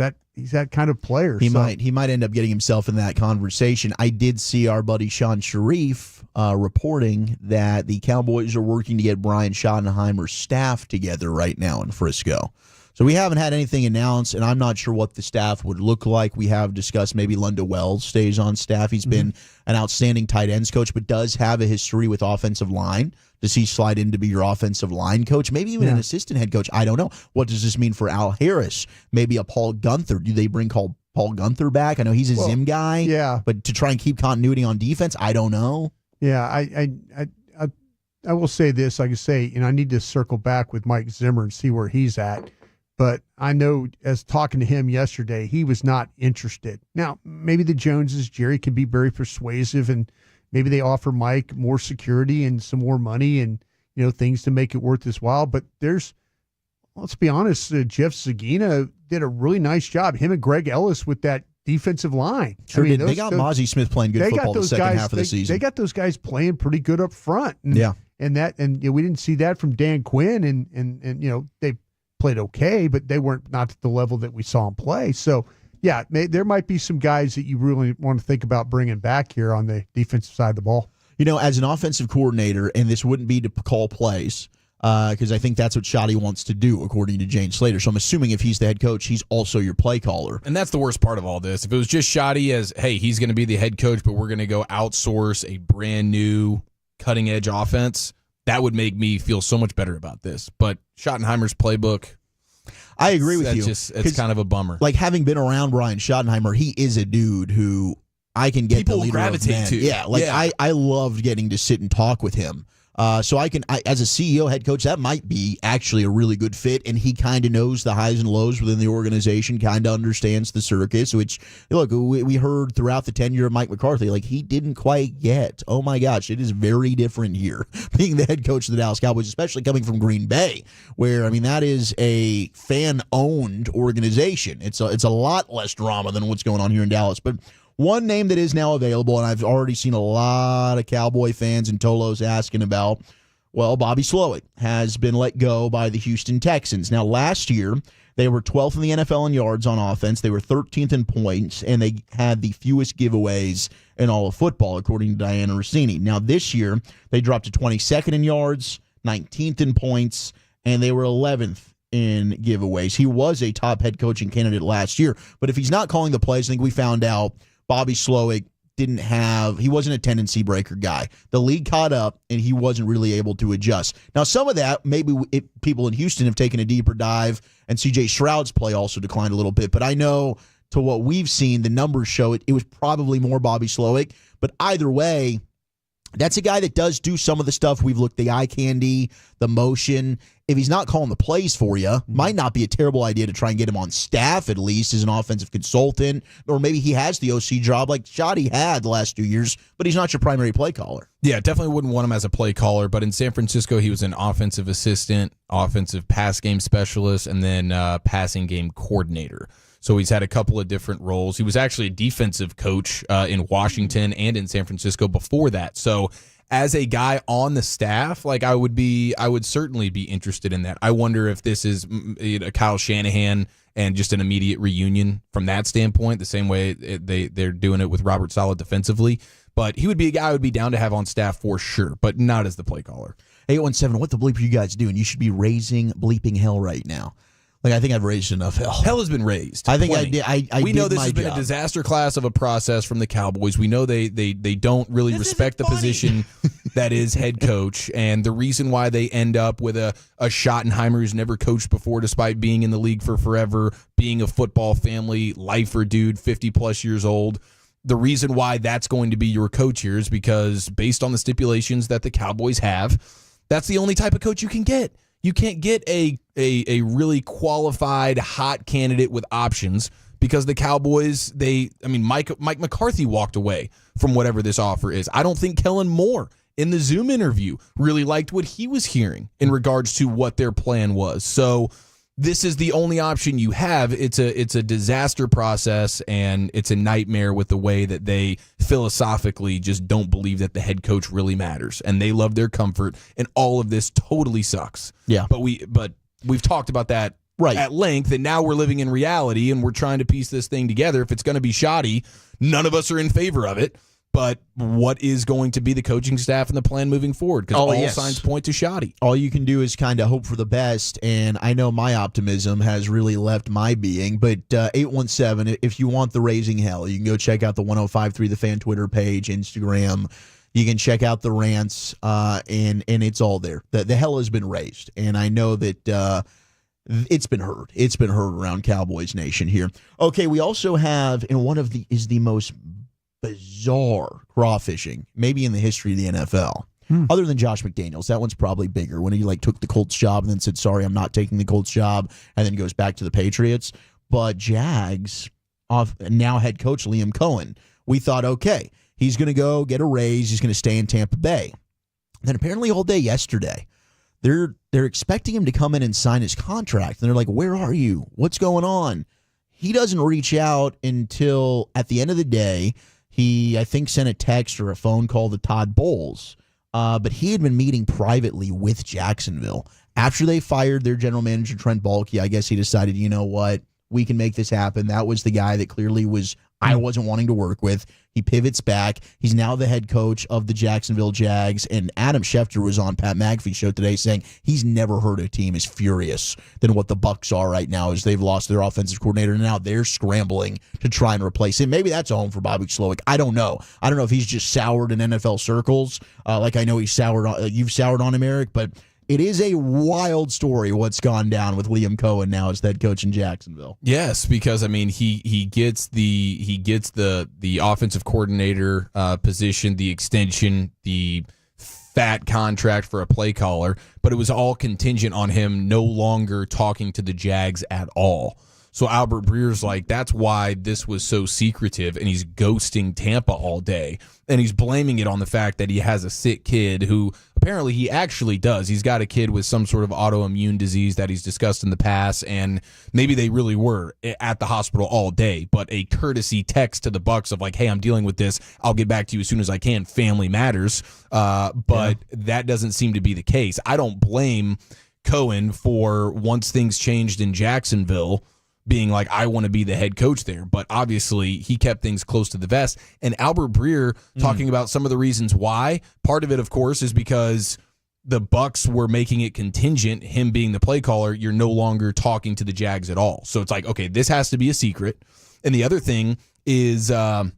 that kind of player. He might end up getting himself in that conversation. I did see our buddy Sean Sharif reporting that the Cowboys are working to get Brian Schottenheimer's staff together right now in Frisco. So we haven't had anything announced, and I'm not sure what the staff would look like. We have discussed maybe Lunda Wells stays on staff. He's been an outstanding tight ends coach, but does have a history with offensive line. Does he slide in to be your offensive line coach? Maybe even an assistant head coach. I don't know. What does this mean for Al Harris? Maybe a Paul Gunther. Do they bring Paul Gunther back? I know he's a Zim guy. Yeah. But to try and keep continuity on defense, I don't know. Yeah, I will say this. Like I say, I need to circle back with Mike Zimmer and see where he's at. But I know, as talking to him yesterday, he was not interested. Now, maybe the Joneses, Jerry, can be very persuasive, and maybe they offer Mike more security and some more money and, things to make it worth his while. But let's be honest, Jeff Zagina did a really nice job. Him and Greg Ellis with that defensive line. Sure did. They got Mozzie Smith playing good football the second half of the season. They got those guys playing pretty good up front. And, And we didn't see that from Dan Quinn, and they played okay, but they weren't not at the level that we saw them play. So, yeah, there might be some guys that you really want to think about bringing back here on the defensive side of the ball. As an offensive coordinator, and this wouldn't be to call plays, because I think that's what Shotty wants to do, according to Jane Slater. So I'm assuming if he's the head coach, he's also your play caller. And that's the worst part of all this. If it was just Shotty as, hey, he's going to be the head coach, but we're going to go outsource a brand new cutting-edge offense, that would make me feel so much better about this. But Schottenheimer's playbook, I agree with you. It's kind of a bummer. Like, having been around Brian Schottenheimer, he is a dude who I can get people the leader gravitate of men. to. Yeah, I loved getting to sit and talk with him. So I as a CEO, head coach, that might be actually a really good fit, and he kind of knows the highs and lows within the organization, kind of understands the circus, which, look, we heard throughout the tenure of Mike McCarthy, like, he didn't quite get. Oh my gosh, it is very different here, being the head coach of the Dallas Cowboys, especially coming from Green Bay, where, that is a fan-owned organization. It's a lot less drama than what's going on here in Dallas, but one name that is now available, and I've already seen a lot of Cowboy fans and Tolos asking about, Bobby Slowick has been let go by the Houston Texans. Now, last year, they were 12th in the NFL in yards on offense. They were 13th in points, and they had the fewest giveaways in all of football, according to Diana Rossini. Now, this year, they dropped to 22nd in yards, 19th in points, and they were 11th in giveaways. He was a top head coaching candidate last year, but if he's not calling the plays, I think we found out Bobby Slowick he wasn't a tendency breaker guy. The league caught up, and he wasn't really able to adjust. Now, some of that, maybe people in Houston have taken a deeper dive, and C.J. Stroud's play also declined a little bit. But I know, to what we've seen, the numbers show it was probably more Bobby Slowick. But either way, That's a guy that does do some of the stuff we've looked, the eye candy, the motion. If he's not calling the plays for you, might not be a terrible idea to try and get him on staff at least as an offensive consultant, or maybe he has the OC job like Schotty had the last 2 years, but he's not your primary play caller. Yeah, definitely wouldn't want him as a play caller, but in San Francisco, he was an offensive assistant, offensive pass game specialist, and then passing game coordinator. So he's had a couple of different roles. He was actually a defensive coach in Washington and in San Francisco before that. So as a guy on the staff, like I would certainly be interested in that. I wonder if this is Kyle Shanahan and just an immediate reunion from that standpoint, the same way they're doing it with Robert Saleh defensively. But he would be a guy I would be down to have on staff for sure, but not as the play caller. 817, what the bleep are you guys doing? You should be raising bleeping hell right now. Like, I think I've raised enough hell. Hell has been raised. I think Plenty. I did. We know this my has been job. a disaster class of a process from the Cowboys. We know they don't really respect the position that is head coach, and the reason why they end up with a Schottenheimer who's never coached before, despite being in the league for forever, being a football family lifer dude, 50-plus years old. The reason why that's going to be your coach here is because based on the stipulations that the Cowboys have, that's the only type of coach you can get. You can't get a really qualified, hot candidate with options because the Cowboys, Mike McCarthy walked away from whatever this offer is. I don't think Kellen Moore in the Zoom interview really liked what he was hearing in regards to what their plan was. So this is the only option you have. It's a disaster process, and it's a nightmare with the way that they philosophically just don't believe that the head coach really matters, and they love their comfort, and all of this totally sucks. Yeah. But we've talked about that at length, and now we're living in reality, and we're trying to piece this thing together. If it's going to be shoddy, none of us are in favor of it. But what is going to be the coaching staff and the plan moving forward? Because all signs point to shoddy. All you can do is kind of hope for the best, and I know my optimism has really left my being. But 817, if you want the raising hell, you can go check out the 105.3 The Fan Twitter page, Instagram. You can check out the rants, and it's all there. The hell has been raised, and I know that it's been heard. It's been heard around Cowboys Nation here. Okay, we also have, and one of the most bizarre crawfishing maybe in the history of the NFL. Other than Josh McDaniels, that one's probably bigger when he took the Colts job and then said, sorry, I'm not taking the Colts job, and then goes back to the Patriots. But Jags, now head coach Liam Cohen, we thought, okay, he's going to go get a raise, he's going to stay in Tampa Bay. Then apparently all day yesterday, they're expecting him to come in and sign his contract, and they're like, where are you? What's going on? He doesn't reach out until at the end of the day. He, I think, sent a text or a phone call to Todd Bowles, but he had been meeting privately with Jacksonville. After they fired their general manager, Trent Baalke, I guess he decided, you know what, we can make this happen. That was the guy that clearly I wasn't wanting to work with. He pivots back. He's now the head coach of the Jacksonville Jags, and Adam Schefter was on Pat McAfee's show today saying he's never heard a team as furious than what the Bucs are right now as they've lost their offensive coordinator, and now they're scrambling to try and replace him. Maybe that's a home for Bobby Slowick. I don't know. I don't know if he's just soured in NFL circles, like I know he's soured on, you've soured on him, Eric, but it is a wild story what's gone down with Liam Cohen now as head coach in Jacksonville. Yes, because he gets the offensive coordinator position, the extension, the fat contract for a play caller, but it was all contingent on him no longer talking to the Jags at all. So Albert Breer's like, that's why this was so secretive, and he's ghosting Tampa all day. And he's blaming it on the fact that he has a sick kid who apparently he actually does. He's got a kid with some sort of autoimmune disease that he's discussed in the past, and maybe they really were at the hospital all day. But a courtesy text to the Bucs of like, hey, I'm dealing with this. I'll get back to you as soon as I can. Family matters. But that doesn't seem to be the case. I don't blame Cohen for, once things changed in Jacksonville, being like, I want to be the head coach there. But obviously he kept things close to the vest. And Albert Breer talking about some of the reasons why. Part of it, of course, is because the Bucs were making it contingent, him being the play caller, you're no longer talking to the Jags at all. So it's like, okay, this has to be a secret. And the other thing is the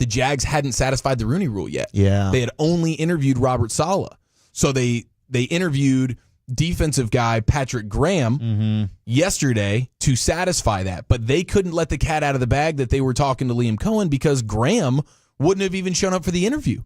Jags hadn't satisfied the Rooney Rule yet. Yeah. They had only interviewed Robert Saleh. So they interviewed defensive guy Patrick Graham yesterday to satisfy that, but they couldn't let the cat out of the bag that they were talking to Liam Cohen because Graham wouldn't have even shown up for the interview.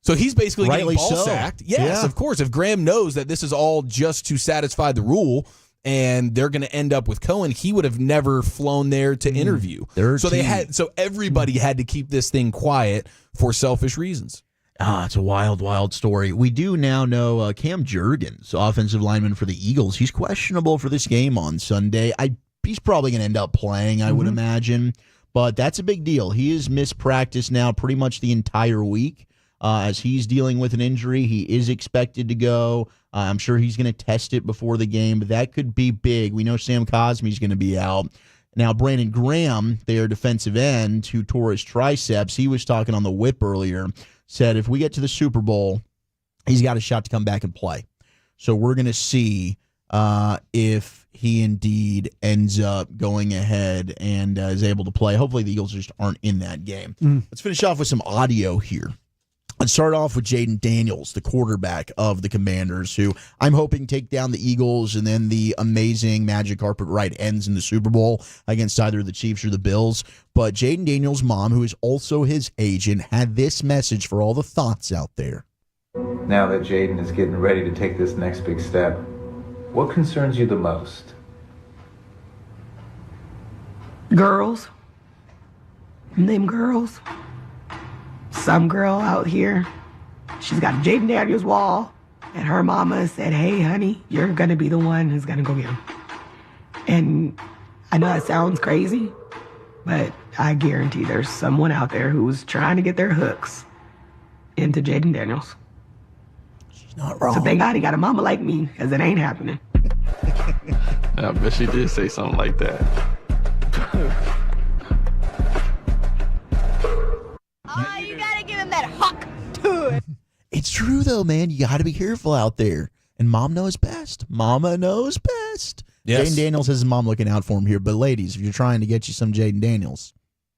So he's basically Rightly getting ball so. sacked. Yes, Yeah. of course. If Graham knows that this is all just to satisfy the rule and they're going to end up with Cohen, he would have never flown there to interview. So everybody had to keep this thing quiet for selfish reasons. It's a wild, wild story. We do now know Cam Jurgens, offensive lineman for the Eagles. He's questionable for this game on Sunday. He's probably going to end up playing, I would imagine. But that's a big deal. He has missed practice now pretty much the entire week as he's dealing with an injury. He is expected to go. I'm sure he's going to test it before the game, but that could be big. We know Sam Cosme's going to be out. Now, Brandon Graham, their defensive end, who tore his triceps, he was talking on the whip earlier, said if we get to the Super Bowl, he's got a shot to come back and play. So we're going to see if he indeed ends up going ahead and is able to play. Hopefully the Eagles just aren't in that game. Let's finish off with some audio here. Let's start off with Jaden Daniels, the quarterback of the Commanders, who I'm hoping take down the Eagles, and then the amazing magic carpet ride ends in the Super Bowl against either the Chiefs or the Bills. But Jaden Daniels' mom, who is also his agent, had this message for all the thoughts out there. Now that Jaden is getting ready to take this next big step, what concerns you the most? Girls. Them girls. Some girl out here, she's got a Jaden Daniels wall, and her mama said, hey, honey, you're going to be the one who's going to go get him. And I know that sounds crazy, but I guarantee there's someone out there who's trying to get their hooks into Jaden Daniels. She's not wrong. So thank God he got a mama like me, because it ain't happening. I bet she did say something like that. Oh, you gotta give him that huck to it. It's true, though, man. You got to be careful out there. And mom knows best. Mama knows best. Yes. Jaden Daniels has his mom looking out for him here. But ladies, if you're trying to get you some Jaden Daniels,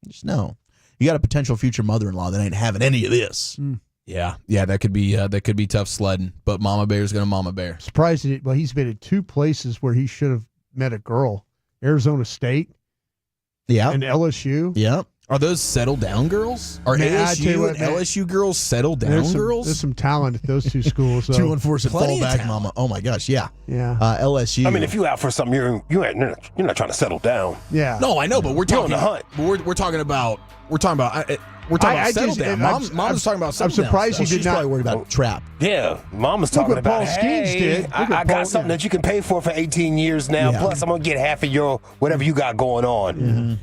just know you got a potential future mother-in-law that ain't having any of this. Yeah, that could be tough sledding. But Mama Bear's gonna Mama Bear. Surprised it. Well, he's been at two places where he should have met a girl: Arizona State, and LSU. Yep. Are those settle down girls? Are Man, I tell you ASU what, and man. LSU girls settle down girls? There's some talent at those two schools. Though. 2-1-4 Plenty of fallback, talent. mama. Oh my gosh, yeah. Yeah. LSU. I mean, if you out for something, you're not trying to settle down. Yeah. No, I know, but we're You're on talking. the hunt. We're talking about settle down. Mom's talking about settle I'm surprised down he did she's not. probably worried about trap. Yeah, Mama's Look talking what about, Paul Skeens hey, did. Look I what got Paul- something that you can pay for 18 years now. Yeah. Plus, I'm going to get half of your whatever you got going on.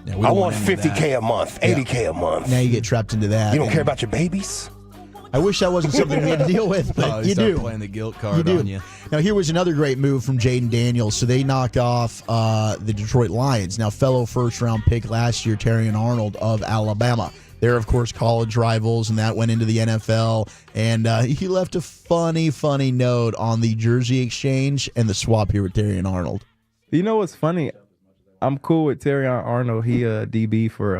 Yeah, we I don't want any of that. $50K a month, $80K a month. Now you get trapped into that. You don't And care about your babies? I wish that wasn't something we had to deal with, but you start do. playing the guilt You card do. on you. Now, here was another great move from Jaden Daniels. So they knocked off the Detroit Lions. Now, fellow first-round pick last year, Terrion Arnold of Alabama. They're, of course, college rivals, and that went into the NFL. And he left a funny note on the jersey exchange and the swap here with Terrion Arnold. You know what's funny? I'm cool with Terrion Arnold. He DB for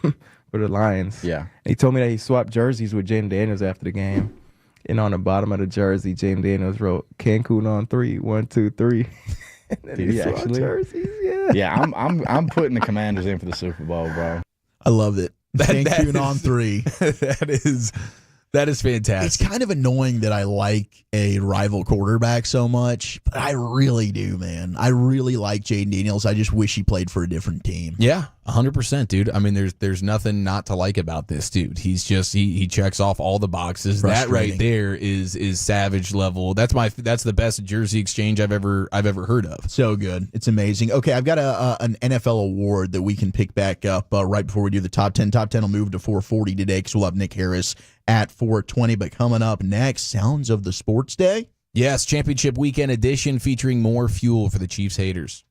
for the Lions. Yeah. And he told me that he swapped jerseys with Jaden Daniels after the game. And on the bottom of the jersey, Jaden Daniels wrote Cancun on 3, 1, 2, 3. And then he swapped jerseys. Yeah. Yeah, I'm putting the Commanders in for the Super Bowl, bro. I loved it. Cancun on 3. That is fantastic. It's kind of annoying that I like a rival quarterback so much, but I really do, man. I really like Jaden Daniels. I just wish he played for a different team. Yeah, 100%, dude. I mean, there's nothing not to like about this dude. He's just he checks off all the boxes. That right there is savage level. That's the best jersey exchange I've ever heard of. So good. It's amazing. Okay, I've got an NFL award that we can pick back up right before we do the top 10. Top 10 will move to 440 today because we'll have Nick Harris at 420. But coming up next, Sounds of the Sports Day. Yes, Championship Weekend edition featuring more fuel for the Chiefs haters.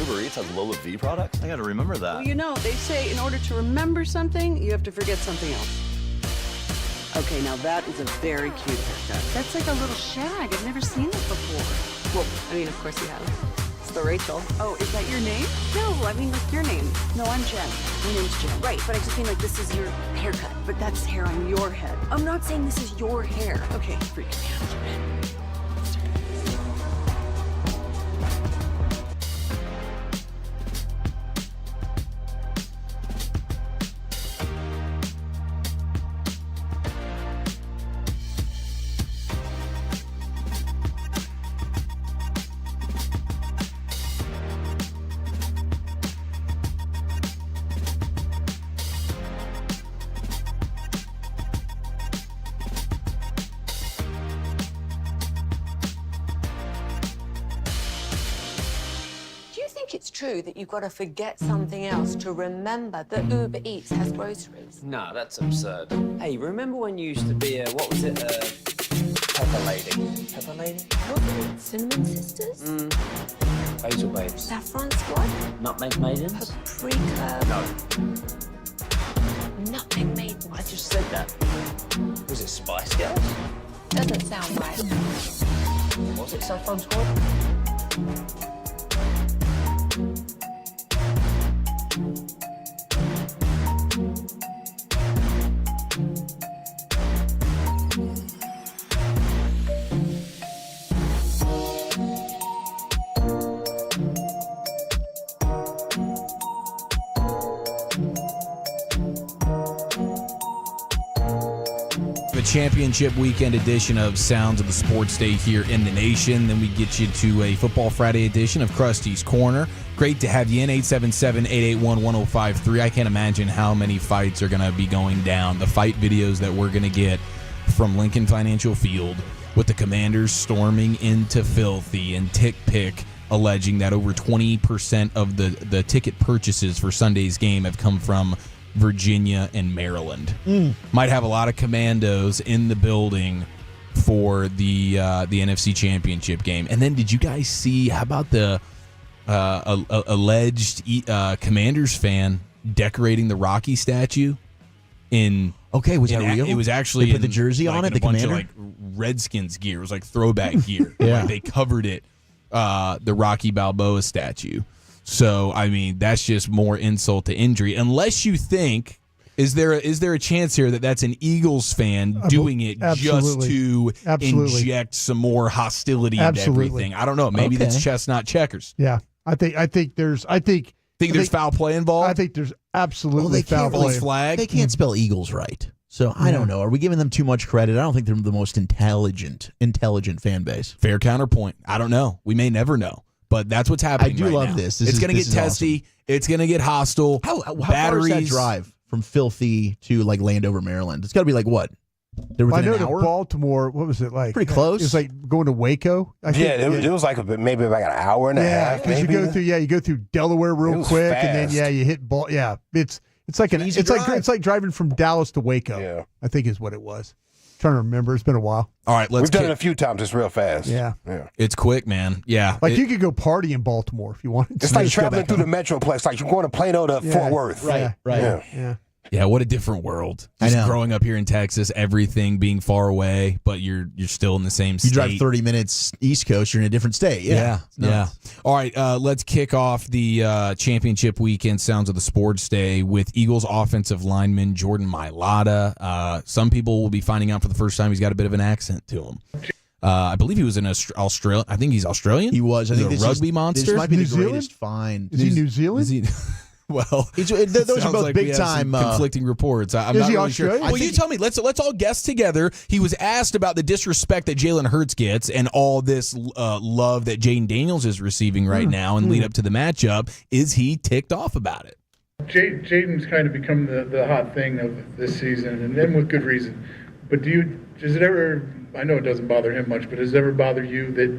Uber Eats has Lola V products? I got to remember that. Well, you know, they say in order to remember something, you have to forget something else. Okay, now that is a very cute haircut. That's like a little shag. I've never seen it before. Well, I mean, of course you have. It's the Rachel. Oh, is that your name? No, I mean, like your name. No, I'm Jen. My name's Jen. Right, but I just mean like this is your haircut. But that's hair on your head. I'm not saying this is your hair. Okay, freak me out. It's true that you've got to forget something else to remember that Uber Eats has groceries. No, that's absurd. Hey, remember when you used to be what was it, Pepper Lady? Pepper Lady? What? Cinnamon Sisters? Basil Babes. Saffron Squad? Nutmeg Maidens? Paprika? No. Nutmeg Maidens? I just said that. Was it Spice Girls? Doesn't sound right. Was it Saffron Squad? Championship weekend edition of Sounds of the Sports Day here in the nation. Then we get you to a Football Friday edition of Krusty's Corner. Great to have you in. 877-881-1053. I can't imagine how many fights are going to be going down. The fight videos that we're going to get from Lincoln Financial Field with the Commanders storming into Filthy and TickPick alleging that over 20% of the ticket purchases for Sunday's game have come from Virginia and Maryland. Might have a lot of commandos in the building for the NFC Championship game. And then did you guys see, how about the alleged Commanders fan decorating the Rocky statue in... Okay, was that real? It was actually... They put the jersey on it, the Commander? Bunch of, Redskins gear. It was like throwback gear. Yeah. They covered it, the Rocky Balboa statue. So, I mean, that's just more insult to injury. Unless you think, is there a chance here that that's an Eagles fan doing it just to inject some more hostility into everything? I don't know. Maybe that's chestnut checkers. Yeah, I think there's foul play involved. I think there's absolutely foul play. They can't spell Eagles right. So I don't know. Are we giving them too much credit? I don't think they're the most intelligent fan base. Fair counterpoint. I don't know. We may never know. But that's what's happening. I do love this. It's going to get testy. Awesome. It's going to get hostile. How far is that drive from Filthy to like Landover, Maryland? It's got to be like what? I know to Baltimore. What was it like? Pretty close. It's like going to Waco. I think. It was like maybe like an hour and a half. Because you go through Delaware real quick, fast. And then you hit ball. Yeah, it's like it's like driving from Dallas to Waco. Yeah, I think is what it was. Trying to remember. It's been a while. All right, we've done it a few times. It's real fast. Yeah. It's quick, man. Yeah. Like you could go party in Baltimore if you wanted to. It's like traveling through the Metroplex. Like you're going to Plano to Fort Worth. Right. Yeah, what a different world. Just growing up here in Texas, everything being far away, but you're still in the same state. You drive 30 minutes East Coast, you're in a different state. Yeah. All right, let's kick off the championship weekend Sounds of the Sports Day with Eagles offensive lineman Jordan Mailata. Some people will be finding out for the first time he's got a bit of an accent to him. I believe he was in Australia. I think he's Australian. He was. I think a rugby monster. This might be the greatest find. Is he New Zealand? Is he... Well, those are both big time conflicting reports. I'm not really sure. Well, you tell me. Let's all guess together. He was asked about the disrespect that Jalen Hurts gets and all this love that Jaden Daniels is receiving right now and lead up to the matchup. Is he ticked off about it? Jaden's kind of become the hot thing of this season, and then with good reason. But does it ever? I know it doesn't bother him much, but does it ever bother you that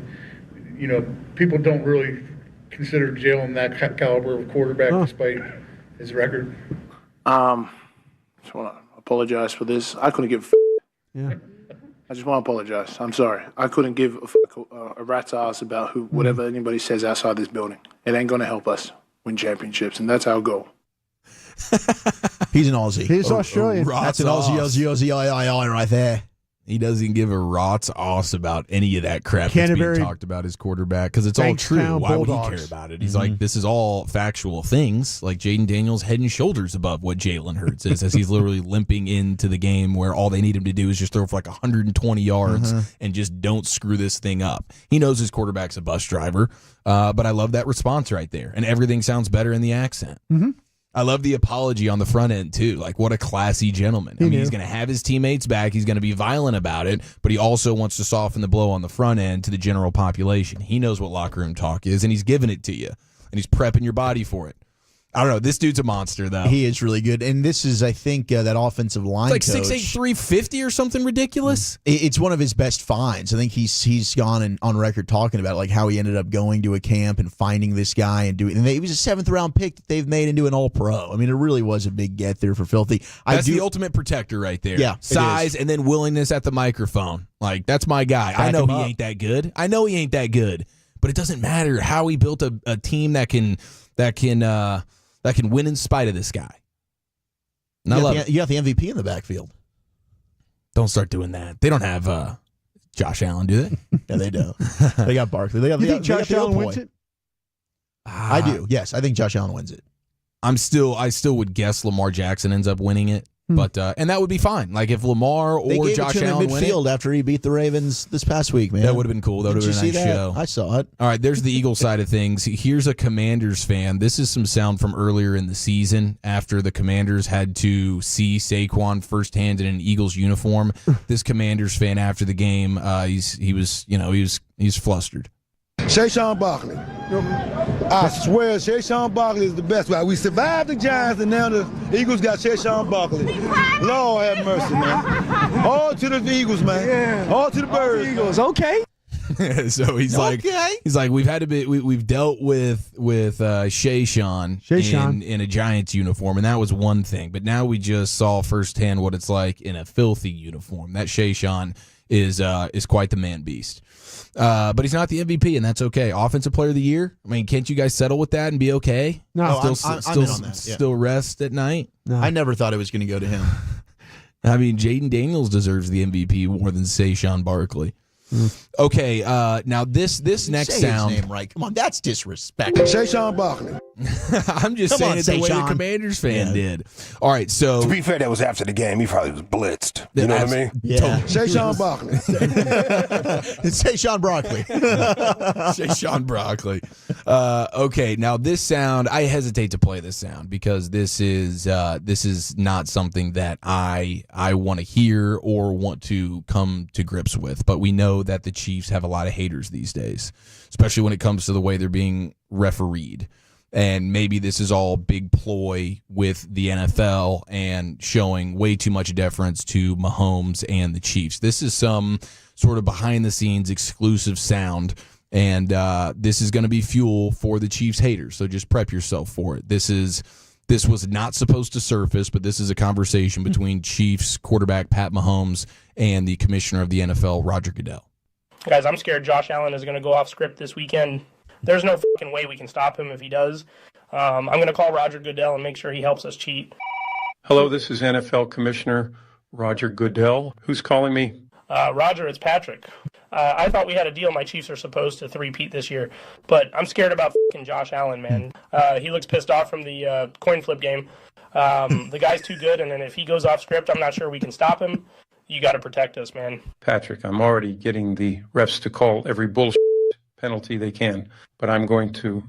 people don't really consider Jalen that caliber of quarterback despite his record? Just want to apologize for this. I couldn't give. Yeah. I just want to apologize. I'm sorry. I couldn't give a rat's ass about whatever anybody says outside this building. It ain't going to help us win championships, and that's our goal. He's an Aussie. He's Australian. That's an Aussie right there. He doesn't give a rot's ass about any of that crap that's being talked about his quarterback because it's all true. Why would he care about it? He's like, this is all factual things. Like Jaden Daniels head and shoulders above what Jalen Hurts is, as he's literally limping into the game where all they need him to do is just throw for like 120 yards and just don't screw this thing up. He knows his quarterback's a bus driver, but I love that response right there. And everything sounds better in the accent. I love the apology on the front end, too. Like, what a classy gentleman. I mean, he's going to have his teammates back. He's going to be violent about it, but he also wants to soften the blow on the front end to the general population. He knows what locker room talk is, and he's giving it to you, and he's prepping your body for it. I don't know. This dude's a monster, though. He is really good. And this is, I think, that offensive line it's like 6'8", 350 or something ridiculous. It's one of his best finds. I think he's gone on record talking about like how he ended up going to a camp and finding this guy and doing. And he was a 7th-round pick that they've made into an All-Pro. I mean, it really was a big get there for Filthy. That's the ultimate protector right there. Yeah, size and then willingness at the microphone. Like, that's my guy. I know he ain't that good. But it doesn't matter how he built a team that can win in spite of this guy. And you got the MVP in the backfield. Don't start doing that. They don't have Josh Allen, do they? Yeah, they don't. They got Barkley. You think Josh Allen wins it? I do. Yes, I think Josh Allen wins it. I still would guess Lamar Jackson ends up winning it. But and that would be fine. Like if Lamar or Josh Allen win midfield after he beat the Ravens this past week, man. That would have been cool. That would have been a nice show. I saw it. All right, there's the Eagles side of things. Here's a Commanders fan. This is some sound from earlier in the season after the Commanders had to see Saquon firsthand in an Eagles uniform. This Commanders fan after the game, he's flustered. Saquon Barkley. I swear, Saquon Barkley is the best. We survived the Giants, and now the Eagles got Saquon Barkley. Lord have mercy, man. All to the Eagles, man. Yeah. All to the Birds. Eagles, okay. So he's like, we've dealt with Saquon in a Giants uniform, and that was one thing. But now we just saw firsthand what it's like in a filthy uniform. That Saquon is quite the man beast. But he's not the MVP, and that's okay. Offensive Player of the Year. I mean, can't you guys settle with that and be okay? No, I'm in on that. Yeah. Still rest at night. No. I never thought it was going to go to him. I mean, Jaden Daniels deserves the MVP more than Saquon Barkley. Okay, now this next Say sound. his name right. Come on, that's disrespectful. Saquon Barkley. I'm just saying it's the way the Commanders fan did. All right, so to be fair, that was after the game. He probably was blitzed. You know what I mean? Yeah. Saquon Barkley. It's Saquon Barkley. Saquon Barkley. Okay, now this sound, I hesitate to play this sound because this is not something that I want to hear or want to come to grips with. But we know that the Chiefs have a lot of haters these days, especially when it comes to the way they're being refereed. And maybe this is all big ploy with the NFL and showing way too much deference to Mahomes and the Chiefs. This is some sort of behind-the-scenes exclusive sound, and this is going to be fuel for the Chiefs haters, so just prep yourself for it. This was not supposed to surface, but this is a conversation between Chiefs quarterback Pat Mahomes and the commissioner of the NFL, Roger Goodell. Guys, I'm scared Josh Allen is going to go off script this weekend. There's no fucking way we can stop him if he does. I'm going to call Roger Goodell and make sure he helps us cheat. Hello, this is NFL Commissioner Roger Goodell. Who's calling me? Roger, it's Patrick. I thought we had a deal. My Chiefs are supposed to three-peat this year, but I'm scared about fucking Josh Allen, man. He looks pissed off from the coin flip game. The guy's too good, and then if he goes off script, I'm not sure we can stop him. You got to protect us, man. Patrick, I'm already getting the refs to call every bullshit penalty they can, but I'm going to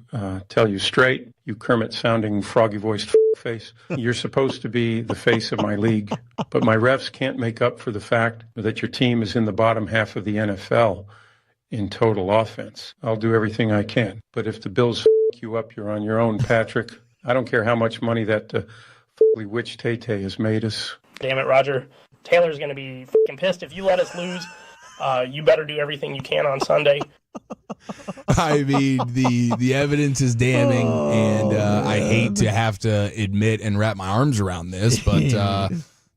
tell you straight, you Kermit-sounding froggy-voiced face, you're supposed to be the face of my league, but my refs can't make up for the fact that your team is in the bottom half of the NFL in total offense. I'll do everything I can, but if the Bills you up, you're on your own, Patrick. I don't care how much money that witch Tay-Tay has made us. Damn it, Roger. Taylor's going to be fucking pissed if you let us lose. You better do everything you can on Sunday. I mean, the evidence is damning, and I hate to have to admit and wrap my arms around this, but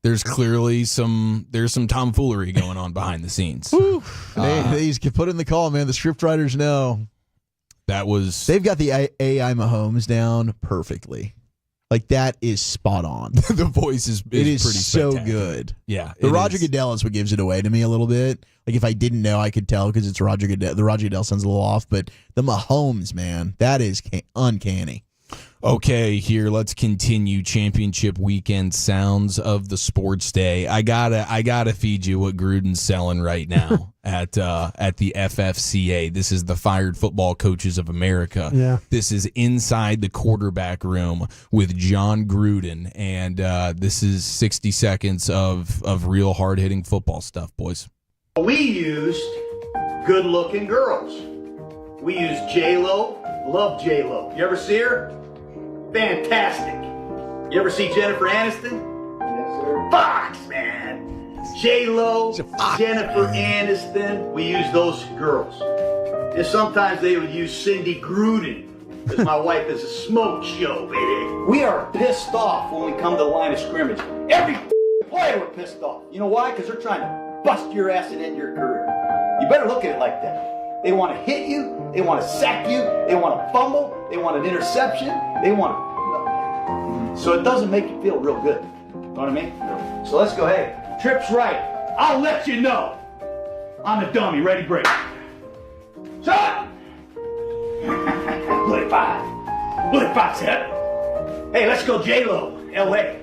There's clearly some tomfoolery going on behind the scenes. They put in the call, man. The scriptwriters know. They've got the AI Mahomes down perfectly. Like, that is spot on. The voice is pretty so spectacular. good. Yeah. The Roger Goodell is what gives it away to me a little bit. Like, if I didn't know, I could tell because it's Roger Goodell. The Roger Goodell sounds a little off, but the Mahomes, man, that is uncanny. Okay, here, let's continue championship weekend sounds of the sports day. I gotta feed you what Gruden's selling right now at the FFCA. This is the Fired Football Coaches of America. Yeah. This is inside the quarterback room with John Gruden, and this is 60 seconds of real hard-hitting football stuff, boys. We used good-looking girls. We used J-Lo. Love J-Lo. You ever see her? Fantastic. You ever see Jennifer Aniston? Yes, sir. Fox, man. J-Lo, Jennifer Aniston. We use those girls. And sometimes they would use Cindy Gruden, because my wife is a smoke show, baby. We are pissed off when we come to the line of scrimmage. Every player we're pissed off. You know why? Because they're trying to bust your ass and end your career. You better look at it like that. They want to hit you. They want to sack you. They want to fumble. They want an interception. They want to... So it doesn't make you feel real good. You know what I mean? So let's go ahead. Trip's right. I'll let you know. I'm a dummy. Ready, break. Shot! Bullet 5. Bullet 5-7. Hey, let's go J-Lo, L.A.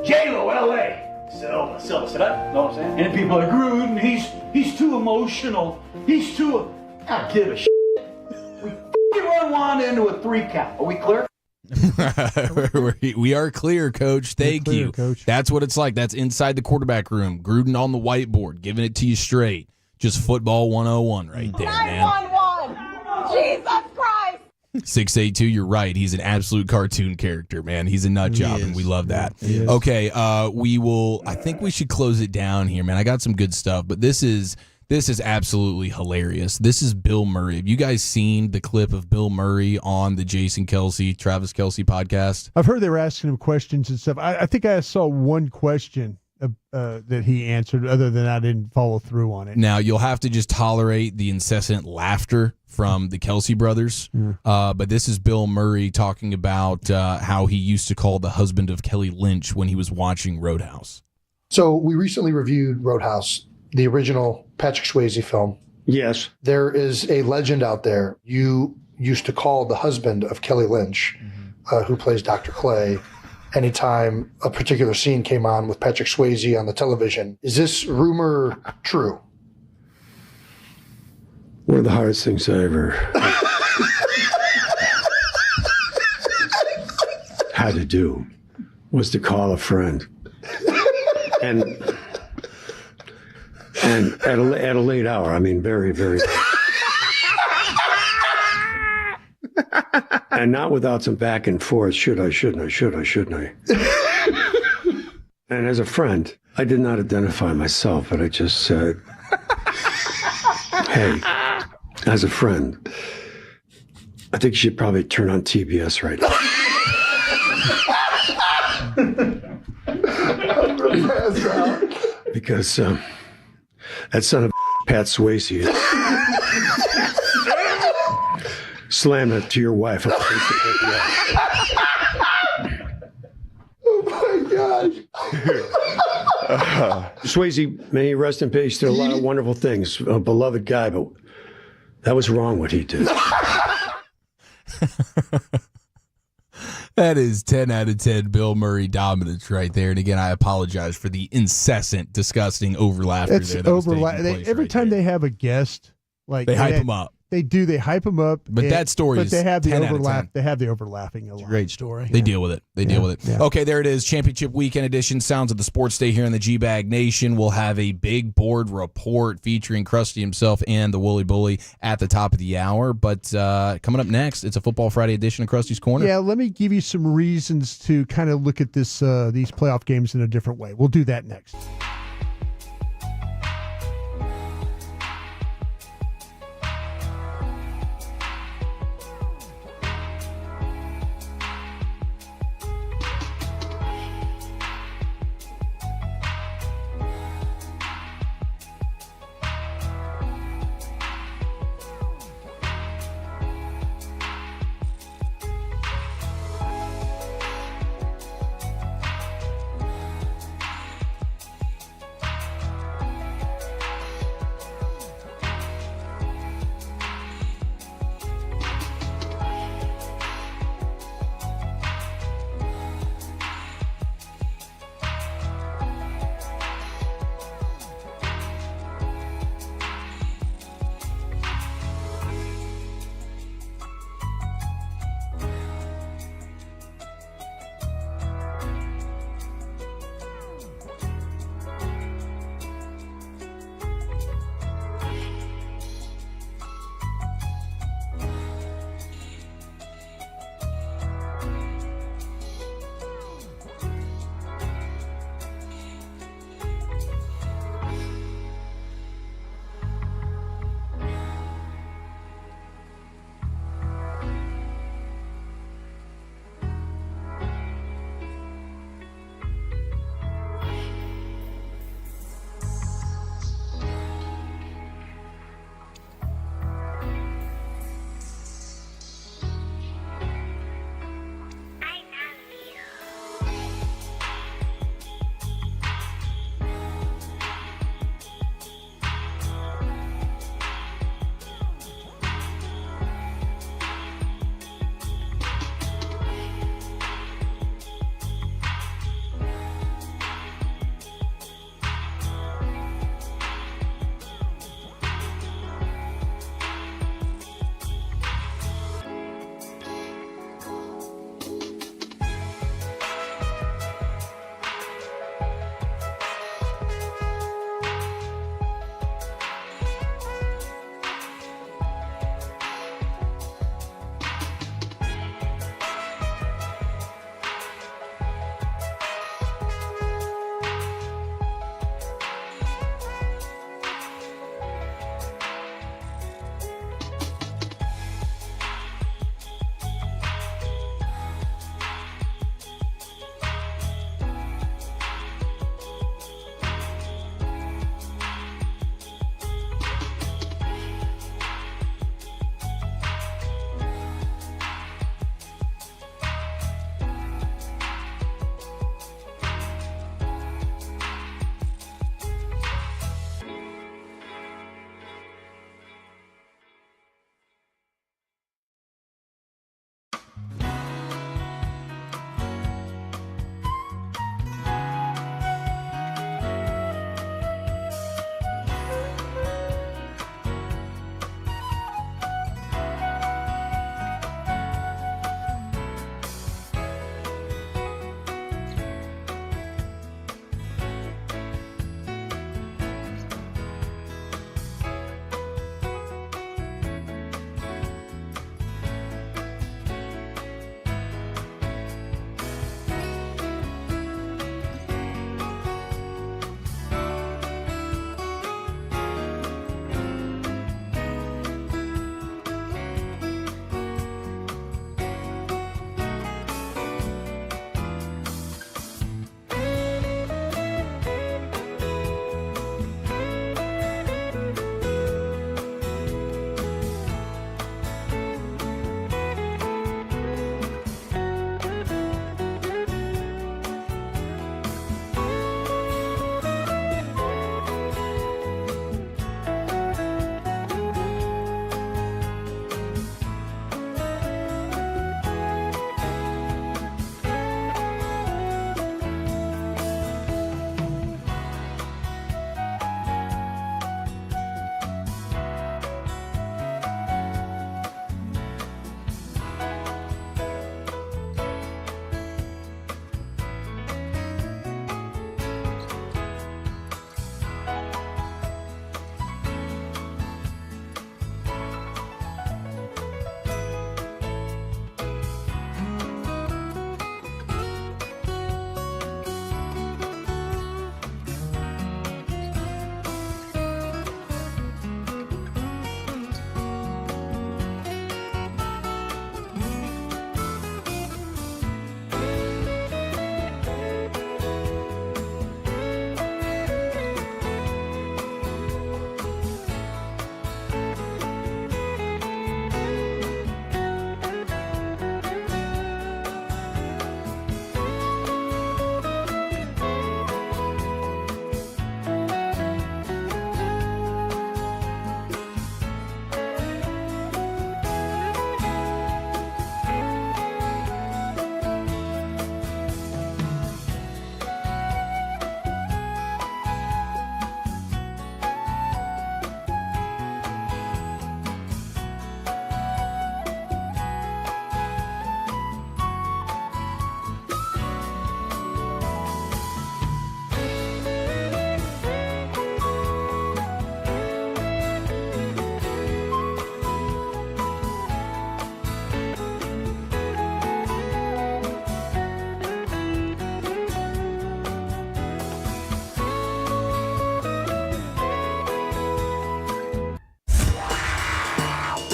J-Lo, L.A. Silva, sit up. Know what I'm saying? And people are Gruden, he's too emotional. He's too... I give a shit. We run one into a 3 count. Are we clear? We are clear, Coach. Thank you. Coach. That's what it's like. That's inside the quarterback room. Gruden on the whiteboard, giving it to you straight. Just football 101 right there, man. 911! Jesus Christ! 682, you're right. He's an absolute cartoon character, man. He's a nut job, and we love that. Okay, I think we should close it down here, man. I got some good stuff, but this is absolutely hilarious. This is Bill Murray. Have you guys seen the clip of Bill Murray on the Jason Kelce, Travis Kelce podcast? I've heard they were asking him questions and stuff. I think I saw one question that he answered. Other than I didn't follow through on it. Now, you'll have to just tolerate the incessant laughter from the Kelce brothers. But this is Bill Murray talking about how he used to call the husband of Kelly Lynch when he was watching Roadhouse. So we recently reviewed Roadhouse, the original Patrick Swayze film. Yes. There is a legend out there. You used to call the husband of Kelly Lynch, who plays Dr. Clay, anytime a particular scene came on with Patrick Swayze on the television. Is this rumor true? One of the hardest things I ever had to do was to call a friend. And at a late hour, I mean, very, very. And not without some back and forth. Shouldn't I? And as a friend, I did not identify myself, but I just said, hey, as a friend, I think you should probably turn on TBS right now. I'm really passed out. Because that son of Pat Swayze slammed it to your wife. Oh my gosh. Swayze, may he rest in peace. Did a lot of wonderful things. A beloved guy, but that was wrong what he did. That is 10 out of 10 Bill Murray dominance right there. And again, I apologize for the incessant, disgusting overlap. It's every time they have a guest, like they hype him up. They do. They hype him up. But that story is they have the 10 out of overlap. 10. They have the overlapping a lot. Great story. They deal with it. They deal with it. Yeah. Okay, there it is. Championship weekend edition. Sounds of the sports day here in the G-Bag Nation. We'll have a big board report featuring Krusty himself and the Wooly Bully at the top of the hour. But coming up next, it's a Football Friday edition of Krusty's Corner. Yeah, let me give you some reasons to kind of look at these playoff games in a different way. We'll do that next.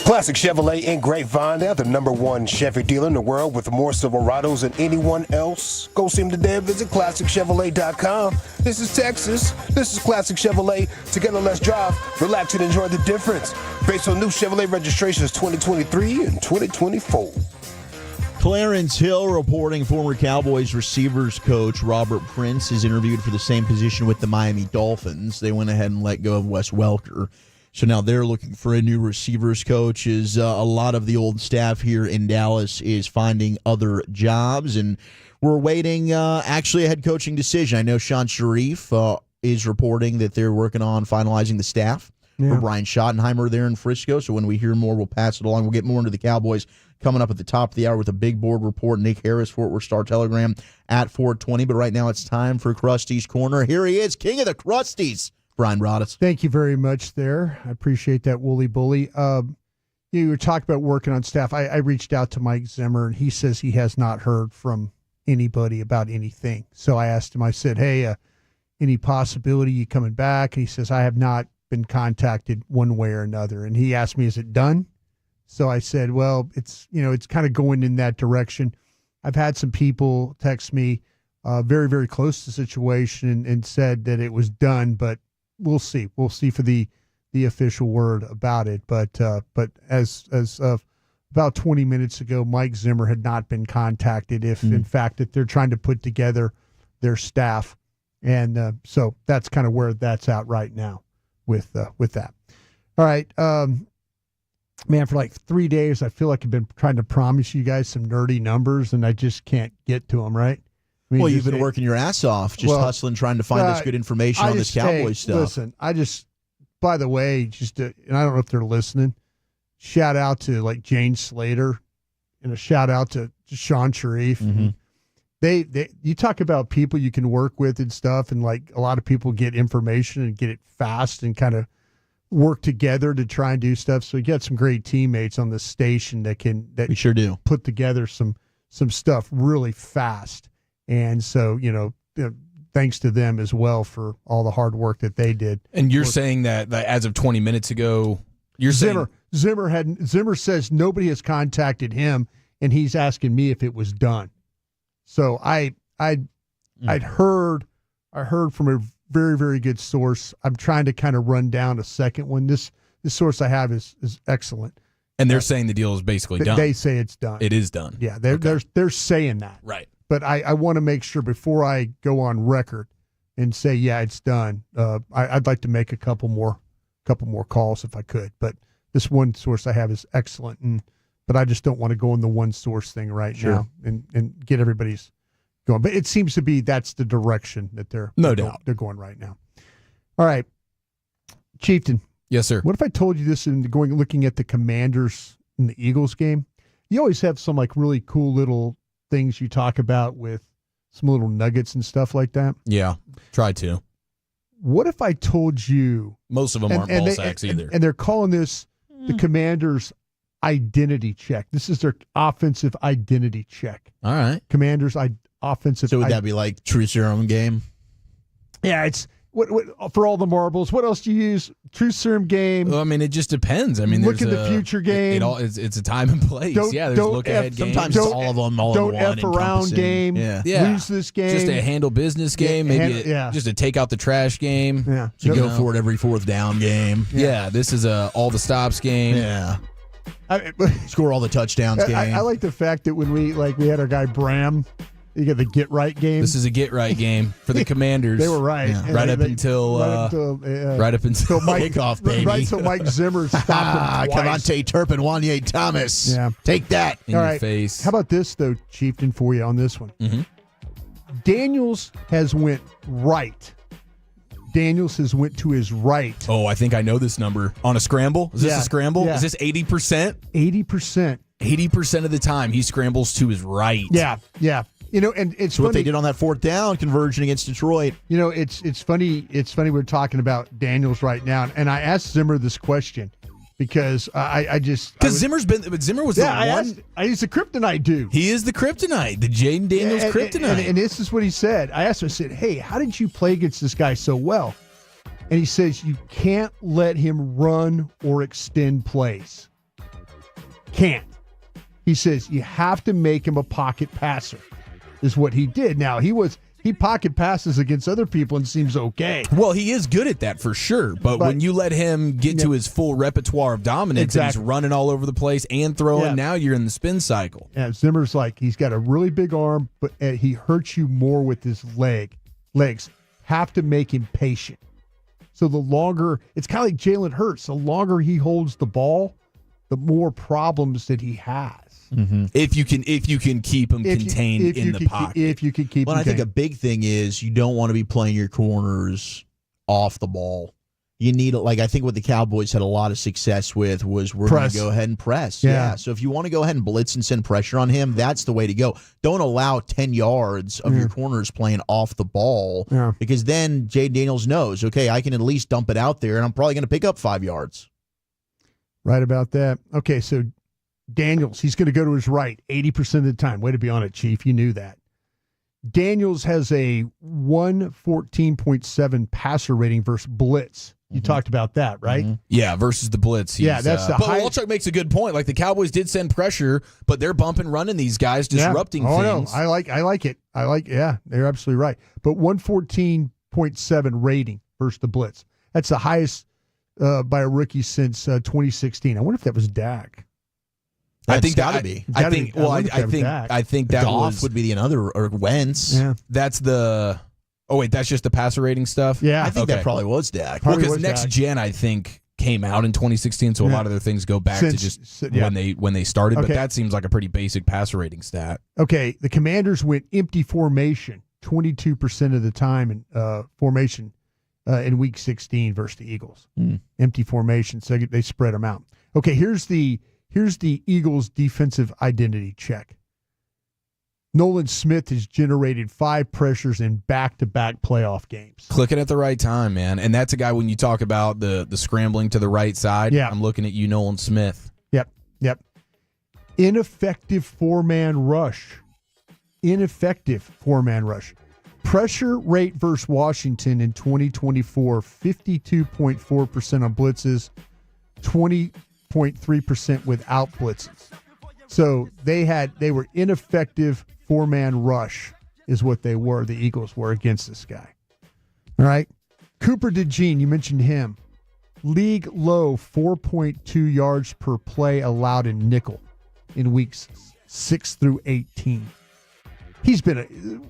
Classic Chevrolet in Grapevine. They're the #1 Chevy dealer in the world with more Silverados than anyone else. Go see them today. Visit ClassicChevrolet.com. This is Texas. This is Classic Chevrolet. Together, let's drive, relax, and enjoy the difference. Based on new Chevrolet registrations 2023 and 2024. Clarence Hill reporting former Cowboys receivers coach Robert Prince is interviewed for the same position with the Miami Dolphins. They went ahead and let go of Wes Welker. So now they're looking for a new receivers coach. A lot of the old staff here in Dallas is finding other jobs, and we're waiting actually a head coaching decision. I know Sean Sharif is reporting that they're working on finalizing the staff for Brian Schottenheimer there in Frisco. So when we hear more, we'll pass it along. We'll get more into the Cowboys coming up at the top of the hour with a big board report. Nick Harris, Fort Worth Star-Telegram at 4:20. But right now it's time for Krusty's Corner. Here he is, king of the Krusties, Brian Broaddus. Thank you very much there. I appreciate that, Wooly Bully. You were talking about working on staff. I reached out to Mike Zimmer, and he says he has not heard from anybody about anything. So I asked him, I said, hey, any possibility you coming back? And he says, I have not been contacted one way or another. And he asked me, is it done? So I said, well, it's kind of going in that direction. I've had some people text me very, very close to the situation and said that it was done, but we'll see. We'll see for the official word about it. But as of about 20 minutes ago, Mike Zimmer had not been contacted. If in fact that they're trying to put together their staff, and so that's kind of where that's at right now with that. All right, man. For like 3 days, I feel like I've been trying to promise you guys some nerdy numbers, and I just can't get to them. Right. I mean, well, you've been working your ass off, just hustling, trying to find us good information on this Cowboys stuff. Listen, by the way, and I don't know if they're listening, shout out to like Jane Slater and a shout out to Sean Sharif. Mm-hmm. You talk about people you can work with and stuff, and like a lot of people get information and get it fast and kind of work together to try and do stuff. So you got some great teammates on the station that we sure do put together some stuff really fast. And so, thanks to them as well for all the hard work that they did. And you're saying that as of 20 minutes ago, Zimmer says nobody has contacted him, and he's asking me if it was done. So I'd heard from a very, very good source. I'm trying to kind of run down a second one. This source I have is excellent. And they're saying the deal is basically done. They say it's done. It is done. Yeah, they're saying that. Right. But I want to make sure before I go on record and say, yeah, it's done. I'd like to make a couple more calls if I could. But this one source I have is excellent, but I just don't want to go on the one source thing right now and get everybody's going. But it seems to be that's the direction that they're going right now. All right, Chieftain. Yes, sir. What if I told you this looking at the Commanders and the Eagles game? You always have some like really cool little things you talk about with some little nuggets and stuff like that. Yeah, try to. What if I told you most of them aren't ball sacks either, and they're calling this the Commanders' identity check? This is their offensive identity check. All right, Commanders' offensive. So would that be like True Serum game? Yeah, it's what for all the marbles. What else do you use? True Serum game. Well, I mean, it just depends. I mean, look at the future game. It's a time and place. There's look ahead games. Sometimes it's all of them. Don't F around game. Yeah. Lose this game. Just a handle business game. Maybe just a take out the trash game. Yeah. So go for it every fourth down game. Yeah. This is a all the stops game. Yeah. Score all the touchdowns game. I like the fact that when we had our guy Bram. You got the get right game. This is a get right game for the Commanders. They were right. Yeah. Right up until Mike, kickoff, baby. Right until Mike Zimmer stopped him twice. Cavante Turpin, Wanye Thomas. Yeah. Take that in your face. How about this, though, Chieftain, for you on this one? Mm-hmm. Daniels has went right. Daniels has went to his right. Oh, I think I know this number. On a scramble? Is this a scramble? Yeah. Is this 80%? 80%. 80% of the time he scrambles to his right. Yeah, yeah. And it's what they did on that fourth down conversion against Detroit. It's funny. It's funny we're talking about Daniels right now, and I asked Zimmer this question because Zimmer was the one. He's the kryptonite dude. He is the kryptonite, the Jaden Daniels kryptonite. And this is what he said. I asked him. I said, "Hey, how did you play against this guy so well?" And he says, "You can't let him run or extend plays." Can't. He says you have to make him a pocket passer, is what he did. Now, he pocket passes against other people and seems okay. Well, he is good at that for sure. But when you let him get to his full repertoire of dominance and he's running all over the place and throwing, now you're in the spin cycle. Yeah, Zimmer's like, he's got a really big arm, but he hurts you more with his legs. Have to make him patient. So the longer, it's kind of like Jalen Hurts, the longer he holds the ball, the more problems that he has. Mm-hmm. If you can keep him contained in the pocket. If you can keep him I think a big thing is you don't want to be playing your corners off the ball. You need, like, I think what the Cowboys had a lot of success with was we're going to go ahead and press. Yeah. So if you want to go ahead and blitz and send pressure on him, that's the way to go. Don't allow 10 yards of your corners playing off the ball because then Jay Daniels knows, okay, I can at least dump it out there and I'm probably going to pick up 5 yards. Right about that. Okay, so Daniels, he's going to go to his right 80% of the time. Way to be on it, Chief. You knew that. Daniels has a 114.7 passer rating versus blitz. You talked about that, right? Yeah, versus the blitz. That's the But Walchuk makes a good point. Like, the Cowboys did send pressure, but they're bumping, running these guys, disrupting things. No, I like it. They're absolutely right. But 114.7 rating versus the blitz. That's the highest by a rookie since 2016. I wonder if that was Dak. I think got to be. I think that Goff would be the another, or Wentz. Yeah. That's the. Oh wait, that's just the passer rating stuff. Yeah, I think that probably was Dak. Well, because Next Gen, I think, came out in 2016, so a lot of their things go back to just when they started. But that seems like a pretty basic passer rating stat. Okay, the Commanders went empty formation 22% of the time in formation in Week 16 versus the Eagles. Empty formation, so they spread them out. Okay, here's the Eagles' defensive identity check. Nolan Smith has generated 5 pressures in back-to-back playoff games. Clicking at the right time, man. And that's a guy, when you talk about the scrambling to the right side, I'm looking at you, Nolan Smith. Yep. Ineffective four-man rush. Pressure rate versus Washington in 2024, 52.4% on blitzes, 20.3% without blitzes. So they were ineffective four-man rush is what they were, the Eagles were, against this guy. All right. Cooper DeJean, you mentioned him. League low 4.2 yards per play allowed in nickel in weeks 6 through 18. He's been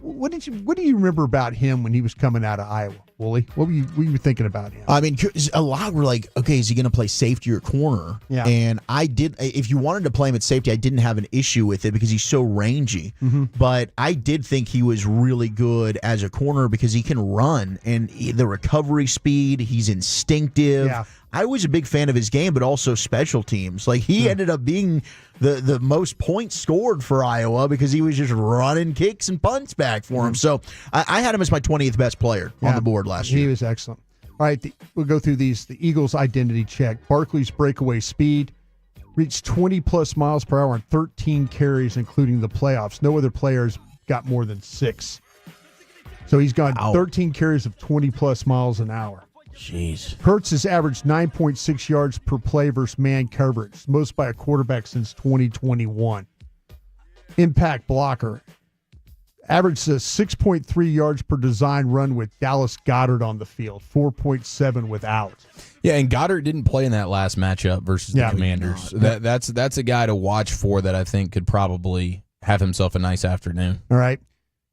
what do you remember about him when he was coming out of Iowa, Wooly? What were you thinking about him? I mean, a lot were like, okay, is he going to play safety or corner? Yeah. And if you wanted to play him at safety, I didn't have an issue with it because he's so rangy. But I did think he was really good as a corner because he can run and the recovery speed, he's instinctive. Yeah. I was a big fan of his game, but also special teams. Like, he ended up being the most points scored for Iowa because he was just running kicks and punts back for him. So I had him as my 20th best player on the board last year. He was excellent. All right, we'll go through these. The Eagles' identity check. Barkley's breakaway speed reached 20-plus miles per hour on 13 carries, including the playoffs. No other players got more than 6. So he's gone 13 carries of 20-plus miles an hour. Jeez. Hurts has averaged 9.6 yards per play versus man coverage, most by a quarterback since 2021. Impact blocker. Averaged 6.3 yards per design run with Dallas Goedert on the field, 4.7 without. Yeah, and Goddard didn't play in that last matchup versus the Commanders. That's a guy to watch for that I think could probably have himself a nice afternoon. All right.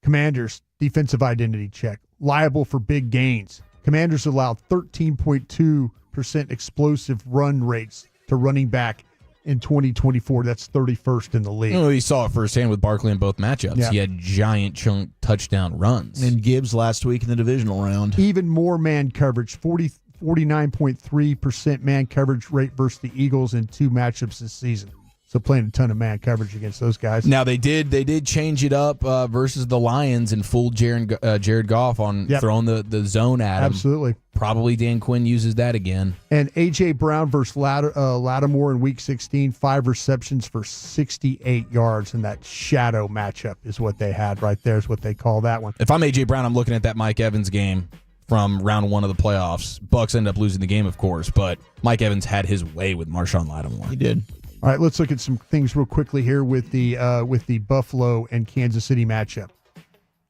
Commanders, defensive identity check. Liable for big gains. Commanders allowed 13.2% explosive run rates to running back in 2024. That's 31st in the league. You saw it firsthand with Barkley in both matchups. Yeah. He had giant chunk touchdown runs. And Gibbs last week in the divisional round. Even more man coverage, 49.3% man coverage rate versus the Eagles in 2 matchups this season. So playing a ton of man coverage against those guys. Now they did change it up versus the Lions and fooled Jared Goff on throwing the zone at him. Absolutely. Probably Dan Quinn uses that again. And A.J. Brown versus Lattimore in Week 16, 5 receptions for 68 yards in that shadow matchup is what they had right there, is what they call that one. If I'm A.J. Brown, I'm looking at that Mike Evans game from round 1 of the playoffs. Bucs ended up losing the game, of course, but Mike Evans had his way with Marshawn Lattimore. He did. All right, let's look at some things real quickly here with the Buffalo and Kansas City matchup.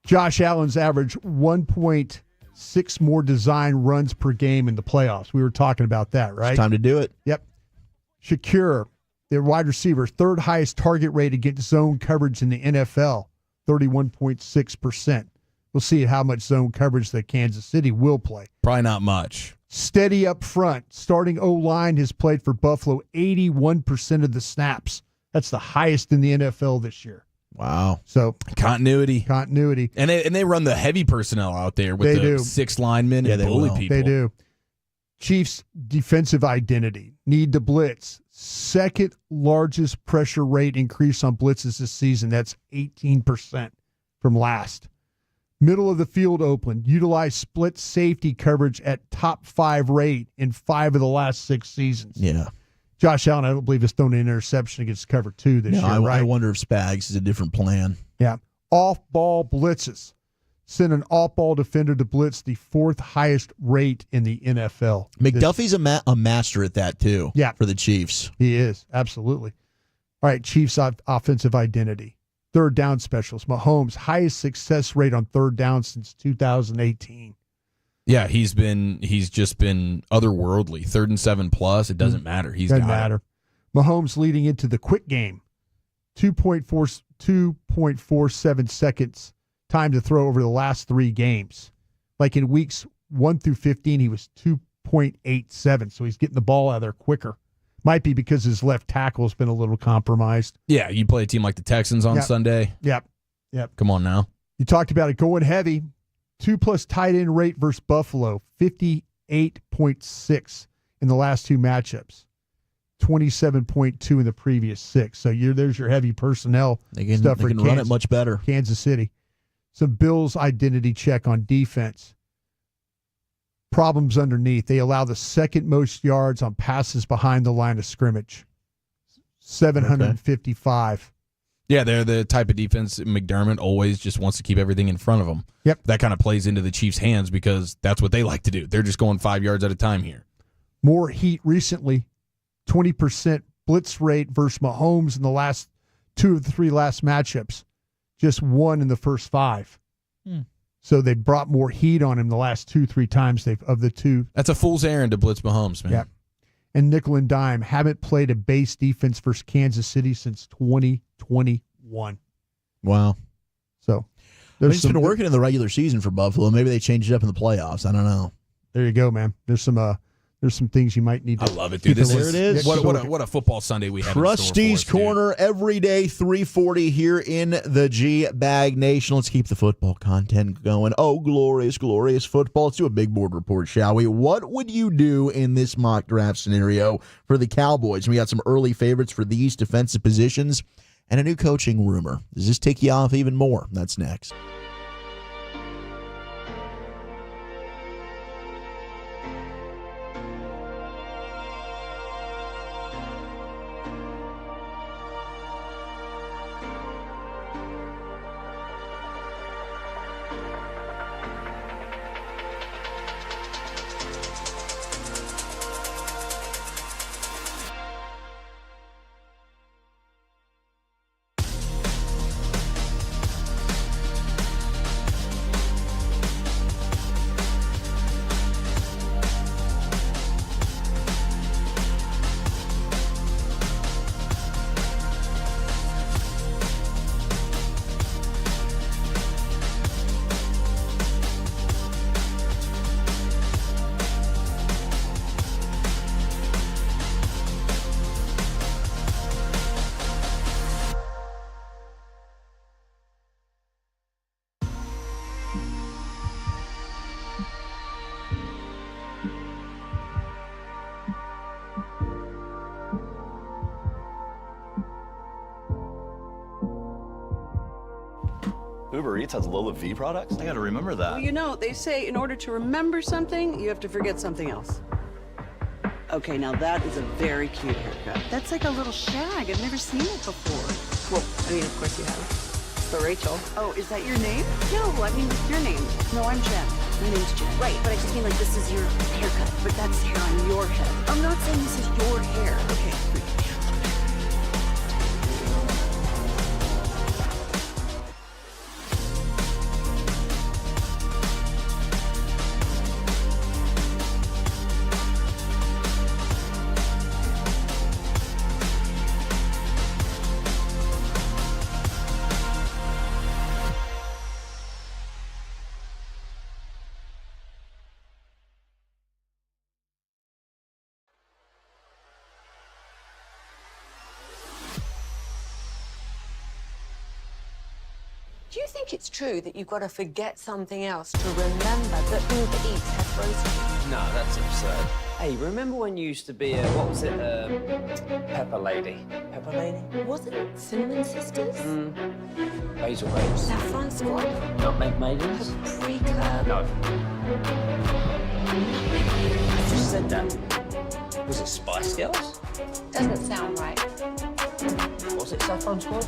Josh Allen's averaged 1.6 more design runs per game in the playoffs. We were talking about that, right? It's time to do it. Yep. Shakir, their wide receiver, third highest target rate against zone coverage in the NFL, 31.6%. We'll see how much zone coverage that Kansas City will play. Probably not much. Steady up front. Starting O-line has played for Buffalo 81% of the snaps. That's the highest in the NFL this year. Wow. So continuity. And they run the heavy personnel out there with the 6 linemen and bully people. They do. Chiefs' defensive identity. Need to blitz. Second largest pressure rate increase on blitzes this season. That's 18% from last. Middle of the field open. Utilize split safety coverage at top 5 rate in 5 of the last 6 seasons. Yeah. Josh Allen, I don't believe, has thrown an interception against cover 2 this year, right? I wonder if Spags is a different plan. Yeah. Off-ball blitzes. Send an off-ball defender to blitz, the 4th highest rate in the NFL. McDuffie's a master at that, too, for the Chiefs. He is, absolutely. All right, Chiefs' offensive identity. Third down specials. Mahomes, highest success rate on third down since 2018. Yeah, he's just been otherworldly. 3rd and 7+, it doesn't matter. Doesn't matter. Mahomes leading into the quick game. 2.47 seconds time to throw over the last 3 games. Like in weeks 1 through 15, he was 2.87. So he's getting the ball out of there quicker. Might be because his left tackle has been a little compromised. Yeah, you play a team like the Texans on Sunday. Yep. Come on now. You talked about it going heavy. 2+ tight end rate versus Buffalo, 58.6 in the last 2 matchups, 27.2 in the previous 6. So there's your heavy personnel stuff for They can run it much better. Kansas City. Some Bills identity check on defense. Problems underneath. They allow the 2nd most yards on passes behind the line of scrimmage, 755. Yeah, they're the type of defense McDermott always just wants to keep everything in front of them. Yep. That kind of plays into the Chiefs' hands because that's what they like to do. They're just going 5 yards at a time here. More heat recently, 20% blitz rate versus Mahomes in the last 2 of the 3 last matchups, just 1 in the first 5. So they brought more heat on him the last 2-3 times of the 2. That's a fool's errand to blitz Mahomes, man. Yeah. And nickel and dime haven't played a base defense versus Kansas City since 2021. Wow. So it's been working in the regular season for Buffalo. Maybe they changed it up in the playoffs. I don't know. There you go, man. There's some things you might need to. I love it, dude. There it is. What a football Sunday we have. Trustees Corner every day, 3:40 here in the G-Bag Nation. Let's keep the football content going. Oh, glorious, glorious football. Let's do a big board report, shall we? What would you do in this mock draft scenario for the Cowboys? We got some early favorites for these defensive positions and a new coaching rumor. Does this take you off even more? That's next. Uber Eats has Lola V products? I gotta remember that. Well, you know, they say in order to remember something, you have to forget something else. Okay, now that is a very cute haircut. That's like a little shag. I've never seen it before. Well, I mean, of course you have. So Rachel. Oh, is that your name? No, I mean, your name. No, I'm Jen. My name's Jen. Right, but I just mean like this is your haircut. But that's hair on your head. I'm not saying this is your hair. Okay, think it's true that you've got to forget something else to remember that Uber Eats has groceries? No, that's absurd. Hey, remember when you used to be a, what was it, Pepper Lady? Pepper Lady? Wasn't it Cinnamon Sisters? Basil Babes. Saffron Squad? Nutmeg Maidens? Paprika? No. I just said that. Was it Spice Girls? Doesn't sound right. Was it Saffron Squad?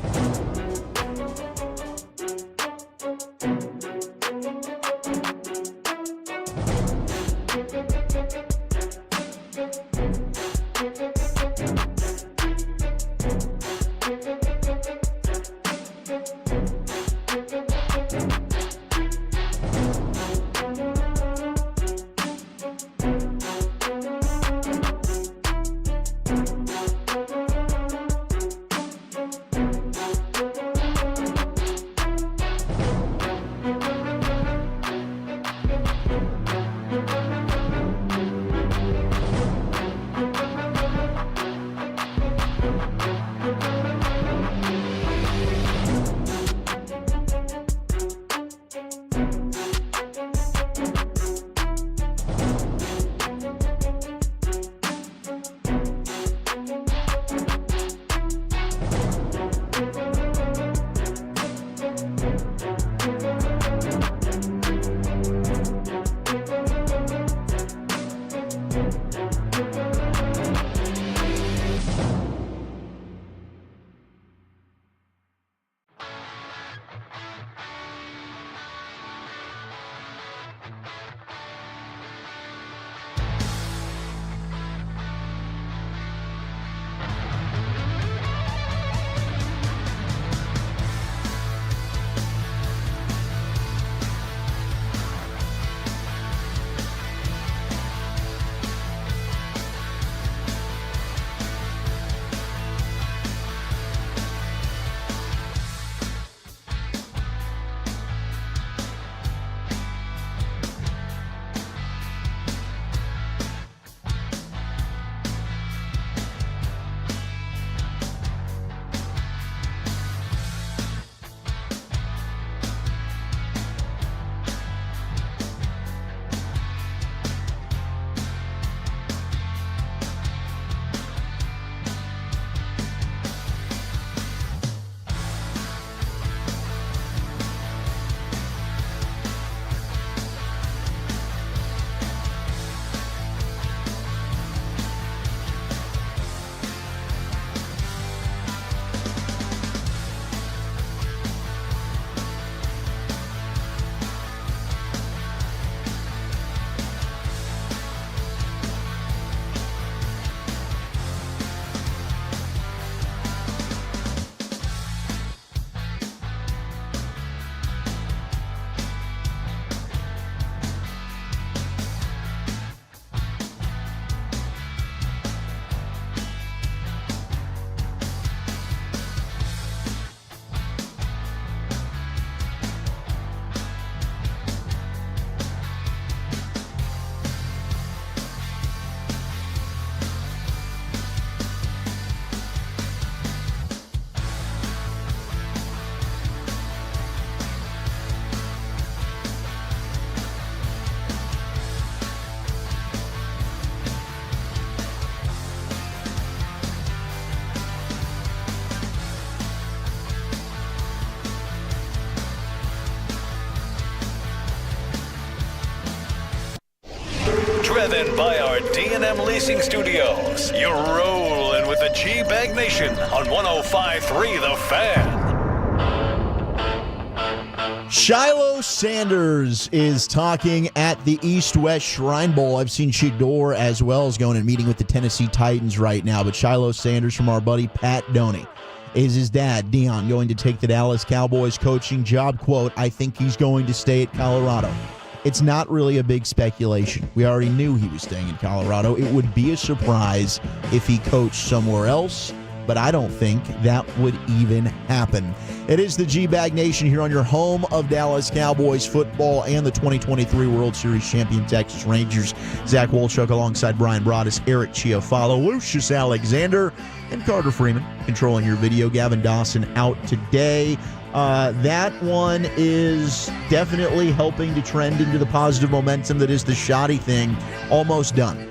Driven by our D&M Leasing Studios, you're rolling with the G-Bag Nation on 105.3 The Fan. Shiloh Sanders is talking at the East-West Shrine Bowl. I've seen Shador as well as going and meeting with the Tennessee Titans right now. But Shiloh Sanders from our buddy Pat Doney. Is his dad, Dion, going to take the Dallas Cowboys coaching job? Quote, I think he's going to stay at Colorado. It's not really a big speculation. We already knew he was staying in Colorado. It would be a surprise if he coached somewhere else. but I don't think that would even happen. It is the G-Bag Nation here on your home of Dallas Cowboys football and the 2023 World Series champion Texas Rangers. Zach Wolchuk alongside Brian Broaddus, Eric Chiafalo, Lucius Alexander, and Carter Freeman controlling your video. Gavin Dawson out today. That one is definitely helping to trend into the positive momentum that is the Schotty thing. Almost done.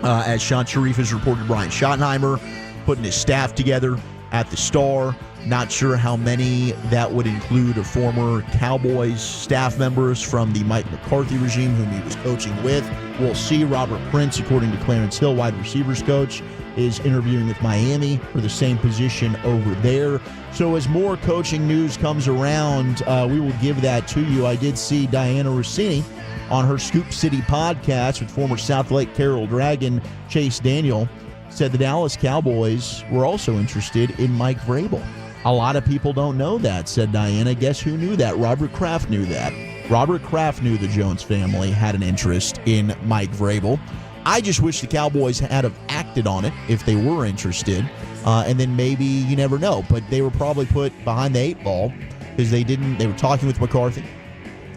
As Sean Sharif has reported, Brian Schottenheimer putting his staff together at the Star. Not sure how many that would include of former Cowboys staff members from the Mike McCarthy regime, whom he was coaching with. We'll see. Robert Prince, according to Clarence Hill, wide receivers coach, is interviewing with Miami for the same position over there. So as more coaching news comes around, we will give that to you. I did see Diana Rossini on her Scoop City podcast with former South Lake Carroll Dragon Chase Daniel, said the Dallas Cowboys were also interested in Mike Vrabel. A lot of people don't know that, said Diana. Guess who knew that? Robert Kraft knew that. Robert Kraft knew the Jones family had an interest in Mike Vrabel. I just wish the Cowboys had have acted on it if they were interested, and then maybe, you never know. But they were probably put behind the 8 ball because they were talking with McCarthy.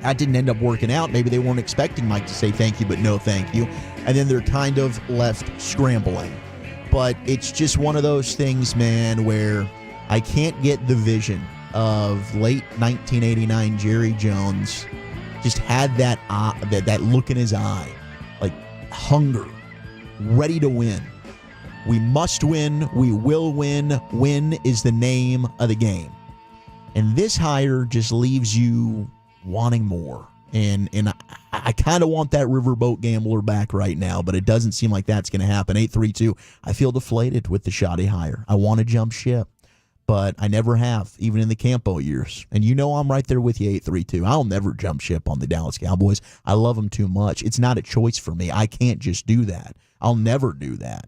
That didn't end up working out. Maybe they weren't expecting Mike to say thank you, but no thank you. And then they're kind of left scrambling. But it's just one of those things, man, where I can't get the vision of late 1989 Jerry Jones. Just had that look in his eye, like hunger, ready to win. We must win. We will win. Win is the name of the game. And this hire just leaves you wanting more. And I kind of want that riverboat gambler back right now, but it doesn't seem like that's going to happen. 832, I feel deflated with the Schotty hire. I want to jump ship, but I never have, even in the Campo years. And you know I'm right there with you, 832. I'll never jump ship on the Dallas Cowboys. I love them too much. It's not a choice for me. I can't just do that. I'll never do that.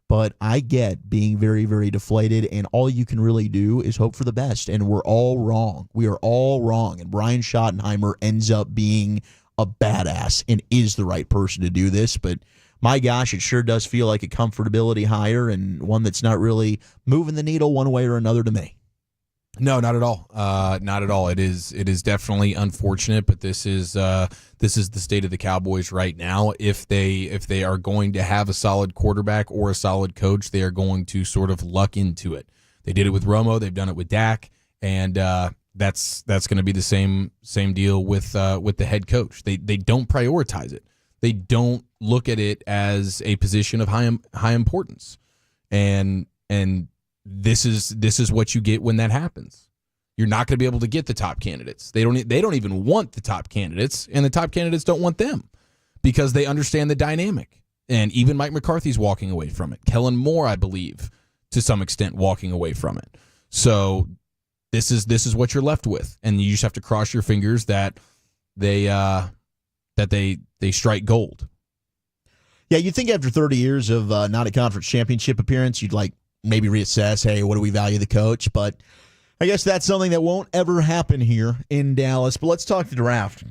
But I get being very, very deflated, and all you can really do is hope for the best. And we're all wrong. We are all wrong. And Brian Schottenheimer ends up being a badass and is the right person to do this. But my gosh, it sure does feel like a comfortability hire, and one that's not really moving the needle one way or another to me. No, not at all. Not at all. It is definitely unfortunate, but this is the state of the Cowboys right now. If they are going to have a solid quarterback or a solid coach, they are going to sort of luck into it. They did it with Romo. They've done it with Dak, and that's going to be the same deal with the head coach. They don't prioritize it. They don't look at it as a position of high importance, and this is what you get when that happens. You're not going to be able to get the top candidates. They don't even want the top candidates, and the top candidates don't want them because they understand the dynamic. And even Mike McCarthy's walking away from it. Kellen Moore, I believe, to some extent, walking away from it. So this is what you're left with, and you just have to cross your fingers that they strike gold. Yeah, you'd think after 30 years of not a conference championship appearance, you'd maybe reassess, hey, what do we value the coach? But I guess that's something that won't ever happen here in Dallas. But let's talk the draft.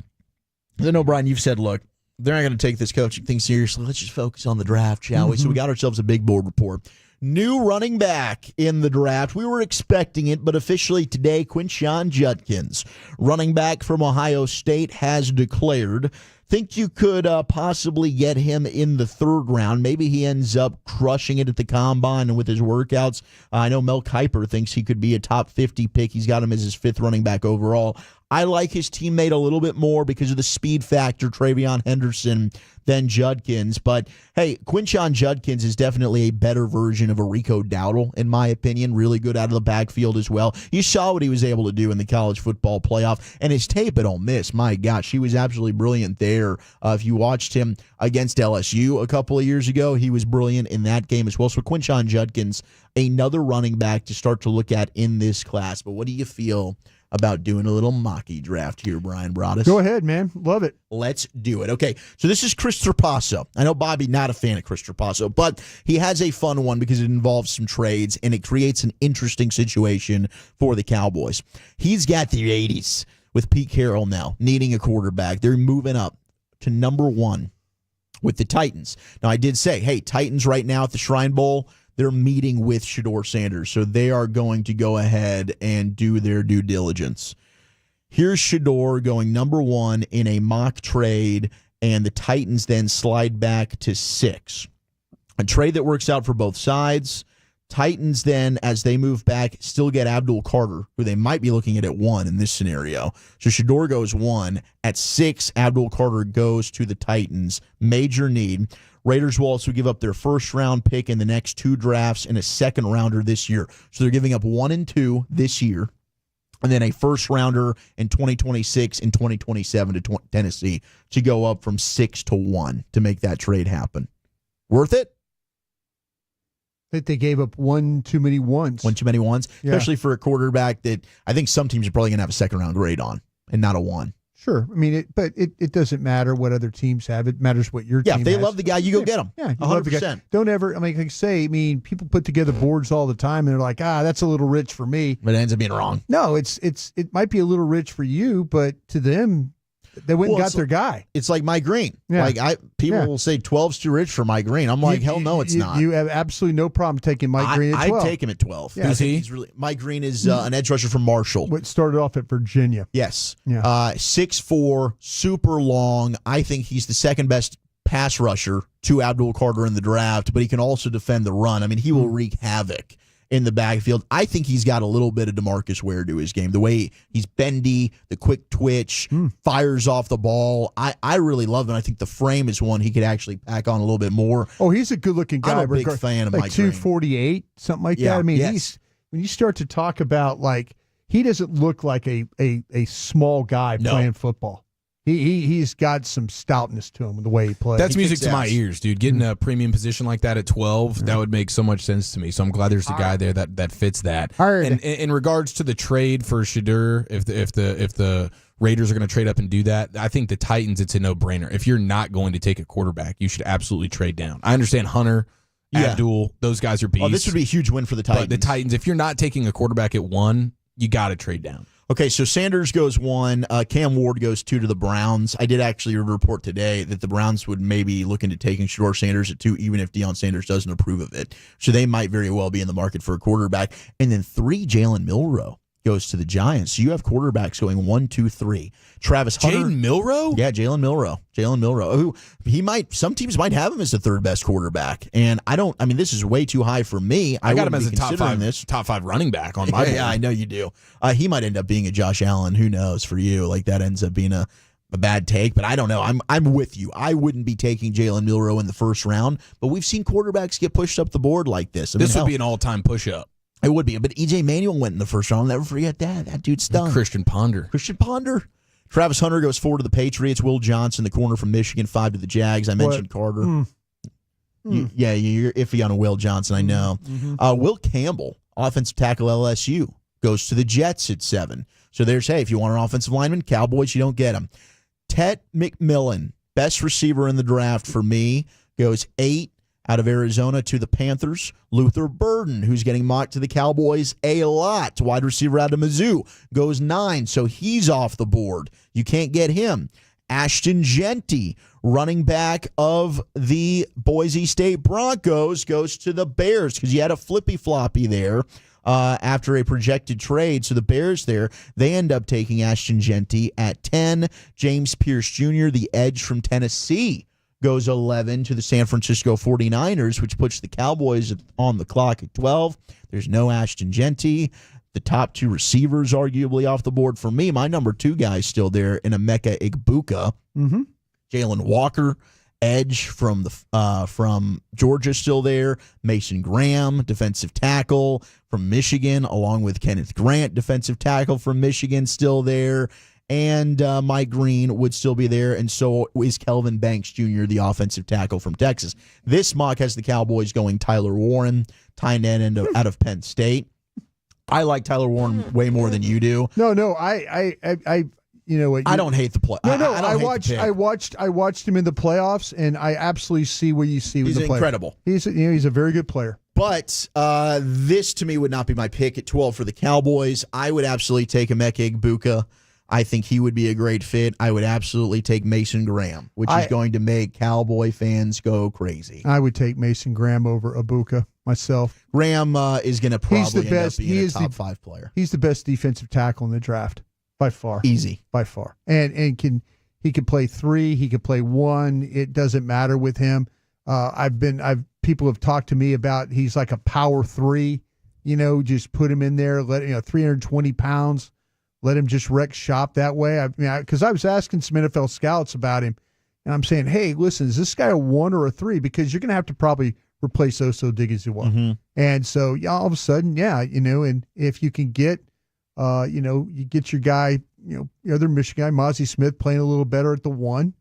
I know, Brian, you've said, look, they're not going to take this coaching thing seriously. Let's just focus on the draft, shall we? So we got ourselves a big board report. New running back in the draft. We were expecting it, but officially today, Quinshon Judkins, running back from Ohio State, has declared. Think you could possibly get him in the 3rd round. Maybe he ends up crushing it at the combine and with his workouts. I know Mel Kiper thinks he could be a top 50 pick. He's got him as his 5th running back overall. I like his teammate a little bit more because of the speed factor, Travion Henderson, than Judkins. But, hey, Quinshon Judkins is definitely a better version of a Rico Dowdle, in my opinion. Really good out of the backfield as well. You saw what he was able to do in the college football playoff. And his tape at Ole Miss, my gosh, he was absolutely brilliant there. If you watched him against LSU a couple of years ago, he was brilliant in that game as well. So Quinshon Judkins, another running back to start to look at in this class. But what do you feel about doing a little mocky draft here, Brian Broaddus? Go ahead, man. Love it. Let's do it. Okay, so this is Chris Trapasso. I know Bobby not a fan of Chris Trapasso, but he has a fun one because it involves some trades, and it creates an interesting situation for the Cowboys. He's got the 80s with Pete Carroll now, needing a quarterback. They're moving up to number 1 with the Titans. Now, I did say, hey, Titans right now at the Shrine Bowl, they're meeting with Shedeur Sanders. So they are going to go ahead and do their due diligence. Here's Shedeur going number 1 in a mock trade, and the Titans then slide back to 6. A trade that works out for both sides. Titans then, as they move back, still get Abdul Carter, who they might be looking at 1 in this scenario. So Shedeur goes 1. At 6, Abdul Carter goes to the Titans. Major need. Raiders will also give up their first-round pick in the next 2 drafts and a second-rounder this year. So they're giving up 1 and 2 this year, and then a first-rounder in 2026 and 2027 to Tennessee to go up from 6 to 1 to make that trade happen. Worth it? I think they gave up one too many ones. One too many ones, especially for a quarterback that I think some teams are probably going to have a second-round grade on and not a 1. Sure. I mean, it doesn't matter what other teams have. It matters what your team has. Yeah, if they love the guy, you go get him. Yeah, you 100%. love the guy. Don't ever, like I say, people put together boards all the time, and they're like, that's a little rich for me. But it ends up being wrong. No, it might be a little rich for you, but to them, they went and got their guy. It's like Mike Green. Yeah. Like people will say 12's too rich for Mike Green. I'm like, hell no, it's not. You have absolutely no problem taking Mike Green at 12. I'd take him at 12. Yeah. Who's he? Mike Green is an edge rusher from Marshall. What started off at Virginia. Yes. Yeah. 6'4", super long. I think he's the second best pass rusher to Abdul Carter in the draft, but he can also defend the run. I mean, he will wreak havoc in the backfield. I think he's got a little bit of DeMarcus Ware to his game. The way he's bendy, the quick twitch, fires off the ball. I really love him. I think the frame is one he could actually pack on a little bit more. Oh, he's a good-looking guy. I'm a big fan of like Mike Green. 248, something like Yeah, that. I mean, yes. when you start to talk about, like, he doesn't look like a small guy playing football. He's got some stoutness to him in the way he plays. That's music to my ears, dude. Getting a premium position like that at 12, that would make so much sense to me. So I'm glad there's a guy there that fits that. And in regards to the trade for Shedeur, if the Raiders are going to trade up and do that, I think the Titans, it's a no-brainer. If you're not going to take a quarterback, you should absolutely trade down. I understand Hunter, Abdul, those guys are beasts. Oh, this would be a huge win for the Titans. But the Titans, if you're not taking a quarterback at 1, you got to trade down. Okay, so Sanders goes 1. Cam Ward goes 2 to the Browns. I did actually report today that the Browns would maybe look into taking Shedeur Sanders at 2, even if Deion Sanders doesn't approve of it. So they might very well be in the market for a quarterback. And then 3, Jalen Milroe goes to the Giants. So you have quarterbacks going 1, 2, 3. Travis Hunter. Jaden Milroe? Yeah, Jalen Milroe. Who some teams might have him as the 3rd best quarterback. And this is way too high for me. I got him as a top 5 running back on my board. Yeah, I know you do. He might end up being a Josh Allen. Who knows for you? Like that ends up being a bad take, but I don't know. I'm with you. I wouldn't be taking Jalen Milroe in the first round, but we've seen quarterbacks get pushed up the board like this. This would be an all-time push-up. It would be, but E.J. Manuel went in the first round. I'll never forget that. That dude's done. Christian Ponder. Travis Hunter goes 4 to the Patriots. Will Johnson, the corner from Michigan, 5 to the Jags. I mentioned Carter. You're iffy on Will Johnson, I know. Will Campbell, offensive tackle LSU, goes to the Jets at 7. So there's, if you want an offensive lineman, Cowboys, you don't get him. Tet McMillan, best receiver in the draft for me, goes 8 out of Arizona to the Panthers. Luther Burden, who's getting mocked to the Cowboys a lot, wide receiver out of Mizzou, goes 9, so he's off the board. You can't get him. Ashton Genty, running back of the Boise State Broncos, goes to the Bears because you had a flippy-floppy there after a projected trade. So the Bears there, they end up taking Ashton Genty at 10. James Pierce Jr., the edge from Tennessee, goes 11 to the San Francisco 49ers, which puts the Cowboys on the clock at 12. There's no Ashton Genty. The top 2 receivers arguably off the board for me. My number 2 guy still there in Emeka Egbuka. Jalen Walker, edge from Georgia, still there. Mason Graham, defensive tackle from Michigan, along with Kenneth Grant, defensive tackle from Michigan, still there. And Mike Green would still be there, and so is Kelvin Banks Jr., the offensive tackle from Texas. This mock has the Cowboys going Tyler Warren, tight end out of Penn State. I like Tyler Warren way more than you do. No, I you know what? I don't hate the play. I watched him in the playoffs, and I absolutely see what you see with the player. Incredible. He's a very good player. But this to me would not be my pick at 12 for the Cowboys. I would absolutely take Emeka Egbuka. I think he would be a great fit. I would absolutely take Mason Graham, which is going to make Cowboy fans go crazy. I would take Mason Graham over Egbuka. myself. Graham is going to probably end up being a top 5 player. He's the best defensive tackle in the draft by far. Easy. By far. And he can play 3, he can play 1. It doesn't matter with him. People have talked to me about he's like a power 3, just put him in there, 320 pounds, let him just wreck shop that way. Because I was asking some NFL scouts about him, and I'm saying, hey, listen, is this guy a 1 or a 3? Because you're going to have to probably replace Oso Digizua. Mm-hmm. And so, all of a sudden, and if you can get, you get your guy, your other Michigan guy, Mozzie Smith, playing a little better at the 1,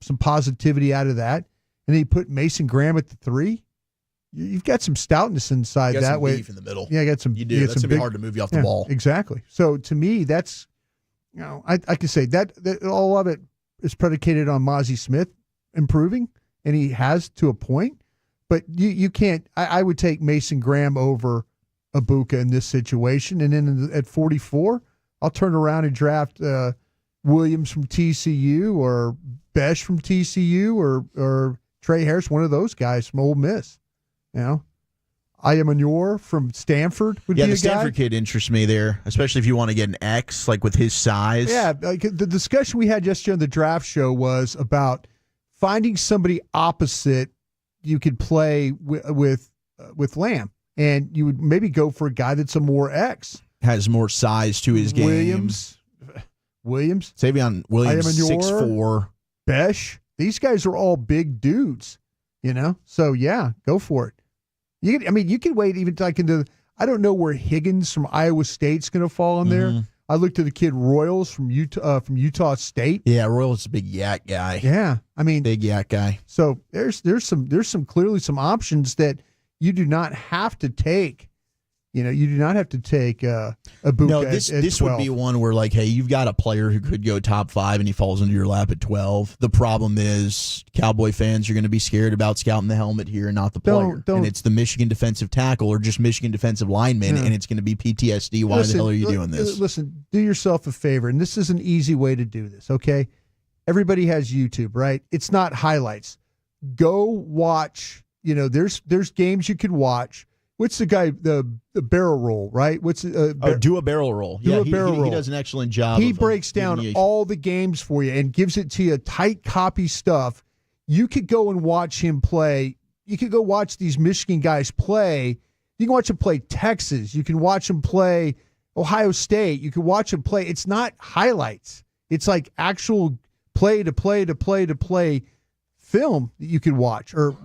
some positivity out of that. And then you put Mason Graham at the 3. You've got some stoutness inside you got that some way. Beef in the middle. Yeah, I got some. You do. That's going to be hard to move you off the ball. Exactly. So to me, that's, I can say that all of it is predicated on Mozzie Smith improving, and he has to a point. But you can't. I would take Mason Graham over Ibuka in this situation, and then at 44, I'll turn around and draft Williams from TCU or Besh from TCU or Trey Harris, one of those guys from Ole Miss. Ayamanor from Stanford would be a guy. Yeah, the Stanford kid interests me there, especially if you want to get an X, like with his size. Yeah, like the discussion we had yesterday on the draft show was about finding somebody opposite you could play with Lamb, and you would maybe go for a guy that's a more X. Has more size to his game. Williams. Savion Williams, 6'4". Besh. These guys are all big dudes, So, yeah, go for it. You can wait even like into – I don't know where Higgins from Iowa State's going to fall in there. I looked at the kid Royals from Utah State. Yeah, Royals is a big yak guy. Yeah, big yak guy. So there's some clearly some options that you do not have to take. You do not have to take Ibuka. No, this would be one where hey, you've got a player who could go top 5 and he falls into your lap at 12. The problem is Cowboy fans are going to be scared about scouting the helmet here and not the player. And it's the Michigan defensive tackle or just Michigan defensive lineman, and it's going to be PTSD. Why the hell are you doing this? Listen, do yourself a favor, and this is an easy way to do this, okay? Everybody has YouTube, right? It's not highlights. Go watch, there's games you can watch. What's the guy, the barrel roll, right? Do a barrel roll. Do a barrel roll. He does an excellent job. He breaks down all the games for you and gives it to you tight copy stuff. You could go and watch him play. You could go watch these Michigan guys play. You can watch him play Texas. You can watch him play Ohio State. You can watch him play. It's not highlights. It's like actual play to play to play to play film that you can watch or,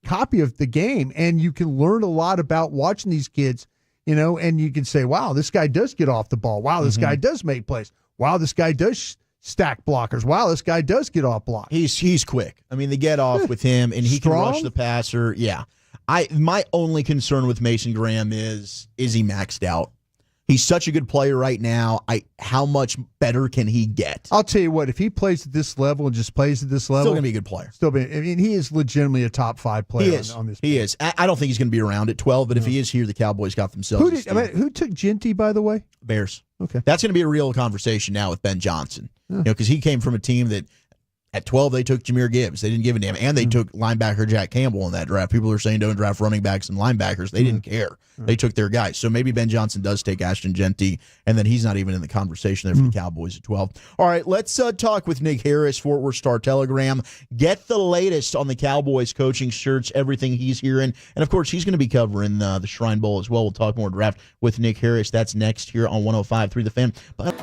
copy of the game, and you can learn a lot about watching these kids, and you can say, wow, this guy does get off the ball. Wow, this guy does make plays. Wow, this guy does stack blockers. Wow, this guy does get off block. He's quick. They get off with him, and he can rush the passer. Yeah. My only concern with Mason Graham is he maxed out? He's such a good player right now. How much better can he get? I'll tell you what, if he plays at this level and just plays at this level, still going to be a good player. He is legitimately a top 5 player on this. He is. I don't think he's going to be around at 12, but if he is here, the Cowboys got themselves. Who took Ginty, by the way? Bears. Okay. That's going to be a real conversation now with Ben Johnson. Because he came from a team that at 12 they took Jahmyr Gibbs. They didn't give a damn. And they took linebacker Jack Campbell in that draft. People are saying don't draft running backs and linebackers. They didn't care. They took their guys. So maybe Ben Johnson does take Ashton Genty, and then he's not even in the conversation there for the Cowboys at 12. All right, let's talk with Nick Harris, Fort Worth Star-Telegram. Get the latest on the Cowboys coaching search, everything he's hearing. And, of course, he's going to be covering the Shrine Bowl as well. We'll talk more draft with Nick Harris. That's next here on 105.3 The Fan. But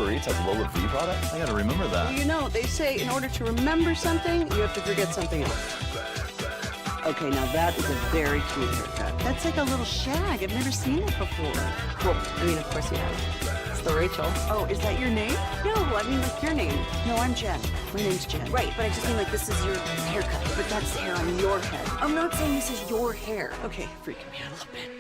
Uber Eats has Lola V products? I gotta remember that. Well, you know, they say in order to remember something, you have to forget something else. Okay, now that is a very cute haircut. That's like a little shag. I've never seen it before. Well, I mean, of course you have. It's the Rachel. Oh, is that your name? No, I mean like your name. No, I'm Jen. My name's Jen. Right, but I just mean like this is your haircut. But that's the hair on your head. I'm not saying this is your hair. Okay, freaking me out a little bit.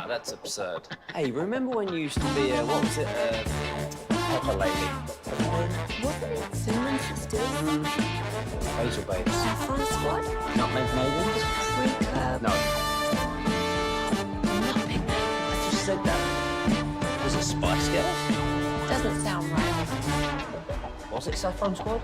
That's absurd. Hey, remember when you used to be a, what was it, pepper lady? Wasn't it Cinnamon Sisters? Basil Babes. Saffron Squad? Nutmeg Maidens? Freak No. Nutmeg Maidens. I just said that. Was it Spice Girls? Doesn't sound right. Was it Saffron Squad?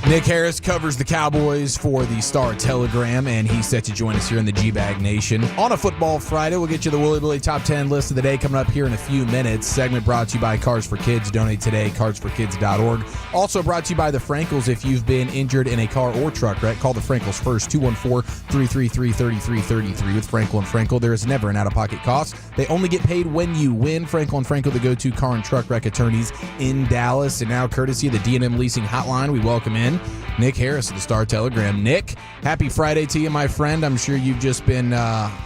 Nick Harris covers the Cowboys for the Star-Telegram, and he's set to join us here in the G-Bag Nation. On a Football Friday, we'll get you the Willy Billy Top 10 list of the day coming up here in a few minutes. Segment brought to you by Cars for Kids. Donate today, carsforkids.org. Also brought to you by the Frankels. If you've been injured in a car or truck wreck, call the Frankels first, 214-333-3333. With Frankel and Frankel, there is never an out-of-pocket cost. They only get paid when you win. Frankel and Frankel, the go-to car and truck wreck attorneys in Dallas. And now, courtesy of the D&M Leasing Hotline, we welcome in Nick Harris of the Star-Telegram. Nick, happy Friday to you, my friend. I'm sure you've just been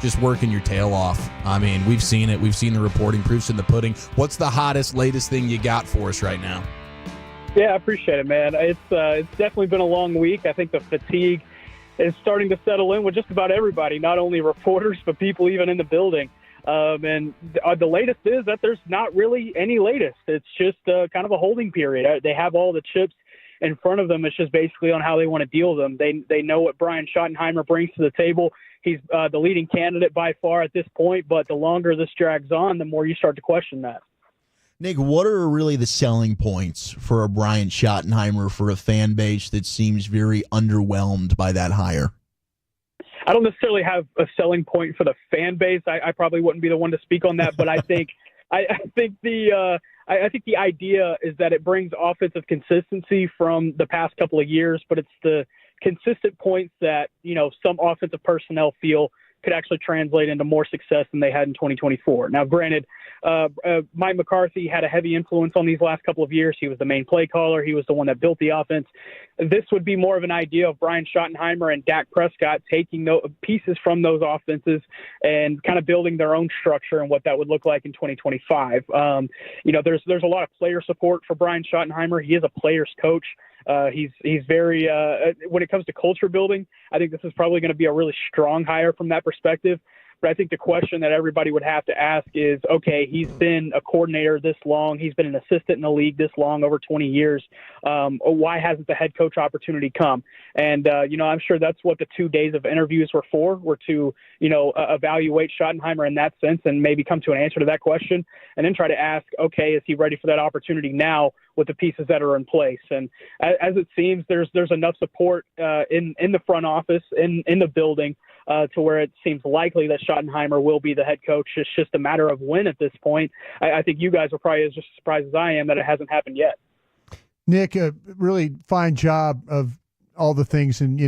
just working your tail off. I mean, we've seen it. We've seen the reporting. Proof's in the pudding. What's the hottest, latest thing you got for us right now? Yeah, I appreciate it, man. It's definitely been a long week. I think the fatigue is starting to settle in with just about everybody, not only reporters, but people even in the building. And the latest is that there's not really any latest. It's just kind of a holding period. They have all the chips in front of them. It's just basically on how they want to deal with them. They know what Brian Schottenheimer brings to the table. He's the leading candidate by far at this point, but the longer this drags on, the more you start to question that. Nick, what are really the selling points for a Brian Schottenheimer for a fan base that seems very underwhelmed by that hire? I don't necessarily have a selling point for the fan base. I probably wouldn't be the one to speak on that, but I think I think the idea is that it brings offensive consistency from the past couple of years, but it's the consistent points that, some offensive personnel feel could actually translate into more success than they had in 2024. Now, granted, Mike McCarthy had a heavy influence on these last couple of years. He was the main play caller. He was the one that built the offense. This would be more of an idea of Brian Schottenheimer and Dak Prescott taking pieces from those offenses and kind of building their own structure and what that would look like in 2025. There's a lot of player support for Brian Schottenheimer. He is a player's coach. He's very when it comes to culture building, I think this is probably going to be a really strong hire from that perspective. But I think the question that everybody would have to ask is, okay, he's been a coordinator this long. He's been an assistant in the league this long, over 20 years. Why hasn't the head coach opportunity come? And, I'm sure that's what the 2 days of interviews were to, evaluate Schottenheimer in that sense and maybe come to an answer to that question and then try to ask, okay, is he ready for that opportunity now with the pieces that are in place? And as it seems, there's enough support in the front office, in the building, to where it seems likely that Schottenheimer will be the head coach. It's just a matter of when at this point. I think you guys are probably just as surprised as I am that it hasn't happened yet. Nick, a really fine job of all the things. And,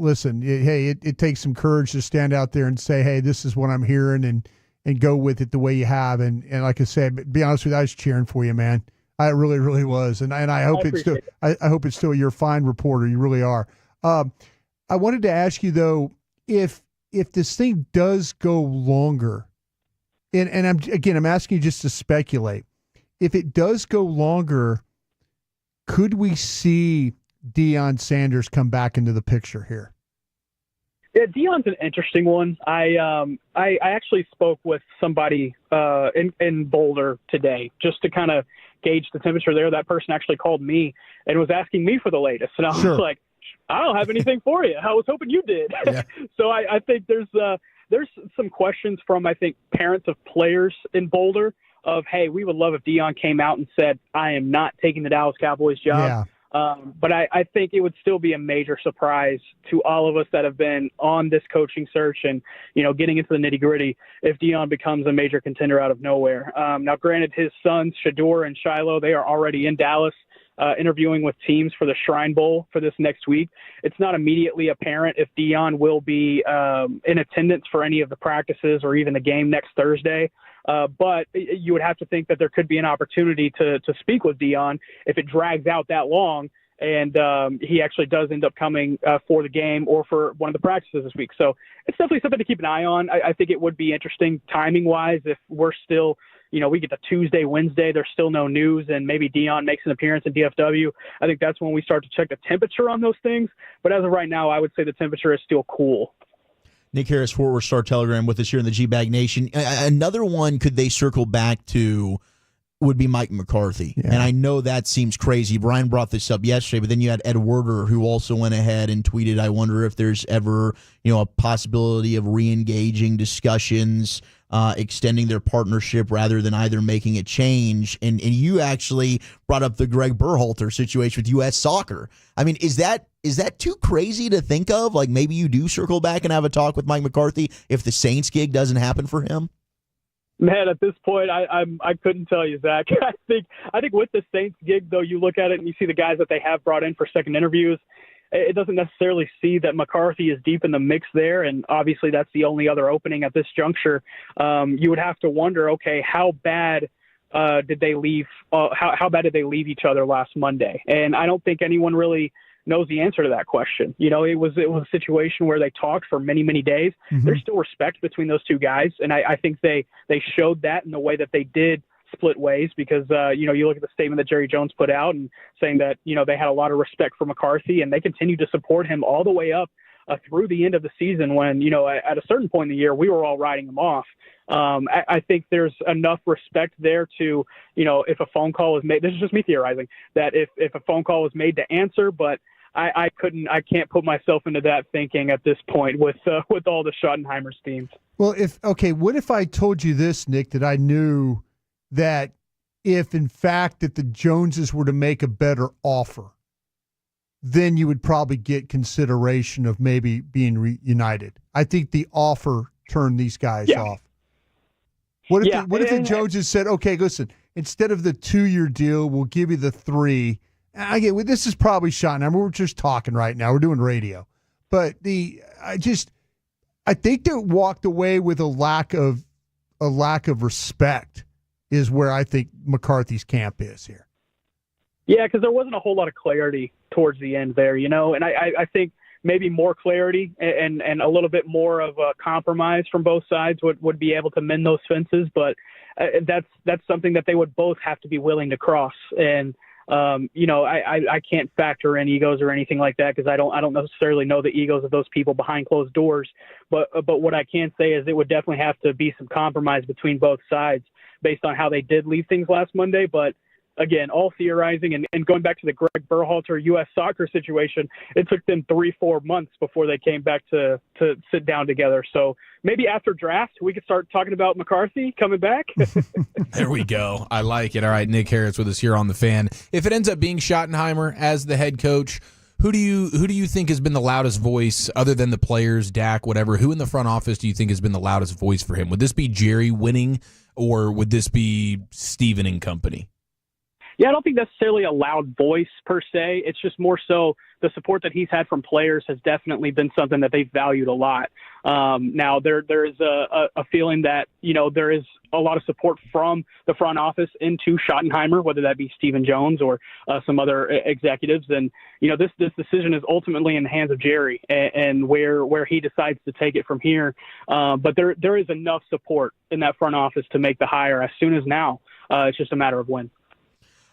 listen, it takes some courage to stand out there and say, hey, this is what I'm hearing, and go with it the way you have. And like I said, to be honest with you, I was cheering for you, man. I really, really was. And I hope I hope it's still, you're a fine reporter. You really are. I wanted to ask you, though, if this thing does go longer, and I'm asking you just to speculate, if it does go longer, could we see Deion Sanders come back into the picture here? Yeah, Deion's an interesting one. I actually spoke with somebody in Boulder today just to kind of gauge the temperature there. That person actually called me and was asking me for the latest, and I was like, I don't have anything for you. I was hoping you did. Yeah. So I think there's some questions from, I think, parents of players in Boulder of, hey, we would love if Deion came out and said, I am not taking the Dallas Cowboys job. Yeah. But I think it would still be a major surprise to all of us that have been on this coaching search and, getting into the nitty-gritty if Deion becomes a major contender out of nowhere. Now, granted, his sons, Shador and Shiloh, they are already in Dallas interviewing with teams for the Shrine Bowl for this next week. It's not immediately apparent if Deion will be in attendance for any of the practices or even the game next Thursday. But you would have to think that there could be an opportunity to speak with Deion if it drags out that long and he actually does end up coming for the game or for one of the practices this week. So it's definitely something to keep an eye on. I think it would be interesting timing-wise if we're still – we get to Tuesday, Wednesday, there's still no news, and maybe Deion makes an appearance in DFW. I think that's when we start to check the temperature on those things. But as of right now, I would say the temperature is still cool. Nick Harris, Fort Worth Star-Telegram, with us here in the G-Bag Nation. Another one could they circle back to would be Mike McCarthy. Yeah. And I know that seems crazy. Brian brought this up yesterday, but then you had Ed Werder, who also went ahead and tweeted, I wonder if there's ever, a possibility of re-engaging discussions, extending their partnership rather than either making a change. And you actually brought up the Greg Berhalter situation with U.S. Soccer. I mean, is that too crazy to think of? Like maybe you do circle back and have a talk with Mike McCarthy if the Saints gig doesn't happen for him? Man, at this point, I couldn't tell you, Zach. I think with the Saints gig, though, you look at it and you see the guys that they have brought in for second interviews. It doesn't necessarily see that McCarthy is deep in the mix there, and obviously that's the only other opening at this juncture. You would have to wonder, okay, how bad did they leave? How bad did they leave each other last Monday? And I don't think anyone really knows the answer to that question. It was a situation where they talked for many, many days. Mm-hmm. There's still respect between those two guys, and I think they showed that in the way that they did split ways because, you look at the statement that Jerry Jones put out and saying that, they had a lot of respect for McCarthy and they continued to support him all the way up through the end of the season when, at a certain point in the year, we were all writing him off. I think there's enough respect there to, if a phone call is made, this is just me theorizing, that if a phone call was made to answer, but I can't put myself into that thinking at this point with all the Schottenheimer teams. Well, what if I told you this, Nick, that I knew that if in fact that the Joneses were to make a better offer, then you would probably get consideration of maybe being reunited. I think the offer turned these guys off. What if the Joneses said, okay, listen, instead of the 2-year deal, we'll give you the 3. This is probably Schottenheimer. We're just talking right now. We're doing radio. But I think they walked away with a lack of respect is where I think McCarthy's camp is here. Yeah, because there wasn't a whole lot of clarity towards the end there, and I think maybe more clarity and a little bit more of a compromise from both sides would be able to mend those fences, but that's something that they would both have to be willing to cross. And I can't factor in egos or anything like that because I don't necessarily know the egos of those people behind closed doors. But what I can say is it would definitely have to be some compromise between both sides based on how they did leave things last Monday. But again, all theorizing and going back to the Greg Berhalter U.S. soccer situation, it took them 3-4 months before they came back to sit down together. So maybe after draft, we could start talking about McCarthy coming back. There we go. I like it. All right, Nick Harris with us here on The Fan. If it ends up being Schottenheimer as the head coach, who do you think has been the loudest voice other than the players, Dak, whatever? Who in the front office do you think has been the loudest voice for him? Would this be Jerry winning, or would this be Steven and company? Yeah, I don't think necessarily a loud voice per se. It's just more so the support that he's had from players has definitely been something that they've valued a lot. Now, there is a feeling that, there is a lot of support from the front office into Schottenheimer, whether that be Stephen Jones or some other executives. And, this decision is ultimately in the hands of Jerry and where he decides to take it from here. But there is enough support in that front office to make the hire as soon as now. It's just a matter of when.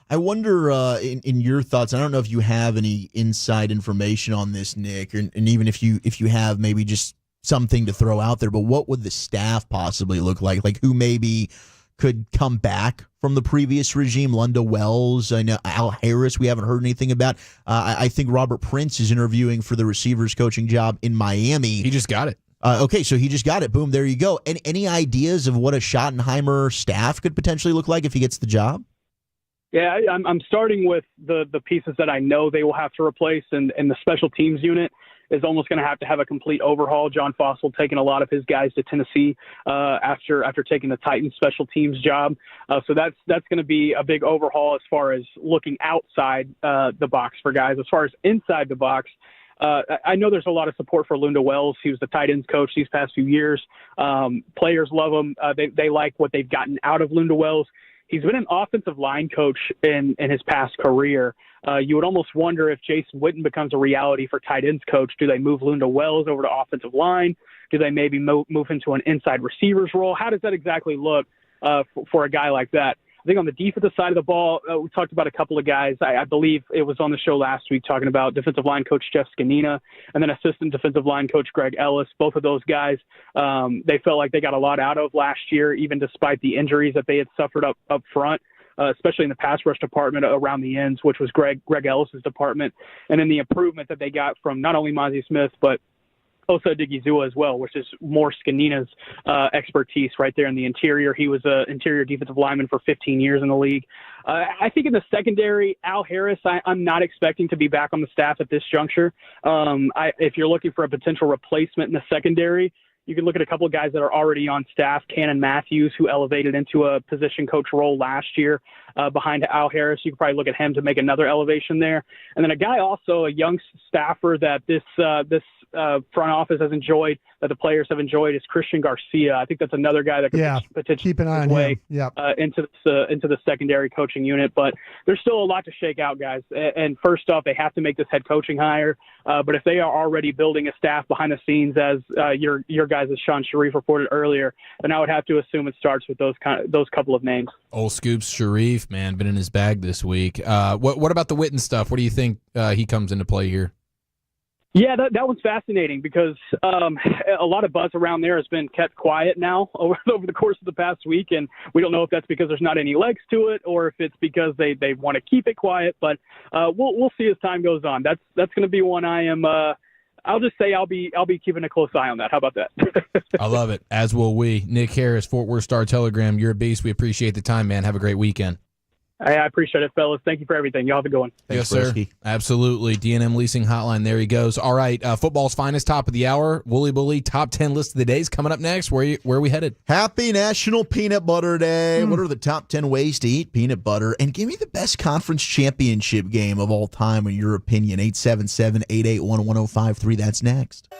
I wonder, in your thoughts, I don't know if you have any inside information on this, Nick, and even if you have maybe just something to throw out there, but what would the staff possibly look like? Like who maybe could come back from the previous regime? Lunda Wells, I know Al Harris, we haven't heard anything about. I think Robert Prince is interviewing for the receivers coaching job in Miami. He just got it. Okay, so he just got it. Boom, there you go. And any ideas of what a Schottenheimer staff could potentially look like if he gets the job? Yeah, I'm starting with the pieces that I know they will have to replace, and the special teams unit is almost going to have a complete overhaul. John Fossil taking a lot of his guys to Tennessee after taking the Titans special teams job. So that's going to be a big overhaul as far as looking outside the box for guys. As far as inside the box, I know there's a lot of support for Lunda Wells. He was the tight ends coach these past few years. Players love him. They like what they've gotten out of Lunda Wells. He's been an offensive line coach in his past career. You would almost wonder if Jason Witten becomes a reality for tight ends coach. Do they move Lunda Wells over to offensive line? Do they maybe move him to an inside receivers role? How does that exactly look for a guy like that? I think on the defensive side of the ball, we talked about a couple of guys. I believe it was on the show last week talking about defensive line coach Jeff Scanina and then assistant defensive line coach Greg Ellis. Both of those guys, they felt like they got a lot out of last year, even despite the injuries that they had suffered up front, especially in the pass rush department around the ends, which was Greg Ellis's department. And then the improvement that they got from not only Mozzie Smith, but Osa Odigizua as well, which is more Scanina's expertise right there in the interior. He was an interior defensive lineman for 15 years in the league. I think in the secondary, Al Harris, I'm not expecting to be back on the staff at this juncture. If you're looking for a potential replacement in the secondary, you can look at a couple of guys that are already on staff. Cannon Matthews, who elevated into a position coach role last year behind Al Harris. You could probably look at him to make another elevation there. And then a guy also, a young staffer that this front office has enjoyed, that the players have enjoyed, is Christian Garcia. I think that's another guy that could potentially keep an eye on him. Into the secondary coaching unit. But there's still a lot to shake out, guys. And first off, they have to make this head coaching hire. But if they are already building a staff behind the scenes, as your guys, as Sean Sharif reported earlier, then I would have to assume it starts with those couple of names. Old Scoops Sharif, man, been in his bag this week. What about the Witten stuff? What do you think he comes into play here? Yeah, that one's fascinating because a lot of buzz around there has been kept quiet now over the course of the past week, and we don't know if that's because there's not any legs to it or if it's because they want to keep it quiet. But we'll see as time goes on. That's going to be one I am. I'll just say I'll be keeping a close eye on that. How about that? I love it. As will we. Nick Harris, Fort Worth Star-Telegram. You're a beast. We appreciate the time, man. Have a great weekend. I appreciate it, fellas. Thank you for everything. Y'all have a good one. Yes, sir. Absolutely. D&M Leasing Hotline. There he goes. All right. Football's finest top of the hour. Wooly Bully top 10 list of the days coming up next. Where are we headed? Happy National Peanut Butter Day. What are the top 10 ways to eat peanut butter? And give me the best conference championship game of all time in your opinion. 877-881-1053. That's next.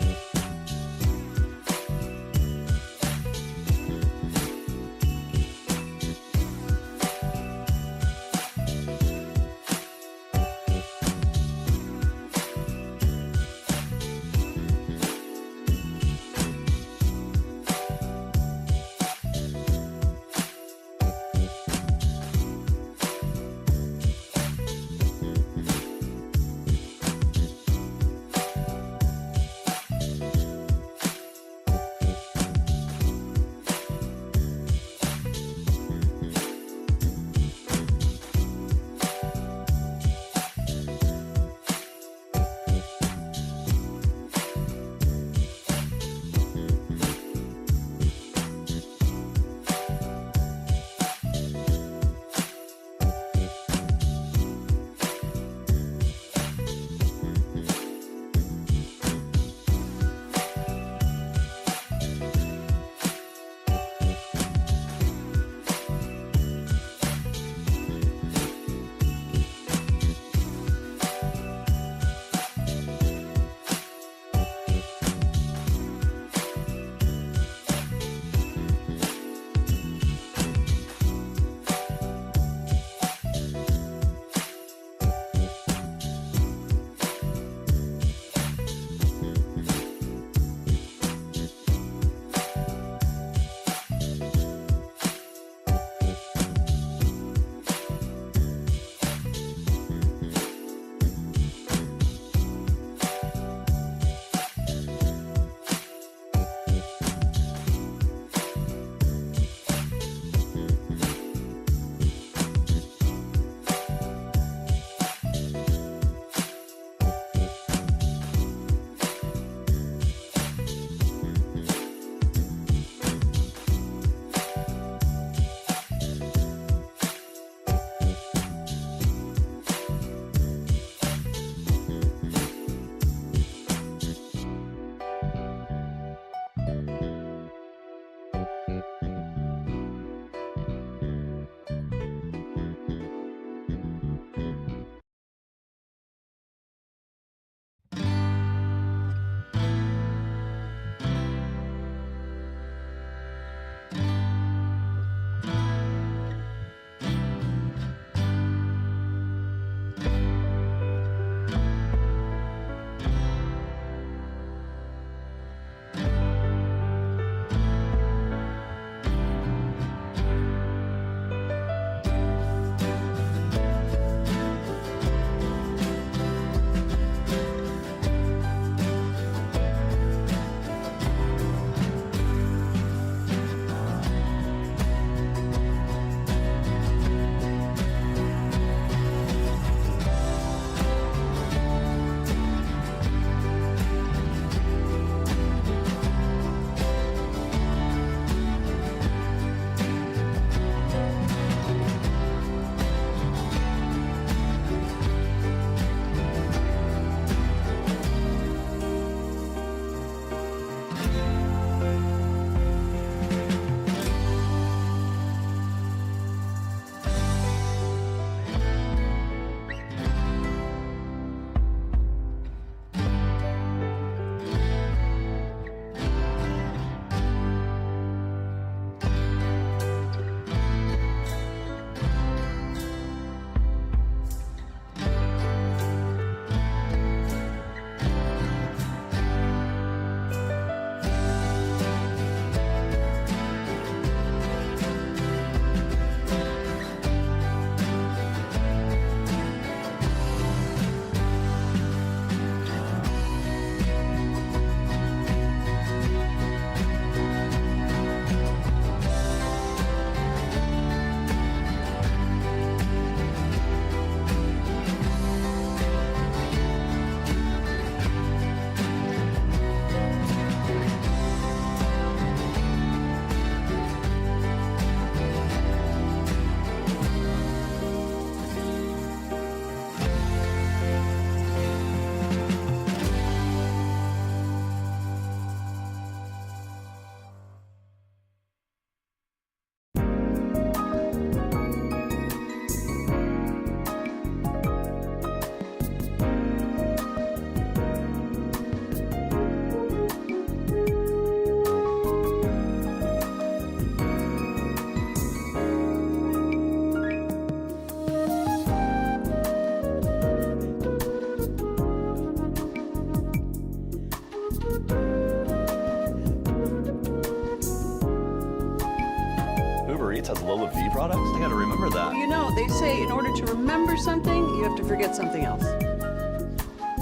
Lola V products? I gotta remember that. You know, they say in order to remember something, you have to forget something else.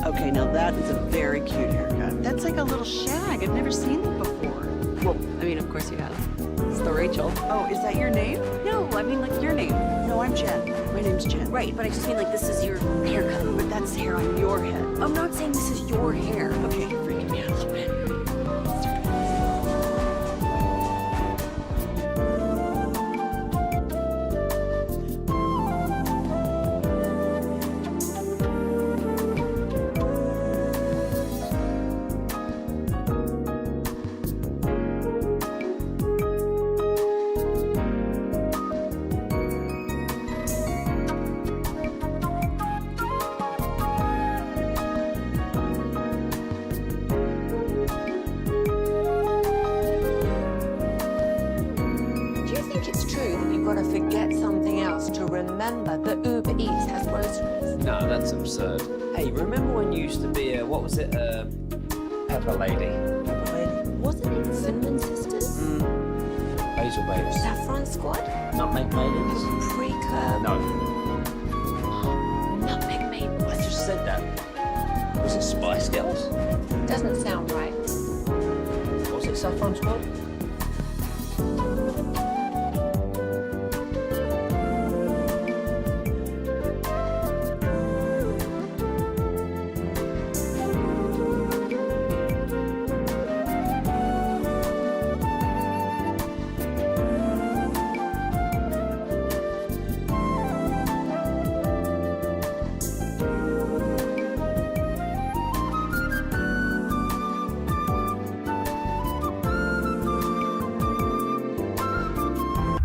Okay, now that is a very cute haircut. That's like a little shag. I've never seen it before. Well, I mean, of course you have. It's the Rachel. Oh, is that your name? No, I mean like your name. No, I'm Jen. My name's Jen. Right, but I just mean like this is your haircut. But that's hair on your head. I'm not saying this is your hair. Okay, you're freaking me out a little bit. Remember that Uber Eats has groceries. No, that's absurd. Hey, remember when you used to be what was it, Pepper Lady? Pepper Lady? Wasn't it Cinnamon Sisters? Basil Babes. Saffron Squad? Nutmeg Maidens? Pre-curb? No. Nutmeg Maidens? I just said that. Was it Spice Girls? Doesn't sound right. Was it Saffron Squad?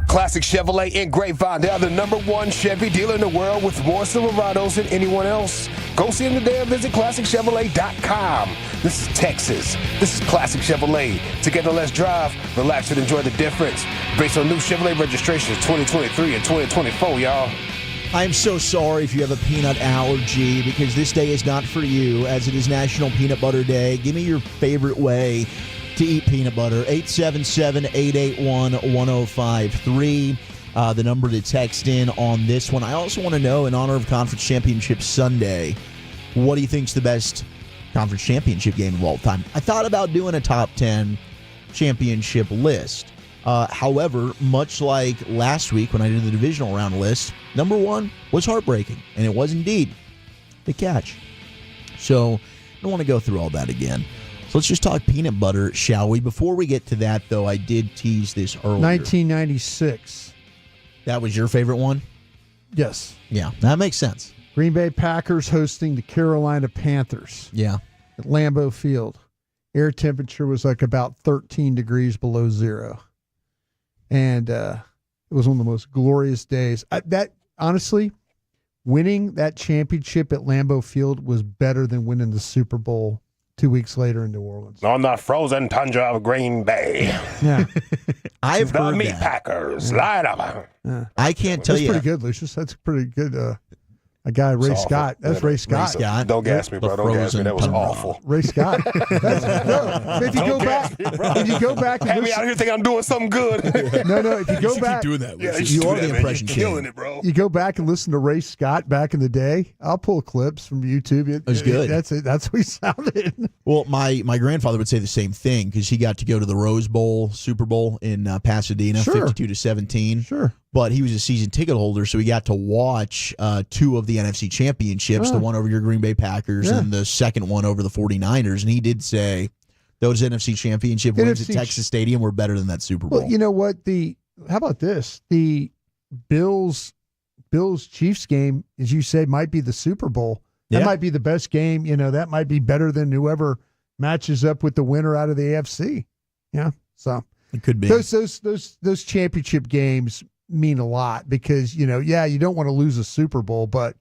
Classic Chevrolet in Grapevine. They are the #1 Chevy dealer in the world with more Silverados than anyone else. Go see them today or visit ClassicChevrolet.com. This is Texas. This is Classic Chevrolet. Together, let's drive, relax, and enjoy the difference. Based on new Chevrolet registrations 2023 and 2024, y'all. I'm so sorry if you have a peanut allergy because this day is not for you as it is National Peanut Butter Day. Give me your favorite way to eat peanut butter. 877-881-1053. The number to text in on this one. I also want to know, in honor of Conference Championship Sunday, what do you think's the best Conference Championship game of all time? I thought about doing a top 10 championship list. However, much like last week when I did the divisional round list, number one was heartbreaking, and it was indeed the Catch. So I don't want to go through all that again. So let's just talk peanut butter, shall we? Before we get to that, though, I did tease this earlier. 1996. That was your favorite one? Yes. Yeah, that makes sense. Green Bay Packers hosting the Carolina Panthers. Yeah. At Lambeau Field. Air temperature was like about 13 degrees below zero. And it was one of the most glorious days. Honestly, winning that championship at Lambeau Field was better than winning the Super Bowl 2 weeks later in New Orleans. On the frozen tundra of Green Bay. Yeah. I've the heard Meat that. Packers. Light up. Yeah. I can't tell That's you. pretty good, Lucius. That's pretty good. A guy, Ray Scott. That's Ray Scott. Don't gas me, bro. Don't gas me. That was awful. Ray Scott. If you go back, and have me out here thinking I'm doing something good. No. If you go back, keep doing that. Yeah, You are the impression You're king. killing it, bro. You go back and listen to Ray Scott back in the day. I'll pull clips from YouTube. It was good. That's it. That's what he sounded. Well, my grandfather would say the same thing because he got to go to the Rose Bowl, Super Bowl in Pasadena, Sure. 52-17. Sure. But he was a season ticket holder, so he got to watch two of the NFC championships, the one over your Green Bay Packers and the second one over the 49ers. And he did say those NFC championship wins at Texas Stadium were better than that Super Bowl. Well, you know what? How about this? The Bills-Chiefs game, as you say, might be the Super Bowl. That might be the best game. You know, that might be better than whoever matches up with the winner out of the AFC. Yeah, so it could be. Those championship games mean a lot because, you don't want to lose a Super Bowl, but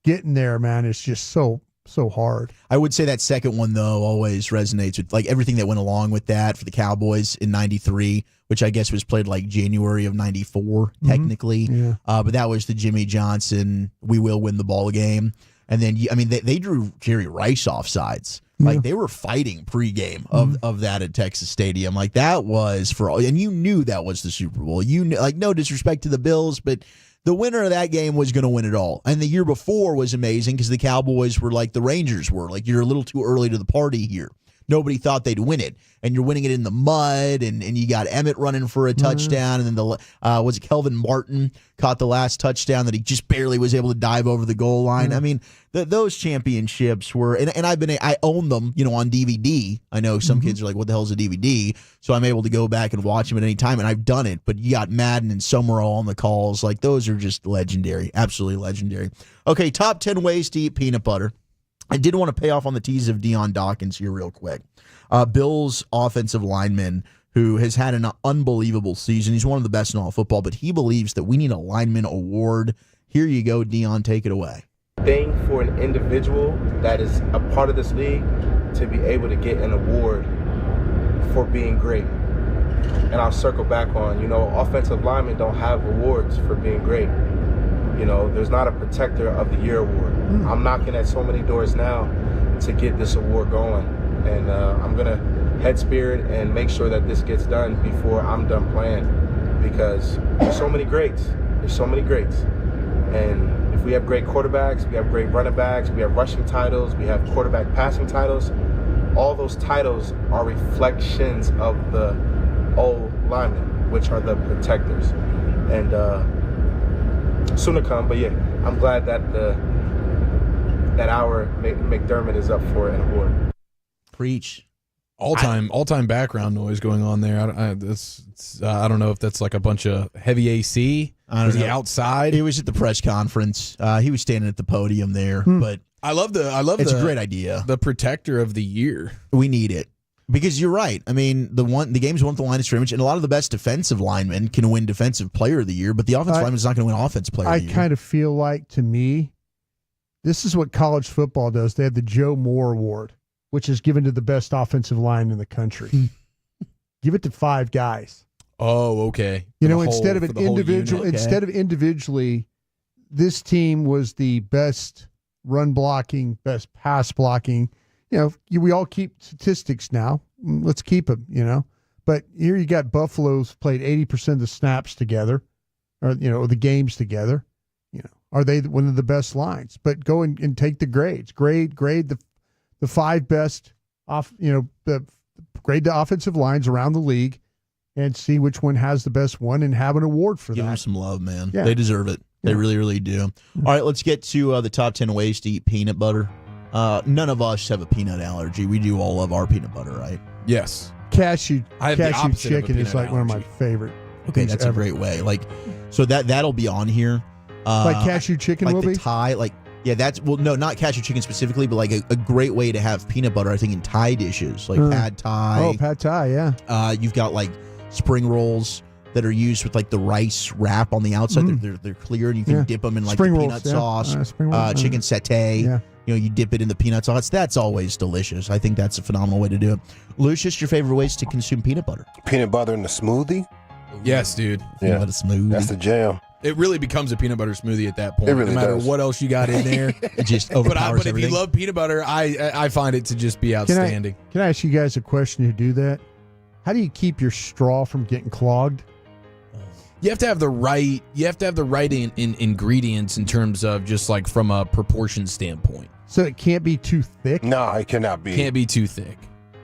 getting there, man, is just so hard. I would say that second one, though, always resonates with like everything that went along with that for the Cowboys in 93, which I guess was played like January of 94, technically. Yeah. But that was the Jimmy Johnson, we will win the ball game. And then, they drew Jerry Rice offsides. Like they were fighting pregame of that at Texas Stadium. Like that was for all, and you knew that was the Super Bowl. You knew, like, no disrespect to the Bills, but the winner of that game was going to win it all. And the year before was amazing because the Cowboys were like the Rangers were. Like, you're a little too early to the party here. Nobody thought they'd win it. And you're winning it in the mud, and you got Emmett running for a touchdown, and then was it Kelvin Martin caught the last touchdown that he just barely was able to dive over the goal line. I mean, those championships were, and I own them, on DVD. I know some kids are like, what the hell is a DVD? So I'm able to go back and watch them at any time, and I've done it. But you got Madden and Summerall on the calls. Like, those are just legendary, absolutely legendary. Okay, top 10 ways to eat peanut butter. I did want to pay off on the tease of Deion Dawkins here real quick. Bill's offensive lineman who has had an unbelievable season. He's one of the best in all football, but he believes that we need a lineman award. Here you go, Deion, take it away. Thing for an individual that is a part of this league to be able to get an award for being great. And I'll circle back on, offensive linemen don't have awards for being great. There's not a Protector of the Year award. I'm knocking at so many doors now to get this award going. And I'm going to head spirit and make sure that this gets done before I'm done playing. Because there's so many greats. And if we have great quarterbacks, we have great running backs, we have rushing titles, we have quarterback passing titles, all those titles are reflections of the old linemen, which are the protectors. And soon to come, but yeah, I'm glad that that our McDermott is up for an award. Preach. All time background noise going on there. I don't know if that's like a bunch of heavy AC. Was he outside? He was at the press conference. He was standing at the podium there. But I love it's a great idea. The Protector of the Year. We need it. Because you're right. I mean, the game's won with the line of scrimmage, and a lot of the best defensive linemen can win Defensive Player of the Year, but the offensive lineman's not going to win Offensive Player of the Year. I kind of feel like, to me, this is what college football does. They have the Joe Moore Award, which is given to the best offensive line in the country. Give it to 5 guys. Oh, okay. Instead of individually, this team was the best run blocking, best pass blocking. We all keep statistics now. Let's keep them, But here you got Buffalo's played 80% of the snaps together, or the games together. Are they one of the best lines? But go and take the grades. Grade the 5 best grade the offensive lines around the league, and see which one has the best one, and have an award for that. Give them some love, man. Yeah. They deserve it. They really, really do. All right, let's get to the top 10 ways to eat peanut butter. None of us have a peanut allergy. We do all love our peanut butter, right? Yes. Cashew chicken is like one of my favorite. Okay, that's ever. a great way. So that'll be on here. Like cashew chicken will be? Thai, no, not cashew chicken specifically, but like a great way to have peanut butter, I think, in Thai dishes, like pad Thai. Oh, pad Thai, yeah. You've got like spring rolls that are used with like the rice wrap on the outside. They're clear, and you can dip them in like spring the rolls, peanut sauce, chicken satay. Yeah. You dip it in the peanut sauce. That's always delicious. I think that's a phenomenal way to do it. Lucius, your favorite ways to consume peanut butter? Peanut butter in a smoothie? Yes, dude. Peanut butter smoothie. That's the jam. It really becomes a peanut butter smoothie at that point. It really no matter does. what else you got in there. It just overpowers But if you love peanut butter, I find it to just be outstanding. Can I ask you guys a question who do that? How do you keep your straw from getting clogged? You have to have the right. Ingredients in terms of just like from a proportion standpoint. So it can't be too thick? No, it cannot be. Can't be too thick.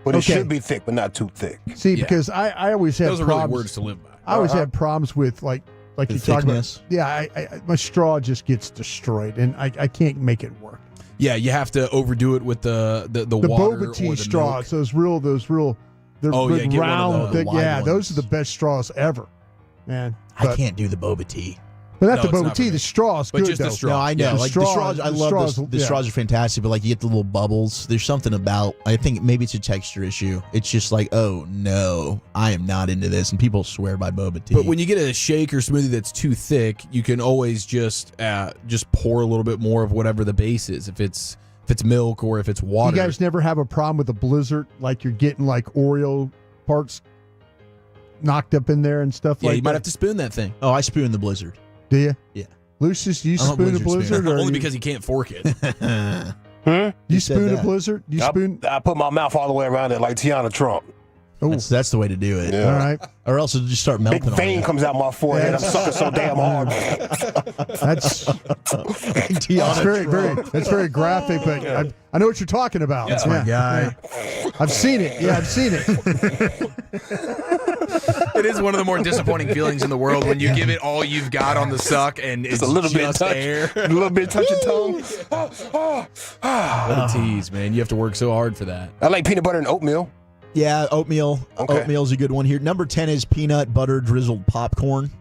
But it should be thick, but not too thick. See, because I always have those are problems. really words to live by. I always have problems with like you talk about. Yeah, my straw just gets destroyed, and I can't make it work. Yeah, you have to overdo it with the water boba tea or the straws. milk. Those real. They're good get round. one of the wide those are the best straws ever, man. I can't do the boba tea. But not the boba tea. The straw is good, just though. the straw. No, I know. The straws, I love the straws are fantastic, but like you get the little bubbles. There's something about, I think maybe it's a texture issue. It's just like, oh no, I am not into this. And people swear by boba tea. But when you get a shake or smoothie that's too thick, you can always just pour a little bit more of whatever the base is. If it's milk or if it's water. You guys never have a problem with a blizzard, like you're getting like Oreo parts knocked up in there and stuff like that? Yeah, you might have to spoon that thing. Oh, I spoon the blizzard. Do you? Yeah. Lucius, do you spoon a blizzard? Or Only because he can't fork it. You spoon a Blizzard? You spoon? I put my mouth all the way around it like Tiana Trump. That's the way to do it. Yeah. All right. Or else it'll just start melting. Big vein comes out my forehead. I'm sucking so damn hard. That's very graphic, but I know what you're talking about. That's my guy. Yeah. I've seen it. Yeah, I've seen it. It is one of the more disappointing feelings in the world when you give it all you've got on the suck and it's a little bit just touch, air. A little bit touch of tongue. What a tease, man. You have to work so hard for that. I like peanut butter and oatmeal. Yeah, oatmeal. Okay. Oatmeal's a good one here. Number 10 is peanut butter drizzled popcorn.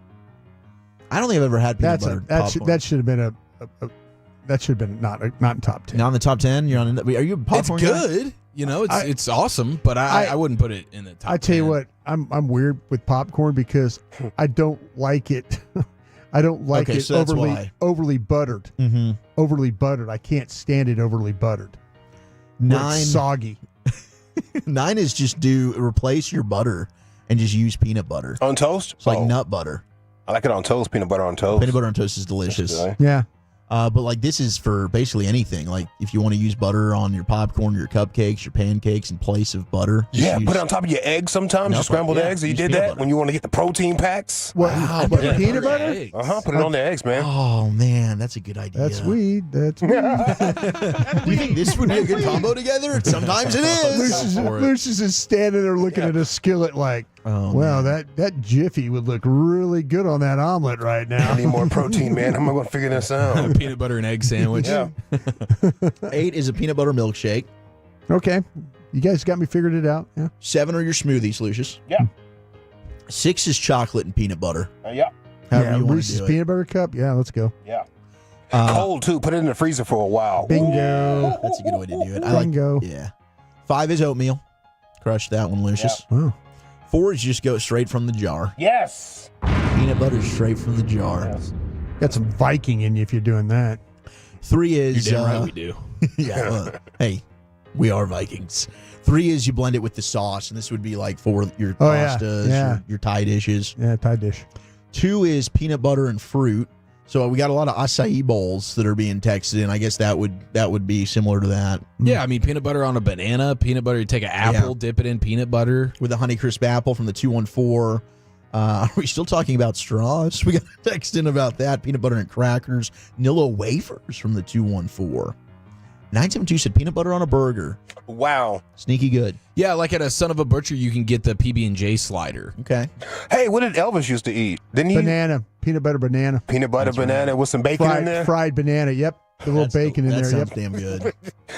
I don't think I've ever had peanut butter popcorn. That should have been that should have been not in top 10. Not in the top 10. You're on. Are you a popcorn It's guy? good. You know, it's awesome, but I wouldn't put it in the top 10. I tell you what, I'm weird with popcorn because I don't like it. I don't like it so overly buttered. Mm-hmm. Overly buttered. I can't stand it overly buttered. Where it's soggy. 9 is just replace your butter and just use peanut butter on toast. It's like nut butter. I like it on toast. Peanut butter on toast. Peanut butter on toast is delicious. Yeah. But like this is for basically anything. Like if you want to use butter on your popcorn, your cupcakes, your pancakes in place of butter. Yeah, put it on top of your eggs sometimes. Your scrambled eggs. You did that when you want to get the protein packs. What? Peanut butter? Put it on the eggs, man. Oh man, that's a good idea. That's weed. That's weed. Do you think this would be a good combo together? Sometimes it is. Lucius is standing there looking at a skillet like, wow, that Jiffy would look really good on that omelet right now. I need more protein, man. How am I going to figure this out? Peanut butter and egg sandwich. Yeah. 8 is a peanut butter milkshake. Okay. You guys got me figured it out. Yeah. 7 are your smoothies, Lucius. Yeah. 6 is chocolate and peanut butter. Yeah. However you want to Reese's do it. peanut butter cup. Yeah, let's go. Yeah. Cold too. Put it in the freezer for a while. Bingo. That's a good way to do it. Bingo. Yeah. 5 is oatmeal. Crush that one, Lucius. Wow. 4 is just go straight from the jar. Yes. Peanut butter straight from the jar. Yes. Got some Viking in you if you're doing that. 3 is You're damn right we do. Yeah. Hey, we are Vikings. 3 is you blend it with the sauce, and this would be like for your pastas, your Thai dishes. Yeah, Thai dish. 2 is peanut butter and fruit. So we got a lot of acai bowls that are being texted in. I guess that would be similar to that. Yeah, I mean peanut butter on a banana, peanut butter. You take an apple, dip it in peanut butter with a Honeycrisp apple from the 214. Are we still talking about straws? We got a text in about that. Peanut butter and crackers, Nilla wafers from the 214. 972 said peanut butter on a burger. Wow. Sneaky good. Yeah, like at a Son of a Butcher, you can get the PB&J slider. Okay. Hey, what did Elvis used to eat? Didn't he? Banana. Peanut butter banana. Peanut butter banana with some bacon in there? Fried banana. Yep. The little bacon in there. That sounds Yep. damn good.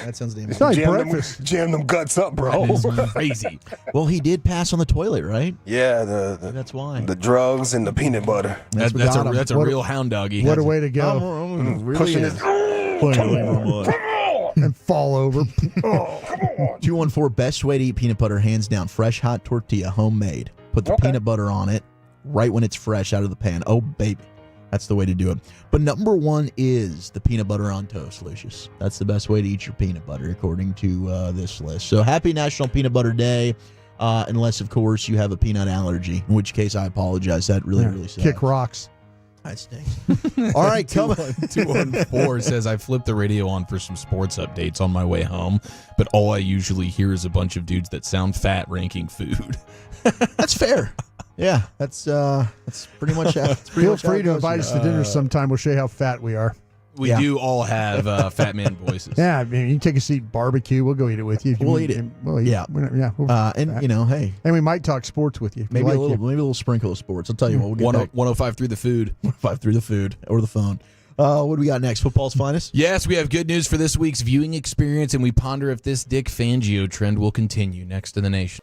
That sounds damn good. It's like breakfast. Jam them guts up, bro. It's crazy. Well, he did pass on the toilet, right? Yeah, that's why. The drugs and the peanut butter. That's a real hound doggy. What a way to go. Pushing it. And fall over. 214, best way to eat peanut butter, hands down. Fresh hot tortilla, homemade. Put the peanut butter on it right when it's fresh out of the pan. Oh, baby. That's the way to do it. But number 1 is the peanut butter on toast, Lucius. That's the best way to eat your peanut butter, according to this list. So happy National Peanut Butter Day, unless, of course, you have a peanut allergy, in which case I apologize. That really sucks. Kick rocks. That stinks. All right, come on. 214 says, I flipped the radio on for some sports updates on my way home, but all I usually hear is a bunch of dudes that sound fat ranking food. That's fair. Yeah, that's pretty much. Feel free to invite us to dinner sometime. We'll show you how fat we are. We do all have fat man voices. Yeah, I mean, you can take a seat, barbecue. We'll go eat it with you. We'll eat it. We'll eat Yeah. Yeah. And you know, hey, and we might talk sports with you. If maybe you a like little sprinkle of sports. I'll tell you what. We'll get 105 through the food. 105 through the food or the phone. What do we got next? Football's finest? Yes, we have good news for this week's viewing experience, and we ponder if this Dick Fangio trend will continue. Next to the nation.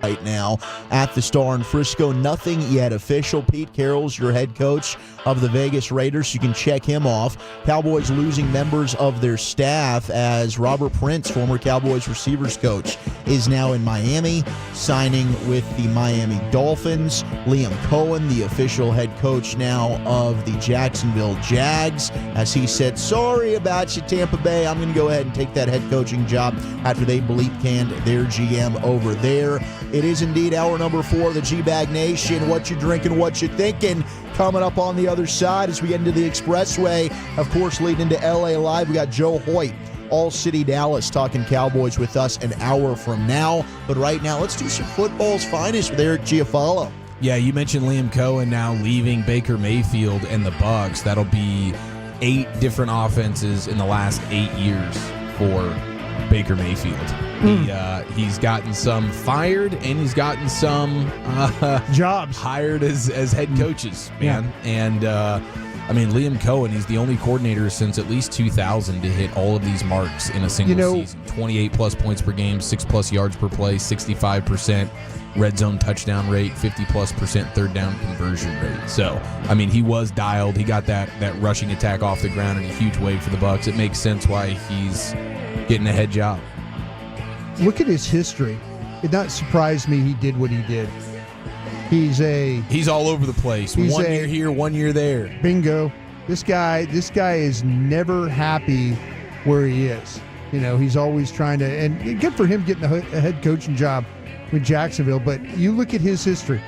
right now at the Star in Frisco. Nothing yet official. Pete Carroll's your head coach of the Vegas Raiders. You can check him off. Cowboys losing members of their staff as Robert Prince, former Cowboys receivers coach, is now in Miami, signing with the Miami Dolphins. Liam Cohen, the official head coach now of the Jacksonville Jags, as he said, sorry about you, Tampa Bay. I'm going to go ahead and take that head coaching job after they bleep canned their GM over there. It is indeed hour number 4 of the G-Bag Nation. What you drinking, what you thinking? Coming up on the other side as we get into the expressway. Of course, leading into LA Live, we got Joe Hoyt, All City Dallas, talking Cowboys with us an hour from now. But right now, let's do some football's finest with Eric Giafalo. Yeah, you mentioned Liam Cohen now leaving Baker Mayfield and the Bucs. That'll be 8 different offenses in the last 8 years for Baker Mayfield. He's gotten some fired, and he's gotten some jobs hired as head coaches, man. Yeah. And I mean, Liam Cohen, he's the only coordinator since at least 2000 to hit all of these marks in a single season. 28-plus points per game, 6-plus yards per play, 65% red zone touchdown rate, 50-plus% third down conversion rate. So, I mean, he was dialed. He got that rushing attack off the ground in a huge way for the Bucs. It makes sense why he's getting a head job. Look at his history. It not surprised me he did what he did. He's all over the place. 1 year here, 1 year there. Bingo. This guy is never happy where he is. You know, he's always trying to, and good for him getting a head coaching job with Jacksonville. But you look at his history: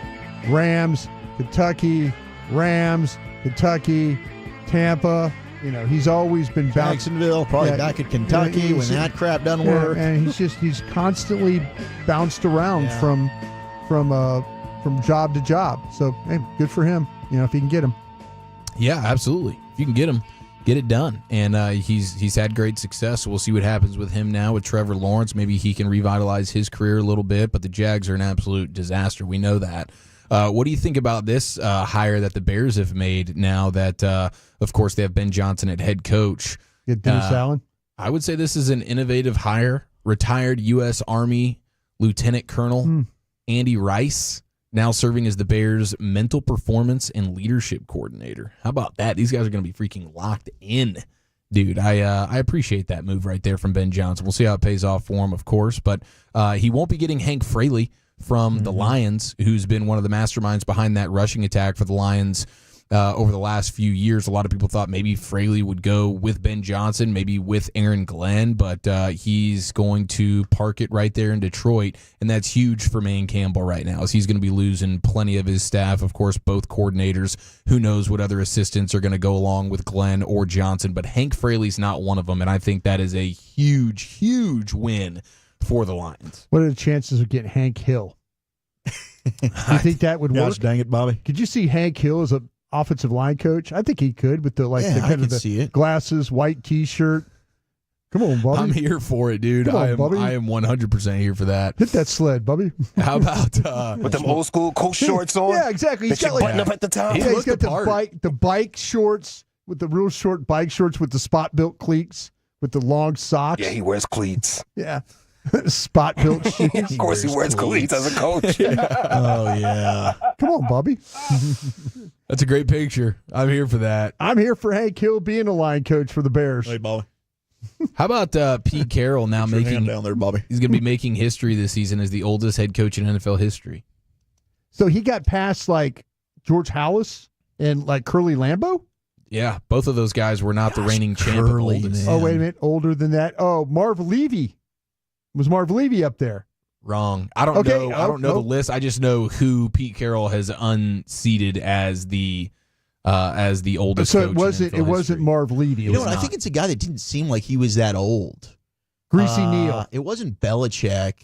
Rams, Kentucky, Tampa. You know, he's always been Jacksonville, probably back at Kentucky when that crap doesn't work. And he's constantly bounced around from job to job. So, hey, good for him. You know, if he can get him. Yeah, absolutely. If you can get him, get it done. And he's had great success. We'll see what happens with him now with Trevor Lawrence. Maybe he can revitalize his career a little bit. But the Jags are an absolute disaster. We know that. What do you think about this hire that the Bears have made now that, of course, they have Ben Johnson at head coach? Get Dennis Allen? I would say this is an innovative hire. Retired U.S. Army Lieutenant Colonel Andy Rice, now serving as the Bears' mental performance and leadership coordinator. How about that? These guys are going to be freaking locked in. Dude, I appreciate that move right there from Ben Johnson. We'll see how it pays off for him, of course. But he won't be getting Hank Fraley from the Lions, who's been one of the masterminds behind that rushing attack for the Lions over the last few years. A lot of people thought maybe Fraley would go with Ben Johnson, maybe with Aaron Glenn, but he's going to park it right there in Detroit, and that's huge for Man Campbell right now, as he's going to be losing plenty of his staff. Of course, both coordinators. Who knows what other assistants are going to go along with Glenn or Johnson, but Hank Fraley's not one of them, and I think that is a huge, huge win for the Lions. What are the chances of getting Hank Hill? You think that would work? Gosh dang it, Bobby. Could you see Hank Hill as an offensive line coach? I think he could with the glasses, white T-shirt. Come on, Bobby. I'm here for it, dude. Come on, Bobby. I am 100% here for that. Hit that sled, Bobby. How about with them old school coach shorts on? Yeah, exactly. He's got button up at the top. He's got the bike shorts with the real short bike shorts with the spot built cleats with the long socks. Yeah, he wears cleats. Yeah. Spot built shoes. Of course, he wears cleats as a coach. Oh, yeah. Come on, Bobby. That's a great picture. I'm here for that. I'm here for Hank Hill being a line coach for the Bears. Hey, Bobby. How about Pete Carroll now making down there, Bobby? He's going to be making history this season as the oldest head coach in NFL history. So he got past like George Halas and like Curly Lambeau? Yeah, both of those guys were not the reigning champ of oldest. Oh, wait a minute. Older than that. Oh, Marv Levy. Was Marv Levy up there? Wrong. I don't know. I don't know the list. I just know who Pete Carroll has unseated as the oldest. So coach it wasn't Marv Levy. You know what? I think it's a guy that didn't seem like he was that old. Greasy Neal. It wasn't Belichick.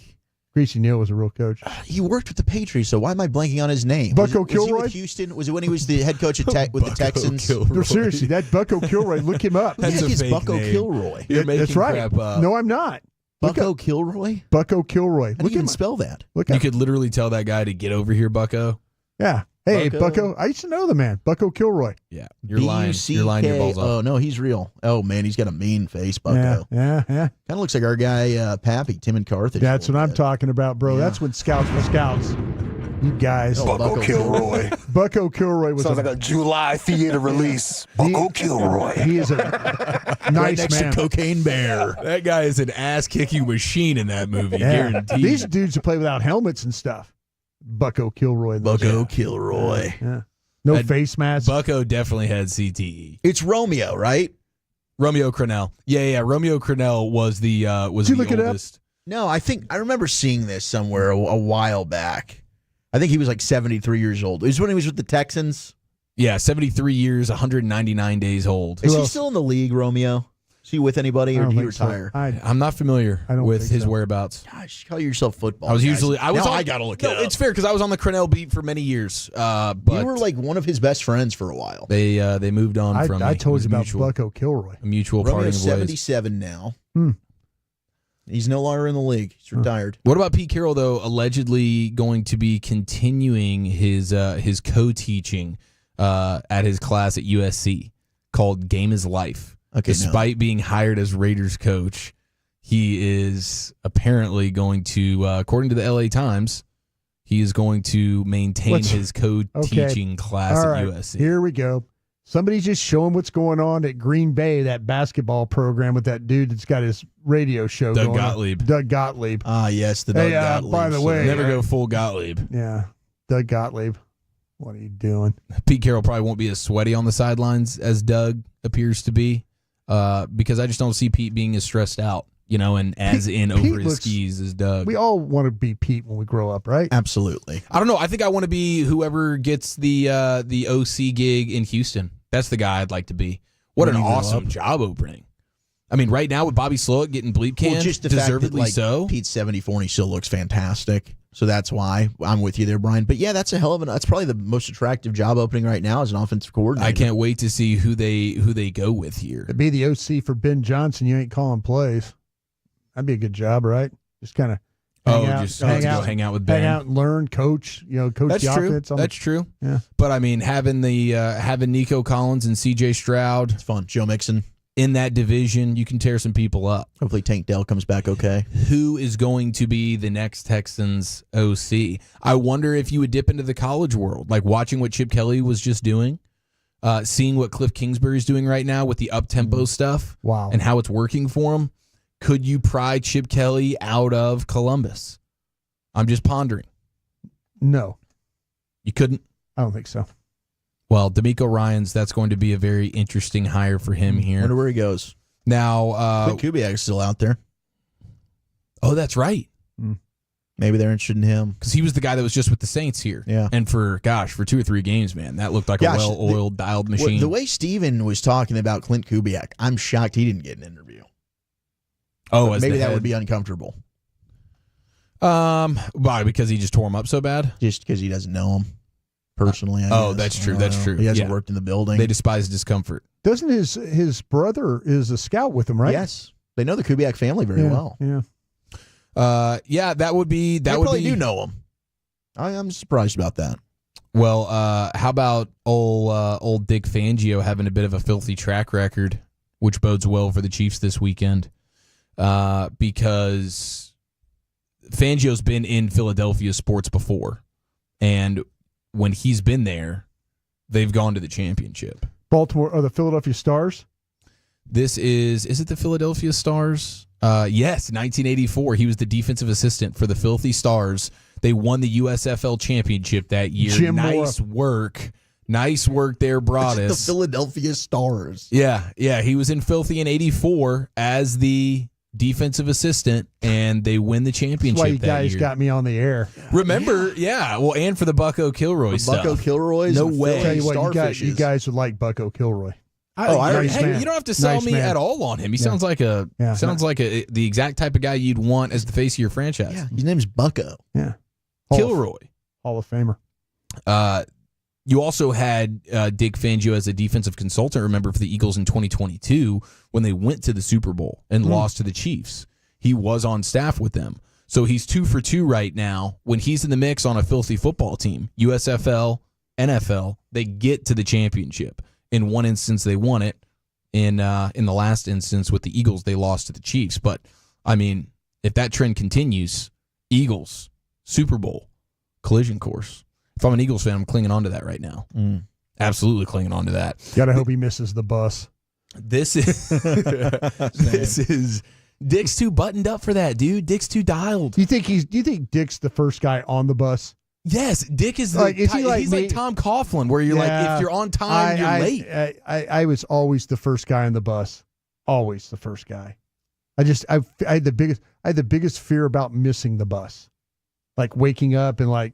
Greasy Neal was a real coach. He worked with the Patriots, so why am I blanking on his name? Bucko Was he Kilroy? with Houston? Was it when he was the head coach with the Texans? No, seriously, that Bucko Kilroy. Look him up. Who the heck is Bucko Kilroy? You're making That's right. crap up. No, I'm not. Bucko Kilroy? Bucko Kilroy. How do you even spell that? Look You up. could literally tell that guy to get over here, Bucko. Yeah. Hey, Bucko. I used to know the man, Bucko Kilroy. Yeah, you're lying. You're lying your balls off. Oh, no, he's real. Oh, man, he's got a mean face, Bucko. Yeah. Kind of looks like our guy, Pappy, Tim and Carthage. That's what I'm talking about, bro. Yeah. That's when scouts were scouts. You guys. Bucko Kilroy. Bucko Kilroy was Sounds like a July theater release. Bucko Kilroy. He is a Right nice next man. to Cocaine Bear. That guy is an ass-kicking machine in that movie, Yeah. guaranteed. These dudes who play without helmets and stuff. Bucko Kilroy. Bucko Kilroy. Yeah. No face mask. Bucko definitely had CTE. It's Romeo, right? Romeo Crennel. Yeah. Romeo Crennel was the Did you look it up? oldest. No, I remember seeing this somewhere a while back. I think he was like 73 years old. It was when he was with the Texans. Yeah, 73 years, 199 days old. Is he still in the league, Romeo? Is he with anybody, or did he retire? I'm not familiar with his whereabouts. Gosh, call yourself football. I was guys. I gotta look it up. It's fair because I was on the Crennel beat for many years. But you were like one of his best friends for a while. They moved on from. I me. told It you was about Bucko Kilroy. a mutual parting Romeo's of ways. 77 now. Hmm. He's no longer in the league. He's retired. What about Pete Carroll though? Allegedly going to be continuing his co-teaching at his class at USC called Game is Life. Okay, Despite being hired as Raiders coach, he is apparently going to, according to the LA Times, he is going to maintain his co-teaching class All at right. USC. Here we go. Somebody's just showing what's going on at Green Bay, that basketball program with that dude that's got his radio show Doug going on. Gottlieb. Doug Gottlieb. Ah, yes, the Doug Hey, Gottlieb. by the way, Never go full Gottlieb. Yeah, Doug Gottlieb. What are you doing? Pete Carroll probably won't be as sweaty on the sidelines as Doug appears to be, because I just don't see Pete being as stressed out, and as Pete over his looks- skis as Doug. We all want to be Pete when we grow up, right? Absolutely. I don't know. I think I want to be whoever gets the OC gig in Houston. That's the guy I'd like to be. What an When you grow awesome up. job opening. I mean, right now with Bobby Slowick getting bleep canned, Well, just the fact that, deservedly like, so. Pete's 74 and he still looks fantastic. So that's why I'm with you there, Brian. But yeah, that's that's probably the most attractive job opening right now as an offensive coordinator. I can't wait to see who they go with here. To be the OC for Ben Johnson, you ain't calling plays. That'd be a good job, right? Just kind of hang out with Ben. hang out and learn, coach. Coach That's the true. offense. That's true. Yeah. But I mean, having Nico Collins and C.J. Stroud, it's fun. Joe Mixon in that division, you can tear some people up. Hopefully, Tank Dell comes back okay. Who is going to be the next Texans OC? I wonder if you would dip into the college world, like watching what Chip Kelly was just doing, seeing what Cliff Kingsbury's doing right now with the up-tempo stuff. Wow. And how it's working for him. Could you pry Chip Kelly out of Columbus? I'm just pondering. No. You couldn't? I don't think so. Well, D'Amico Ryans, that's going to be a very interesting hire for him here. Wonder where he goes. Now, Clint Kubiak's still out there. Oh, that's right. Maybe they're interested in him. Because he was the guy that was just with the Saints here. Yeah. And for 2 or 3 games, man, that looked like a well-oiled, dialed machine. The way Steven was talking about Clint Kubiak, I'm shocked he didn't get an interview. Oh, as maybe the that head. would be uncomfortable. Why? Because he just tore him up so bad? Just because he doesn't know him personally. I Oh, guess. that's I true. don't That's know. true. He hasn't Yeah. worked in the building. They despise discomfort. Doesn't his brother is a scout with him, right? Yes, they know the Kubiak family very well. Yeah. Yeah, that would be They would probably be. do know him. I'm surprised about that. Well, how about old Dick Fangio having a bit of a filthy track record, which bodes well for the Chiefs this weekend, because Fangio's been in Philadelphia sports before, and when he's been there, they've gone to the championship. Baltimore or the Philadelphia Stars? This is it the Philadelphia Stars? Yes, 1984. He was the defensive assistant for the Filthy Stars. They won the USFL championship that year. Jim Nice work. Nice work there, Broadus. The Philadelphia Stars. Yeah. He was in Filthy in 84 as the defensive assistant, and they win the championship That's why you that guys year. got me on the air. Remember, well, and for the Bucko Kilroy stuff. Bucko Kilroy's No and way. I'll tell you what, Starfishes. you guys would like Bucko Kilroy. Nice man. You don't have to sell Nice me man. at all on him. He sounds like the exact type of guy you'd want as the face of your franchise. Yeah, his name's Bucko. Yeah. Kilroy. Hall of Famer. You also had Dick Fangio as a defensive consultant, remember, for the Eagles in 2022 when they went to the Super Bowl and lost to the Chiefs. He was on staff with them. So he's 2 for 2 right now when he's in the mix on a filthy football team, USFL NFL, they get to the championship. In one instance, they won it. In the last instance with the Eagles, they lost to the Chiefs. But, I mean, if that trend continues, Eagles, Super Bowl, collision course. If I'm an Eagles fan, I'm clinging on to that right now. Absolutely clinging on to that. Gotta hope he misses the bus. This is Dick's too buttoned up for that, dude. Dick's too dialed. Do you think Dick's the first guy on the bus? Yes, Dick is is he he's like Tom Coughlin, where you're like, if you're on time, you're late. I was always the first guy on the bus. Always the first guy. I had the biggest fear about missing the bus. Like waking up and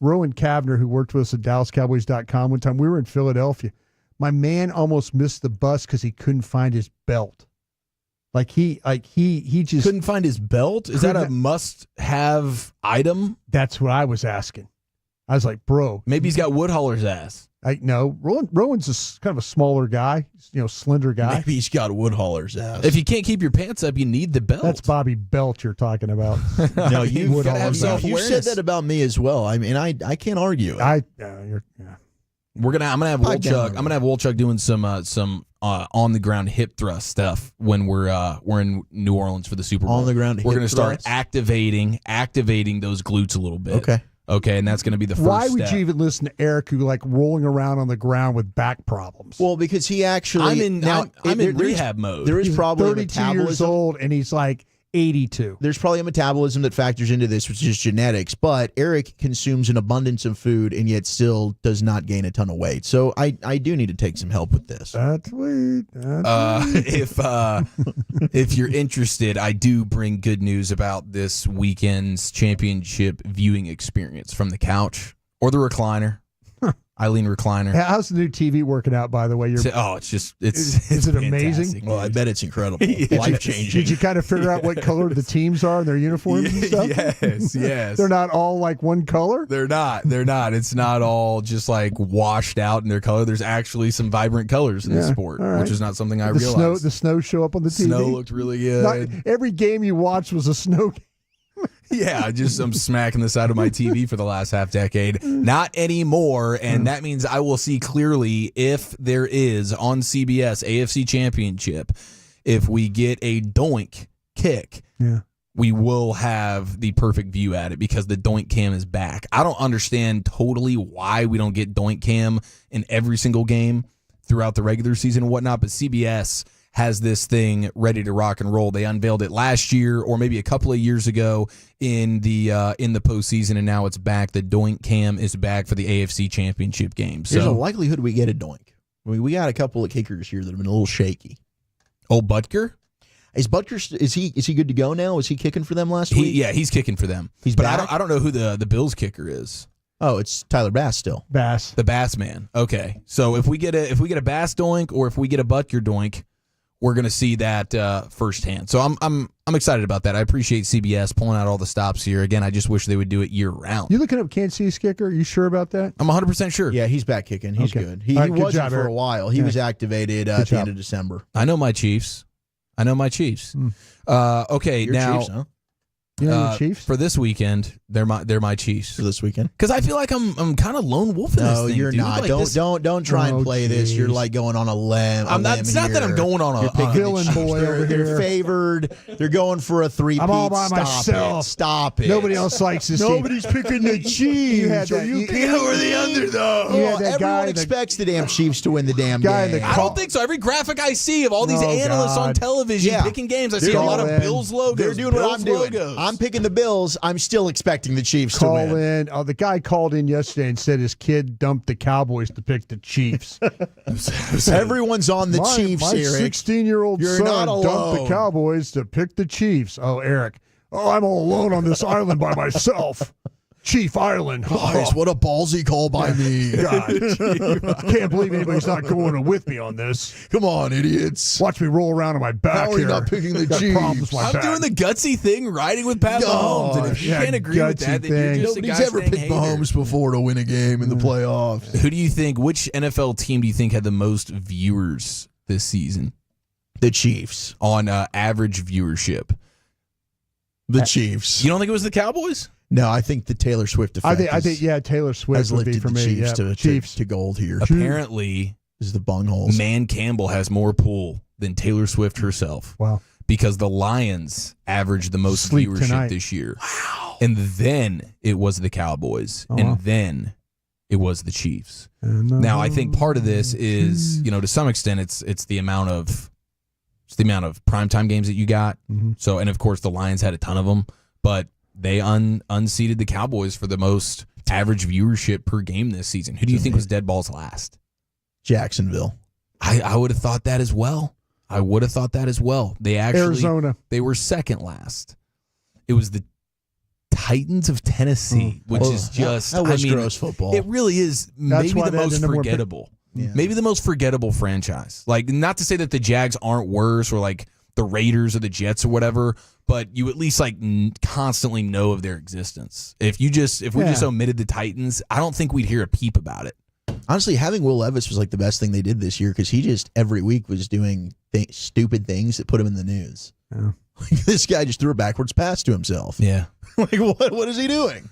Rowan Kavner, who worked with us at DallasCowboys.com one time, we were in Philadelphia. My man almost missed the bus because he couldn't find his belt. He just couldn't find his belt. Is that a must-have item? That's what I was asking. I was like, bro, maybe he's got Woodhuller's ass. No, Rowan's kind of a smaller guy, slender guy. Maybe he's got Woodhuller's ass. If you can't keep your pants up, you need the belt. That's Bobby Belt you're talking about. No, you said that about me as well. I mean, I can't argue it. I'm gonna have Wolchuk. I'm gonna have Wolchuk doing some on the ground hip thrust stuff when we're in New Orleans for the Super Bowl. On the ground, we're hip gonna start thrusts? activating those glutes a little bit. Okay, and that's gonna be the first. Why would step. you even listen to Eric, who rolling around on the ground with back problems? Well, because he actually I'm in rehab mode. There is probably 32 years old, and he's like 82. There's probably a metabolism that factors into this, which is genetics. But Eric consumes an abundance of food and yet still does not gain a ton of weight. So I do need to take some help with this. That's sweet. If you're interested, I do bring good news about this weekend's championship viewing experience from the couch or the recliner. Eileen recliner. How's the new TV working out, by the way? It's is it amazing? Well, I bet it's incredible. Life-changing. Did you kind of figure out what color the teams are in their uniforms and stuff? Yes. They're not all like one color? They're not. It's not all just washed out in their color. There's actually some vibrant colors in the sport, which is not something I realized. The snow show up on the TV? Snow looked really good. Not every game you watched was a snow game. Yeah, I'm smacking the side of my TV for the last half decade. Not anymore, and that means I will see clearly if there is on CBS AFC Championship, if we get a doink kick, we will have the perfect view at it because the doink cam is back. I don't understand totally why we don't get doink cam in every single game throughout the regular season and whatnot, but CBS has this thing ready to rock and roll. They unveiled it last year or maybe a couple of years ago in the postseason, and now it's back. The doink cam is back for the AFC Championship game. So there's a likelihood we get a doink. I mean, we got a couple of kickers here that have been a little shaky. Old Butker? Is Butker is he good to go now? Was he kicking for them last week? Yeah, he's kicking for them. He's but back? I don't know who the Bills kicker is. Oh, it's Tyler Bass still. Bass. The Bass man. Okay. So if we get a Bass doink or if we get a Butker doink, we're going to see that firsthand. So I'm excited about that. I appreciate CBS pulling out all the stops here. Again, I just wish they would do it year round. You looking up Kansas City's kicker? Are you sure about that? I'm 100% sure. Yeah, he back kicking. He's good. He wasn't for a while. He was activated at the end of December. I know my Chiefs. Okay, your now Chiefs, huh? You know your Chiefs? For this weekend, they're my Chiefs. For this weekend? Because I feel like I'm kind of lone wolf in this thing. No, you're not. Don't try and play this. You're going on a limb. It's not that I'm going on a villain boy over here. They're favored. They're going for a 3-peat. I'm all by myself. Stop it. Nobody else likes this team. Nobody's picking the Chiefs. Are you kidding? We're the underdog. Everyone expects the damn Chiefs to win the damn game. I don't think so. Every graphic I see of all these analysts on television picking games, I see a lot of Bills logos. They're doing what I'm doing. I'm picking the Bills. I'm still expecting the Chiefs to win. The guy called in yesterday and said his kid dumped the Cowboys to pick the Chiefs. Everyone's on the Chiefs, my Eric. 16-year-old son dumped the Cowboys to pick the Chiefs. Oh, Eric. Oh, I'm all alone on this island by myself. Chief Island. Guys, what a ballsy call by me. God. Can't believe anybody's not going with me on this. Come on, idiots. Watch me roll around on my back. How are you here. not picking the Got Chiefs? problems with my I'm back. doing the gutsy thing, riding with Pat Mahomes. And if you can't agree with that, then you're just Nobody's ever picked Mahomes before to win a game in the playoffs. Who do you think, which NFL team do you think had the most viewers this season? The Chiefs. On average viewership. The Chiefs. You don't think it was the Cowboys? No, I think the Taylor Swift effect. I think Taylor Swift has would be lifted for the me. Chiefs Yeah, to gold here. Apparently, is the bungholes. Man Campbell has more pull than Taylor Swift herself. Wow. Because the Lions averaged the most Sleep viewership tonight. this year. Wow. And then it was the Cowboys. Oh, and wow. then it was the Chiefs. Now, I think part of this is, to some extent, it's the amount of primetime games that you got. Mm-hmm. So, and of course, the Lions had a ton of them, but they unseated the Cowboys for the most average viewership per game this season. Who do you think was dead balls last? Jacksonville. I would have thought that as well. They actually Arizona. They were second last. It was the Titans of Tennessee, which is just that was gross football. It really is That's maybe why the they had most the number one pick. forgettable. Yeah. Maybe the most forgettable franchise. Like, not to say that the Jags aren't worse or like the Raiders or the Jets or whatever, but you at least like constantly know of their existence. If we just omitted the Titans, I don't think we'd hear a peep about it. Honestly, having Will Levis was like the best thing they did this year because he just every week was doing stupid things that put him in the news. Yeah. This guy just threw a backwards pass to himself. Yeah. Like, what is he doing?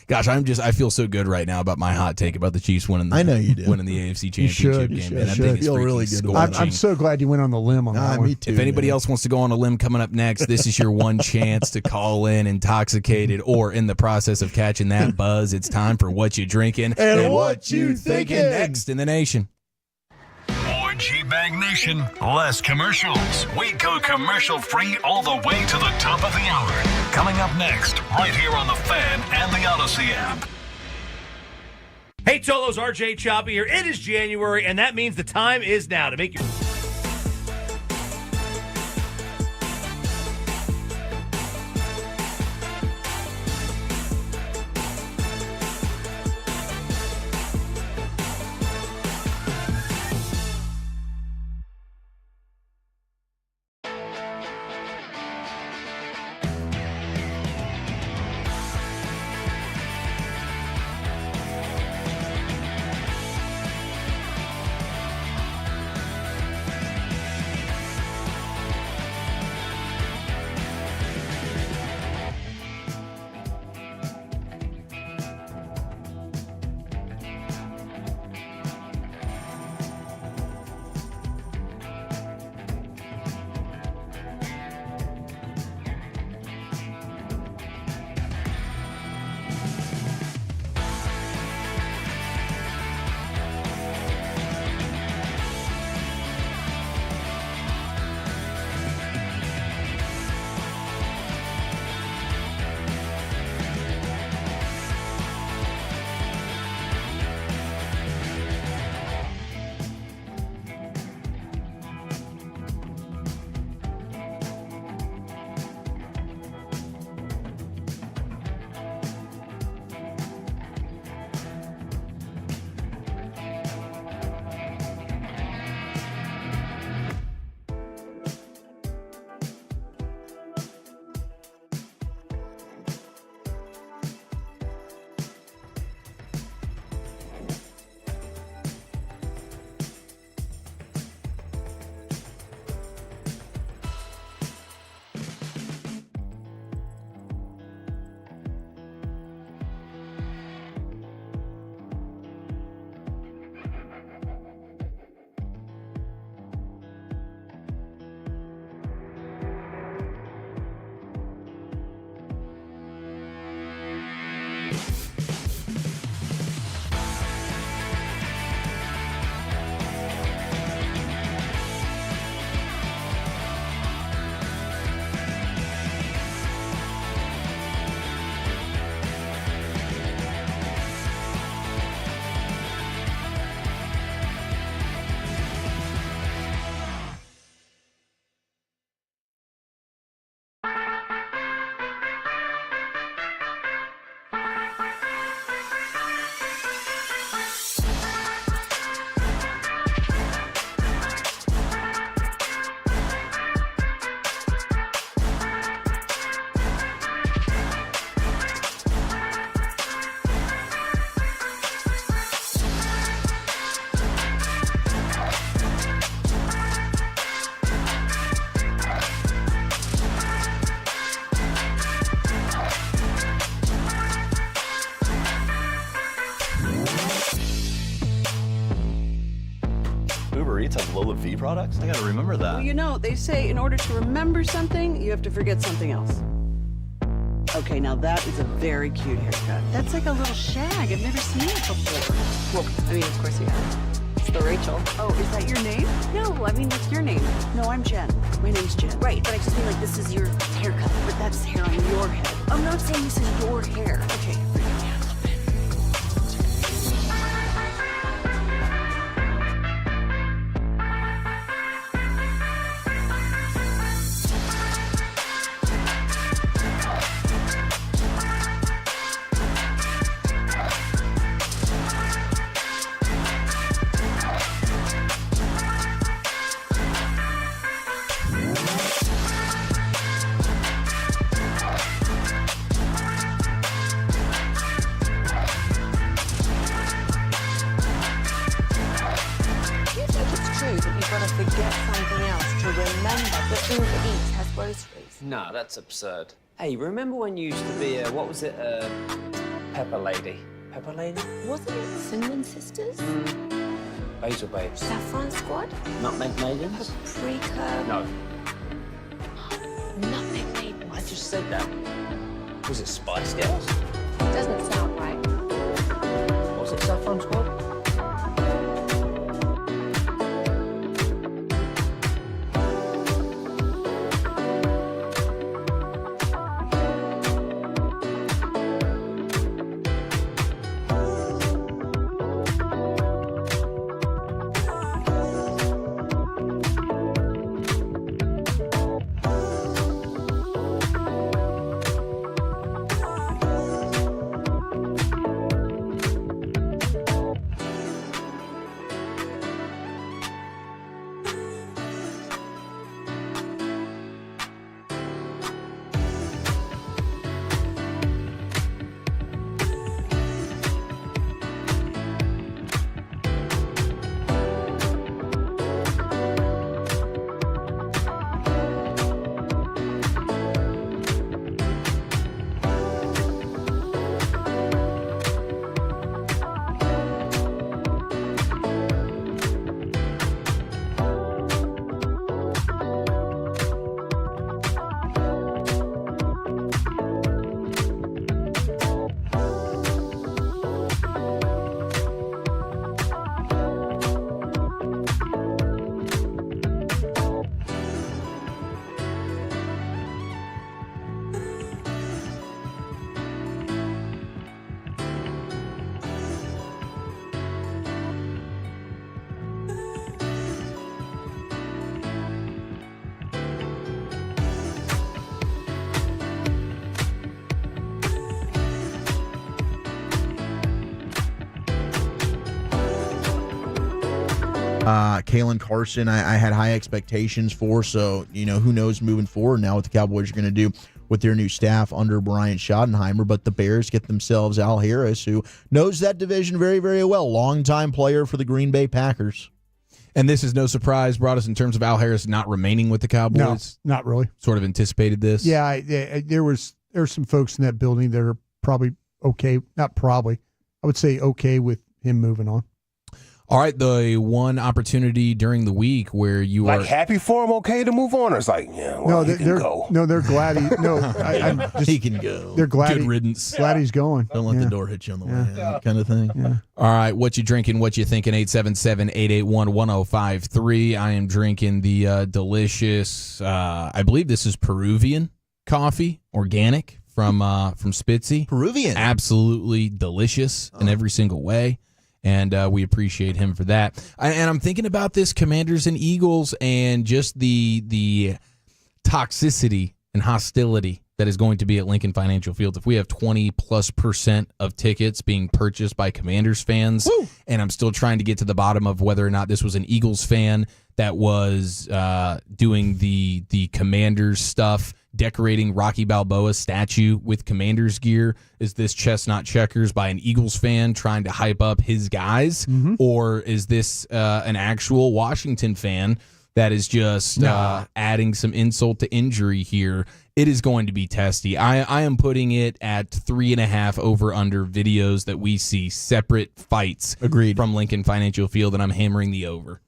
Gosh, I feel so good right now about my hot take about the Chiefs winning. I know you do. Winning the AFC Championship game. Man, I think it's feel freaking really good. scorching. I'm so glad you went on the limb on that one. Me too. If anybody else wants to go on a limb coming up next, this is your one chance to call in intoxicated or in the process of catching that buzz. It's time for What You Drinking and What You Thinking. Next in the nation. More G-Bag Nation, less commercials. We go commercial-free all the way to the top of the hour. Coming up next, right here on The Fan and the Odyssey app. Hey, Tolos, RJ Choppy here. It is January, and that means the time is now to make your... low-fee products? I gotta remember that. Well, you know, they say in order to remember something, you have to forget something else. Okay, now that is a very cute haircut. That's like a little shag. I've never seen it before. Well, I mean, of course you have. It's the Rachel. Oh, is that your name? No, I mean, what's your name? No, I'm Jen. My name's Jen. Right, but I just mean like this is your haircut. But that's hair on your head. I'm not saying this is your hair. Okay, bring it down a little bit. No, that's absurd. Hey, remember when you used to be a, what was it, Pepper Lady? Pepper Lady? Wasn't it Cinnamon Sisters? Basil Babes. Saffron Squad? Nutmeg Maidens? Paprika? No. Nutmeg Maidens. I just said that. Was it Spice Girls? Doesn't sound right. Was it Saffron Squad? Kalen Carson, I had high expectations for, so, who knows moving forward now what the Cowboys are going to do with their new staff under Brian Schottenheimer. But the Bears get themselves Al Harris, who knows that division very, very well. Longtime player for the Green Bay Packers. And this is no surprise, brought us in terms of Al Harris not remaining with the Cowboys. No, not really. Sort of anticipated this. Yeah, there were some folks in that building that are probably okay. Not probably. I would say okay with him moving on. All right, the one opportunity during the week where you like are happy for him, okay to move on, or it's like, yeah, well, he can go. No, they're glad he can go. They're glad. Good riddance. Glad he's going. Don't let the door hit you on the way out, kind of thing. Yeah. All right, what you drinking? What you thinking? 877-881-1053. I am drinking the delicious. I believe this is Peruvian coffee, organic from Spitzy. Peruvian, absolutely delicious in every single way. And we appreciate him for that. And I'm thinking about this Commanders and Eagles and just the toxicity and hostility that is going to be at Lincoln Financial Field. If we have 20+% of tickets being purchased by Commanders fans, and I'm still trying to get to the bottom of whether or not this was an Eagles fan that was doing the Commanders stuff, decorating Rocky Balboa's statue with Commanders gear. Is this chestnut checkers by an Eagles fan trying to hype up his guys? Mm-hmm. Or is this an actual Washington fan that is just adding some insult to injury here? It is going to be testy. I am putting it at 3.5 over-under videos that we see separate fights. Agreed. From Lincoln Financial Field, and I'm hammering the over.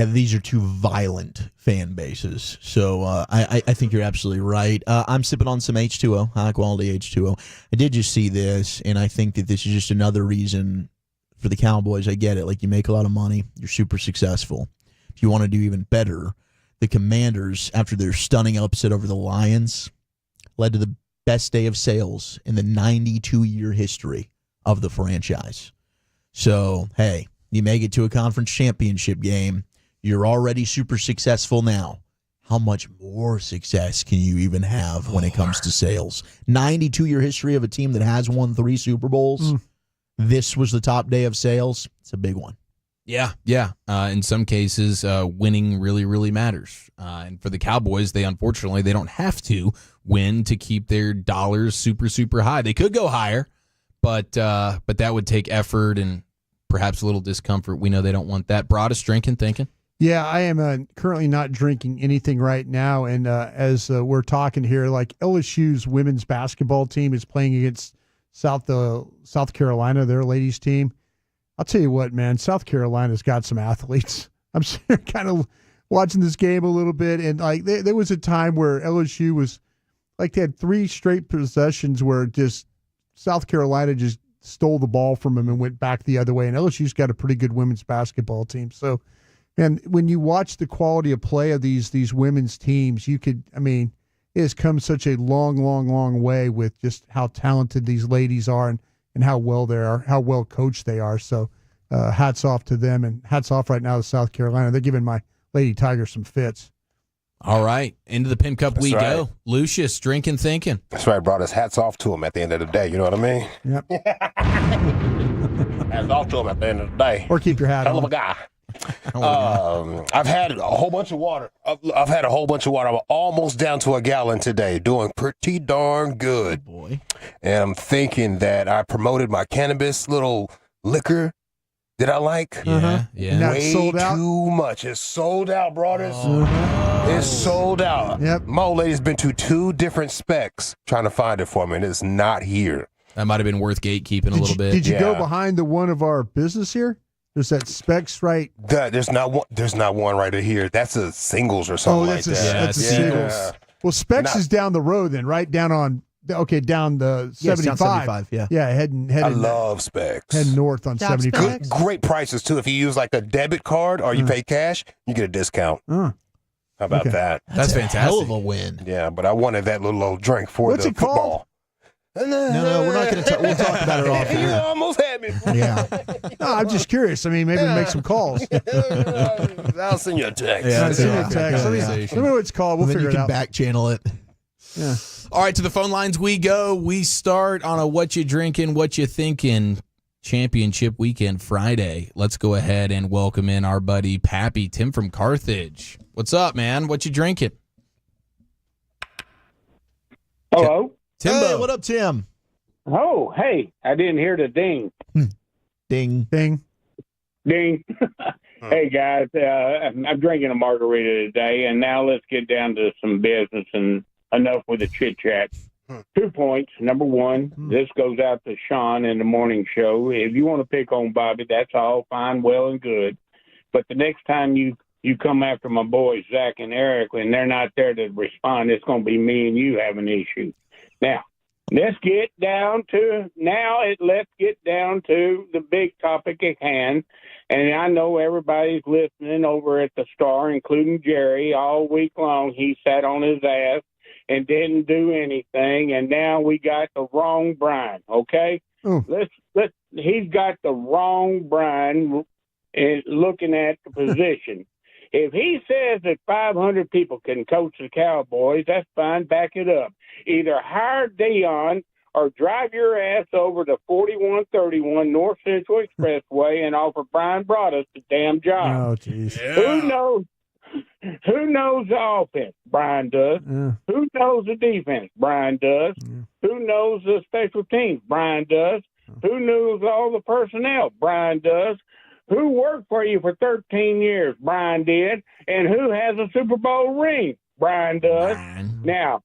Yeah, these are two violent fan bases. So I think you're absolutely right. I'm sipping on some H2O, high-quality H2O. I did just see this, and I think that this is just another reason for the Cowboys. I get it. Like, you make a lot of money. You're super successful. If you want to do even better, the Commanders, after their stunning upset over the Lions, led to the best day of sales in the 92-year history of the franchise. So, hey, you make it to a conference championship game. You're already super successful now. How much more success can you even have when it comes to sales? 92-year history of a team that has won 3 Super Bowls. This was the top day of sales. It's a big one. Yeah. In some cases, winning really, really matters. And for the Cowboys, they don't have to win to keep their dollars super, super high. They could go higher, but that would take effort and perhaps a little discomfort. We know they don't want that. Broadest drinking, thinking. Yeah, I am currently not drinking anything right now. And as we're talking here, like LSU's women's basketball team is playing against South Carolina, their ladies team. I'll tell you what, man, South Carolina's got some athletes. I'm kind of watching this game a little bit, and like there was a time where LSU was like they had 3 straight possessions where just South Carolina just stole the ball from them and went back the other way. And LSU's got a pretty good women's basketball team. So, and when you watch the quality of play of these women's teams, it has come such a long way with just how talented these ladies are and how well they are, how well coached they are. So hats off to them, and hats off right now to South Carolina. They're giving my Lady Tigers some fits. All right, into the Pin Cup we go. Lucius, drinking, thinking. That's right, brought us hats off to him at the end of the day. You know what I mean? Yep. Hats off to him at the end of the day. Or keep your hat on. Hell of a guy. I've had a whole bunch of water. I'm almost down to a gallon today, doing pretty darn good. Oh boy. And I'm thinking that I promoted my cannabis little liquor that I like. Yeah. Way sold out? too much. It's sold out, brothers. It's sold out. Yep. My old lady's been to 2 different specs trying to find it for me, and it's not here. That might have been worth gatekeeping a little bit. Did you go behind the one of our business here? There's that Specs right. There's not one right here. That's a Singles or something like that. That's a Singles. Well, Specs is down the road then, right? Down the 75. Down 75, yeah. Yeah, heading. I love Specs. Heading north on 75. Great prices, too. If you use like a debit card or you pay cash, you get a discount. How about that? That's fantastic. Hell of a win. Yeah, but I wanted that little old drink for What's the it called? football. No, we're not going to. We'll talk about it off You here. almost had me. Yeah. No, I'm just curious. I mean, maybe make some calls. I'll send you a text. I'll send you a text. Let me know what it's called. We'll Then figure you it can out. back channel it. Yeah. All right, to the phone lines we go. We start on a what you drinking, what you thinking championship weekend Friday. Let's go ahead and welcome in our buddy Pappy, Tim from Carthage. What's up, man? What you drinking? Hello? Timbo. Hey, what up, Tim? Oh, hey, I didn't hear the ding. Ding. Ding. Ding. Hey, guys, I'm drinking a margarita today, and now let's get down to some business and enough with the chit-chat. 2 points. Number one, this goes out to Sean in the morning show. If you want to pick on Bobby, that's all fine, well, and good. But the next time you come after my boys, Zach and Eric, and they're not there to respond, it's going to be me and you have an issue. Now, let's get down to the big topic at hand. And I know everybody's listening over at the Star, including Jerry, all week long. He sat on his ass and didn't do anything, and now we got the wrong Brian. Okay, he's got the wrong Brian looking at the position. If he says that 500 people can coach the Cowboys, that's fine. Back it up. Either hire Dion or drive your ass over to 4131 North Central Expressway and offer Brian Broaddus the damn job. Oh, jeez. Yeah. Who knows the offense? Brian does. Yeah. Who knows the defense? Brian does. Yeah. Who knows the special teams? Brian does. Who knows all the personnel? Brian does. Who worked for you for 13 years? Brian did. And who has a Super Bowl ring? Brian does. Now,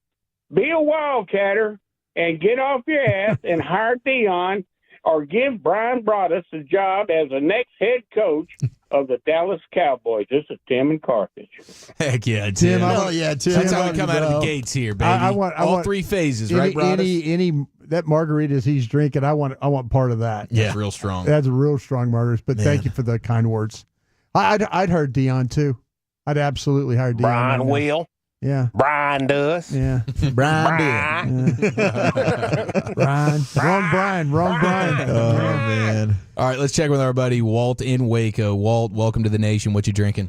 be a wildcatter and get off your ass and hire Dion or give Brian Broaddus the job as the next head coach of the Dallas Cowboys. This is Tim and Carthage. Heck yeah, Tim. Hell yeah, Tim. That's how we come out of the gates here, baby. I want all three phases, right, Broadus? Any that margaritas he's drinking, I want part of that. Yeah, real strong. That's a real strong margaritas. But thank you for the kind words. I'd hire Dion too. I'd absolutely hire Dion. Brian will. Yeah. Brian does. Yeah. Brian did. Brian. Wrong Brian. Oh, man. All right, let's check with our buddy Walt in Waco. Walt, welcome to the nation. What you drinking?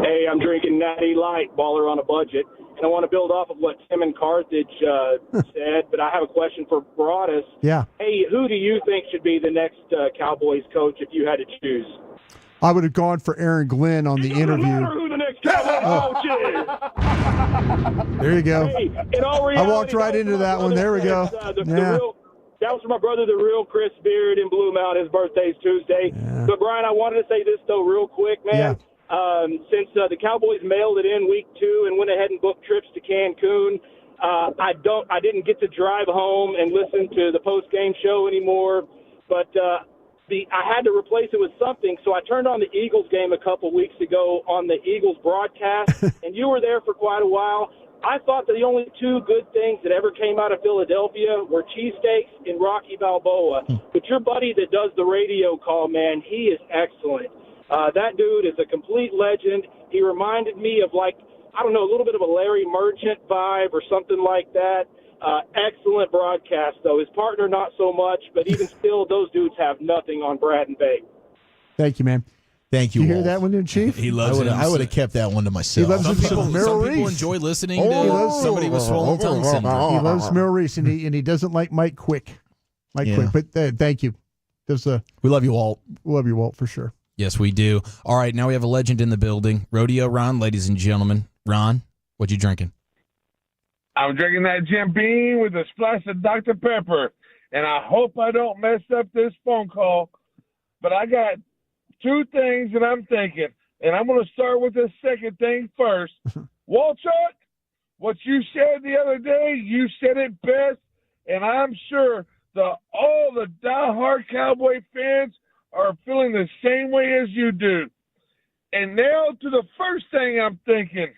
Hey, I'm drinking Natty Light, baller on a budget. And I want to build off of what Tim and Carthage said, but I have a question for Broadus. Yeah. Hey, who do you think should be the next Cowboys coach if you had to choose? I would have gone for Aaron Glenn on the interview. No matter who the next Cowboys coach is. There you go. Hey, in all reality, I walked right into that one. There we go. That was for my brother, the real Chris Beard in Blue Mountain. His birthday's Tuesday. Yeah. But, Brian, I wanted to say this, though, real quick, man. Yeah. Since the Cowboys mailed it in week 2 and went ahead and booked trips to Cancun, I didn't get to drive home and listen to the post-game show anymore. But I had to replace it with something, so I turned on the Eagles game a couple weeks ago on the Eagles broadcast, and you were there for quite a while. I thought that the only 2 good things that ever came out of Philadelphia were cheesesteaks and Rocky Balboa. But your buddy that does the radio call, man, he is excellent. That dude is a complete legend. He reminded me of, like, I don't know, a little bit of a Larry Merchant vibe or something like that. Excellent broadcast, though. His partner, not so much, but even still, those dudes have nothing on Brad and Bay. Thank you, man. Thank you, You hear Wolf. that one, then, Chief? He loves it. I would have kept that one to myself. He loves Some people Reese. enjoy listening to somebody with swollen tongue syndrome. He loves Merrill Reese, and he doesn't like Mike Quick. Quick, but thank you. We love you, Walt. We love you, Walt, for sure. Yes, we do. All right, now we have a legend in the building. Rodeo Ron, ladies and gentlemen. Ron, what you drinking? I'm drinking that Jim Beam with a splash of Dr. Pepper, and I hope I don't mess up this phone call, but I got 2 things that I'm thinking, and I'm going to start with the second thing first. Walchuk, what you said the other day, you said it best, and I'm sure all the diehard Cowboy fans are feeling the same way as you do. And now to the first thing I'm thinking.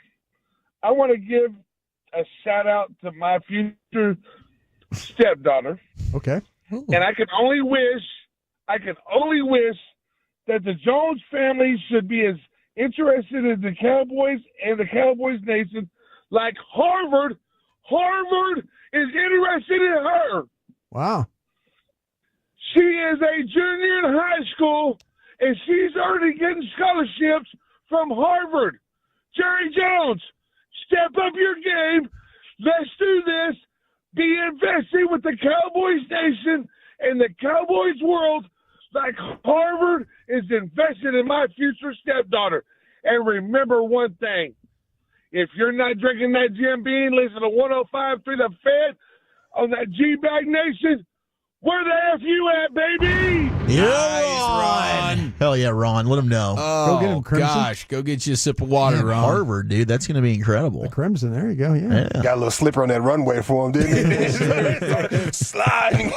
I want to give a shout-out to my future stepdaughter. Okay. And I can only wish that the Jones family should be as interested in the Cowboys and the Cowboys Nation like Harvard is interested in her. Wow. She is a junior in high school, and she's already getting scholarships from Harvard. Jerry Jones, step up your game. Let's do this. Be invested with the Cowboys Nation and the Cowboys world like Harvard is invested in my future stepdaughter. And remember one thing. If you're not drinking that Jim Beam, listen to 105.3 The Fed on that G-Bag Nation. Where the F you at, baby? Yeah, Nice, Ron. Hell yeah, Ron. Let him know. Oh, Go get him, Crimson. gosh. Go get you a sip of water, Man, Ron. Harvard, dude. That's going to be incredible. The Crimson, there you go, yeah. Got a little slipper on that runway for him, didn't he? Sliding.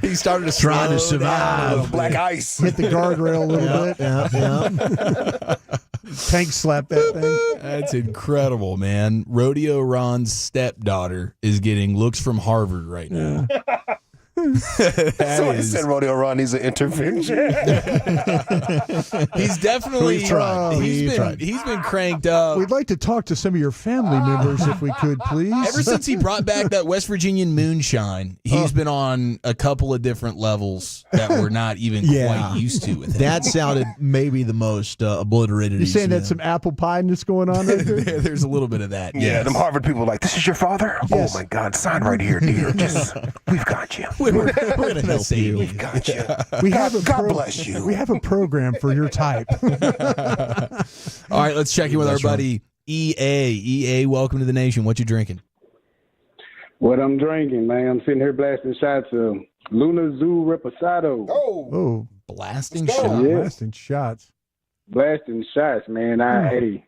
He started to Trying to slow down. survive. Black ice. Hit the guardrail a little bit. Yeah. Tank slap that thing. That's incredible, man. Rodeo Ron's stepdaughter is getting looks from Harvard right now. Somebody said Rodeo Ron needs an intervention. He's definitely We've tried. He's been cranked up. We'd like to talk to some of your family members if we could, please. Ever since he brought back that West Virginian moonshine, he's been on a couple of different levels that we're not even quite used to with him. That sounded maybe the most obliterated. You're saying that's some apple pie that's going on right there? There's a little bit of that. Yeah, them Harvard people are like, this is your father? Yes. Oh, my God. Sign right here, dear. We've got you. We're going to help you. We've got you. God bless you. We have a program for your type. All right, let's check in with our buddy EA. EA, welcome to the nation. What you drinking? What I'm drinking, man. I'm sitting here blasting shots of Luna Zoo Reposado. Oh, blasting shots. Yeah. Blasting shots. Blasting shots, man. Hey,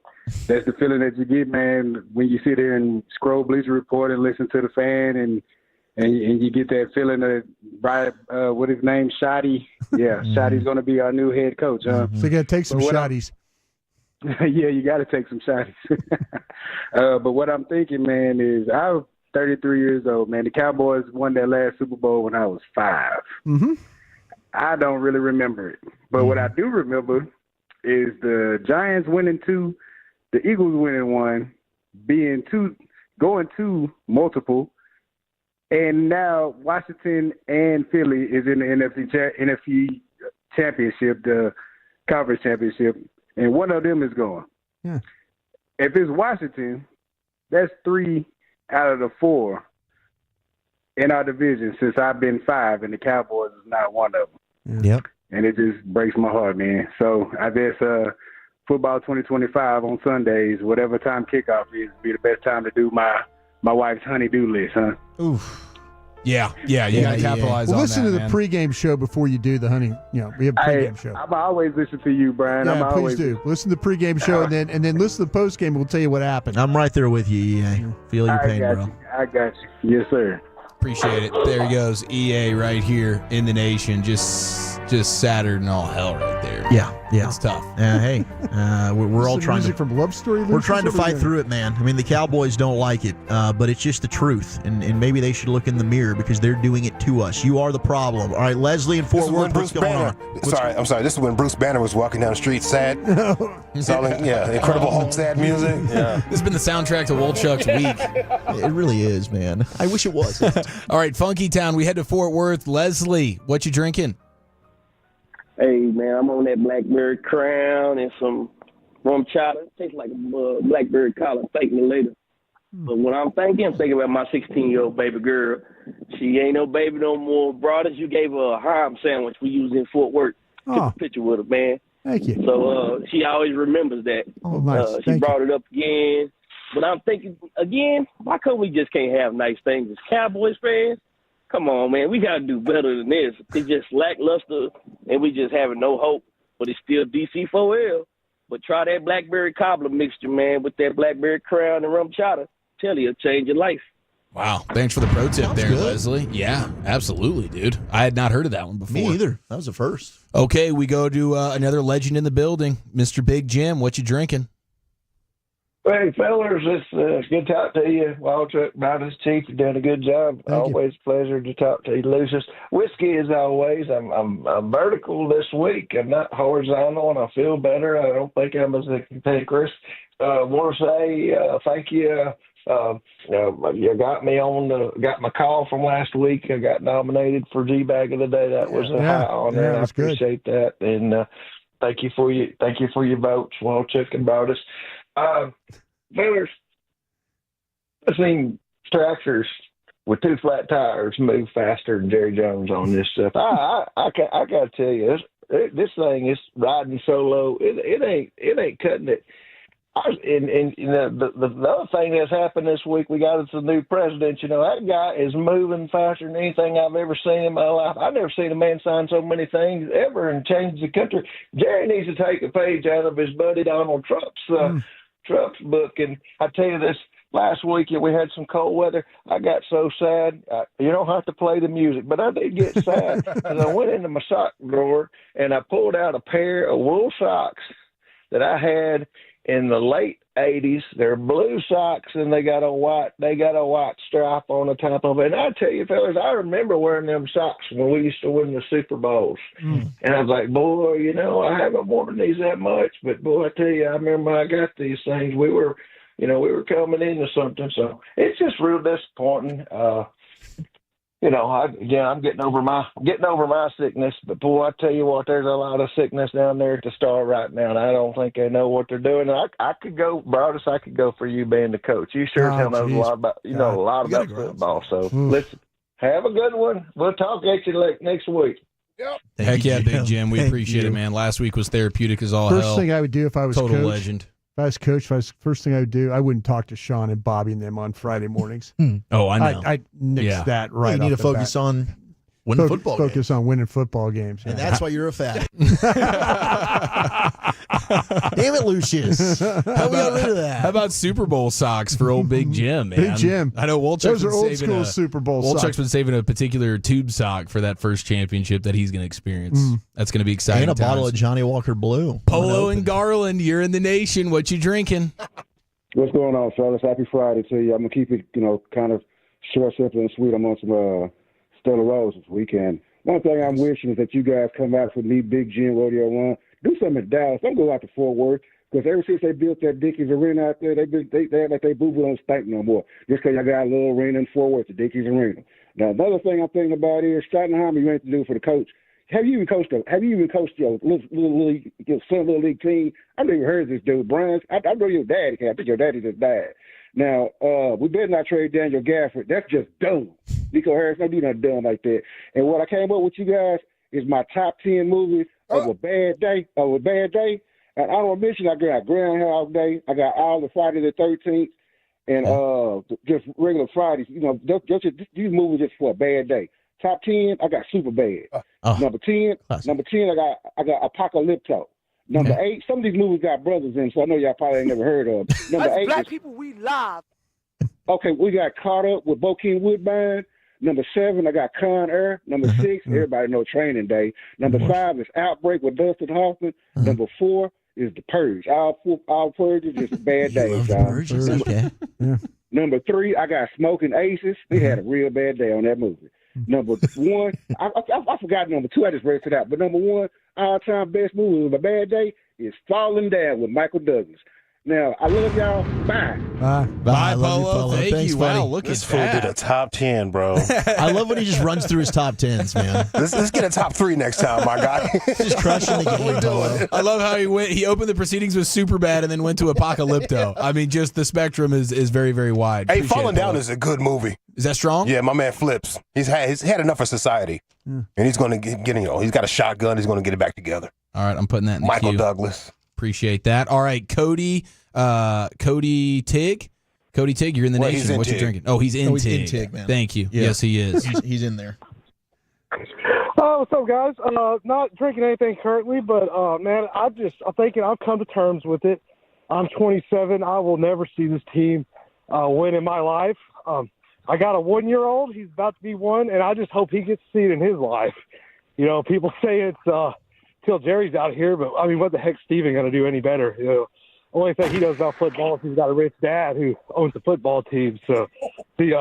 that's the feeling that you get, man, when you sit there and scroll Bleacher Report and listen to the fan and and you get that feeling of what his name, Shotty. Yeah, Shotty's going to be our new head coach. So you got to take some shotties. Yeah, you got to take some shotties. But what I'm thinking, man, is I'm 33 years old, man. The Cowboys won that last Super Bowl when I was 5. Mm-hmm. I don't really remember it. But what I do remember is the Giants winning 2, the Eagles winning 1, going to multiple, and now Washington and Philly is in the NFC championship, the conference championship, and one of them is going. Yeah. If it's Washington, that's 3 out of the 4 in our division since I've been 5, and the Cowboys is not one of them. Yep. And it just breaks my heart, man. So I guess football 2025 on Sundays, whatever time kickoff is, be the best time to do my wife's honey-do list, huh? Oof. Yeah, you got to capitalize on listen that, to the man. pregame show before you do the honey. We have a pregame show. I'm always listen to you, Brian. Yeah, please do. Listen to the pregame show, and then listen to the postgame. We'll tell you what happened. I'm right there with you, EA. Feel your pain, bro. I got you. Yes, sir. Appreciate it. There he goes, EA right here in the nation. Just Saturn and all hell right there. Yeah. It's tough. Hey, we're all trying to from Love Story. We're trying to fight through it, man. I mean, the Cowboys don't like it, but it's just the truth, and maybe they should look in the mirror because they're doing it to us. You are the problem. All right, Leslie in Fort Worth, what's going on? I'm sorry. This is when Bruce Banner was walking down the street sad. Incredible Hulk sad music. Yeah. This has been the soundtrack to Wolchuk's week. It really is, man. I wish it was. All right, Funky Town, we head to Fort Worth. Leslie, what you drinking? Hey, man, I'm on that Blackberry Crown and some rum chata. It tastes like a Blackberry collar. Thank me later. But when I'm thinking about my 16-year-old baby girl. She ain't no baby no more. Brothers, you gave her a ham sandwich we used in Fort Worth. Took a picture with her, man. Thank you. So she always remembers that. Oh, nice. She brought it up again. But I'm thinking, again, why come we just can't have nice things as Cowboys fans? Come on, man. We got to do better than this. It's just lackluster, and we just having no hope. But it's still DC4L. But try that Blackberry Cobbler mixture, man, with that Blackberry Crown and rum chata. Tell you, it'll change your life. Wow. Thanks for the pro tip there, Leslie. Yeah, absolutely, dude. I had not heard of that one before. Me either. That was the first. Okay, we go to another legend in the building. Mr. Big Jim, what you drinking? Hey, fellas, it's good to talk to you. Walter, about his chief, you're doing a good job. Always a pleasure to talk to you, Lucius. Whiskey, as always. I'm vertical this week. I'm not horizontal, and I feel better. I don't think I'm as cantankerous. Want to say thank you. You got me got my call from last week. I got nominated for G-Bag of the Day. That was a high honor. Yeah, I appreciate that. And thank you for your votes, Walchuk and Bardis. Fellas, I've seen tractors with 2 flat tires move faster than Jerry Jones on this stuff. I got to tell you, this thing is riding so low. It ain't cutting it. The other thing that's happened this week, we got us a new president. That guy is moving faster than anything I've ever seen in my life. I've never seen a man sign so many things ever and change the country. Jerry needs to take a page out of his buddy Donald Trump's book. And I tell you this, last week we had some cold weather. I got so sad. You don't have to play the music, but I did get sad because I went into my sock drawer and I pulled out a pair of wool socks that I had in the late 80s. They're blue socks and they got a white stripe on the top of it. And I tell you, fellas, I remember wearing them socks when we used to win the Super Bowls. And I was like, boy, I haven't worn these that much, but boy, I tell you, I remember I got these things. We were coming into something. So it's just real disappointing. I'm getting over my sickness, but boy, I tell you what, there's a lot of sickness down there at the Star right now, and I don't think they know what they're doing. I could go, Broadus, I could go for you being the coach. You sure as hell know a lot about, a lot about football. So listen, have a good one. We'll talk at you next week. Yep. Heck yeah, Big Jim. We appreciate it, man. Last week was therapeutic as all hell. First thing I would do if I was total coach, legend. If I was coach, first thing I would do, I wouldn't talk to Sean and Bobby and them on Friday mornings. Oh, I know. I nix that right. You need off to the focus bat. on Winning football Focus on winning football games. And that's why you're a fat. Damn it, Lucius. How we got rid of that? How about Super Bowl socks for old Big Jim, man? Big Jim. I know Wolchuk's Those are old school Super Bowl socks. Wolchuk's been saving a particular tube sock for that first championship that he's going to experience. That's going to be exciting. And a bottle of Johnny Walker Blue. Polo and Garland, you're in the nation. What you drinking? What's going on, fellas? Happy Friday to you. I'm going to keep it, kind of short, simple, and sweet. I'm on some Stella Rose this weekend. One thing I'm wishing is that you guys come out for me, Big Jim, Rodeo 1. Do something in Dallas. Don't go out to Fort Worth. Because ever since they built that Dickies Arena out there, they act like they boo-boo don't stink no more. Just because I got a little arena in Fort Worth, the Dickies Arena. Now, another thing I'm thinking about is Schottenheimer, you ain't to do for the coach. Have you even coached your little league, your son little league team? I've never heard of this dude, Brian. I know your daddy. I think your daddy just died. Now, we better not trade Daniel Gafford. That's just dumb. Nico Harris, don't do nothing dumb like that. And what I came up with you guys is my top 10 movies of a bad day. And I don't mention I got Groundhog Day. I got all the Friday the 13th, and just regular Fridays. Just these movies just for a bad day. Top 10, I got Superbad. Number 10, I got Apocalypto. Number 8, some of these movies got brothers in, so I know y'all probably ain't never heard of. Number 8, black people, we live. Okay, we got Caught Up with Bokeem Woodbine. Number 7, I got Con Air. Number 6, everybody know Training Day. Number 5 is Outbreak with Dustin Hoffman. Number 4 is The Purge. All Purges is bad days, y'all. Number 3, I got Smoking Aces. They had a real bad day on that movie. Number 1, I forgot number 2. I just read it out. But number 1, all-time best movie of a bad day is Falling Down with Michael Douglas. Now, I love y'all. Bye. Bye, Polo. Thank you. Wow, look this at fool that. did a top 10, bro. I love when he just runs through his top 10s, man. Let's get a top 3 next time, my guy. Just crushing the game, Polo. I love how he opened the proceedings with Superbad and then went to Apocalypto. I mean, just the spectrum is very, very wide. Hey, Falling Down is a good movie. Is that strong? Yeah, my man flips. He's had enough of society, and he's going to get he's got a shotgun. He's going to get it back together. All right, I'm putting that in the Michael queue. Douglas. Appreciate that. All right, Cody Tig. Cody Tig, you're in the nation. What you drinking? Oh, he's in Tig. In Tig, man. Thank you. Yeah. Yes, he is. He's in there. Oh, what's up, guys? Not drinking anything currently, but man, I'm thinking I've come to terms with it. I'm 27. I will never see this team win in my life. I got a 1-year-old. He's about to be 1, and I just hope he gets to see it in his life. People say it's till Jerry's out here, but I mean, what the heck's Steven going to do any better? Only thing he knows about football is he's got a rich dad who owns the football team. So there's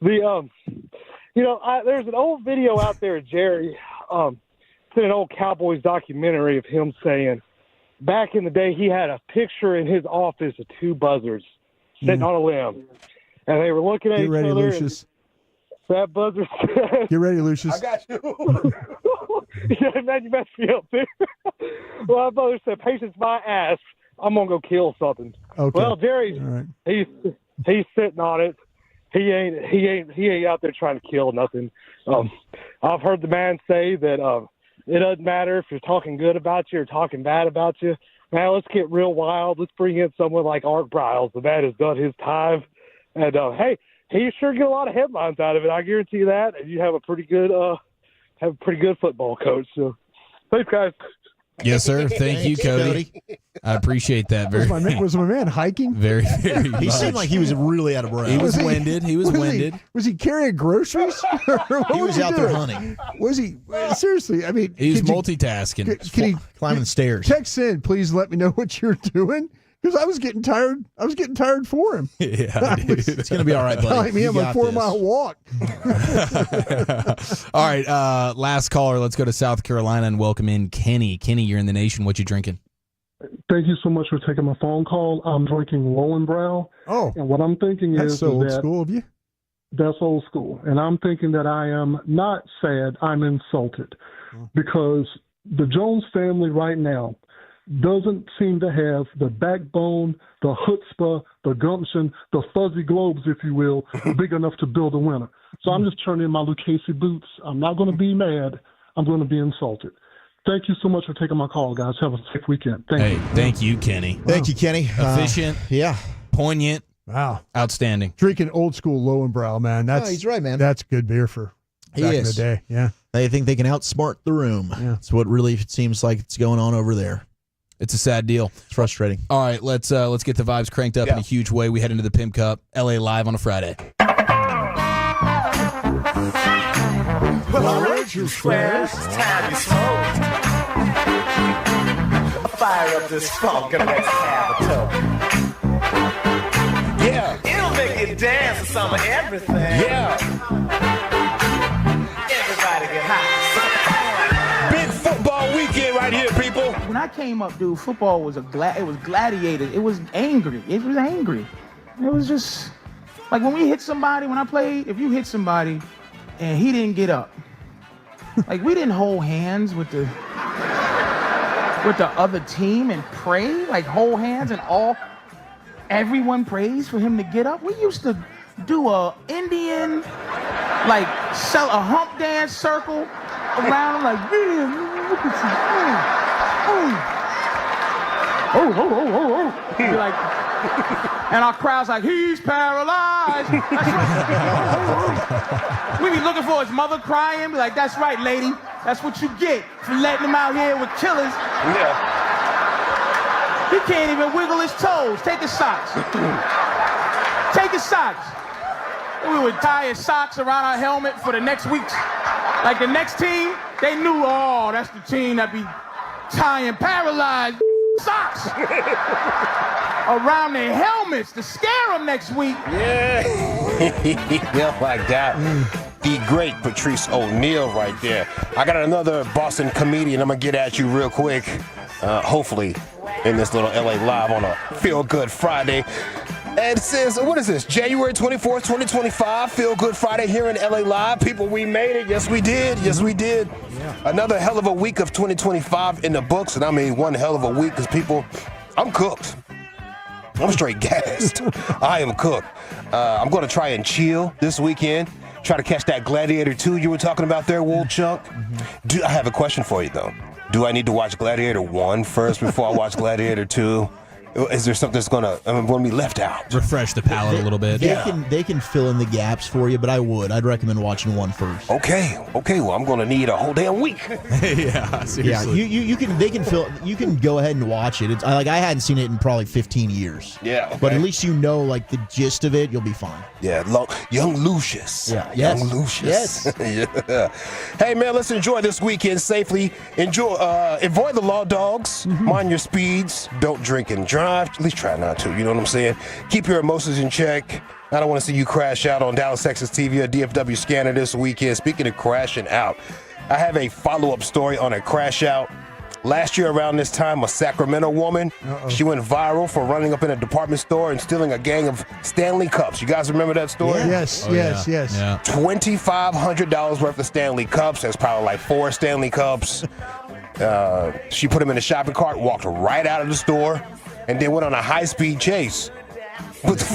an old video out there, Jerry. It's in an old Cowboys documentary of him saying back in the day he had a picture in his office of 2 buzzards sitting on a limb, and they were looking at each ready, other. Lucius. That buzzard said, Get ready, Lucius. I got you. Yeah, man, you messed me up, too. Well, my brother said, patience my ass. I'm going to go kill something. Okay. Well, Jerry's, right. he's sitting on it. He ain't out there trying to kill nothing. I've heard the man say that it doesn't matter if you're talking good about you or talking bad about you. Man, let's get real wild. Let's bring in someone like Art Briles. The man has done his time. And, hey, he sure get a lot of headlines out of it. I guarantee you that. And you have a pretty good football coach. So, thanks, guys. Yes, sir. Thank you, Cody. I appreciate that very much. Was my man hiking? Very, very He much. seemed like he was really out of breath. He was winded. He was winded. Was he carrying groceries? He was out there hunting. Was he? Seriously, I mean. He was multitasking. Can he climbing the stairs? Text in, please let me know what you're doing. Because I was getting tired. I was getting tired for him. Yeah, dude. It's going to be all right, buddy. Like me on my 4-mile walk. All right, last caller. Let's go to South Carolina and welcome in Kenny. Kenny, you're in the nation. What you drinking? Thank you so much for taking my phone call. I'm drinking Lowenbrow. Oh. And what I'm thinking That's is so old that school of you. That's old school. And I'm thinking that I am not sad. I'm insulted because the Jones family right now doesn't seem to have the backbone, the chutzpah, the gumption, the fuzzy globes, if you will, big enough to build a winner. So I'm just turning in my Lucchese boots. I'm not going to be mad. I'm going to be insulted. Thank you so much for taking my call, guys. Have a safe weekend. Thank you. Thank you, Kenny. Thank you, Kenny. Efficient. Yeah. Poignant. Wow. Outstanding. Drinking old school Lowenbrow, man. That's he's right, man. That's good beer for back in the day. Yeah. They think they can outsmart the room. Yeah. That's what really seems like it's going on over there. It's a sad deal. It's frustrating. All right, let's get the vibes cranked up in a huge way. We head into the Pimp Cup, LA Live on a Friday. Well, I heard you squares. It's time you smoke. Fire up this funk and let's have a toke. Yeah. It'll make you dance to some of everything. Yeah. Everybody get high. Big football weekend right here, people. When I came up, dude, football was it was gladiated. It was angry. It was angry. It was just like when we hit somebody, when I played, if you hit somebody and he didn't get up, like we didn't hold hands with the other team and pray, like hold hands and everyone prays for him to get up. We used to do a Indian, like sell a hump dance circle around, like Be like, and our crowd's like, he's paralyzed. That's right. We be looking for his mother crying, be like, that's right, lady. That's what you get for letting him out here with killers. Yeah. He can't even wiggle his toes. Take his socks. Take his socks. We would tie his socks around our helmet for the next week. Like the next team, they knew, oh, that's the team that be tying paralyzed socks around their helmets to scare them next week. Yeah. Yeah, like that. The great Patrice O'Neal right there. I got another Boston comedian I'm going to get at you real quick. Hopefully in this little LA Live on a Feel Good Friday. And it says, what is this? January 24th, 2025, Feel Good Friday here in LA Live. People, we made it. Yes, we did. Yes, we did. Yeah. Another hell of a week of 2025 in the books. And I mean, one hell of a week because people, I'm cooked. I'm straight gassed. I am cooked. I'm going to try and chill this weekend. Try to catch that Gladiator 2 you were talking about there, Woolchunk. I have a question for you, though. Do I need to watch Gladiator 1 first before I watch Gladiator 2? Is there something that's going to be left out? Refresh the palate a little bit. They can fill in the gaps for you, but I'd recommend watching 1 first. Okay. Well, I'm going to need a whole damn week. Yeah, seriously. Yeah, you can go ahead and watch it. It's like I hadn't seen it in probably 15 years. Yeah. Okay. But at least you know like the gist of it, you'll be fine. Yeah, young Lucius. Yeah. Young Lucius. Yes. Yeah. Hey man, let's enjoy this weekend safely. Avoid the law dogs. Mind your speeds. Don't drink and drive. At least try not to. You know what I'm saying? Keep your emotions in check. I don't want to see you crash out on Dallas, Texas TV or DFW Scanner this weekend. Speaking of crashing out, I have a follow-up story on a crash out. Last year around this time, a Sacramento woman, she went viral for running up in a department store and stealing a gang of Stanley Cups. You guys remember that story? Yeah. Yes. Yeah. $2,500 worth of Stanley Cups. That's probably like 4 Stanley Cups. She put them in a shopping cart, walked right out of the store, and then went on a high-speed chase with the